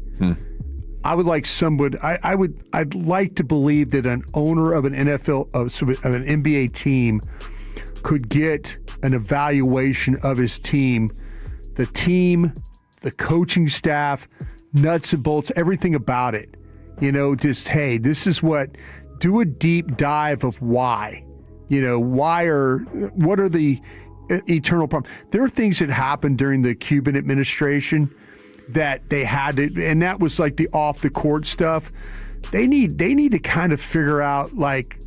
I would like somebody. I'd like to believe that an owner of an NFL of an NBA team could get an evaluation of his team, the coaching staff, nuts and bolts, everything about it. Hey, this is do a deep dive of why. What are the eternal problems? There are things that happened during the Cuban administration that they had to, and that was like the off the court stuff. They need to kind of figure out, like,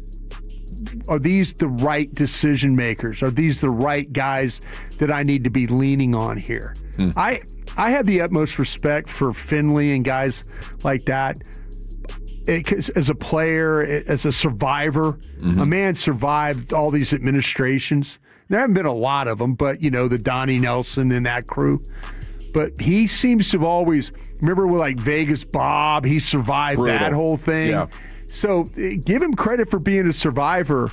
are these the right decision makers? Are these the right guys that I need to be leaning on here? I have the utmost respect for Finley and guys like that. As a player, as a survivor, a man survived all these administrations. There haven't been a lot of them, but the Donnie Nelson and that crew. but he seems to have always, remember with like Vegas Bob, he survived Brutal. that whole thing. Yeah. So give him credit for being a survivor,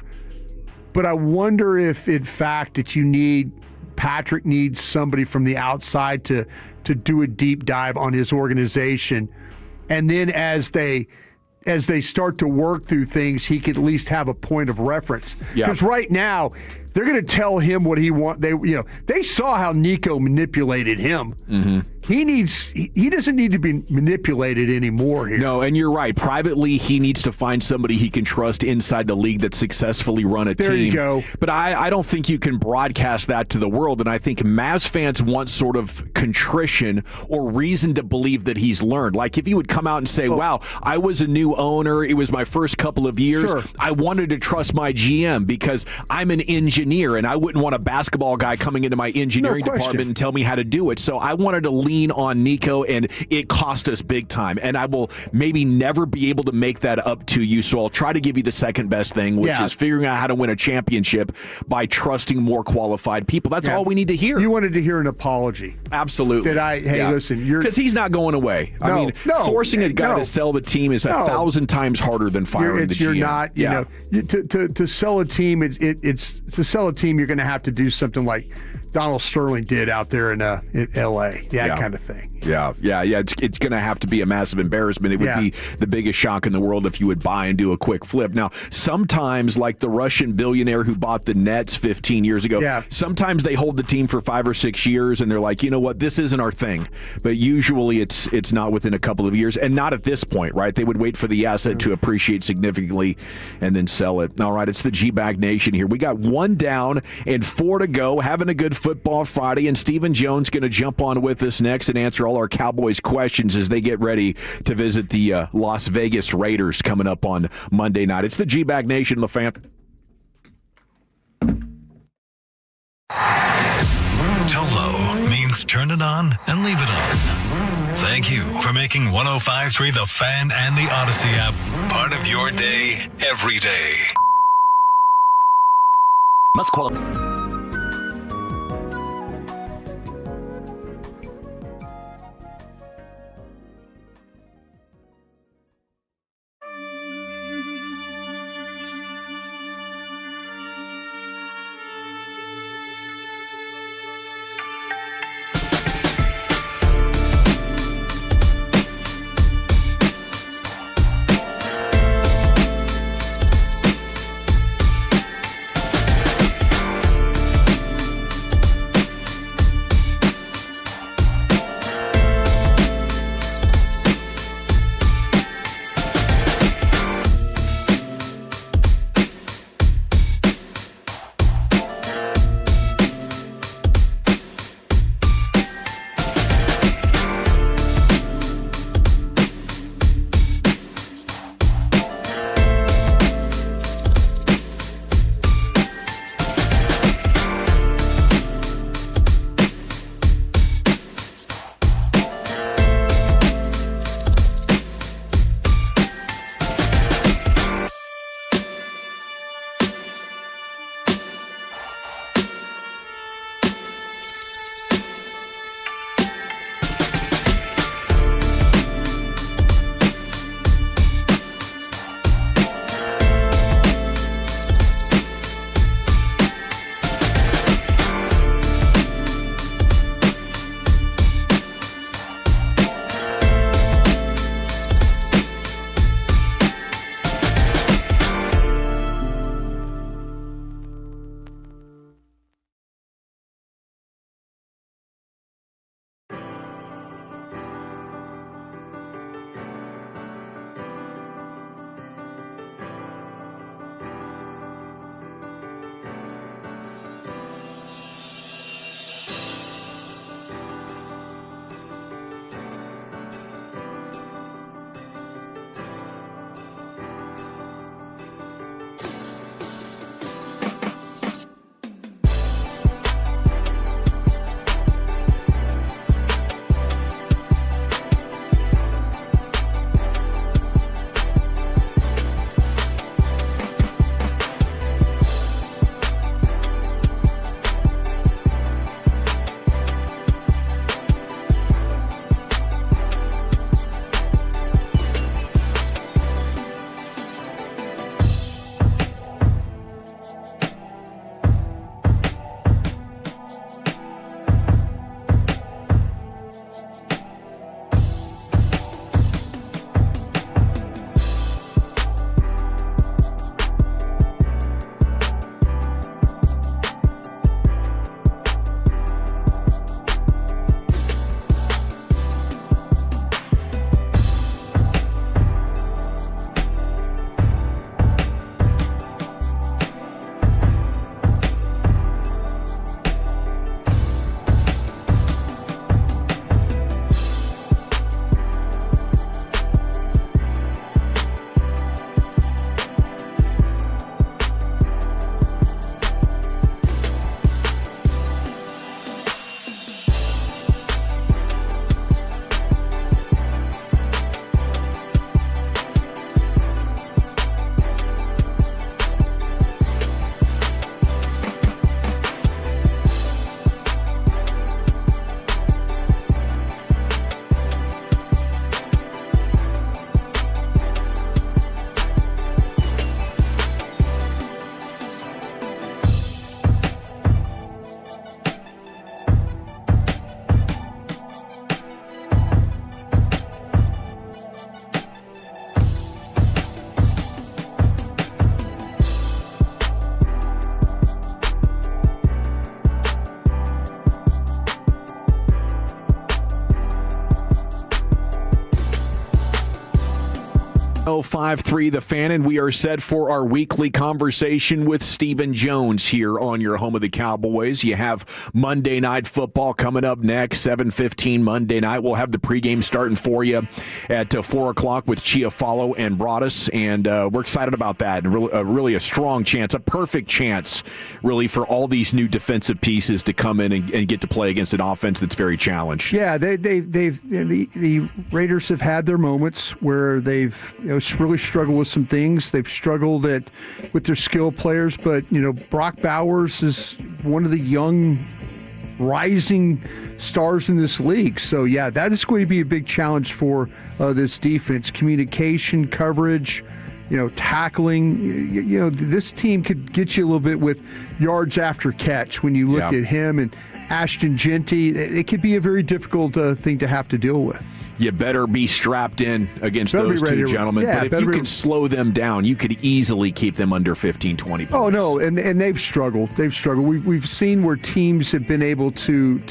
but I wonder if in fact that Patrick needs somebody from the outside to do a deep dive on his organization. And then as they start to work through things, he could at least have a point of reference. Because right now, they're going to tell him what he wants. They saw how Nico manipulated him. Mm-hmm. He doesn't need to be manipulated anymore here. No, and you're right. Privately, he needs to find somebody he can trust inside the league that successfully run a team. There you go. But I don't think you can broadcast that to the world, and I think Mavs fans want sort of contrition or reason to believe that he's learned. Like if he would come out and say, wow, I was a new owner. It was my first couple of years. Sure. I wanted to trust my GM because I'm an engineer, and I wouldn't want a basketball guy coming into my engineering department and tell me how to do it. So I wanted to lean on Nico, and it cost us big time. And I will maybe never be able to make that up to you, so I'll try to give you the second best thing, which is figuring out how to win a championship by trusting more qualified people. That's all we need to hear. You wanted to hear an apology. Absolutely. Listen, because he's not going away. Forcing a guy to sell the team is 1,000 times harder than firing the GM. You're not, to sell a team, it's to sell a team, you're going to have to do something like Donald Sterling did out there in L.A., kind of thing. Yeah. It's going to have to be a massive embarrassment. It would be the biggest shock in the world if you would buy and do a quick flip. Now, sometimes, like the Russian billionaire who bought the Nets 15 years ago, sometimes they hold the team for 5 or 6 years, and they're like, you know what, this isn't our thing. But usually it's not within a couple of years, and not at this point, right? They would wait for the asset to appreciate significantly and then sell it. All right, it's the G-Bag Nation here. We got 1 down and 4 to go, having a good Football Friday, and Stephen Jones going to jump on with us next and answer all our Cowboys questions as they get ready to visit the Las Vegas Raiders coming up on Monday night. It's the G-Bag Nation, LaFant. Tolo means turn it on and leave it on. Thank you for making 105.3 The Fan and the Odyssey app part of your day every day. Must qualify. 105.3 The Fan, and we are set for our weekly conversation with Stephen Jones here on your home of the Cowboys. You have Monday Night Football coming up next, 7:15 Monday night. We'll have the pregame starting for you at 4 o'clock with Chiafalo and Broadus, and we're excited about that. Really a strong chance, a perfect chance, really, for all these new defensive pieces to come in and get to play against an offense that's very challenged. Yeah, the Raiders have had their moments where they've really struggled with some things. They've struggled with their skill players, but Brock Bowers is one of the young rising stars in this league. So yeah, that is going to be a big challenge for this defense. Communication, coverage, tackling. This team could get you a little bit with yards after catch when you look at him and Ashton Genty. It could be a very difficult thing to have to deal with. You better be strapped in against those two gentlemen. Yeah, but if you can slow them down, you could easily keep them under 15, 20 points. Oh, no, and they've struggled. We've seen where teams have been able to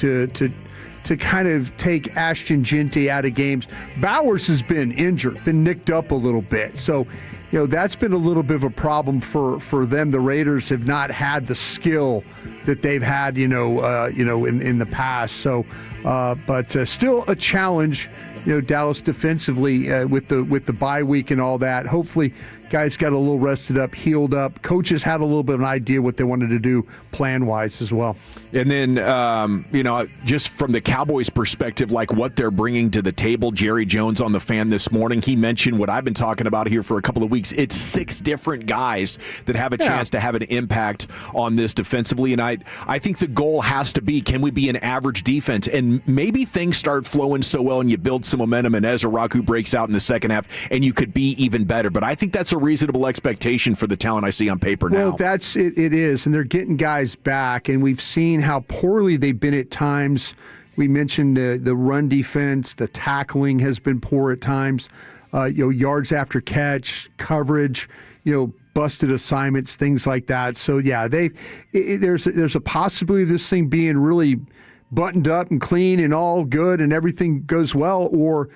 kind of take Ashton Genty out of games. Bowers has been injured, been nicked up a little bit. So, that's been a little bit of a problem for them. The Raiders have not had the skill that they've had, in the past. So, but still a challenge. Dallas defensively with the bye week and all that. Hopefully, guys got a little rested up, healed up. Coaches had a little bit of an idea what they wanted to do plan-wise as well. And then, just from the Cowboys' perspective, like what they're bringing to the table, Jerry Jones on The Fan this morning, he mentioned what I've been talking about here for a couple of weeks. It's 6 different guys that have a chance to have an impact on this defensively. And I think the goal has to be, can we be an average defense? And maybe things start flowing so well and you build some momentum and Ezra Raku breaks out in the second half and you could be even better. But I think that's a reasonable expectation for the talent I see on paper now. Well, that's it. It is, and they're getting guys back, and we've seen how poorly they've been at times. We mentioned the run defense, the tackling has been poor at times. Yards after catch, coverage, busted assignments, things like that. So yeah, there's a possibility of this thing being really buttoned up and clean and all good and everything goes well, or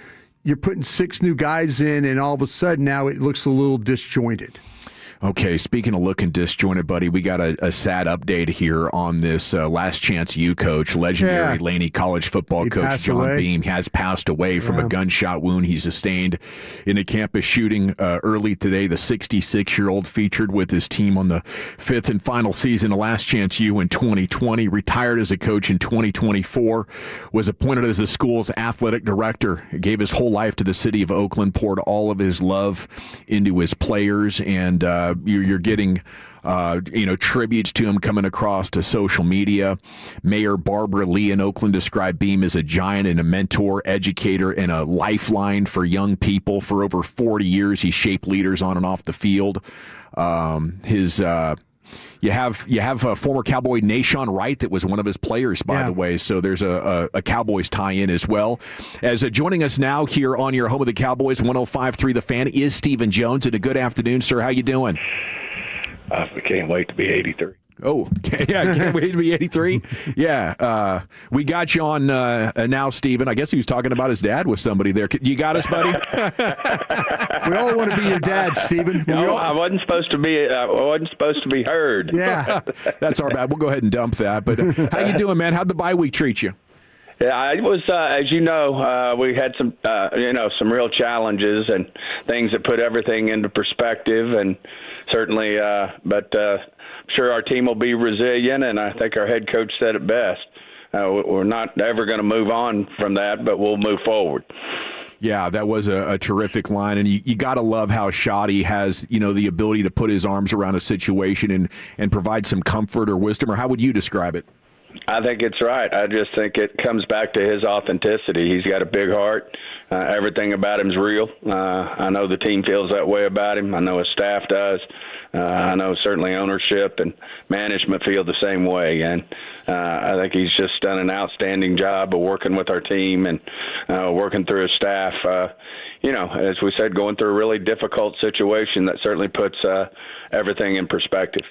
you're putting 6 new guys in and all of a sudden now it looks a little disjointed. Okay, speaking of looking disjointed, buddy, we got a sad update here on this Last Chance U coach. Legendary Laney college football coach John Beam has passed away from a gunshot wound he sustained in a campus shooting early today. The 66-year-old featured with his team on the 5th and final season of Last Chance U in 2020, retired as a coach in 2024, was appointed as the school's athletic director, gave his whole life to the city of Oakland, poured all of his love into his players, and you're getting tributes to him coming across to social media. Mayor Barbara Lee in Oakland described Beam as a giant and a mentor, educator, and a lifeline for young people. For over 40 years, he shaped leaders on and off the field. You have a former Cowboy, Nashawn Wright, that was one of his players, by the way. So there's a Cowboys tie-in as well. As joining us now here on your home of the Cowboys, 105.3 The Fan, is Stephen Jones. And a good afternoon, sir. How you doing? I can't wait to be 83. Oh, yeah, can't wait to be 83. Yeah, we got you on now, Stephen. I guess he was talking about his dad with somebody there. You got us, buddy? We all want to be your dad, Stephen. No, I wasn't supposed to be. I wasn't supposed to be heard. Yeah, that's our bad. We'll go ahead and dump that. But how you doing, man? How'd the bye week treat you? Yeah, it was, as you know, we had some, some real challenges and things that put everything into perspective, and certainly, but I'm sure our team will be resilient, and I think our head coach said it best. We're not ever going to move on from that, but we'll move forward. Yeah, that was a terrific line, and you got to love how Shotty has, the ability to put his arms around a situation and provide some comfort or wisdom, or how would you describe it? I think it's right. I just think it comes back to his authenticity. He's got a big heart. Everything about him's real. I know the team feels that way about him. I know his staff does. I know certainly ownership and management feel the same way. And I think he's just done an outstanding job of working with our team and working through his staff. As we said, going through a really difficult situation that certainly puts everything in perspective.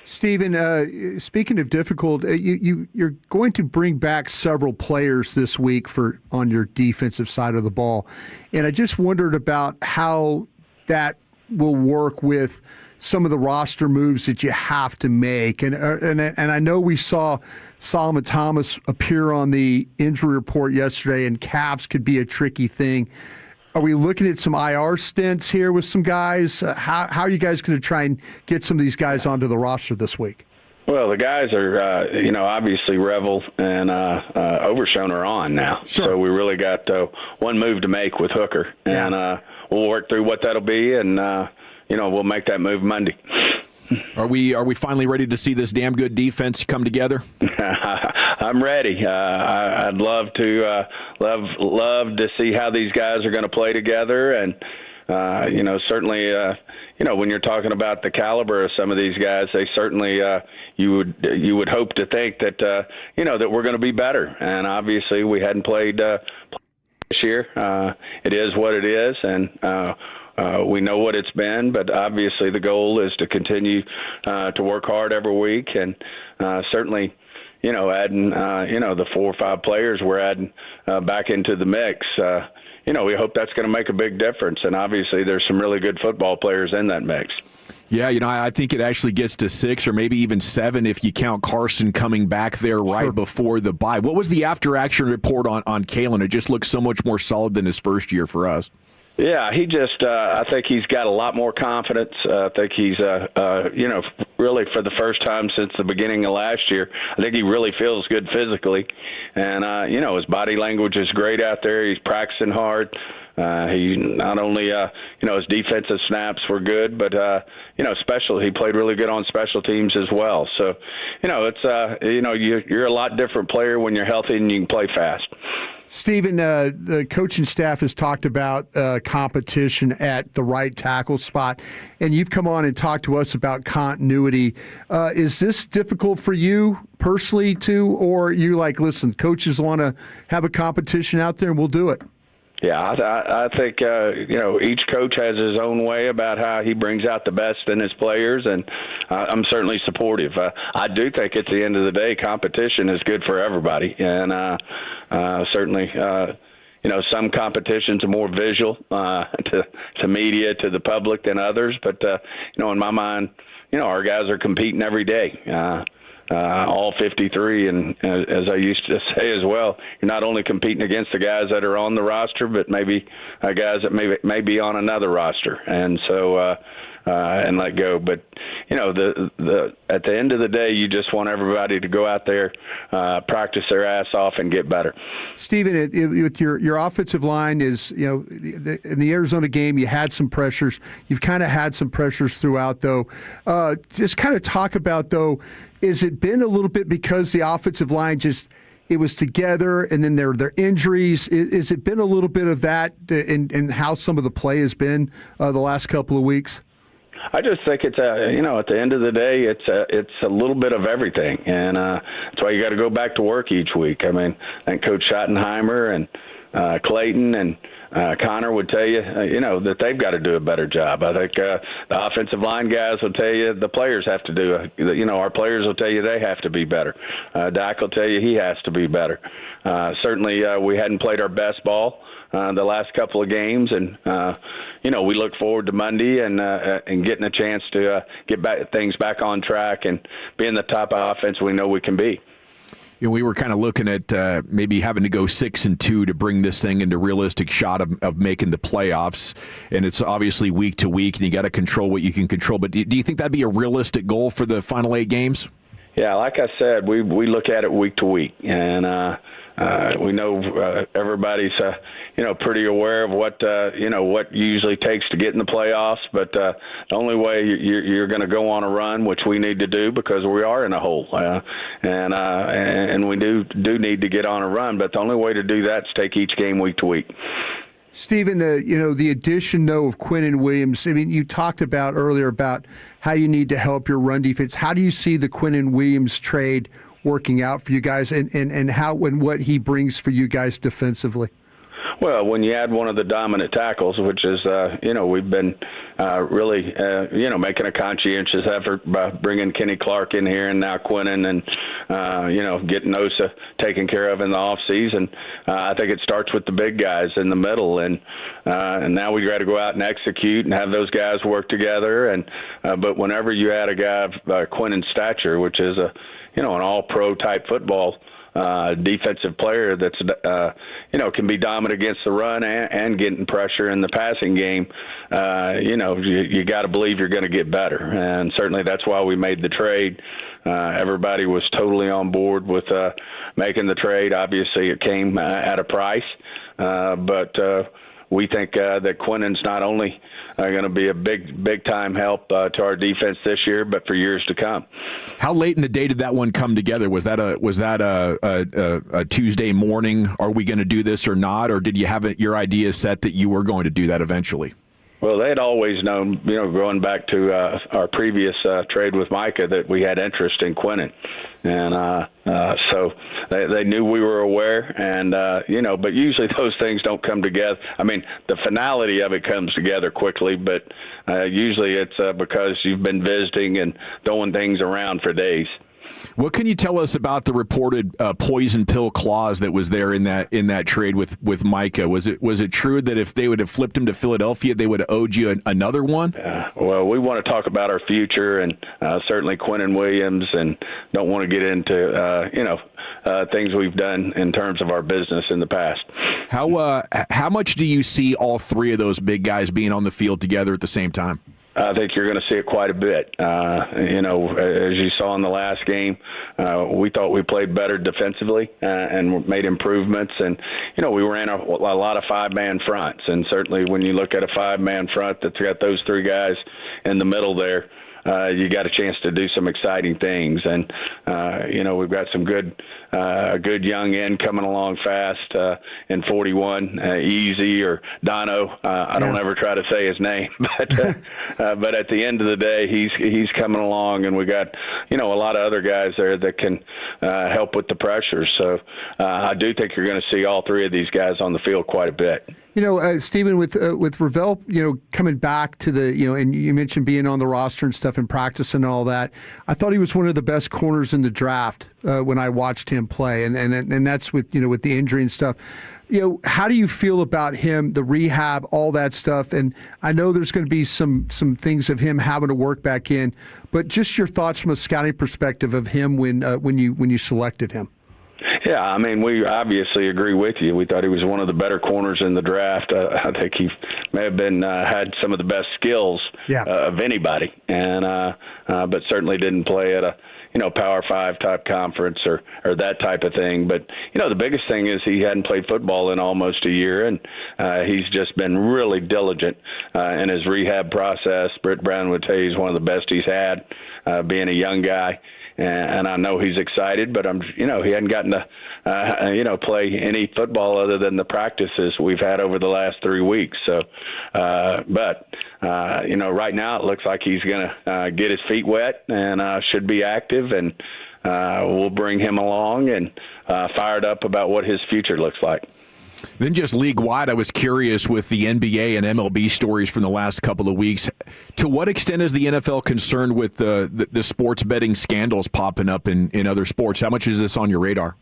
Stephen, speaking of difficult, you're going to bring back several players this week on your defensive side of the ball, and I just wondered about how that will work with some of the roster moves that you have to make. And I know we saw Solomon Thomas appear on the injury report yesterday, and calves could be a tricky thing. Are we looking at some IR stints here with some guys? How are you guys going to try and get some of these guys onto the roster this week? Well, the guys are, obviously Revel and Overshone are on now. Sure. So we really got one move to make with Hooker. And we'll work through what that'll be, and, we'll make that move Monday. Are we finally ready to see this damn good defense come together? I'm ready. I'd love to see how these guys are going to play together, and certainly when you're talking about the caliber of some of these guys, they certainly you would hope to think that that we're going to be better. And obviously we hadn't played this year. It is what it is, and we know what it's been, but obviously the goal is to continue to work hard every week, and certainly, adding, the 4 or 5 players we're adding back into the mix. We hope that's going to make a big difference, and obviously there's some really good football players in that mix. Yeah, I think it actually gets to 6 or maybe even 7 if you count Carson coming back there right before the bye. What was the after-action report on Kalen? It just looks so much more solid than his first year for us. Yeah, he just, I think he's got a lot more confidence. I think he's, really for the first time since the beginning of last year, I think he really feels good physically. And, his body language is great out there. He's practicing hard. He not only, his defensive snaps were good, but, he played really good on special teams as well. So, it's, you're a lot different player when you're healthy and you can play fast. Stephen, the coaching staff has talked about competition at the right tackle spot, and you've come on and talked to us about continuity. Is this difficult for you personally, too, or you like, listen, coaches want to have a competition out there and we'll do it? Yeah, I think, each coach has his own way about how he brings out the best in his players, and I'm certainly supportive. I do think at the end of the day, competition is good for everybody, and certainly, some competitions are more visual to media, to the public than others, but, in my mind, our guys are competing every day. All 53, and as I used to say as well, you're not only competing against the guys that are on the roster, but maybe guys that may be on another roster, and so and let go. But the at the end of the day, you just want everybody to go out there, practice their ass off, and get better. Stephen, with your offensive line is in the Arizona game, you had some pressures. You've kind of had some pressures throughout, though. Just kind of talk about though. Is it been a little bit because the offensive line it was together, and then their injuries? Is it been a little bit of that in how some of the play has been the last couple of weeks? I just think it's at the end of the day, it's a little bit of everything, and that's why you got to go back to work each week. I mean, I think Coach Schottenheimer and Clayton and Connor would tell you, that they've got to do a better job. I think the offensive line guys will tell you the players have to do. Our players will tell you they have to be better. Dak will tell you he has to be better. Certainly, we hadn't played our best ball the last couple of games, and we look forward to Monday and getting a chance to get things back on track and being the type of offense we know we can be. We were kind of looking at maybe having to go 6-2 to bring this thing into realistic shot of making the playoffs, and it's obviously week to week, and you got to control what you can control. But do you think that'd be a realistic goal for the final 8 games? Yeah, like I said, we look at it week to week, and we know everybody's pretty aware of what what usually takes to get in the playoffs. But the only way you're going to go on a run, which we need to do because we are in a hole, and we do need to get on a run. But the only way to do that is take each game week to week. Stephen, the addition, though, of Quinnen Williams, I mean, you talked about earlier about how you need to help your run defense. How do you see the Quinnen Williams trade working out for you guys, and how and what he brings for you guys defensively? Well, when you add one of the dominant tackles, which is, we've been really, making a conscientious effort by bringing Kenny Clark in here and now Quinnen and, getting Osa taken care of in the offseason. I think it starts with the big guys in the middle, and now we got to go out and execute and have those guys work together. And but whenever you add a guy of Quinnen's stature, which is an all-pro type football defensive player that's can be dominant against the run and getting pressure in the passing game, you got to believe you're going to get better, and certainly that's why we made the trade. Everybody was totally on board with making the trade. Obviously, it came at a price, but we think that Quinnen's not only going to be a big time help to our defense this year, but for years to come. How late in the day did that one come together? Was that a Tuesday morning? Are we going to do this or not? Or did you have your idea set that you were going to do that eventually? Well, they had always known, going back to our previous trade with Micah, that we had interest in Quinnen. And so they knew we were aware, and, but usually those things don't come together. I mean, the finality of it comes together quickly, but usually it's because you've been visiting and throwing things around for days. What can you tell us about the reported poison pill clause that was there in that trade with Micah? Was it true that if they would have flipped him to Philadelphia, they would have owed you another one? Well, we want to talk about our future, and certainly Quinnen Williams, and don't want to get into things we've done in terms of our business in the past. How much do you see all three of those big guys being on the field together at the same time? I think you're going to see it quite a bit. As you saw in the last game, we thought we played better defensively and made improvements. And, we ran a lot of five-man fronts. And certainly when you look at a five-man front that's got those three guys in the middle there, you got a chance to do some exciting things. And, we've got some good young end coming along fast in 41, Easy or Dono. I don't ever try to say his name, but at the end of the day, he's coming along, and we got, a lot of other guys there that can help with the pressure. So I do think you're going to see all three of these guys on the field quite a bit. Stephen, with Ravel, coming back to the, and you mentioned being on the roster and stuff and practice and all that. I thought he was one of the best corners in the draft when I watched him play, and that's with with the injury and stuff. How do you feel about him, the rehab, all that stuff? And I know there's going to be some things of him having to work back in, but just your thoughts from a scouting perspective of him when you selected him. Yeah, I mean, we obviously agree with you. We thought he was one of the better corners in the draft. I think he may have been had some of the best skills of anybody, and but certainly didn't play at a Power 5 type conference or that type of thing. But the biggest thing is he hadn't played football in almost a year, and he's just been really diligent in his rehab process. Britt Brown would tell you he's one of the best he's had, being a young guy. And I know he's excited, but he hadn't gotten to, play any football other than the practices we've had over the last 3 weeks. So, right now it looks like he's going to get his feet wet and should be active, and we'll bring him along and fired up about what his future looks like. Then just league-wide, I was curious with the NBA and MLB stories from the last couple of weeks. To what extent is the NFL concerned with the sports betting scandals popping up in other sports? How much is this on your radar?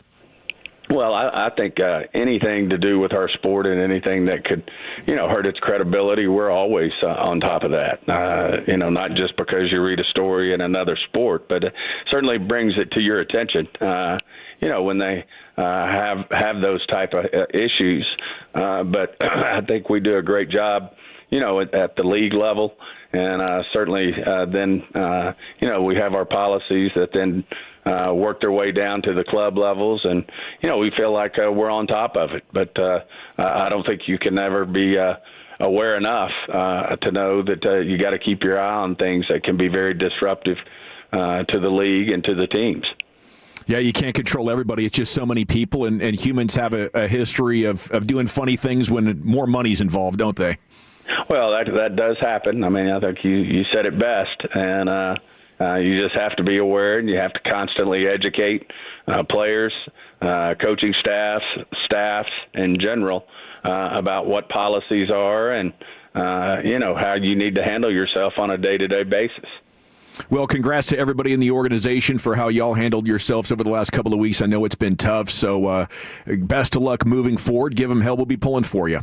Well, I think anything to do with our sport and anything that could, hurt its credibility, we're always on top of that. Not just because you read a story in another sport, but it certainly brings it to your attention. When they have those type of issues. But I think we do a great job, at the league level. And certainly then, we have our policies that then work their way down to the club levels. And, we feel like we're on top of it. But I don't think you can ever be aware enough to know that you got to keep your eye on things that can be very disruptive to the league and to the teams. Yeah, you can't control everybody. It's just so many people, and humans have a history of doing funny things when more money's involved, don't they? Well, that does happen. I mean, I think you said it best, and you just have to be aware, and you have to constantly educate players coaching staffs in general about what policies are and, how you need to handle yourself on a day-to-day basis. Well, congrats to everybody in the organization for how y'all handled yourselves over the last couple of weeks. I know it's been tough, so best of luck moving forward. Give them hell. We'll be pulling for you.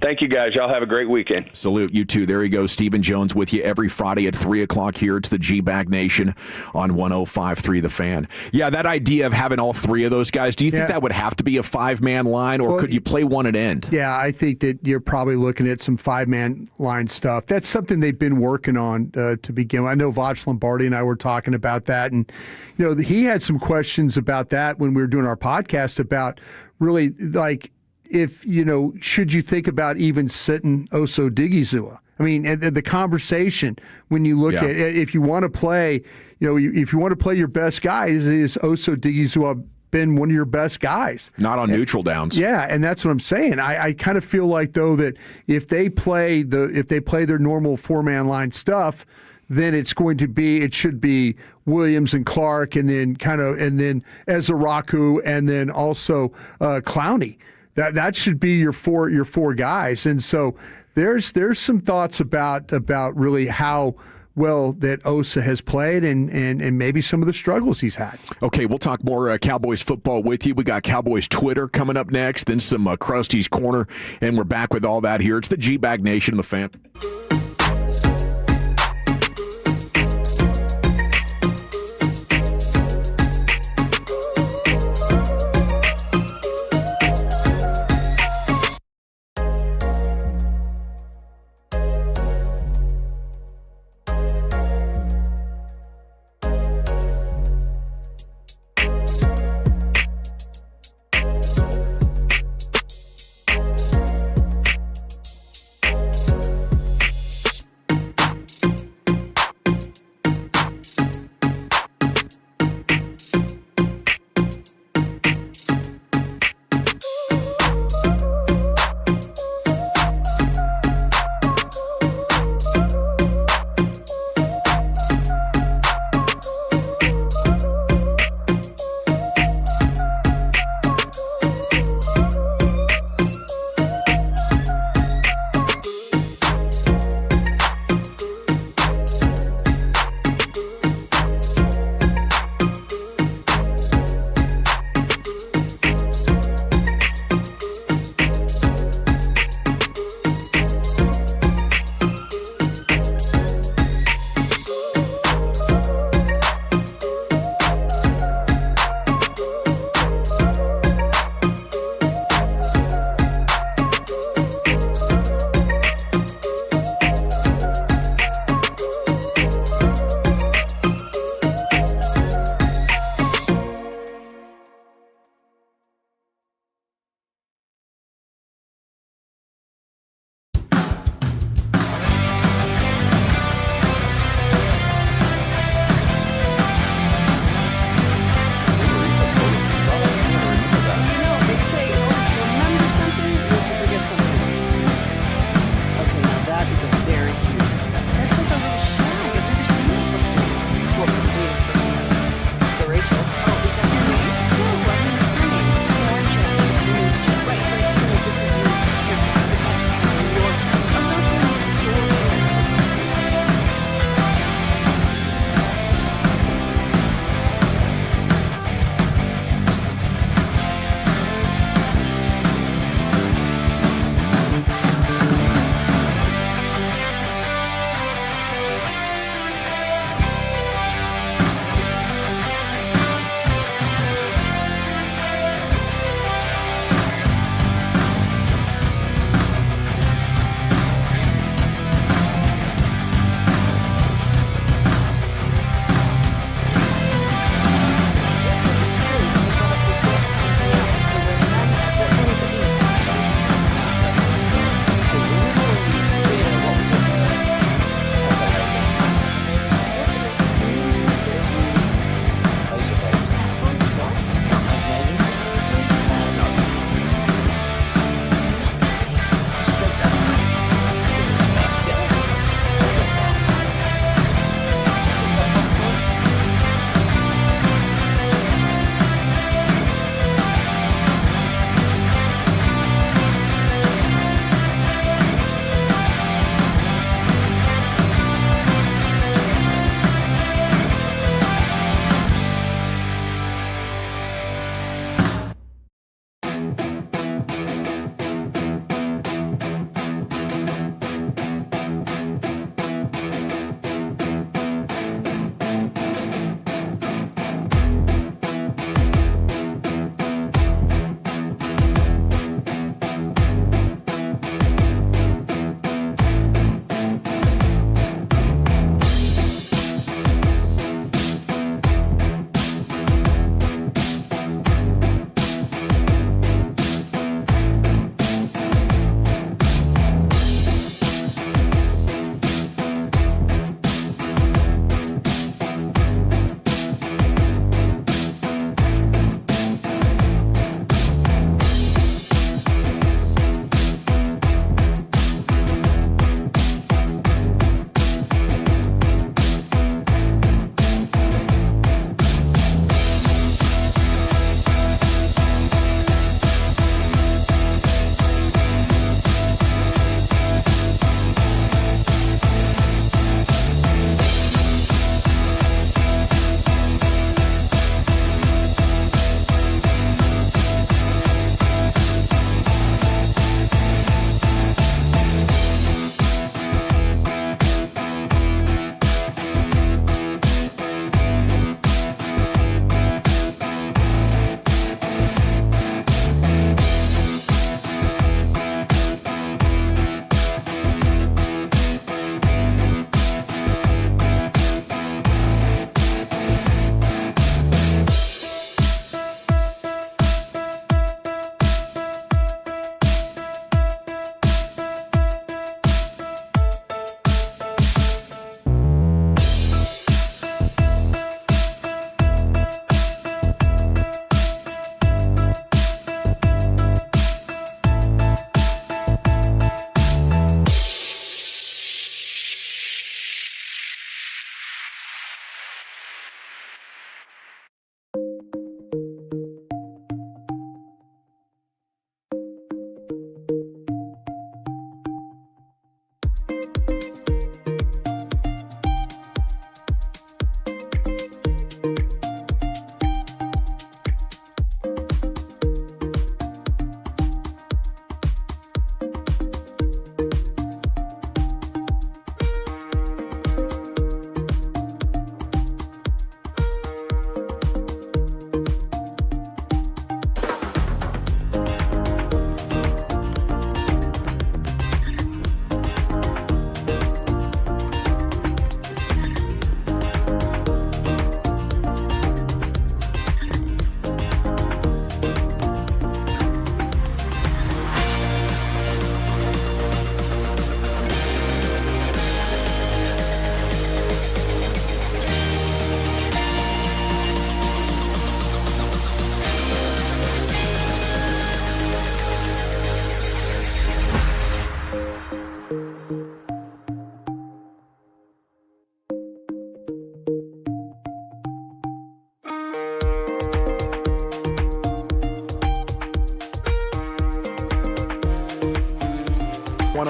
Thank you, guys. Y'all have a great weekend. Salute. You too. There you go. Stephen Jones with you every Friday at 3 o'clock here. It's the G-Bag Nation on 105.3 The Fan. Yeah, that idea of having all three of those guys, do you think that would have to be a five-man line, or could you play one at end? Yeah, I think that you're probably looking at some five-man line stuff. That's something they've been working on to begin with. I know Voch Lombardi and I were talking about that, and he had some questions about that when we were doing our podcast about really, like, if, should you think about even sitting Oso Digizua? I mean, and the conversation when you look at if you want to play, if you want to play your best guys, is Oso Digizua been one of your best guys? Not on neutral downs. Yeah, and that's what I'm saying. I kind of feel like, though, that if they play their normal four-man line stuff, then it should be Williams and Clark, and then Ezaraku, and then also Clowney. That should be your four guys. And so there's some thoughts about really how well that Osa has played and maybe some of the struggles he's had. Okay, we'll talk more Cowboys football with you. We got Cowboys Twitter coming up next, then some Krusty's Corner, and we're back with all that here. It's the G-Bag Nation, The Fan.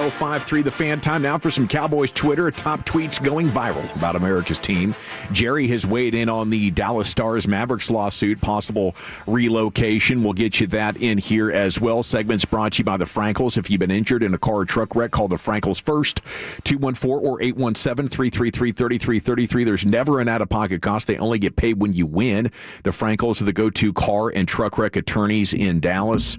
1053 The Fan. Time now for some Cowboys Twitter top tweets going viral about America's team. Jerry has weighed in on the Dallas Stars Mavericks lawsuit, possible relocation. We'll get you that in here as well. Segments brought to you by the Frankels. If you've been injured in a car or truck wreck, call the Frankels first, 214 or 817-333-3333. There's never an out-of-pocket cost. They only get paid when you win. The Frankels are the go-to car and truck wreck attorneys in Dallas.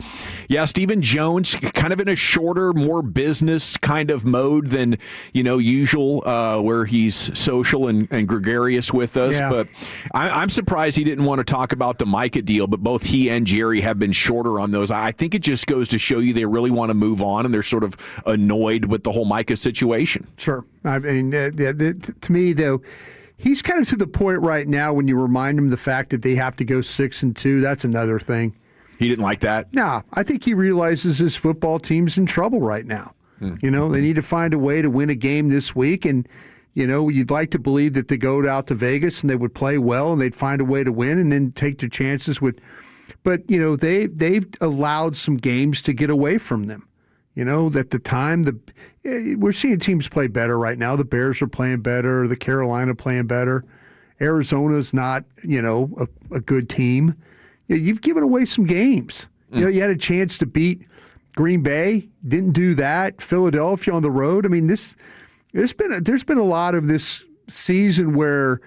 Yeah, Stephen Jones, kind of in a shorter, more business kind of mode than, usual, where he's social and gregarious with us. Yeah. But I'm surprised he didn't want to talk about the Micah deal, but both he and Jerry have been shorter on those. I think it just goes to show you they really want to move on, and they're sort of annoyed with the whole Micah situation. Sure. I mean, to me, though, he's kind of to the point right now when you remind him the fact that they have to go 6-2. That's another thing. He didn't like that? No, I think he realizes his football team's in trouble right now. They need to find a way to win a game this week, and you'd like to believe that they go out to Vegas and they would play well and they'd find a way to win and then take their chances with. But they've allowed some games to get away from them. At the time we're seeing teams play better right now. The Bears are playing better. The Carolina playing better. Arizona's not a good team. You've given away some games. You had a chance to beat Green Bay, didn't do that. Philadelphia on the road. I mean, there's been a lot of this season where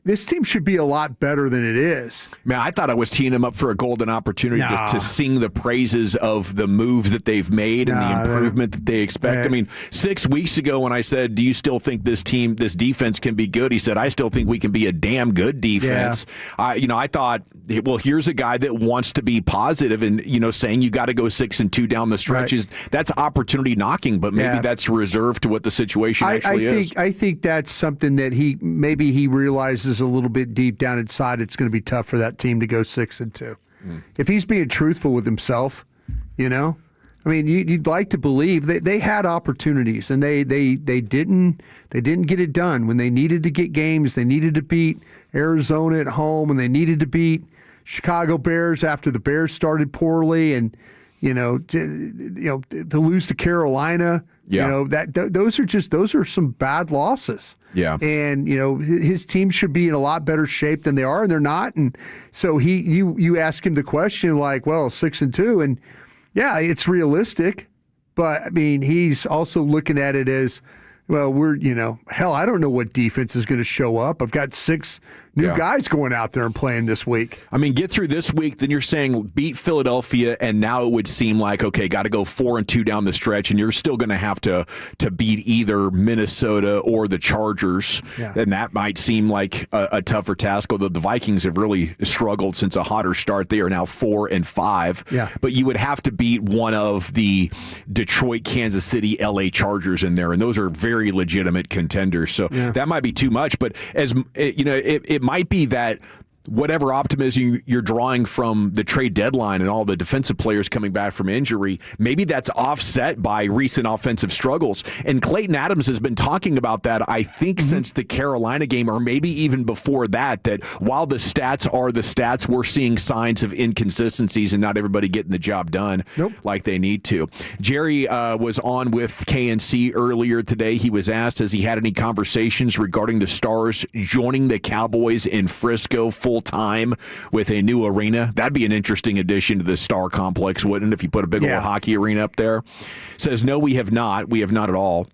this team should be a lot better than it is. Man, I thought I was teeing them up for a golden opportunity to sing the praises of the moves that they've made and the improvement that they expect. I mean, 6 weeks ago when I said, do you still think this defense can be good? He said, I still think we can be a damn good defense. Yeah. I thought, well, here's a guy that wants to be positive and, saying you got to go 6-2 down the stretches. Right. That's opportunity knocking, but maybe that's reserved to what the situation actually is. I think that's something that he realizes a little bit deep down inside. It's going to be tough for that team to go 6-2. If he's being truthful with himself, I mean, you'd like to believe they had opportunities and they didn't get it done when they needed to get games. They needed to beat Arizona at home, and they needed to beat Chicago Bears after the Bears started poorly, and to lose to Carolina. Yeah. Those are some bad losses. Yeah. And his team should be in a lot better shape than they are, and they're not. And so you ask him the question like, well, 6-2, and yeah, it's realistic, but I mean, he's also looking at it as, well, I don't know what defense is going to show up. I've got 6 new guys going out there and playing this week. I mean, get through this week, then you're saying beat Philadelphia, and now it would seem like, okay, got to go 4-2 down the stretch, and you're still going to have to beat either Minnesota or the Chargers, and that might seem like a tougher task, although the Vikings have really struggled since a hotter start. They are now 4-5, but you would have to beat one of the Detroit, Kansas City, LA Chargers in there, and those are very legitimate contenders, so that might be too much, but as it might be that whatever optimism you're drawing from the trade deadline and all the defensive players coming back from injury, maybe that's offset by recent offensive struggles. And Clayton Adams has been talking about that, I think, since the Carolina game, or maybe even before that while the stats are the stats, we're seeing signs of inconsistencies and not everybody getting the job done like they need to. Jerry was on with KNC earlier today. He was asked, has he had any conversations regarding the Stars joining the Cowboys in Frisco full-time with a new arena? That'd be an interesting addition to the Star Complex, wouldn't it, if you put a big old hockey arena up there? Says, no, we have not. We have not at all.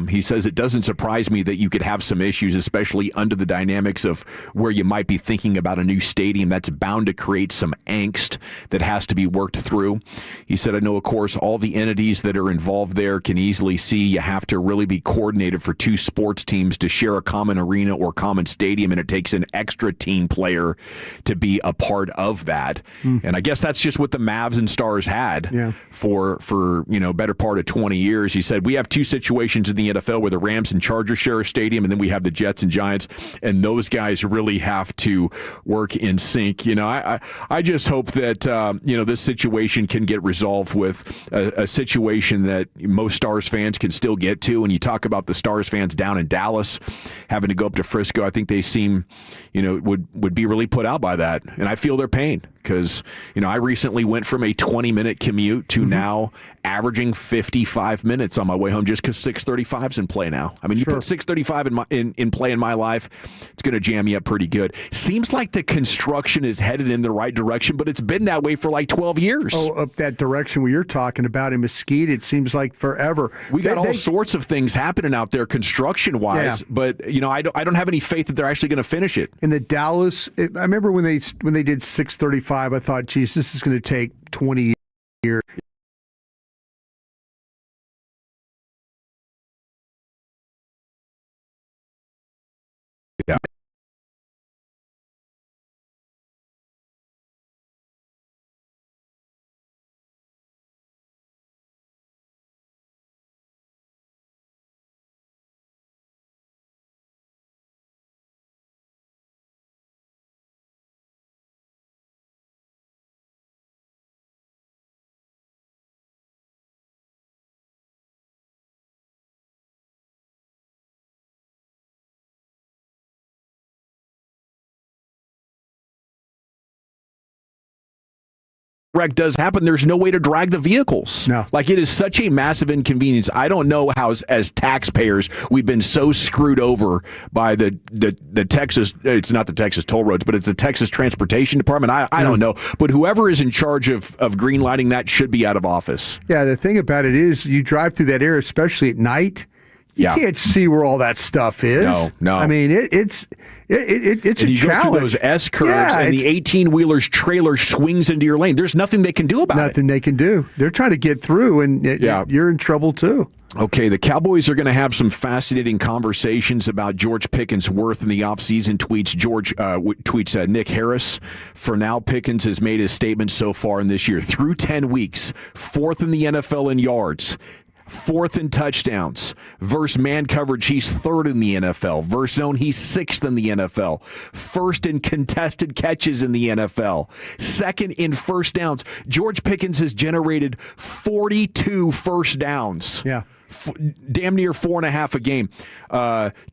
He says it doesn't surprise me that you could have some issues, especially under the dynamics of where you might be thinking about a new stadium. That's bound to create some angst that has to be worked through. He said, I know, of course, all the entities that are involved there can easily see you have to really be coordinated for 2 sports teams to share a common arena or common stadium, and it takes an extra team player to be a part of that. And I guess that's just what the Mavs and Stars had for better part of 20 years. He said, we have 2 situations situations in the NFL where the Rams and Chargers share a stadium, and then we have the Jets and Giants, and those guys really have to work in sync. I just hope that this situation can get resolved with a situation that most Stars fans can still get to. When you talk about the Stars fans down in Dallas having to go up to Frisco, I think they seem, would be really put out by that, and I feel their pain. Because, I recently went from a 20-minute commute to now averaging 55 minutes on my way home just because 635's in play now. I mean, you put 635 in play in my life, it's going to jam me up pretty good. Seems like the construction is headed in the right direction, but it's been that way for like 12 years. Oh, up that direction where you're talking about in Mesquite, it seems like forever. We got all sorts of things happening out there construction-wise, but, I don't have any faith that they're actually going to finish it. In the Dallas, I remember when they did 635, I thought, geez, this is going to take 20 years. Yeah. Wreck does happen, there's no way to drag the vehicles. No. Like, it is such a massive inconvenience. I don't know how, as taxpayers, we've been so screwed over by the Texas, it's not the Texas toll roads, but it's the Texas Transportation Department. I don't know. But whoever is in charge of green lighting that should be out of office. Yeah, the thing about it is you drive through that area, especially at night, you can't see where all that stuff is. No. I mean, it's a and you challenge. go through those S curves, and the 18-wheeler's trailer swings into your lane. There's nothing they can do about it. Nothing they can do. They're trying to get through, and you're in trouble too. Okay, the Cowboys are going to have some fascinating conversations about George Pickens' worth in the offseason. Tweets Nick Harris. For now, Pickens has made his statement so far in this year. Through 10 weeks, 4th in the NFL in yards, 4th in touchdowns. Versus man coverage, he's 3rd in the NFL. Versus zone, he's 6th in the NFL. 1st in contested catches in the NFL. 2nd in first downs. George Pickens has generated 42 first downs. Yeah. Damn near 4.5 a game.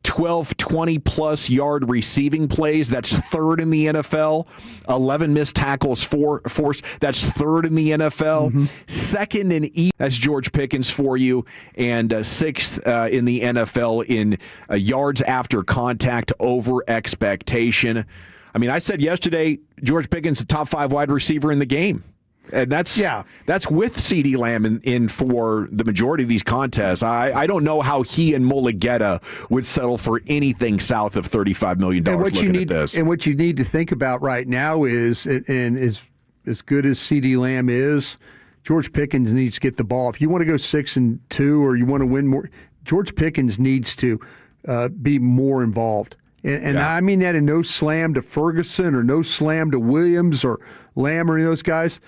12 20-plus yard receiving plays. That's 3rd in the NFL. 11 missed tackles forced. That's 3rd in the NFL. 2nd in that's George Pickens for you. And 6th in the NFL in yards after contact over expectation. I mean, I said yesterday, George Pickens, the top 5 wide receiver in the game. And that's with CeeDee Lamb in for the majority of these contests. I don't know how he and Mulligetta would settle for anything south of $35 million looking at this. And what you need to think about right now is, and as good as CeeDee Lamb is, George Pickens needs to get the ball. If you want to go 6-2 or you want to win more, George Pickens needs to be more involved. And I mean that in no slam to Ferguson or no slam to Williams or Lamb or any of those guys.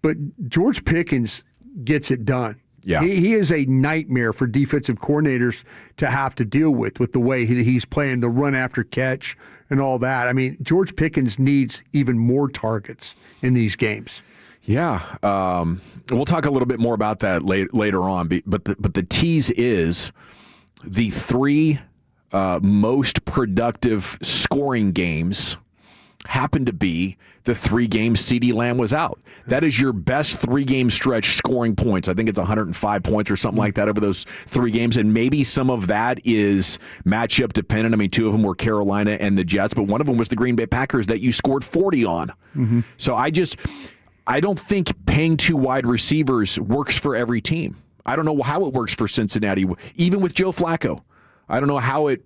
But George Pickens gets it done. Yeah. He is a nightmare for defensive coordinators to have to deal with the way he's playing the run after catch and all that. I mean, George Pickens needs even more targets in these games. Yeah. We'll talk a little bit more about that later on. But the tease is the 3 most productive scoring games happened to be the 3 games CeeDee Lamb was out. That is your best 3-game stretch scoring points. I think it's 105 points or something like that over those 3 games, and maybe some of that is matchup dependent. I mean, 2 of them were Carolina and the Jets, but one of them was the Green Bay Packers that you scored 40 on. So I don't think paying 2 wide receivers works for every team. I don't know how it works for Cincinnati, even with Joe Flacco. I don't know how it,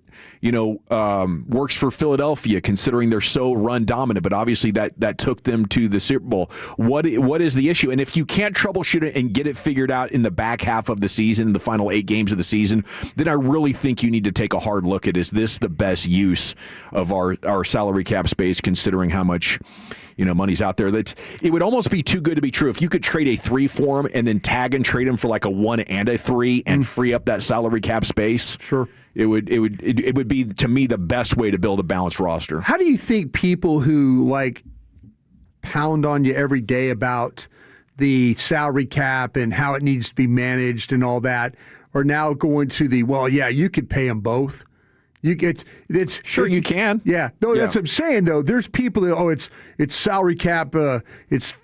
works for Philadelphia, considering they're so run dominant. But obviously that took them to the Super Bowl. What is the issue? And if you can't troubleshoot it and get it figured out in the back half of the season, the final 8 games of the season, then I really think you need to take a hard look at, is this the best use of our salary cap space, considering how much money's out there. It would almost be too good to be true. If you could trade a 3 for him and then tag and trade him for like a 1 and a 3 and free up that salary cap space. Sure. It would be, to me, the best way to build a balanced roster. How do you think people who pound on you every day about the salary cap and how it needs to be managed and all that are now going to you could pay them both? You can. Yeah. No, that's what I'm saying though. There's people that it's salary cap. It's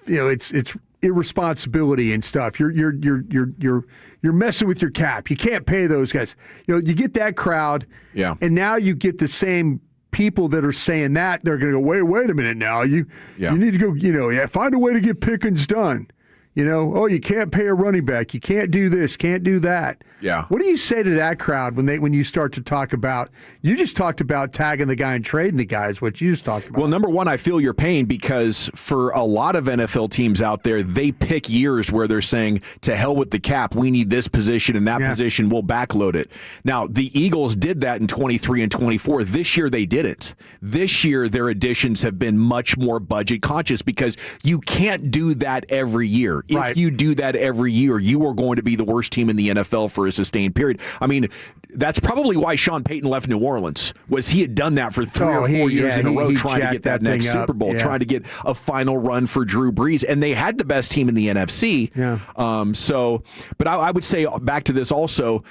irresponsibility and stuff. You're messing with your cap. You can't pay those guys. You get that crowd. Yeah. And now you get the same people that are saying that. They're going to go, wait a minute now. You need to go. Find a way to get Pickens done. You can't pay a running back. You can't do this, can't do that. Yeah. What do you say to that crowd when you start to talk about, you just talked about tagging the guy and trading the guy is what you just talked about. Well, number one, I feel your pain because for a lot of NFL teams out there, they pick years where they're saying, to hell with the cap, we need this position and that position, we'll backload it. Now, the Eagles did that in 23 and 24. This year, they didn't. This year, their additions have been much more budget conscious because you can't do that every year. If you do that every year, you are going to be the worst team in the NFL for a sustained period. I mean, that's probably why Sean Payton left New Orleans, was he had done that for 3 or 4 years in a row, trying to get that next Super Bowl, trying to get a final run for Drew Brees. And they had the best team in the NFC. Yeah. But I would say back to this also,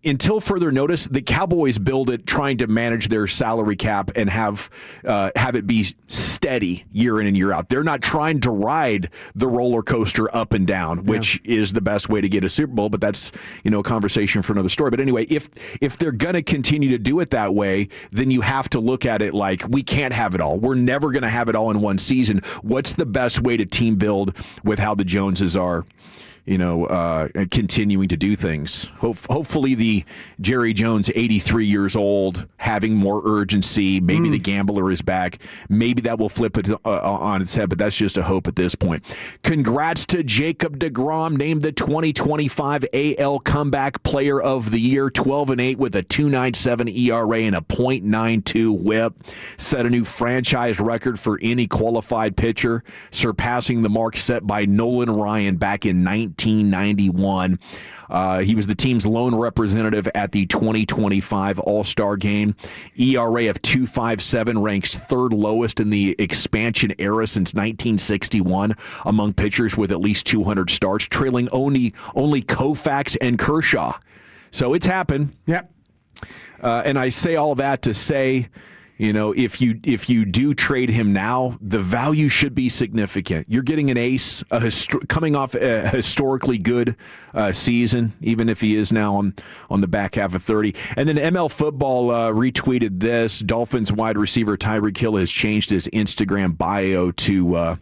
until further notice, the Cowboys build it trying to manage their salary cap and have it be steady year in and year out. They're not trying to ride the roller coaster up and down, which is the best way to get a Super Bowl. But that's a conversation for another story. But anyway, if they're going to continue to do it that way, then you have to look at it like we can't have it all. We're never going to have it all in one season. What's the best way to team build with how the Joneses are? Continuing to do things. Hopefully the Jerry Jones, 83 years old, having more urgency. Maybe the gambler is back. Maybe that will flip it on its head, but that's just a hope at this point. Congrats to Jacob deGrom, named the 2025 AL Comeback Player of the Year, 12-8 with a 2.97 ERA and a .92 WHIP. Set a new franchise record for any qualified pitcher, surpassing the mark set by Nolan Ryan back in 1991. He was the team's lone representative at the 2025 All-Star Game. ERA of 2.57 ranks third lowest in the expansion era since 1961 among pitchers with at least 200 starts, trailing only Koufax and Kershaw. So it's happened. Yep. And I say all that to say, if you do trade him now, the value should be significant. You're getting an ace, coming off a historically good season, even if he is now on the back half of 30. And then ML Football retweeted this. Dolphins wide receiver Tyreek Hill has changed his Instagram bio to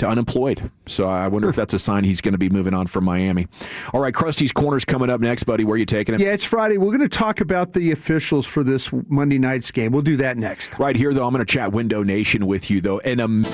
unemployed. So I wonder if that's a sign he's going to be moving on from Miami. All right, Krusty's Corner's coming up next, buddy. Where are you taking him? Yeah, it's Friday. We're going to talk about the officials for this Monday night's game. We'll do that next. Right here, though, I'm going to chat Window Nation with you, though. And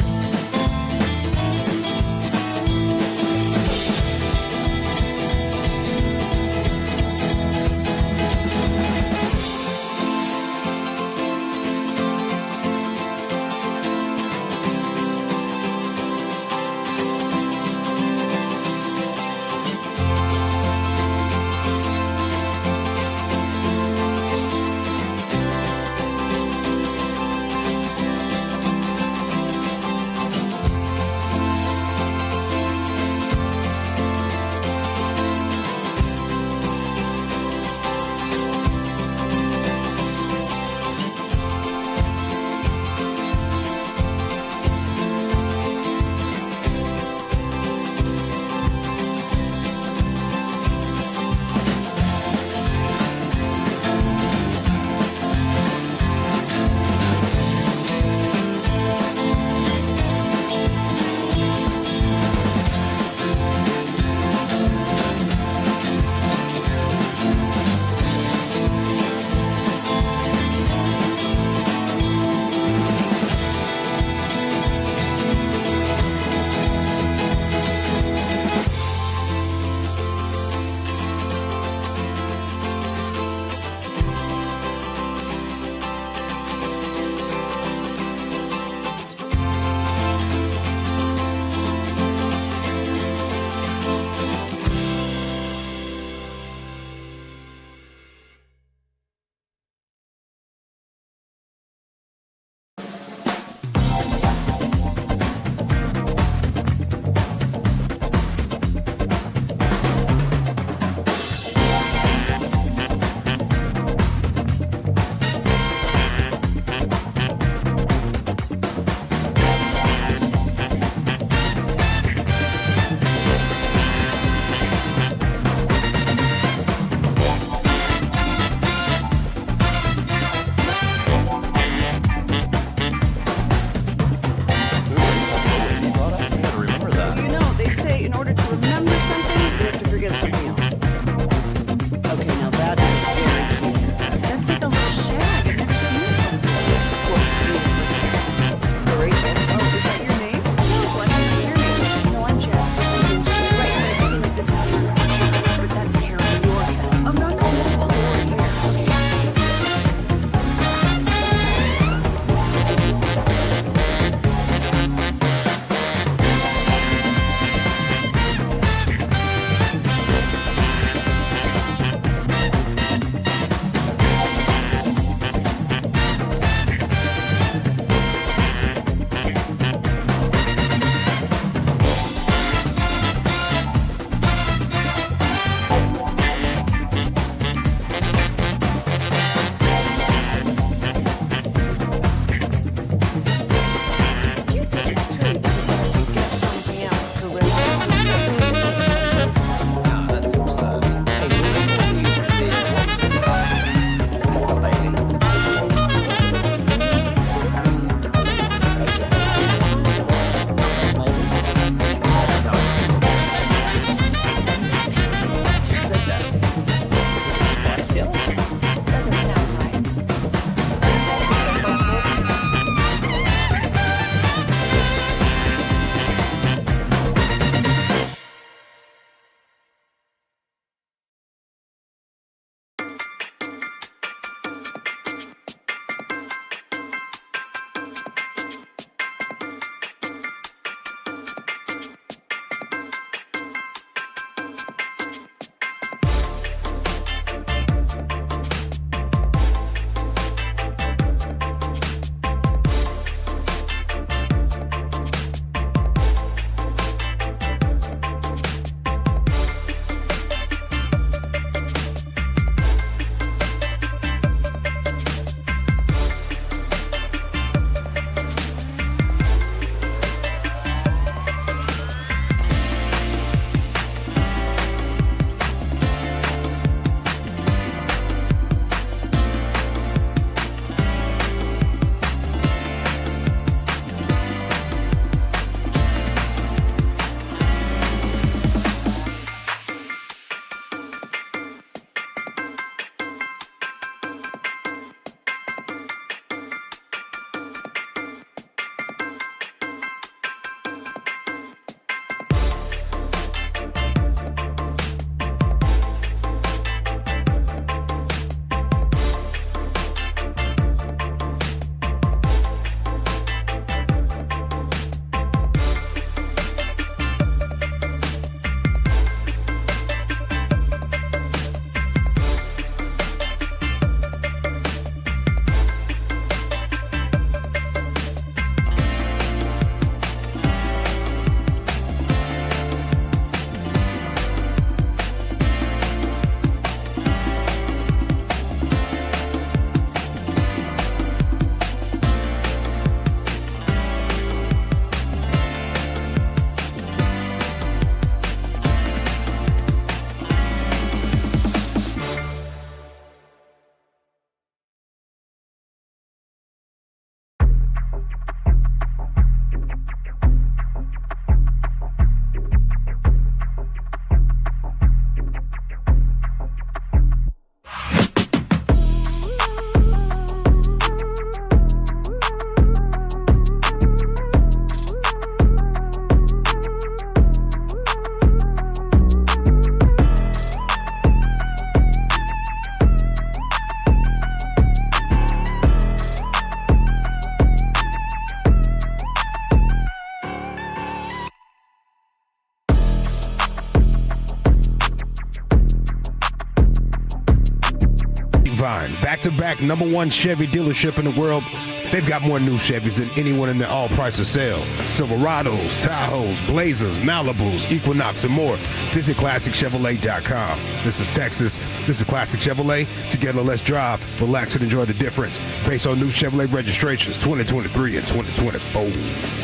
back-to-back #1 Chevy dealership in the world. They've got more new Chevys than anyone in the all-price of sale. Silverados, Tahoes, Blazers, Malibus, Equinox, and more. Visit ClassicChevrolet.com. This is Texas. This is Classic Chevrolet. Together, let's drive, relax, and enjoy the difference. Based on new Chevrolet registrations 2023 and 2024.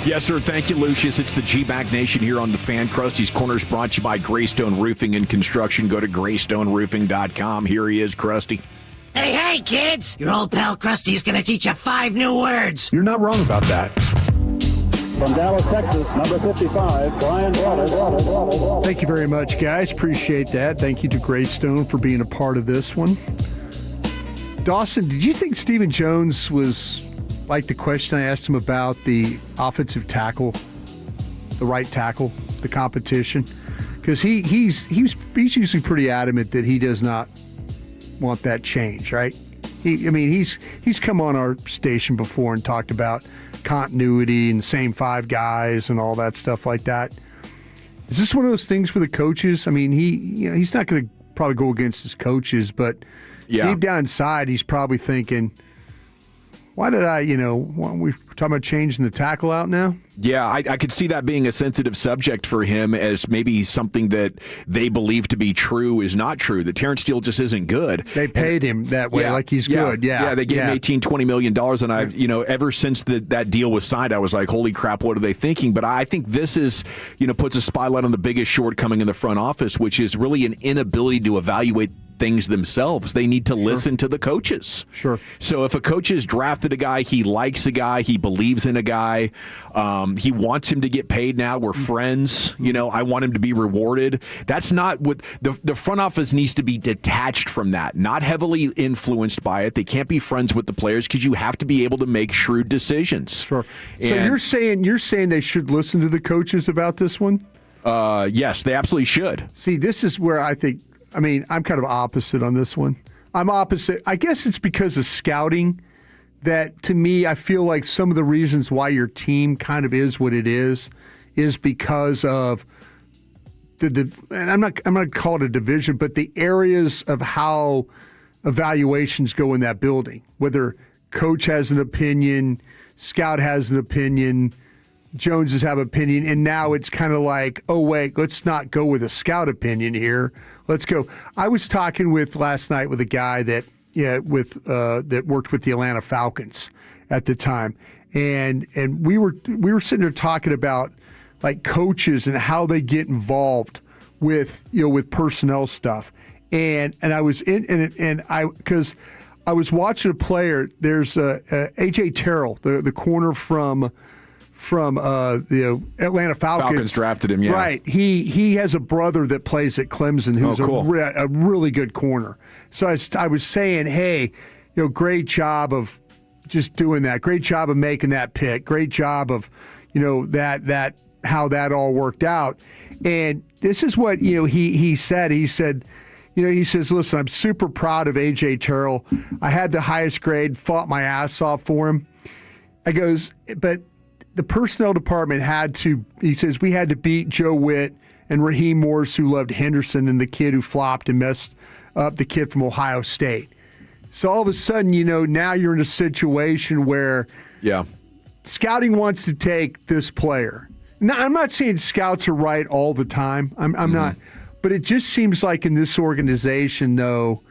Yes, sir. Thank you, Lucius. It's the G-Bag Nation here on the Fan. Krusty's Corners brought to you by Greystone Roofing and Construction. Go to GreystoneRoofing.com. Here he is, Krusty. Hey, kids! Your old pal Krusty's gonna teach you 5 new words. You're not wrong about that. From Dallas, Texas, number 55, Brian Shottenheimer. Thank you very much, guys. Appreciate that. Thank you to Greystone for being a part of this one. Dawson, did you think Stephen Jones was like the question I asked him about the offensive tackle, the right tackle, the competition? Because he's usually pretty adamant that he does not want that change, right? He's come on our station before and talked about continuity and the same 5 guys and all that stuff like that. Is this one of those things for the coaches? I mean, he's not going to probably go against his coaches, but deep down inside, he's probably thinking, why did we're talking about changing the tackle out now? Yeah, I could see that being a sensitive subject for him, as maybe something that they believe to be true is not true. That Terrence Steele just isn't good. They paid him that way, like he's good. Yeah, they gave him $18-20 million, and I've ever since that deal was signed, I was like, holy crap, what are they thinking? But I think this is puts a spotlight on the biggest shortcoming in the front office, which is really an inability to evaluate things themselves. They need to listen to the coaches. Sure. So if a coach has drafted a guy, he likes a guy, he believes in a guy, he wants him to get paid now, we're friends, I want him to be rewarded. That's not what the front office needs to be detached from that, not heavily influenced by it. They can't be friends with the players because you have to be able to make shrewd decisions. Sure. So you're saying they should listen to the coaches about this one? Yes, they absolutely should. See, this is where I'm kind of opposite on this one. I'm opposite. I guess it's because of scouting that, to me, I feel like some of the reasons why your team kind of is what it is because of and I'm not going to call it a division, but the areas of how evaluations go in that building. Whether coach has an opinion, scout has an opinion, Joneses have an opinion, and now it's kind of like, oh, wait, let's not go with a scout opinion here. Let's go. I was talking last night with a guy that worked with the Atlanta Falcons at the time, and we were sitting there talking about like coaches and how they get involved with personnel stuff, and I was because I was watching a player. There's AJ Terrell, the corner from the Atlanta Falcons. Falcons drafted him, yeah. Right. He has a brother that plays at Clemson who's a really good corner. So I was saying, hey, great job of just doing that. Great job of making that pick. Great job of, that how that all worked out. And this is what, he said. He said, he says, listen, I'm super proud of A.J. Terrell. I had the highest grade, fought my ass off for him. I goes, but the personnel department he says, we had to beat Joe Witt and Raheem Morris, who loved Henderson, and the kid who flopped and messed up the kid from Ohio State. So all of a sudden, now you're in a situation where scouting wants to take this player. Now, I'm not saying scouts are right all the time. I'm not. But it just seems like in this organization, though,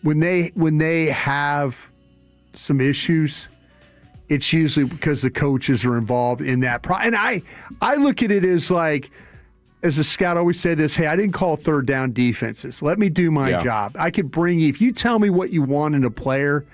when they have some issues, it's usually because the coaches are involved in that. And I look at it as like, as a scout, I always say this, hey, I didn't call third down defenses. Let me do my job. I could bring you, if you tell me what you want in a player,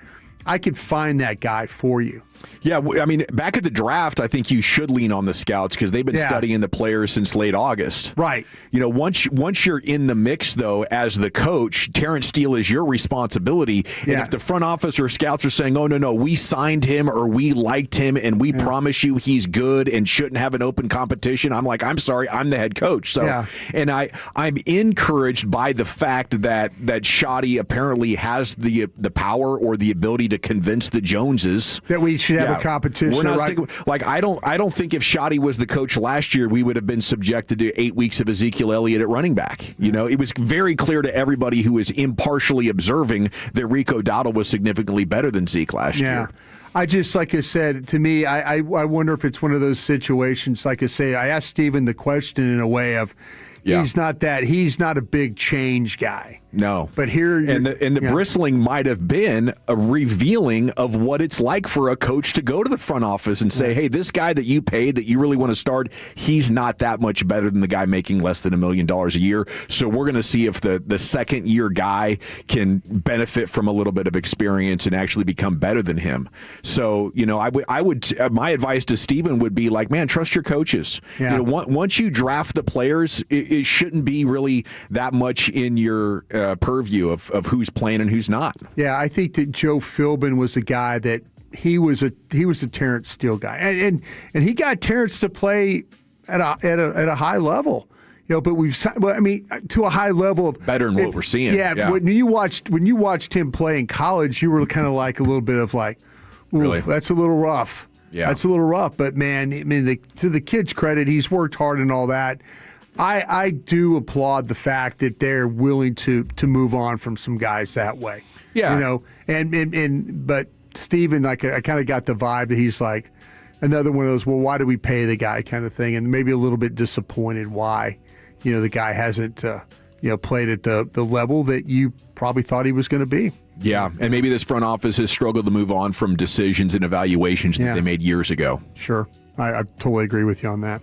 I could find that guy for you. Yeah, I mean, back at the draft, I think you should lean on the scouts because they've been studying the players since late August. Right. Once you're in the mix, though, as the coach, Terrence Steele is your responsibility. And if the front office or scouts are saying, oh, no, we signed him or we liked him and we promise you he's good and shouldn't have an open competition, I'm like, I'm sorry, I'm the head coach. So, and I'm encouraged by the fact that Shotty apparently has the power or the ability to convince the Joneses that we should have a competition. We're not right? sticking, like I don't think if Shotty was the coach last year, we would have been subjected to 8 weeks of Ezekiel Elliott at running back. You know, it was very clear to everybody who was impartially observing that Rico Dowdle was significantly better than Zeke last year. I just, like I said, to me, I wonder if it's one of those situations. Like I say, I asked Steven the question in a way of, he's not a big change guy. No. But here... And the bristling might have been a revealing of what it's like for a coach to go to the front office and say, hey, this guy that you paid, that you really want to start, he's not that much better than the guy making less than $1 million a year. So we're going to see if the second-year guy can benefit from a little bit of experience and actually become better than him. So, you know, I would my advice to Steven would be like, man, trust your coaches. Yeah. You know, once you draft the players, it shouldn't be really that much in your purview of who's playing and who's not. Yeah, I think that Joe Philbin was a guy that he was a Terrence Steele guy, and he got Terrence to play at a high level. You know, but to a high level of better than what we're seeing. Yeah, when you watched him play in college, you were kind of like a little bit of like, ooh, really? That's a little rough. Yeah, that's a little rough. But man, I mean, to the kid's credit, he's worked hard and all that. I do applaud the fact that they're willing to move on from some guys that way. Yeah. You know, but Steven, like, I kind of got the vibe that he's like another one of those, well, why do we pay the guy kind of thing, and maybe a little bit disappointed why, you know, the guy hasn't played at the level that you probably thought he was going to be. Yeah, and maybe this front office has struggled to move on from decisions and evaluations that they made years ago. Sure. I totally agree with you on that.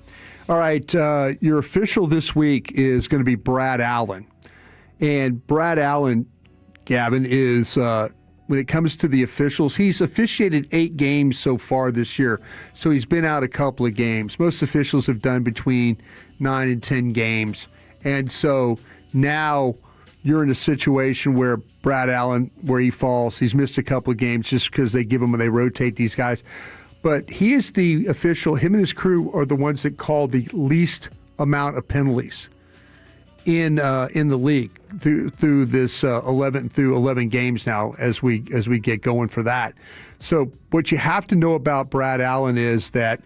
All right, your official this week is going to be Brad Allen. And Brad Allen, Gavin, is, when it comes to the officials, he's officiated 8 games so far this year. So he's been out a couple of games. Most officials have done between 9 and 10 games. And so now you're in a situation where Brad Allen, where he falls, he's missed a couple of games just because they rotate these guys. But he is the official. Him and his crew are the ones that call the least amount of penalties in the league through this 11 games now as we get going for that. So what you have to know about Brad Allen is that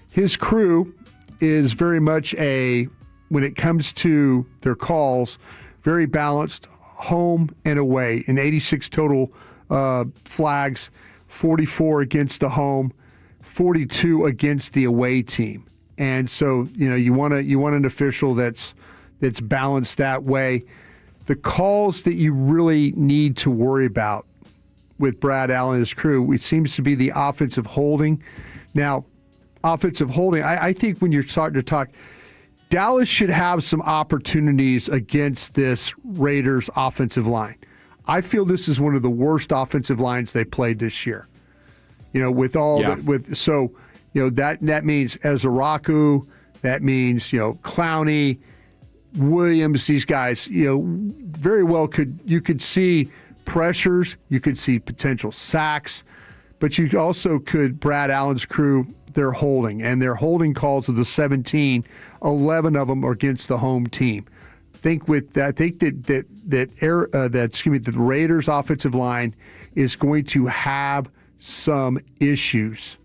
his crew is very much when it comes to their calls, very balanced, home and away. In 86 total flags, 44 against the home, 42 against the away team. And so, you know, you want an official that's balanced that way. The calls that you really need to worry about with Brad Allen and his crew, it seems to be the offensive holding. Now, offensive holding, I think when you're starting to talk, Dallas should have some opportunities against this Raiders offensive line. I feel this is one of the worst offensive lines they played this year. You know, that means Ezaraku, that means, you know, Clowney, Williams, these guys, you know, very well you could see pressures, you could see potential sacks, but you also could, Brad Allen's crew, they're holding, and their holding calls of the 17, 11 of them are against the home team. The Raiders offensive line is going to have some issues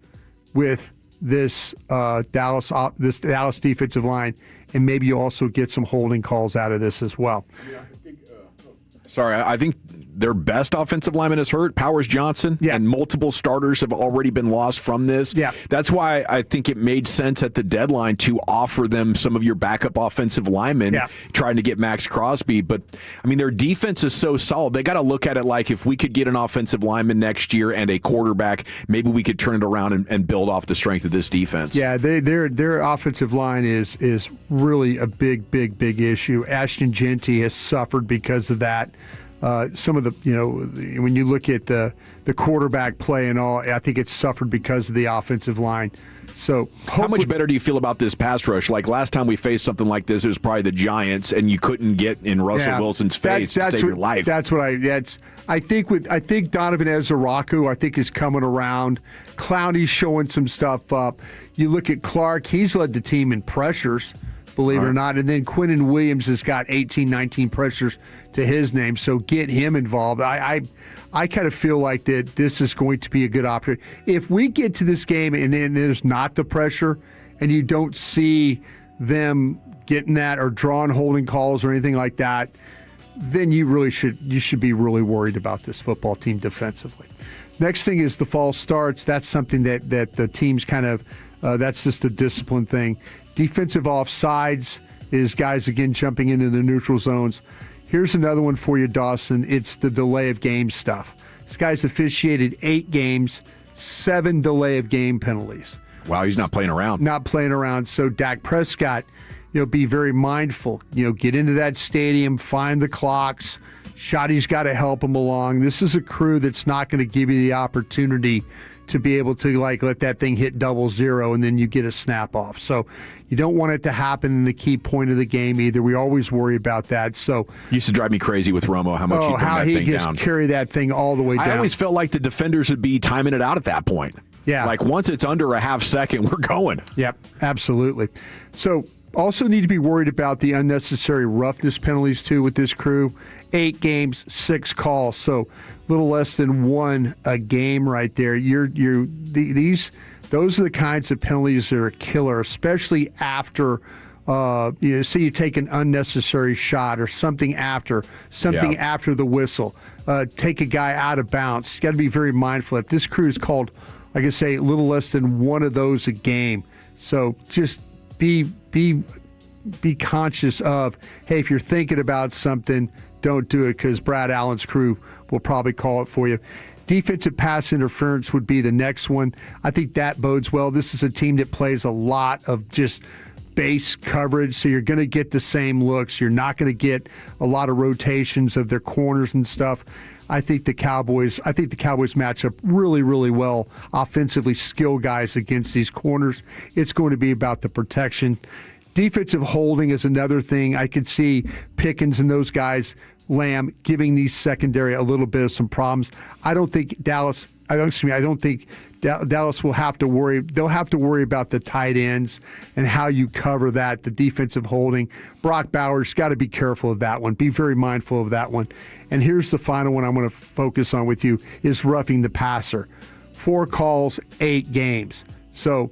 with this Dallas defensive line, and maybe you also get some holding calls out of this as well. I think their best offensive lineman is hurt, Powers Johnson, and multiple starters have already been lost from this. Yeah. That's why I think it made sense at the deadline to offer them some of your backup offensive linemen, trying to get Max Crosby. But, I mean, their defense is so solid. They got to look at it like, if we could get an offensive lineman next year and a quarterback, maybe we could turn it around and build off the strength of this defense. Yeah, their offensive line is really a big issue. Ashton Genty has suffered because of that. Some of the, you know, when you look at the quarterback play and all, I think it's suffered because of the offensive line. So how much better do you feel about this pass rush? Like last time we faced something like this, it was probably the Giants, and you couldn't get in Russell Wilson's face to save your life. I think Donovan Ezaraku, I think, is coming around. Clowney's showing some stuff up. You look at Clark; he's led the team in pressures. believe it or not. And then Quinnen Williams has got 18, 19 pressures to his name, so get him involved. I kind of feel like that this is going to be a good opportunity. If we get to this game and there's not the pressure and you don't see them getting that or drawing holding calls or anything like that, then you should be really worried about this football team defensively. Next thing is the false starts. That's something that the teams kind of that's just a discipline thing. Defensive offsides is guys, again, jumping into the neutral zones. Here's another one for you, Dawson. It's the delay of game stuff. This guy's officiated 8 games, 7 delay of game penalties. Wow, he's not playing around. Not playing around. So Dak Prescott, be very mindful. Get into that stadium, find the clocks. Shotty's got to help him along. This is a crew that's not going to give you the opportunity to be able to let that thing hit 00 and then you get a snap off. So you don't want it to happen in the key point of the game either. We always worry about that. So used to drive me crazy with Romo how much he bring that thing down. How he just carry that thing all the way down. I always felt like the defenders would be timing it out at that point. Yeah. Like once it's under a half second, we're going. Yep, absolutely. So also need to be worried about the unnecessary roughness penalties too with this crew. 8 games, 6 calls. So a little less than 1 a game right there. Those are the kinds of penalties that are a killer, especially after say you take an unnecessary shot or something after the whistle. Take a guy out of bounds. You got to be very mindful. If this crew is called, like I say, a little less than 1 of those a game. So just be conscious of, hey, if you're thinking about something, don't do it, because Brad Allen's crew will probably call it for you. Defensive pass interference would be the next one. I think that bodes well. This is a team that plays a lot of just base coverage, so you're going to get the same looks. You're not going to get a lot of rotations of their corners and stuff. I think the Cowboys match up really, really well offensively, skill guys against these corners. It's going to be about the protection. Defensive holding is another thing. I could see Pickens and those guys, Lamb, giving these secondary a little bit of some problems. I don't think Dallas will have to worry. They'll have to worry about the tight ends and how you cover that, the defensive holding. Brock Bowers got to be careful of that one. Be very mindful of that one. And here's the final one I'm going to focus on with you is roughing the passer. 4 calls, 8 games. So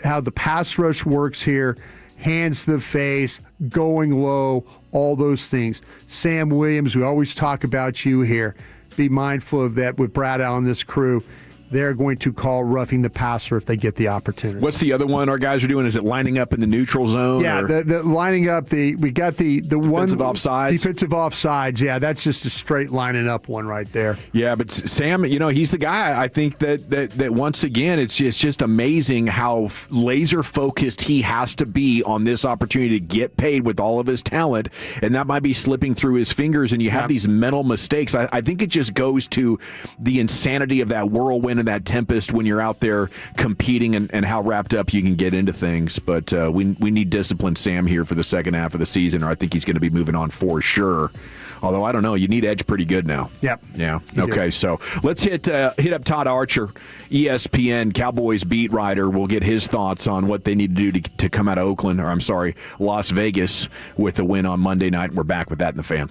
how the pass rush works here, hands to the face, going low, all those things. Sam Williams, we always talk about you here. Be mindful of that with Brad Allen, this crew. They're going to call roughing the passer if they get the opportunity. What's the other one our guys are doing? Is it lining up in the neutral zone? Yeah, the lining up. We got the defensive offsides. Defensive offsides. Yeah, that's just a straight lining up one right there. Yeah, but Sam, he's the guy. I think that once again, it's just amazing how laser focused he has to be on this opportunity to get paid with all of his talent, and that might be slipping through his fingers. And you have these mental mistakes. I think it just goes to the insanity of that whirlwind and that tempest when you're out there competing and how wrapped up you can get into things. But we need disciplined Sam here for the second half of the season, or I think he's going to be moving on for sure. Although, I don't know. You need edge pretty good now. Yep. Yeah. Okay, so let's hit up Todd Archer, ESPN Cowboys beat writer. We'll get his thoughts on what they need to do to come out of Las Vegas with a win on Monday night. We're back with that in the Fan.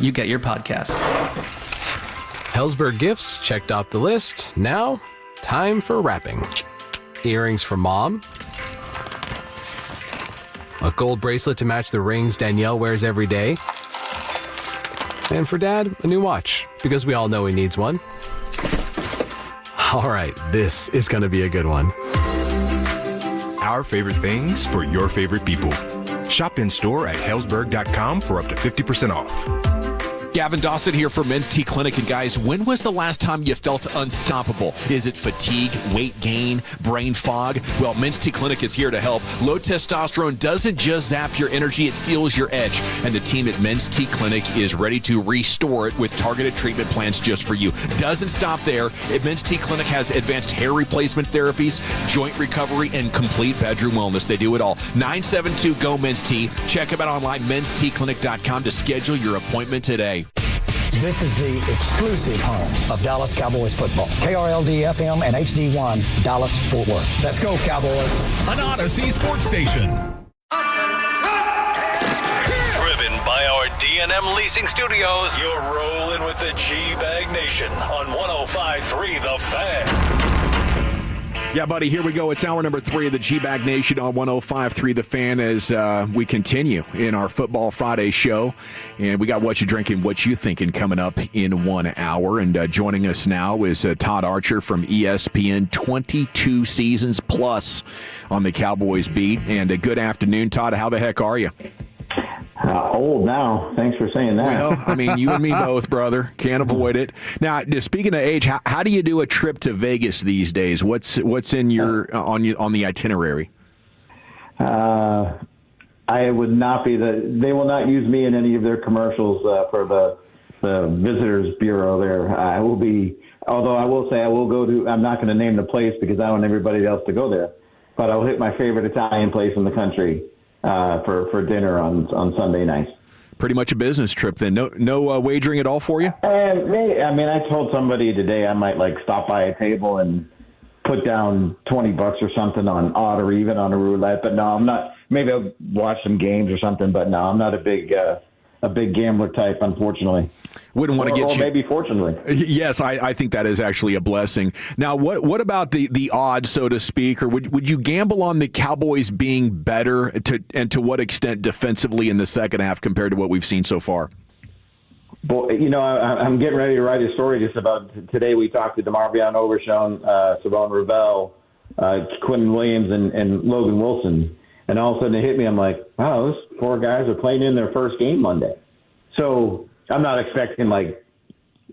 you get your podcast. Hellsberg gifts checked off the list. Now, time for wrapping. Earrings for mom. A gold bracelet to match the rings Danielle wears every day. And for dad, a new watch, because we all know he needs one. All right, this is going to be a good one. Our favorite things for your favorite people. Shop in store at hellsberg.com for up to 50% off. Gavin Dawson here for Men's T Clinic. And guys, when was the last time you felt unstoppable? Is it fatigue, weight gain, brain fog? Well, Men's T Clinic is here to help. Low testosterone doesn't just zap your energy, it steals your edge. And the team at Men's T Clinic is ready to restore it with targeted treatment plans just for you. Doesn't stop there. Men's T Clinic has advanced hair replacement therapies, joint recovery, and complete bedroom wellness. They do it all. 972-GO-MEN's-T. Check them out online, mensteclinic.com to schedule your appointment today. This is the exclusive home of Dallas Cowboys football. KRLD-FM and HD1, Dallas-Fort Worth. Let's go, Cowboys. An Odyssey sports station. Driven by our D&M Leasing Studios, you're rolling with the G-Bag Nation on 105.3 The Fan. Yeah, buddy, here we go. It's hour number 3 of the G-Bag Nation on 105.3 The Fan as we continue in our Football Friday show. And we got What You Drinking, What You Thinking coming up in 1 hour. And joining us now is Todd Archer from ESPN, 22 seasons plus on the Cowboys beat. And good afternoon, Todd. How the heck are you? Old now. Thanks for saying that. Well, I mean, you and me both, brother. Can't avoid it. Now, speaking of age, how do you do a trip to Vegas these days? What's in your on the itinerary? I would not be they will not use me in any of their commercials for the Visitors Bureau there. I will be, although I will say I will go to, I'm not going to name the place because I want everybody else to go there, but I'll hit my favorite Italian place in the country for dinner on Sunday nights. Pretty much a business trip then. No wagering at all for you? I told somebody today I might stop by a table and put down $20 or something on odd or even on a roulette. But no, I'm not. Maybe I'll watch some games or something. But no, I'm not a big gambler type, unfortunately. Wouldn't want to get or you. Maybe fortunately. Yes, I think that is actually a blessing. Now, what about the odds, so to speak, or would you gamble on the Cowboys being better and to what extent defensively in the second half compared to what we've seen so far? Well, I'm getting ready to write a story just about today. We talked to DeMarvion Overshown, Savon Ravel, Quentin Williams, and Logan Wilson. And all of a sudden it hit me. I'm like, wow, those 4 guys are playing in their first game Monday. So I'm not expecting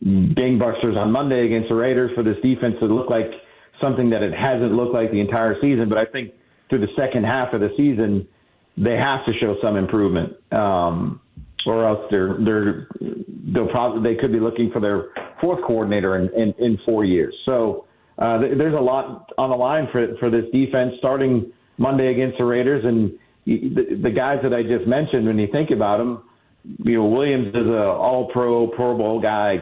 gangbusters on Monday against the Raiders for this defense to look like something that it hasn't looked like the entire season. But I think through the second half of the season, they have to show some improvement, or else they could be looking for their fourth coordinator in 4 years. So there's a lot on the line for this defense starting Monday against the Raiders. And the guys that I just mentioned, when you think about them, Williams is a all-pro, Pro Bowl guy.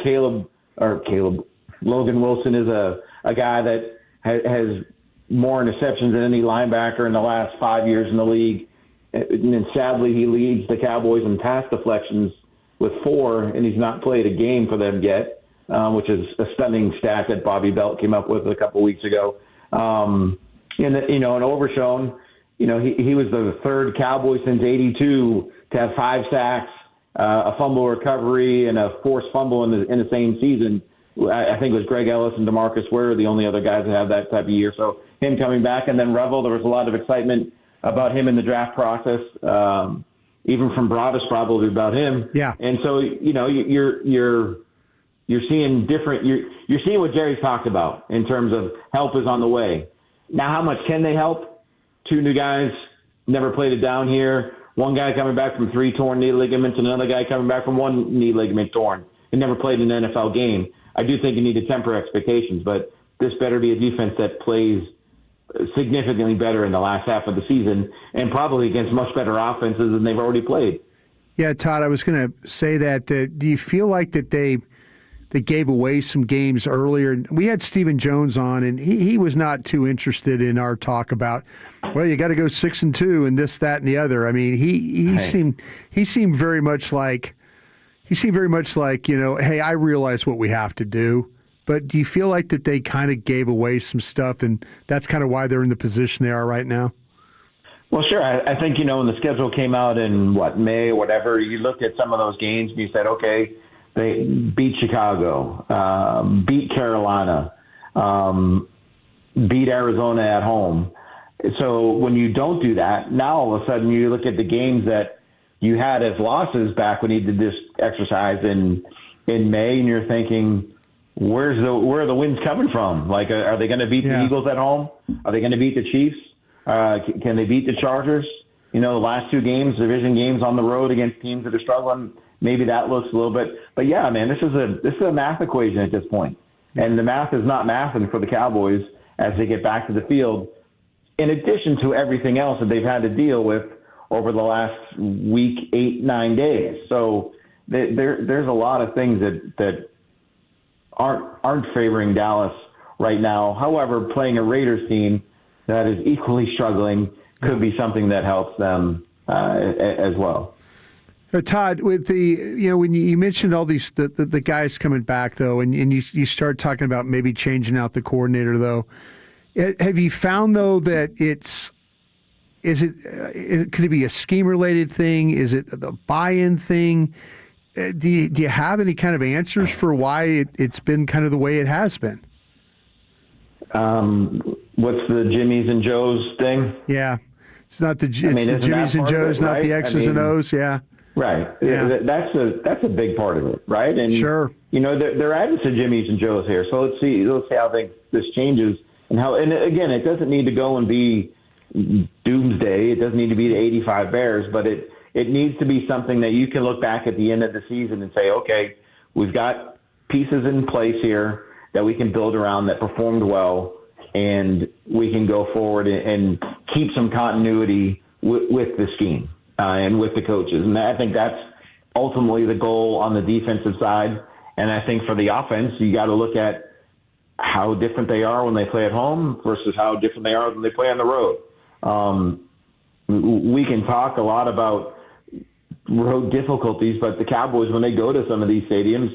Logan Wilson is a guy that has more interceptions than any linebacker in the last 5 years in the league. And then sadly, he leads the Cowboys in pass deflections with 4, and he's not played a game for them yet, which is a stunning stat that Bobby Belt came up with a couple weeks ago. And Overshown, he was the third Cowboy since '82 to have 5 sacks, a fumble recovery, and a forced fumble in the same season. I think it was Greg Ellis and DeMarcus Ware, the only other guys that have that type of year. So him coming back, and then Revel, there was a lot of excitement about him in the draft process, even from Broadus probably about him. Yeah. And so you're seeing different. You're seeing what Jerry's talked about in terms of help is on the way. Now, how much can they help? 2 new guys never played it down here. One guy coming back from 3 torn knee ligaments, and another guy coming back from 1 knee ligament torn, and never played an NFL game. I do think you need to temper expectations, but this better be a defense that plays significantly better in the last half of the season, and probably against much better offenses than they've already played. Yeah, Todd, I was going to say that. Do you feel like that they gave away some games earlier? We had Stephen Jones on, and he was not too interested in our talk about, well, you got to go 6-2 and this, that, and the other. I mean, he seemed very much like hey, I realize what we have to do. But do you feel like that they kind of gave away some stuff, and that's kind of why they're in the position they are right now? Well, sure. I think, when the schedule came out in, May or whatever, you looked at some of those games and you said, okay, they beat Chicago, beat Carolina, beat Arizona at home. So when you don't do that, now all of a sudden you look at the games that you had as losses back when you did this exercise in May, and you're thinking, where are the wins coming from? Like, are they going to beat the Eagles at home? Are they going to beat the Chiefs? Can they beat the Chargers? The last 2 games, division games on the road against teams that are struggling, maybe that looks a little bit. But yeah, man, this is a math equation at this point. And the math is not mathing for the Cowboys as they get back to the field, in addition to everything else that they've had to deal with over the last week, 8-9 days. So there's a lot of things that aren't favoring Dallas right now. However, playing a Raiders team that is equally struggling could be something that helps them as well. Todd, with the when you mentioned all these the guys coming back though, and you start talking about maybe changing out the coordinator though, have you found though that could it be a scheme related thing? Is it the buy-in thing? Do you have any kind of answers for why it's been kind of the way it has been? What's the Jimmys and Joes thing? Yeah, it's not the Jimmys and Joes, not the X's and O's. Yeah, right. Yeah, that's a big part of it, right? And sure, they're adding some Jimmys and Joes here, so let's see how this changes and how. And again, it doesn't need to go and be doomsday. It doesn't need to be the 85 Bears, but it needs to be something that you can look back at the end of the season and say, okay, we've got pieces in place here that we can build around that performed well, and we can go forward and keep some continuity with the scheme and with the coaches. And I think that's ultimately the goal on the defensive side. And I think for the offense, you got to look at how different they are when they play at home versus how different they are when they play on the road. We can talk a lot about road difficulties, but the Cowboys, when they go to some of these stadiums,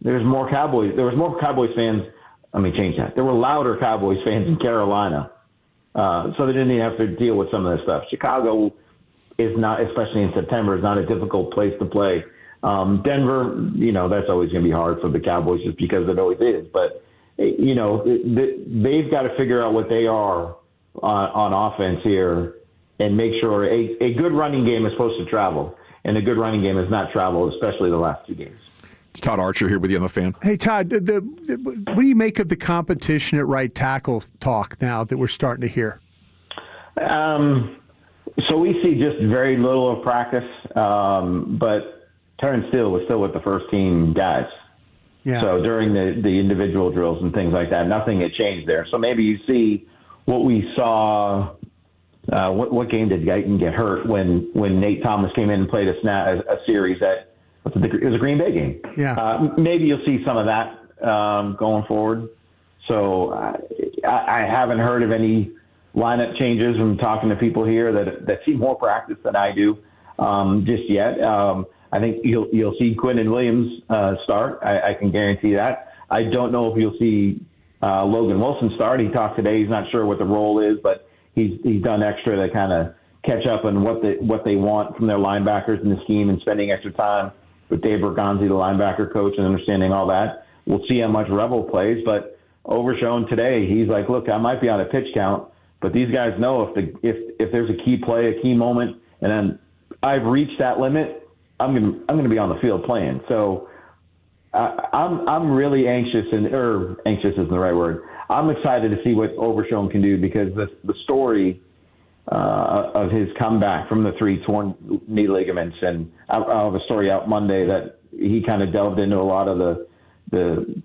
there was more Cowboys fans. Let me change that. There were louder Cowboys fans in Carolina. So they didn't even have to deal with some of this stuff. Chicago is not, especially in September, is not a difficult place to play. Denver, that's always going to be hard for the Cowboys just because it always is. But, they've got to figure out what they are on offense here and make sure a good running game is supposed to travel. And a good running game has not traveled, especially the last 2 games. It's Todd Archer here with you on the Fan. Hey, Todd, what do you make of the competition at right tackle talk now that we're starting to hear? So we see just very little of practice, but Terrence Steele was still with the first team guys. Yeah. So during the individual drills and things like that, nothing had changed there. So maybe you see what we saw. What game did Guyton get hurt when Nate Thomas came in and played a series at it was a Green Bay game. Yeah. Maybe you'll see some of that going forward. So I haven't heard of any lineup changes from talking to people here that see more practice than I do just yet. I think you'll see Quinnen Williams start. I can guarantee that. I don't know if you'll see Logan Wilson start. He talked today. He's not sure what the role is, but he's done extra to kind of catch up on what they want from their linebackers in the scheme and spending extra time with Dave Bergonzi, the linebacker coach, and understanding all that. We'll see how much Rebel plays, but Overshown today, he's like, look, I might be on a pitch count, but these guys know if there's a key play, a key moment, and then I've reached that limit, I'm gonna be on the field playing. So I'm really anxious, or anxious isn't the right word. I'm excited to see what Overshown can do, because the story of his comeback from the 3 torn knee ligaments, and I'll have a story out Monday that he kind of delved into a lot of not the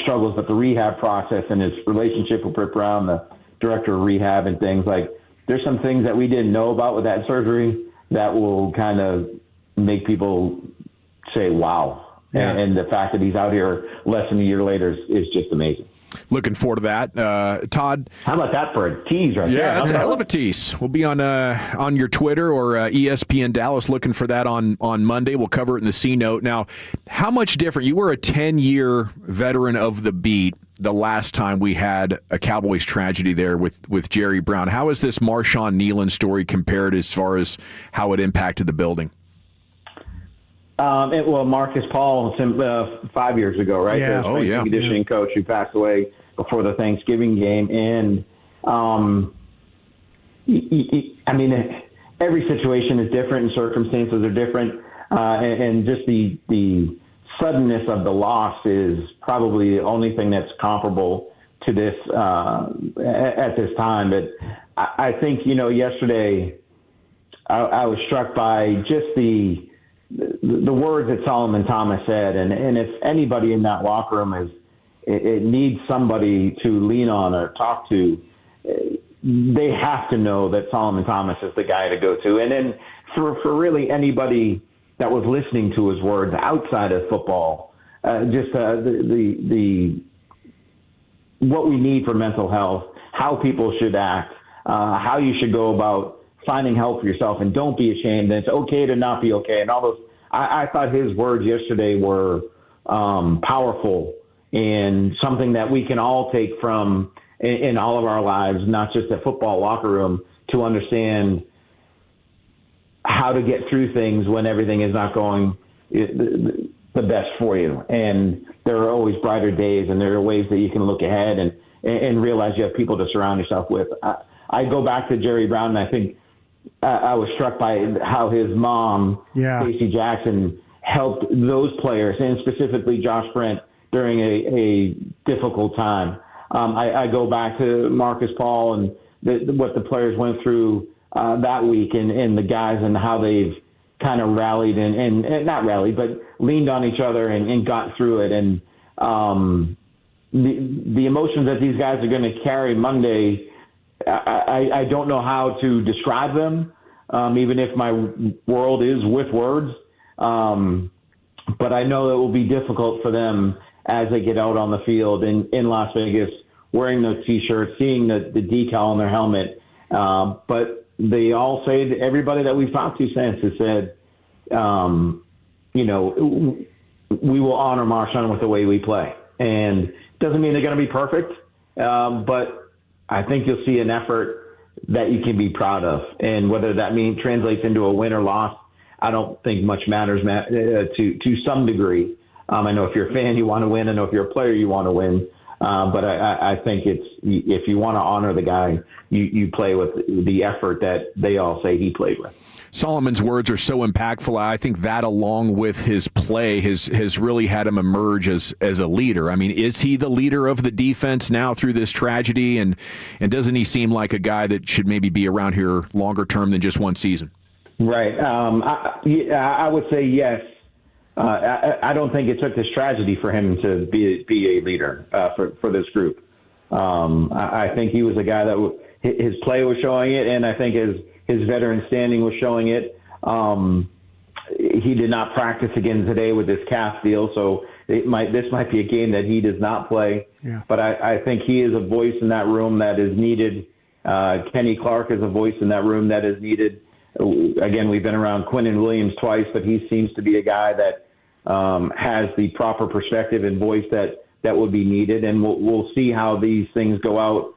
struggles, but the rehab process and his relationship with Britt Brown, the director of rehab, and things like. There's some things that we didn't know about with that surgery that will kind of make people say, wow. Yeah. And the fact that he's out here less than a year later is just amazing. Looking forward to that. Todd? How about that for a tease right there? Yeah, that's a hell of a tease. We'll be on your Twitter or ESPN Dallas looking for that on Monday. We'll cover it in the C-Note. Now, how much different? You were a 10-year veteran of the beat the last time we had a Cowboys tragedy there with Jerry Brown. How is this Marshawn Nealon story compared as far as how it impacted the building? Marcus Paul 5 years ago, right? Yeah. The conditioning coach who passed away before the Thanksgiving game. And, every situation is different and circumstances are different. And just the suddenness of the loss is probably the only thing that's comparable to this at this time. But I think, yesterday I was struck by just the words that Solomon Thomas said, and if anybody in that locker room it needs somebody to lean on or talk to, they have to know that Solomon Thomas is the guy to go to. And then for really anybody that was listening to his words outside of football, just the what we need for mental health, how people should act, how you should go about finding help for yourself, and don't be ashamed. And it's okay to not be okay. And all those, I thought his words yesterday were powerful and something that we can all take from in all of our lives, not just a football locker room, to understand how to get through things when everything is not going the best for you. And there are always brighter days, and there are ways that you can look ahead and realize you have people to surround yourself with. I go back to Jerry Brown, and I think I was struck by how his mom, Stacey Jackson, helped those players, and specifically Josh Brent, during a difficult time. I go back to Marcus Paul and what the players went through that week, and the guys and how they've kind of rallied and not rallied, but leaned on each other and got through it. And the emotions that these guys are going to carry Monday, I don't know how to describe them, even if my world is with words. But I know it will be difficult for them as they get out on the field in Las Vegas, wearing those T-shirts, seeing the decal on their helmet. But they all say, that everybody that we've talked to since has said, we will honor Marshawn with the way we play. And it doesn't mean they're going to be perfect, but I think you'll see an effort that you can be proud of. And whether that translates into a win or loss, I don't think much matters to some degree. I know if you're a fan, you want to win. I know if you're a player, you want to win. But I think if you want to honor the guy, you play with the effort that they all say he played with. Solomon's words are so impactful. I think that, along with his play, has really had him emerge as a leader. I mean, is he the leader of the defense now through this tragedy? And doesn't he seem like a guy that should maybe be around here longer term than just one season? Right. I would say yes. I don't think it took this tragedy for him to be a leader for this group. I think he was a guy that his play was showing it, and I think his veteran standing was showing it. He did not practice again today with this calf deal, so this might be a game that he does not play. Yeah. But I think he is a voice in that room that is needed. Kenny Clark is a voice in that room that is needed. Again, we've been around Quinnen Williams twice, but he seems to be a guy that has the proper perspective and voice that would be needed. And we'll see how these things go out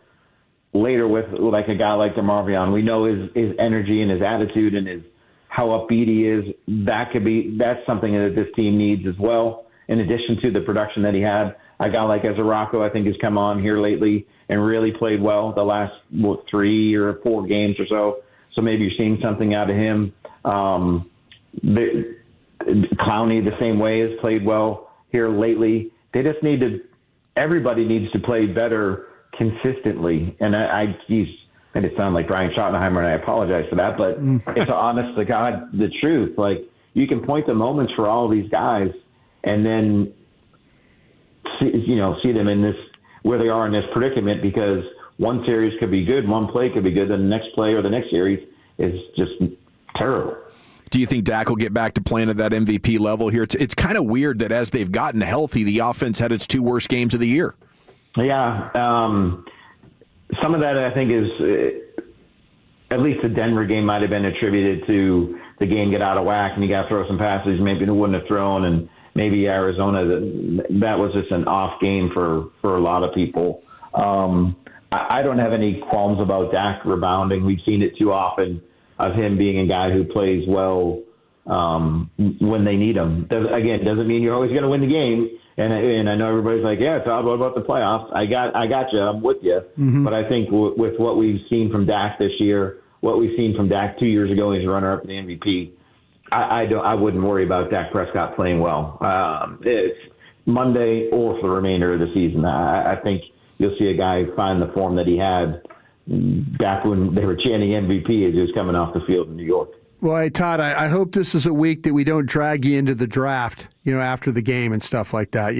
later with like a guy like DeMarvion. We know his energy and his attitude and how upbeat he is. That's something that this team needs as well, in addition to the production that he had. A guy like Ezerako, I think, has come on here lately and really played well the last 3 or 4 games or so. So maybe you're seeing something out of him. Clowney, the same way, has played well here lately. They just everybody needs to play better consistently. And I made it sound like Brian Shottenheimer, and I apologize for that, but it's honest to God, the truth. Like, you can point to moments for all of these guys and then see them in this, where they are in this predicament, because one series could be good, one play could be good, then the next play or the next series is just terrible. Do you think Dak will get back to playing at that MVP level here? It's kind of weird that as they've gotten healthy, the offense had its 2 worst games of the year. Yeah. Some of that, I think, is at least the Denver game might have been attributed to the game get out of whack and you got to throw some passes maybe they wouldn't have thrown, and maybe Arizona, that was just an off game for a lot of people. I don't have any qualms about Dak rebounding. We've seen it too often of him being a guy who plays well when they need him. Doesn't mean you're always going to win the game. And I know everybody's like, yeah, Todd, what about the playoffs? I got you. I'm with you. Mm-hmm. But I think with what we've seen from Dak this year, what we've seen from Dak 2 years ago, he's a runner-up in the MVP. I wouldn't worry about Dak Prescott playing well. It's Monday or for the remainder of the season. I think you'll see a guy find the form that he had back when they were chanting MVP as he was coming off the field in New York. Well, hey, Todd, I hope this is a week that we don't drag you into the draft, after the game and stuff like that,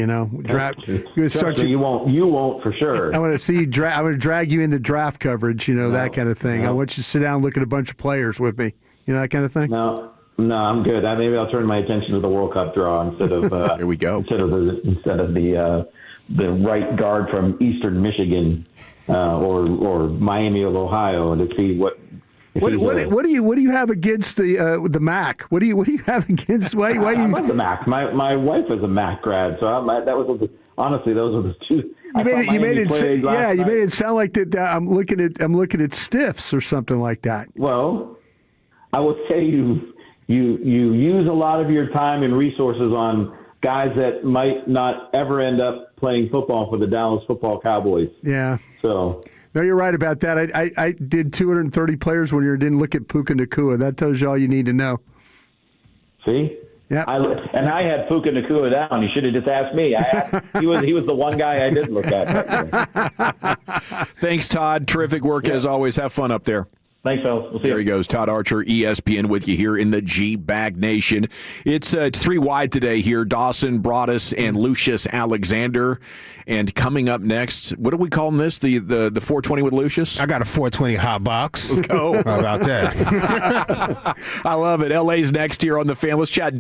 Draft. You won't for sure. I want to see you. I want to drag you into draft coverage, that kind of thing. I want you to sit down and look at a bunch of players with me, that kind of thing. No, I'm good. Maybe I'll turn my attention to the World Cup draw instead of there we go. Instead of the right guard from Eastern Michigan or Miami of Ohio, to see what. What do you have against the MAC? What do you have against? Why you? I love the MAC. My wife is a MAC grad, so honestly those are the two. You made it sound like that. I'm looking at stiffs or something like that. Well, I will say you use a lot of your time and resources on guys that might not ever end up playing football for the Dallas Football Cowboys. Yeah. So. No, you're right about that. I did 230 players one year. Didn't look at Puka Nacua. That tells you all you need to know. See? Yeah. I had Puka Nacua down. You should have just asked me. He was the one guy I did look at. Thanks, Todd. Terrific work as always. Have fun up there. Thanks, fellas. We'll see there he goes. Todd Archer, ESPN, with you here in the G-Bag Nation. It's 3 wide today here. Dawson, Broadus, and Lucius Alexander. And coming up next, what are we calling this? The 420 with Lucius? I got a 420 hot box. Let's go. How about that? I love it. LA's next here on The Fan. Let's chat.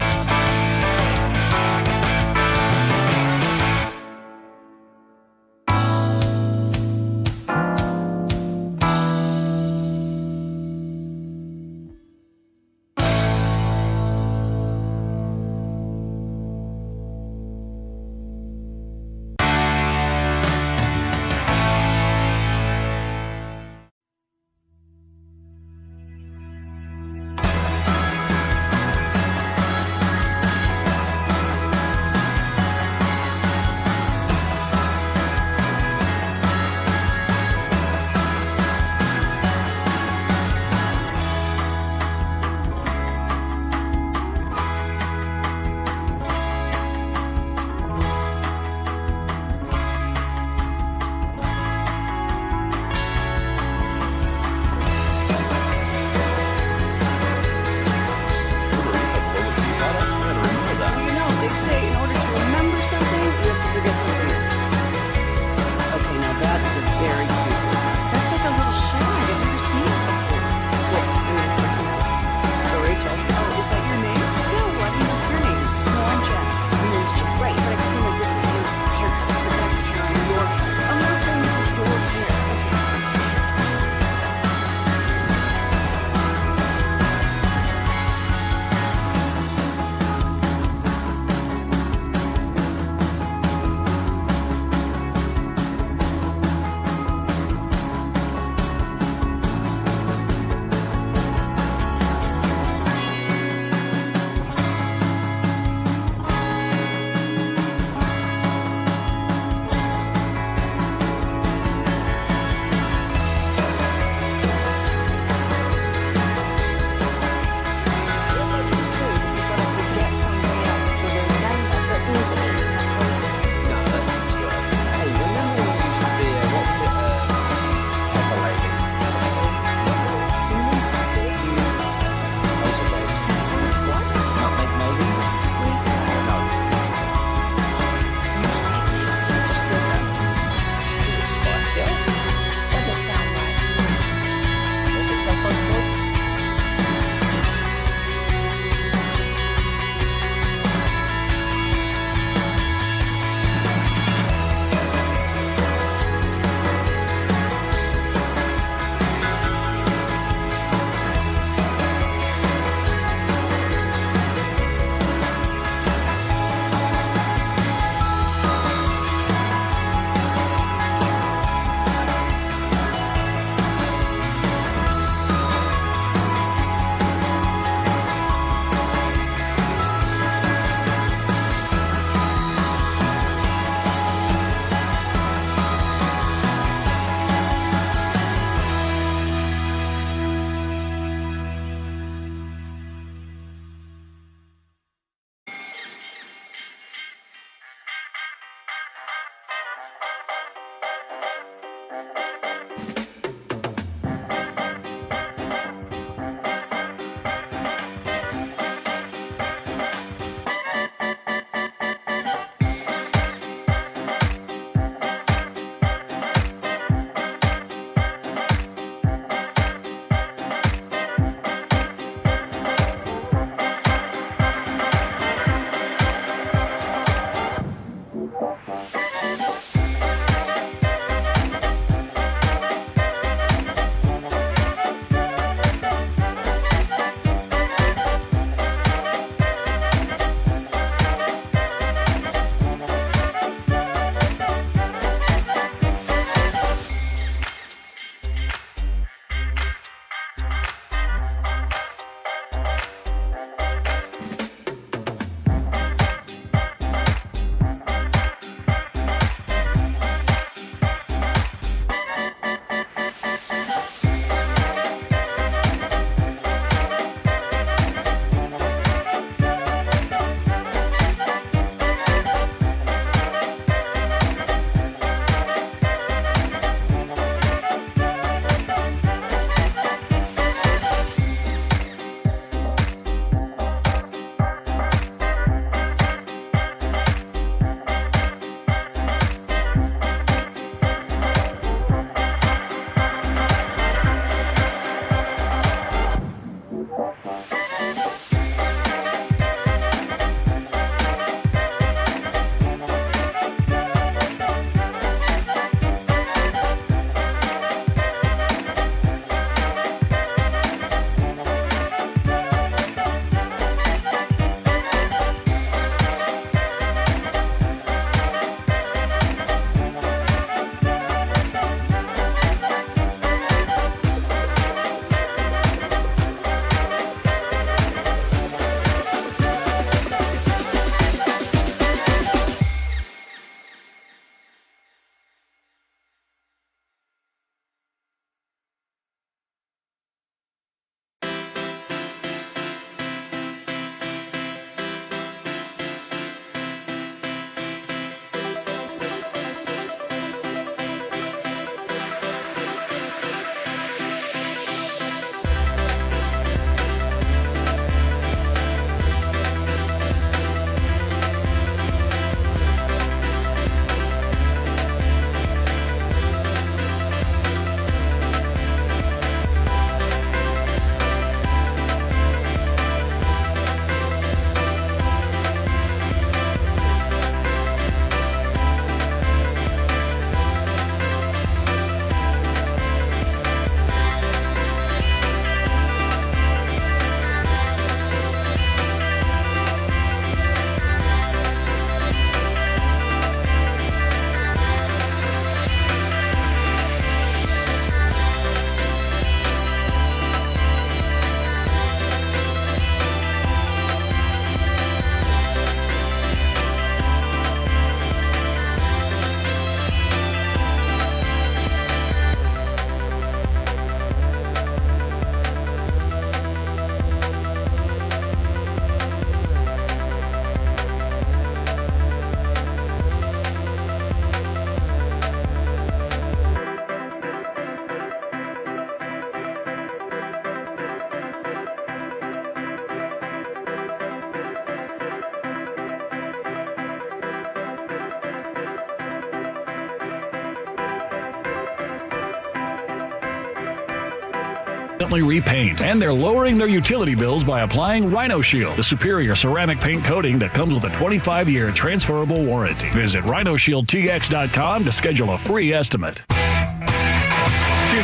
repaint, and they're lowering their utility bills by applying Rhino Shield, the superior ceramic paint coating that comes with a 25-year transferable warranty. Visit RhinoShieldTX.com to schedule a free estimate.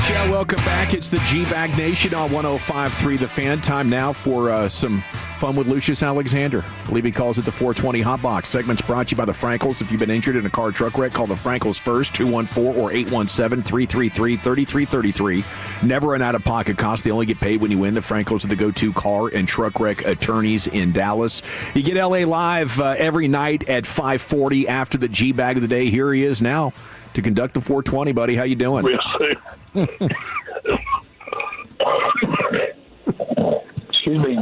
Yeah, welcome back. It's the G-Bag Nation on 105.3 The Fan. Time now for some fun with Lucius Alexander. I believe he calls it the 420 Hot Box. Segment's brought to you by the Frankels. If you've been injured in a car or truck wreck, call the Frankels first, 214 or 817-333-3333. Never an out-of-pocket cost. They only get paid when you win. The Frankels are the go-to car and truck wreck attorneys in Dallas. You get LA Live every night at 5:40 after the G-Bag of the day. Here he is now to conduct the 420, buddy. How you doing? Excuse me.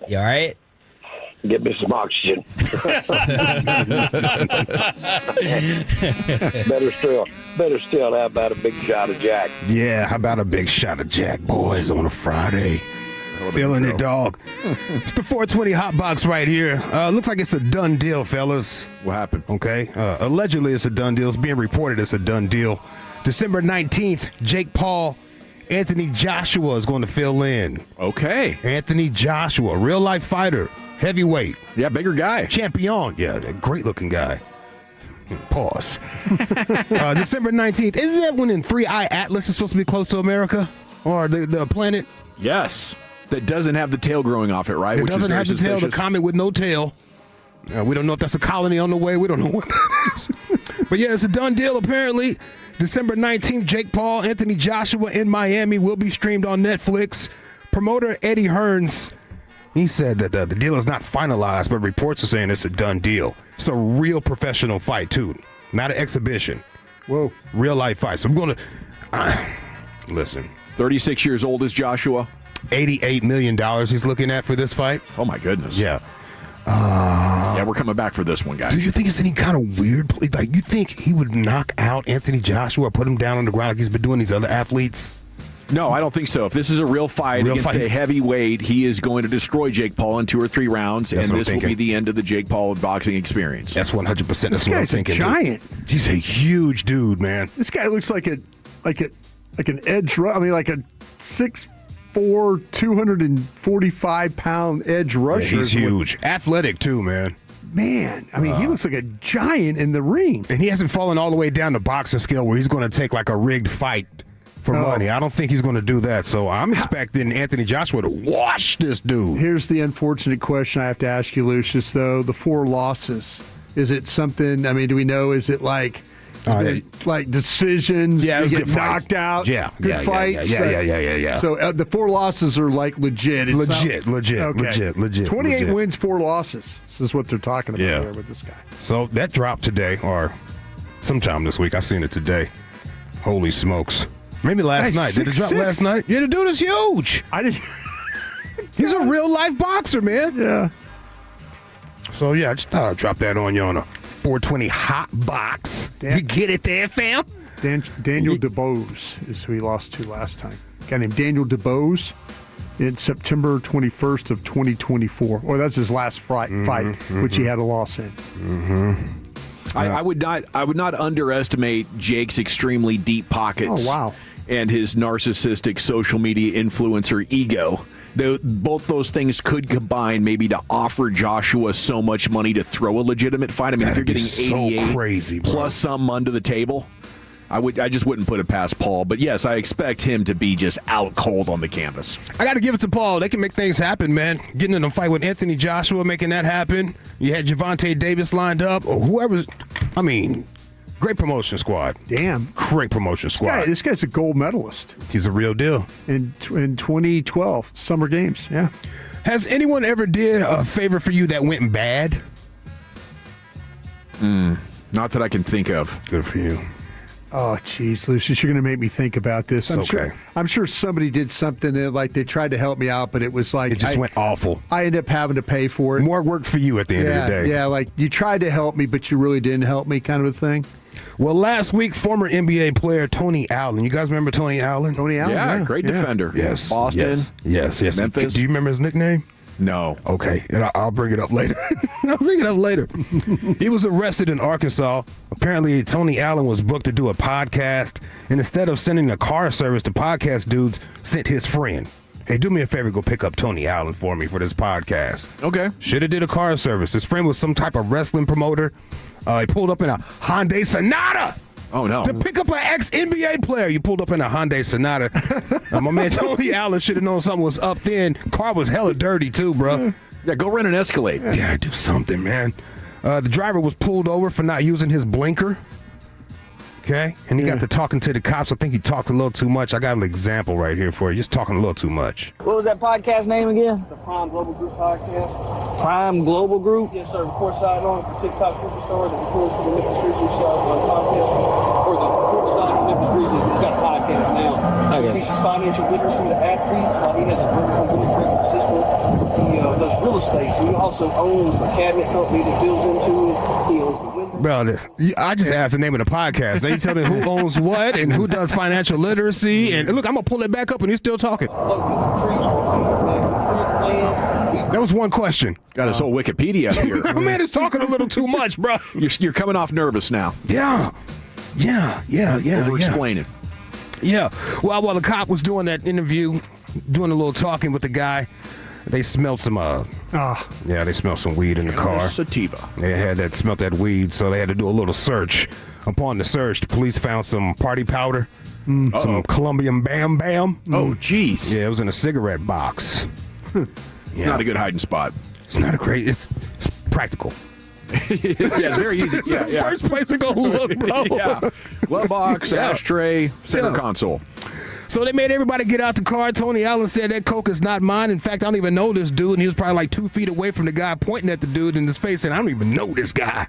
You all right? Get me some oxygen. Better still, how about a big shot of Jack? Yeah, how about a big shot of Jack, boys, on a Friday? Feeling it, dog. It's the 420 Hot Box right here. Looks like it's a done deal, fellas. What happened? Okay. Allegedly, it's a done deal. It's being reported it's a done deal. December 19th, Jake Paul, Anthony Joshua is going to fill in. Okay. Anthony Joshua, real-life fighter, heavyweight. Yeah, bigger guy. Champion. Yeah, a great-looking guy. Pause. December 19th. Isn't that when in 3i Atlas is supposed to be close to America? Or the planet? Yes. That doesn't have the tail growing off it, right? It doesn't have the tail, the comet with no tail. We don't know if that's a colony on the way. We don't know what that is. But yeah, it's a done deal apparently. December 19th, Jake Paul, Anthony Joshua in Miami will be streamed on Netflix. Promoter Eddie Hearns, he said that the deal is not finalized, but reports are saying it's a done deal. It's a real professional fight, too. Not an exhibition. Whoa. Real life fight. So I'm going to listen. 36 years old is Joshua. $88 million he's looking at for this fight. Oh, my goodness. Yeah. Yeah, we're coming back for this one, guys. Do you think it's any kind of weird, like you think he would knock out Anthony Joshua or put him down on the ground like he's been doing these other athletes? No, I don't think so. If this is a real fight against a heavyweight, he is going to destroy Jake Paul in 2 or 3 rounds, That's and what this I'm will thinking. be the end of the Jake Paul boxing experience. That's 100%. That's This what I'm guy's a thinking. giant. Dude. He's a huge dude, man. This guy looks like an edge. I mean, like a 6'4", 245-pound edge rusher. Yeah, he's huge. Athletic, too, man. Man, I mean, he looks like a giant in the ring. And he hasn't fallen all the way down the boxing scale where he's going to take like a rigged fight for money. I don't think he's going to do that. So I'm expecting Anthony Joshua to wash this dude. Here's the unfortunate question I have to ask you, Lucius, though. The 4 losses. Is it something, I mean, do we know, is it like decisions? Yeah, it was you good get fights. knocked out? Yeah. Good fights? Yeah. So the 4 losses are like legit. It's Legit. 28 wins, 4 losses. This is what they're talking about here with this guy. So that dropped today or sometime this week. I seen it today. Holy smokes. Maybe last night. Did it drop last night? Yeah, the dude is huge. I didn't. He's a real life boxer, man. Yeah. So yeah, I just thought I'd drop that on you on a 420 Hot Box. You get it there, fam? Daniel DeBose is who he lost to last time. A guy named Daniel DeBose in September 21st of 2024. Or that's his last fight, which he had a loss in. Mm-hmm. I would not underestimate Jake's extremely deep pockets. Oh, wow. And his narcissistic social media influencer ego. Both those things could combine maybe to offer Joshua so much money to throw a legitimate fight. I mean, if you're getting 88 so crazy, bro. Plus something under the table, I just wouldn't put it past Paul. But yes, I expect him to be just out cold on the canvas. I got to give it to Paul. They can make things happen, man. Getting in a fight with Anthony Joshua, making that happen. You had Gervonta Davis lined up, or whoever. I mean, great promotion squad. Damn. Great promotion squad. This guy's a gold medalist. He's a real deal. In 2012 Summer Games, yeah. Has anyone ever did a favor for you that went bad? Not that I can think of. Good for you. Oh, geez, Lucius, you're going to make me think about this. I'm sure somebody did something that, like, they tried to help me out, but it was like... It just went awful. I ended up having to pay for it. More work for you at the end of the day. Yeah, like, you tried to help me, but you really didn't help me kind of a thing. Well, last week, former NBA player Tony Allen. You guys remember Tony Allen? Tony Allen, great defender. Yes. Boston. Yes. Memphis. Do you remember his nickname? No. Okay, and I'll bring it up later. He was arrested in Arkansas. Apparently, Tony Allen was booked to do a podcast, and instead of sending a car service, the podcast dudes sent his friend. Hey, do me a favor, go pick up Tony Allen for me for this podcast. Okay. Should have did a car service. His friend was some type of wrestling promoter. He pulled up in a Hyundai Sonata. Oh, no. To pick up an ex-NBA player. You pulled up in a Hyundai Sonata. My man Tony Allen should have known something was up then. Car was hella dirty, too, bro. Yeah, go rent an Escalade. Yeah, do something, man. The driver was pulled over for not using his blinker. Okay? And he got to talking to the cops. I think he talked a little too much. I got an example right here for you. Just talking a little too much. What was that podcast name again? The Prime Global Group podcast. Prime Global Group? Yes, sir. Report side on for TikTok Superstar that records for the Memphis Grizzlies podcast. Or the report side of Memphis Grizzlies. He's got a podcast now. Okay. He teaches financial literacy to athletes while he has a vertical integrated system. He does real estate, so he also owns a cabinet company that builds into it. He owns the window. Bro, I just asked the name of the podcast. Now you tell me who owns what and who does financial literacy. And look, I'm going to pull it back up and he's still talking. That was one question. Got his whole Wikipedia here. My man is talking a little too much, bro. You're coming off nervous now. Yeah. Over-explaining. Yeah. Well, while the cop was doing that interview, doing a little talking with the guy, they smelled some they smelled some weed in the car. Sativa. They smelled that weed, so they had to do a little search. Upon the search, the police found some party powder, some Colombian Bam Bam. Oh, jeez. Yeah, it was in a cigarette box. It's not a good hiding spot. It's not a great. It's practical. It's very easy. It's the first place to go look, bro. Glove box, ashtray, center console. So they made everybody get out the car. Tony Allen said that coke is not mine. In fact, I don't even know this dude. And he was probably like 2 feet away from the guy pointing at the dude in his face saying, I don't even know this guy.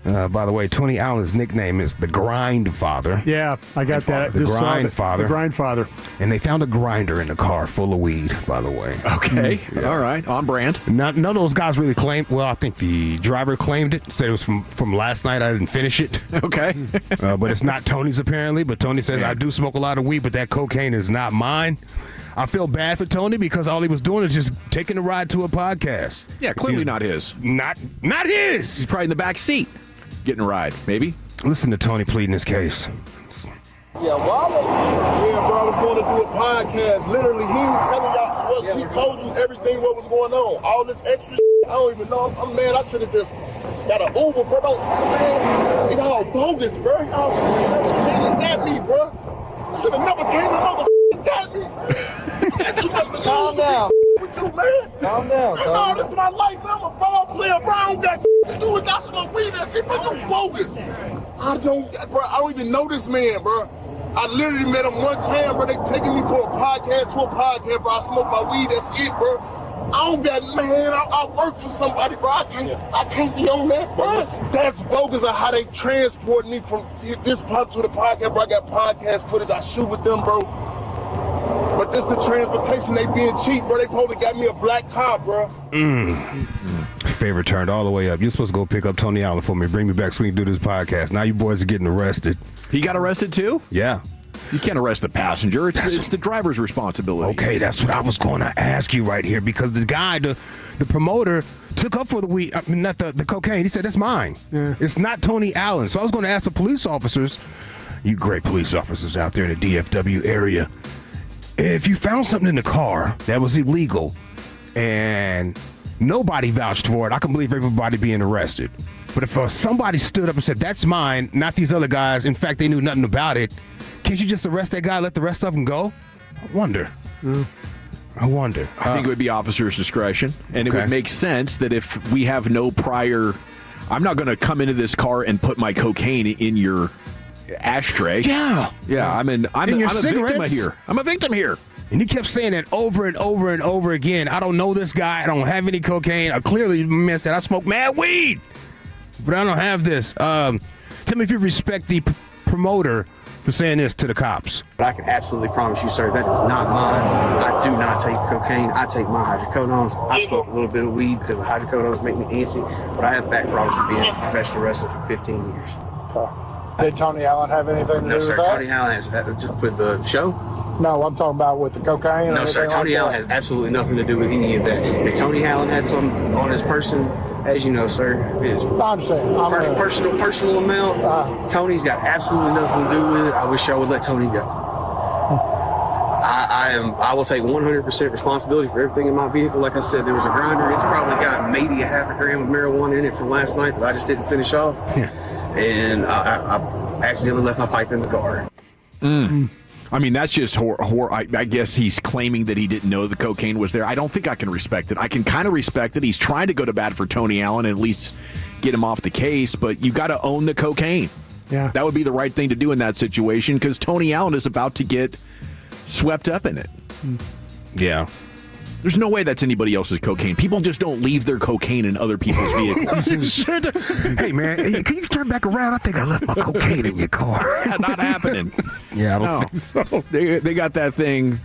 By the way, Tony Allen's nickname is the Grind Father. Yeah, I got that. The Grind Father. The Grind Father. And they found a grinder in the car full of weed, by the way. Okay. All right. On brand. None of those guys really claimed. Well, I think the driver claimed it. Said it was from last night. I didn't finish it. Okay. But it's not Tony's apparently. But Tony says, I do smoke a lot of weed, but that cocaine is not mine. I feel bad for Tony because all he was doing is just taking a ride to a podcast. Yeah, clearly not his. Not his. He's probably in the back seat. Getting a ride, maybe. Listen to Tony pleading his case. Yeah, Wallet. Yeah, bro, I was going to do a podcast. Literally, he was telling y'all what he told you everything what was going on. All this extra shit, I don't even know. I'm mad. I should have just got an Uber, bro. Man, y'all bogus, bro. Y'all should have got me, bro. Should have never came and got me. Got too much to lose. Calm down. With you, man. Calm down, No, this is my life, man. I'm a ball player, bro. I don't got to do with that smoke weed. That shit, bro. You bogus. I don't even know this man, bro. I literally met him one time, bro. They taking me for a podcast, bro. I smoke my weed. That's it, bro. I don't got, man. I work for somebody, bro. I can't be on that, bro. That's bogus of how they transport me from this part to the podcast, bro. I got podcast footage. I shoot with them, bro. But this the transportation, they being cheap, bro. They probably got me a black car, bro. Favor turned all the way up. You're supposed to go pick up Tony Allen for me, bring me back so we can do this podcast. Now you boys are getting arrested. He got arrested too? Yeah. You can't arrest the passenger. It's the driver's responsibility. Okay, that's what I was going to ask you right here because the guy, the promoter, took up for the weed, I mean, not the cocaine. He said, that's mine. Yeah. It's not Tony Allen. So I was going to ask the police officers, you great police officers out there in the DFW area, if you found something in the car that was illegal and nobody vouched for it, I can believe everybody being arrested. But if somebody stood up and said, that's mine, not these other guys, in fact, they knew nothing about it, can't you just arrest that guy, let the rest of them go? I wonder. I think it would be officer's discretion, and it would make sense that if we have no prior, I'm not going to come into this car and put my cocaine in your ashtray. Yeah. I'm a victim here. I'm a victim here. And he kept saying that over and over and over again. I don't know this guy. I don't have any cocaine. Clearly, the man said, I smoke mad weed, but I don't have this. Tell me if you respect the promoter for saying this to the cops. But I can absolutely promise you, sir, that is not mine. I do not take cocaine. I take my hydrocodones. I smoke a little bit of weed because the hydrocodones make me antsy, but I have back problems for being a professional wrestler for 15 years. Did Tony Allen have anything to do with that? No, sir. Tony Allen has with the show. No, I'm talking about with the cocaine. No, sir. Tony Allen has absolutely nothing to do with any of that. If Tony Allen had some on his person, as you know, sir, his personal amount, Tony's got absolutely nothing to do with it. I wish I would let Tony go. I will take 100% responsibility for everything in my vehicle. Like I said, there was a grinder. It's probably got maybe a half a gram of marijuana in it from last night that I just didn't finish off. Yeah. And I accidentally left my pipe in the car. I mean, that's just I guess he's claiming that he didn't know the cocaine was there. I don't think I can respect it. I can kind of respect it. He's trying to go to bat for Tony Allen and at least get him off the case, but you got to own the cocaine. Yeah. That would be the right thing to do in that situation because Tony Allen is about to get swept up in it. Yeah. There's no way that's anybody else's cocaine. People just don't leave their cocaine in other people's vehicles. Hey, man, can you turn back around? I think I left my cocaine in your car. Not happening. Yeah, I don't think so. They got that thing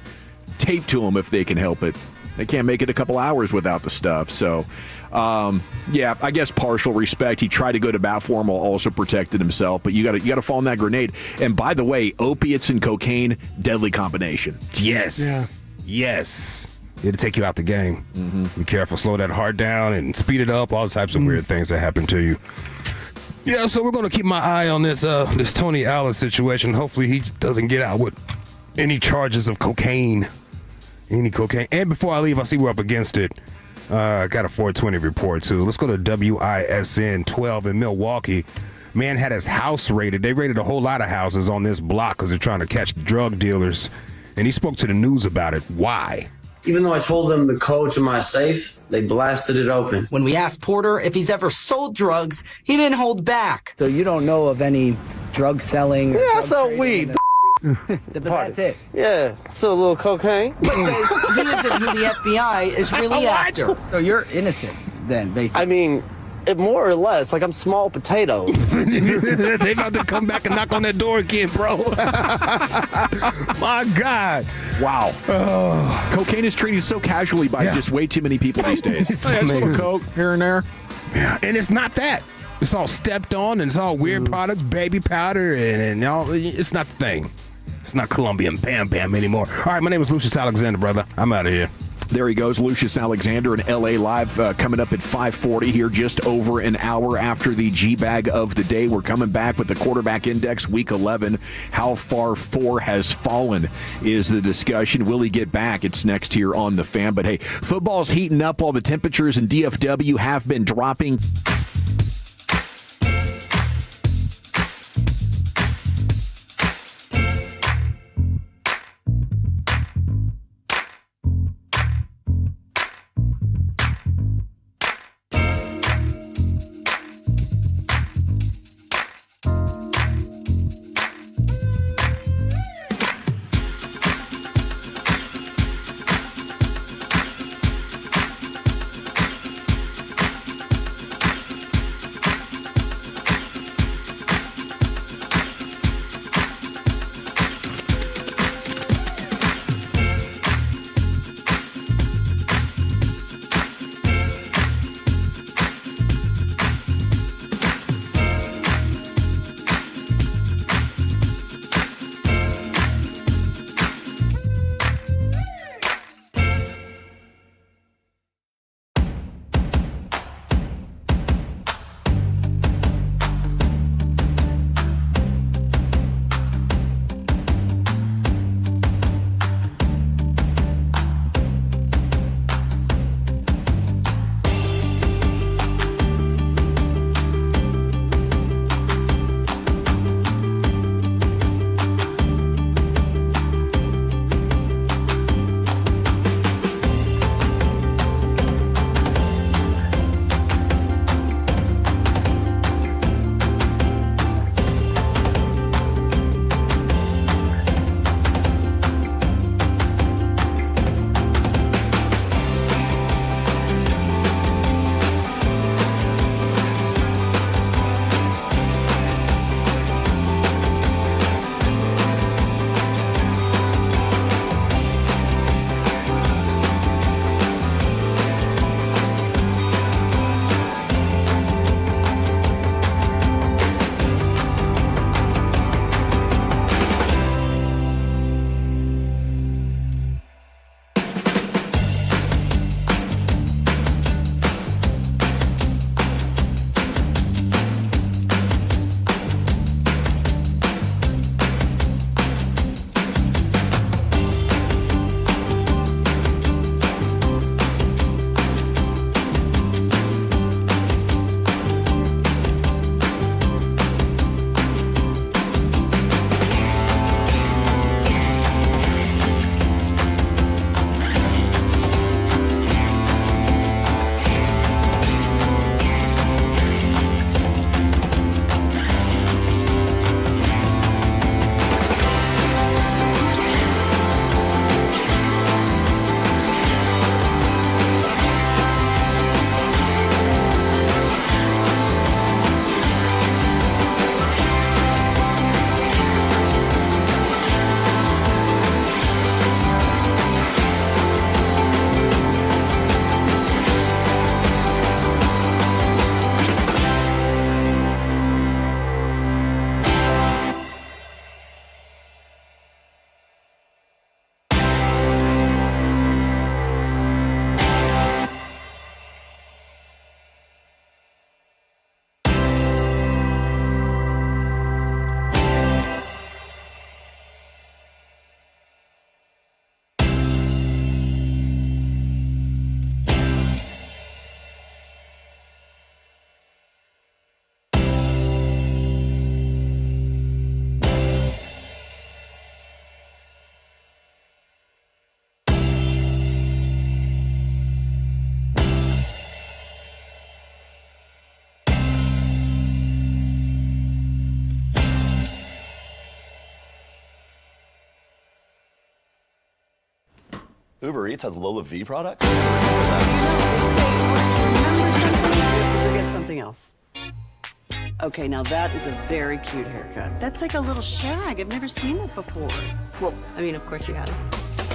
taped to them if they can help it. They can't make it a couple hours without the stuff. So, yeah, I guess partial respect. He tried to go to bat for him while also protected himself. But you got to fall in that grenade. And by the way, opiates and cocaine, deadly combination. Yes. Yeah. Yes. It'll take you out the game. Mm-hmm. Be careful. Slow that heart down and speed it up. All types of weird things that happen to you. Yeah, so we're going to keep my eye on this Tony Allen situation. Hopefully he doesn't get out with any charges of cocaine. Any cocaine. And before I leave, I see we're up against it. I got a 420 report, too. Let's go to WISN 12 in Milwaukee. Man had his house raided. They raided a whole lot of houses on this block because they're trying to catch drug dealers. And he spoke to the news about it. Why? Even though I told them the code to my safe, they blasted it open. When we asked Porter if he's ever sold drugs, he didn't hold back. So you don't know of any drug selling? Yeah, I sell weed. But that's it. Yeah, sell a little cocaine. But says he isn't who the FBI is really after. So you're innocent then, basically. I mean, more or less, like I'm small potatoes. They about to come back and knock on that door again, bro. My God. Wow. Cocaine is treated so casually by just way too many people these days. It's a little amazing. coke here and there. Yeah, and it's not that. It's all stepped on and it's all weird products, baby powder, and all. It's not the thing. It's not Colombian Bam Bam anymore. All right, my name is Lucius Alexander, brother. I'm out of here. There he goes, Lucius Alexander in LA Live, coming up at 5:40 here, just over an hour after the G-Bag of the day. We're coming back with the quarterback index, week 11. How far 4 has fallen is the discussion. Will he get back? It's next here on The Fan. But hey, football's heating up while the temperatures in DFW have been dropping. Uber Eats has Lola V products? Forget something else. Okay, now that is a very cute haircut. That's like a little shag. I've never seen that before. Well, I mean, of course you had it.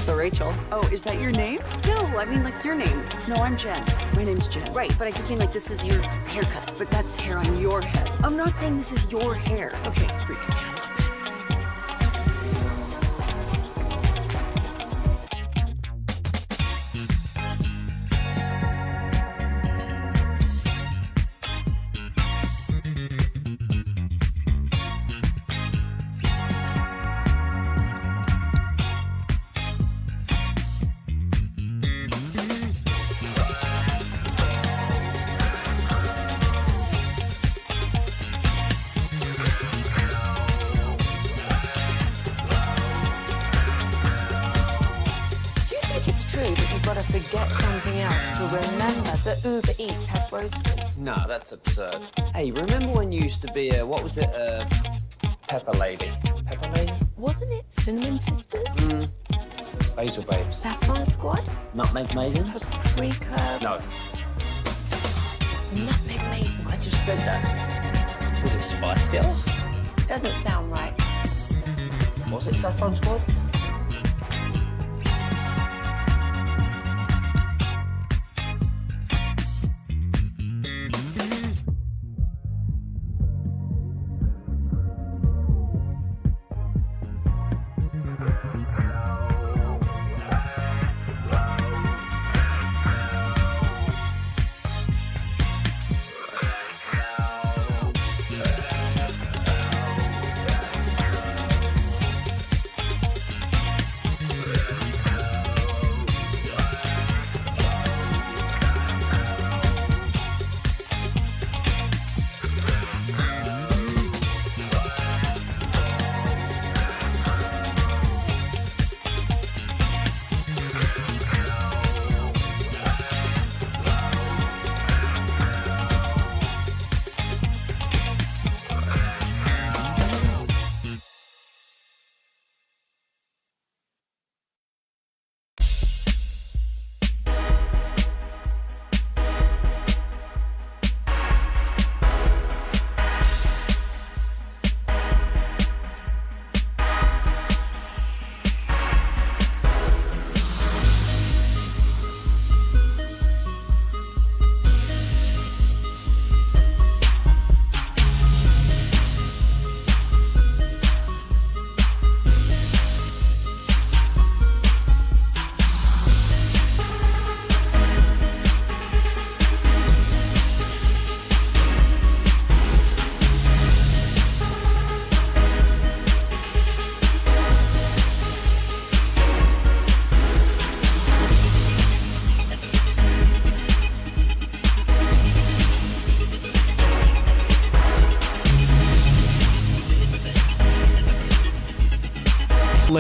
So Rachel. Oh, is that your name? No, I mean like your name. No, I'm Jen. My name's Jen. Right, but I just mean like this is your haircut. But that's hair on your head. I'm not saying this is your hair. Okay, freak me out. Forget something else to remember that Uber Eats has groceries. No, that's absurd. Hey, remember when you used to be a, what was it, Pepper Lady? Pepper Lady? Wasn't it Cinnamon Sisters? Basil Babes. Saffron Squad? Nutmeg Maidens? Paprika? No. Nutmeg Maidens. I just said that. Was it Spice Girls? Doesn't sound right. Was it Saffron Squad?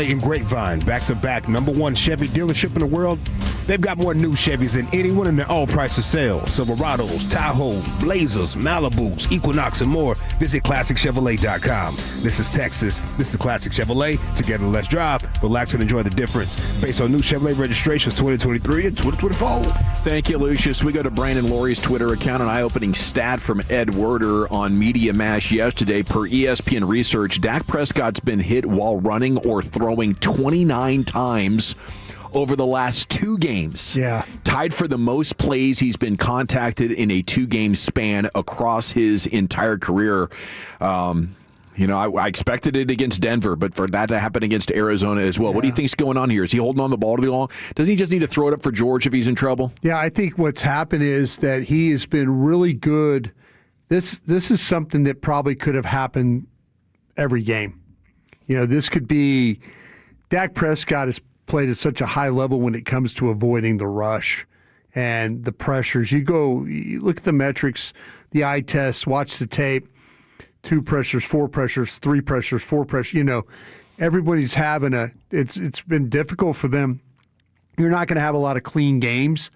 In Grapevine, back-to-back #1 Chevy dealership in the world. They've got more new Chevys than anyone in their all-price to sell. Silverados, Tahoes, Blazers, Malibus, Equinox, and more. Visit ClassicChevrolet.com. This is Texas. This is Classic Chevrolet. Together, let's drive, relax, and enjoy the difference. Based on new Chevrolet registrations 2023 and 2024. Thank you, Lucius. We go to Brandon Laurie's Twitter account, an eye-opening stat from Ed Werder on Media Mash yesterday. Per ESPN research, Dak Prescott's been hit while running or throwing 29 times over the last 2 games. Yeah. Tied for the most plays he's been contacted in a 2-game span across his entire career. I expected it against Denver, but for that to happen against Arizona as well. Yeah. What do you think's going on here? Is he holding on the ball too long? Doesn't he just need to throw it up for George if he's in trouble? Yeah, I think what's happened is that he has been really good. This is something that probably could have happened every game. This could be Dak Prescott has played at such a high level when it comes to avoiding the rush and the pressures. You look at the metrics, the eye test, watch the tape, 2 pressures, 4 pressures, 3 pressures, 4 pressures. Everybody's having it's been difficult for them. You're not going to have a lot of clean games,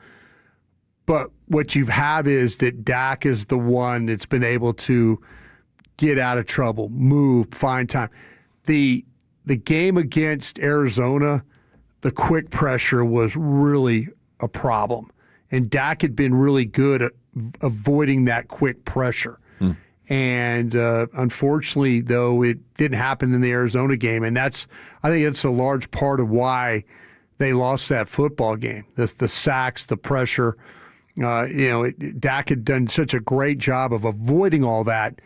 but what you have is that Dak is the one that's been able to get out of trouble, move, find time. The game against Arizona, the quick pressure was really a problem. And Dak had been really good at avoiding that quick pressure. And unfortunately, though, it didn't happen in the Arizona game. And I think it's a large part of why they lost that football game. The sacks, the pressure. Dak had done such a great job of avoiding all that,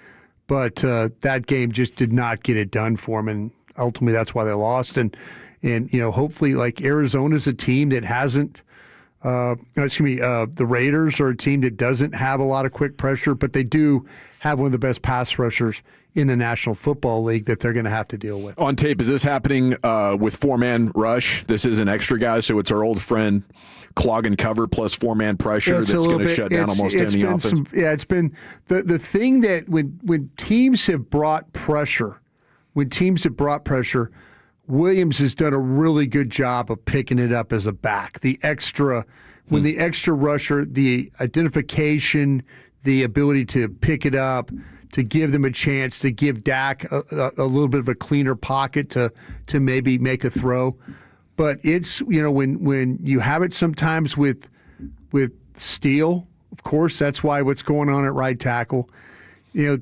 but that game just did not get it done for him. And ultimately, that's why they lost. And hopefully, like Arizona's a team that hasn't. The Raiders are a team that doesn't have a lot of quick pressure, but they do have one of the best pass rushers in the National Football League that they're going to have to deal with. On tape, is this happening with four-man rush? This is an extra guy, so it's our old friend clog and cover plus four-man pressure that's going to shut down almost any offense. It's been the thing that when teams have brought pressure, Williams has done a really good job of picking it up as a back. The extra rusher, the identification, the ability to pick it up, to give them a chance, to give Dak a little bit of a cleaner pocket to maybe make a throw. But it's, when you have it sometimes with Steele, of course, that's why what's going on at right tackle.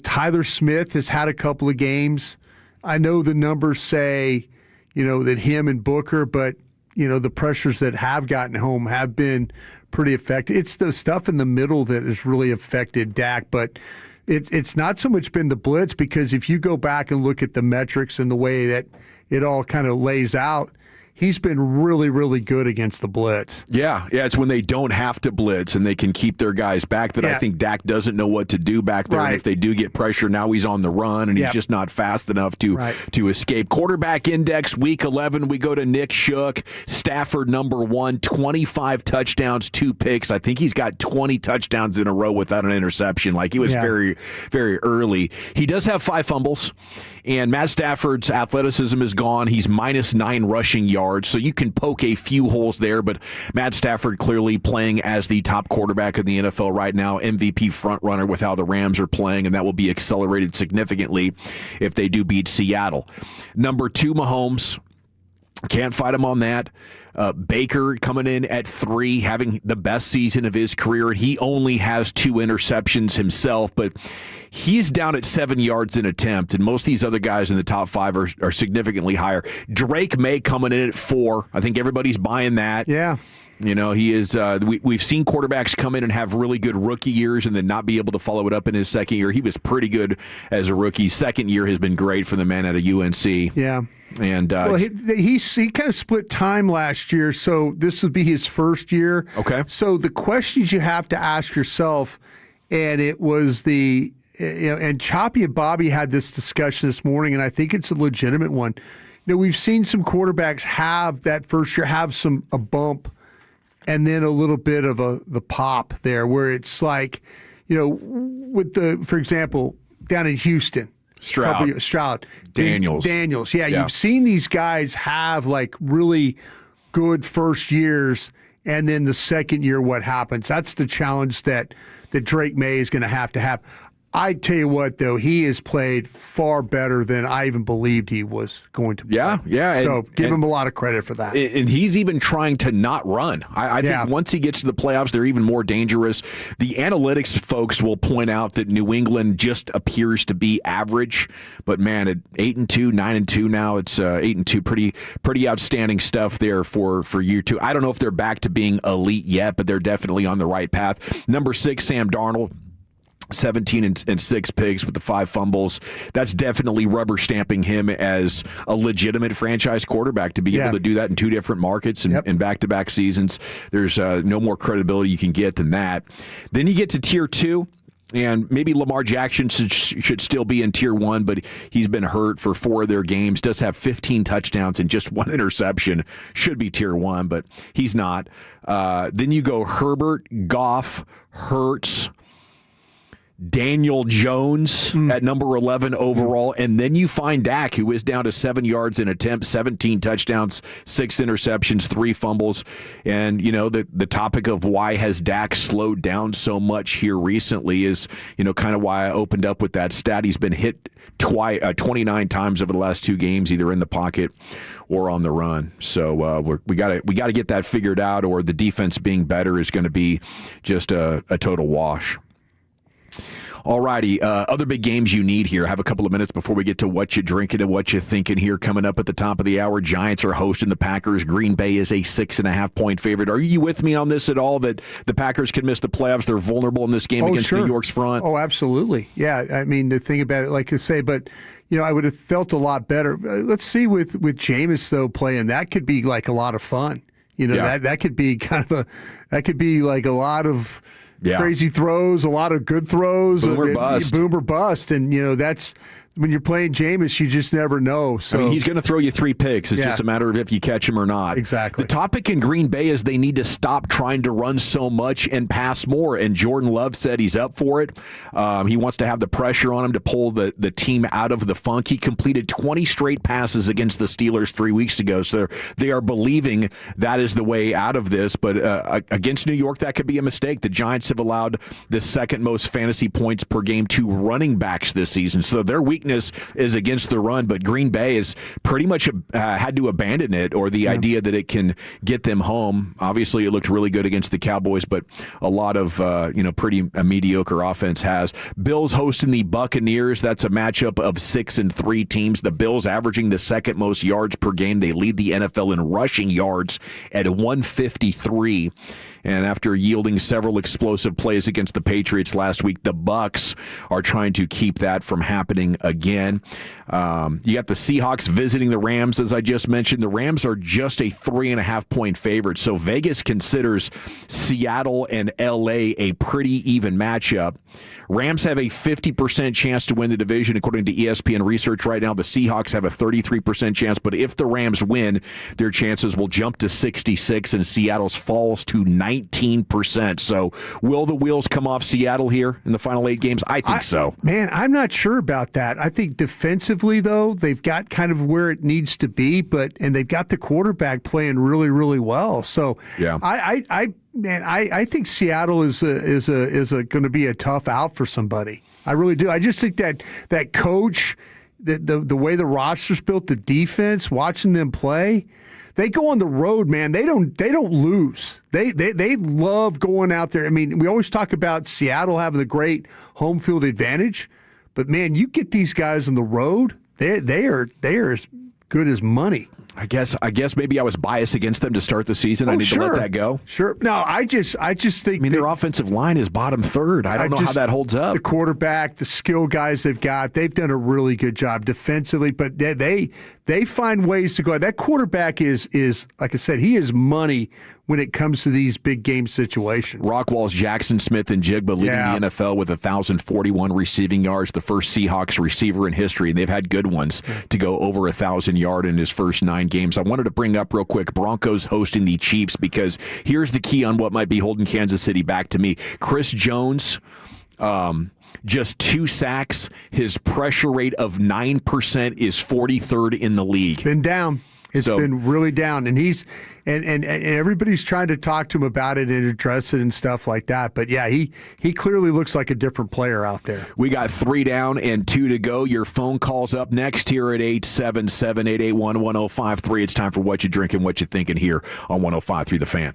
Tyler Smith has had a couple of games. I know the numbers say, that him and Booker, but, the pressures that have gotten home have been pretty effective. It's the stuff in the middle that has really affected Dak, but it's not so much been the blitz, because if you go back and look at the metrics and the way that it all kind of lays out, he's been really, really good against the blitz. Yeah, it's when they don't have to blitz and they can keep their guys back that I think Dak doesn't know what to do back there. Right. And if they do get pressure, now he's on the run and he's just not fast enough to escape. Quarterback index, week 11, we go to Nick Shook. Stafford, number 1, 25 touchdowns, 2 picks. I think he's got 20 touchdowns in a row without an interception. Like, he was very, very early. He does have 5 fumbles, and Matt Stafford's athleticism is gone. He's minus 9 rushing yards. So you can poke a few holes there, but Matt Stafford clearly playing as the top quarterback in the NFL right now, MVP frontrunner with how the Rams are playing, and that will be accelerated significantly if they do beat Seattle. Number 2, Mahomes. Can't fight him on that. Baker coming in at 3, having the best season of his career, and he only has 2 interceptions himself, but he's down at 7 yards an attempt, and most of these other guys in the top 5 are significantly higher. Drake May coming in at 4. I think everybody's buying that. Yeah. He is. We've seen quarterbacks come in and have really good rookie years and then not be able to follow it up in his second year. He was pretty good as a rookie. Second year has been great for the man out of UNC. Yeah. And he kind of split time last year, so this would be his first year. Okay. So the questions you have to ask yourself, and it was and Choppy and Bobby had this discussion this morning, and I think it's a legitimate one. We've seen some quarterbacks have that first year have a bump, and then a little bit of the pop there, where it's like, for example, down in Houston. Stroud. Daniels. Yeah, you've seen these guys have like really good first years, and then the second year, what happens? That's the challenge that Drake May is going to have. I tell you what, though, he has played far better than I even believed he was going to play. Yeah. So give him a lot of credit for that. And he's even trying to not run. I think once he gets to the playoffs, they're even more dangerous. The analytics folks will point out that New England just appears to be average. But, man, at 8-2, 9-2 now, it's 8-2. Pretty outstanding stuff there for year 2. I don't know if they're back to being elite yet, but they're definitely on the right path. Number 6, Sam Darnold. 17 and 6 picks with the 5 fumbles. That's definitely rubber stamping him as a legitimate franchise quarterback to be able to do that in 2 different markets and back-to-back seasons. There's no more credibility you can get than that. Then you get to tier 2. And maybe Lamar Jackson should still be in tier 1, but he's been hurt for 4 of their games. Does have 15 touchdowns and just 1 interception. Should be tier 1, but he's not. Then you go Herbert, Goff, Hurts. Daniel Jones at number 11 overall, and then you find Dak, who is down to 7 yards in attempts, 17 touchdowns, 6 interceptions, 3 fumbles. And, the topic of why has Dak slowed down so much here recently is, kind of why I opened up with that stat. He's been hit 29 times over the last 2 games, either in the pocket or on the run. So we got to get that figured out, or the defense being better is going to be just a total wash. All righty. Other big games you need here. I have a couple of minutes before we get to what you're drinking and what you're thinking here. Coming up at the top of the hour, Giants are hosting the Packers. Green Bay is a 6.5-point favorite. Are you with me on this at all, that the Packers can miss the playoffs? They're vulnerable in this game against New York's front. Oh, absolutely. Yeah. I mean, the thing about it, like I say, but I would have felt a lot better. Let's see with Jameis, though, playing. That could be like a lot of fun. That could be that could be like a lot of crazy throws, a lot of good throws. Boom or bust. Boom or bust. And, that's when you're playing Jameis, you just never know. So he's going to throw you 3 picks. It's just a matter of if you catch him or not. Exactly. The topic in Green Bay is they need to stop trying to run so much and pass more. And Jordan Love said he's up for it. He wants to have the pressure on him to pull the team out of the funk. He completed 20 straight passes against the Steelers 3 weeks ago. So they are believing that is the way out of this. But against New York, that could be a mistake. The Giants have allowed the second most fantasy points per game to running backs this season. So their weakness is against the run, but Green Bay has pretty much had to abandon it, or the idea that it can get them home. Obviously, it looked really good against the Cowboys, but a lot of pretty mediocre offense has. Bills hosting the Buccaneers. That's a matchup of 6-3 teams. The Bills averaging the second most yards per game. They lead the NFL in rushing yards at 153. And after yielding several explosive plays against the Patriots last week, the Bucs are trying to keep that from happening again. You got the Seahawks visiting the Rams, as I just mentioned. The Rams are just a 3.5-point favorite. So Vegas considers Seattle and L.A. a pretty even matchup. Rams have a 50% chance to win the division, according to ESPN research right now. The Seahawks have a 33% chance, but if the Rams win, their chances will jump to 66, and Seattle's falls to 19%. So will the wheels come off Seattle here in the final 8 games? I think so. Man, I'm not sure about that. I think defensively, though, they've got kind of where it needs to be, and they've got the quarterback playing really, really well. So yeah. I think Seattle is going to be a tough out for somebody. I really do. I just think that coach, the way the roster's built, the defense, watching them play, they go on the road, man. They don't lose. They love going out there. I mean, we always talk about Seattle having the great home field advantage, but man, you get these guys on the road, they are as good as money. I guess maybe I was biased against them to start the season. I need to let that go. Sure. No, I just think. I mean, their offensive line is bottom third. I don't know how that holds up. The quarterback, the skill guys they've done a really good job defensively, but they find ways to go. That quarterback is like I said, he is money when it comes to these big game situations. Rockwall's Jackson Smith and Jigba leading the NFL with 1,041 receiving yards, the first Seahawks receiver in history, and they've had good ones to go over 1,000 yards in his first 9 games. I wanted to bring up real quick Broncos hosting the Chiefs, because here's the key on what might be holding Kansas City back to me. Chris Jones, just 2 sacks. His pressure rate of 9% is 43rd in the league. Been down. It's been really down, and he's and everybody's trying to talk to him about it and address it and stuff like that. But yeah, he clearly looks like a different player out there. We got 3 down and 2 to go. Your phone calls up next here at 877-881-1053. It's time for What You Drinking, What You Thinking here on 105.3 The Fan.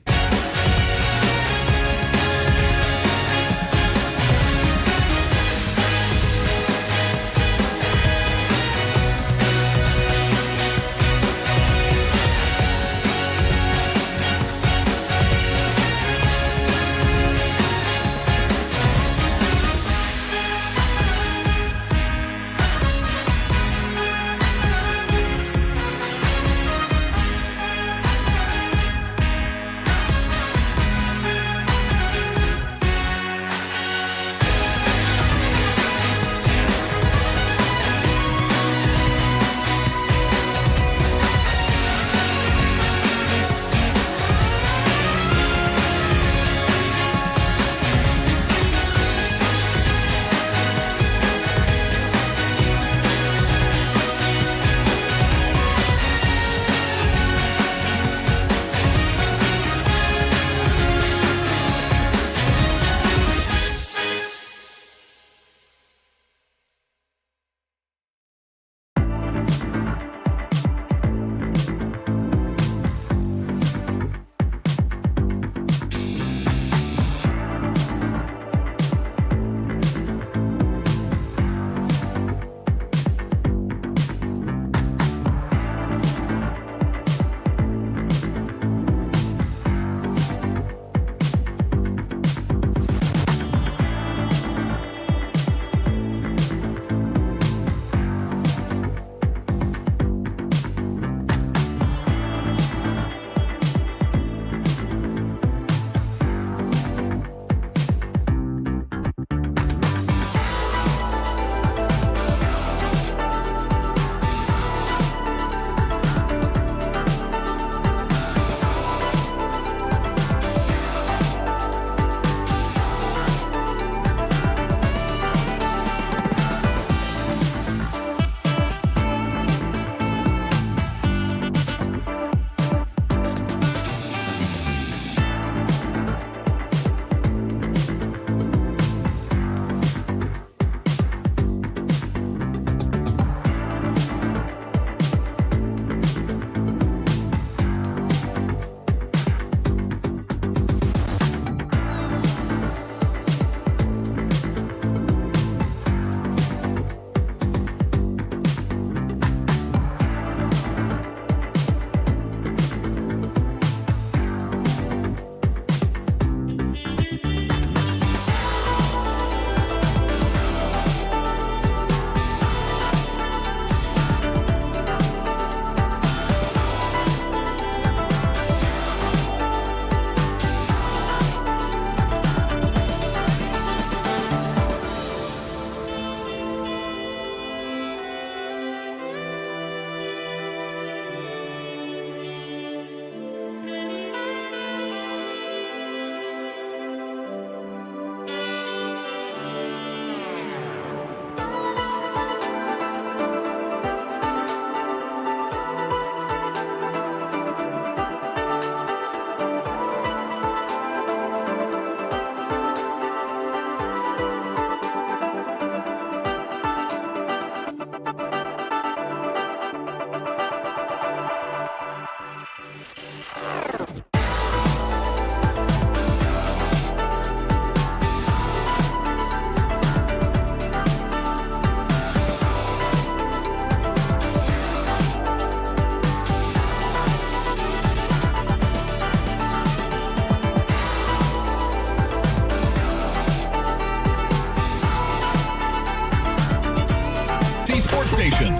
station.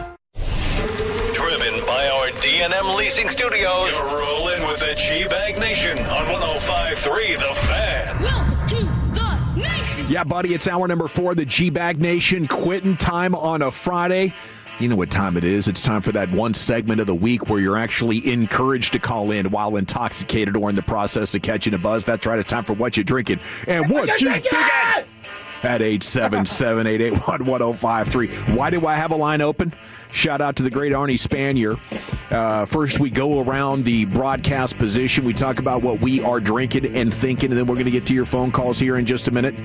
Driven by our D&M Leasing Studios, you're rolling with the G-Bag Nation on 105.3 The Fan. Welcome to the nation. Yeah, buddy, it's hour number 4, the G-Bag Nation. Quitting time on a Friday. You know what time it is. It's time for that one segment of the week where you're actually encouraged to call in while intoxicated or in the process of catching a buzz. That's right. It's time for What You Drinking and What You Thinking at 877-881-1053. Why do I have a line open? Shout out to the great Arnie Spanier. First, we go around the broadcast position. We talk about what we are drinking and thinking, and then we're going to get to your phone calls here in just a minute.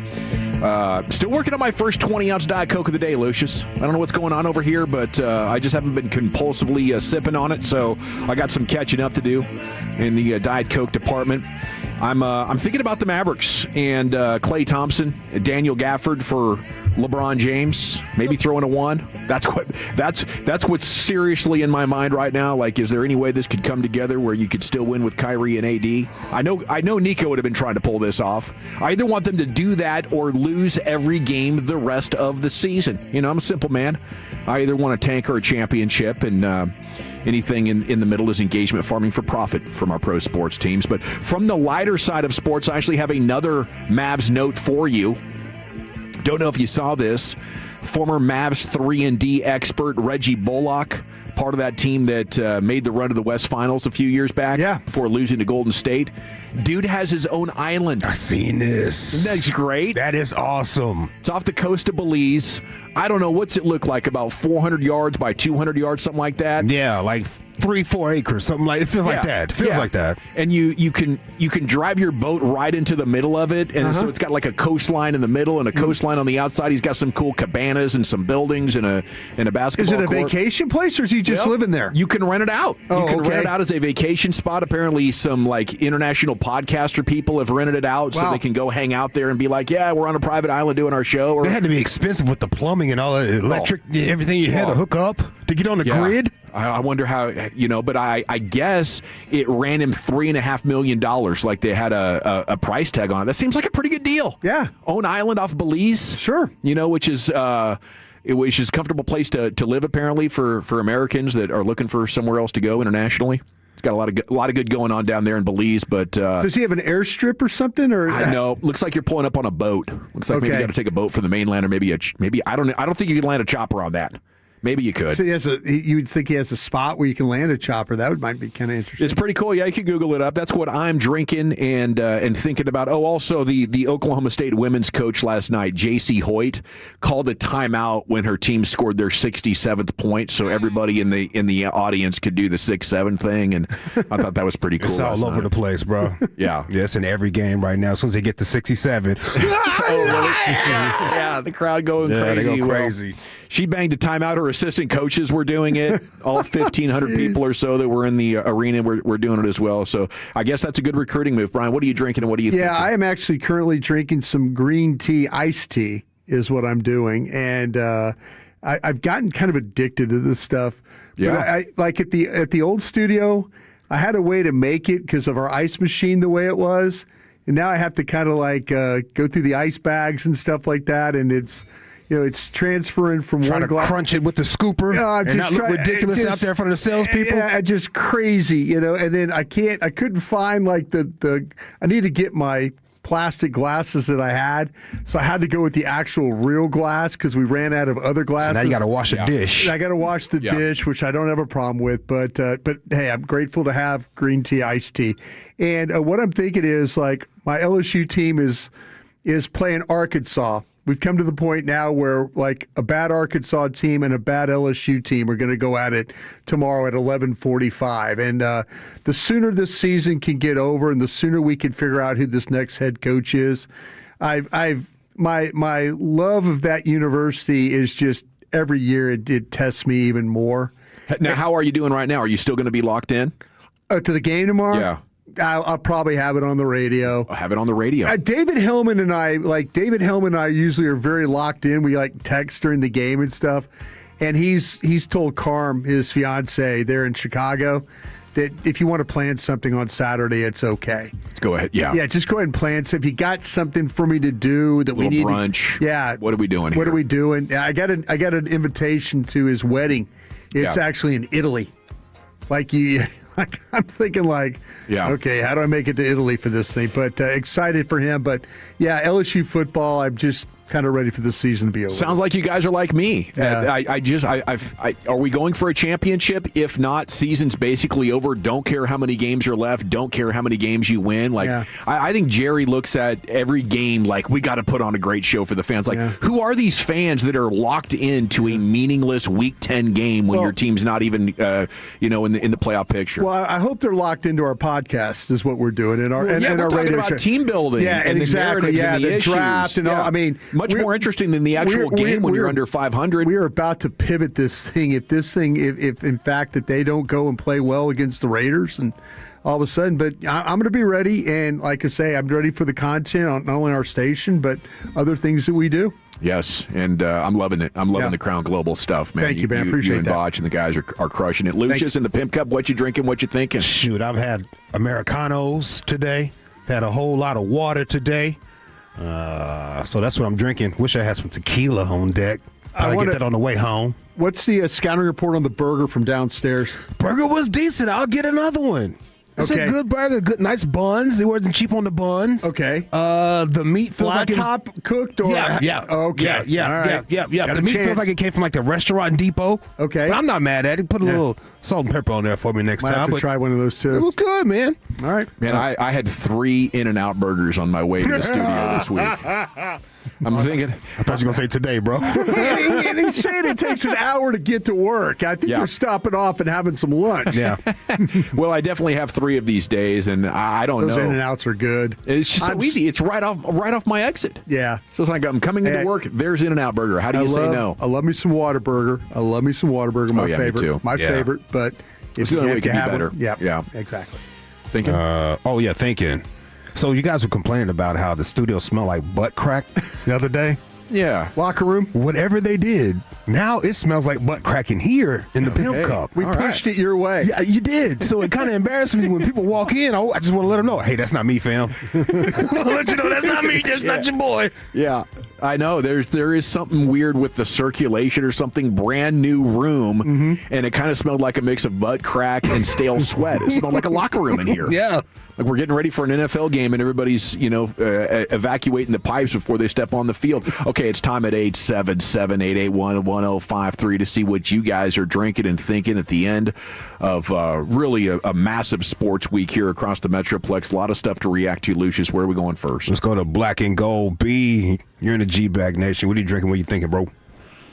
Still working on my first 20-ounce Diet Coke of the day, Lucius. I don't know what's going on over here, but I just haven't been compulsively sipping on it, so I got some catching up to do in the Diet Coke department. I'm thinking about the Mavericks and Klay Thompson, Daniel Gafford for LeBron James, maybe throwing a 1. That's what's seriously in my mind right now. Like, is there any way this could come together where you could still win with Kyrie and AD? I know Nico would have been trying to pull this off. I either want them to do that or lose every game the rest of the season. You know, I'm a simple man. I either want a tank or a championship, and anything in the middle is engagement farming for profit from our pro sports teams. But from the lighter side of sports, I actually have another Mavs note for you. Don't know if you saw this. Former Mavs 3-and-D expert Reggie Bullock, part of that team that made the run to the West Finals a few years back before losing to Golden State. Dude has his own island. I seen this. Isn't that great? That is awesome. It's off the coast of Belize. I don't know, what's it look like, about 400 yards by 200 yards, something like that? Yeah, like 3-4 acres, something like it feels like that. It feels like that. And you can drive your boat right into the middle of it, and so it's got like a coastline in the middle and a coastline on the outside. He's got some cool cabanas and some buildings and a basketball Is it a court. Vacation place, or is he just living there? You can rent it out. Oh, you can okay. rent it out as a vacation spot. Apparently, some like international podcaster people have rented it out so they can go hang out there and be like, yeah, we're on a private island doing our show. Or, They had to be expensive with the plumbing and all that electric, everything you had to hook up to get on the grid. I wonder how, but I guess it ran him $3.5 million. Like they had a price tag on it. That seems like a pretty good deal. Yeah. Own island off Belize. Sure. Which is a comfortable place to live apparently for Americans that are looking for somewhere else to go internationally. It's got a lot of good going on down there in Belize, but does he have an airstrip or something? Or I know. Looks like you're pulling up on a boat. Looks like maybe you got to take a boat from the mainland, or maybe I don't think you can land a chopper on that. Maybe you could. So you would think he has a spot where you can land a chopper. That might be kind of interesting. It's pretty cool. Yeah, you can Google it up. That's what I'm drinking and thinking about. Oh, also the Oklahoma State women's coach last night, J.C. Hoyt, called a timeout when her team scored their 67th point, so everybody in the audience could do the 6-7 thing, and I thought that was pretty cool. It's all over the place, bro. Yeah. Yes, in every game right now. As soon as they get to 67. Oh, really? Yeah, the crowd going crazy. They go crazy. Well, she banged a timeout. Her assistant coaches were doing it. All 1,500 people or so that were in the arena were doing it as well. So I guess that's a good recruiting move. Brian, what are you drinking and what are you thinking? Yeah, I am actually currently drinking some green tea, iced tea is what I'm doing. And I've gotten kind of addicted to this stuff. Yeah. But I like at the old studio, I had a way to make it because of our ice machine the way it was. And now I have to kind of like go through the ice bags and stuff like that. And it's transferring from Trying one to glass. crunch it with the scooper and not look ridiculous out there in front of the salespeople. Yeah, just crazy, And then I couldn't find like I need to get my plastic glasses that I had, so I had to go with the actual real glass because we ran out of other glasses. So now you got to wash a dish. I got to wash the dish, which I don't have a problem with. But hey, I'm grateful to have green tea, iced tea, and what I'm thinking is like my LSU team is playing Arkansas. We've come to the point now where like a bad Arkansas team and a bad LSU team are going to go at it tomorrow at 11:45. And the sooner this season can get over and the sooner we can figure out who this next head coach is, my love of that university is just every year it tests me even more. Now, how are you doing right now? Are you still going to be locked in? To the game tomorrow? Yeah. I'll probably have it on the radio. Have it on the radio. David Hellman and I usually are very locked in. We like text during the game and stuff. And he's told Carm, his fiance there in Chicago, that if you want to plan something on Saturday, it's okay. Let's go ahead. Yeah. Yeah, just go ahead and plan. So if you got something for me to do that we need brunch. Yeah. What are we doing here? What are we doing? I got an invitation to his wedding. It's actually in Italy. I'm thinking okay, how do I make it to Italy for this thing? But excited for him. But yeah, LSU football, I'm just kind of ready for the season to be over. Sounds like you guys are like me. Yeah. Are we going for a championship? If not, season's basically over. Don't care how many games are left. Don't care how many games you win. I think Jerry looks at every game like we got to put on a great show for the fans. Who are these fans that are locked into a meaningless Week 10 game when your team's not even, in the playoff picture? Well, I hope they're locked into our podcast. Is what we're doing in our we're our talking radio about show. team building. Yeah, and exactly. The narratives and the draft and all. I mean, much more interesting than the actual game when you're under 500. We are about to pivot this thing. If in fact that they don't go and play well against the Raiders, and all of a sudden, but I'm going to be ready. And like I say, I'm ready for the content on not only our station but other things that we do. Yes, and I'm loving it. I'm loving the Crown Global stuff, man. Thank you, man. Appreciate you and that. Botch and the guys are crushing it. Lucius in the Pimp Cup, what you drinking? What you thinking? Shoot, I've had Americanos today. Had a whole lot of water today. So that's what I'm drinking. Wish I had some tequila on deck. I'll get that on the way home. What's the scouting report on the burger from downstairs? Burger was decent. I'll get another one. It's a good burger, good, nice buns. It wasn't cheap on the buns. Okay. The meat feels flat like top cooked or yeah. Okay. Yeah. The meat feels like it came from like the restaurant Depot. Okay. But I'm not mad at it. Put a little salt and pepper on there for me next Might time. have to try one of those too. It was good, man. All right. Man, I had 3 In-N-Out burgers on my way to the studio this week. I'm thinking. I thought you were going to say today, bro. and he said it takes an hour to get to work. I think you're stopping off and having some lunch. Yeah. Well, I definitely have 3 of these days, and I don't know. Those In-N-Outs are good. It's just so easy. It's right off my exit. Yeah. So it's like I'm coming into work. There's In-N-Out burger. How do you say no? I love me some Whataburger. My favorite. Me too. My favorite. But if the only way you it can have be better. one, Yeah. Exactly. Thinking. Thinking. So you guys were complaining about how the studio smelled like butt crack the other day. Yeah. Locker room. Whatever they did, now it smells like butt crack in here in the Pimp Cup. We pushed it your way. Yeah, you did. So it kind of embarrassed me when people walk in. I just want to let them know, hey, that's not me, fam. I want to let you know that's not me. That's not your boy. Yeah. I know there is something weird with the circulation or something. Brand new room, and it kind of smelled like a mix of butt crack and stale sweat. It smelled like a locker room in here. Yeah. Like we're getting ready for an NFL game, and everybody's evacuating the pipes before they step on the field. Okay, it's time at 877-881-1053 to see what you guys are drinking and thinking at the end of really a massive sports week here across the Metroplex. A lot of stuff to react to. Lucius, where are we going first? Let's go to Black and Gold B. You're in the G-Bag Nation. What are you drinking? What are you thinking, bro?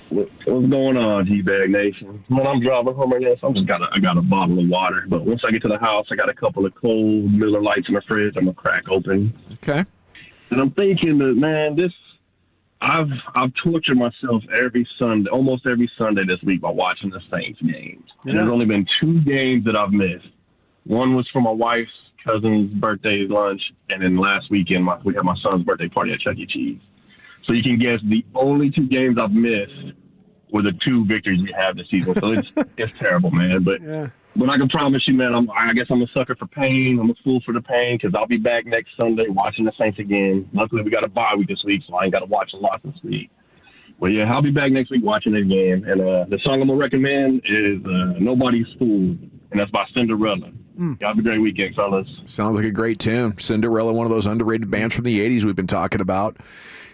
What's going on, G-Bag Nation? When I'm driving home, I guess I got a bottle of water. But once I get to the house, I got a couple of cold Miller Lights in the fridge. I'm gonna crack open. Okay. And I'm thinking that, man, I've tortured myself almost every Sunday this week by watching the Saints games. Yeah. And there's only been 2 games that I've missed. One was for my wife's cousin's birthday lunch, and then last weekend we had my son's birthday party at Chuck E. Cheese. So you can guess the only 2 games I've missed were the 2 victories we have this season. So it's terrible, man. But I can promise you, man, I guess I'm a sucker for pain. I'm a fool for the pain because I'll be back next Sunday watching the Saints again. Luckily, we got a bye week this week, so I ain't got to watch a lot this week. But, yeah, I'll be back next week watching it again. And the song I'm going to recommend is Nobody's Fool, and that's by Cinderella. Y'all have a great weekend, fellas. Sounds like a great tune. Cinderella, one of those underrated bands from the 80s we've been talking about.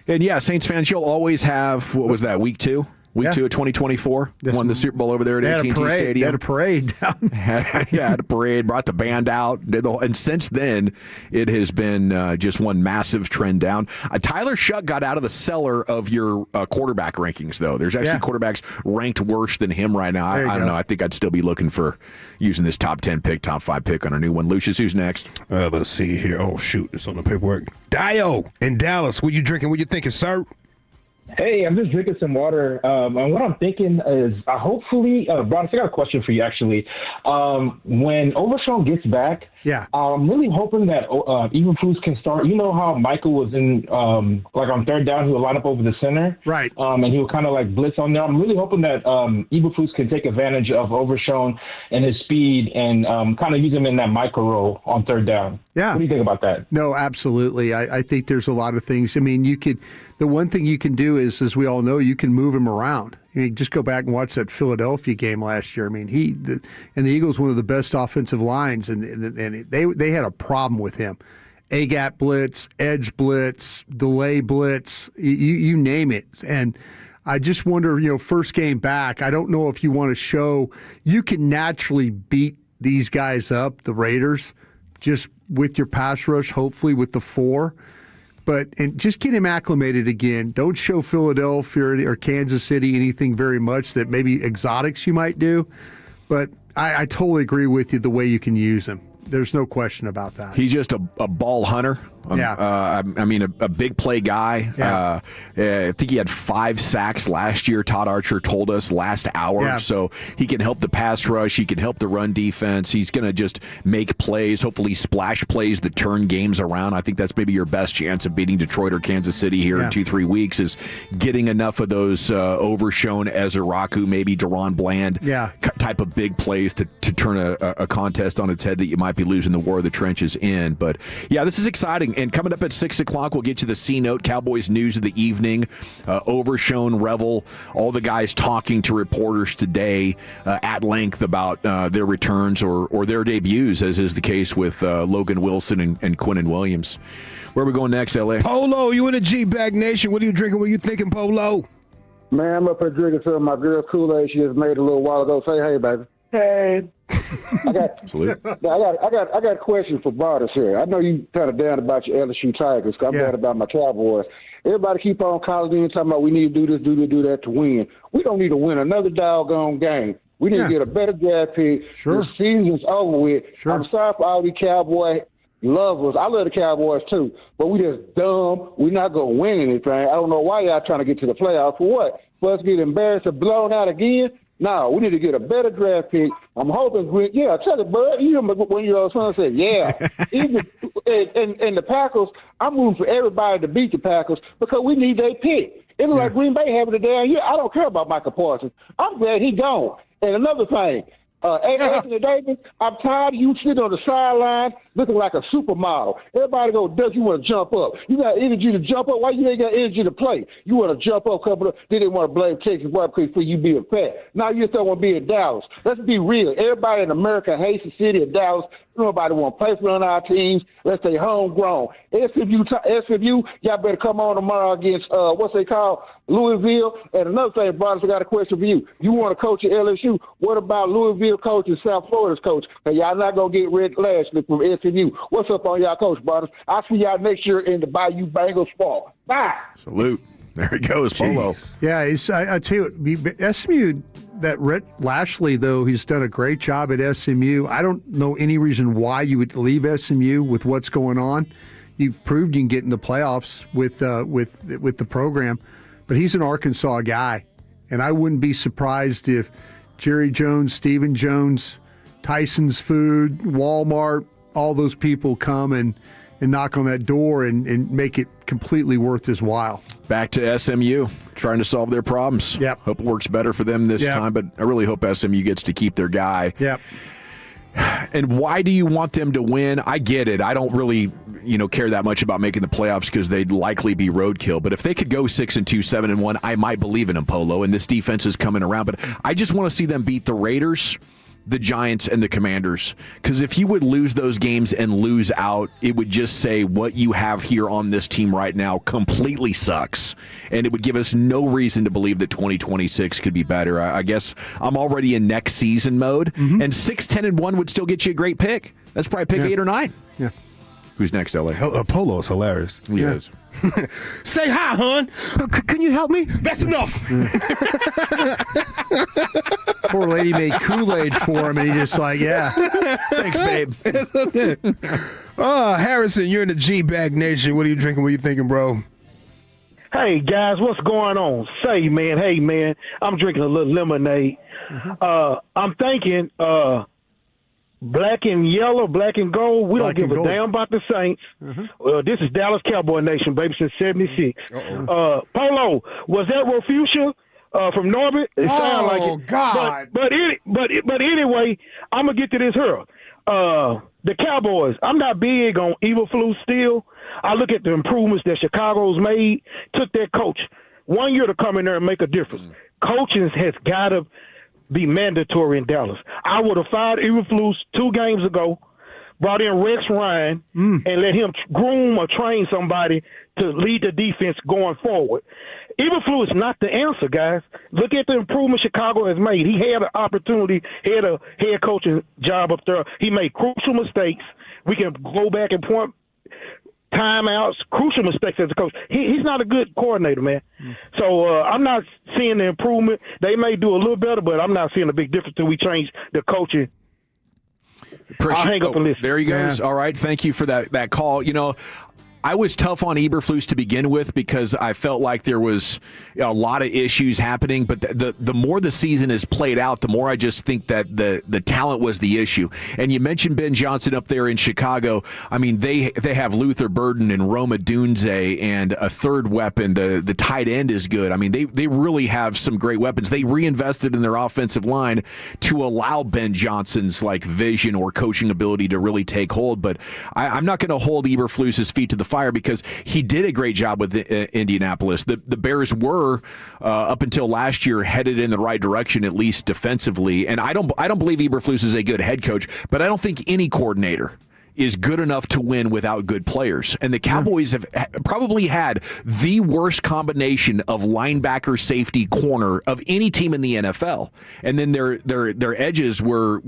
And, yeah, Saints fans, you'll always have, what was that, week 2? Week 2 of 2024, won the Super Bowl over there at AT&T Stadium. They had a parade down. had a parade, brought the band out. And since then, it has been just one massive trend down. Tyler Shuck got out of the cellar of your quarterback rankings, though. There's actually quarterbacks ranked worse than him right now. I don't know. I think I'd still be looking for using this top 10 pick, top 5 pick on a new one. Lucius, who's next? Let's see here. Oh, shoot. It's on the paperwork. Dio in Dallas. What you drinking? What you thinking, sir? Hey, I'm just drinking some water. And what I'm thinking is hopefully, Brian, I got a question for you, actually. When Overshown gets back, I'm really hoping that Eberflus can start. You know how Michael was in, like on third down, he would line up over the center. Right. And he would kind of like blitz on there. I'm really hoping that Eberflus can take advantage of Overshown and his speed and kind of use him in that micro role on third down. Yeah. What do you think about that? No, absolutely. I think there's a lot of things. I mean, the one thing you can do is, as we all know, you can move him around. I mean, just go back and watch that Philadelphia game last year. I mean, and the Eagles, one of the best offensive lines, and they had a problem with him. A-gap blitz, edge blitz, delay blitz, you name it. And I just wonder, first game back, I don't know if you want to show you can naturally beat these guys up, the Raiders, just with your pass rush, hopefully with the 4. And just get him acclimated again. Don't show Philadelphia or Kansas City anything very much that maybe exotics you might do. But I totally agree with you the way you can use him. There's no question about that. He's just a ball hunter. I mean, a big play guy. Yeah. I think he had 5 sacks last year, Todd Archer told us last hour. Yeah. So he can help the pass rush. He can help the run defense. He's going to just make plays, hopefully splash plays that turn games around. I think that's maybe your best chance of beating Detroit or Kansas City here in 2-3 weeks is getting enough of those Overshown, Ezeraku, maybe Deron Bland type of big plays to turn a contest on its head that you might be losing the war of the trenches in. But, yeah, this is exciting. And coming up at 6 o'clock, we'll get you the C-Note, Cowboys news of the evening, Overshown, Revel, all the guys talking to reporters today at length about their returns or their debuts, as is the case with Logan Wilson and Quinnen Williams. Where are we going next, L.A.? Polo, you in the G-Bag Nation. What are you drinking? What are you thinking, Polo? Man, I'm up here drinking some of my girl Kool-Aid she just made a little while ago. Say hey, baby. Hey. I got a question for Bartis here. I know you kind of down about your LSU Tigers. I'm down about my Cowboys. Everybody keep on calling in talking about we need to do this, do that to win. We don't need to win another doggone game. We need to get a better draft pick. Sure. The season's over with. Sure. I'm sorry for all these Cowboy lovers. I love the Cowboys too, but we just dumb. We're not going to win anything. I don't know why y'all trying to get to the playoffs. For what? For us to get embarrassed and blown out again? No, we need to get a better draft pick. I'm hoping, tell it, bud. You remember when your son said, Even and the Packers, I'm rooting for everybody to beat the Packers because we need their pick. It looks like Green Bay having a damn year. I don't care about Michael Parsons. I'm glad he gone. And another thing, Anthony Davis, I'm tired of you sitting on the sideline looking like a supermodel. Everybody go, Doug, you want to jump up. You got energy to jump up. Why you ain't got energy to play? You want to jump up, couple of, they didn't want to blame Texas Wildcats for you being fat. Now you just don't want to be in Dallas. Let's be real. Everybody in America hates the city of Dallas. Nobody want to play for on our teams. Let's stay homegrown. SMU, y'all better come on tomorrow against, what's they call, Louisville. And another thing, Brothers, I got a question for you. You want to coach at LSU. What about Louisville coach and South Florida's coach? And y'all not going to get Red Lashley from SMU. What's up on y'all coach, Brothers? I'll see y'all next year in the Bayou Bengals fall. Bye. Salute. There he goes, Polo. Yeah, I tell you, SMU, that Rhett Lashley, though, he's done a great job at SMU. I don't know any reason why you would leave SMU with what's going on. You've proved you can get in the playoffs with the program, but he's an Arkansas guy, and I wouldn't be surprised if Jerry Jones, Stephen Jones, Tyson's Food, Walmart, all those people come and knock on that door and make it completely worth his while. Back to SMU, trying to solve their problems. Yep. Hope it works better for them this time, but I really hope SMU gets to keep their guy. Yep. And why do you want them to win? I get it. I don't really, care that much about making the playoffs because they'd likely be roadkill. But if they could go 6-2, 7-1, I might believe in them, Polo. And this defense is coming around. But I just want to see them beat the Raiders, the Giants, and the Commanders. Because if you would lose those games and lose out, it would just say what you have here on this team right now completely sucks. And it would give us no reason to believe that 2026 could be better. I guess I'm already in next season mode. Mm-hmm. And 6-10-1 would still get you a great pick. That's probably pick 8 or 9. Yeah. Who's next, LA? Polo's hilarious. He is. Say hi, hon. Can you help me? That's enough. Poor lady made Kool-Aid for him, and he just Thanks, babe. Harrison, you're in the G-Bag Nation. What are you drinking? What are you thinking, bro? Hey, guys, what's going on? Hey, man, I'm drinking a little lemonade. I'm thinking black and yellow, black and gold. We don't give a damn about the Saints. This is Dallas Cowboy Nation, baby, since 76. Polo, was that Rofusia from Norbit? It sounded like it. Oh, God. But anyway, I'm going to get to this here. The Cowboys, I'm not big on Eberflus still. I look at the improvements that Chicago's made, took their coach 1 year to come in there and make a difference. Coaching has got to be mandatory in Dallas. I would have fired Eberflus 2 games ago, brought in Rex Ryan, and let him groom or train somebody to lead the defense going forward. Eberflus is not the answer, guys. Look at the improvement Chicago has made. He had an opportunity, he had a head coaching job up there. He made crucial mistakes. We can go back and point timeouts, crucial mistakes as a coach. He's not a good coordinator, man. So I'm not seeing the improvement. They may do a little better, but I'm not seeing a big difference until we change the coaching. I'll hang up and listen. There he goes. Yeah. All right. Thank you for that call. You know, I was tough on Eberflus to begin with because I felt like there was a lot of issues happening. But the more the season has played out, the more I just think that the talent was the issue. And you mentioned Ben Johnson up there in Chicago. I mean, they have Luther Burden and Roma Dunze and a third weapon. The tight end is good. I mean, they really have some great weapons. They reinvested in their offensive line to allow Ben Johnson's like vision or coaching ability to really take hold. But I'm not going to hold Eberflus's feet to the fire because he did a great job with Indianapolis. The Bears were up until last year headed in the right direction, at least defensively. And I don't believe Eberflus is a good head coach, but I don't think any coordinator is good enough to win without good players. And the Cowboys have probably had the worst combination of linebacker, safety, corner of any team in the NFL. And then their edges were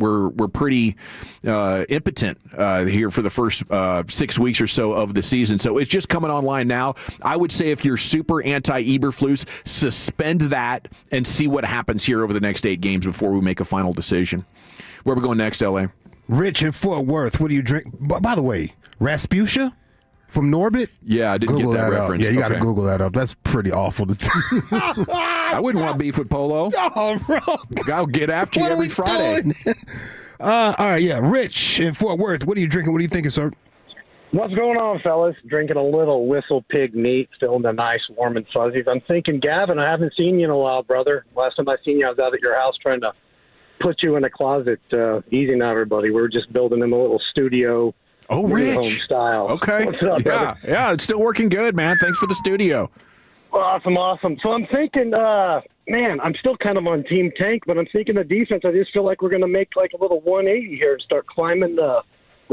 pretty impotent here for the first 6 weeks or so of the season. So it's just coming online now. I would say if you're super anti-Eberflus, suspend that and see what happens here over the next 8 games before we make a final decision. Where are we going next, LA? Rich in Fort Worth, what do you drink? By the way, Rasputia from Norbit? Yeah, I didn't Google get that reference. Up. Yeah, you got to Google that up. That's pretty awful. I wouldn't want beef with Polo. Oh, bro. I'll get after you every Friday. All right, yeah. Rich in Fort Worth, what are you drinking? What are you thinking, sir? What's going on, fellas? Drinking a little Whistle Pig neat, still in the nice warm and fuzzies. I'm thinking, Gavin, I haven't seen you in a while, brother. Last time I seen you, I was out at your house trying to put you in a closet, easy now, everybody. We're just building them a little studio. Oh, Rich. Home style. Okay. What's up, brother? Yeah, it's still working good, man. Thanks for the studio. Awesome. So I'm thinking, man, I'm still kind of on Team Tank, but I'm thinking the defense, I just feel like we're going to make like a little 180 here and start climbing the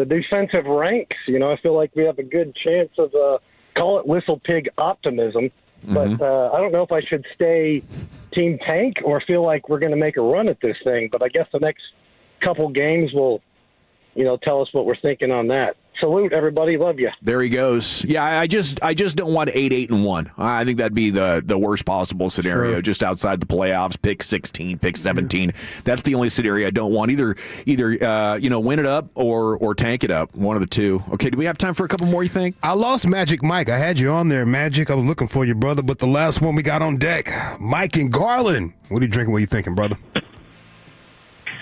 defensive ranks. You know, I feel like we have a good chance of, call it Whistle Pig optimism. But I don't know if I should stay Team Tank or feel like we're going to make a run at this thing. But I guess the next couple games will, tell us what we're thinking on that. Salute, everybody. Love you. There he goes. Yeah, I just don't want 8-8-1. I think that'd be the worst possible scenario, Sure. Just outside the playoffs, pick 16, pick 17. That's the only scenario I don't want. Either win it up or tank it up. One of the two. Okay, do we have time for a couple more, you think? I lost Magic Mike. I had you on there, Magic. I was looking for you, brother, but the last one we got on deck, Mike and Garland. What are you drinking? What are you thinking, brother?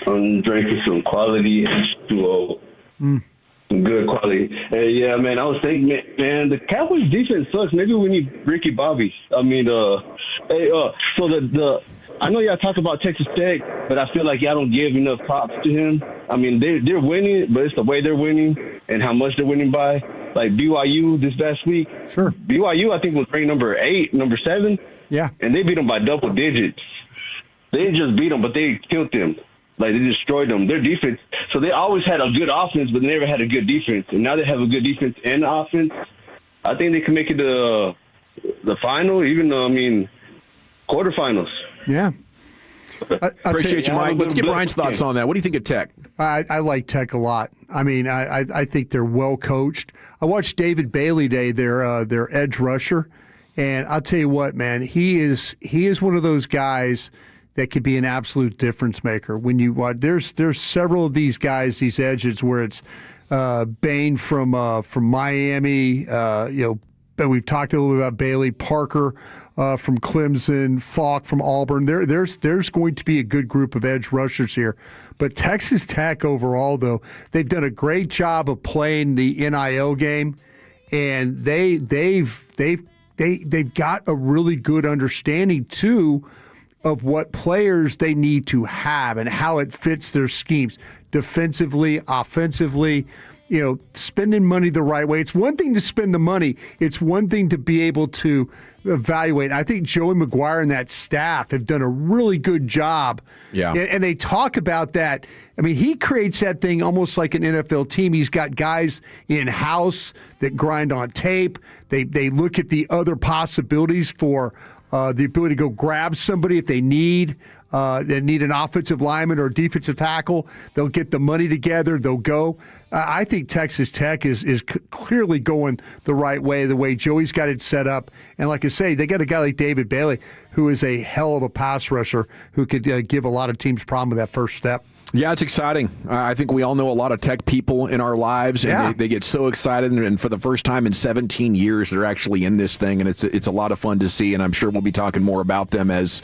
I'm drinking some quality H2O. Some good quality. Yeah, man, I was thinking, man, the Cowboys defense sucks. Maybe we need Ricky Bobby. I mean, I know y'all talk about Texas Tech, but I feel like y'all don't give enough props to him. I mean, they're winning, but it's the way they're winning and how much they're winning by. Like BYU this past week. Sure. BYU, I think, was ranked number 7. Yeah. And they beat them by double digits. They didn't just beat them, but they killed them. Like, they destroyed them. Their defense, so they always had a good offense, but they never had a good defense. And now they have a good defense and offense. I think they can make it to the final, even quarterfinals. Yeah. Appreciate you, Mike. Let's get Brian's thoughts on that. What do you think of Tech? I like Tech a lot. I mean, I think they're well coached. I watched David Bailey Day, their edge rusher, and I'll tell you what, man, he is one of those guys that could be an absolute difference maker. When you watch, there's several of these guys, these edges, where it's Bain from Miami, we've talked a little bit about Bailey, Parker from Clemson, Falk from Auburn. There's going to be a good group of edge rushers here. But Texas Tech overall, though, they've done a great job of playing the NIL game, and they've got a really good understanding too of what players they need to have and how it fits their schemes defensively, offensively. Spending money the right way. It's one thing to spend the money. It's one thing to be able to evaluate. I think Joey McGuire and that staff have done a really good job. Yeah. And they talk about that. I mean, he creates that thing almost like an NFL team. He's got guys in-house that grind on tape. They look at the other possibilities for the ability to go grab somebody if they need an offensive lineman or a defensive tackle. They'll get the money together. They'll go. I think Texas Tech is clearly going the right way, the way Joey's got it set up. And like I say, they got a guy like David Bailey, who is a hell of a pass rusher, who could give a lot of teams problem with that first step. Yeah, it's exciting. I think we all know a lot of tech people in our lives, and they get so excited. And for the first time in 17 years, they're actually in this thing, and it's a lot of fun to see. And I'm sure we'll be talking more about them as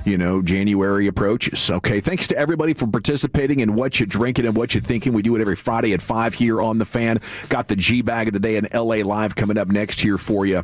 January approaches. Okay, thanks to everybody for participating in What You Drinking and What You Thinking. We do it every Friday at 5 here on The Fan. Got the G Bag of the Day in LA Live coming up next here for you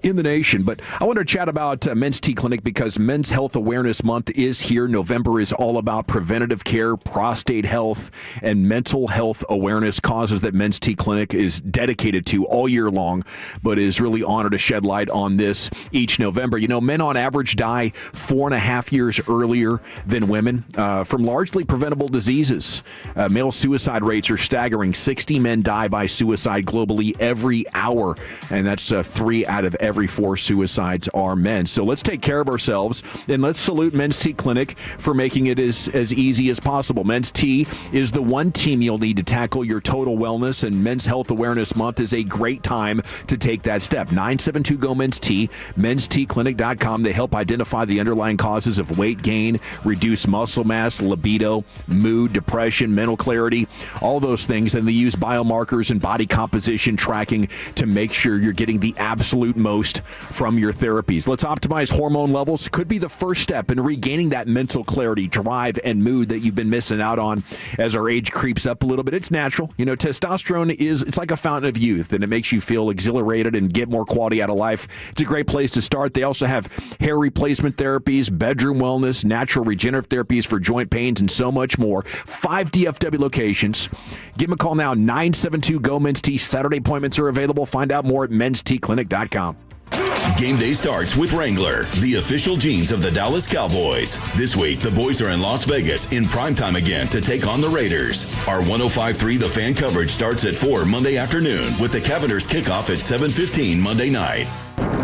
in the nation. But I want to chat about Men's T Clinic because Men's Health Awareness Month is here. November is all about preventative care, prostate health, and mental health awareness, causes that Men's T Clinic is dedicated to all year long, but is really honored to shed light on this each November. Men on average die 4.5 years earlier than women from largely preventable diseases. Male suicide rates are staggering. 60 men die by suicide globally every hour, and that's 3 out of every 4 suicides are men. So let's take care of ourselves, and let's salute Men's T Clinic for making it as easy as possible. Men's T is the one team you'll need to tackle your total wellness, and Men's Health Awareness Month is a great time to take that step. 972-GO-MEN'S-T, mensteclinic.com. They help identify the underlying causes of weight gain, reduce muscle mass, libido, mood, depression, mental clarity, all those things, and they use biomarkers and body composition tracking to make sure you're getting the absolute most from your therapies. Let's optimize hormone levels. Could be the first step in regaining that mental clarity, drive, and mood that you've been missing out on as our age creeps up a little bit. It's natural. Testosterone it's like a fountain of youth, and it makes you feel exhilarated and get more quality out of life. It's a great place to start. They also have hair replacement therapies, bedroom wellness, natural regenerative therapies for joint pains, and so much more. 5 DFW locations. Give them a call now, 972-GO-MEN'S-T. Saturday appointments are available. Find out more at mensteclinic.com. Game day starts with Wrangler, the official jeans of the Dallas Cowboys. This week, the boys are in Las Vegas in primetime again to take on the Raiders. Our 105.3 The Fan coverage starts at 4 Monday afternoon with the Cavaliers kickoff at 7:15 Monday night.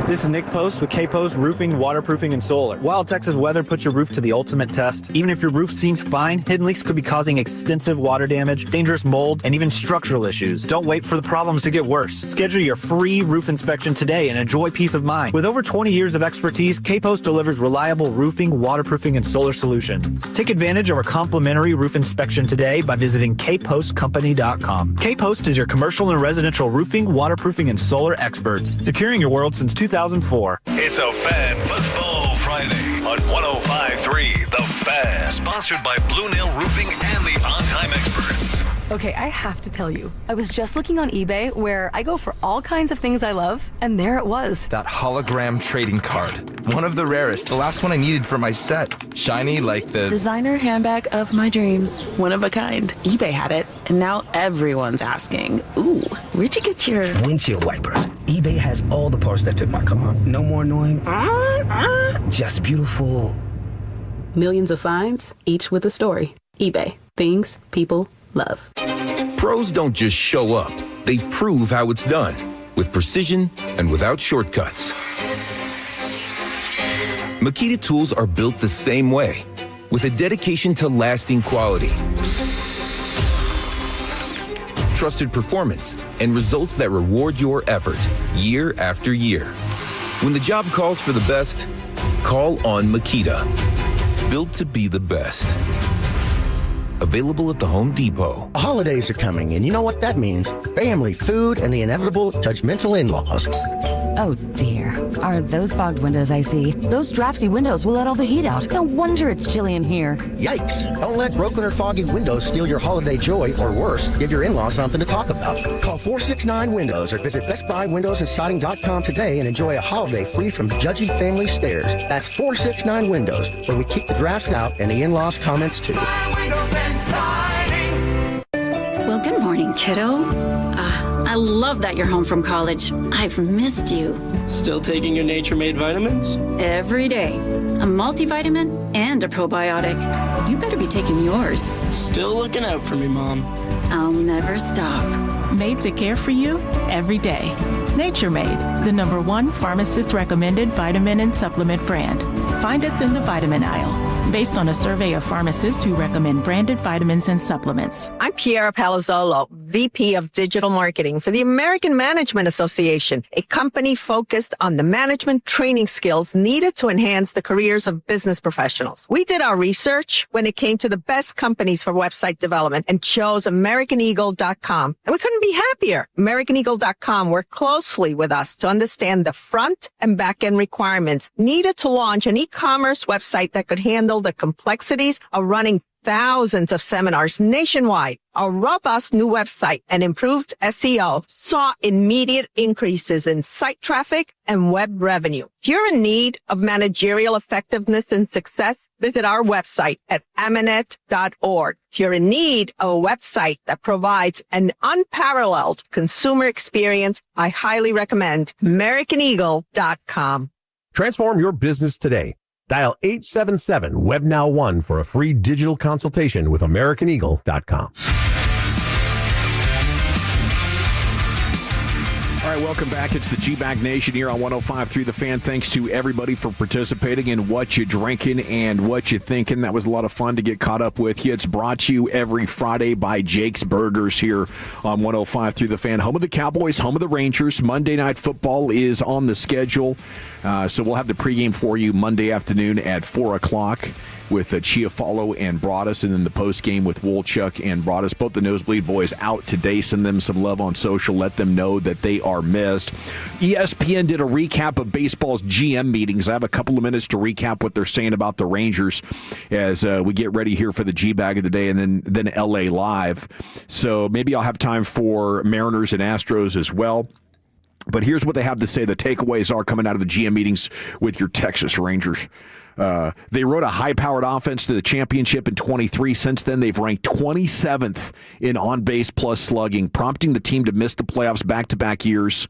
This is Nick Post with K-Post Roofing, Waterproofing, and Solar. Wild Texas weather puts your roof to the ultimate test. Even if your roof seems fine, hidden leaks could be causing extensive water damage, dangerous mold, and even structural issues. Don't wait for the problems to get worse. Schedule your free roof inspection today and enjoy peace of mind. With over 20 years of expertise, K-Post delivers reliable roofing, waterproofing, and solar solutions. Take advantage of our complimentary roof inspection today by visiting kpostcompany.com. K-Post is your commercial and residential roofing, waterproofing, and solar experts, securing your world since 2004. It's a Fan Football Friday on 105.3 The Fan. Sponsored by Blue Nail Roofing and the On Time Experts. Okay, I have to tell you, I was just looking on eBay where I go for all kinds of things I love, and there it was. That hologram trading card. One of the rarest. The last one I needed for my set. Shiny like the designer handbag of my dreams. One of a kind. eBay had it, and now everyone's asking, ooh, where'd you get your windshield wipers? eBay has all the parts that fit my car. No more annoying. Just beautiful. Millions of finds, each with a story. eBay. Things people love. Pros don't just show up. They prove how it's done. With precision and without shortcuts. Makita tools are built the same way. With a dedication to lasting quality. Trusted performance and results that reward your effort year after year. When the job calls for the best, call on Makita. Built to be the best. Available at the Home Depot. Holidays are coming, and you know what that means. Family, food, and the inevitable judgmental in-laws. Oh dear. Are those fogged windows I see? Those drafty windows will let all the heat out. No wonder it's chilly in here. Yikes. Don't let broken or foggy windows steal your holiday joy, or worse, give your in-laws something to talk about. Call 469-WINDOWS or visit BestBuyWindowsAndSiding.com today and enjoy a holiday free from judgy family stares. That's 469-WINDOWS, where we keep the drafts out and the in-laws' comments too. Well, good morning, kiddo. I love that you're home from college. I've missed you. Still taking your Nature-Made vitamins? Every day. A multivitamin and a probiotic. You better be taking yours. Still looking out for me, Mom. I'll never stop. Made to care for you every day. Nature Made, the #1 pharmacist-recommended vitamin and supplement brand. Find us in the vitamin aisle. Based on a survey of pharmacists who recommend branded vitamins and supplements. I'm Piera Palazzolo, VP of Digital Marketing for the American Management Association, a company focused on the management training skills needed to enhance the careers of business professionals. We did our research when it came to the best companies for website development and chose AmericanEagle.com. And we couldn't be happier. AmericanEagle.com worked closely with us to understand the front and back end requirements needed to launch an e-commerce website that could handle the complexities of running thousands of seminars nationwide. Our robust new website and improved SEO saw immediate increases in site traffic and web revenue. If you're in need of managerial effectiveness and success, visit our website at amanet.org. If you're in need of a website that provides an unparalleled consumer experience, I highly recommend AmericanEagle.com. Transform your business today. Dial 877-WebNow1 for a free digital consultation with AmericanEagle.com. All right, welcome back. It's the G-Bag Nation here on 105.3 The Fan. Thanks to everybody for participating in What You Drinking and What You Thinking. That was a lot of fun to get caught up with you. It's brought to you every Friday by Jake's Burgers here on 105.3 The Fan. Home of the Cowboys, home of the Rangers. Monday Night Football is on the schedule. So we'll have the pregame for you Monday afternoon at 4 o'clock with Chiafalo and Broadus, and then the postgame with Wolchuk and Broadus. Both the Nosebleed Boys out today. Send them some love on social. Let them know that they are missed. ESPN did a recap of baseball's GM meetings. I have a couple of minutes to recap what they're saying about the Rangers as we get ready here for the G-Bag of the day and then LA Live. So maybe I'll have time for Mariners and Astros as well. But here's what they have to say. The takeaways are coming out of the GM meetings with your Texas Rangers. They rode a high-powered offense to the championship in 23. Since then, they've ranked 27th in on-base plus slugging, prompting the team to miss the playoffs back-to-back years,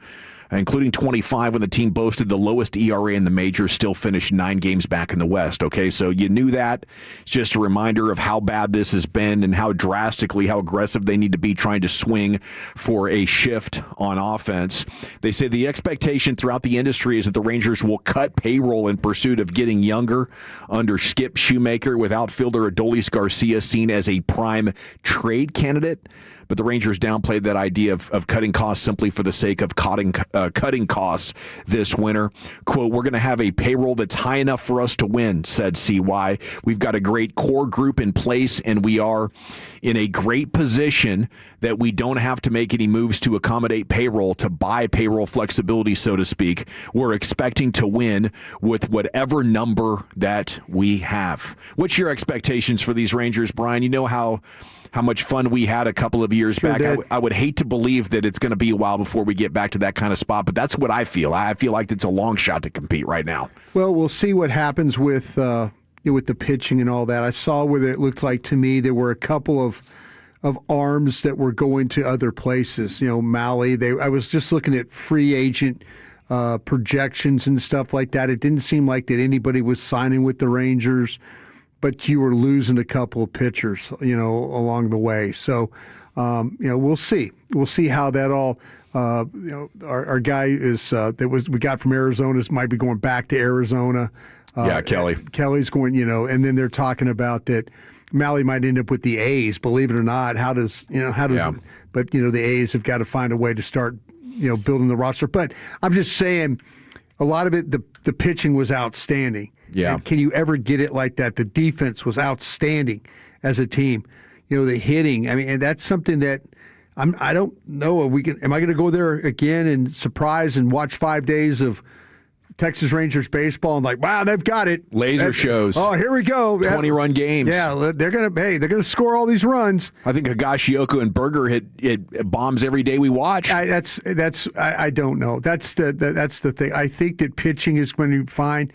including 25 when the team boasted the lowest ERA in the majors, still finished 9 games back in the West. Okay, so you knew that. It's just a reminder of how bad this has been and how drastically, how aggressive they need to be trying to swing for a shift on offense. They say the expectation throughout the industry is that the Rangers will cut payroll in pursuit of getting younger under Skip Shoemaker, with outfielder Adolis Garcia seen as a prime trade candidate. But the Rangers downplayed that idea of cutting costs simply for the sake of cutting costs this winter. Quote, "We're going to have a payroll that's high enough for us to win," said CY. "We've got a great core group in place, and we are in a great position that we don't have to make any moves to accommodate payroll, to buy payroll flexibility, so to speak. We're expecting to win with whatever number that we have." What's your expectations for these Rangers, Brian? You know how much fun we had a couple of years back. I would hate to believe that it's going to be a while before we get back to that kind of spot, but that's what I feel. I feel like it's a long shot to compete right now. Well, we'll see what happens with the pitching and all that. I saw where it looked like to me there were a couple of arms that were going to other places. You know, Mahle. I was just looking at free agent projections and stuff like that. It didn't seem like that anybody was signing with the Rangers, but you were losing a couple of pitchers, along the way. So, we'll see. We'll see how that all. Our guy is we got from Arizona might be going back to Arizona. Kelly. Kelly's going. And then they're talking about that Mahle might end up with the A's. Believe it or not, how does? Yeah. But the A's have got to find a way to start, building the roster. But I'm just saying, a lot of it, the pitching was outstanding. Yeah. And can you ever get it like that? The defense was outstanding as a team. The hitting, and that's something that I don't know. Am I going to go there again and surprise and watch 5 days of Texas Rangers baseball and like, wow, they've got it. Laser shows. Oh, here we go. 20-run games. Yeah, they're gonna score all these runs. I think Higashioka and Berger hit bombs every day we watch. I don't know. That's the thing. I think that pitching is going to be fine.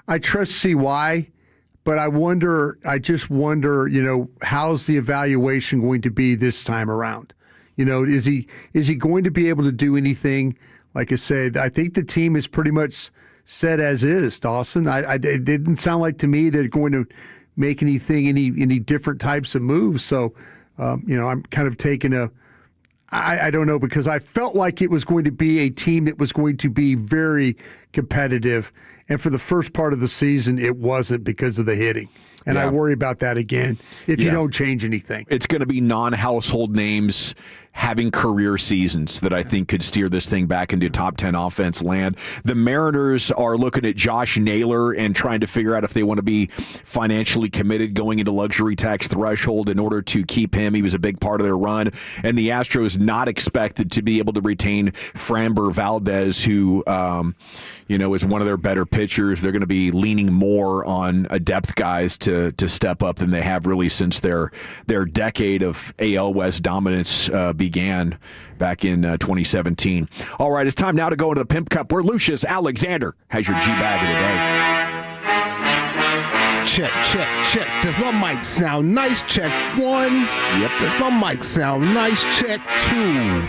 I trust CY, but I just wonder, how's the evaluation going to be this time around? Is he going to be able to do anything? Like I said, I think the team is pretty much set as is, Dawson. It didn't sound like to me they're going to make any different types of moves. So, I'm kind of taking I don't know, because I felt like it was going to be a team that was going to be very competitive. And for the first part of the season, it wasn't because of the hitting. And I worry about that again if you don't change anything. It's going to be non-household names having career seasons that I think could steer this thing back into top 10 offense land. The Mariners are looking at Josh Naylor and trying to figure out if they want to be financially committed going into luxury tax threshold in order to keep him. He was a big part of their run. And the Astros not expected to be able to retain Framber Valdez, who is one of their better pitchers. They're going to be leaning more on depth guys to step up than they have really since their decade of AL West dominance began back in 2017. All right, it's time now to go into the Pimp Cup, where Lucius Alexander has your G-Bag of the day. Check. Does my mic sound nice? Check 1. Yep. Does my mic sound nice? Check 2.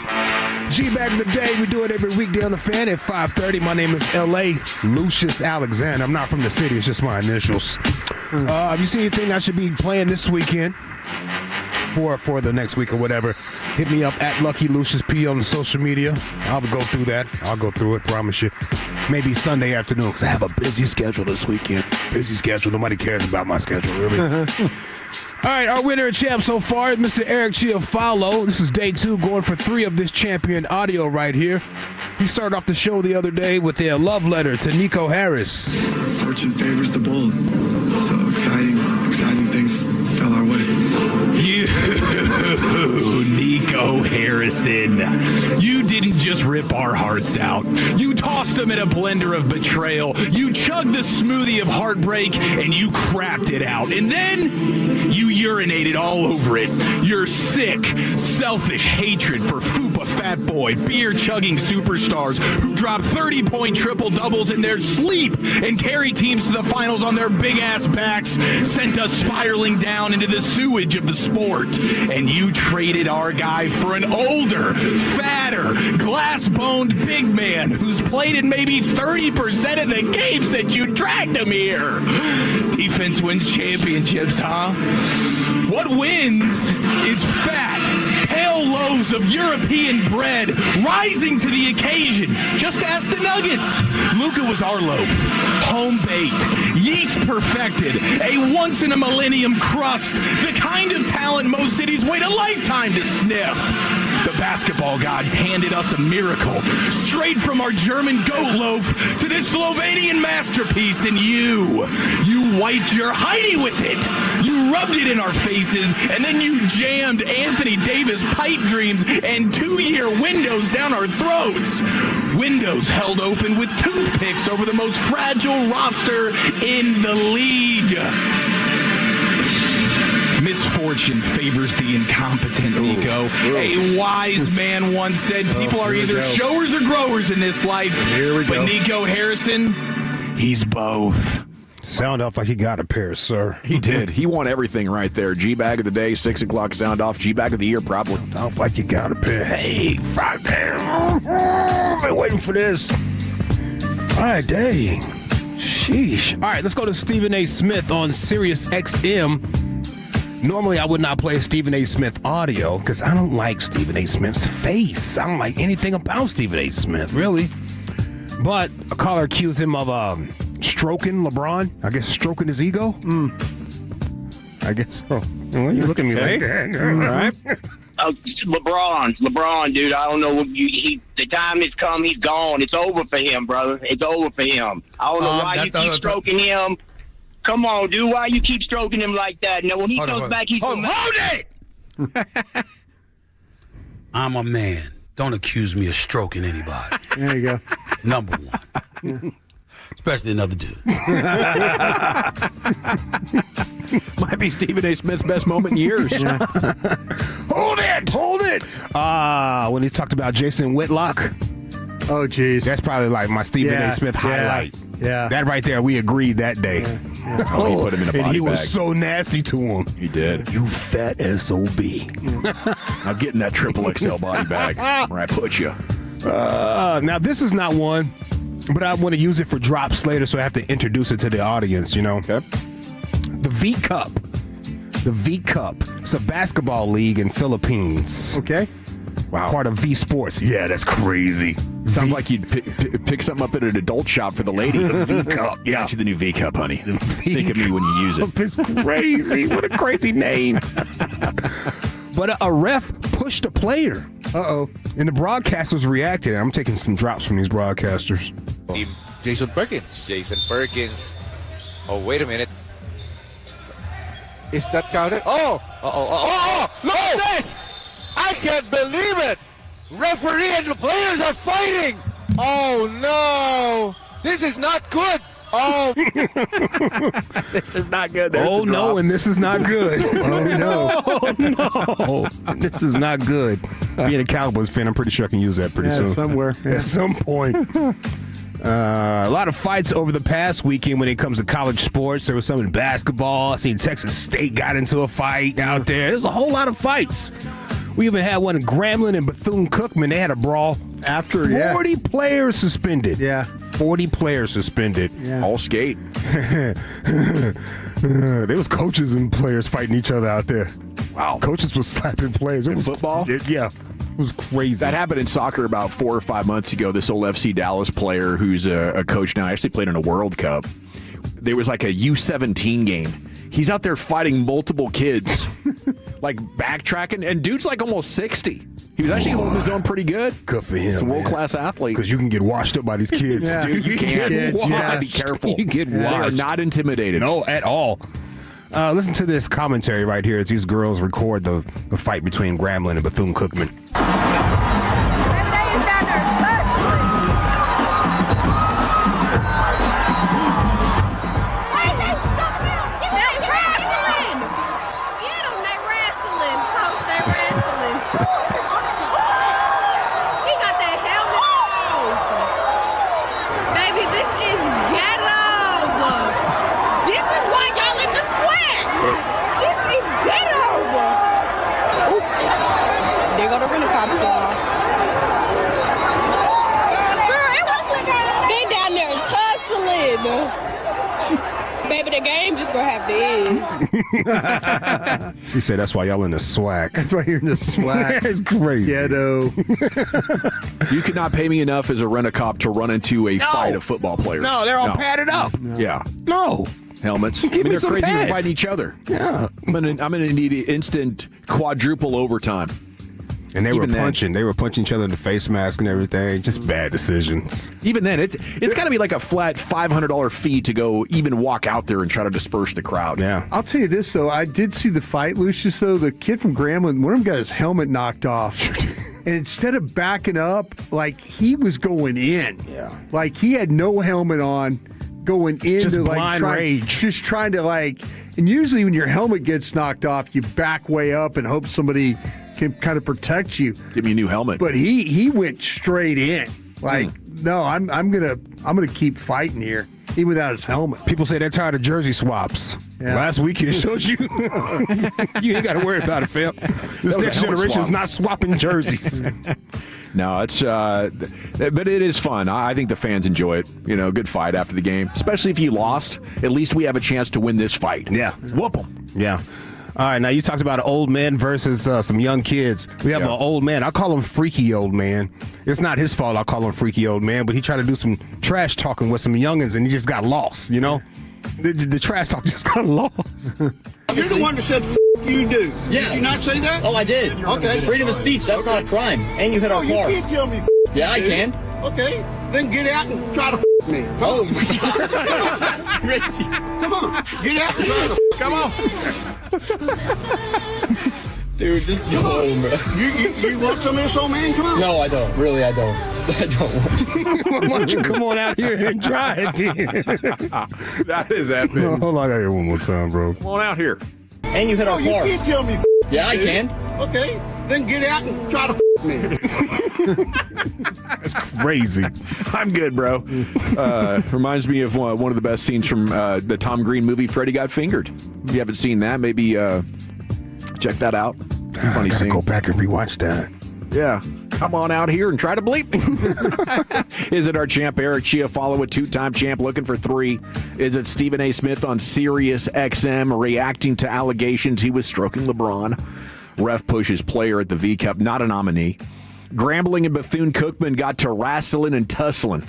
G-Bag of the day. We do it every weekday on the Fan at 5:30. My name is L.A. Lucius Alexander. I'm not from the city. It's just my initials. Have you seen anything I should be playing this weekend? For the next week or whatever, hit me up at Lucky Lucius P on the social media. I'll go through that. I'll go through it, promise you. Maybe Sunday afternoon, because I have a busy schedule this weekend. Busy schedule. Nobody cares about my schedule, really. All right, our winner and champ so far is Mr. Eric Chiafalo. This is day 2, going for 3 of this champion audio right here. He started off the show the other day with a love letter to Nico Harris. Fortune favors the bold. So exciting things fell our way. You, Nico Harrison, you didn't just rip our hearts out. You tossed them in a blender of betrayal. You chugged the smoothie of heartbreak, and you crapped it out. And then you urinated all over it. Your sick, selfish hatred for Fupa Fat Boy, beer-chugging superstars who drop 30-point triple-doubles in their sleep and carry teams to the finals on their big-ass backs sent us spiraling down into the sewage of the sport. And you traded our guy for an older, fatter, glass-boned big man who's played in maybe 30% of the games that you dragged him here. Defense wins championships, huh? What wins is fat, pale loaves of European bread rising to the occasion. Just ask the Nuggets. Luka was our loaf. Home-baked, yeast-perfected, a once-in-a-millennium crust, the kind of talent most cities wait a lifetime to sniff. The basketball gods handed us a miracle, straight from our German goat loaf to this Slovenian masterpiece, and you wiped your Heidi with it. You rubbed it in our faces, and then you jammed Anthony Davis pipe dreams and 2-year windows down our throats. Windows held open with toothpicks over the most fragile roster in the league. Misfortune favors the incompetent, Nico. A wise man once said people are either showers or growers in this life. But Nico Harrison, he's both. Sound off like he got a pair, sir. He did. He won everything right there. G-Bag of the day, 6 o'clock sound off. G-Bag of the year, probably. Sound off like you got a pair. Hey, 5 pair. I've been waiting for this. All right, dang. Sheesh. All right, let's go to Stephen A. Smith on Sirius XM. Normally, I would not play Stephen A. Smith audio because I don't like Stephen A. Smith's face. I don't like anything about Stephen A. Smith, really. But a caller accused him of stroking LeBron. I guess stroking his ego. I guess so. Well, you look at me like that. All right. LeBron, dude. I don't know what the time has come. He's gone. It's over for him, brother. It's over for him. I don't know why you keep stroking him. Come on, dude. Why you keep stroking him like that? Now, when he comes back, he's... Hold it! I'm a man. Don't accuse me of stroking anybody. There you go. Number one. Especially another dude. Might be Stephen A. Smith's best moment in years. Yeah. Hold it! When he talked about Jason Whitlock. Oh, geez. That's probably like my Stephen A. Smith highlight. Yeah. That right there, we agreed that day. Yeah. Oh, he put him in a body and he bag. was so nasty to him. He did. You fat SOB. I'm getting that triple XL body bag where I put you. Now, this is not one, but I want to use it for drops later, so I have to introduce it to the audience, you know? Okay. The V Cup. The V Cup. It's a basketball league in Philippines. Okay. Wow. Part of V Sports. Yeah, that's crazy. Sounds like you'd pick something up at an adult shop for the lady. The V Cup. Yeah. Got you the new V Cup, honey. Think of me when you use it. It's crazy. What a crazy name. But a ref pushed a player. Uh-oh. And the broadcasters reacted. I'm taking some drops from these broadcasters. Jason Perkins. Oh, wait a minute. Is that counted? Oh! Look at this! I can't believe it! Referee and the players are fighting! Oh, no! This is not good! Oh! This is not good. Oh, no, and this is not good. Oh, no. This is not good. Being a Cowboys fan, I'm pretty sure I can use that pretty soon. Somewhere. Yeah. At some point. A lot of fights over the past weekend when it comes to college sports. There was some in basketball. I seen Texas State got into a fight out there. There's a whole lot of fights. We even had one in Grambling and Bethune-Cookman. They had a brawl. After 40 players suspended. Yeah. 40 players suspended. Yeah. All skate. There was coaches and players fighting each other out there. Wow. Coaches was slapping players. In football? Yeah. It was crazy. That happened in soccer about 4 or 5 months ago. This old FC Dallas player who's a coach now actually played in a World Cup. There was like a U17 game. He's out there fighting multiple kids, like backtracking, and dude's like almost 60. He was actually holding his own pretty good. Good for him. He's a world-class athlete. Because you can get washed up by these kids. Yeah. Dude, you can. Be careful. You get They are washed. not intimidated. No, at all. Listen to this commentary right here as these girls record the fight between Grambling and Bethune-Cookman. Baby, the game just gonna have to end. She said that's why y'all in the swag. That's why you're in the swag. It's crazy. Ghetto. You could not pay me enough as a rent-a-cop to run into a fight of football players. No, they're all padded up. Yeah. No. Helmets. Give me they're some crazy for pads. fighting each other. Yeah. I'm gonna need instant quadruple overtime. And they Even were then. punching. They were punching each other in the face mask and everything. Just bad decisions. Even then, it's got to be like a flat $500 fee to go even walk out there and try to disperse the crowd. Yeah. I'll tell you this, though. I did see the fight, Lucius, though. The kid from Grambling, one of them got his helmet knocked off. And instead of backing up, like, he was going in. Yeah. Like, he had no helmet on, going into, Just like, blind rage. Just trying to, like, and usually when your helmet gets knocked off, you back way up and hope somebody can kind of protect you. Give me a new helmet. But he went straight in. Like, no, I'm gonna keep fighting here, even without his helmet. People say they're tired of jersey swaps. Yeah. Last weekend showed you. You ain't got to worry about it, fam. This a next helmet generation is swap. not swapping jerseys. No, it's but it is fun. I think the fans enjoy it. You know, good fight after the game, especially if you lost. At least we have a chance to win this fight. Yeah. Whoop them. Yeah. All right, now you talked about an old man versus some young kids. We have an old man. I call him freaky old man. It's not his fault I call him freaky old man, but he tried to do some trash talking with some youngins, and he just got lost, you know? The trash talk just got lost. You're the one that said, you do. Yeah. Did you not say that? Oh, I did. Okay. Freedom of speech, that's not a crime. And you hit our You car. can't tell me, Yeah, I dude. can. Okay. Then get out and try to me. Oh, That's crazy. Come on. Get out and try to Come on. Dude, this is old, bro. You want some of this, old man? Come on. No, I don't. Really, I don't. I don't want to. Why don't you come on out here and try it? That is epic. No, hold on, I got here one more time, bro. Come on out here. And you hit our You car. can't tell me. Yeah, I can. Okay, then get out and try to me. That's crazy. I'm good, bro. Reminds me of one of the best scenes from the Tom Green movie, Freddy Got Fingered. If you haven't seen that, maybe check that out. Funny scene. Go back and rewatch that. Yeah. Come on out here and try to bleep me. Is it our champ, Eric Chiafalo, a two-time champ looking for 3? Is it Stephen A. Smith on Sirius XM reacting to allegations he was stroking LeBron? Ref pushes player at the V Cup, not a nominee. Grambling and Bethune-Cookman got to wrestling and tussling.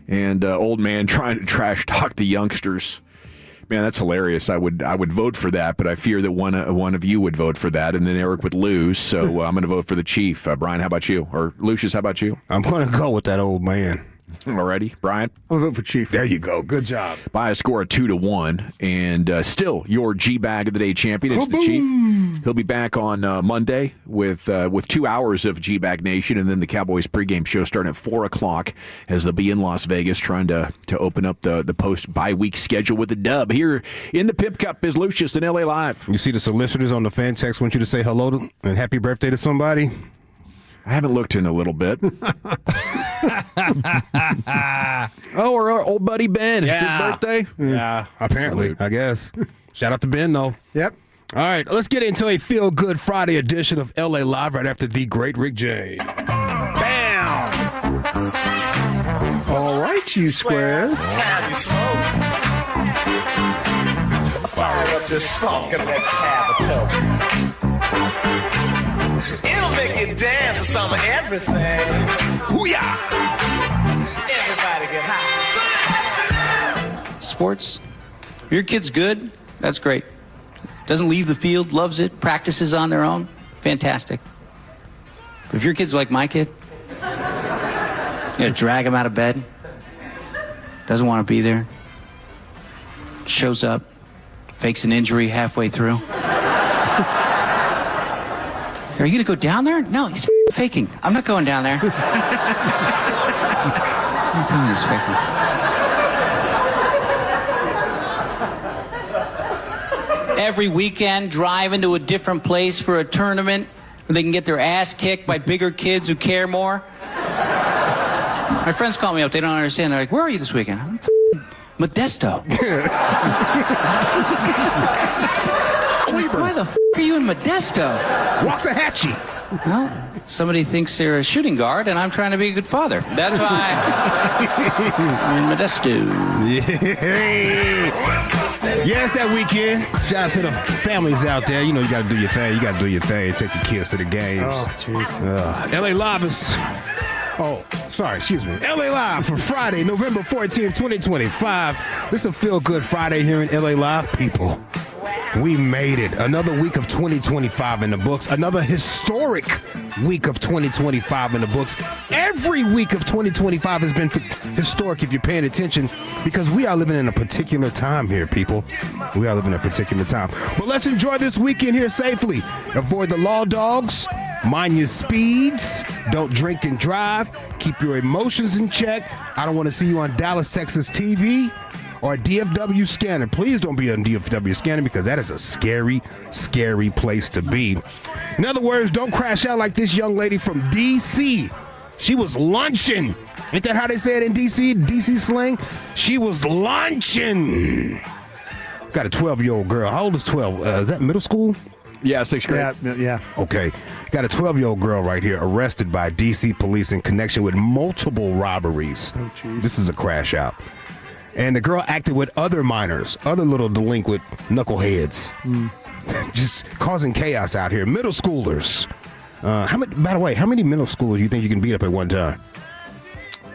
And old man trying to trash talk the youngsters. Man, that's hilarious. I would vote for that, but I fear that one of you would vote for that, and then Eric would lose. So I'm going to vote for the Chief. Brian, how about you? Or Lucius, how about you? I'm going to go with that old man. Alrighty, Brian? I'll vote for Chief. There you go. Good job. By a score of 2-1, and still your G-Bag of the Day champion. It's the Chief. He'll be back on Monday with 2 hours of G-Bag Nation, and then the Cowboys pregame show starting at 4 o'clock as they'll be in Las Vegas trying to open up the post-bye-week schedule with a dub. Here in the Pimp Cup is Lucius in LA Live. You see the solicitors on the fan text want you to say hello to, and happy birthday to somebody? I haven't looked in a little bit. Our old buddy Ben. Yeah. It's his birthday. Yeah, apparently, I guess. Shout out to Ben, though. Yep. All right, let's get into a feel-good Friday edition of LA Live right after the great Rick J. Bam! All right, you squares. It's time you smoked. Fire up this funk and let's have a toke. It'll make you dance to some of everything. Hoo-yah! Everybody get high. Sports. If your kid's good, that's great. Doesn't leave the field, loves it, practices on their own, fantastic. But if your kid's like my kid, you gotta drag him out of bed, doesn't want to be there, shows up, fakes an injury halfway through. Are you gonna go down there? No, he's faking. I'm not going down there. I'm telling you, he's faking. Every weekend, driving to a different place for a tournament where they can get their ass kicked by bigger kids who care more. My friends call me up. They don't understand. They're like, where are you this weekend? I'm Modesto. Why the are you in Modesto? Waxahachie. Well, somebody thinks they're a shooting guard, and I'm trying to be a good father. That's why I'm in Modesto. Yeah, it's that weekend. Shout out to the families out there. You know you got to do your thing. You got to do your thing. Take your kids to the games. Oh, jeez. LA Live is... Oh, sorry, excuse me. LA Live for Friday, November 14th, 2025. This is a feel-good Friday here in LA Live. People, we made it. Another week of 2025 in the books. Another historic week of 2025 in the books. Every week of 2025 has been historic if you're paying attention, because we are living in a particular time here, people. We are living in a particular time. But let's enjoy this weekend here safely. Avoid the law dogs. Mind your speeds. Don't drink and drive. Keep your emotions in check. I don't want to see you on Dallas, Texas TV or a DFW scanner. Please don't be on DFW scanner, because that is a scary, scary place to be. In other words, don't crash out like this young lady from D.C. She was lunching. Ain't that how they say it in D.C.? D.C. slang? She was lunching. Got a 12-year-old girl. How old is 12? Is that middle school? Yeah, 6th grade. Yeah. Okay. Got a 12-year-old girl right here arrested by D.C. police in connection with multiple robberies. Oh, jeez. This is a crash out. And the girl acted with other minors, other little delinquent knuckleheads. Just causing chaos out here. Middle schoolers. By the way, how many middle schoolers do you think you can beat up at one time?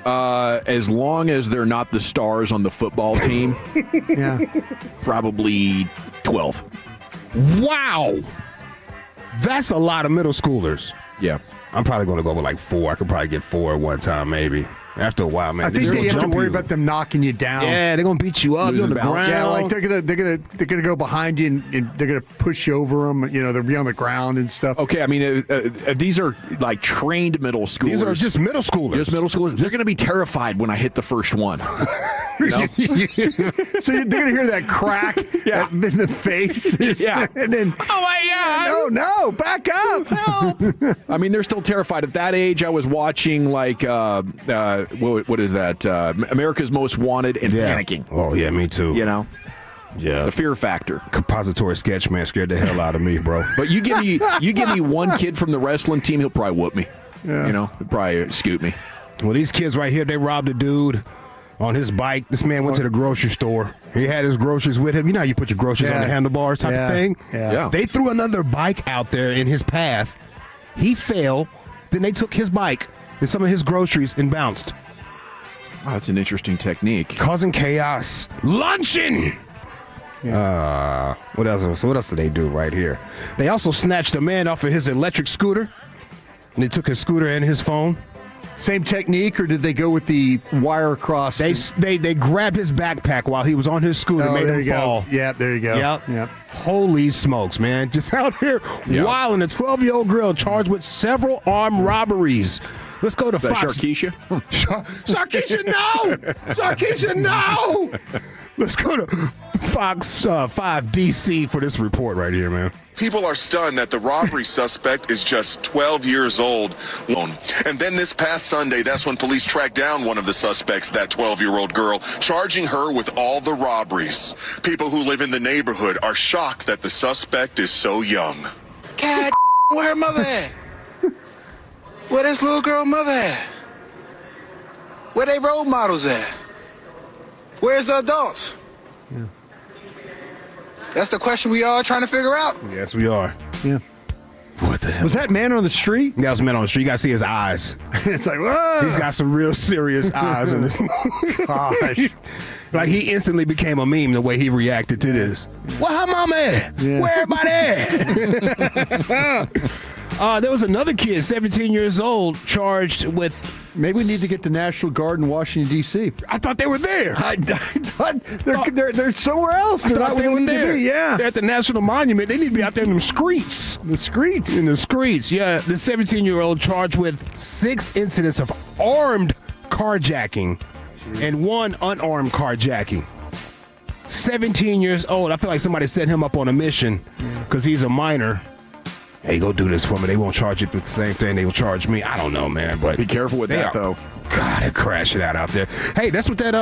As long as they're not the stars on the football team, Yeah. probably 12. Wow. That's a lot of middle schoolers. Yeah. I'm probably going to go with like 4. I could probably get 4 at one time, maybe. After a while, man. I think you have to worry about them knocking you down. Yeah, they're gonna beat you up. You're on the ground. Yeah, like they're gonna go behind you and they're gonna push you over them. You know, they'll be on the ground and stuff. Okay, I mean, these are like trained middle schoolers. These are just middle schoolers. Just middle schoolers. They're gonna be terrified when I hit the first one. No? So they're gonna hear that crack in the face. Yeah. And then, oh my God! No, back up! Help! I mean, they're still terrified. At that age, I was watching like what is that? America's Most Wanted and panicking. Oh yeah, me too. You know. Yeah, the fear factor. Compository sketch man scared the hell out of me, bro. But you give me one kid from the wrestling team, he'll probably whoop me. Yeah. You know, he'll probably scoot me. Well, these kids right here, they robbed a dude on his bike. This man went to the grocery store. He had his groceries with him. You know how you put your groceries on the handlebars type of thing? Yeah. They threw another bike out there in his path. He fell. Then they took his bike and some of his groceries and bounced. Oh, that's an interesting technique. Causing chaos. Luncheon! What else did they do right here? They also snatched a man off of his electric scooter. And they took his scooter and his phone. Same technique, or did they go with the wire across? They grabbed his backpack while he was on his scooter, made him fall. Yep, there you go. Yep. Holy smokes, man. Just out here wilding. A 12-year-old girl charged with several armed robberies. Let's go to Fox. Sharkeisha? Sharkeisha, no! Sharkeisha, no! Let's go to Fox 5 DC for this report right here, man. People are stunned that the robbery suspect is just 12 years old. And then this past Sunday, that's when police tracked down one of the suspects, that 12-year-old girl, charging her with all the robberies. People who live in the neighborhood are shocked that the suspect is so young. God, where her mother at? Where this little girl mother at? Where they role models at? Where's the adults? Yeah. That's the question we all trying to figure out. Yes, we are. Yeah. What the hell? Was that man on the street? That was man on the street. You got to see his eyes. It's like, whoa. He's got some real serious eyes in this. Gosh. Like, he instantly became a meme the way he reacted to this. Well, how mama at? Yeah. Where everybody at? There was another kid, 17 years old, charged with... Maybe we need to get the National Guard in Washington, D.C. I thought they were there. I thought they're somewhere else. They're not they where were they need to there. be. Yeah. They're at the National Monument. They need to be out there in the streets. The streets. In the streets, yeah. The 17-year-old charged with 6 incidents of armed carjacking and 1 unarmed carjacking. 17 years old. I feel like somebody set him up on a mission because he's a minor. Hey, go do this for me. They won't charge you with the same thing they will charge me. I don't know, man. But be careful with that, though. God, they're crashing out there. Hey, that's what that,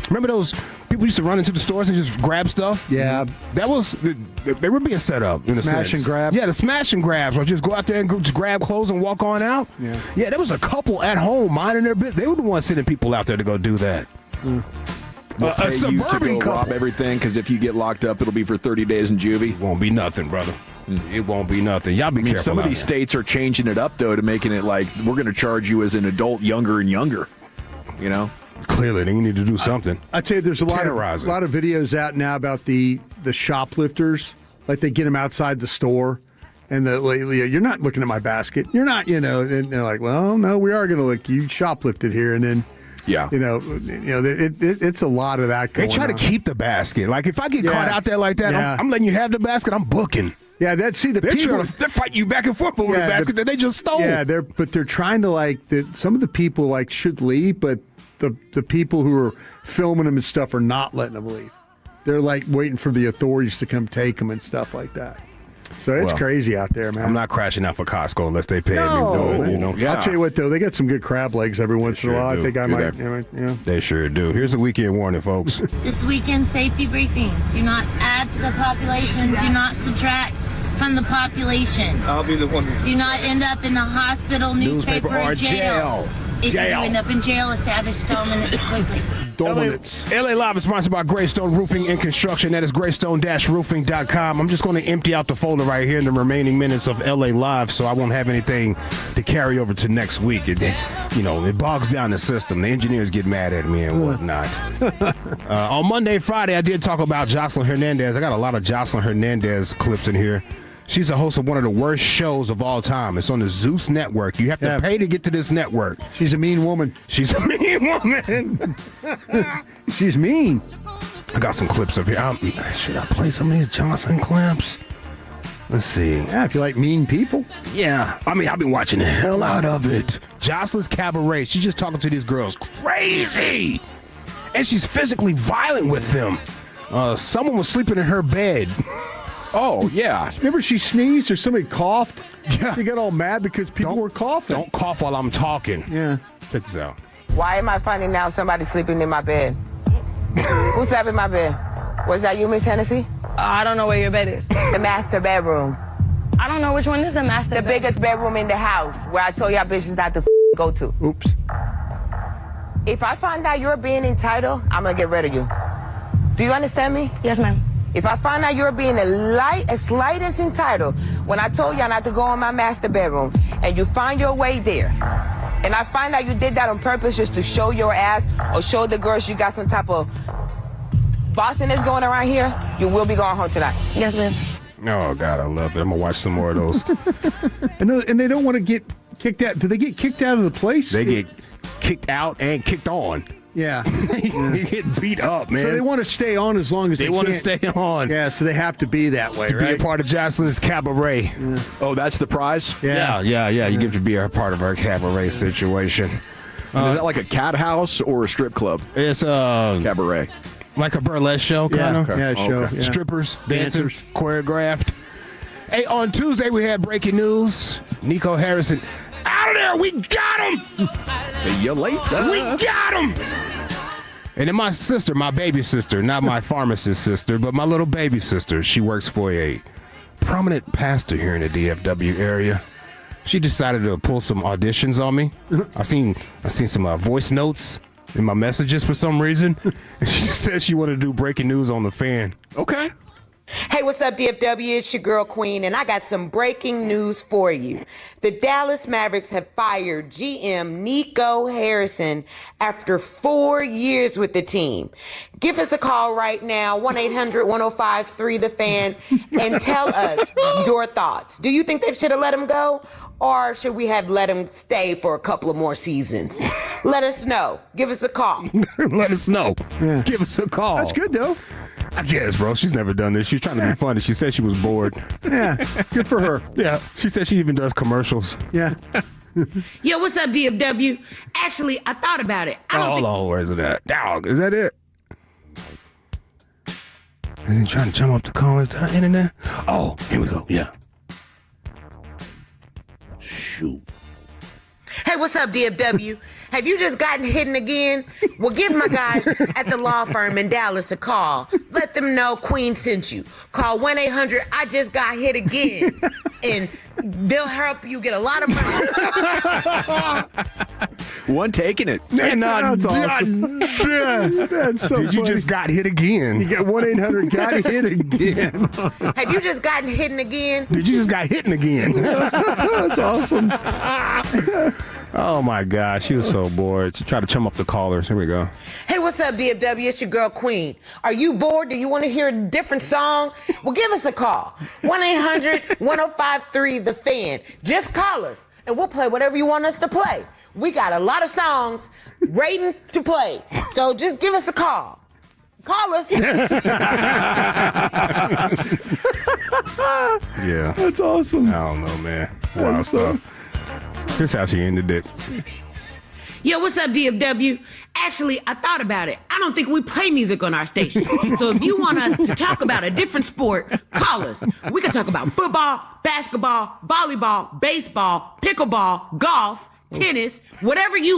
remember those people used to run into the stores and just grab stuff? Yeah. That was, they were being set up in a sense. Smash and grab? Yeah, the smash and grabs, or just go out there and just grab clothes and walk on out. Yeah. Yeah, there was a couple at home minding their business. They were the ones sending people out there to go do that. We'll pay A suburban you to go rob couple. everything, because if you get locked up, it'll be for 30 days in juvie. Won't be nothing, brother. It won't be nothing. Y'all be careful. Some of out these there. states are changing it up, though, to making it like we're going to charge you as an adult younger and younger. You know? Clearly, they need to do something. I tell you, there's a lot of videos out now about the shoplifters. Like, they get them outside the store, and you're not looking at my basket. You're not, and they're like, well, no, we are going to look. You shoplifted here, and then. Yeah, it's a lot of that going on. They try to keep the basket. Like, if I get caught out there like that, I'm letting you have the basket. I'm booking. Yeah, they're fighting you back and forth over the basket that they just stole. Yeah, they're trying to some of the people should leave, but the people who are filming them and stuff are not letting them leave. They're waiting for the authorities to come take them and stuff like that. So it's crazy out there, man. I'm not crashing out for Costco unless they pay me. Yeah. I'll tell you what, though, they got some good crab legs every once in a while. I think I might. They sure do. Here's a weekend warning, folks. This weekend safety briefing. Do not add to the population. Do not subtract from the population. I'll be the one. Do not end up in the hospital, newspaper or jail. If you do end up in jail, establish dominance quickly. LA Live is sponsored by Greystone Roofing and Construction. That is greystone-roofing.com. I'm just going to empty out the folder right here in the remaining minutes of LA Live, so I won't have anything to carry over to next week. It bogs down the system. The engineers get mad at me and whatnot. On Monday, Friday, I did talk about Jocelyn Hernandez. I got a lot of Jocelyn Hernandez clips in here. She's a host of one of the worst shows of all time. It's on the Zeus Network. You have to pay to get to this network. She's a mean woman. She's a mean woman. She's mean. I got some clips of here. Should I play some of these Johnson clips? Let's see. Yeah, if you like mean people. Yeah. I mean, I've been watching the hell out of it. Jocelyn's Cabaret. She's just talking to these girls. Crazy. And she's physically violent with them. Someone was sleeping in her bed. Oh, yeah. Remember she sneezed or somebody coughed? Yeah. She got all mad because people were coughing. Don't cough while I'm talking. Yeah. Check this out. Why am I finding out somebody sleeping in my bed? Who slept in my bed? Was that you, Miss Hennessy? I don't know where your bed is. The master bedroom. I don't know which one is the master The biggest bedroom in the house where I told y'all bitches not to go to. Oops. If I find out you're being entitled, I'm gonna get rid of you. Do you understand me? Yes, ma'am. If I find out you're being as slight as entitled, when I told y'all not to go in my master bedroom, and you find your way there, and I find out you did that on purpose just to show your ass or show the girls you got some type of bossiness going around here, you will be going home tonight. Yes, ma'am. Oh, God, I love it. I'm going to watch some more of those. And they don't want to get kicked out. Do they get kicked out of the place? They get kicked out and kicked on. Yeah. They get beat up, man. So they want to stay on as long as they want to can. stay on. Yeah, so they have to be that way, to right? be a part of Jocelyn's Cabaret. Yeah. Oh, that's the prize? Yeah. You get to be a part of our Cabaret situation. Is that like a cat house or a strip club? It's a cabaret. Like a burlesque show, kind of? Yeah, show. Okay. Yeah. Strippers, dancers, choreographed. Hey, on Tuesday, we had breaking news. Nico Harrison, out of there, we got him! See you later. We got him! And then my sister, my baby sister, not my pharmacist sister, but my little baby sister, she works for a prominent pastor here in the DFW area. She decided to pull some auditions on me. I seen some voice notes in my messages for some reason. And she said she wanted to do breaking news on the fan. Okay. Hey, what's up, DFW? It's your girl, Queen, and I got some breaking news for you. The Dallas Mavericks have fired GM Nico Harrison after 4 years with the team. Give us a call right now, 1-800-1053-THE-FAN, and tell us your thoughts. Do you think they should have let him go, or should we have let him stay for a couple of more seasons? Let us know. Give us a call. Let us know. Yeah. Give us a call. That's good, though. I guess, bro. She's never done this. She's trying to be funny. She said she was bored. Yeah, good for her. Yeah, she said she even does commercials. Yeah. Yo, what's up, DFW? Actually, I thought about it. Hold on, where's it at? Dog, is that it? And then trying to jump up the comments to the internet. Oh, here we go. Yeah. Shoot. Hey, what's up, DFW? Have you just gotten hidden again? Well, give my guys at the law firm in Dallas a call. Let them know Queen sent you. Call 1-800-I-JUST-GOT-HIT again. And they'll help you get a lot of money. One taking it. That's awesome. That's so Did you funny. just got hit again? You got 1-800-GOT-HIT again. Have you just gotten hidden again? Did you just got hitting again? That's awesome. Oh my gosh, she was so bored. She tried to chum up the callers. Here we go. Hey, what's up, DFW? It's your girl, Queen. Are you bored? Do you want to hear a different song? Well, give us a call. 1-800-1053-THE-FAN. Just call us, and we'll play whatever you want us to play. We got a lot of songs waiting to play, so just give us a call. Call us. Yeah. That's awesome. I don't know, man. Wow stuff. Here's how she ended it. Yo, what's up, DFW? Actually, I thought about it. I don't think we play music on our station. So if you want us to talk about a different sport, call us. We can talk about football, basketball, volleyball, baseball, pickleball, golf, tennis, whatever you